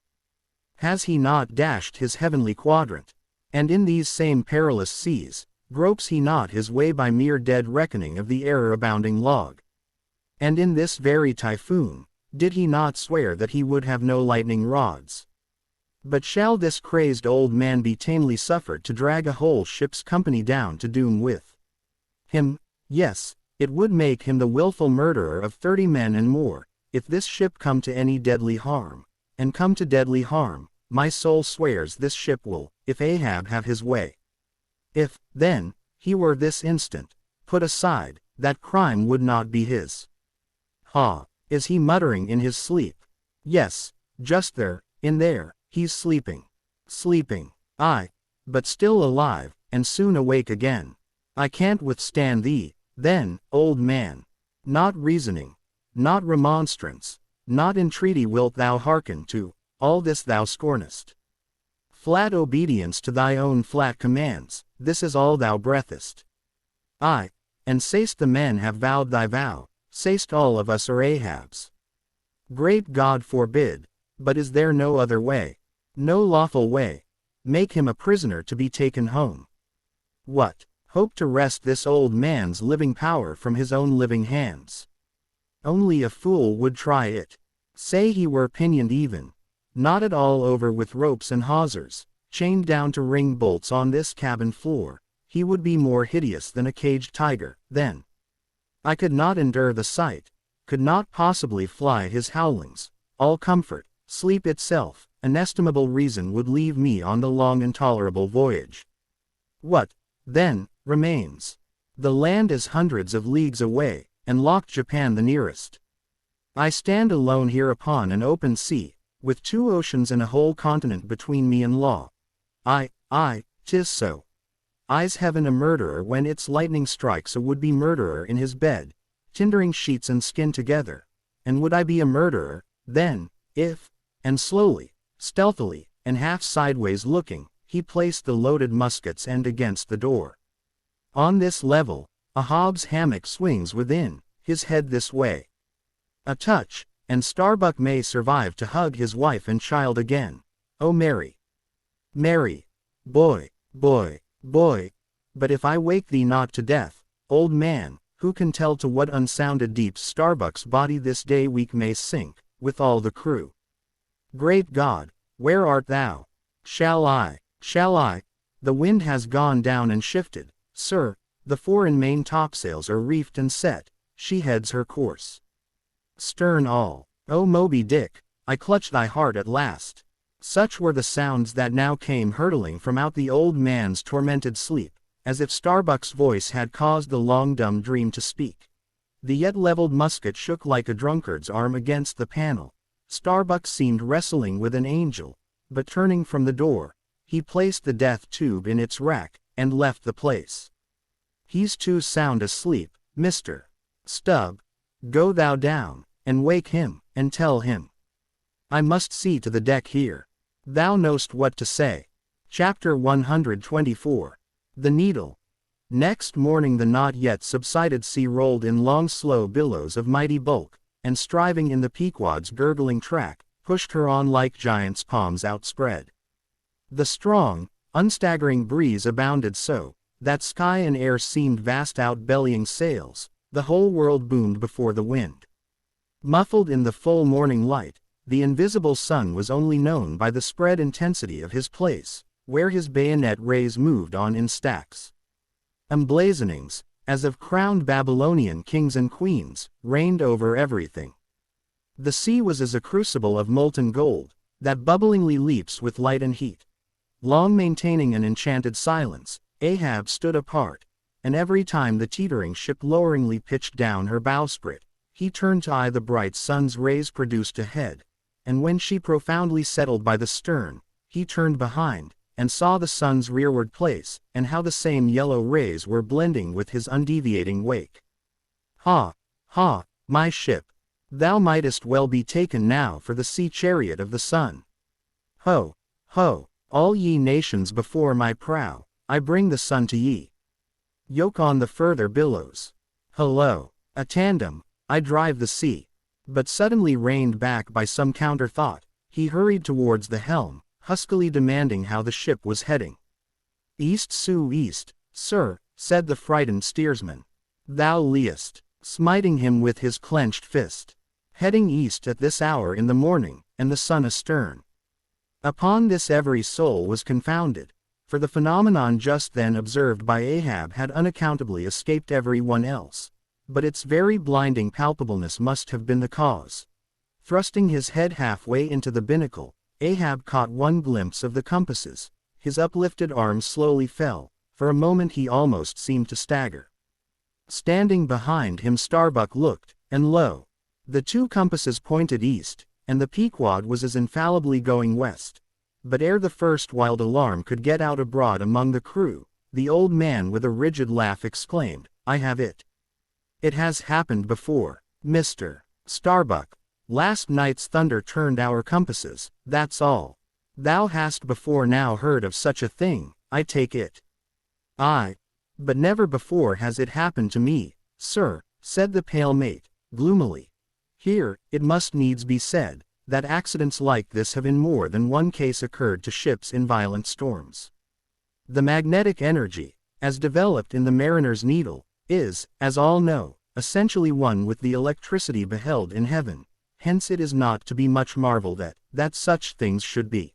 Has he not dashed his heavenly quadrant? And in these same perilous seas, gropes he not his way by mere dead reckoning of the error-abounding log? And in this very typhoon, did he not swear that he would have no lightning rods? But shall this crazed old man be tamely suffered to drag a whole ship's company down to doom with him? Yes, it would make him the wilful murderer of 30 men and more, if this ship come to any deadly harm. And come to deadly harm, my soul swears this ship will, if Ahab have his way. If, then, he were this instant put aside, that crime would not be his. Ha! Is he muttering in his sleep? Yes, just there, in there, he's sleeping. Sleeping. Aye, but still alive, and soon awake again. I can't withstand thee, then, old man. Not reasoning, not remonstrance, not entreaty wilt thou hearken to, all this thou scornest. Flat obedience to thy own flat commands, this is all thou breathest. Aye, and say'st the men have vowed thy vow, say'st all of us are Ahab's. Great God forbid, but is there no other way? No lawful way? Make him a prisoner to be taken home. What? Hope to wrest this old man's living power from his own living hands. Only a fool would try it. Say he were pinioned even, not at all over with ropes and hawsers, chained down to ring bolts on this cabin floor, he would be more hideous than a caged tiger, then. I could not endure the sight, could not possibly fly his howlings. All comfort, sleep itself, inestimable reason would leave me on the long intolerable voyage. What, then, remains? The land is hundreds of leagues away, and locked Japan the nearest. I stand alone here upon an open sea, with 2 oceans and a whole continent between me and law. Aye, 'tis so. Is heaven a murderer when its lightning strikes a would-be murderer in his bed, tindering sheets and skin together? And would I be a murderer, then, if, and slowly, stealthily, and half sideways looking, he placed the loaded musket's end against the door? On this level, Ahab's hammock swings within, his head this way. A touch, and Starbuck may survive to hug his wife and child again. Oh Mary! Mary! Boy, boy, boy! But if I wake thee not to death, old man, who can tell to what unsounded deeps Starbuck's body this day week may sink, with all the crew? Great God, where art thou? Shall I? The wind has gone down and shifted, sir, the fore and main topsails are reefed and set, she heads her course. Stern all. O Moby-Dick, I clutch thy heart at last. Such were the sounds that now came hurtling from out the old man's tormented sleep, as if Starbuck's voice had caused the long dumb dream to speak. The yet leveled musket shook like a drunkard's arm against the panel. Starbuck seemed wrestling with an angel, but turning from the door, he placed the death tube in its rack, and left the place. He's too sound asleep, Mr. Stubb. Go thou down, and wake him, and tell him. I must see to the deck here. Thou knowst what to say. Chapter 124. The Needle. Next morning the not yet subsided sea rolled in long slow billows of mighty bulk, and striving in the Pequod's gurgling track, pushed her on like giants' palms outspread. The strong, unstaggering breeze abounded so, that sky and air seemed vast outbellying sails, the whole world boomed before the wind. Muffled in the full morning light, the invisible sun was only known by the spread intensity of his place, where his bayonet rays moved on in stacks. Emblazonings, as of crowned Babylonian kings and queens, reigned over everything. The sea was as a crucible of molten gold, that bubblingly leaps with light and heat. Long maintaining an enchanted silence, Ahab stood apart, and every time the teetering ship loweringly pitched down her bowsprit, he turned to eye the bright sun's rays produced ahead, and when she profoundly settled by the stern, he turned behind, and saw the sun's rearward place, and how the same yellow rays were blending with his undeviating wake. Ha! Ha! My ship! Thou mightest well be taken now for the sea chariot of the sun. Ho! Ho! All ye nations before my prow, I bring the sun to ye. Yoke on the further billows. Hello! A tandem, I drive the sea. But suddenly reined back by some counter thought, he hurried towards the helm, huskily demanding how the ship was heading. East Sioux east, sir, said the frightened steersman. Thou liest, smiting him with his clenched fist. Heading east at this hour in the morning, and the sun astern. Upon this every soul was confounded, for the phenomenon just then observed by Ahab had unaccountably escaped every one else, but its very blinding palpableness must have been the cause. Thrusting his head halfway into the binnacle, Ahab caught one glimpse of the compasses. His uplifted arms slowly fell. For a moment he almost seemed to stagger. Standing behind him Starbuck looked, and lo! The two compasses pointed east, and the Pequod was as infallibly going west. But ere the first wild alarm could get out abroad among the crew, the old man with a rigid laugh exclaimed, "I have it. It has happened before, Mr. Starbuck. Last night's thunder turned our compasses, that's all. Thou hast before now heard of such a thing, I take it." "Aye. But never before has it happened to me, sir," said the pale mate, gloomily. Here, it must needs be said, that accidents like this have in more than one case occurred to ships in violent storms. The magnetic energy, as developed in the mariner's needle, is, as all know, essentially one with the electricity beheld in heaven, hence it is not to be much marveled at, that such things should be.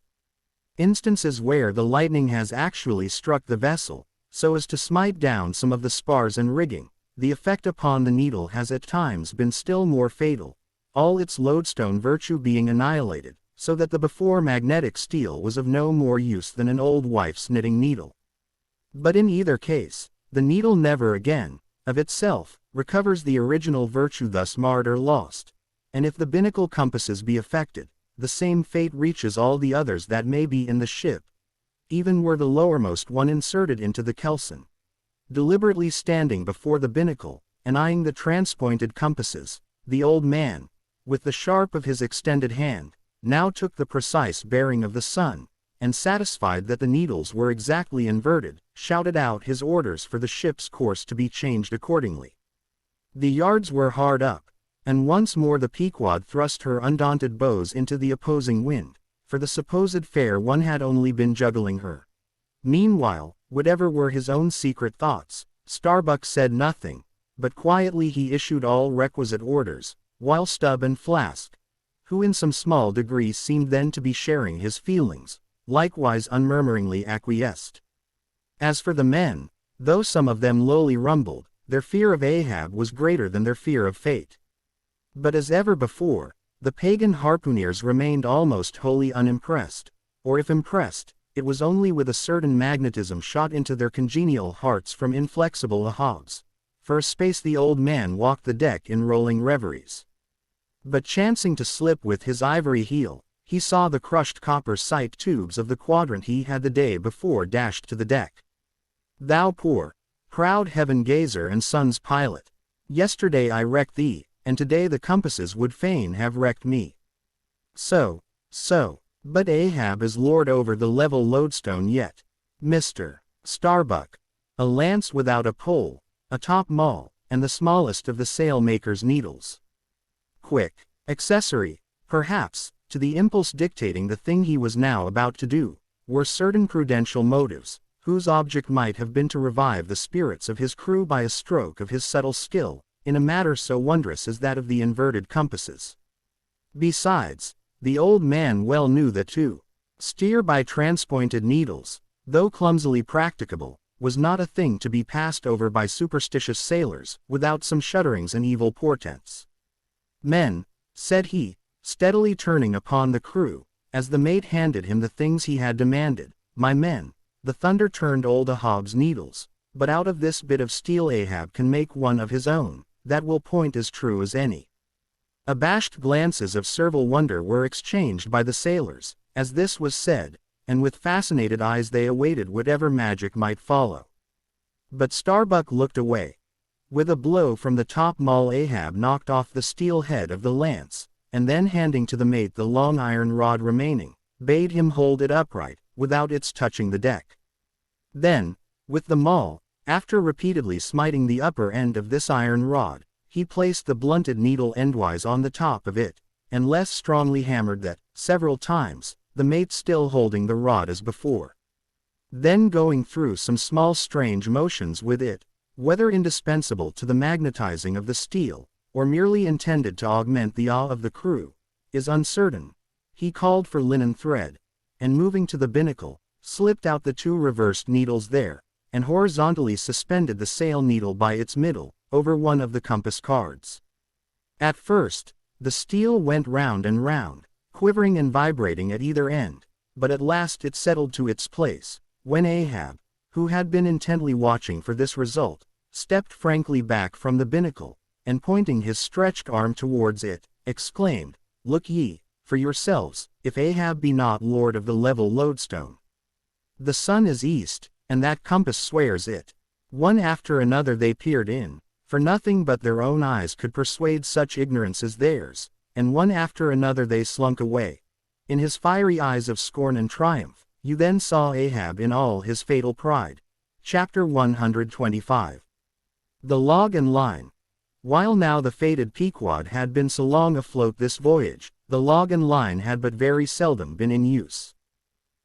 Instances where the lightning has actually struck the vessel, so as to smite down some of the spars and rigging, the effect upon the needle has at times been still more fatal, all its lodestone virtue being annihilated, so that the before magnetic steel was of no more use than an old wife's knitting needle. But in either case, the needle never again, of itself, recovers the original virtue thus marred or lost, and if the binnacle compasses be affected, the same fate reaches all the others that may be in the ship, even were the lowermost one inserted into the kelson. Deliberately standing before the binnacle, and eyeing the transpointed compasses, the old man, with the sharp of his extended hand, now took the precise bearing of the sun, and satisfied that the needles were exactly inverted, shouted out his orders for the ship's course to be changed accordingly. The yards were hard up, and once more the Pequod thrust her undaunted bows into the opposing wind, for the supposed fair one had only been juggling her. Meanwhile, whatever were his own secret thoughts, Starbuck said nothing, but quietly he issued all requisite orders, while Stubb and Flask, who in some small degree seemed then to be sharing his feelings, likewise unmurmuringly acquiesced. As for the men, though some of them lowly rumbled, their fear of Ahab was greater than their fear of fate. But as ever before, the pagan harpooneers remained almost wholly unimpressed, or if impressed, it was only with a certain magnetism shot into their congenial hearts from inflexible Ahabs. For a space the old man walked the deck in rolling reveries. But chancing to slip with his ivory heel, he saw the crushed copper sight tubes of the quadrant he had the day before dashed to the deck. "Thou poor, proud heaven-gazer and sun's pilot, yesterday I wrecked thee, and today the compasses would fain have wrecked me. So, but Ahab is lord over the level lodestone yet, Mr. Starbuck. A lance without a pole, a top maul, and the smallest of the sailmaker's needles. Quick accessory, perhaps, to the impulse dictating the thing he was now about to do, were certain prudential motives, whose object might have been to revive the spirits of his crew by a stroke of his subtle skill, in a matter so wondrous as that of the inverted compasses. Besides, the old man well knew that to steer by transpointed needles, though clumsily practicable, was not a thing to be passed over by superstitious sailors, without some shudderings and evil portents. "Men," said he, steadily turning upon the crew, as the mate handed him the things he had demanded, "my men, the thunder turned old Ahab's needles, but out of this bit of steel Ahab can make one of his own, that will point as true as any." Abashed glances of servile wonder were exchanged by the sailors, as this was said, and with fascinated eyes they awaited whatever magic might follow. But Starbuck looked away. With a blow from the top maul Ahab knocked off the steel head of the lance, and then handing to the mate the long iron rod remaining, bade him hold it upright, without its touching the deck. Then, with the maul, after repeatedly smiting the upper end of this iron rod, he placed the blunted needle endwise on the top of it, and less strongly hammered that, several times, the mate still holding the rod as before. Then going through some small strange motions with it, whether indispensable to the magnetizing of the steel, or merely intended to augment the awe of the crew, is uncertain, he called for linen thread, and moving to the binnacle, slipped out the 2 reversed needles there, and horizontally suspended the sail needle by its middle, over one of the compass cards. At first, the steel went round and round, quivering and vibrating at either end, but at last it settled to its place, when Ahab, who had been intently watching for this result, stepped frankly back from the binnacle, and pointing his stretched arm towards it, exclaimed, "Look ye, for yourselves, if Ahab be not lord of the level lodestone. The sun is east, and that compass swears it." One after another they peered in, for nothing but their own eyes could persuade such ignorance as theirs, and one after another they slunk away. In his fiery eyes of scorn and triumph, you then saw Ahab in all his fatal pride. Chapter 125. The Log and Line. While now the fated Pequod had been so long afloat this voyage, the log and line had but very seldom been in use.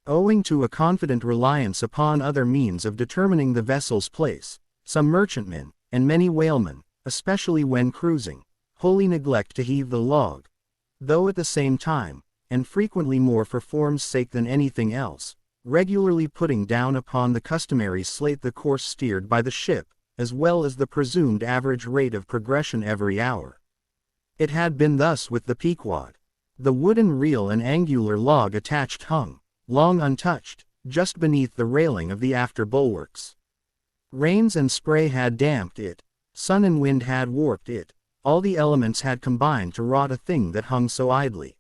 Owing to a confident reliance upon other means of determining the vessel's place, some merchantmen, and many whalemen, especially when cruising, wholly neglect to heave the log, though at the same time, and frequently more for form's sake than anything else, regularly putting down upon the customary slate the course steered by the ship, as well as the presumed average rate of progression every hour. It had been thus with the Pequod. The wooden reel and angular log attached hung, long untouched, just beneath the railing of the after bulwarks. Rains and spray had damped it, sun and wind had warped it, all the elements had combined to rot a thing that hung so idly.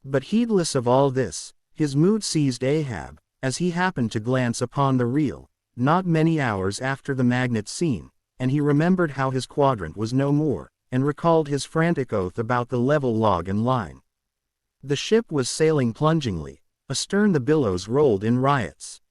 But heedless of all this, his mood seized Ahab, as he happened to glance upon the reel, not many hours after the magnet scene, and he remembered how his quadrant was no more, and recalled his frantic oath about the level log and line. The ship was sailing plungingly, astern the billows rolled in riots.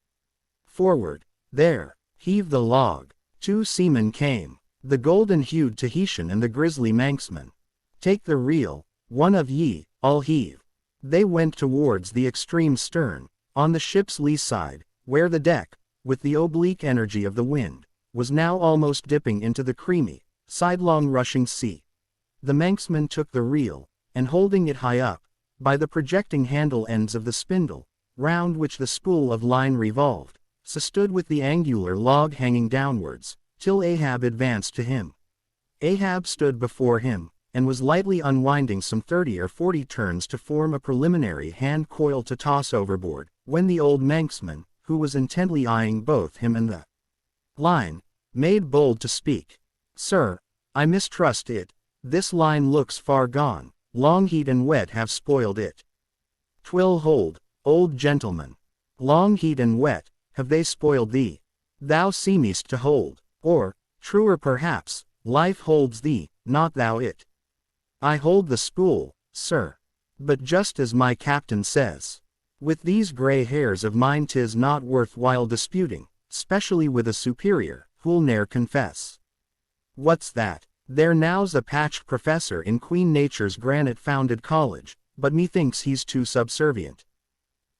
Forward, there, heaved the log. 2 seamen came, the golden-hued Tahitian and the grizzly Manxman. "Take the reel, one of ye, I'll heave." They went towards the extreme stern, on the ship's lee side, where the deck, with the oblique energy of the wind, was now almost dipping into the creamy, sidelong rushing sea. The Manxman took the reel, and holding it high up, by the projecting handle ends of the spindle, round which the spool of line revolved, stood with the angular log hanging downwards, till Ahab advanced to him. Ahab stood before him, and was lightly unwinding some 30 or 40 turns to form a preliminary hand coil to toss overboard, when the old Manxman, who was intently eyeing both him and the line, made bold to speak. "Sir, I mistrust it. This line looks far gone. Long heat and wet have spoiled it." "'Twill hold, old gentleman. Long heat and wet, have they spoiled thee? Thou seemest to hold, or, truer perhaps, life holds thee, not thou it." "I hold the spool, sir. But just as my captain says. With these gray hairs of mine 'tis not worth while disputing, specially with a superior, who'll ne'er confess." "What's that? There now's a patched professor in Queen Nature's granite-founded college, but methinks he's too subservient."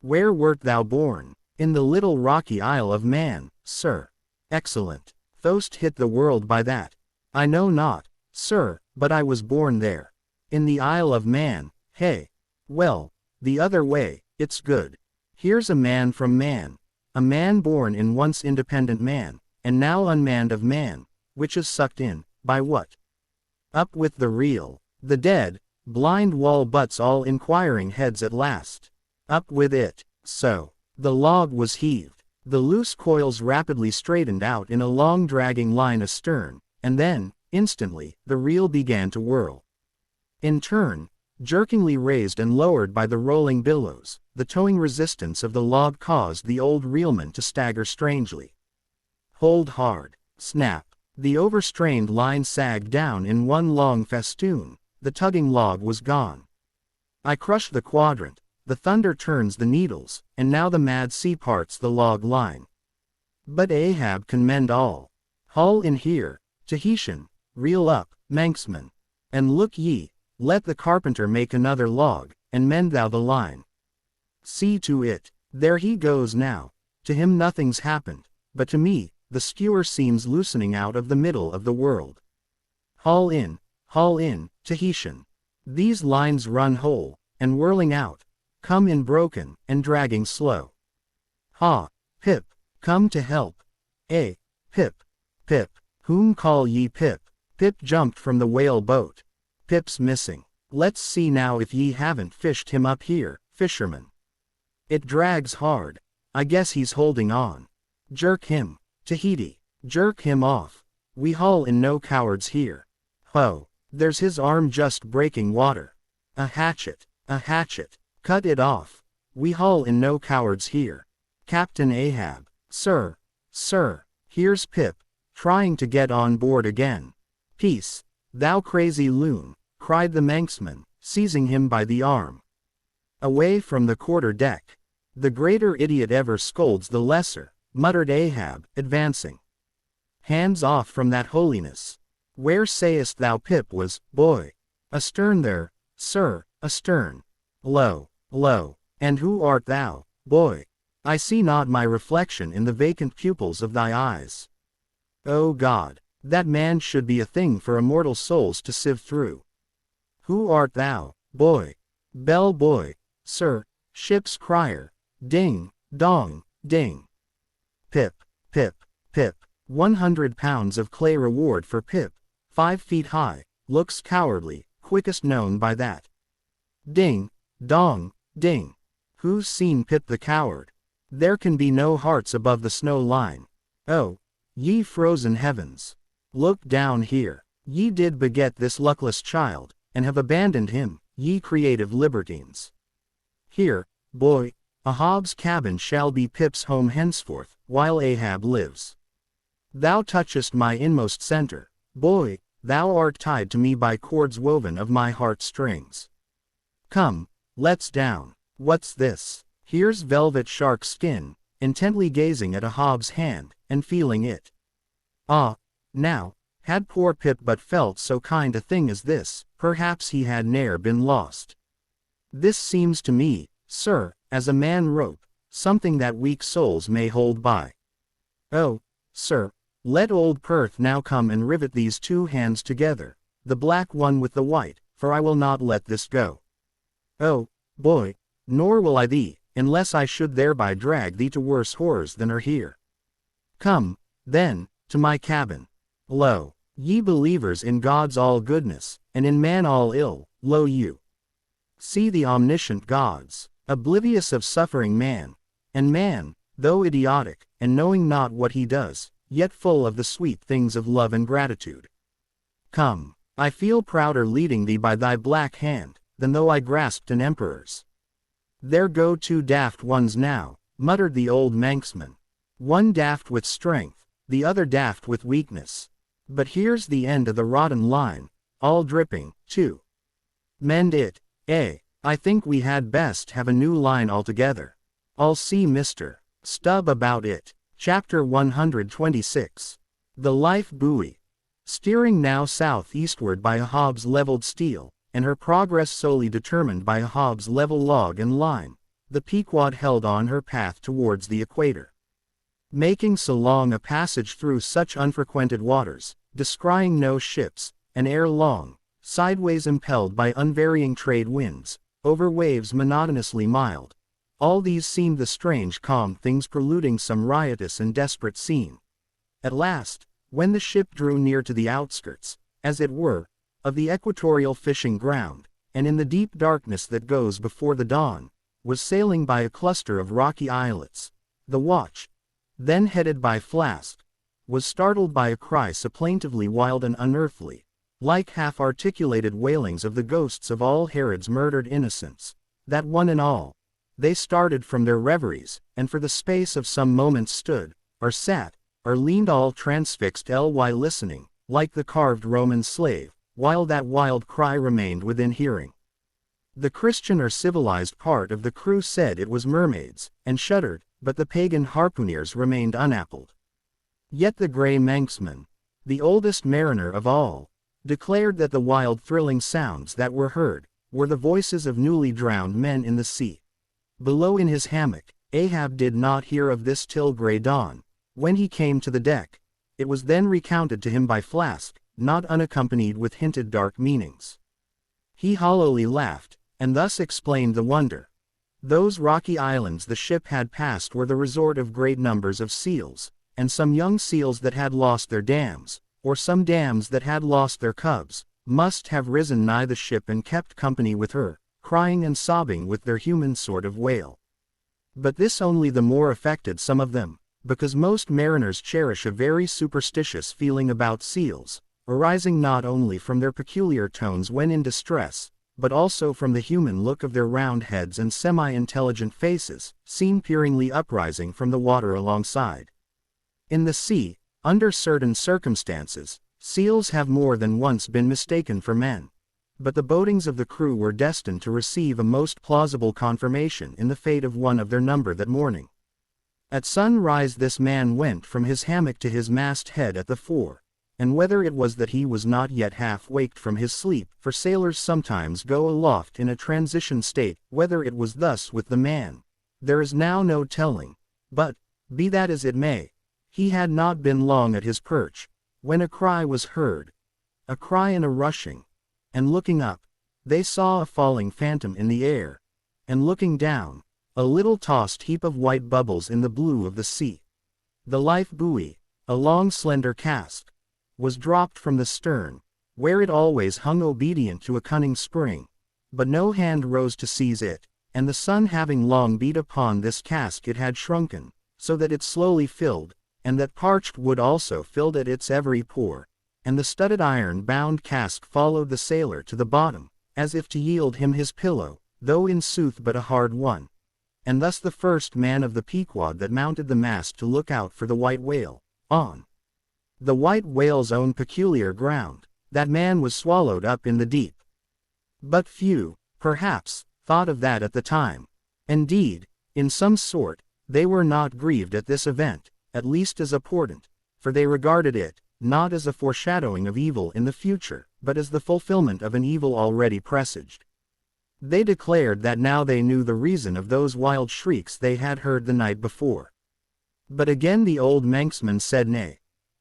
"Where wert thou born?" "In the little rocky Isle of Man, sir." "Excellent. Thou'st hit the world by that." "I know not, sir, but I was born there." "In the Isle of Man, hey? Well, the other way, it's good. Here's a man from man. A man born in once independent man, and now unmanned of man, which is sucked in, by what? Up with the reel. The dead, blind wall butts all inquiring heads at last. Up with it. So. The log was heaved. The loose coils rapidly straightened out in a long dragging line astern, and then, instantly, the reel began to whirl. In turn, jerkingly raised and lowered by the rolling billows, the towing resistance of the log caused the old reelman to stagger strangely. "Hold hard." Snap. The overstrained line sagged down in one long festoon. The tugging log was gone. I crush the quadrant. The thunder turns the needles, and now the mad sea parts the log line. But Ahab can mend all. Haul in here, Tahitian, reel up, Manxman. And look ye, let the carpenter make another log, and mend thou the line. See to it. There he goes now. To him nothing's happened, but to me, the skewer seems loosening out of the middle of the world. Haul in, Tahitian. These lines run whole, and whirling out. come in broken, and dragging slow. Ha! Pip, come to help. Eh, Pip, Pip, whom call ye Pip? Pip jumped from the whale boat. Pip's missing. Let's see now if ye haven't fished him up here, fisherman. It drags hard. I guess he's holding on. Jerk him. Tahiti. Jerk him off. We haul in no cowards here. Ho, there's his arm just breaking water. A hatchet. A hatchet. Cut it off. We haul in no cowards here. Captain Ahab. Sir. Sir. Here's Pip, trying to get on board again. Peace, thou crazy loon, cried the Manxman, seizing him by the arm. Away from the quarter deck. The greater idiot ever scolds the lesser, muttered Ahab, advancing. Hands off from that holiness. Where sayest thou Pip was, boy? Astern there, sir, astern. Lo, lo, and who art thou, boy? I see not my reflection in the vacant pupils of thy eyes. O God, that man should be a thing for immortal souls to sieve through. Who art thou, boy? Bell boy, sir, ship's crier, ding, dong, ding. Pip, Pip, Pip, 100 pounds of clay reward for Pip, 5 feet high, looks cowardly, quickest known by that. Ding, dong, ding. Who's seen Pip the coward? There can be no hearts above the snow line. Oh, ye frozen heavens! Look down here. Ye did beget this luckless child, and have abandoned him, ye creative libertines. Here, boy, Ahab's cabin shall be Pip's home henceforth, while Ahab lives. Thou touchest my inmost center, boy, thou art tied to me by cords woven of my heart strings. Come, let's down. What's this? Here's velvet shark skin, intently gazing at Ahab's hand, and feeling it. Ah, now, had poor Pip but felt so kind a thing as this, perhaps he had ne'er been lost. This seems to me, sir, as a man rope, something that weak souls may hold by. Oh, sir, let old Perth now come and rivet these two hands together, the black one with the white, for I will not let this go. Oh, boy, nor will I thee, unless I should thereby drag thee to worse horrors than are here. Come, then, to my cabin. Lo, ye believers in God's all goodness, and in man all ill, lo you. See the omniscient gods, oblivious of suffering man, and man, though idiotic, and knowing not what he does, yet full of the sweet things of love and gratitude. Come, I feel prouder leading thee by thy black hand, than though I grasped an emperor's. There go 2 daft ones now, muttered the old Manxman. One daft with strength, the other daft with weakness. But here's the end of the rotten line, all dripping, too. Mend it, eh? I think we had best have a new line altogether. I'll see Mr. Stubb about it. Chapter 126. The Life Buoy. Steering now southeastward by Ahab's leveled steel, and her progress solely determined by Ahab's level log and line, the Pequod held on her path towards the equator. Making so long a passage through such unfrequented waters, descrying no ships, and ere long, sideways impelled by unvarying trade winds, over waves monotonously mild. All these seemed the strange calm things preluding some riotous and desperate scene. At last, when the ship drew near to the outskirts, as it were, of the equatorial fishing ground, and in the deep darkness that goes before the dawn, was sailing by a cluster of rocky islets, the watch, then headed by Flask, was startled by a cry so plaintively wild and unearthly, like half-articulated wailings of the ghosts of all Herod's murdered innocents, that one and all, they started from their reveries, and for the space of some moments stood, or sat, or leaned all transfixed ly listening, like the carved Roman slave, while that wild cry remained within hearing. The Christian or civilized part of the crew said it was mermaids, and shuddered, but the pagan harpooneers remained unappalled. Yet the grey Manxman, the oldest mariner of all, declared that the wild thrilling sounds that were heard, were the voices of newly drowned men in the sea. Below in his hammock, Ahab did not hear of this till grey dawn. When he came to the deck, it was then recounted to him by Flask, not unaccompanied with hinted dark meanings. He hollowly laughed, and thus explained the wonder. Those rocky islands the ship had passed were the resort of great numbers of seals, and some young seals that had lost their dams, or some dams that had lost their cubs, must have risen nigh the ship and kept company with her, crying and sobbing with their human sort of wail. But this only the more affected some of them, because most mariners cherish a very superstitious feeling about seals, arising not only from their peculiar tones when in distress, but also from the human look of their round heads and semi-intelligent faces, seen peeringly uprising from the water alongside. In the sea, under certain circumstances, seals have more than once been mistaken for men. But the boatings of the crew were destined to receive a most plausible confirmation in the fate of one of their number that morning. At sunrise this man went from his hammock to his mast-head at the fore, and whether it was that he was not yet half-waked from his sleep, for sailors sometimes go aloft in a transition state, whether it was thus with the man, there is now no telling, but, be that as it may, he had not been long at his perch, when a cry was heard, a cry and a rushing, and looking up, they saw a falling phantom in the air, and looking down, a little tossed heap of white bubbles in the blue of the sea. The life buoy, a long slender cask, was dropped from the stern, where it always hung obedient to a cunning spring, but no hand rose to seize it, and the sun having long beat upon this cask it had shrunken, so that it slowly filled, and that parched wood also filled at its every pore, and the studded iron-bound cask followed the sailor to the bottom, as if to yield him his pillow, though in sooth but a hard one. And thus the first man of the Pequod that mounted the mast to look out for the white whale, on the white whale's own peculiar ground, that man was swallowed up in the deep. But few, perhaps, thought of that at the time. Indeed, in some sort, they were not grieved at this event, at least as a portent, for they regarded it, not as a foreshadowing of evil in the future, but as the fulfillment of an evil already presaged. They declared that now they knew the reason of those wild shrieks they had heard the night before. But again the old Manxman said nay.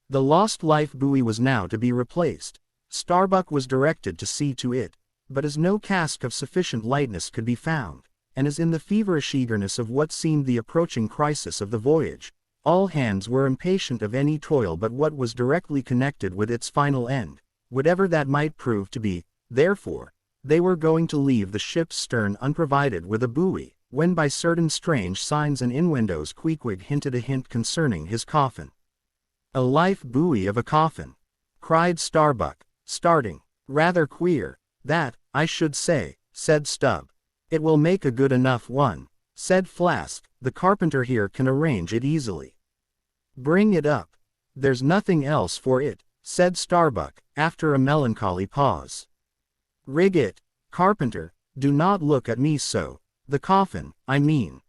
The lost life buoy was now to be replaced. Starbuck was directed to see to it, but as no cask of sufficient lightness could be found, and as in the feverish eagerness of what seemed the approaching crisis of the voyage, all hands were impatient of any toil but what was directly connected with its final end, whatever that might prove to be, therefore, they were going to leave the ship's stern unprovided with a buoy, when by certain strange signs and innuendos Queequeg hinted a hint concerning his coffin. "A life buoy of a coffin!" cried Starbuck, starting. "Rather queer, that, I should say," said Stubb. "It will make a good enough one," said Flask. "The carpenter here can arrange it easily." "Bring it up. There's nothing else for it," said Starbuck, after a melancholy pause. "Rig it, carpenter, do not look at me so, the coffin, I mean.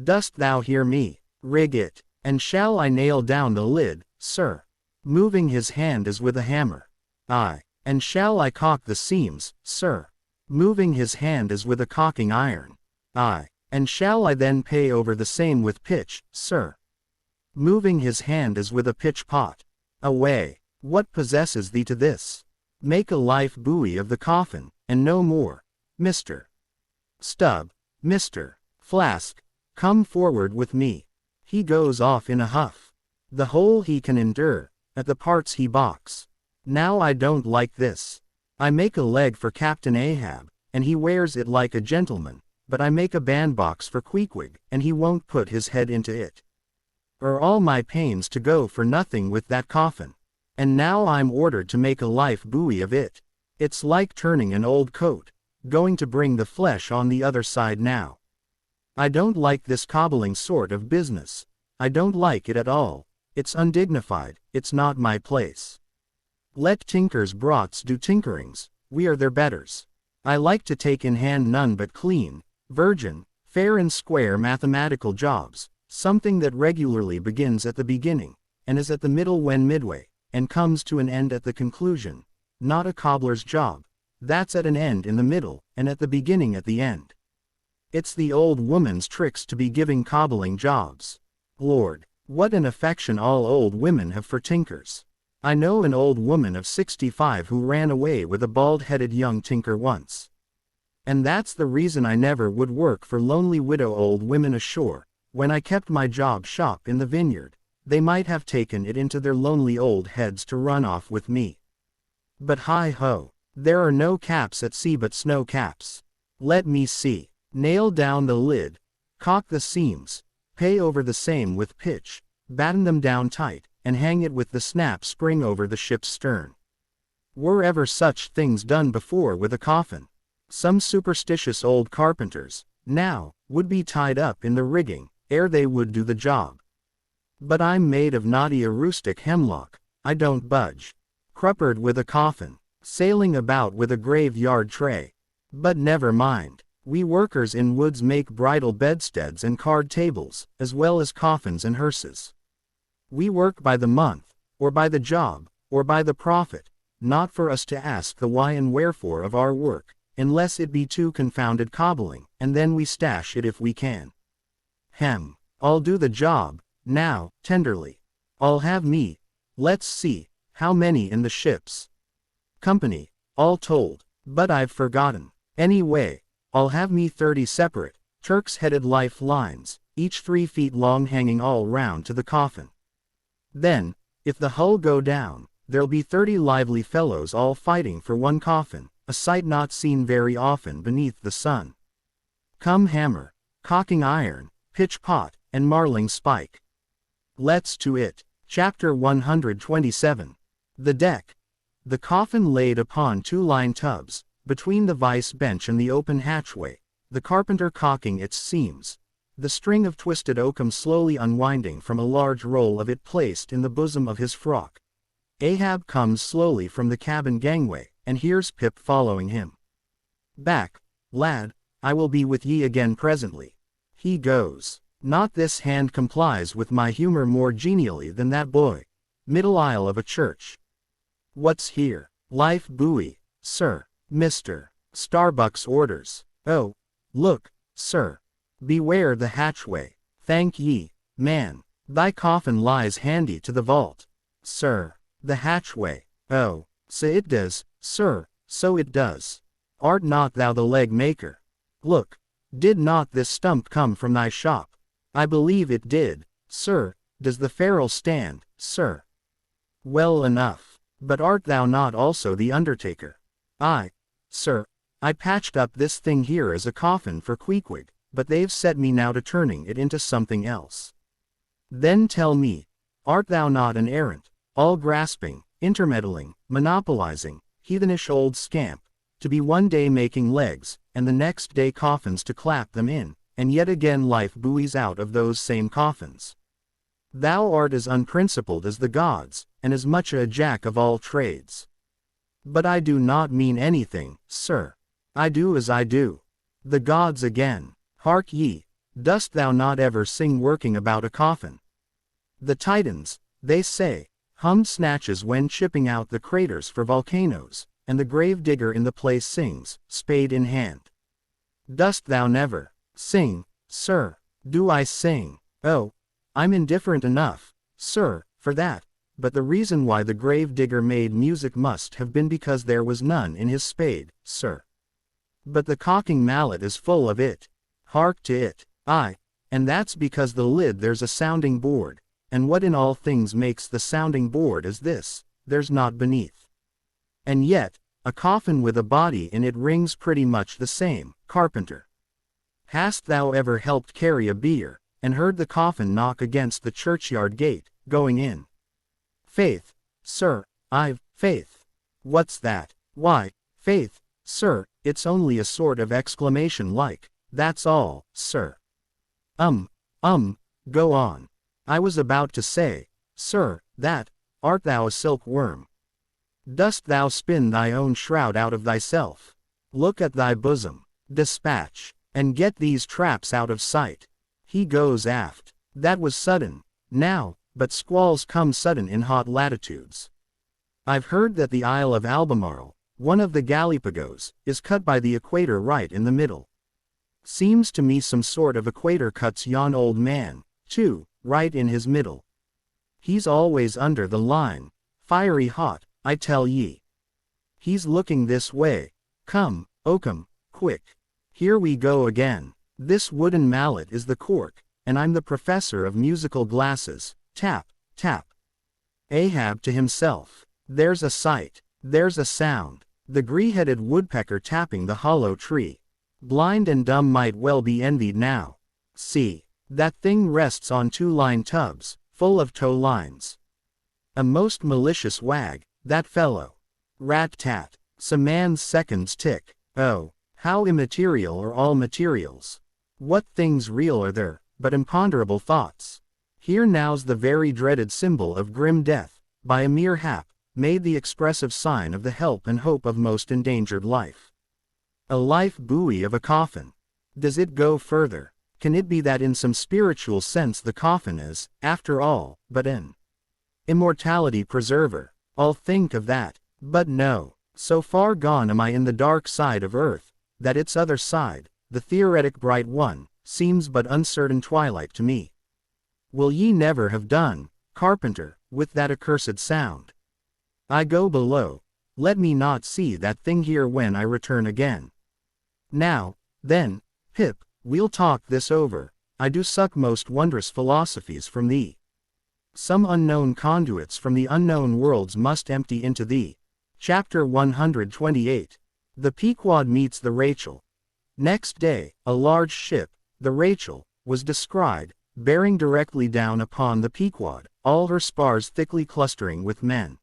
Dost thou hear me? Rig it. And shall I nail down the lid, sir?" moving his hand as with a hammer. "Aye. And shall I caulk the seams, sir?" moving his hand as with a caulking iron. "Aye. And shall I then pay over the same with pitch, sir?" moving his hand as with a pitch pot. "Away. What possesses thee to this? Make a life buoy of the coffin, and no more. Mr. Stubb, Mr. Flask, come forward with me." He goes off in a huff. The whole he can endure, at the parts he balks. Now I don't like this. I make a leg for Captain Ahab, and he wears it like a gentleman, but I make a bandbox for Queequeg, and he won't put his head into it. All my pains to go for nothing with that coffin. And now I'm ordered to make a life buoy of it. It's like turning an old coat, going to bring the flesh on the other side now. I don't like this cobbling sort of business. I don't like it at all. It's undignified, it's not my place. Let tinkers' brots do tinkerings, we are their betters. I like to take in hand none but clean, virgin, fair and square mathematical jobs, something that regularly begins at the beginning, and is at the middle when midway, and comes to an end at the conclusion. Not a cobbler's job. That's at an end in the middle, and at the beginning at the end. It's the old woman's tricks to be giving cobbling jobs. Lord, what an affection all old women have for tinkers. I know an old woman of 65 who ran away with a bald-headed young tinker once. And that's the reason I never would work for lonely widow old women ashore. When I kept my job shop in the vineyard, they might have taken it into their lonely old heads to run off with me. But hi-ho, there are no caps at sea but snow caps. Let me see. Nail down the lid, caulk the seams, pay over the same with pitch, batten them down tight, and hang it with the snap spring over the ship's stern. Were ever such things done before with a coffin? Some superstitious old carpenters, now, would be tied up in the rigging, ere they would do the job. But I'm made of knotty rustic hemlock, I don't budge. Cruppered with a coffin, sailing about with a graveyard tray. But never mind. We workers in woods make bridal bedsteads and card tables, as well as coffins and hearses. We work by the month, or by the job, or by the profit, not for us to ask the why and wherefore of our work, unless it be too confounded cobbling, and then we stash it if we can. I'll do the job, now, tenderly. I'll have me, let's see, how many in the ship's company, all told, but I've forgotten. Anyway, I'll have me 30 separate, Turk's-headed life lines, each 3 feet long hanging all round to the coffin. Then, if the hull go down, there'll be 30 lively fellows all fighting for one coffin, a sight not seen very often beneath the sun. Come hammer, caulking iron, pitch pot, and marling spike. Let's to it. Chapter 127. The deck. The coffin laid upon 2 line tubs, between the vice bench and the open hatchway, the carpenter caulking its seams, the string of twisted oakum slowly unwinding from a large roll of it placed in the bosom of his frock. Ahab comes slowly from the cabin gangway, and hears Pip following him. Back, lad, I will be with ye again presently. He goes. Not this hand complies with my humor more genially than that boy. Middle aisle of a church. What's here? Life buoy, sir. Mr. Starbuck's orders. Oh, look, sir. Beware the hatchway. Thank ye, man. Thy coffin lies handy to the vault. Sir. The hatchway. Oh, so it does, sir, so it does. Art not thou the leg maker? Look, did not this stump come from thy shop? I believe it did, sir. Does the ferrule stand, sir? Well enough. But art thou not also the undertaker? Aye, sir. I patched up this thing here as a coffin for Queequeg, but they've set me now to turning it into something else. Then tell me, art thou not an errant, all-grasping, intermeddling, monopolizing, heathenish old scamp, to be one day making legs, and the next day coffins to clap them in, and yet again life buoys out of those same coffins? Thou art as unprincipled as the gods, and as much a jack of all trades. But I do not mean anything, sir. I do as I do. The gods again. Hark ye, dost thou not ever sing working about a coffin? The Titans, they say, hummed snatches when chipping out the craters for volcanoes, and the grave digger in the place sings, spade in hand. Dost thou never sing, sir? Do I sing? Oh, I'm indifferent enough, sir, for that, but the reason why the grave digger made music must have been because there was none in his spade, sir. But the caulking mallet is full of it. Hark to it. Aye, and that's because the lid there's a sounding board, and what in all things makes the sounding board is this, there's not beneath. And yet, a coffin with a body in it rings pretty much the same, carpenter. Hast thou ever helped carry a bier, and heard the coffin knock against the churchyard gate, going in? Faith, sir, faith. What's that? Why, faith, sir, it's only a sort of exclamation like, that's all, sir. Go on. I was about to say, sir, that, art thou a silkworm? Dost thou spin thy own shroud out of thyself? Look at thy bosom. Dispatch, and get these traps out of sight. He goes aft. That was sudden, now, but squalls come sudden in hot latitudes. I've heard that the Isle of Albemarle, one of the Galapagos, is cut by the equator right in the middle. Seems to me some sort of equator cuts yon old man, too, right in his middle. He's always under the line, fiery hot, I tell ye. He's looking this way. Come, Oakum, quick. Here we go again. This wooden mallet is the cork, and I'm the professor of musical glasses. Tap, tap. Ahab to himself. There's a sight. There's a sound. The grey-headed woodpecker tapping the hollow tree. Blind and dumb might well be envied now. See. That thing rests on 2-line tubs, full of tow lines. A most malicious wag, that fellow. Rat-tat. Some man's seconds tick. Oh, how immaterial are all materials. What things real are there, but imponderable thoughts. Here now's the very dreaded symbol of grim death, by a mere hap, made the expressive sign of the help and hope of most endangered life. A life buoy of a coffin. Does it go further? Can it be that in some spiritual sense the coffin is, after all, but an immortality preserver? I'll think of that, but no, so far gone am I in the dark side of earth, that its other side, the theoretic bright one, seems but uncertain twilight to me. Will ye never have done, carpenter, with that accursed sound? I go below, let me not see that thing here when I return again. Now, then, Pip, we'll talk this over. I do suck most wondrous philosophies from thee. Some unknown conduits from the unknown worlds must empty into thee. Chapter 128. The Pequod meets the Rachel. Next day, a large ship, the Rachel, was descried, bearing directly down upon the Pequod, all her spars thickly clustering with men.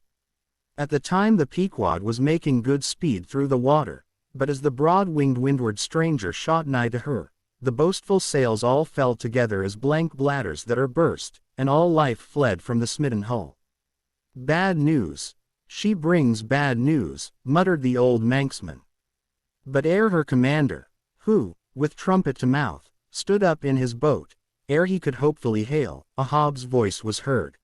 At the time the Pequod was making good speed through the water, but as the broad-winged windward stranger shot nigh to her, the boastful sails all fell together as blank bladders that are burst, and all life fled from the smitten hull. Bad news. She brings bad news, muttered the old Manxman. But ere her commander, who, with trumpet to mouth, stood up in his boat, ere he could hopefully hail, Ahab's voice was heard.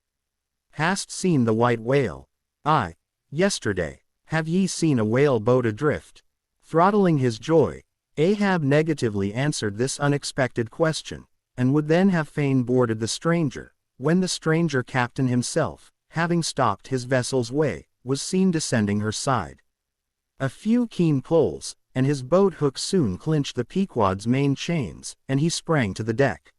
Hast seen the white whale? Aye, yesterday. Have ye seen a whale boat adrift? Throttling his joy, Ahab negatively answered this unexpected question, and would then have fain boarded the stranger, when the stranger captain himself, having stopped his vessel's way, was seen descending her side. A few keen pulls, and his boat hook soon clinched the Pequod's main chains, and he sprang to the deck.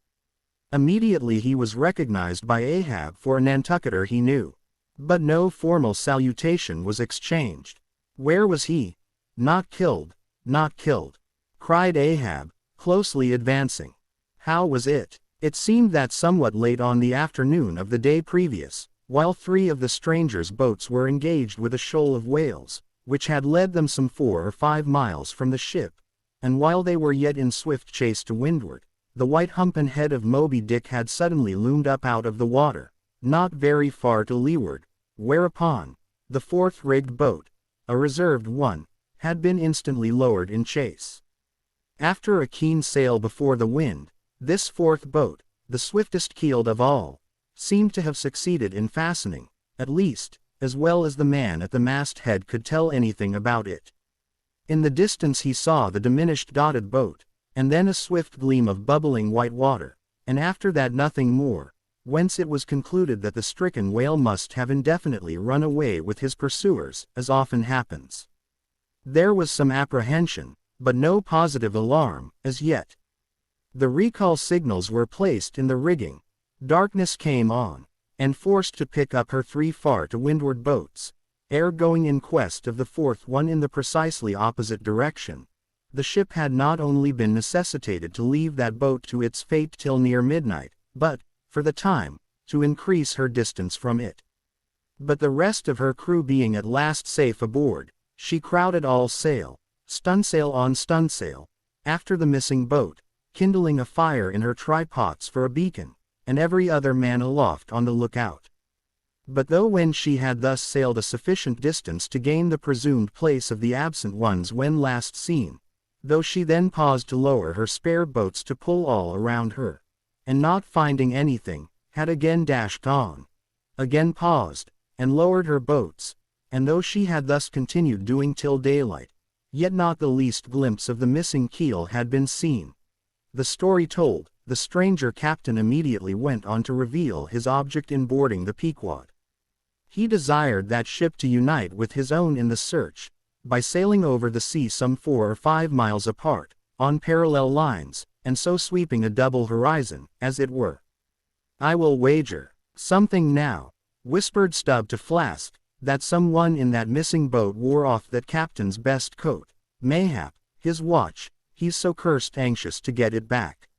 Immediately he was recognized by Ahab for a Nantucketer he knew. But no formal salutation was exchanged. Where was he? Not killed, not killed, cried Ahab, closely advancing. How was it? It seemed that somewhat late on the afternoon of the day previous, while 3 of the strangers' boats were engaged with a shoal of whales, which had led them some 4 or 5 miles from the ship, and while they were yet in swift chase to windward, the white hump and head of Moby-Dick had suddenly loomed up out of the water, not very far to leeward, whereupon, the 4th rigged boat, a reserved one, had been instantly lowered in chase. After a keen sail before the wind, this 4th boat, the swiftest keeled of all, seemed to have succeeded in fastening, at least, as well as the man at the masthead could tell anything about it. In the distance he saw the diminished dotted boat, and then a swift gleam of bubbling white water, and after that nothing more, whence it was concluded that the stricken whale must have indefinitely run away with his pursuers, as often happens. There was some apprehension, but no positive alarm, as yet. The recall signals were placed in the rigging. Darkness came on, and forced to pick up her 3 far to windward boats, ere going in quest of the 4th one in the precisely opposite direction. The ship had not only been necessitated to leave that boat to its fate till near midnight, but, for the time, to increase her distance from it. But the rest of her crew being at last safe aboard, she crowded all sail, stunsail on stunsail, after the missing boat, kindling a fire in her trypots for a beacon, and every other man aloft on the lookout. But though when she had thus sailed a sufficient distance to gain the presumed place of the absent ones when last seen, though she then paused to lower her spare boats to pull all around her, and not finding anything, had again dashed on, again paused, and lowered her boats, and though she had thus continued doing till daylight, yet not the least glimpse of the missing keel had been seen. The story told, the stranger captain immediately went on to reveal his object in boarding the Pequod. He desired that ship to unite with his own in the search, by sailing over the sea some 4 or 5 miles apart, on parallel lines, and so sweeping a double horizon, as it were. I will wager something now, whispered Stubb to Flask, that someone in that missing boat wore off that captain's best coat. Mayhap his watch, he's so cursed anxious to get it back.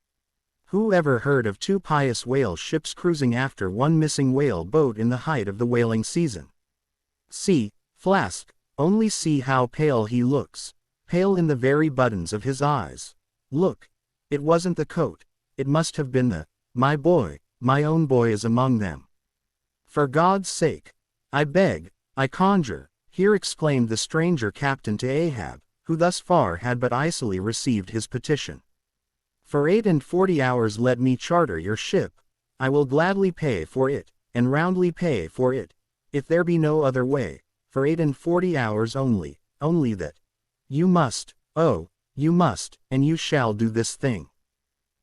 Who ever heard of 2 pious whale ships cruising after one missing whale boat in the height of the whaling season? See, Flask, only see how pale he looks, pale in the very buttons of his eyes. Look, it wasn't the coat, it must have been my boy, my own boy is among them. For God's sake, I beg, I conjure, here exclaimed the stranger captain to Ahab, who thus far had but icily received his petition. For 48 hours let me charter your ship, I will gladly pay for it, and roundly pay for it, if there be no other way, for 48 hours only that. You must, oh, you must, and you shall do this thing.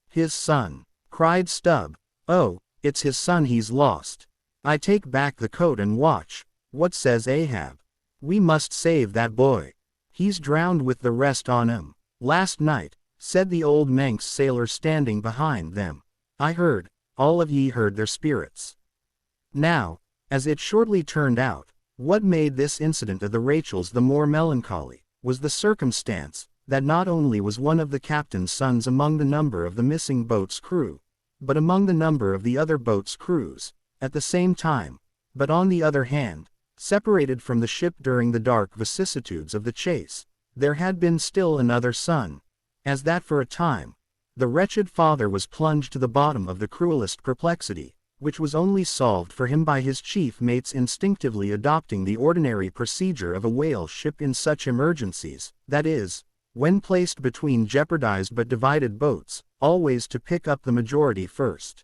His son, cried Stubb, oh, it's his son he's lost. I take back the coat and watch, what says Ahab? We must save that boy. He's drowned with the rest on him. Last night, said the old Manx sailor standing behind them. I heard, all of ye heard their spirits. Now, as it shortly turned out, what made this incident of the Rachels the more melancholy, was the circumstance, that not only was one of the captain's sons among the number of the missing boat's crew, but among the number of the other boat's crews, at the same time, but on the other hand, separated from the ship during the dark vicissitudes of the chase, there had been still another son, as that for a time, the wretched father was plunged to the bottom of the cruelest perplexity, which was only solved for him by his chief mate's instinctively adopting the ordinary procedure of a whale ship in such emergencies, that is, when placed between jeopardized but divided boats, always to pick up the majority first.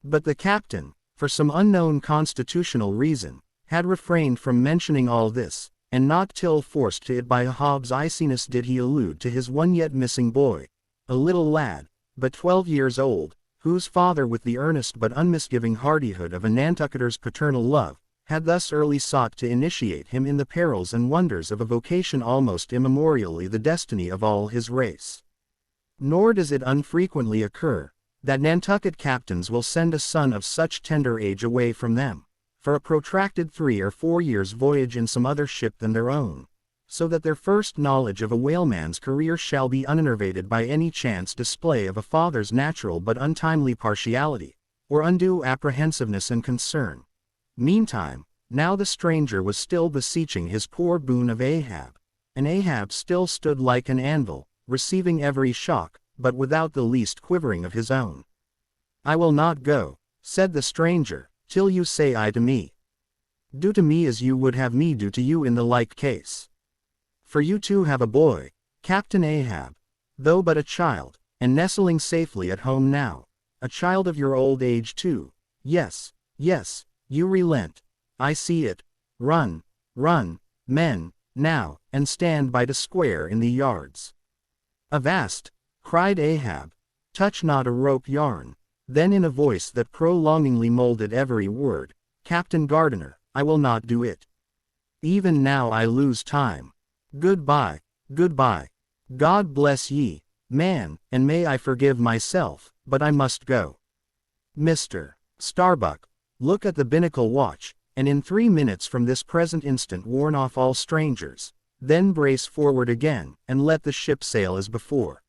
But the captain, for some unknown constitutional reason, had refrained from mentioning all this, and not till forced to it by Ahab's iciness did he allude to his one yet missing boy, a little lad, but 12 years old, whose father with the earnest but unmisgiving hardihood of a Nantucketer's paternal love, had thus early sought to initiate him in the perils and wonders of a vocation almost immemorially the destiny of all his race. Nor does it unfrequently occur, that Nantucket captains will send a son of such tender age away from them, for a protracted 3 or 4 years' voyage in some other ship than their own, so that their first knowledge of a whaleman's career shall be uninnervated by any chance display of a father's natural but untimely partiality, or undue apprehensiveness and concern. Meantime, now the stranger was still beseeching his poor boon of Ahab, and Ahab still stood like an anvil, receiving every shock, but without the least quivering of his own. I will not go, said the stranger, till you say I to me. Do to me as you would have me do to you in the like case. For you too have a boy, Captain Ahab, though but a child, and nestling safely at home now, a child of your old age too. Yes, yes, you relent. I see it. Run, run, men, now, and stand by the square in the yards. Avast, cried Ahab, touch not a rope yarn. Then in a voice that prolongingly molded every word, Captain Gardiner, I will not do it. Even now I lose time. Goodbye, goodbye. God bless ye, man, and may I forgive myself, but I must go. Mr. Starbuck, look at the binnacle watch, and in 3 minutes from this present instant warn off all strangers, then brace forward again, and let the ship sail as before.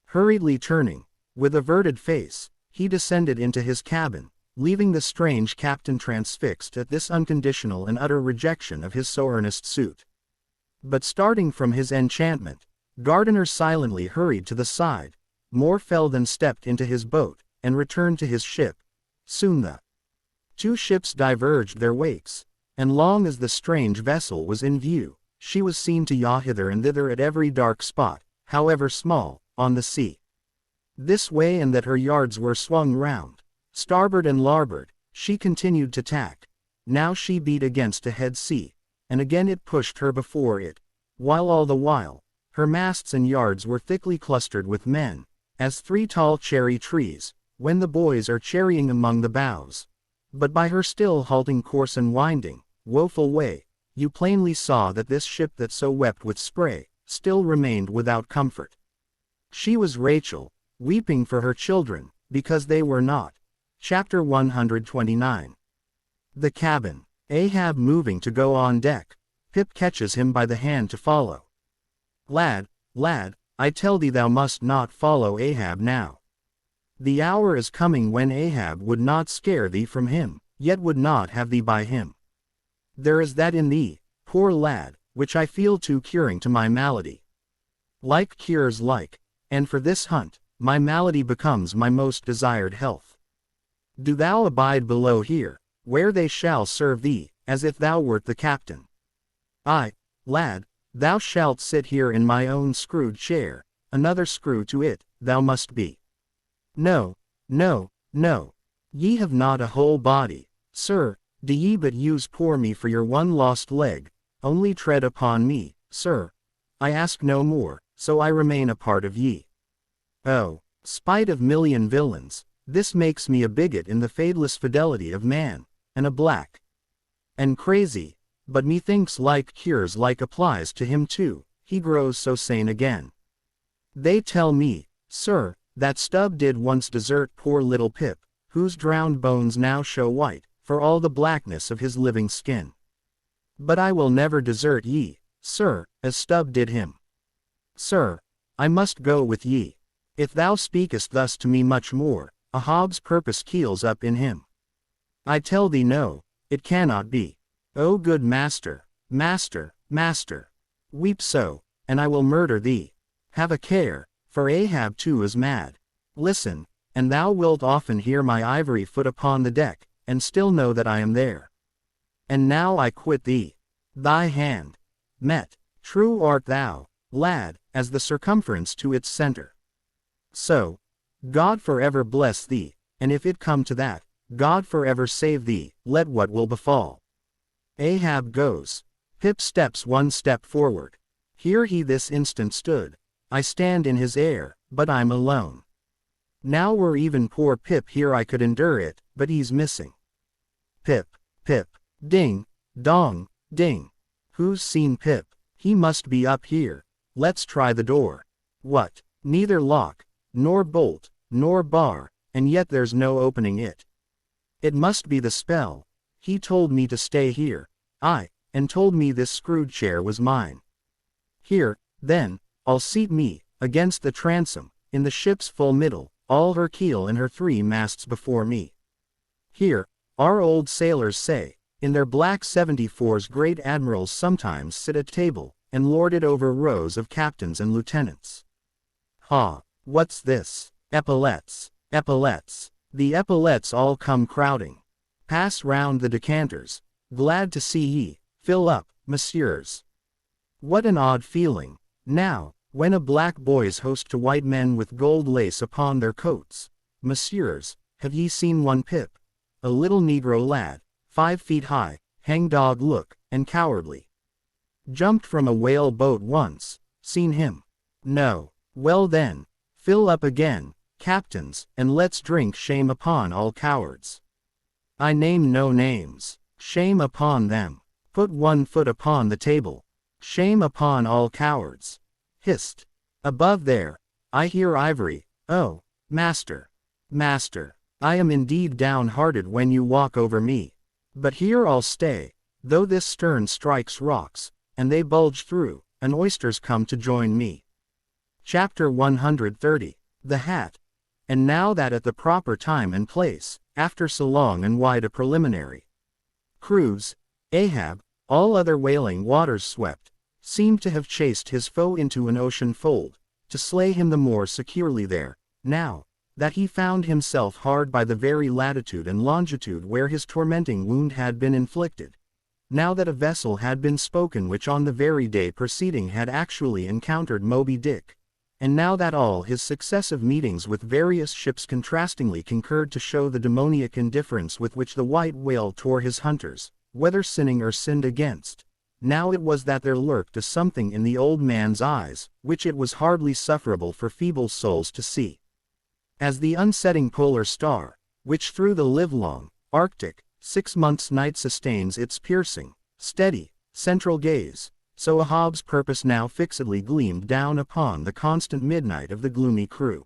Hurriedly turning, with averted face, he descended into his cabin, leaving the strange captain transfixed at this unconditional and utter rejection of his so earnest suit. But starting from his enchantment, Gardiner silently hurried to the side, more fell than stepped into his boat, and returned to his ship. Soon the 2 ships diverged their wakes, and long as the strange vessel was in view, she was seen to yaw hither and thither at every dark spot, however small, on the sea. This way and that her yards were swung round, starboard and larboard, she continued to tack. Now she beat against a head sea, and again it pushed her before it, while all the while, her masts and yards were thickly clustered with men, as 3 tall cherry trees, when the boys are cherrying among the boughs. But by her still halting course and winding, woeful way, you plainly saw that this ship that so wept with spray, still remained without comfort. She was Rachel, weeping for her children, because they were not. Chapter 129. The cabin. Ahab moving to go on deck. Pip catches him by the hand to follow. Lad, lad, I tell thee thou must not follow Ahab now. The hour is coming when Ahab would not scare thee from him, yet would not have thee by him. There is that in thee, poor lad, which I feel too curing to my malady. Like cures like, and for this hunt, my malady becomes my most desired health. Do thou abide below here, where they shall serve thee, as if thou wert the captain. I, lad, thou shalt sit here in my own screwed chair, another screw to it, thou must be. No, no, no. Ye have not a whole body, sir, do ye but use poor me for your one lost leg, only tread upon me, sir. I ask no more, so I remain a part of ye. Oh, spite of million villains, this makes me a bigot in the fadeless fidelity of man, and a black and crazy, but methinks like cures like applies to him too, he grows so sane again. They tell me, sir, that Stubb did once desert poor little Pip, whose drowned bones now show white, for all the blackness of his living skin. But I will never desert ye, sir, as Stubb did him. Sir, I must go with ye. If thou speakest thus to me much more, Ahab's purpose keels up in him. I tell thee no, it cannot be. O good master, master, master, weep so, and I will murder thee. Have a care, for Ahab too is mad. Listen, and thou wilt often hear my ivory foot upon the deck, and still know that I am there. And now I quit thee. Thy hand. Met. True art thou, lad, as the circumference to its center. So, God forever bless thee, and if it come to that, God forever save thee, let what will befall. Ahab goes. Pip steps one step forward. Here he this instant stood. I stand in his air, but I'm alone. Now were even poor Pip here I could endure it, but he's missing. Pip, Pip, ding, dong, ding. Who's seen Pip? He must be up here. Let's try the door. What? Neither lock, nor bolt, nor bar, and yet there's no opening it. It must be the spell. He told me to stay here. Aye, and told me this screwed chair was mine. Here, then, I'll seat me, against the transom, in the ship's full middle, all her keel and her 3 masts before me. Here, our old sailors say, in their black 74s great admirals sometimes sit at table, and lord it over rows of captains and lieutenants. Ha, what's this? Epaulets, epaulets. The epaulets all come crowding. Pass round the decanters. Glad to see ye. Fill up, messieurs. What an odd feeling, now, when a black boys host to white men with gold lace upon their coats. Messieurs, have ye seen one Pip? A little negro lad, 5 feet high, hang-dog look, and cowardly. Jumped from a whale boat once. Seen him? No. Well then, fill up again, captains, and let's drink shame upon all cowards. I name no names. Shame upon them. Put one foot upon the table. Shame upon all cowards. Hist. Above there, I hear ivory. Oh, master. Master, I am indeed downhearted when you walk over me. But here I'll stay, though this stern strikes rocks, and they bulge through, and oysters come to join me. Chapter 130. The Hat. And now that at the proper time and place, after so long and wide a preliminary cruise, Ahab, all other wailing waters swept, seemed to have chased his foe into an ocean fold, to slay him the more securely there, now that he found himself hard by the very latitude and longitude where his tormenting wound had been inflicted, now that a vessel had been spoken which on the very day preceding had actually encountered Moby-Dick, and now that all his successive meetings with various ships contrastingly concurred to show the demoniac indifference with which the white whale tore his hunters, whether sinning or sinned against. Now it was that there lurked a something in the old man's eyes, which it was hardly sufferable for feeble souls to see. As the unsetting polar star, which through the livelong, Arctic, 6 months' night sustains its piercing, steady, central gaze, so Ahab's purpose now fixedly gleamed down upon the constant midnight of the gloomy crew.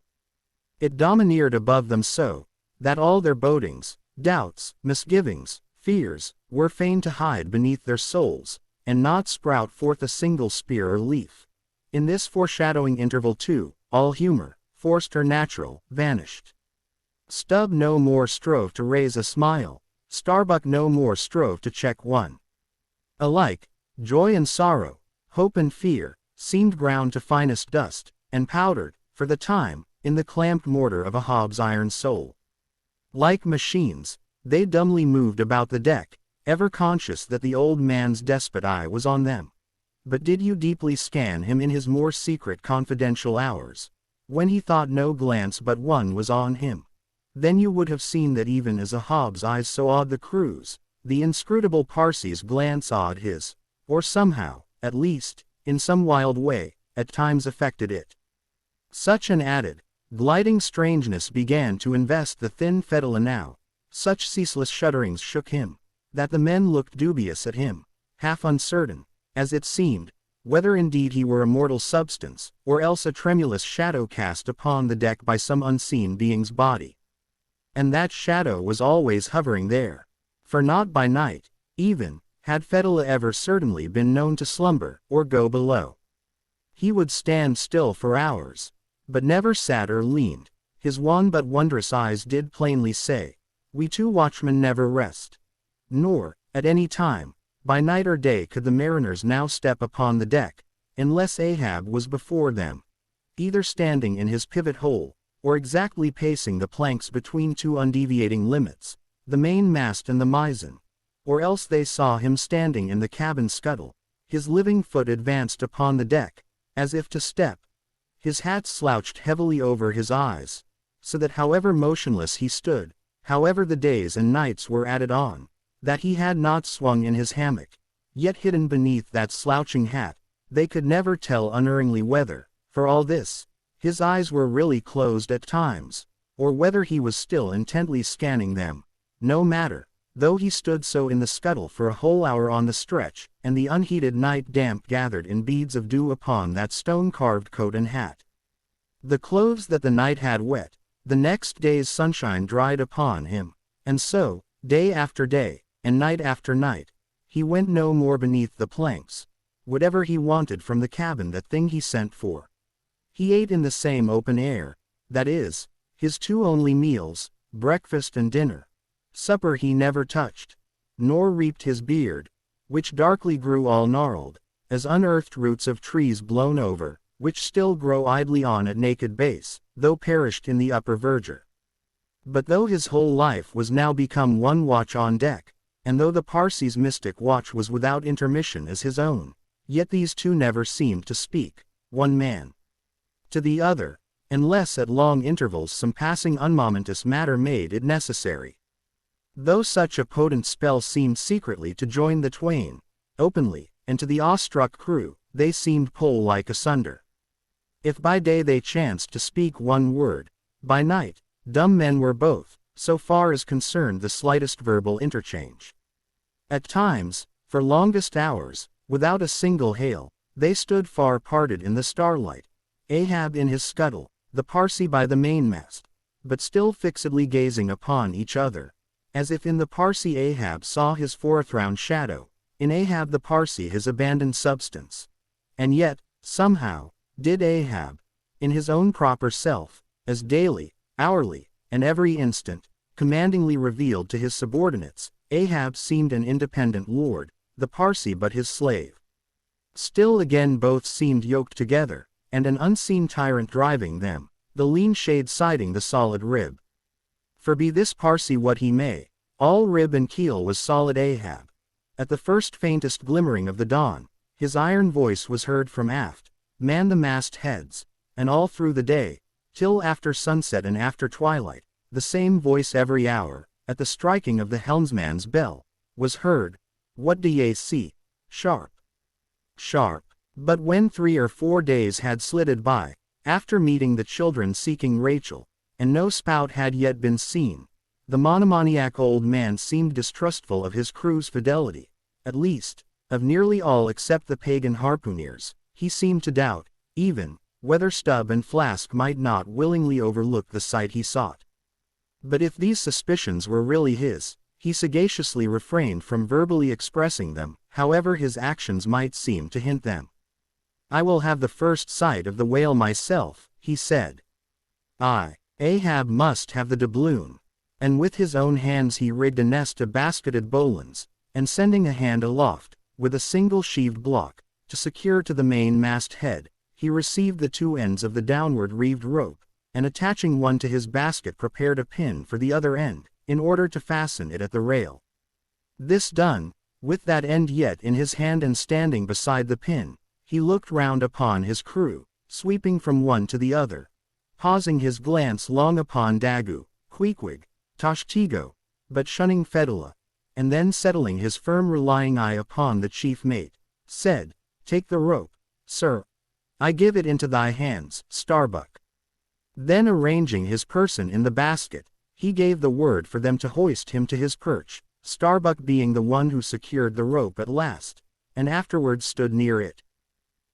It domineered above them so, that all their bodings, doubts, misgivings, fears, were fain to hide beneath their souls, and not sprout forth a single spear or leaf. In this foreshadowing interval too, all humor, forced or natural, vanished. Stubb no more strove to raise a smile, Starbuck no more strove to check one. Alike, joy and sorrow, hope and fear, seemed ground to finest dust, and powdered, for the time, in the clamped mortar of Ahab's iron soul. Like machines, they dumbly moved about the deck, ever conscious that the old man's despot eye was on them. But did you deeply scan him in his more secret confidential hours, when he thought no glance but one was on him, then you would have seen that even as Ahab's eyes so awed the crew's, the inscrutable Parsi's glance awed his, or somehow, at least, in some wild way, at times affected it. Such an added, gliding strangeness began to invest the thin Fedallah now, such ceaseless shudderings shook him, that the men looked dubious at him, half uncertain, as it seemed, whether indeed he were a mortal substance, or else a tremulous shadow cast upon the deck by some unseen being's body. And that shadow was always hovering there, for not by night, even, had Fedallah ever certainly been known to slumber, or go below. He would stand still for hours, but never sat or leaned, his wan but wondrous eyes did plainly say, "We two watchmen never rest." Nor, at any time, by night or day could the mariners now step upon the deck, unless Ahab was before them, either standing in his pivot hole, or exactly pacing the planks between two undeviating limits, the main mast and the mizzen, or else they saw him standing in the cabin scuttle, his living foot advanced upon the deck, as if to step, his hat slouched heavily over his eyes, so that however motionless he stood, however the days and nights were added on, that he had not swung in his hammock, yet hidden beneath that slouching hat, they could never tell unerringly whether, for all this, his eyes were really closed at times, or whether he was still intently scanning them. No matter, though he stood so in the scuttle for a whole hour on the stretch, and the unheated night damp gathered in beads of dew upon that stone-carved coat and hat. The clothes that the night had wet, the next day's sunshine dried upon him, and so, day after day, and night after night, he went no more beneath the planks, whatever he wanted from the cabin that thing he sent for. He ate in the same open air, that is, his two only meals, breakfast and dinner. Supper he never touched, nor reaped his beard, which darkly grew all gnarled, as unearthed roots of trees blown over, which still grow idly on at naked base, though perished in the upper verdure. But though his whole life was now become one watch on deck, and though the Parsi's mystic watch was without intermission as his own, yet these two never seemed to speak, one man to the other, unless at long intervals some passing unmomentous matter made it necessary. Though such a potent spell seemed secretly to join the twain, openly, and to the awestruck crew, they seemed pole-like asunder. If by day they chanced to speak one word, by night, dumb men were both, so far as concerned the slightest verbal interchange. At times, for longest hours, without a single hail, they stood far parted in the starlight, Ahab in his scuttle, the Parsi by the mainmast, but still fixedly gazing upon each other, as if in the Parsi Ahab saw his forethrown shadow, in Ahab the Parsi his abandoned substance. And yet, somehow, did Ahab, in his own proper self, as daily, hourly, and every instant, commandingly revealed to his subordinates, Ahab seemed an independent lord, the Parsi but his slave. Still again both seemed yoked together, and an unseen tyrant driving them, the lean shade siding the solid rib. For be this Parsi what he may, all rib and keel was solid Ahab. At the first faintest glimmering of the dawn, his iron voice was heard from aft, "Man the mast heads," and all through the day, till after sunset and after twilight, the same voice every hour, at the striking of the helmsman's bell, was heard, "What do ye see? Sharp! Sharp!" But when 3 or 4 days had slided by, after meeting the children seeking Rachel, and no spout had yet been seen, the monomaniac old man seemed distrustful of his crew's fidelity, at least, Of nearly all except the pagan harpooneers, he seemed to doubt, even, whether Stubb and Flask might not willingly overlook the sight he sought. But if these suspicions were really his, he sagaciously refrained from verbally expressing them, however his actions might seem to hint them. "I will have the first sight of the whale myself," he said. Ahab must have the doubloon. And with his own hands he rigged a nest of basketed bowlines, and sending a hand aloft, with a single sheaved block, to secure to the main mast head, he received the two ends of the downward reeved rope, and attaching one to his basket prepared a pin for the other end, in order to fasten it at the rail. This done, with that end yet in his hand and standing beside the pin, he looked round upon his crew, sweeping from one to the other, pausing his glance long upon Daggoo, Queequeg, Tashtego, but shunning Fedallah, and then settling his firm relying eye upon the chief mate, said, "Take the rope, sir. I give it into thy hands, Starbuck." Then arranging his person in the basket, he gave the word for them to hoist him to his perch, Starbuck being the one who secured the rope at last, and afterwards stood near it.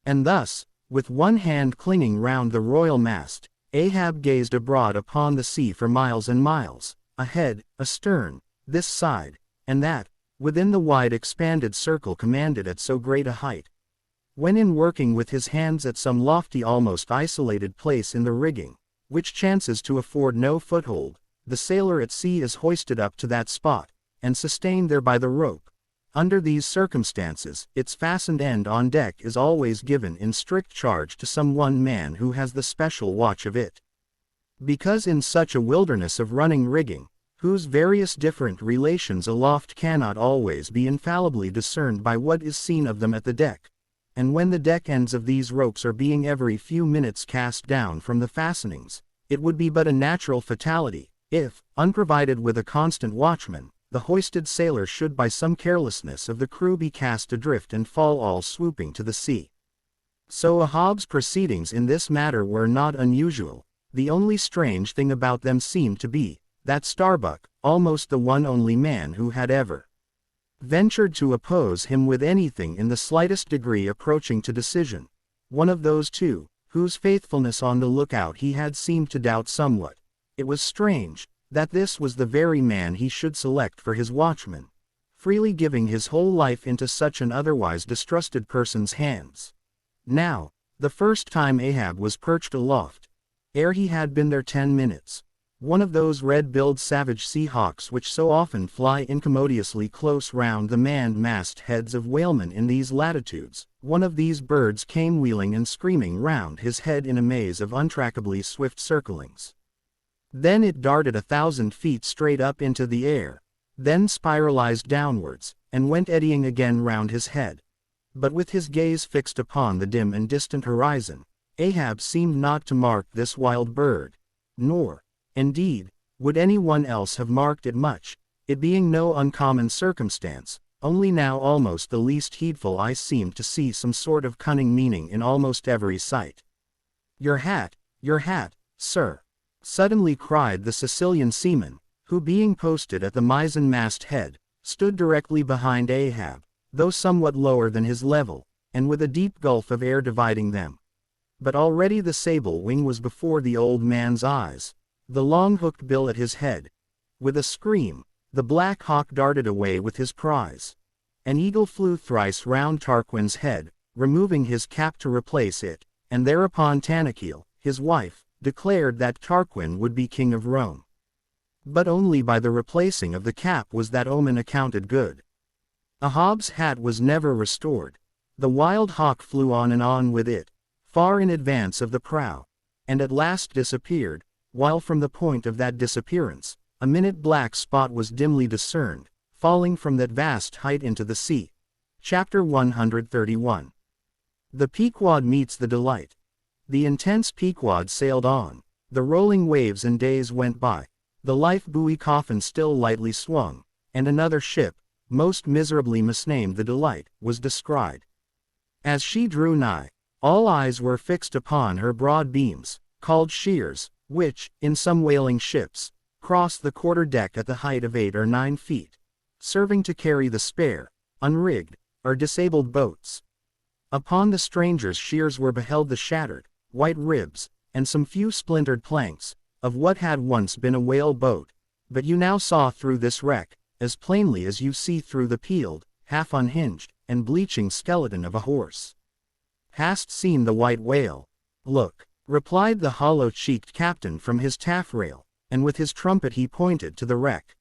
And thus, with one hand clinging round the royal mast, Ahab gazed abroad upon the sea for miles and miles, ahead, astern, this side, and that, within the wide expanded circle commanded at so great a height. When in working with his hands at some lofty almost isolated place in the rigging, which chances to afford no foothold, the sailor at sea is hoisted up to that spot, and sustained there by the rope. Under these circumstances, its fastened end on deck is always given in strict charge to some one man who has the special watch of it. Because in such a wilderness of running rigging, whose various different relations aloft cannot always be infallibly discerned by what is seen of them at the deck, and when the deck ends of these ropes are being every few minutes cast down from the fastenings, it would be but a natural fatality, if, unprovided with a constant watchman, the hoisted sailor should by some carelessness of the crew be cast adrift and fall all swooping to the sea. So Ahab's proceedings in this matter were not unusual. The only strange thing about them seemed to be, that Starbuck, almost the one only man who had ever ventured to oppose him with anything in the slightest degree approaching to decision, one of those two, whose faithfulness on the lookout he had seemed to doubt somewhat. It was strange, that this was the very man he should select for his watchman, freely giving his whole life into such an otherwise distrusted person's hands. Now, the first time Ahab was perched aloft, ere he had been there 10 minutes, one of those red-billed savage sea-hawks which so often fly incommodiously close round the manned mast heads of whalemen in these latitudes, one of these birds came wheeling and screaming round his head in a maze of untrackably swift circlings. Then it darted 1,000 feet straight up into the air, then spiralized downwards, and went eddying again round his head. But with his gaze fixed upon the dim and distant horizon, Ahab seemed not to mark this wild bird, nor, indeed, would any one else have marked it much, it being no uncommon circumstance, only now almost the least heedful eye seemed to see some sort of cunning meaning in almost every sight. Your hat, sir," suddenly cried the Sicilian seaman, who being posted at the mizzen mast head, stood directly behind Ahab, though somewhat lower than his level, and with a deep gulf of air dividing them. But already the sable wing was before the old man's eyes, the long hooked bill at his head. With a scream, the black hawk darted away with his prize. An eagle flew thrice round Tarquin's head, removing his cap to replace it, and thereupon Tanaquil, his wife, declared that Tarquin would be king of Rome. But only by the replacing of the cap was that omen accounted good. Ahab's hat was never restored. The wild hawk flew on and on with it, far in advance of the prow, and at last disappeared, while from the point of that disappearance, a minute black spot was dimly discerned, falling from that vast height into the sea. Chapter 131. The Pequod meets the Delight. The intense Pequod sailed on, the rolling waves and days went by, the life buoy coffin still lightly swung, and another ship, most miserably misnamed the Delight, was descried. As she drew nigh, all eyes were fixed upon her broad beams, called shears, which, in some whaling ships, crossed the quarter-deck at the height of 8 or 9 feet, serving to carry the spare, unrigged, or disabled boats. Upon the stranger's shears were beheld the shattered, white ribs, and some few splintered planks, of what had once been a whale boat, but you now saw through this wreck, as plainly as you see through the peeled, half unhinged, and bleaching skeleton of a horse. Hast seen the white whale? Look, replied the hollow-cheeked captain from his taffrail, and with his trumpet he pointed to the wreck.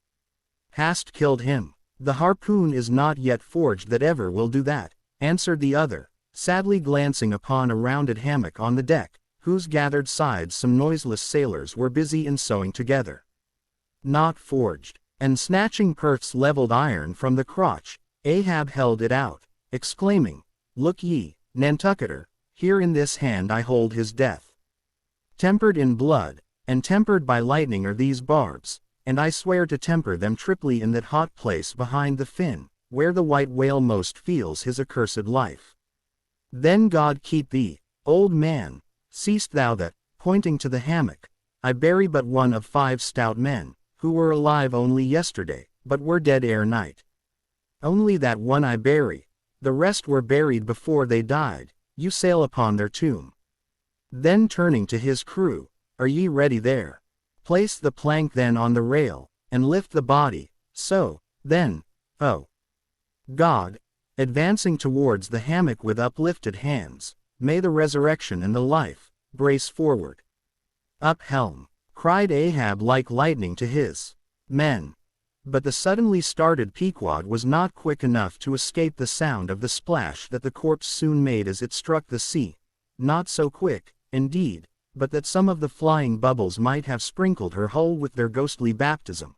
Hast killed him? The harpoon is not yet forged that ever will do that, answered the other, sadly glancing upon a rounded hammock on the deck, whose gathered sides some noiseless sailors were busy in sewing together. Not forged, and snatching Perth's leveled iron from the crotch, Ahab held it out, exclaiming, Look ye, Nantucketer, here in this hand I hold his death. Tempered in blood, and tempered by lightning are these barbs, and I swear to temper them triply in that hot place behind the fin, where the white whale most feels his accursed life. Then God keep thee, old man, seest thou that, pointing to the hammock, I bury but one of 5 stout men, who were alive only yesterday, but were dead ere night. Only that one I bury, the rest were buried before they died, you sail upon their tomb. Then turning to his crew, Are ye ready there? Place the plank then on the rail, and lift the body, so, then, oh God, advancing towards the hammock with uplifted hands, may the resurrection and the life, brace forward. Up helm, cried Ahab like lightning to his men. But the suddenly started Pequod was not quick enough to escape the sound of the splash that the corpse soon made as it struck the sea, not so quick, indeed, but that some of the flying bubbles might have sprinkled her hull with their ghostly baptism.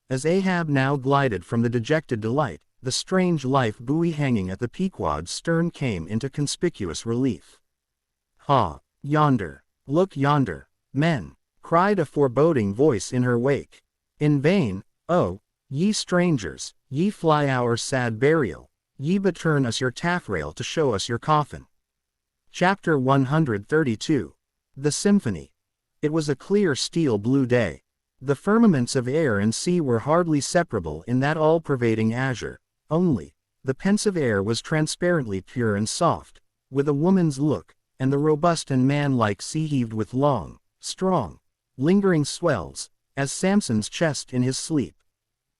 As Ahab now glided from the dejected Delight, the strange life buoy hanging at the Pequod's stern came into conspicuous relief. Ha! Yonder! Look yonder, men! Cried a foreboding voice in her wake. In vain, oh, ye strangers, ye fly our sad burial, ye but turn us your taffrail to show us your coffin. Chapter 132. The Symphony. It was a clear steel blue day. The firmaments of air and sea were hardly separable in that all-pervading azure, only, the pensive air was transparently pure and soft, with a woman's look, and the robust and man-like sea heaved with long, strong, lingering swells, as Samson's chest in his sleep.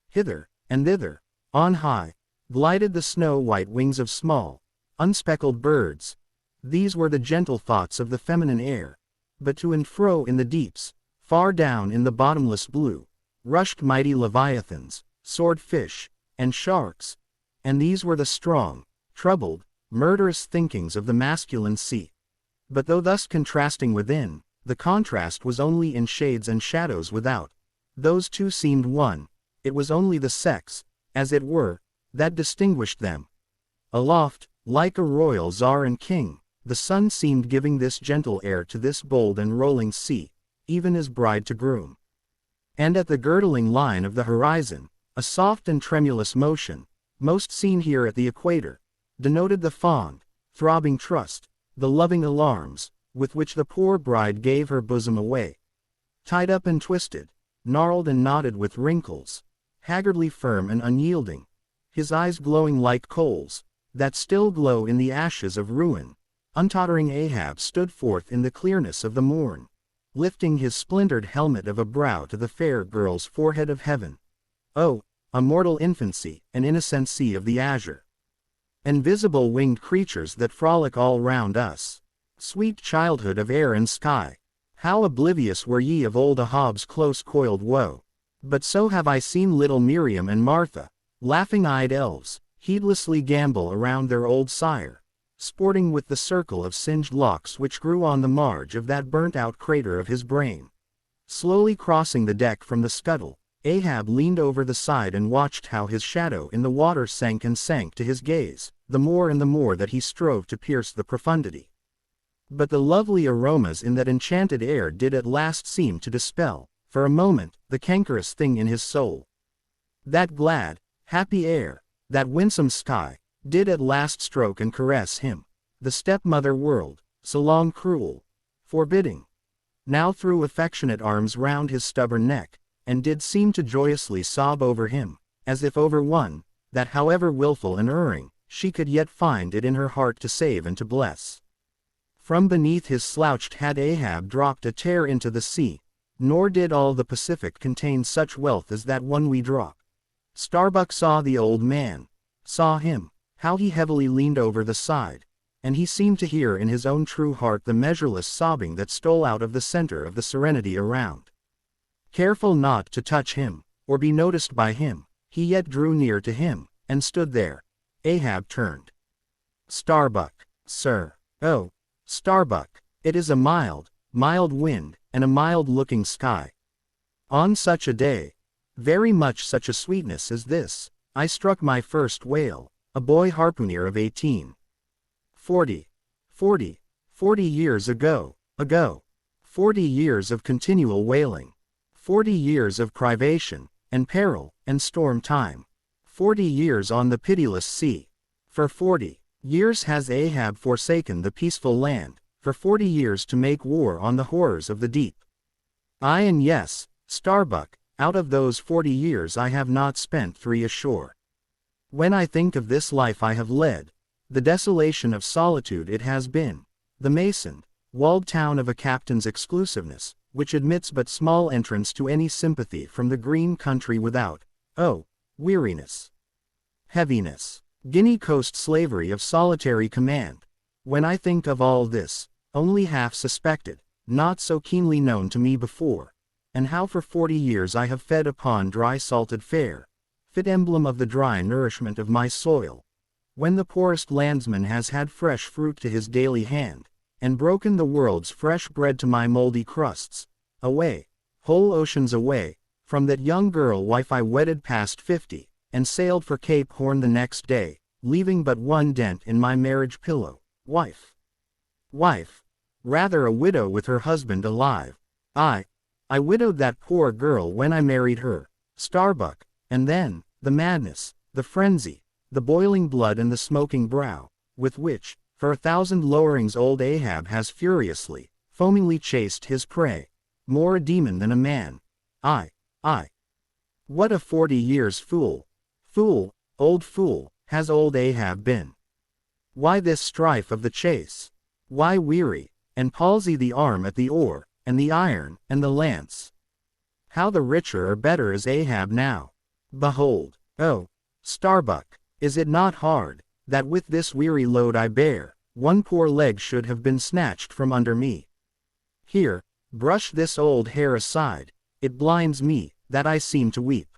Hither, and thither, on high, glided the snow-white wings of small, unspeckled birds. These were the gentle thoughts of the feminine air. But to and fro in the deeps, far down in the bottomless blue, rushed mighty leviathans, sword-fish, and sharks, and these were the strong, troubled, murderous thinkings of the masculine sea. But though thus contrasting within, the contrast was only in shades and shadows without. Those two seemed one. It was only the sex, as it were, that distinguished them. Aloft, like a royal czar and king, the sun seemed giving this gentle air to this bold and rolling sea, even as bride to groom. And at the girdling line of the horizon, a soft and tremulous motion, most seen here at the equator, denoted the fond, throbbing trust, the loving alarms, with which the poor bride gave her bosom away. Tied up and twisted, gnarled and knotted with wrinkles, haggardly firm and unyielding, his eyes glowing like coals, that still glow in the ashes of ruin, untottering Ahab stood forth in the clearness of the morn, lifting his splintered helmet of a brow to the fair girl's forehead of heaven. Oh, a mortal infancy, an innocency of the azure. Invisible winged creatures that frolic all round us. Sweet childhood of air and sky. How oblivious were ye of old Ahab's close-coiled woe. But so have I seen little Miriam and Martha, laughing-eyed elves, heedlessly gambol around their old sire, sporting with the circle of singed locks which grew on the marge of that burnt-out crater of his brain. Slowly crossing the deck from the scuttle, Ahab leaned over the side and watched how his shadow in the water sank and sank to his gaze, the more and the more that he strove to pierce the profundity. But the lovely aromas in that enchanted air did at last seem to dispel, for a moment, the cankerous thing in his soul. That glad, happy air, that winsome sky, did at last stroke and caress him. The stepmother world, so long cruel, forbidding, now threw affectionate arms round his stubborn neck, and did seem to joyously sob over him, as if over one, that however wilful and erring, she could yet find it in her heart to save and to bless. From beneath his slouched hat Ahab dropped a tear into the sea, nor did all the Pacific contain such wealth as that one we drop. Starbuck saw the old man, saw him, how he heavily leaned over the side, and he seemed to hear in his own true heart the measureless sobbing that stole out of the center of the serenity around. Careful not to touch him, or be noticed by him, he yet drew near to him, and stood there. Ahab turned. Starbuck, sir. Oh, Starbuck, it is a mild, mild wind, and a mild-looking sky. On such a day, very much such a sweetness as this, I struck my first whale, a boy harpooner of 18. 40 years ago. 40 years of continual whaling. 40 years of privation, and peril, and storm time. 40 years on the pitiless sea. For 40 years has Ahab forsaken the peaceful land, for 40 years to make war on the horrors of the deep. Aye, and yes, Starbuck, out of those 40 years I have not spent 3 ashore. When I think of this life I have led, the desolation of solitude it has been, the masoned, walled town of a captain's exclusiveness, which admits but small entrance to any sympathy from the green country without, oh, weariness, heaviness, Guinea coast slavery of solitary command. When I think of all this, only half suspected, not so keenly known to me before, and how for 40 years I have fed upon dry salted fare, fit emblem of the dry nourishment of my soil, when the poorest landsman has had fresh fruit to his daily hand, and broken the world's fresh bread to my moldy crusts, away, whole oceans away, from that young girl wife I wedded past 50, and sailed for Cape Horn the next day, leaving but one dent in my marriage pillow. Wife, rather a widow with her husband alive. I widowed that poor girl when I married her, Starbuck, and then, the madness, the frenzy, the boiling blood and the smoking brow, with which, for 1,000 lowerings old Ahab has furiously, foamingly chased his prey, more a demon than a man. I. What a 40 years fool, old fool, has old Ahab been. Why this strife of the chase? Why weary, and palsy the arm at the oar, and the iron, and the lance? How the richer or better is Ahab now? Behold, oh, Starbuck, is it not hard, that with this weary load I bear, one poor leg should have been snatched from under me? Here, brush this old hair aside, it blinds me, that I seem to weep.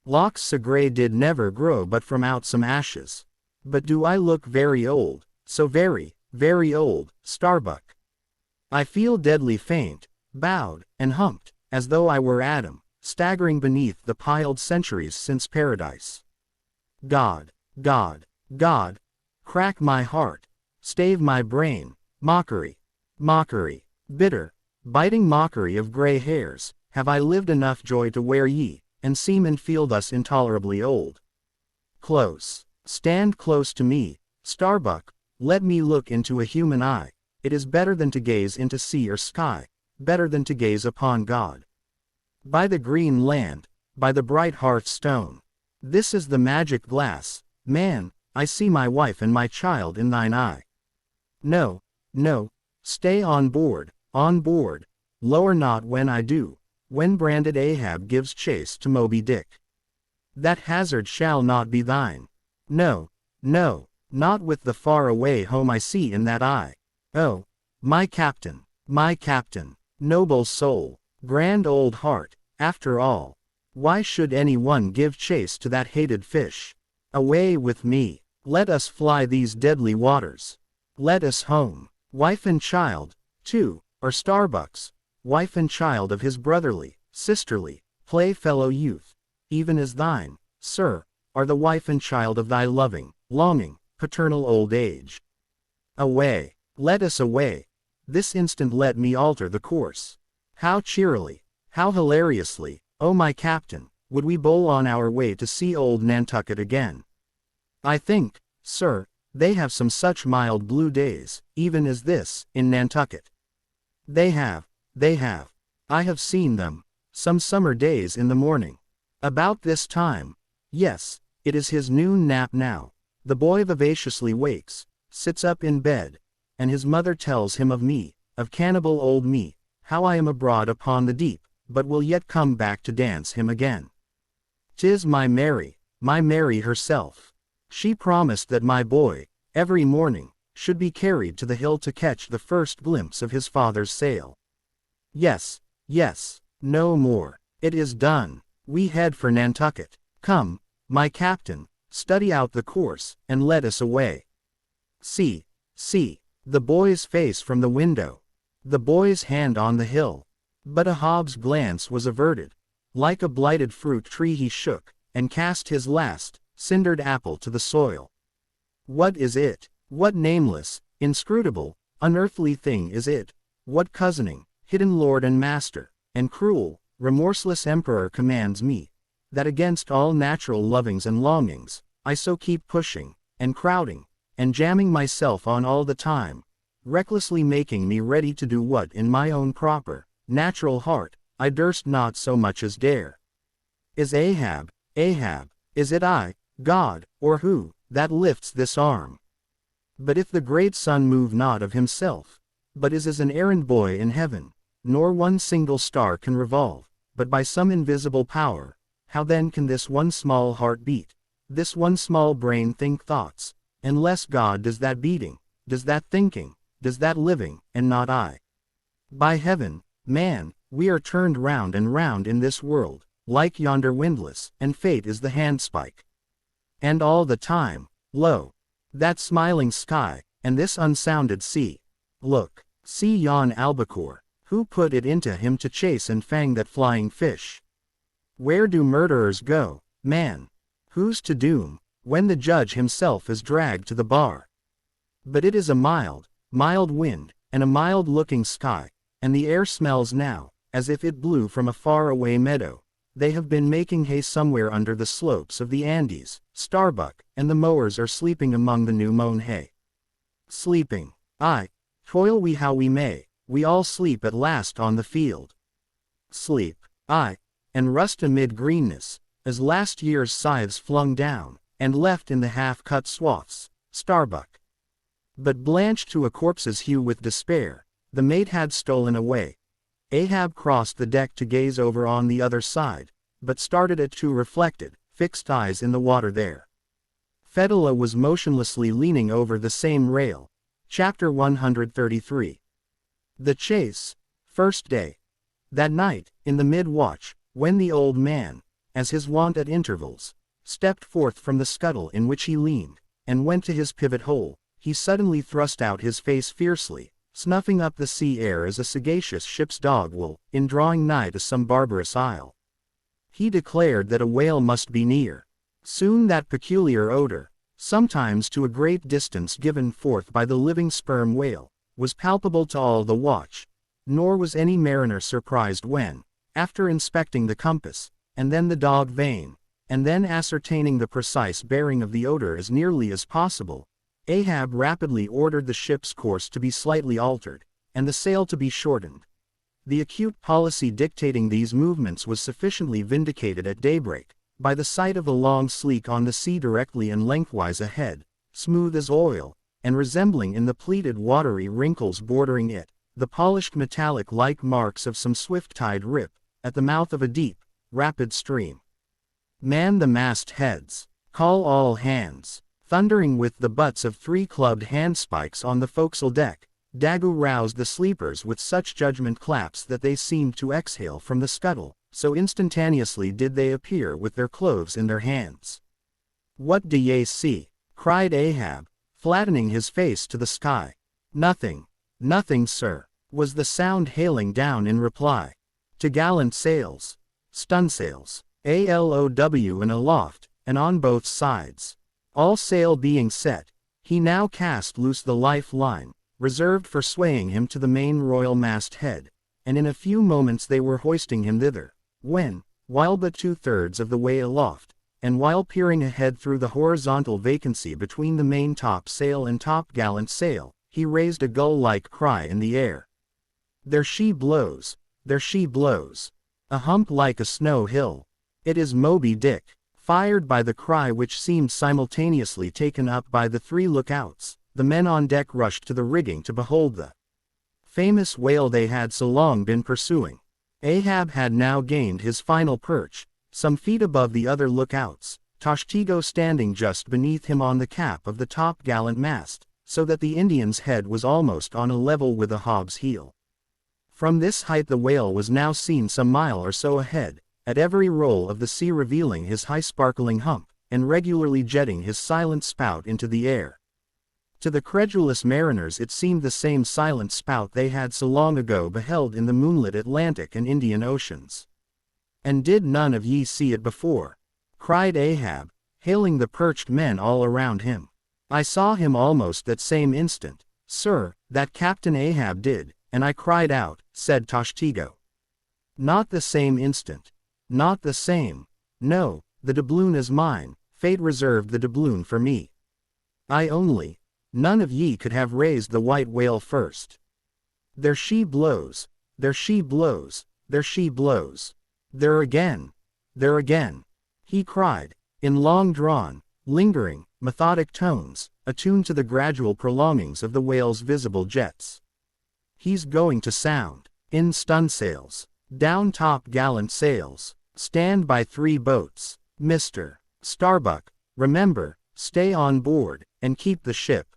Locks so grey did never grow but from out some ashes. But do I look very old, so very, very old, Starbuck? I feel deadly faint, bowed, and humped, as though I were Adam, staggering beneath the piled centuries since paradise. God, crack my heart, stave my brain, mockery, bitter, biting mockery of grey hairs, have I lived enough joy to wear ye, and seem and feel thus intolerably old? Stand close to me, Starbuck, let me look into a human eye, it is better than to gaze into sea or sky, better than to gaze upon God. By the green land, by the bright hearthstone, this is the magic glass, man, I see my wife and my child in thine eye. No, stay on board, lower not when I do, when branded Ahab gives chase to Moby-Dick. That hazard shall not be thine. No, not with the far-away home I see in that eye. Oh, my captain, noble soul, grand old heart, after all, why should any one give chase to that hated fish? Away with me, let us fly these deadly waters. Let us home, wife and child, too, or Starbuck's, wife and child of his brotherly, sisterly, playfellow youth, even as thine, sir, are the wife and child of thy loving, longing, paternal old age. Away, let us away, this instant let me alter the course. How cheerily, how hilariously, oh my captain, would we bowl on our way to see old Nantucket again. I think, sir, they have some such mild blue days, even as this, in Nantucket. They have. I have seen them, some summer days in the morning. About this time. Yes, it is his noon nap now. The boy vivaciously wakes, sits up in bed, and his mother tells him of me, of cannibal old me, how I am abroad upon the deep, but will yet come back to dance him again. 'Tis my Mary herself. She promised that my boy, every morning, should be carried to the hill to catch the first glimpse of his father's sail. Yes, yes, no more. It is done. We head for Nantucket. Come, my captain, study out the course, and let us away. See, the boy's face from the window. The boy's hand on the hill. But Ahab's glance was averted. Like a blighted fruit tree he shook, and cast his last, cindered apple to the soil. What is it? What nameless, inscrutable, unearthly thing is it? What cozening, hidden lord and master, and cruel, remorseless emperor commands me, that against all natural lovings and longings, I so keep pushing, and crowding, and jamming myself on all the time, recklessly making me ready to do what in my own proper, natural heart, I durst not so much as dare? Is Ahab, is it I, God, or who, that lifts this arm? But if the great sun move not of himself, but is as an errand boy in heaven, nor one single star can revolve, but by some invisible power, how then can this one small heart beat, this one small brain think thoughts, unless God does that beating, does that thinking, does that living, and not I? By heaven, man, we are turned round and round in this world, like yonder windlass, and fate is the handspike. And all the time, lo, that smiling sky, and this unsounded sea. Look, see yon albacore, who put it into him to chase and fang that flying fish? Where do murderers go, man? Who's to doom, when the judge himself is dragged to the bar? But it is a mild wind, and a mild-looking sky, and the air smells now, as if it blew from a far-away meadow. They have been making hay somewhere under the slopes of the Andes, Starbuck, and the mowers are sleeping among the new-mown hay. Sleeping. Aye, toil we how we may, we all sleep at last on the field. Sleep. Aye, and rust amid greenness, as last year's scythes flung down, and left in the half-cut swaths, Starbuck. But blanched to a corpse's hue with despair, the mate had stolen away. Ahab crossed the deck to gaze over on the other side, but started at two reflected, fixed eyes in the water there. Fedallah was motionlessly leaning over the same rail. Chapter 133. The chase. First day. That night, in the mid-watch, when the old man, as his wont at intervals, stepped forth from the scuttle in which he leaned, and went to his pivot hole, he suddenly thrust out his face fiercely, snuffing up the sea air as a sagacious ship's dog will, in drawing nigh to some barbarous isle. He declared that a whale must be near. Soon that peculiar odor, sometimes to a great distance given forth by the living sperm whale, was palpable to all the watch, nor was any mariner surprised when, after inspecting the compass, and then the dog vane, and then ascertaining the precise bearing of the odor as nearly as possible, Ahab rapidly ordered the ship's course to be slightly altered, and the sail to be shortened. The acute policy dictating these movements was sufficiently vindicated at daybreak, by the sight of a long sleek on the sea directly and lengthwise ahead, smooth as oil, and resembling in the pleated watery wrinkles bordering it, the polished metallic-like marks of some swift-tide rip, at the mouth of a deep, rapid stream. Man the mast heads. Call all hands. Thundering with the butts of 3 clubbed handspikes on the forecastle deck, Daggoo roused the sleepers with such judgment claps that they seemed to exhale from the scuttle, so instantaneously did they appear with their clothes in their hands. "What do ye see?" cried Ahab, flattening his face to the sky. "Nothing, sir," was the sound hailing down in reply. "T'gallant sails, stunsails, alow and aloft, and on both sides. All sail being set, he now cast loose the life line, reserved for swaying him to the main royal mast head, and in a few moments they were hoisting him thither, when, while but 2/3 of the way aloft, and while peering ahead through the horizontal vacancy between the main top sail and topgallant sail, he raised a gull-like cry in the air. "There she blows, there she blows! A hump like a snow hill! It is Moby-Dick! Fired by the cry which seemed simultaneously taken up by the 3 lookouts, the men on deck rushed to the rigging to behold the famous whale they had so long been pursuing. Ahab had now gained his final perch, some feet above the other lookouts, Tashtego standing just beneath him on the cap of the top-gallant mast, so that the Indian's head was almost on a level with a hog's heel. From this height the whale was now seen some mile or so ahead, at every roll of the sea revealing his high sparkling hump, and regularly jetting his silent spout into the air. To the credulous mariners it seemed the same silent spout they had so long ago beheld in the moonlit Atlantic and Indian Oceans. "And did none of ye see it before?" cried Ahab, hailing the perched men all around him. "I saw him almost that same instant, sir, that Captain Ahab did, and I cried out," said Tashtego. "Not the same instant. Not the same. No, the doubloon is mine, fate reserved the doubloon for me. I only. None of ye could have raised the white whale first. There she blows, there she blows, there she blows. There again, there again," he cried, in long-drawn, lingering, methodic tones, attuned to the gradual prolongings of the whale's visible jets. "He's going to sound. In stunsails. Down top-gallant sails. Stand by 3 boats. Mr. Starbuck, remember, stay on board, and keep the ship.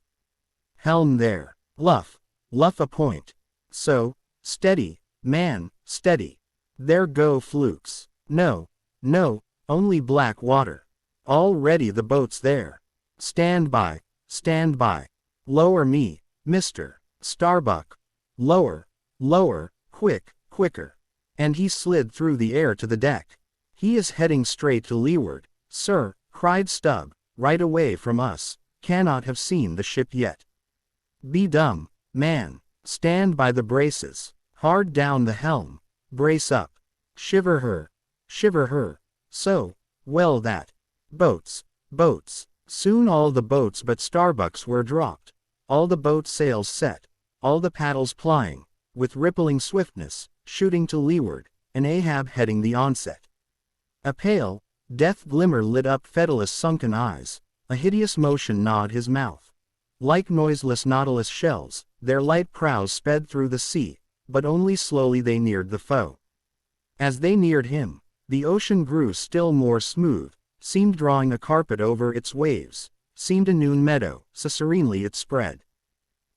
Helm there. Luff. Luff a point. So. Steady, man, steady. There go flukes. No, no, only black water. All ready the boats there. Stand by, stand by. Lower me, Mr. Starbuck. Lower, lower, quick, quicker." And he slid through the air to the deck. "He is heading straight to leeward, sir," cried Stubb, "right away from us, cannot have seen the ship yet. Be dumb, man, stand by the braces, hard down the helm, brace up, shiver her, so, well that. Boats, boats." Soon all the boats but Starbuck's were dropped, all the boat sails set, all the paddles plying, with rippling swiftness, shooting to leeward, and Ahab heading the onset. A pale, death glimmer lit up Fedalus' sunken eyes, a hideous motion gnawed his mouth. Like noiseless nautilus shells, their light prows sped through the sea, but only slowly they neared the foe. As they neared him, the ocean grew still more smooth, seemed drawing a carpet over its waves, seemed a noon meadow, so serenely it spread.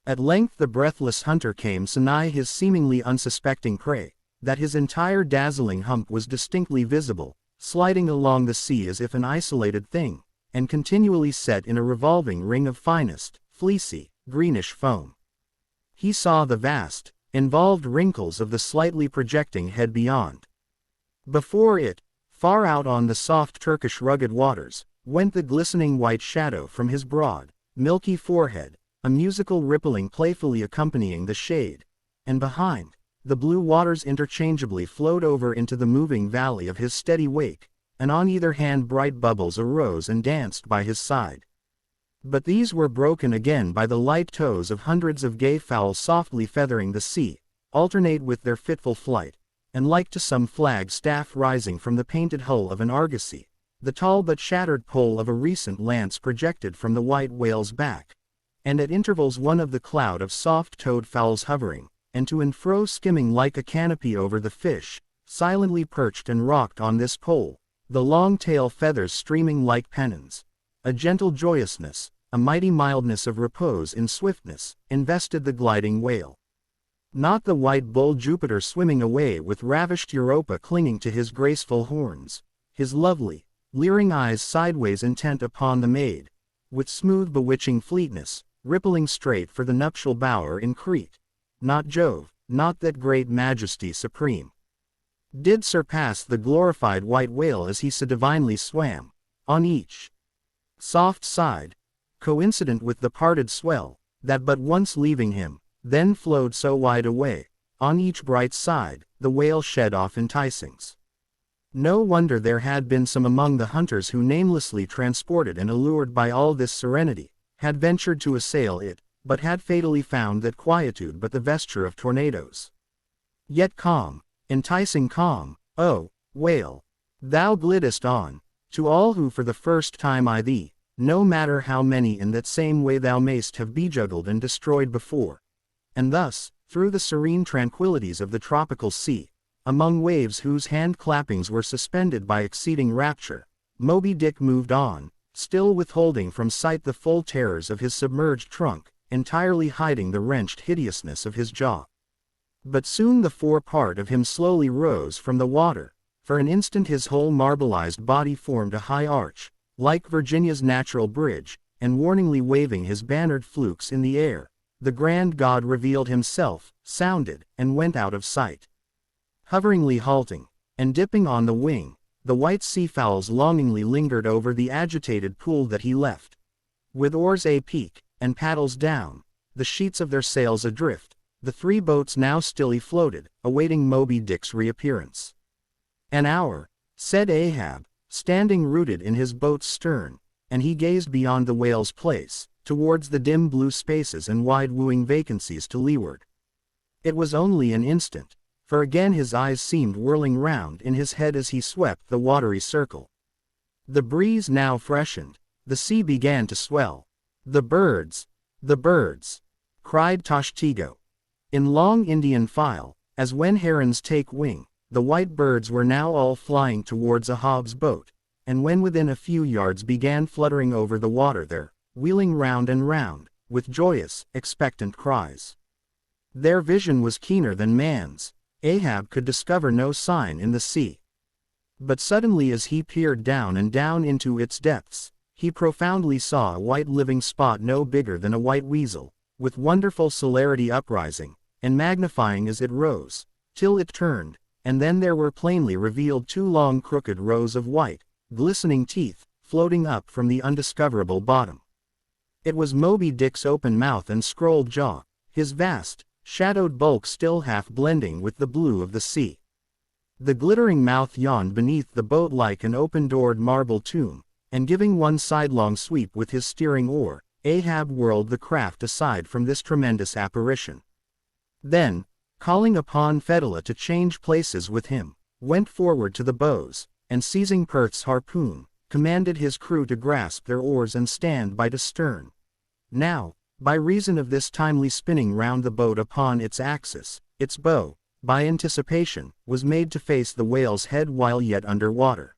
At length the breathless hunter came so nigh his seemingly unsuspecting prey, that his entire dazzling hump was distinctly visible, sliding along the sea as if an isolated thing, and continually set in a revolving ring of finest, fleecy, greenish foam. He saw the vast, involved wrinkles of the slightly projecting head beyond. Before it, far out on the soft Turkish rugged waters, went the glistening white shadow from his broad, milky forehead, a musical rippling playfully accompanying the shade, and behind, the blue waters interchangeably flowed over into the moving valley of his steady wake, and on either hand bright bubbles arose and danced by his side. But these were broken again by the light toes of hundreds of gay fowls softly feathering the sea, alternate with their fitful flight, and like to some flag staff rising from the painted hull of an argosy, the tall but shattered pole of a recent lance projected from the white whale's back, and at intervals one of the cloud of soft-toed fowls hovering, and to and fro skimming like a canopy over the fish, silently perched and rocked on this pole, the long tail feathers streaming like pennons. A gentle joyousness, a mighty mildness of repose in swiftness, invested the gliding whale. Not the white bull Jupiter swimming away with ravished Europa clinging to his graceful horns, his lovely, leering eyes sideways intent upon the maid, with smooth bewitching fleetness, rippling straight for the nuptial bower in Crete. Not Jove, not that great majesty supreme, did surpass the glorified white whale as he so divinely swam, on each soft side, coincident with the parted swell, that but once leaving him, then flowed so wide away, on each bright side, the whale shed off enticings. No wonder there had been some among the hunters who, namelessly transported and allured by all this serenity, had ventured to assail it, but had fatally found that quietude but the vesture of tornadoes. Yet calm, enticing calm, oh, whale! Thou glidest on, To all who for the first time eye thee, no matter how many in that same way thou mayst have bejuggled and destroyed before. And thus, through the serene tranquillities of the tropical sea, among waves whose hand-clappings were suspended by exceeding rapture, Moby-Dick moved on, still withholding from sight the full terrors of his submerged trunk, entirely hiding the wrenched hideousness of his jaw. But soon the forepart of him slowly rose from the water. For an instant his whole marbleized body formed a high arch, like Virginia's natural bridge, and warningly waving his bannered flukes in the air, the grand god revealed himself, sounded, and went out of sight. Hoveringly halting, and dipping on the wing, the white seafowls longingly lingered over the agitated pool that he left. With oars apeak, and paddles down, the sheets of their sails adrift, the three boats now stilly floated, awaiting Moby-Dick's reappearance. "An hour," said Ahab, standing rooted in his boat's stern, and he gazed beyond the whale's place, towards the dim blue spaces and wide wooing vacancies to leeward. It was only an instant, for again his eyes seemed whirling round in his head as he swept the watery circle. The breeze now freshened, the sea began to swell. The birds, cried Tashtego. In long Indian file, as when herons take wing, the white birds were now all flying towards Ahab's boat, and when within a few yards began fluttering over the water there, wheeling round and round, with joyous, expectant cries. Their vision was keener than man's. Ahab could discover no sign in the sea. But suddenly as he peered down and down into its depths, he profoundly saw a white living spot no bigger than a white weasel, with wonderful celerity uprising, and magnifying as it rose, till it turned, and then there were plainly revealed two long crooked rows of white, glistening teeth, floating up from the undiscoverable bottom. It was Moby-Dick's open mouth and scrolled jaw, his vast, shadowed bulk still half blending with the blue of the sea. The glittering mouth yawned beneath the boat like an open-doored marble tomb, and giving one sidelong sweep with his steering oar, Ahab whirled the craft aside from this tremendous apparition. Then, calling upon Fedallah to change places with him, went forward to the bows, and seizing Perth's harpoon, commanded his crew to grasp their oars and stand by the stern. Now, by reason of this timely spinning round the boat upon its axis, its bow, by anticipation, was made to face the whale's head while yet under water.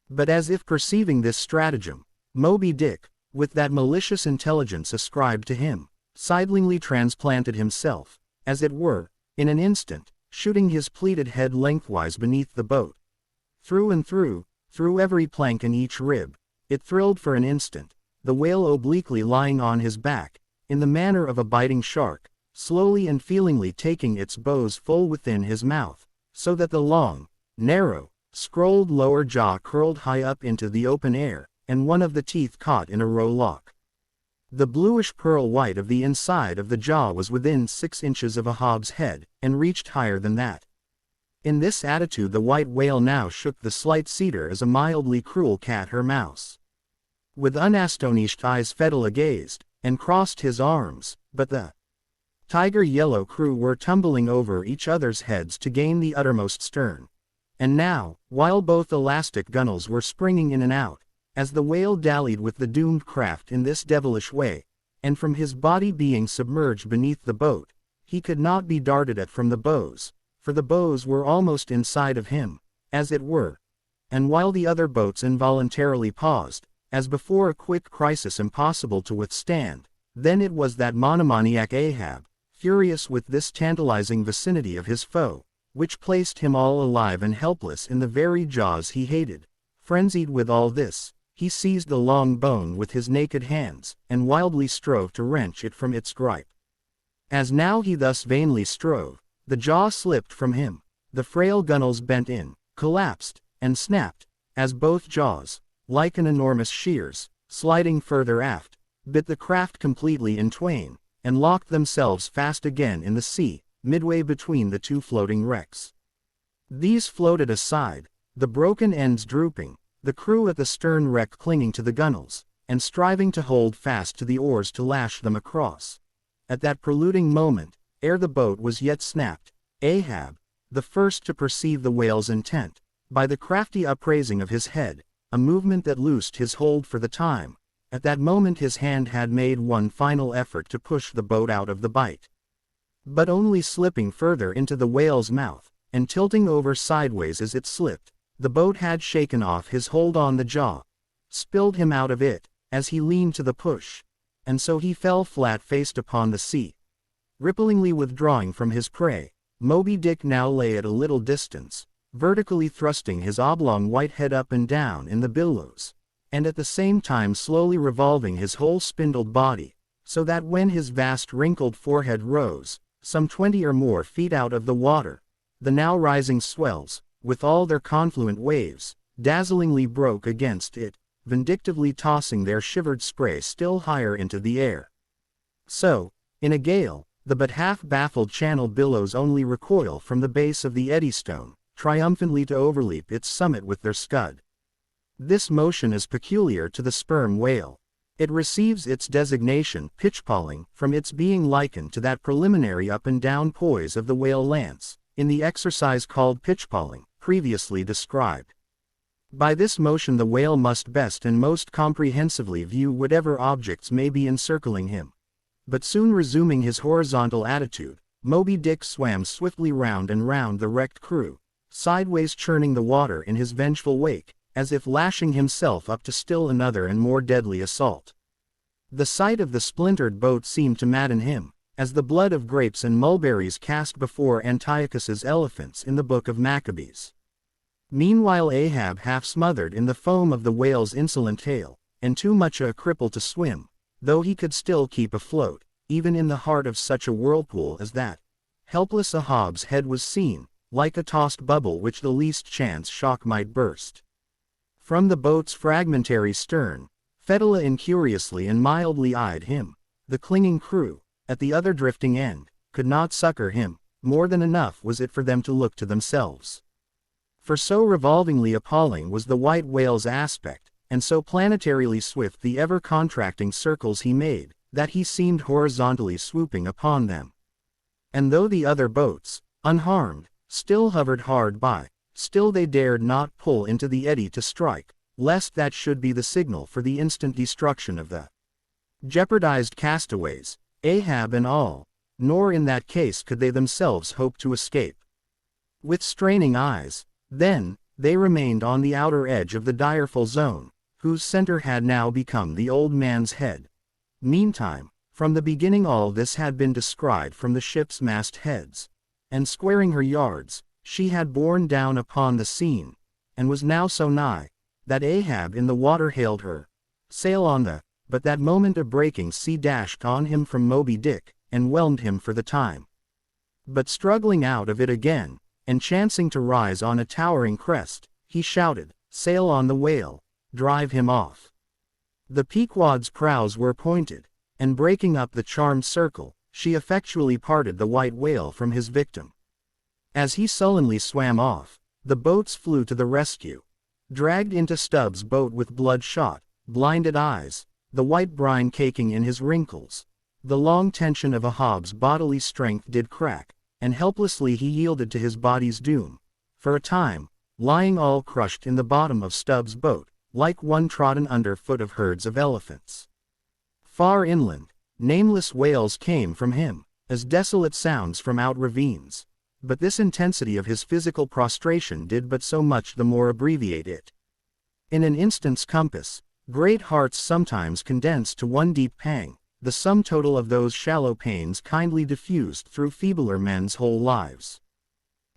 But as if perceiving this stratagem, Moby-Dick, with that malicious intelligence ascribed to him, sidelingly transplanted himself, as it were, in an instant, shooting his pleated head lengthwise beneath the boat. Through and through every plank and each rib, it thrilled for an instant, the whale obliquely lying on his back, in the manner of a biting shark, slowly and feelingly taking its bows full within his mouth, so that the long, narrow, scrolled lower jaw curled high up into the open air, and one of the teeth caught in a rowlock. The bluish pearl white of the inside of the jaw was within 6 inches of Ahab's head, and reached higher than that. In this attitude the white whale now shook the slight cedar as a mildly cruel cat her mouse. With unastonished eyes Fedallah gazed, and crossed his arms, but the tiger-yellow crew were tumbling over each other's heads to gain the uttermost stern. And now, while both elastic gunwales were springing in and out, as the whale dallied with the doomed craft in this devilish way, and from his body being submerged beneath the boat, he could not be darted at from the bows, for the bows were almost inside of him, as it were. And while the other boats involuntarily paused, as before a quick crisis impossible to withstand, then it was that monomaniac Ahab, furious with this tantalizing vicinity of his foe, which placed him all alive and helpless in the very jaws he hated. Frenzied with all this, he seized the long bone with his naked hands, and wildly strove to wrench it from its gripe. As now he thus vainly strove, the jaw slipped from him, the frail gunwales bent in, collapsed, and snapped, as both jaws, like an enormous shears, sliding further aft, bit the craft completely in twain, and locked themselves fast again in the sea, midway between the two floating wrecks. These floated aside, the broken ends drooping, the crew at the stern wreck clinging to the gunwales, and striving to hold fast to the oars to lash them across. At that preluding moment, ere the boat was yet snapped, Ahab, the first to perceive the whale's intent, by the crafty upraising of his head, a movement that loosed his hold for the time. At that moment his hand had made one final effort to push the boat out of the bite. But only slipping further into the whale's mouth, and tilting over sideways as it slipped, the boat had shaken off his hold on the jaw, spilled him out of it, as he leaned to the push, and so he fell flat-faced upon the sea. Ripplingly withdrawing from his prey, Moby-Dick now lay at a little distance, vertically thrusting his oblong white head up and down in the billows, and at the same time slowly revolving his whole spindled body, so that when his vast wrinkled forehead rose, some 20 or more feet out of the water, the now rising swells, with all their confluent waves, dazzlingly broke against it, vindictively tossing their shivered spray still higher into the air. So, in a gale, the but half-baffled channel billows only recoil from the base of the Eddystone, triumphantly to overleap its summit with their scud. This motion is peculiar to the sperm whale. It receives its designation pitchpawing from its being likened to that preliminary up and down poise of the whale lance, in the exercise called pitchpawing, previously described. By this motion the whale must best and most comprehensively view whatever objects may be encircling him. But soon resuming his horizontal attitude, Moby-Dick swam swiftly round and round the wrecked crew, sideways churning the water in his vengeful wake, as if lashing himself up to still another and more deadly assault. The sight of the splintered boat seemed to madden him, as the blood of grapes and mulberries cast before Antiochus's elephants in the book of Maccabees. Meanwhile Ahab, half smothered in the foam of the whale's insolent tail, and too much a cripple to swim, though he could still keep afloat, even in the heart of such a whirlpool as that, helpless Ahab's head was seen, like a tossed bubble which the least chance shock might burst. From the boat's fragmentary stern, Fedallah incuriously and mildly eyed him. The clinging crew, at the other drifting end, could not succor him. More than enough was it for them to look to themselves. For so revolvingly appalling was the white whale's aspect, and so planetarily swift the ever-contracting circles he made, that he seemed horizontally swooping upon them. And though the other boats, unharmed, still hovered hard by, still they dared not pull into the eddy to strike, lest that should be the signal for the instant destruction of the jeopardized castaways, Ahab and all, nor in that case could they themselves hope to escape. With straining eyes, then, they remained on the outer edge of the direful zone, whose center had now become the old man's head. Meantime, from the beginning all this had been descried from the ship's mast heads, and squaring her yards, she had borne down upon the scene, and was now so nigh, that Ahab in the water hailed her, "Sail on the," but that moment a breaking sea dashed on him from Moby-Dick, and whelmed him for the time. But struggling out of it again, and chancing to rise on a towering crest, he shouted, "Sail on the whale, drive him off." The Pequod's prows were pointed, and breaking up the charmed circle, she effectually parted the white whale from his victim. As he sullenly swam off, the boats flew to the rescue. Dragged into Stubbs' boat with bloodshot, blinded eyes, the white brine caking in his wrinkles, the long tension of Ahab's bodily strength did crack, and helplessly he yielded to his body's doom, for a time, lying all crushed in the bottom of Stubbs' boat, like one trodden under foot of herds of elephants. Far inland, nameless wails came from him, as desolate sounds from out ravines, but this intensity of his physical prostration did but so much the more abbreviate it. In an instant's compass, great hearts sometimes condense to one deep pang, the sum total of those shallow pains kindly diffused through feebler men's whole lives.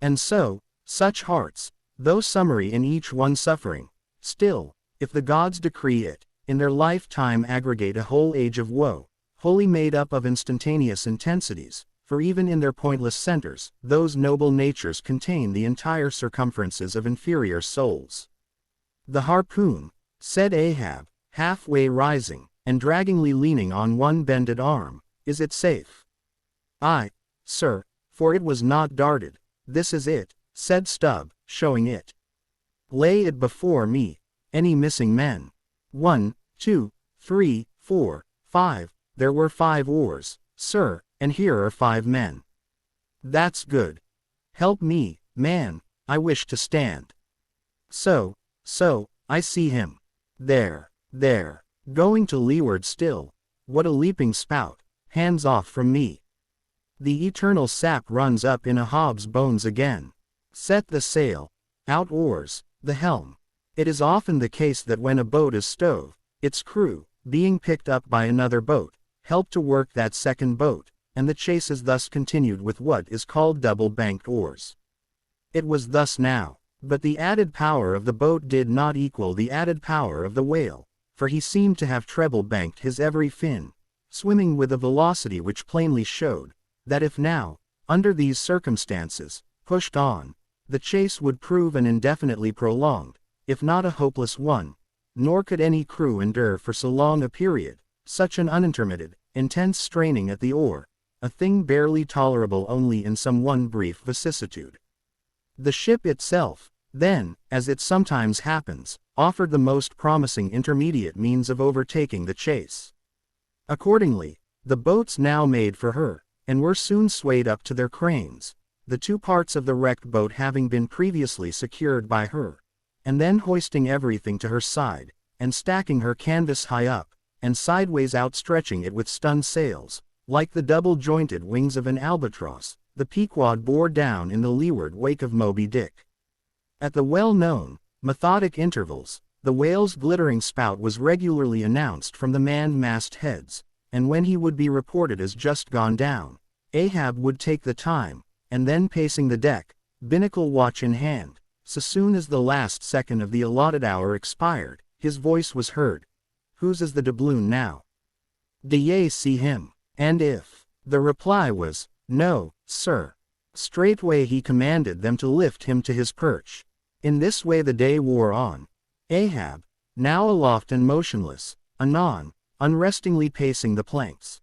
And so, such hearts, though summary in each one suffering, still, if the gods decree it, in their lifetime aggregate a whole age of woe, wholly made up of instantaneous intensities, for even in their pointless centers, those noble natures contain the entire circumferences of inferior souls. "The harpoon," said Ahab, halfway rising, and draggingly leaning on one bended arm, "is it safe?" "Aye, sir, for it was not darted." "This is it," said Stubb, showing it. "Lay it before me. Any missing men?" "1, 2, 3, 4, 5, there were 5 oars, sir, and here are 5 men." "That's good. Help me, man, I wish to stand." So, I see him. There, going to leeward still. What a leaping spout, hands off from me. The eternal sap runs up in a hob's bones again. Set the sail, out oars, the helm. It is often the case that when a boat is stove, its crew, being picked up by another boat, help to work that second boat, and the chase is thus continued with what is called double-banked oars. It was thus now, but the added power of the boat did not equal the added power of the whale, for he seemed to have treble-banked his every fin, swimming with a velocity which plainly showed, that if now, under these circumstances, pushed on, the chase would prove an indefinitely prolonged, if not a hopeless one, nor could any crew endure for so long a period, such an unintermitted, intense straining at the oar, a thing barely tolerable only in some one brief vicissitude. The ship itself, then, as it sometimes happens, offered the most promising intermediate means of overtaking the chase. Accordingly, the boats now made for her, and were soon swayed up to their cranes, the two parts of the wrecked boat having been previously secured by her, and then hoisting everything to her side, and stacking her canvas high up, and sideways outstretching it with studded sails, like the double-jointed wings of an albatross, the Pequod bore down in the leeward wake of Moby-Dick. At the well-known, methodic intervals, the whale's glittering spout was regularly announced from the manned-mast heads, and when he would be reported as just gone down, Ahab would take the time, and then pacing the deck, binnacle watch in hand, so soon as the last second of the allotted hour expired, his voice was heard. "Whose is the doubloon now? D'ye see him?" And if the reply was, "No, sir," straightway he commanded them to lift him to his perch. In this way the day wore on. Ahab, now aloft and motionless, anon, unrestingly pacing the planks.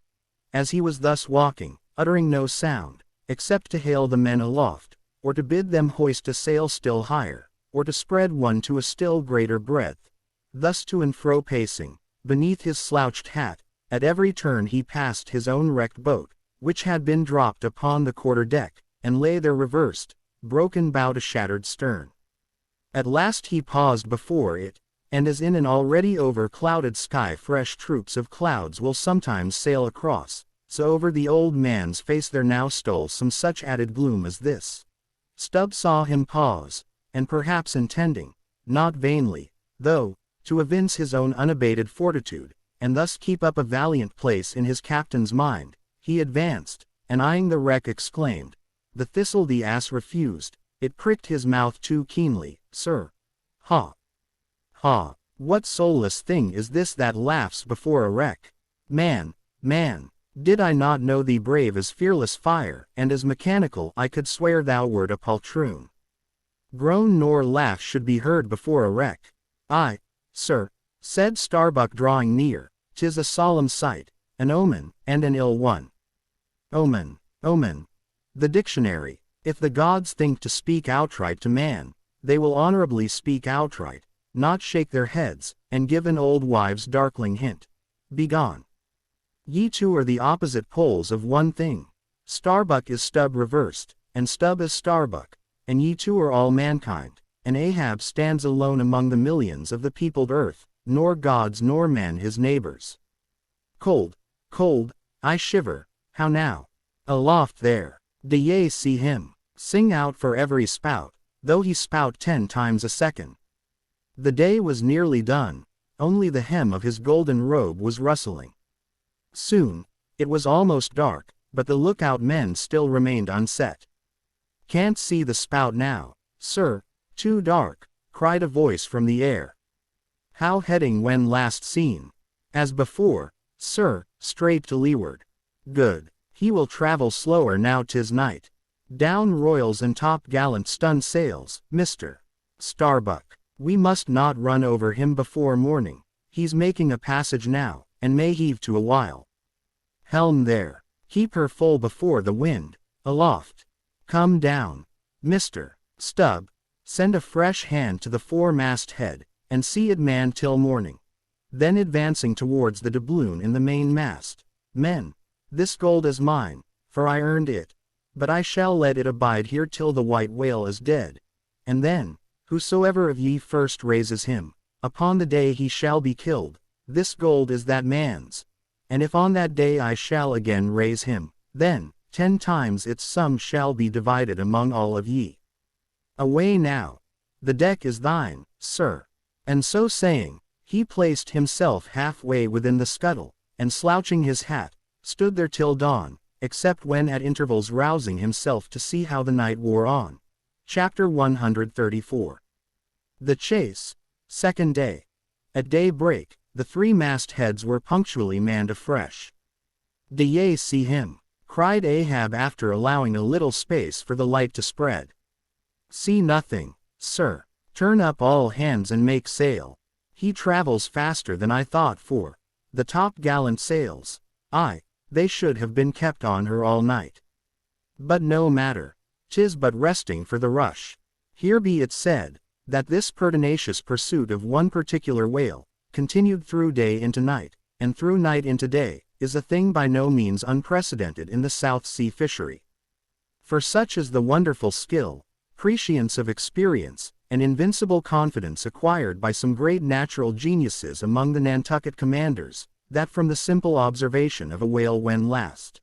As he was thus walking, uttering no sound, except to hail the men aloft, or to bid them hoist a sail still higher, or to spread one to a still greater breadth, thus to and fro pacing, beneath his slouched hat, at every turn he passed his own wrecked boat, which had been dropped upon the quarter-deck, and lay there reversed, broken bow to shattered stern. At last he paused before it, and as in an already over-clouded sky fresh troops of clouds will sometimes sail across, so over the old man's face there now stole some such added gloom as this. Stubb saw him pause, and perhaps intending, not vainly, though, to evince his own unabated fortitude, and thus keep up a valiant place in his captain's mind, he advanced, and eyeing the wreck exclaimed, "The thistle the ass refused, it pricked his mouth too keenly, sir. Ha! Ha! What soulless thing is this that laughs before a wreck? Man, did I not know thee brave as fearless fire, and as mechanical, I could swear thou wert a poltroon. Groan nor laugh should be heard before a wreck." "Aye, sir," said Starbuck drawing near, "'tis a solemn sight, an omen, and an ill one." Omen. The dictionary. If the gods think to speak outright to man, they will honorably speak outright, not shake their heads, and give an old wives' darkling hint. Begone. Ye two are the opposite poles of one thing. Starbuck is Stubb reversed, and Stubb is Starbuck, and ye two are all mankind, and Ahab stands alone among the millions of the peopled earth, nor gods nor men his neighbors. Cold, I shiver, how now? Aloft there, d'ye see him? Sing out for every spout, though he spout 10 times a second. The day was nearly done, only the hem of his golden robe was rustling. Soon, it was almost dark, but the lookout men still remained unset. "Can't see the spout now, sir, too dark," cried a voice from the air. "How heading when last seen?" "As before, sir, straight to leeward." "Good, he will travel slower now 'tis night. Down royals and top-gallant studded sails, Mr. Starbuck. We must not run over him before morning. He's making a passage now, and may heave to a while. Helm there. Keep her full before the wind. Aloft. Come down. Mr. Stubb. Send a fresh hand to the foremast head, and see it manned till morning." Then advancing towards the doubloon in the main mast, "Men, this gold is mine, for I earned it, but I shall let it abide here till the white whale is dead, and then, whosoever of ye first raises him, upon the day he shall be killed, this gold is that man's. And if on that day I shall again raise him, then 10 times its sum shall be divided among all of ye. Away now. The deck is thine, sir. And so saying, he placed himself halfway within the scuttle, and slouching his hat, stood there till dawn, except when at intervals rousing himself to see how the night wore on. Chapter 134. The Chase, second day. At daybreak, the 3 mastheads were punctually manned afresh. "Do ye see him?" cried Ahab after allowing a little space for the light to spread. "See nothing, sir. Turn up all hands and make sail. He travels faster than I thought for. The top-gallant sails, aye, they should have been kept on her all night. But no matter, 'tis but resting for the rush." Here be it said, that this pertinacious pursuit of one particular whale, continued through day into night, and through night into day, is a thing by no means unprecedented in the South Sea fishery. For such is the wonderful skill, prescience of experience, and invincible confidence acquired by some great natural geniuses among the Nantucket commanders, that from the simple observation of a whale when last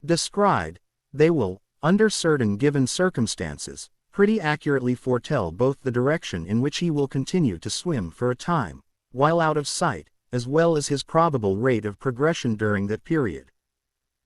descried, they will, under certain given circumstances, pretty accurately foretell both the direction in which he will continue to swim for a time, while out of sight, as well as his probable rate of progression during that period.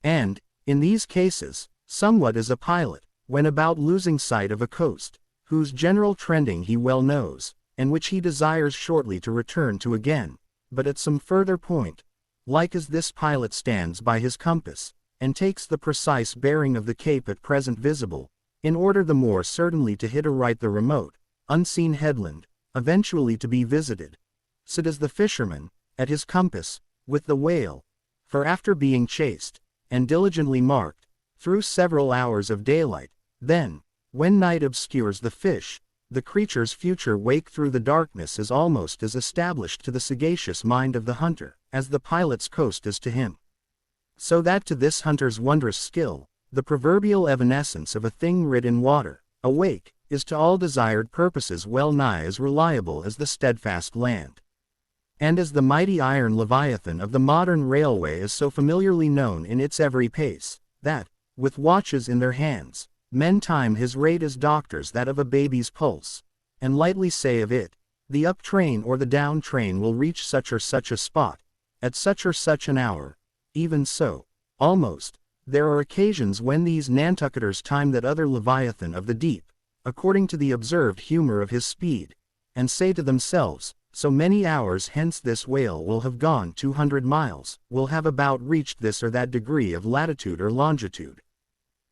And, in these cases, somewhat as a pilot, when about losing sight of a coast, whose general trending he well knows, and which he desires shortly to return to again, but at some further point, like as this pilot stands by his compass, and takes the precise bearing of the cape at present visible, in order the more certainly to hit aright the remote, unseen headland, eventually to be visited. So does the fisherman, at his compass, with the whale, for after being chased, and diligently marked, through several hours of daylight, then, when night obscures the fish, the creature's future wake through the darkness is almost as established to the sagacious mind of the hunter, as the pilot's coast is to him. So that to this hunter's wondrous skill, the proverbial evanescence of a thing rid in water, awake, is to all desired purposes well nigh as reliable as the steadfast land. And as the mighty iron leviathan of the modern railway is so familiarly known in its every pace, that, with watches in their hands, men time his rate as doctors that of a baby's pulse, and lightly say of it, the up train or the down train will reach such or such a spot, at such or such an hour. Even so, almost, there are occasions when these Nantucketers time that other leviathan of the deep, according to the observed humor of his speed, and say to themselves, so many hours hence this whale will have gone 200 miles, will have about reached this or that degree of latitude or longitude.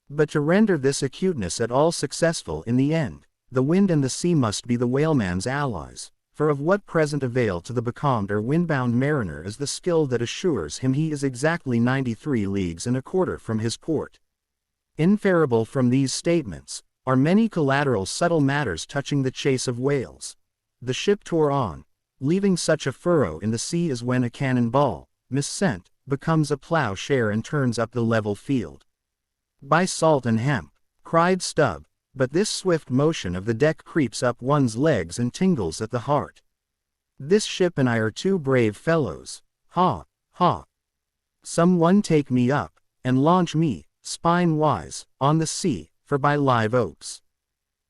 But to render this acuteness at all successful in the end, the wind and the sea must be the whaleman's allies, for of what present avail to the becalmed or windbound mariner is the skill that assures him he is exactly 93 leagues and a quarter from his port? Inferable from these statements, are many collateral subtle matters touching the chase of whales. The ship tore on, leaving such a furrow in the sea as when a cannon ball, missent, becomes a plough-share and turns up the level field. "By salt and hemp," cried Stubb, but this swift motion of the deck creeps up one's legs and tingles at the heart. "This ship and I are 2 brave fellows, ha, ha. Some one take me up, and launch me, spine-wise, on the sea, for by live oaks.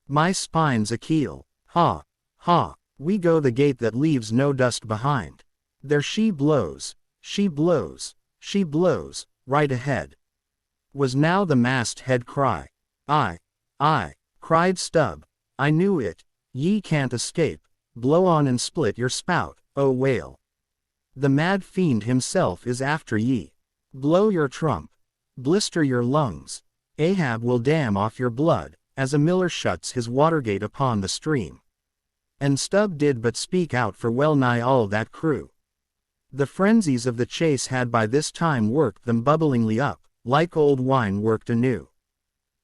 My spine's a keel, ha, ha. We go the gait that leaves no dust behind. There she blows, she blows, she blows, right ahead," was now the mast-head cry. "Aye, aye," cried Stubb, "I knew it. Ye can't escape. Blow on and split your spout, O whale. The mad fiend himself is after ye. Blow your trump. Blister your lungs. Ahab will dam off your blood, as a miller shuts his watergate upon the stream." And Stubb did but speak out for well nigh all that crew. The frenzies of the chase had by this time worked them bubblingly up, like old wine worked anew.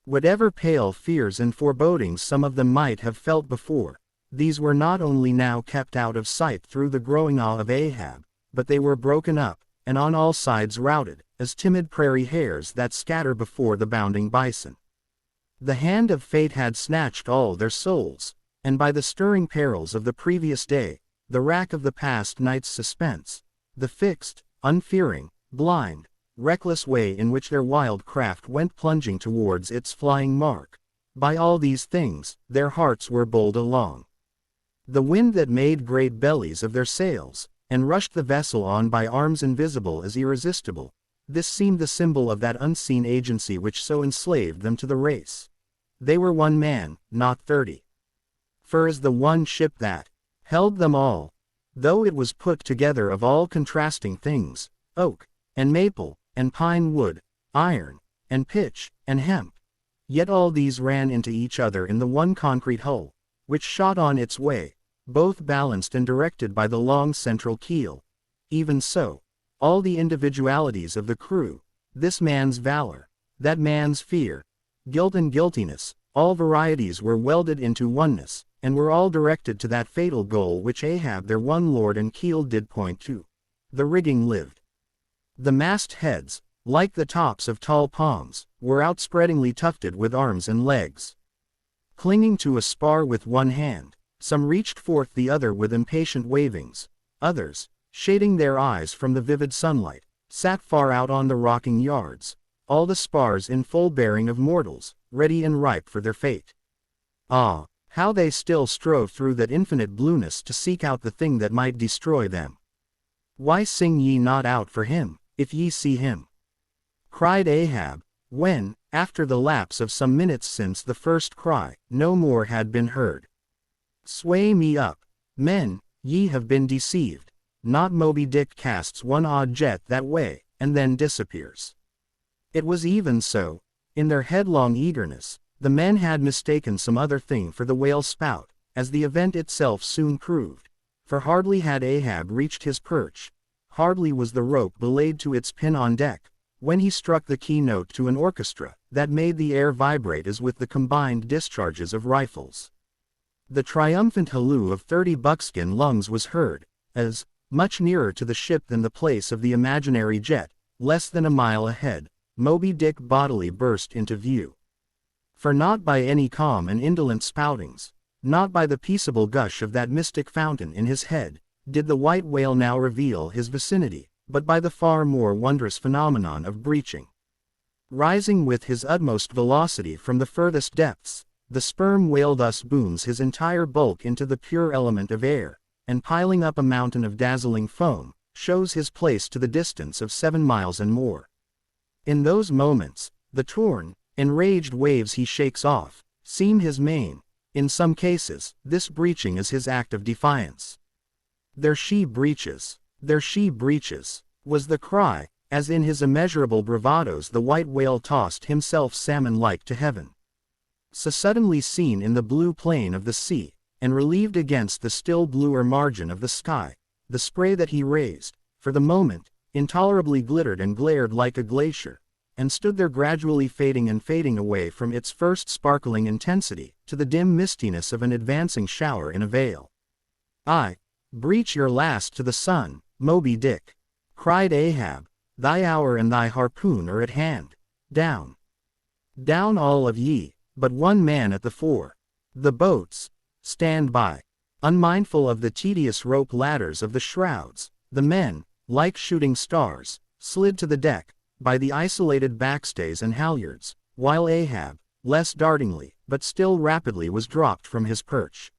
Whatever pale fears and forebodings some of them might have felt before, these were not only now kept out of sight through the growing awe of Ahab, but they were broken up, and on all sides routed, as timid prairie hares that scatter before the bounding bison. The hand of fate had snatched all their souls, and by the stirring perils of the previous day, the rack of the past night's suspense, the fixed, unfearing, blind, reckless way in which their wild craft went plunging towards its flying mark. By all these things, their hearts were bowled along. The wind that made great bellies of their sails, and rushed the vessel on by arms invisible as irresistible, this seemed the symbol of that unseen agency which so enslaved them to the race. They were one man, not 30. For as the one ship that held them all, though it was put together of all contrasting things, oak, and maple, and pine wood, iron, and pitch, and hemp, yet all these ran into each other in the one concrete hull, which shot on its way, both balanced and directed by the long central keel. Even so, all the individualities of the crew, this man's valor, that man's fear, guilt and guiltiness, all varieties were welded into oneness, and were all directed to that fatal goal which Ahab their one lord and keel did point to. The rigging lived. The mast heads, like the tops of tall palms, were outspreadingly tufted with arms and legs. Clinging to a spar with one hand, some reached forth the other with impatient wavings, others, shading their eyes from the vivid sunlight, sat far out on the rocking yards, all the spars in full bearing of mortals, ready and ripe for their fate. Ah, how they still strove through that infinite blueness to seek out the thing that might destroy them. Why sing ye not out for him, if ye see him? Cried Ahab, when, after the lapse of some minutes since the first cry, no more had been heard. Sway me up, men, ye have been deceived. Not Moby-Dick casts one odd jet that way, and then disappears. It was even so. In their headlong eagerness, the men had mistaken some other thing for the whale's spout, as the event itself soon proved. For hardly had Ahab reached his perch, hardly was the rope belayed to its pin on deck, when he struck the keynote to an orchestra that made the air vibrate as with the combined discharges of rifles. The triumphant halloo of 30 buckskin lungs was heard, as, much nearer to the ship than the place of the imaginary jet, less than a mile ahead, Moby-Dick bodily burst into view. For not by any calm and indolent spoutings, not by the peaceable gush of that mystic fountain in his head, did the white whale now reveal his vicinity, but by the far more wondrous phenomenon of breaching. Rising with his utmost velocity from the furthest depths, the sperm whale thus booms his entire bulk into the pure element of air, and piling up a mountain of dazzling foam, shows his place to the distance of 7 miles and more. In those moments, the torn, enraged waves he shakes off, seem his main. In some cases, this breaching is his act of defiance. There she breaches, was the cry, as in his immeasurable bravadoes the white whale tossed himself salmon-like to heaven. So suddenly seen in the blue plain of the sea, and relieved against the still bluer margin of the sky, the spray that he raised, for the moment, intolerably glittered and glared like a glacier, and stood there gradually fading and fading away from its first sparkling intensity, to the dim mistiness of an advancing shower in a vale. "Aye, breach your last to the sun, Moby-Dick," cried Ahab, "thy hour and thy harpoon are at hand. Down. Down all of ye, but one man at the fore. The boats, stand by." Unmindful of the tedious rope ladders of the shrouds, the men, like shooting stars, slid to the deck, by the isolated backstays and halyards, while Ahab, less dartingly, but still rapidly was dropped from his perch.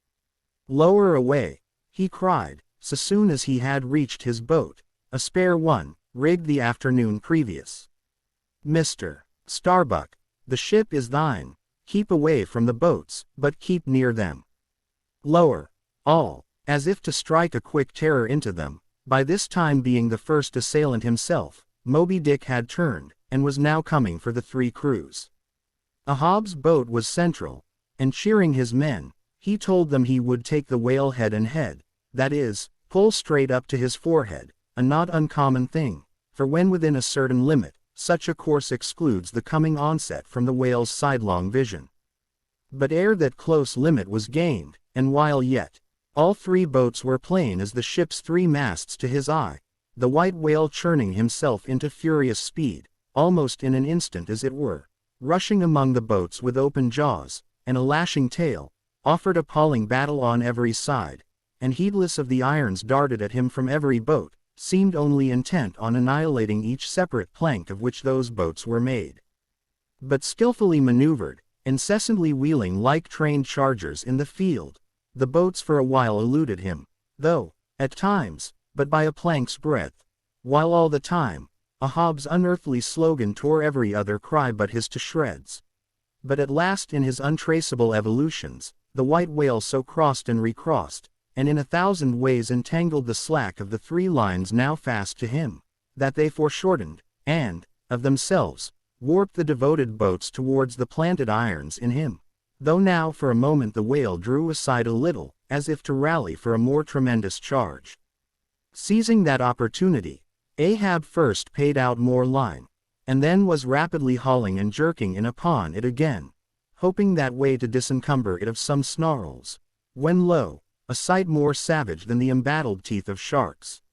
"Lower away," he cried, so soon as he had reached his boat, a spare one, rigged the afternoon previous. "Mr. Starbuck, the ship is thine. Keep away from the boats, but keep near them. Lower, all," as if to strike a quick terror into them. By this time being the first assailant himself, Moby-Dick had turned, and was now coming for the 3 crews. Ahab's boat was central, and cheering his men, he told them he would take the whale head and head, that is, pull straight up to his forehead, a not uncommon thing, for when within a certain limit, such a course excludes the coming onset from the whale's sidelong vision. But ere that close limit was gained, and while yet all 3 boats were plain as the ship's 3 masts to his eye, the white whale churning himself into furious speed, almost in an instant as it were, rushing among the boats with open jaws, and a lashing tail, offered appalling battle on every side, and heedless of the irons darted at him from every boat, seemed only intent on annihilating each separate plank of which those boats were made. But skillfully maneuvered, incessantly wheeling like trained chargers in the field, the boats for a while eluded him, though, at times, but by a plank's breadth, while all the time, Ahab's unearthly slogan tore every other cry but his to shreds. But at last in his untraceable evolutions, the white whale so crossed and recrossed, and in 1,000 ways entangled the slack of the 3 lines now fast to him, that they foreshortened, and, of themselves, warped the devoted boats towards the planted irons in him, though now for a moment the whale drew aside a little, as if to rally for a more tremendous charge. Seizing that opportunity, Ahab first paid out more line, and then was rapidly hauling and jerking in upon it again, hoping that way to disencumber it of some snarls, when lo, a sight more savage than the embattled teeth of sharks.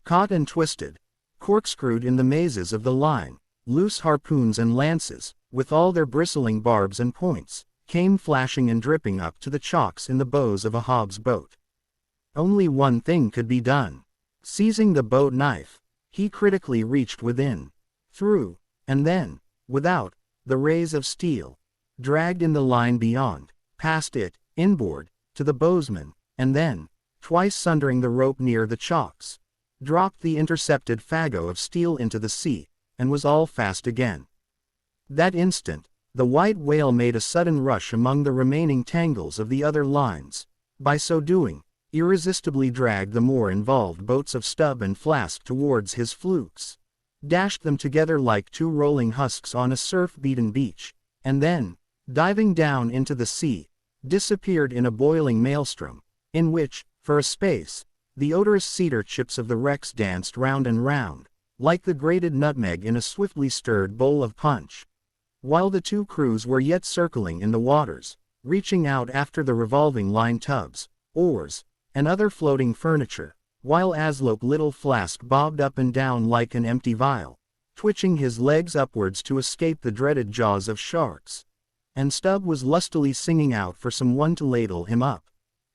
Caught and twisted, corkscrewed in the mazes of the line, loose harpoons and lances, with all their bristling barbs and points, came flashing and dripping up to the chocks in the bows of Ahab's boat. Only one thing could be done. Seizing the boat knife, he critically reached within, through, and then, without, the rays of steel, dragged in the line beyond, past it, inboard, to the bowsman, and then, twice sundering the rope near the chocks, dropped the intercepted fagot of steel into the sea, and was all fast again. That instant, the white whale made a sudden rush among the remaining tangles of the other lines, by so doing, irresistibly dragged the more involved boats of Stubb and Flask towards his flukes, dashed them together like 2 rolling husks on a surf-beaten beach, and then, diving down into the sea, disappeared in a boiling maelstrom, in which, for a space, the odorous cedar chips of the wrecks danced round and round, like the grated nutmeg in a swiftly stirred bowl of punch, while the 2 crews were yet circling in the waters, reaching out after the revolving line tubs, oars, and other floating furniture, while Aslope Little Flask bobbed up and down like an empty vial, twitching his legs upwards to escape the dreaded jaws of sharks, and Stubb was lustily singing out for some one to ladle him up,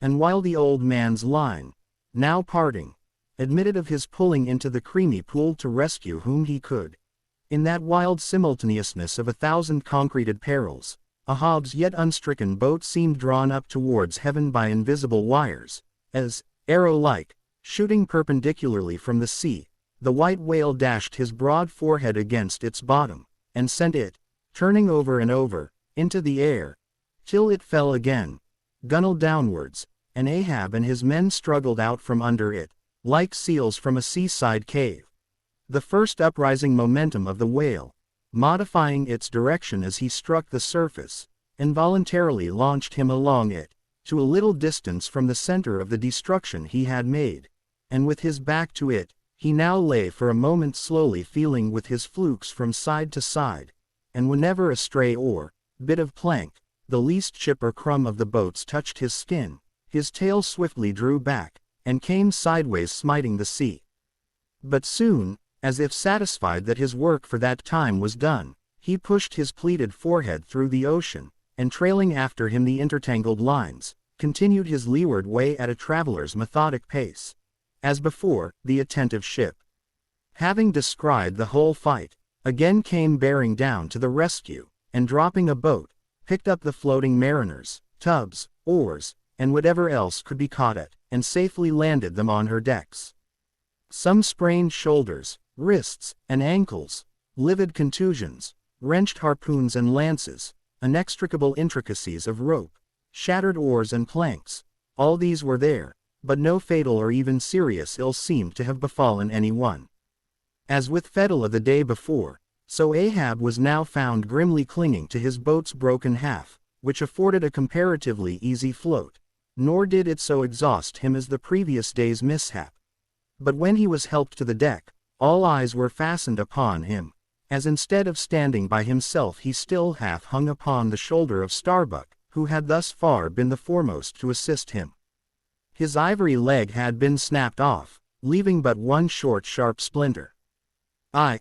and while the old man's line, now parting, admitted of his pulling into the creamy pool to rescue whom he could. In that wild simultaneousness of 1,000 concreted perils, Ahab's yet unstricken boat seemed drawn up towards heaven by invisible wires, as, arrow-like, shooting perpendicularly from the sea, the white whale dashed his broad forehead against its bottom, and sent it, turning over and over, into the air, till it fell again, gunnel downwards, and Ahab and his men struggled out from under it, like seals from a seaside cave. The first uprising momentum of the whale, modifying its direction as he struck the surface, involuntarily launched him along it, to a little distance from the center of the destruction he had made, and with his back to it, he now lay for a moment slowly feeling with his flukes from side to side, and whenever a stray oar, bit of plank, the least chip or crumb of the boats touched his skin, his tail swiftly drew back, and came sideways smiting the sea. But soon, as if satisfied that his work for that time was done, he pushed his pleated forehead through the ocean, and trailing after him the intertangled lines, continued his leeward way at a traveler's methodic pace. As before, the attentive ship, having descried the whole fight, again came bearing down to the rescue, and dropping a boat, picked up the floating mariners, tubs, oars, and whatever else could be caught at, and safely landed them on her decks. Some sprained shoulders, wrists, and ankles, livid contusions, wrenched harpoons and lances, inextricable intricacies of rope, shattered oars and planks, all these were there, but no fatal or even serious ill seemed to have befallen any one. As with Fedela the day before, so Ahab was now found grimly clinging to his boat's broken half, which afforded a comparatively easy float, nor did it so exhaust him as the previous day's mishap. But when he was helped to the deck, all eyes were fastened upon him, as instead of standing by himself he still half hung upon the shoulder of Starbuck, who had thus far been the foremost to assist him. His ivory leg had been snapped off, leaving but one short sharp splinter. "Aye,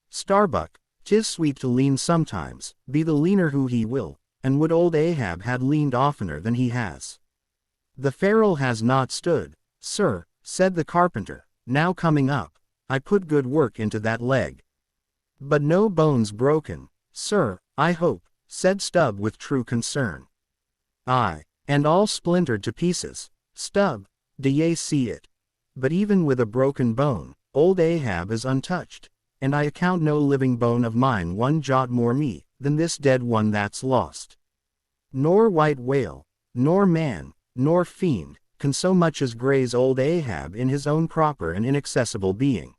Starbuck, 'tis sweet to lean sometimes, be the leaner who he will, and would old Ahab had leaned oftener than he has. The ferrule has not stood, sir, said the carpenter, now coming up. I put good work into that leg. But no bones broken, sir, I hope, said Stubb with true concern. Aye, and all splintered to pieces, Stubb, d'ye see it? But even with a broken bone, old Ahab is untouched, and I account no living bone of mine one jot more me, than this dead one that's lost. Nor white whale, nor man, nor fiend, can so much as graze old Ahab in his own proper and inaccessible being.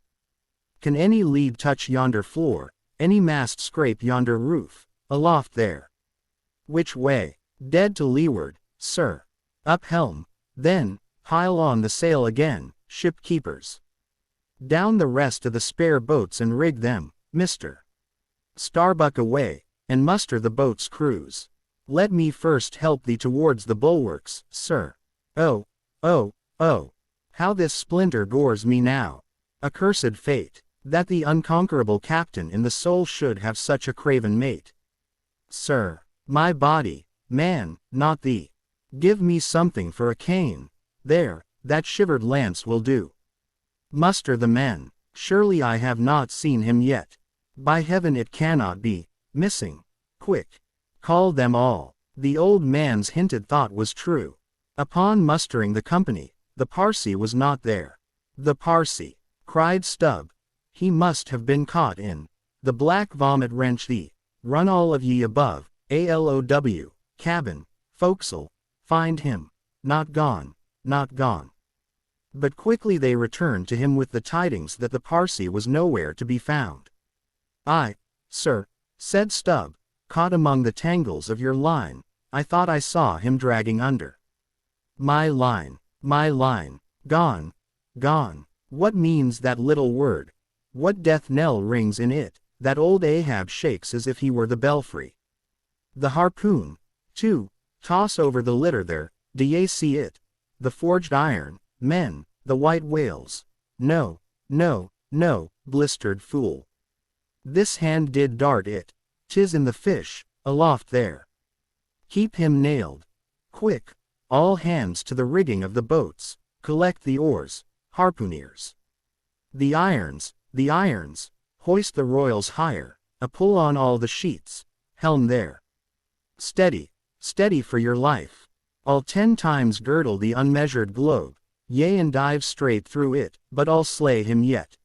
Can any lead touch yonder floor, any mast scrape yonder roof, aloft there? Which way? Dead to leeward, sir. Up helm, then, pile on the sail again, ship keepers. Down the rest of the spare boats and rig them, Mr. Starbuck away, and muster the boat's crews. Let me first help thee towards the bulwarks, sir. Oh, oh, oh, how this splinter gores me now. Accursed fate, that the unconquerable captain in the soul should have such a craven mate. Sir, my body, man, not thee. Give me something for a cane. There, that shivered lance will do. Muster the men, surely I have not seen him yet. By heaven it cannot be, missing. Quick, call them all. The old man's hinted thought was true. Upon mustering the company, the Parsee was not there. The Parsee, cried Stubb. He must have been caught in the black vomit. Wrench thee, run all of ye above, ALOW, cabin, forecastle, find him. Not gone, not gone. But quickly they returned to him with the tidings that the Parsee was nowhere to be found. Aye, sir, said Stubb, caught among the tangles of your line. I thought I saw him dragging under. My line, gone, gone. What means that little word? What death knell rings in it, that old Ahab shakes as if he were the belfry? The harpoon, too, toss over the litter there, d'ye see it? The forged iron, men, the white whales. No, no, no, blistered fool. This hand did dart it. 'Tis in the fish, aloft there. Keep him nailed. Quick, all hands to the rigging of the boats, collect the oars, harpooneers. The irons, hoist the royals higher, pull on all the sheets, helm there. Steady, steady for your life. All 10 times girdle the unmeasured globe, yea and dive straight through it, but I'll slay him yet.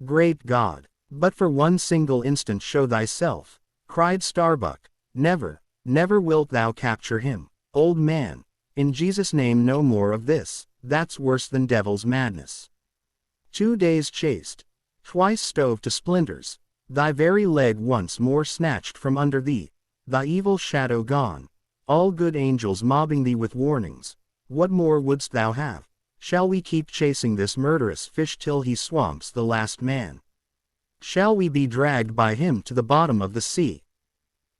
Great God, but for one single instant show thyself, cried Starbuck. Never, never wilt thou capture him, old man. In Jesus' name no more of this, that's worse than devil's madness. 2 days chased, twice stove to splinters, thy very leg once more snatched from under thee, thy evil shadow gone, all good angels mobbing thee with warnings. What more wouldst thou have? Shall we keep chasing this murderous fish till he swamps the last man? Shall we be dragged by him to the bottom of the sea?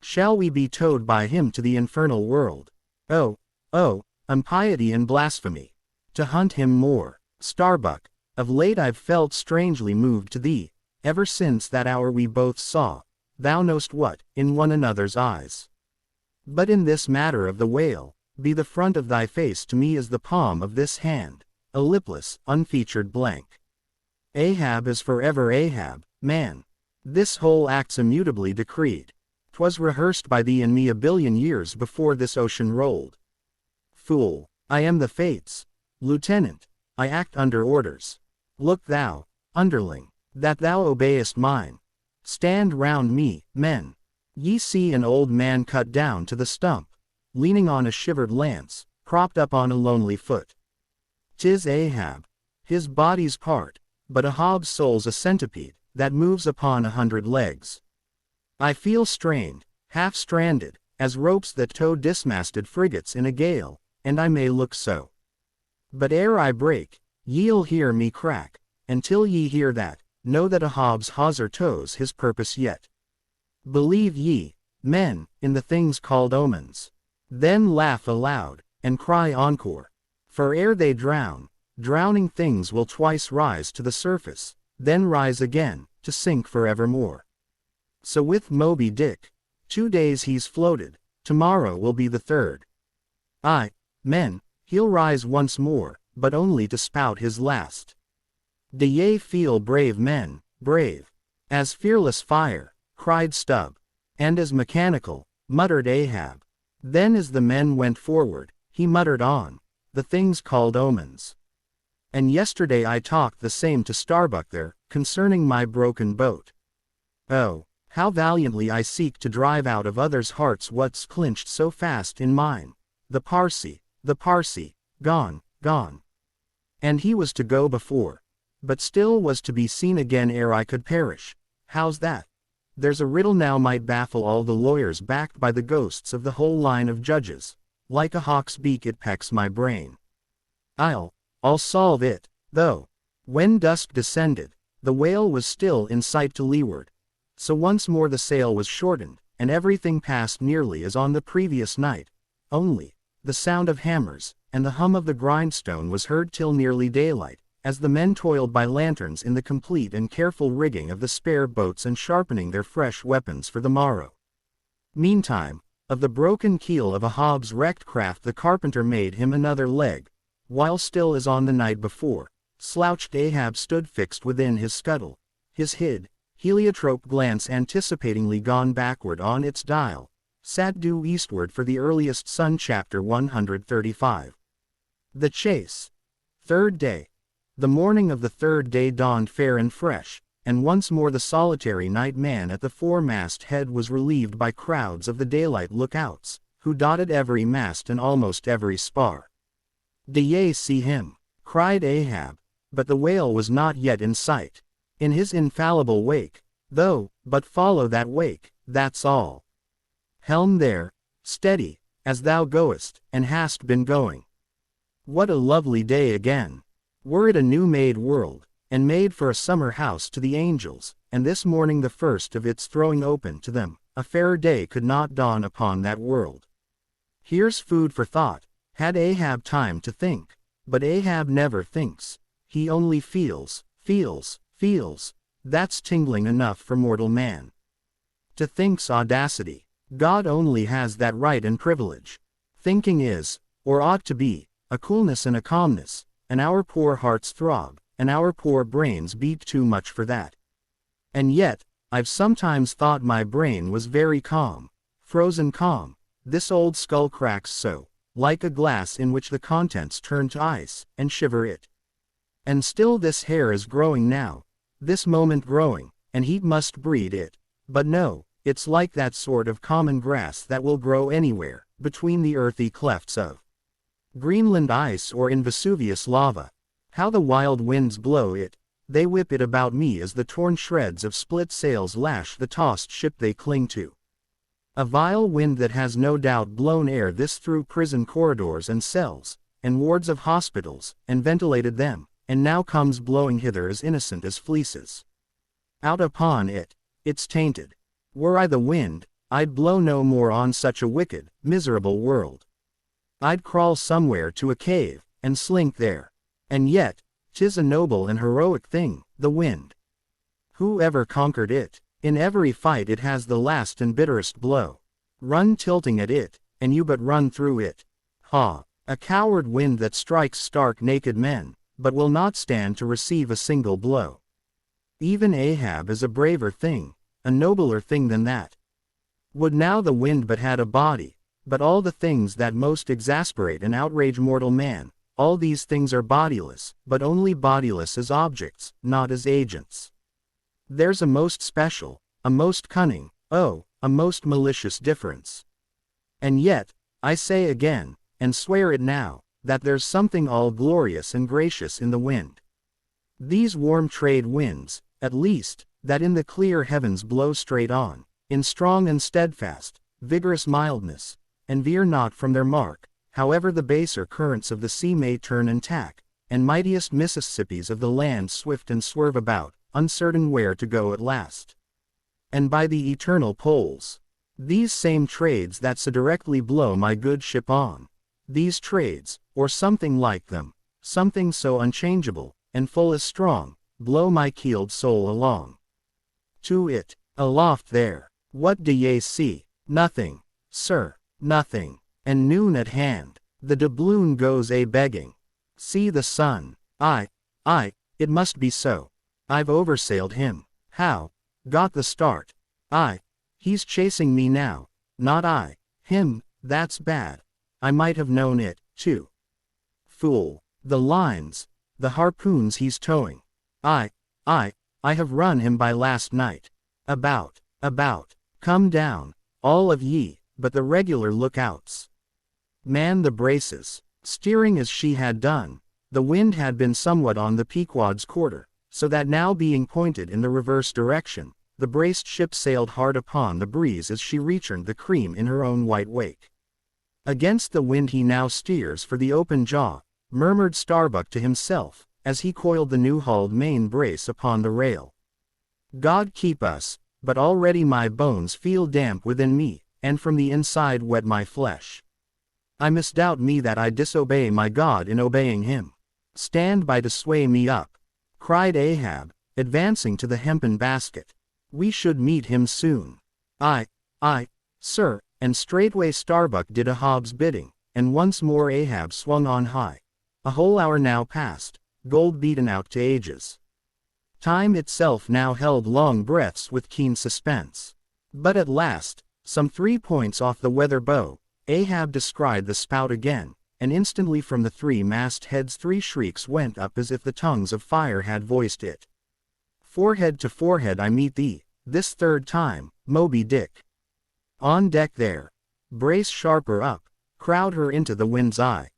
Shall we be towed by him to the infernal world? Oh, oh, impiety and blasphemy! To hunt him more, Starbuck, of late I've felt strangely moved to thee, ever since that hour we both saw, thou know'st what, in one another's eyes. But in this matter of the whale, be the front of thy face to me as the palm of this hand, a lipless, unfeatured blank. Ahab is forever Ahab, man. This whole act's immutably decreed. 'Twas rehearsed by thee and me a billion years before this ocean rolled. Fool, I am the fates. Lieutenant, I act under orders. Look thou, underling, that thou obeyest mine. Stand round me, men. Ye see an old man cut down to the stump, leaning on a shivered lance, propped up on a lonely foot. 'Tis Ahab. His body's part, but Ahab's soul's a centipede, that moves upon 100 legs. I feel strained, half stranded, as ropes that tow dismasted frigates in a gale, and I may look so. But ere I break, ye'll hear me crack, and till ye hear that, know that Ahab's hawser tows his purpose yet. Believe ye, men, in the things called omens. Then laugh aloud, and cry encore. For ere they drown, drowning things will twice rise to the surface, then rise again, to sink forevermore. So with Moby-Dick, 2 days he's floated, tomorrow will be the 3rd. Aye, men, He'll rise once more, but only to spout his last. Do ye feel brave men, brave as fearless fire, cried Stubb. And as mechanical, muttered Ahab. Then as the men went forward, he muttered on, the things called omens. And yesterday I talked the same to Starbuck there, concerning my broken boat. Oh, how valiantly I seek to drive out of others' hearts what's clinched so fast in mine. The Parsee, gone, gone. And he was to go before, but still was to be seen again ere I could perish. How's that? There's a riddle now might baffle all the lawyers backed by the ghosts of the whole line of judges. Like a hawk's beak it pecks my brain. I'll solve it, though. When dusk descended, the whale was still in sight to leeward. So once more the sail was shortened, and everything passed nearly as on the previous night. Only, the sound of hammers, and the hum of the grindstone was heard till nearly daylight, as the men toiled by lanterns in the complete and careful rigging of the spare boats and sharpening their fresh weapons for the morrow. Meantime, of the broken keel of a Hobbs wrecked craft the carpenter made him another leg, while still as on the night before, slouched Ahab stood fixed within his scuttle, his heliotrope glance anticipatingly gone backward on its dial, sat due eastward for the earliest sun. Chapter 135. The Chase. Third day. The morning of the third day dawned fair and fresh, and once more the solitary night man at the foremast head was relieved by crowds of the daylight lookouts, who dotted every mast and almost every spar. Do ye see him? Cried Ahab, but the whale was not yet in sight. In his infallible wake, though, but follow that wake, that's all. Helm there, steady, as thou goest, and hast been going. What a lovely day again! Were it a new-made world, and made for a summer house to the angels, and this morning the first of its throwing open to them, a fairer day could not dawn upon that world. Here's food for thought. Had Ahab time to think? But Ahab never thinks. He only feels. That's tingling enough for mortal man. To think's audacity. God only has that right and privilege. Thinking is, or ought to be, a coolness and a calmness, and our poor hearts throb, and our poor brains beat too much for that. And yet, I've sometimes thought my brain was very calm, frozen calm. This old skull cracks so, like a glass in which the contents turn to ice, and shiver it. And still this hair is growing now, this moment growing, and heat must breed it. But no, it's like that sort of common grass that will grow anywhere, between the earthy clefts of Greenland ice or in Vesuvius lava. How the wild winds blow it! They whip it about me as the torn shreds of split sails lash the tossed ship they cling to. A vile wind that has no doubt blown air this through prison corridors and cells, and wards of hospitals, and ventilated them, and now comes blowing hither as innocent as fleeces. Out upon it, it's tainted. Were I the wind, I'd blow no more on such a wicked, miserable world. I'd crawl somewhere to a cave, and slink there. And yet, 'tis a noble and heroic thing, the wind. Who ever conquered it? In every fight it has the last and bitterest blow. Run tilting at it, and you but run through it. Ha! A coward wind that strikes stark naked men, but will not stand to receive a single blow. Even Ahab is a braver thing, a nobler thing than that. Would now the wind but had a body, but all the things that most exasperate and outrage mortal man, all these things are bodiless, but only bodiless as objects, not as agents. There's a most special, a most cunning, oh, a most malicious difference. And yet, I say again, and swear it now, that there's something all glorious and gracious in the wind. These warm trade winds, at least, that in the clear heavens blow straight on, in strong and steadfast, vigorous mildness, and veer not from their mark, however the baser currents of the sea may turn and tack, and mightiest Mississippis of the land swift and swerve about, uncertain where to go at last. And by the eternal poles, these same trades that so directly blow my good ship on, these trades, or something like them, something so unchangeable, and full as strong, blow my keeled soul along. To it, aloft there, what do ye see? Nothing, sir, nothing, and noon at hand, The doubloon goes a-begging. See the sun. It must be so. I've oversailed him. How? Got the start. He's chasing me now. Not I. Him, that's bad. I might have known it, too. Fool. The lines. The harpoons he's towing. I have run him by last night. About. Come down, all of ye, but the regular lookouts. Man the braces. Steering as she had done, the wind had been somewhat on the Pequod's quarter, so that now being pointed in the reverse direction, the braced ship sailed hard upon the breeze as she rechurned the cream in her own white wake. Against the wind he now steers for the open jaw, murmured Starbuck to himself, as he coiled the new-hulled main brace upon the rail. God keep us, but already my bones feel damp within me, and from the inside wet my flesh. I misdoubt me that I disobey my God in obeying him. Stand by to sway me up, cried Ahab, advancing to the hempen basket. We should meet him soon. Aye, sir, and straightway Starbuck did Ahab's bidding, and once more Ahab swung on high. A whole hour now passed, gold beaten out to ages. Time itself now held long breaths with keen suspense. But at last, some 3 points off the weather bow, Ahab descried the spout again, and instantly from the 3 mastheads 3 shrieks went up as if the tongues of fire had voiced it. Forehead to forehead I meet thee, this 3rd time, Moby-Dick. On deck there. Brace sharper up, crowd her into the wind's eye.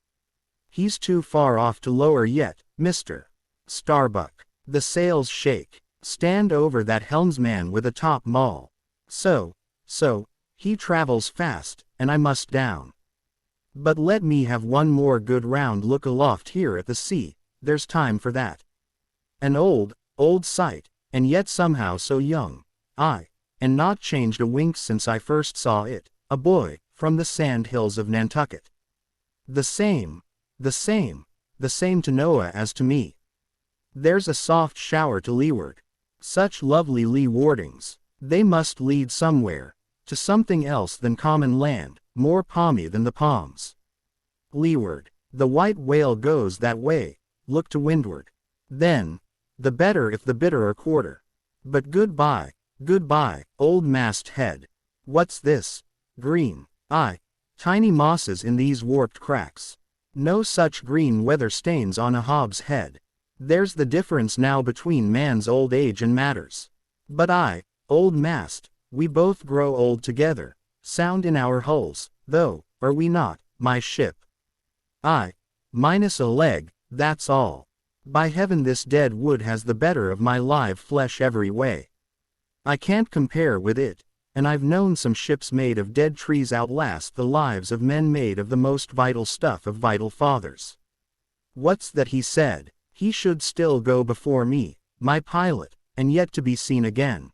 He's too far off to lower yet, Mr. Starbuck. The sails shake. Stand over that helmsman with a top maul. So, he travels fast, and I must down. But let me have one more good round look aloft here at the sea, there's time for that. An old sight, and yet somehow so young. And not changed a wink since I first saw it, a boy, from the sand hills of Nantucket. The same to Noah as to me. There's a soft shower to leeward. Such lovely lee wardings, they must lead somewhere, to something else than common land, more palmy than the palms. Leeward, the white whale goes that way, look to windward. Then, the better if the bitterer quarter. But goodbye, old mast-head. What's this? Green, tiny mosses in these warped cracks. No such green weather stains on Ahab's head. There's the difference now between man's old age and matters. But old mast, we both grow old together, sound in our hulls, though, are we not, my ship? Minus a leg, that's all. By heaven this dead wood has the better of my live flesh every way. I can't compare with it, and I've known some ships made of dead trees outlast the lives of men made of the most vital stuff of vital fathers. What's that he said? He should still go before me, my pilot, and yet to be seen again.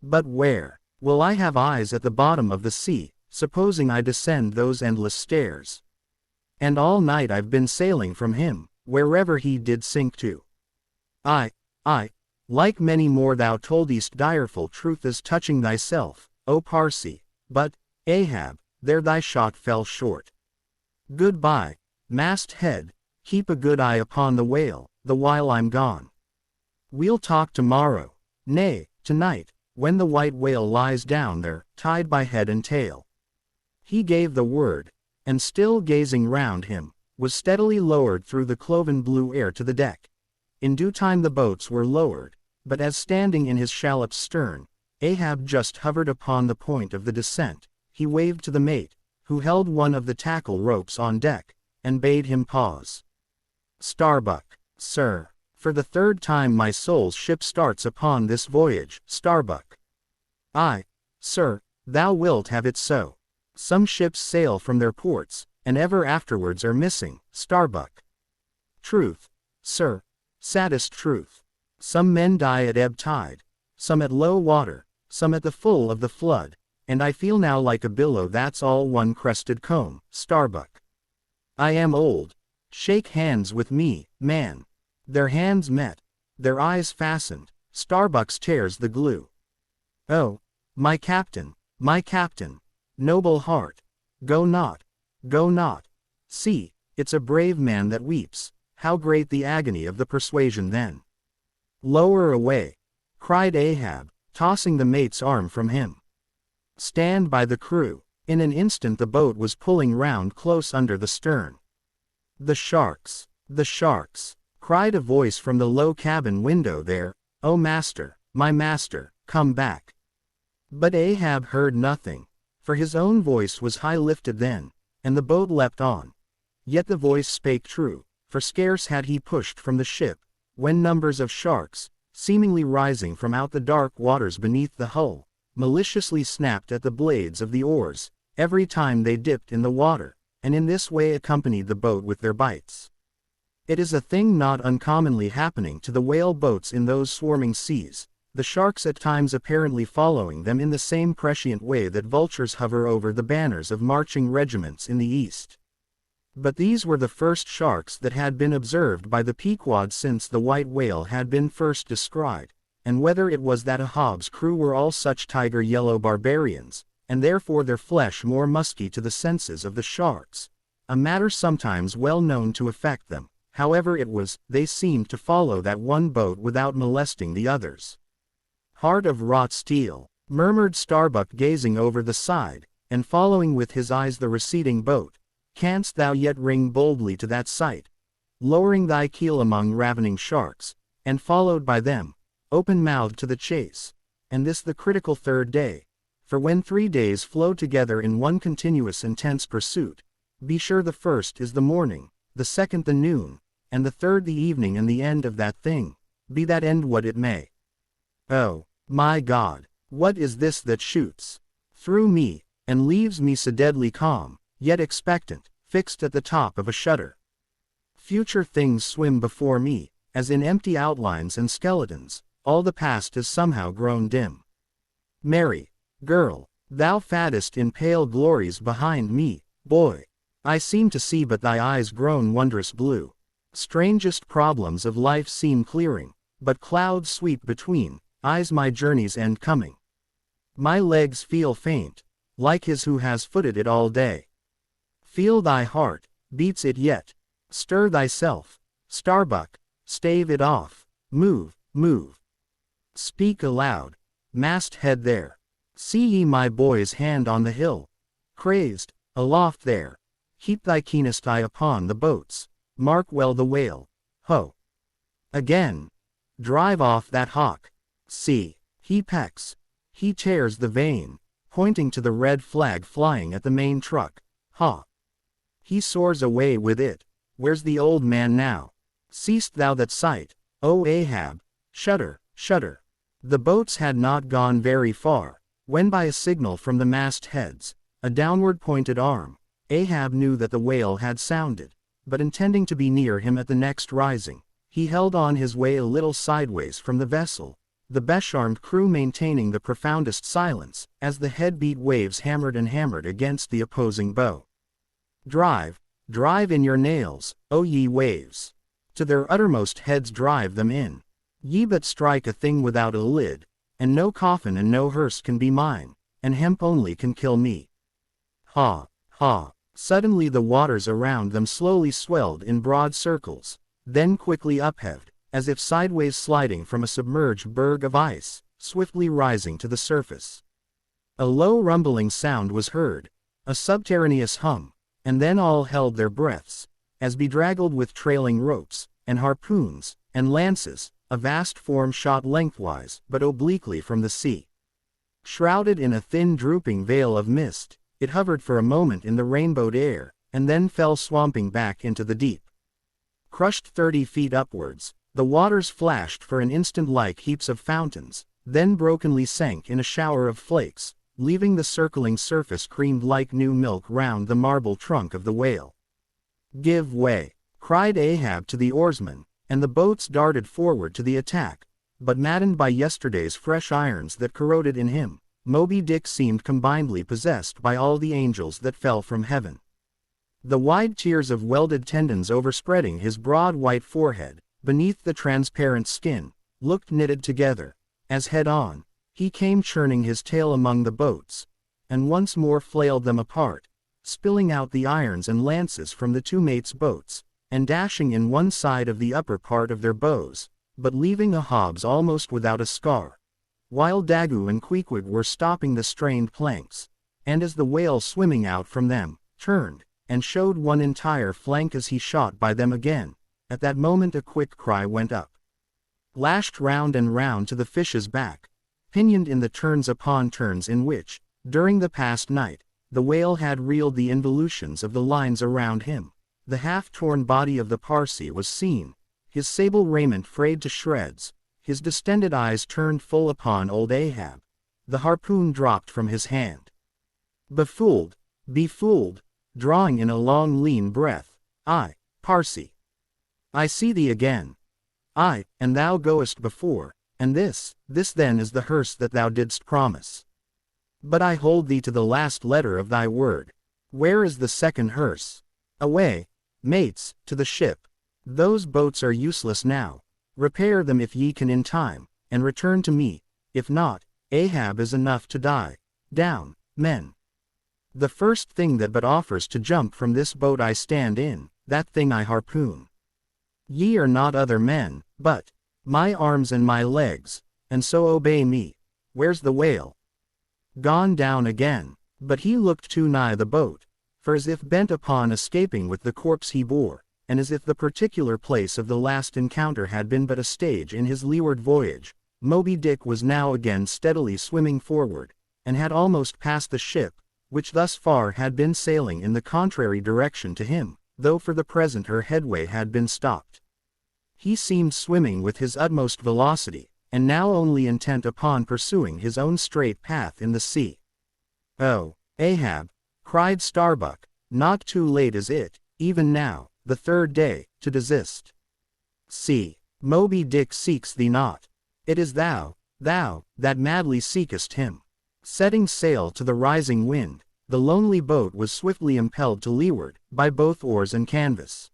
But where will I have eyes at the bottom of the sea, supposing I descend those endless stairs? And all night I've been sailing from him, wherever he did sink to. Like many more thou toldest direful truth as touching thyself, O Parsi, but, Ahab, there thy shot fell short. Goodbye, mast-head, keep a good eye upon the whale, the while I'm gone. We'll talk tomorrow, nay, tonight, when the white whale lies down there, tied by head and tail. He gave the word, and still gazing round him, was steadily lowered through the cloven blue air to the deck. In due time the boats were lowered, but as standing in his shallop's stern, Ahab just hovered upon the point of the descent, he waved to the mate, who held one of the tackle ropes on deck, and bade him pause. Starbuck, sir, for the 3rd time my soul's ship starts upon this voyage, Starbuck. Sir, thou wilt have it so. Some ships sail from their ports, and ever afterwards are missing, Starbuck. Truth, sir, saddest truth. Some men die at ebb tide, some at low water, some at the full of the flood, and I feel now like a billow that's all one crested comb, Starbuck. I am old. Shake hands with me, man. Their hands met, their eyes fastened, Starbuck's tears the glue. Oh, my captain, noble heart, go not, See, it's a brave man that weeps, how great the agony of the persuasion then. Lower away, cried Ahab, tossing the mate's arm from him. Stand by the crew. In an instant the boat was pulling round close under the stern. The sharks, cried a voice from the low cabin window there. Oh master, my master, come back. But Ahab heard nothing, for his own voice was high lifted then, and the boat leapt on. Yet the voice spake true, for scarce had he pushed from the ship, when numbers of sharks, seemingly rising from out the dark waters beneath the hull, maliciously snapped at the blades of the oars, every time they dipped in the water, and in this way accompanied the boat with their bites. It is a thing not uncommonly happening to the whale boats in those swarming seas, the sharks at times apparently following them in the same prescient way that vultures hover over the banners of marching regiments in the east. But these were the first sharks that had been observed by the Pequod since the white whale had been first descried, and whether it was that Ahab's crew were all such tiger yellow barbarians, and therefore their flesh more musky to the senses of the sharks, a matter sometimes well known to affect them. However it was, they seemed to follow that one boat without molesting the others. Heart of wrought steel, murmured Starbuck gazing over the side, and following with his eyes the receding boat, canst thou yet ring boldly to that sight, lowering thy keel among ravening sharks, and followed by them, open-mouthed to the chase, and this the critical third day, for when 3 days flow together in one continuous intense pursuit, be sure the first is the morning, the second the noon, and the third the evening and the end of that thing, be that end what it may. Oh, my God, what is this that shoots through me, and leaves me so deadly calm, yet expectant, fixed at the top of a shutter? Future things swim before me, as in empty outlines and skeletons, all the past is somehow grown dim. Mary, girl, thou fattest in pale glories behind me, boy, I seem to see but thy eyes grown wondrous blue. Strangest problems of life seem clearing, but clouds sweep between, eyes my journey's end coming. My legs feel faint, like his who has footed it all day. Feel thy heart, beats it yet? Stir thyself, Starbuck, stave it off, move, move. Speak aloud, masthead there. See ye my boy's hand on the hill? Crazed, aloft there. Keep thy keenest eye upon the boats. Mark well the whale. Ho! Again! Drive off that hawk. See, he pecks. He tears the vane, pointing to the red flag flying at the main truck. Ha! He soars away with it. Where's the old man now? Seest thou that sight, O Ahab? Shudder, shudder. The boats had not gone very far, when by a signal from the mastheads, a downward pointed arm, Ahab knew that the whale had sounded. But intending to be near him at the next rising, he held on his way a little sideways from the vessel, the besh-armed crew maintaining the profoundest silence, as the head-beat waves hammered and hammered against the opposing bow. Drive, drive in your nails, O ye waves! To their uttermost heads drive them in. Ye but strike a thing without a lid, and no coffin and no hearse can be mine, and hemp only can kill me. Ha, ha! Suddenly the waters around them slowly swelled in broad circles, then quickly upheaved, as if sideways sliding from a submerged berg of ice, swiftly rising to the surface. A low rumbling sound was heard, a subterraneous hum, and then all held their breaths, as bedraggled with trailing ropes, and harpoons, and lances, a vast form shot lengthwise but obliquely from the sea. Shrouded in a thin drooping veil of mist, it hovered for a moment in the rainbowed air, and then fell swamping back into the deep. Crushed 30 feet upwards, the waters flashed for an instant like heaps of fountains, then brokenly sank in a shower of flakes, leaving the circling surface creamed like new milk round the marble trunk of the whale. Give way, cried Ahab to the oarsmen, and the boats darted forward to the attack, but maddened by yesterday's fresh irons that corroded in him, Moby-Dick seemed combinedly possessed by all the angels that fell from heaven. The wide tiers of welded tendons overspreading his broad white forehead, beneath the transparent skin, looked knitted together, as head-on, he came churning his tail among the boats, and once more flailed them apart, spilling out the irons and lances from the two mates' boats, and dashing in one side of the upper part of their bows, but leaving the hobs almost without a scar, while Daggoo and Queequeg were stopping the strained planks, and as the whale swimming out from them, turned, and showed one entire flank as he shot by them again, at that moment a quick cry went up. Lashed round and round to the fish's back, pinioned in the turns upon turns in which, during the past night, the whale had reeled the involutions of the lines around him, the half-torn body of the Parsee was seen, his sable raiment frayed to shreds, his distended eyes turned full upon old Ahab. The harpoon dropped from his hand. Befooled, drawing in a long lean breath, "I, Parsee, I see thee again. Ay, and thou goest before, and this then is the hearse that thou didst promise. But I hold thee to the last letter of thy word. Where is the second hearse? Away, mates, to the ship. Those boats are useless now. Repair them if ye can in time, and return to me. If not, Ahab is enough to die. Down, men. The first thing that but offers to jump from this boat I stand in, that thing I harpoon. Ye are not other men, but my arms and my legs, and so obey me. Where's the whale? Gone down again." But he looked too nigh the boat, for as if bent upon escaping with the corpse he bore, and as if the particular place of the last encounter had been but a stage in his leeward voyage, Moby-Dick was now again steadily swimming forward, and had almost passed the ship, which thus far had been sailing in the contrary direction to him, though for the present her headway had been stopped. He seemed swimming with his utmost velocity, and now only intent upon pursuing his own straight path in the sea. "Oh, Ahab," cried Starbuck, "not too late is it, even now, the third day, to desist. See, Moby-Dick seeks thee not. It is thou, that madly seekest him." Setting sail to the rising wind, the lonely boat was swiftly impelled to leeward, by both oars and canvas.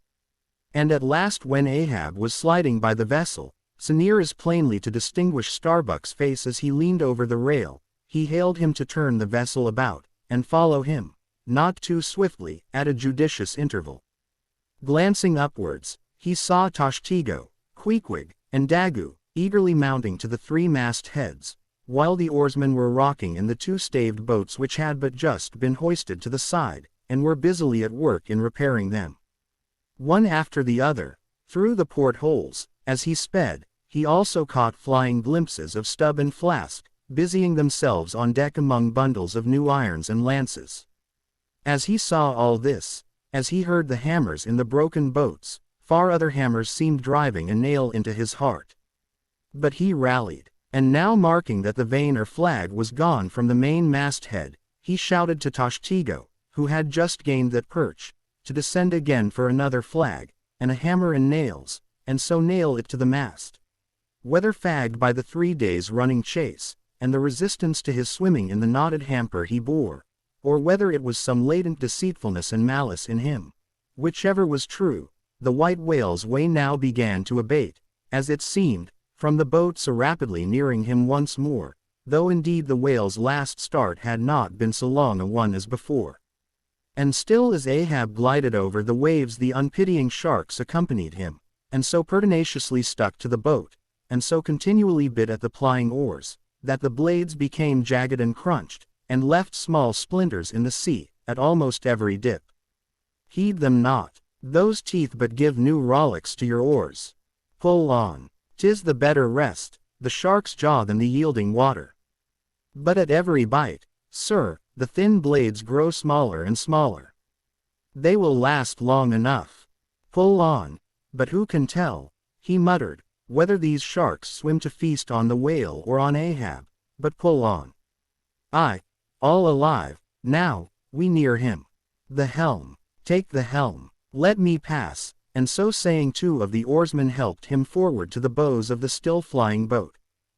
And at last when Ahab was sliding by the vessel, so near as plainly to distinguish Starbuck's face as he leaned over the rail, he hailed him to turn the vessel about, and follow him, not too swiftly, at a judicious interval. Glancing upwards, he saw Tashtego, Queequeg, and Daggoo, eagerly mounting to the three-mast heads, while the oarsmen were rocking in the two staved boats which had but just been hoisted to the side, and were busily at work in repairing them. One after the other, through the port-holes, as he sped, he also caught flying glimpses of Stubb and Flask, busying themselves on deck among bundles of new irons and lances. As he saw all this, as he heard the hammers in the broken boats, far other hammers seemed driving a nail into his heart. But he rallied, and now marking that the vane or flag was gone from the main masthead, he shouted to Tashtego, who had just gained that perch, to descend again for another flag, and a hammer and nails, and so nail it to the mast. Whether fagged by the 3 days' running chase, and the resistance to his swimming in the knotted hamper he bore, or whether it was some latent deceitfulness and malice in him, whichever was true, the white whale's way now began to abate, as it seemed, from the boat so rapidly nearing him once more, though indeed the whale's last start had not been so long a one as before. And still as Ahab glided over the waves the unpitying sharks accompanied him, and so pertinaciously stuck to the boat, and so continually bit at the plying oars, that the blades became jagged and crunched, and left small splinters in the sea, at almost every dip. Heed them not, those teeth but give new rollicks to your oars. Pull on, 'tis the better rest, the shark's jaw than the yielding water. But at every bite, sir, the thin blades grow smaller and smaller. They will last long enough. Pull on, but who can tell, he muttered, whether these sharks swim to feast on the whale or on Ahab, but pull on. Aye, all alive, now, we near him. The helm, take the helm, let me pass, and so saying 2 of the oarsmen helped him forward to the bows of the still flying boat.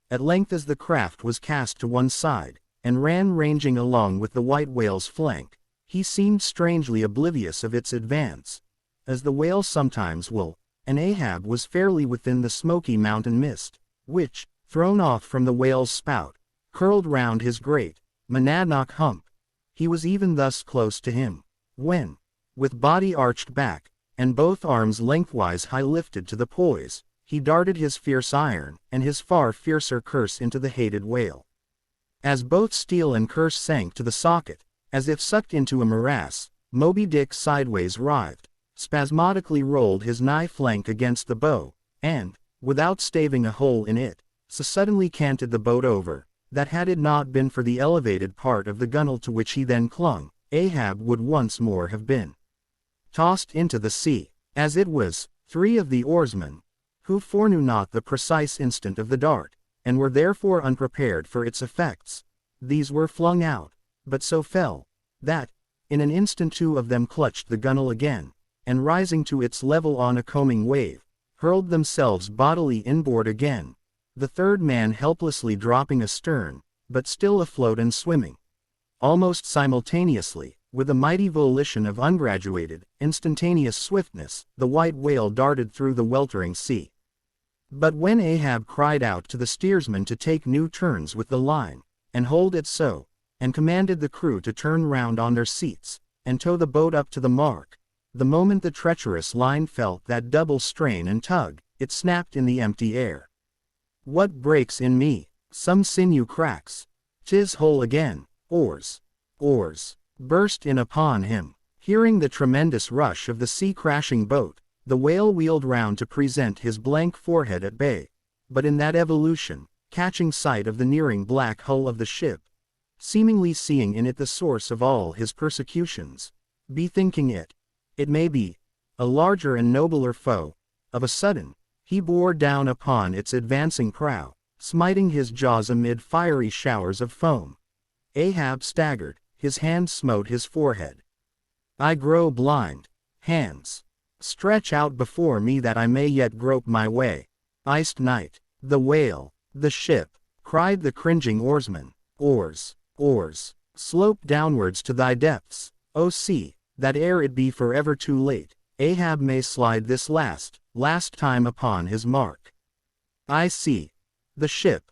At length as the craft was cast to one side, and ran ranging along with the white whale's flank, he seemed strangely oblivious of its advance, as the whale sometimes will, and Ahab was fairly within the smoky mountain mist, which, thrown off from the whale's spout, curled round his great, Monadnock hump. He was even thus close to him, when, with body arched back, and both arms lengthwise high lifted to the poise, he darted his fierce iron, and his far fiercer curse into the hated whale. As both steel and curse sank to the socket, as if sucked into a morass, Moby-Dick sideways writhed, spasmodically rolled his nigh flank against the bow, and, without staving a hole in it, so suddenly canted the boat over, that had it not been for the elevated part of the gunwale to which he then clung, Ahab would once more have been tossed into the sea. As it was, 3 of the oarsmen, who foreknew not the precise instant of the dart, and were therefore unprepared for its effects, these were flung out, but so fell, that, in an instant 2 of them clutched the gunwale again, and rising to its level on a combing wave, hurled themselves bodily inboard again, the 3rd man helplessly dropping astern, but still afloat and swimming. Almost simultaneously, with a mighty volition of ungraduated, instantaneous swiftness, the white whale darted through the weltering sea. But when Ahab cried out to the steersman to take new turns with the line, and hold it so, and commanded the crew to turn round on their seats, and tow the boat up to the mark, the moment the treacherous line felt that double strain and tug, it snapped in the empty air. What breaks in me? Some sinew cracks. 'Tis whole again. Oars. Burst in upon him. Hearing the tremendous rush of the sea-crashing boat, the whale wheeled round to present his blank forehead at bay, but in that evolution, catching sight of the nearing black hull of the ship, seemingly seeing in it the source of all his persecutions, bethinking it may be, a larger and nobler foe, of a sudden, he bore down upon its advancing prow, smiting his jaws amid fiery showers of foam. Ahab staggered, his hand smote his forehead. I grow blind. Hands, stretch out before me that I may yet grope my way. Iced night, the whale, the ship, cried the cringing oarsman. Oars, slope downwards to thy depths, O sea, that ere it be forever too late, Ahab may slide this last time upon his mark. I see. The ship,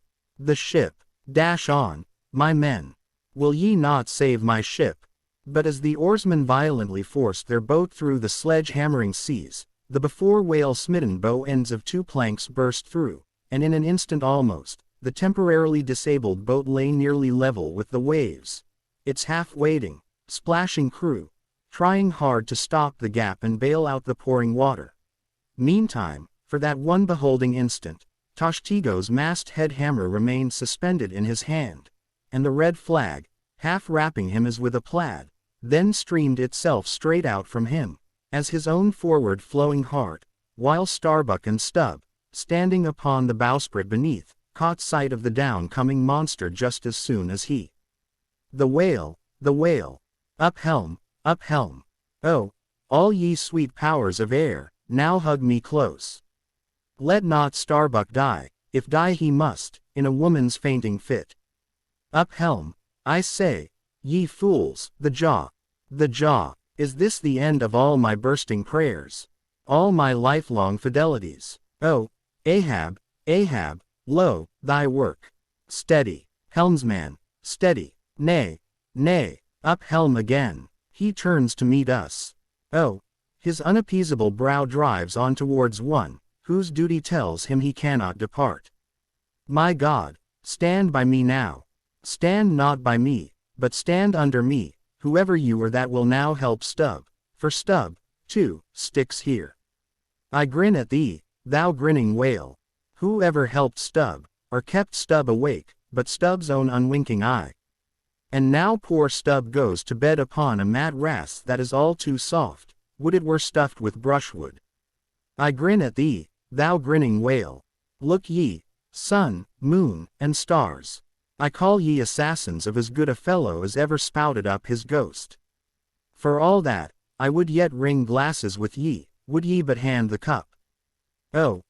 dash on, my men. Will ye not save my ship? But as the oarsmen violently forced their boat through the sledge-hammering seas, the before whale-smitten bow ends of 2 planks burst through, and in an instant almost, the temporarily disabled boat lay nearly level with the waves, its half-wading, splashing crew trying hard to stop the gap and bail out the pouring water. Meantime, for that one beholding instant, Tashtego's mast-head hammer remained suspended in his hand, and the red flag, half wrapping him as with a plaid, then streamed itself straight out from him, as his own forward flowing heart, while Starbuck and Stubb, standing upon the bowsprit beneath, caught sight of the down-coming monster just as soon as he. The whale, up helm, oh, all ye sweet powers of air, now hug me close. Let not Starbuck die, if die he must, in a woman's fainting fit. Up helm, I say, ye fools, the jaw, is this the end of all my bursting prayers? All my lifelong fidelities? Oh, Ahab, lo, thy work. Steady, helmsman, steady, nay, up helm again. He turns to meet us. Oh, his unappeasable brow drives on towards one, whose duty tells him he cannot depart. My God, stand by me now. Stand not by me, but stand under me, whoever you are that will now help Stubb, for Stubb, too, sticks here. I grin at thee, thou grinning whale. Who ever helped Stubb, or kept Stubb awake, but Stubb's own unwinking eye? And now poor Stubb goes to bed upon a mat rass that is all too soft, would it were stuffed with brushwood. I grin at thee, thou grinning whale. Look ye, sun, moon, and stars. I call ye assassins of as good a fellow as ever spouted up his ghost. For all that, I would yet ring glasses with ye, would ye but hand the cup. Oh,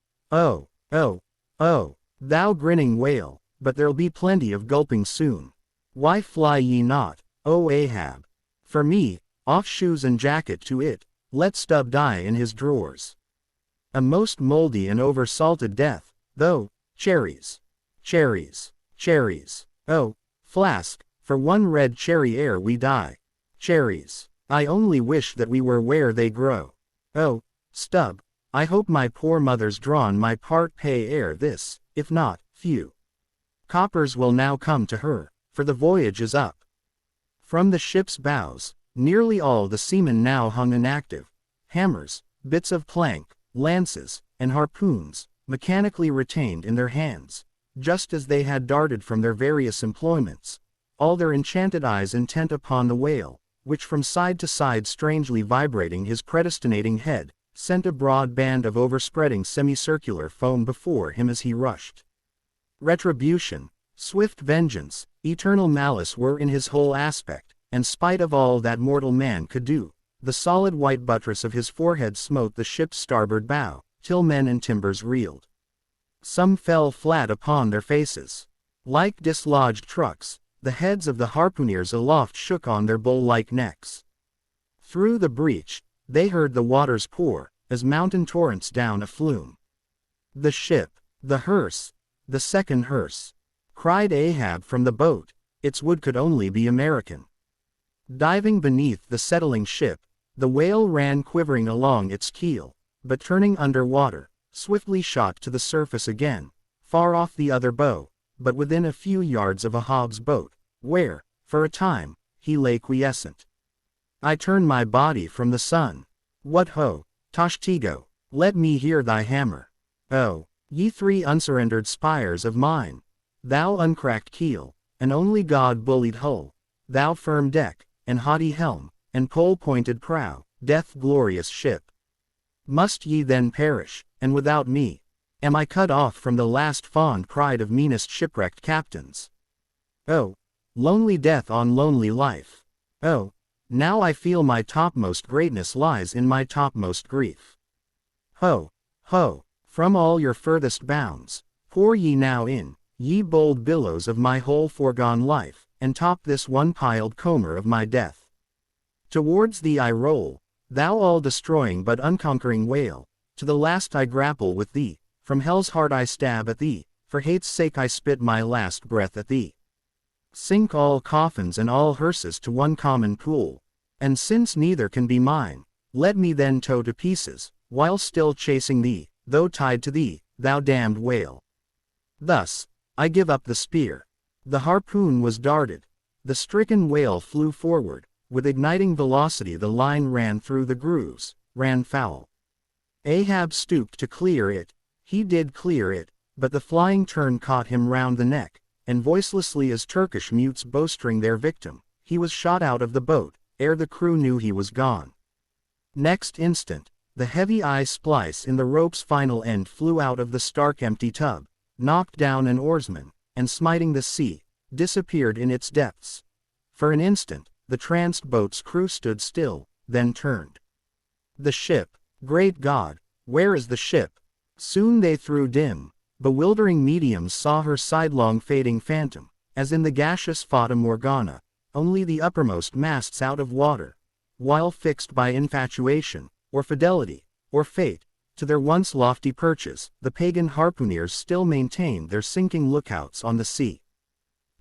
thou grinning whale, but there'll be plenty of gulping soon. Why fly ye not, O Ahab? For me, off shoes and jacket to it, let Stubb die in his drawers. A most mouldy and over-salted death, though, cherries. Oh, flask, for one red cherry ere we die. Cherries. I only wish that we were where they grow. Oh, Stubb, I hope my poor mother's drawn my part pay ere this, if not, few coppers will now come to her, for the voyage is up. From the ship's bows, nearly all the seamen now hung inactive, hammers, bits of plank, lances, and harpoons, mechanically retained in their hands, just as they had darted from their various employments, all their enchanted eyes intent upon the whale, which from side to side strangely vibrating his predestinating head, sent a broad band of overspreading semicircular foam before him as he rushed. Retribution, swift vengeance, eternal malice were in his whole aspect, and spite of all that mortal man could do, the solid white buttress of his forehead smote the ship's starboard bow, till men and timbers reeled. Some fell flat upon their faces. Like dislodged trucks, the heads of the harpooneers aloft shook on their bull-like necks. Through the breach, they heard the waters pour, as mountain torrents down a flume. The ship, the hearse, the second hearse, cried Ahab from the boat, its wood could only be American. Diving beneath the settling ship, the whale ran quivering along its keel, but turning under water, swiftly shot to the surface again, far off the other bow, but within a few yards of a Hobbs boat, where, for a time, he lay quiescent. I turn my body from the sun. What ho, Tashtego, let me hear thy hammer. Oh, ye three unsurrendered spires of mine, thou uncracked keel, and only God-bullied hull, thou firm deck, and haughty helm, and pole-pointed prow, death-glorious ship. Must ye then perish, and without me, am I cut off from the last fond pride of meanest shipwrecked captains? Oh, lonely death on lonely life. Oh, now I feel my topmost greatness lies in my topmost grief. Ho, ho, from all your furthest bounds, pour ye now in, ye bold billows of my whole foregone life, and top this one piled comber of my death. Towards thee I roll, thou all-destroying but unconquering whale, to the last I grapple with thee, from hell's heart I stab at thee, for hate's sake I spit my last breath at thee. Sink all coffins and all hearses to one common pool, and since neither can be mine, let me then tow to pieces, while still chasing thee, though tied to thee, thou damned whale. Thus, I give up the spear. The harpoon was darted. The stricken whale flew forward. With igniting velocity the line ran through the grooves, ran foul. Ahab stooped to clear it. He did clear it, but the flying turn caught him round the neck, and voicelessly as Turkish mutes bowstring their victim, he was shot out of the boat, ere the crew knew he was gone. Next instant, the heavy eye-splice in the rope's final end flew out of the stark empty tub, knocked down an oarsman, and smiting the sea, disappeared in its depths. For an instant, the tranced boat's crew stood still, then turned. The ship, great God, where is the ship? Soon they through dim, bewildering mediums saw her sidelong fading phantom, as in the gaseous Fata Morgana, only the uppermost masts out of water, while fixed by infatuation, or fidelity, or fate, to their once lofty perches, the pagan harpooneers still maintained their sinking lookouts on the sea.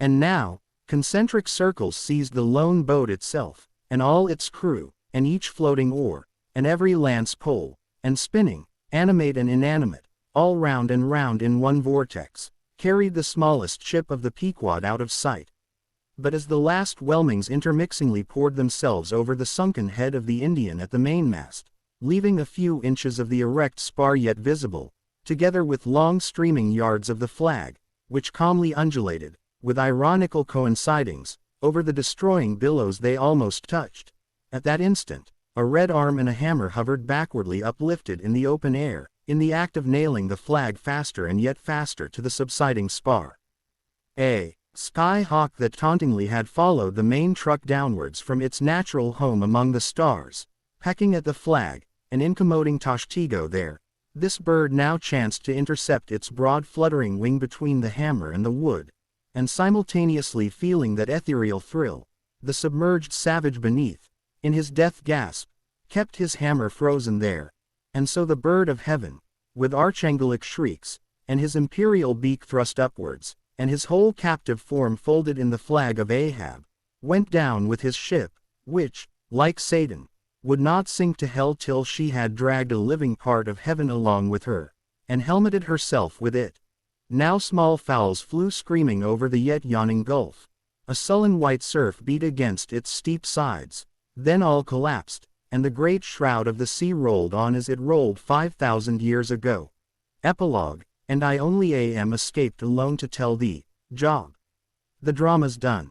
And now, concentric circles seized the lone boat itself, and all its crew, and each floating oar, and every lance pole, and spinning, animate and inanimate, all round and round in one vortex, carried the smallest ship of the Pequod out of sight. But as the last whelmings intermixingly poured themselves over the sunken head of the Indian at the mainmast, leaving a few inches of the erect spar yet visible, together with long streaming yards of the flag, which calmly undulated, with ironical coincidings, over the destroying billows they almost touched. At that instant, a red arm and a hammer hovered backwardly uplifted in the open air, in the act of nailing the flag faster and yet faster to the subsiding spar. A sky hawk that tauntingly had followed the main truck downwards from its natural home among the stars, pecking at the flag, and incommoding Tashtego there, this bird now chanced to intercept its broad fluttering wing between the hammer and the wood, and simultaneously feeling that ethereal thrill, the submerged savage beneath, in his death gasp, kept his hammer frozen there, and so the bird of heaven, with archangelic shrieks, and his imperial beak thrust upwards, and his whole captive form folded in the flag of Ahab, went down with his ship, which, like Satan, would not sink to hell till she had dragged a living part of heaven along with her, and helmeted herself with it. Now small fowls flew screaming over the yet yawning gulf. A sullen white surf beat against its steep sides, then all collapsed, and the great shroud of the sea rolled on as it rolled 5,000 years ago. Epilogue, and I only am escaped alone to tell thee, Job. The drama's done.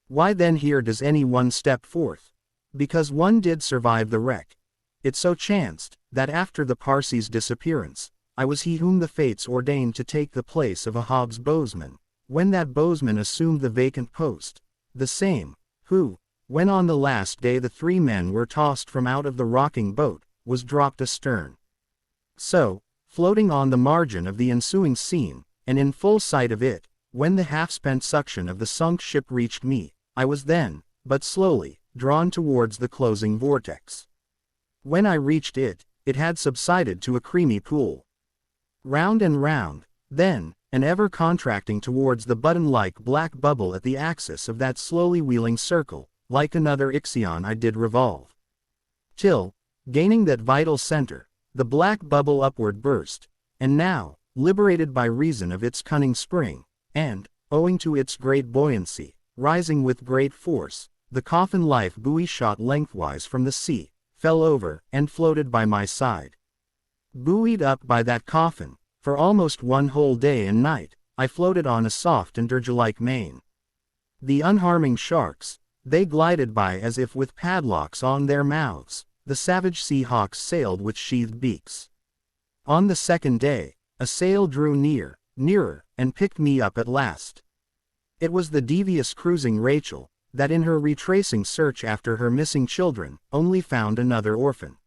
Why then here does any one step forth? Because one did survive the wreck. It so chanced, that after the Parsee's disappearance, I was he whom the fates ordained to take the place of a Hobbs bowsman, when that bowsman assumed the vacant post, the same, who, when on the last day the 3 men were tossed from out of the rocking boat, was dropped astern. So, floating on the margin of the ensuing scene, and in full sight of it, when the half-spent suction of the sunk ship reached me, I was then, but slowly, drawn towards the closing vortex. When I reached it, it had subsided to a creamy pool. Round and round, then, and ever contracting towards the button-like black bubble at the axis of that slowly wheeling circle, like another Ixion I did revolve. Till, gaining that vital center, the black bubble upward burst, and now, liberated by reason of its cunning spring, and, owing to its great buoyancy, rising with great force, the coffin-life buoy shot lengthwise from the sea, fell over, and floated by my side. Buoyed up by that coffin, for almost one whole day and night, I floated on a soft and dirge-like main. The unharming sharks, they glided by as if with padlocks on their mouths, the savage sea hawks sailed with sheathed beaks. On the second day, a sail drew near, nearer, and picked me up at last. It was the devious cruising Rachel, that in her retracing search after her missing children, only found another orphan.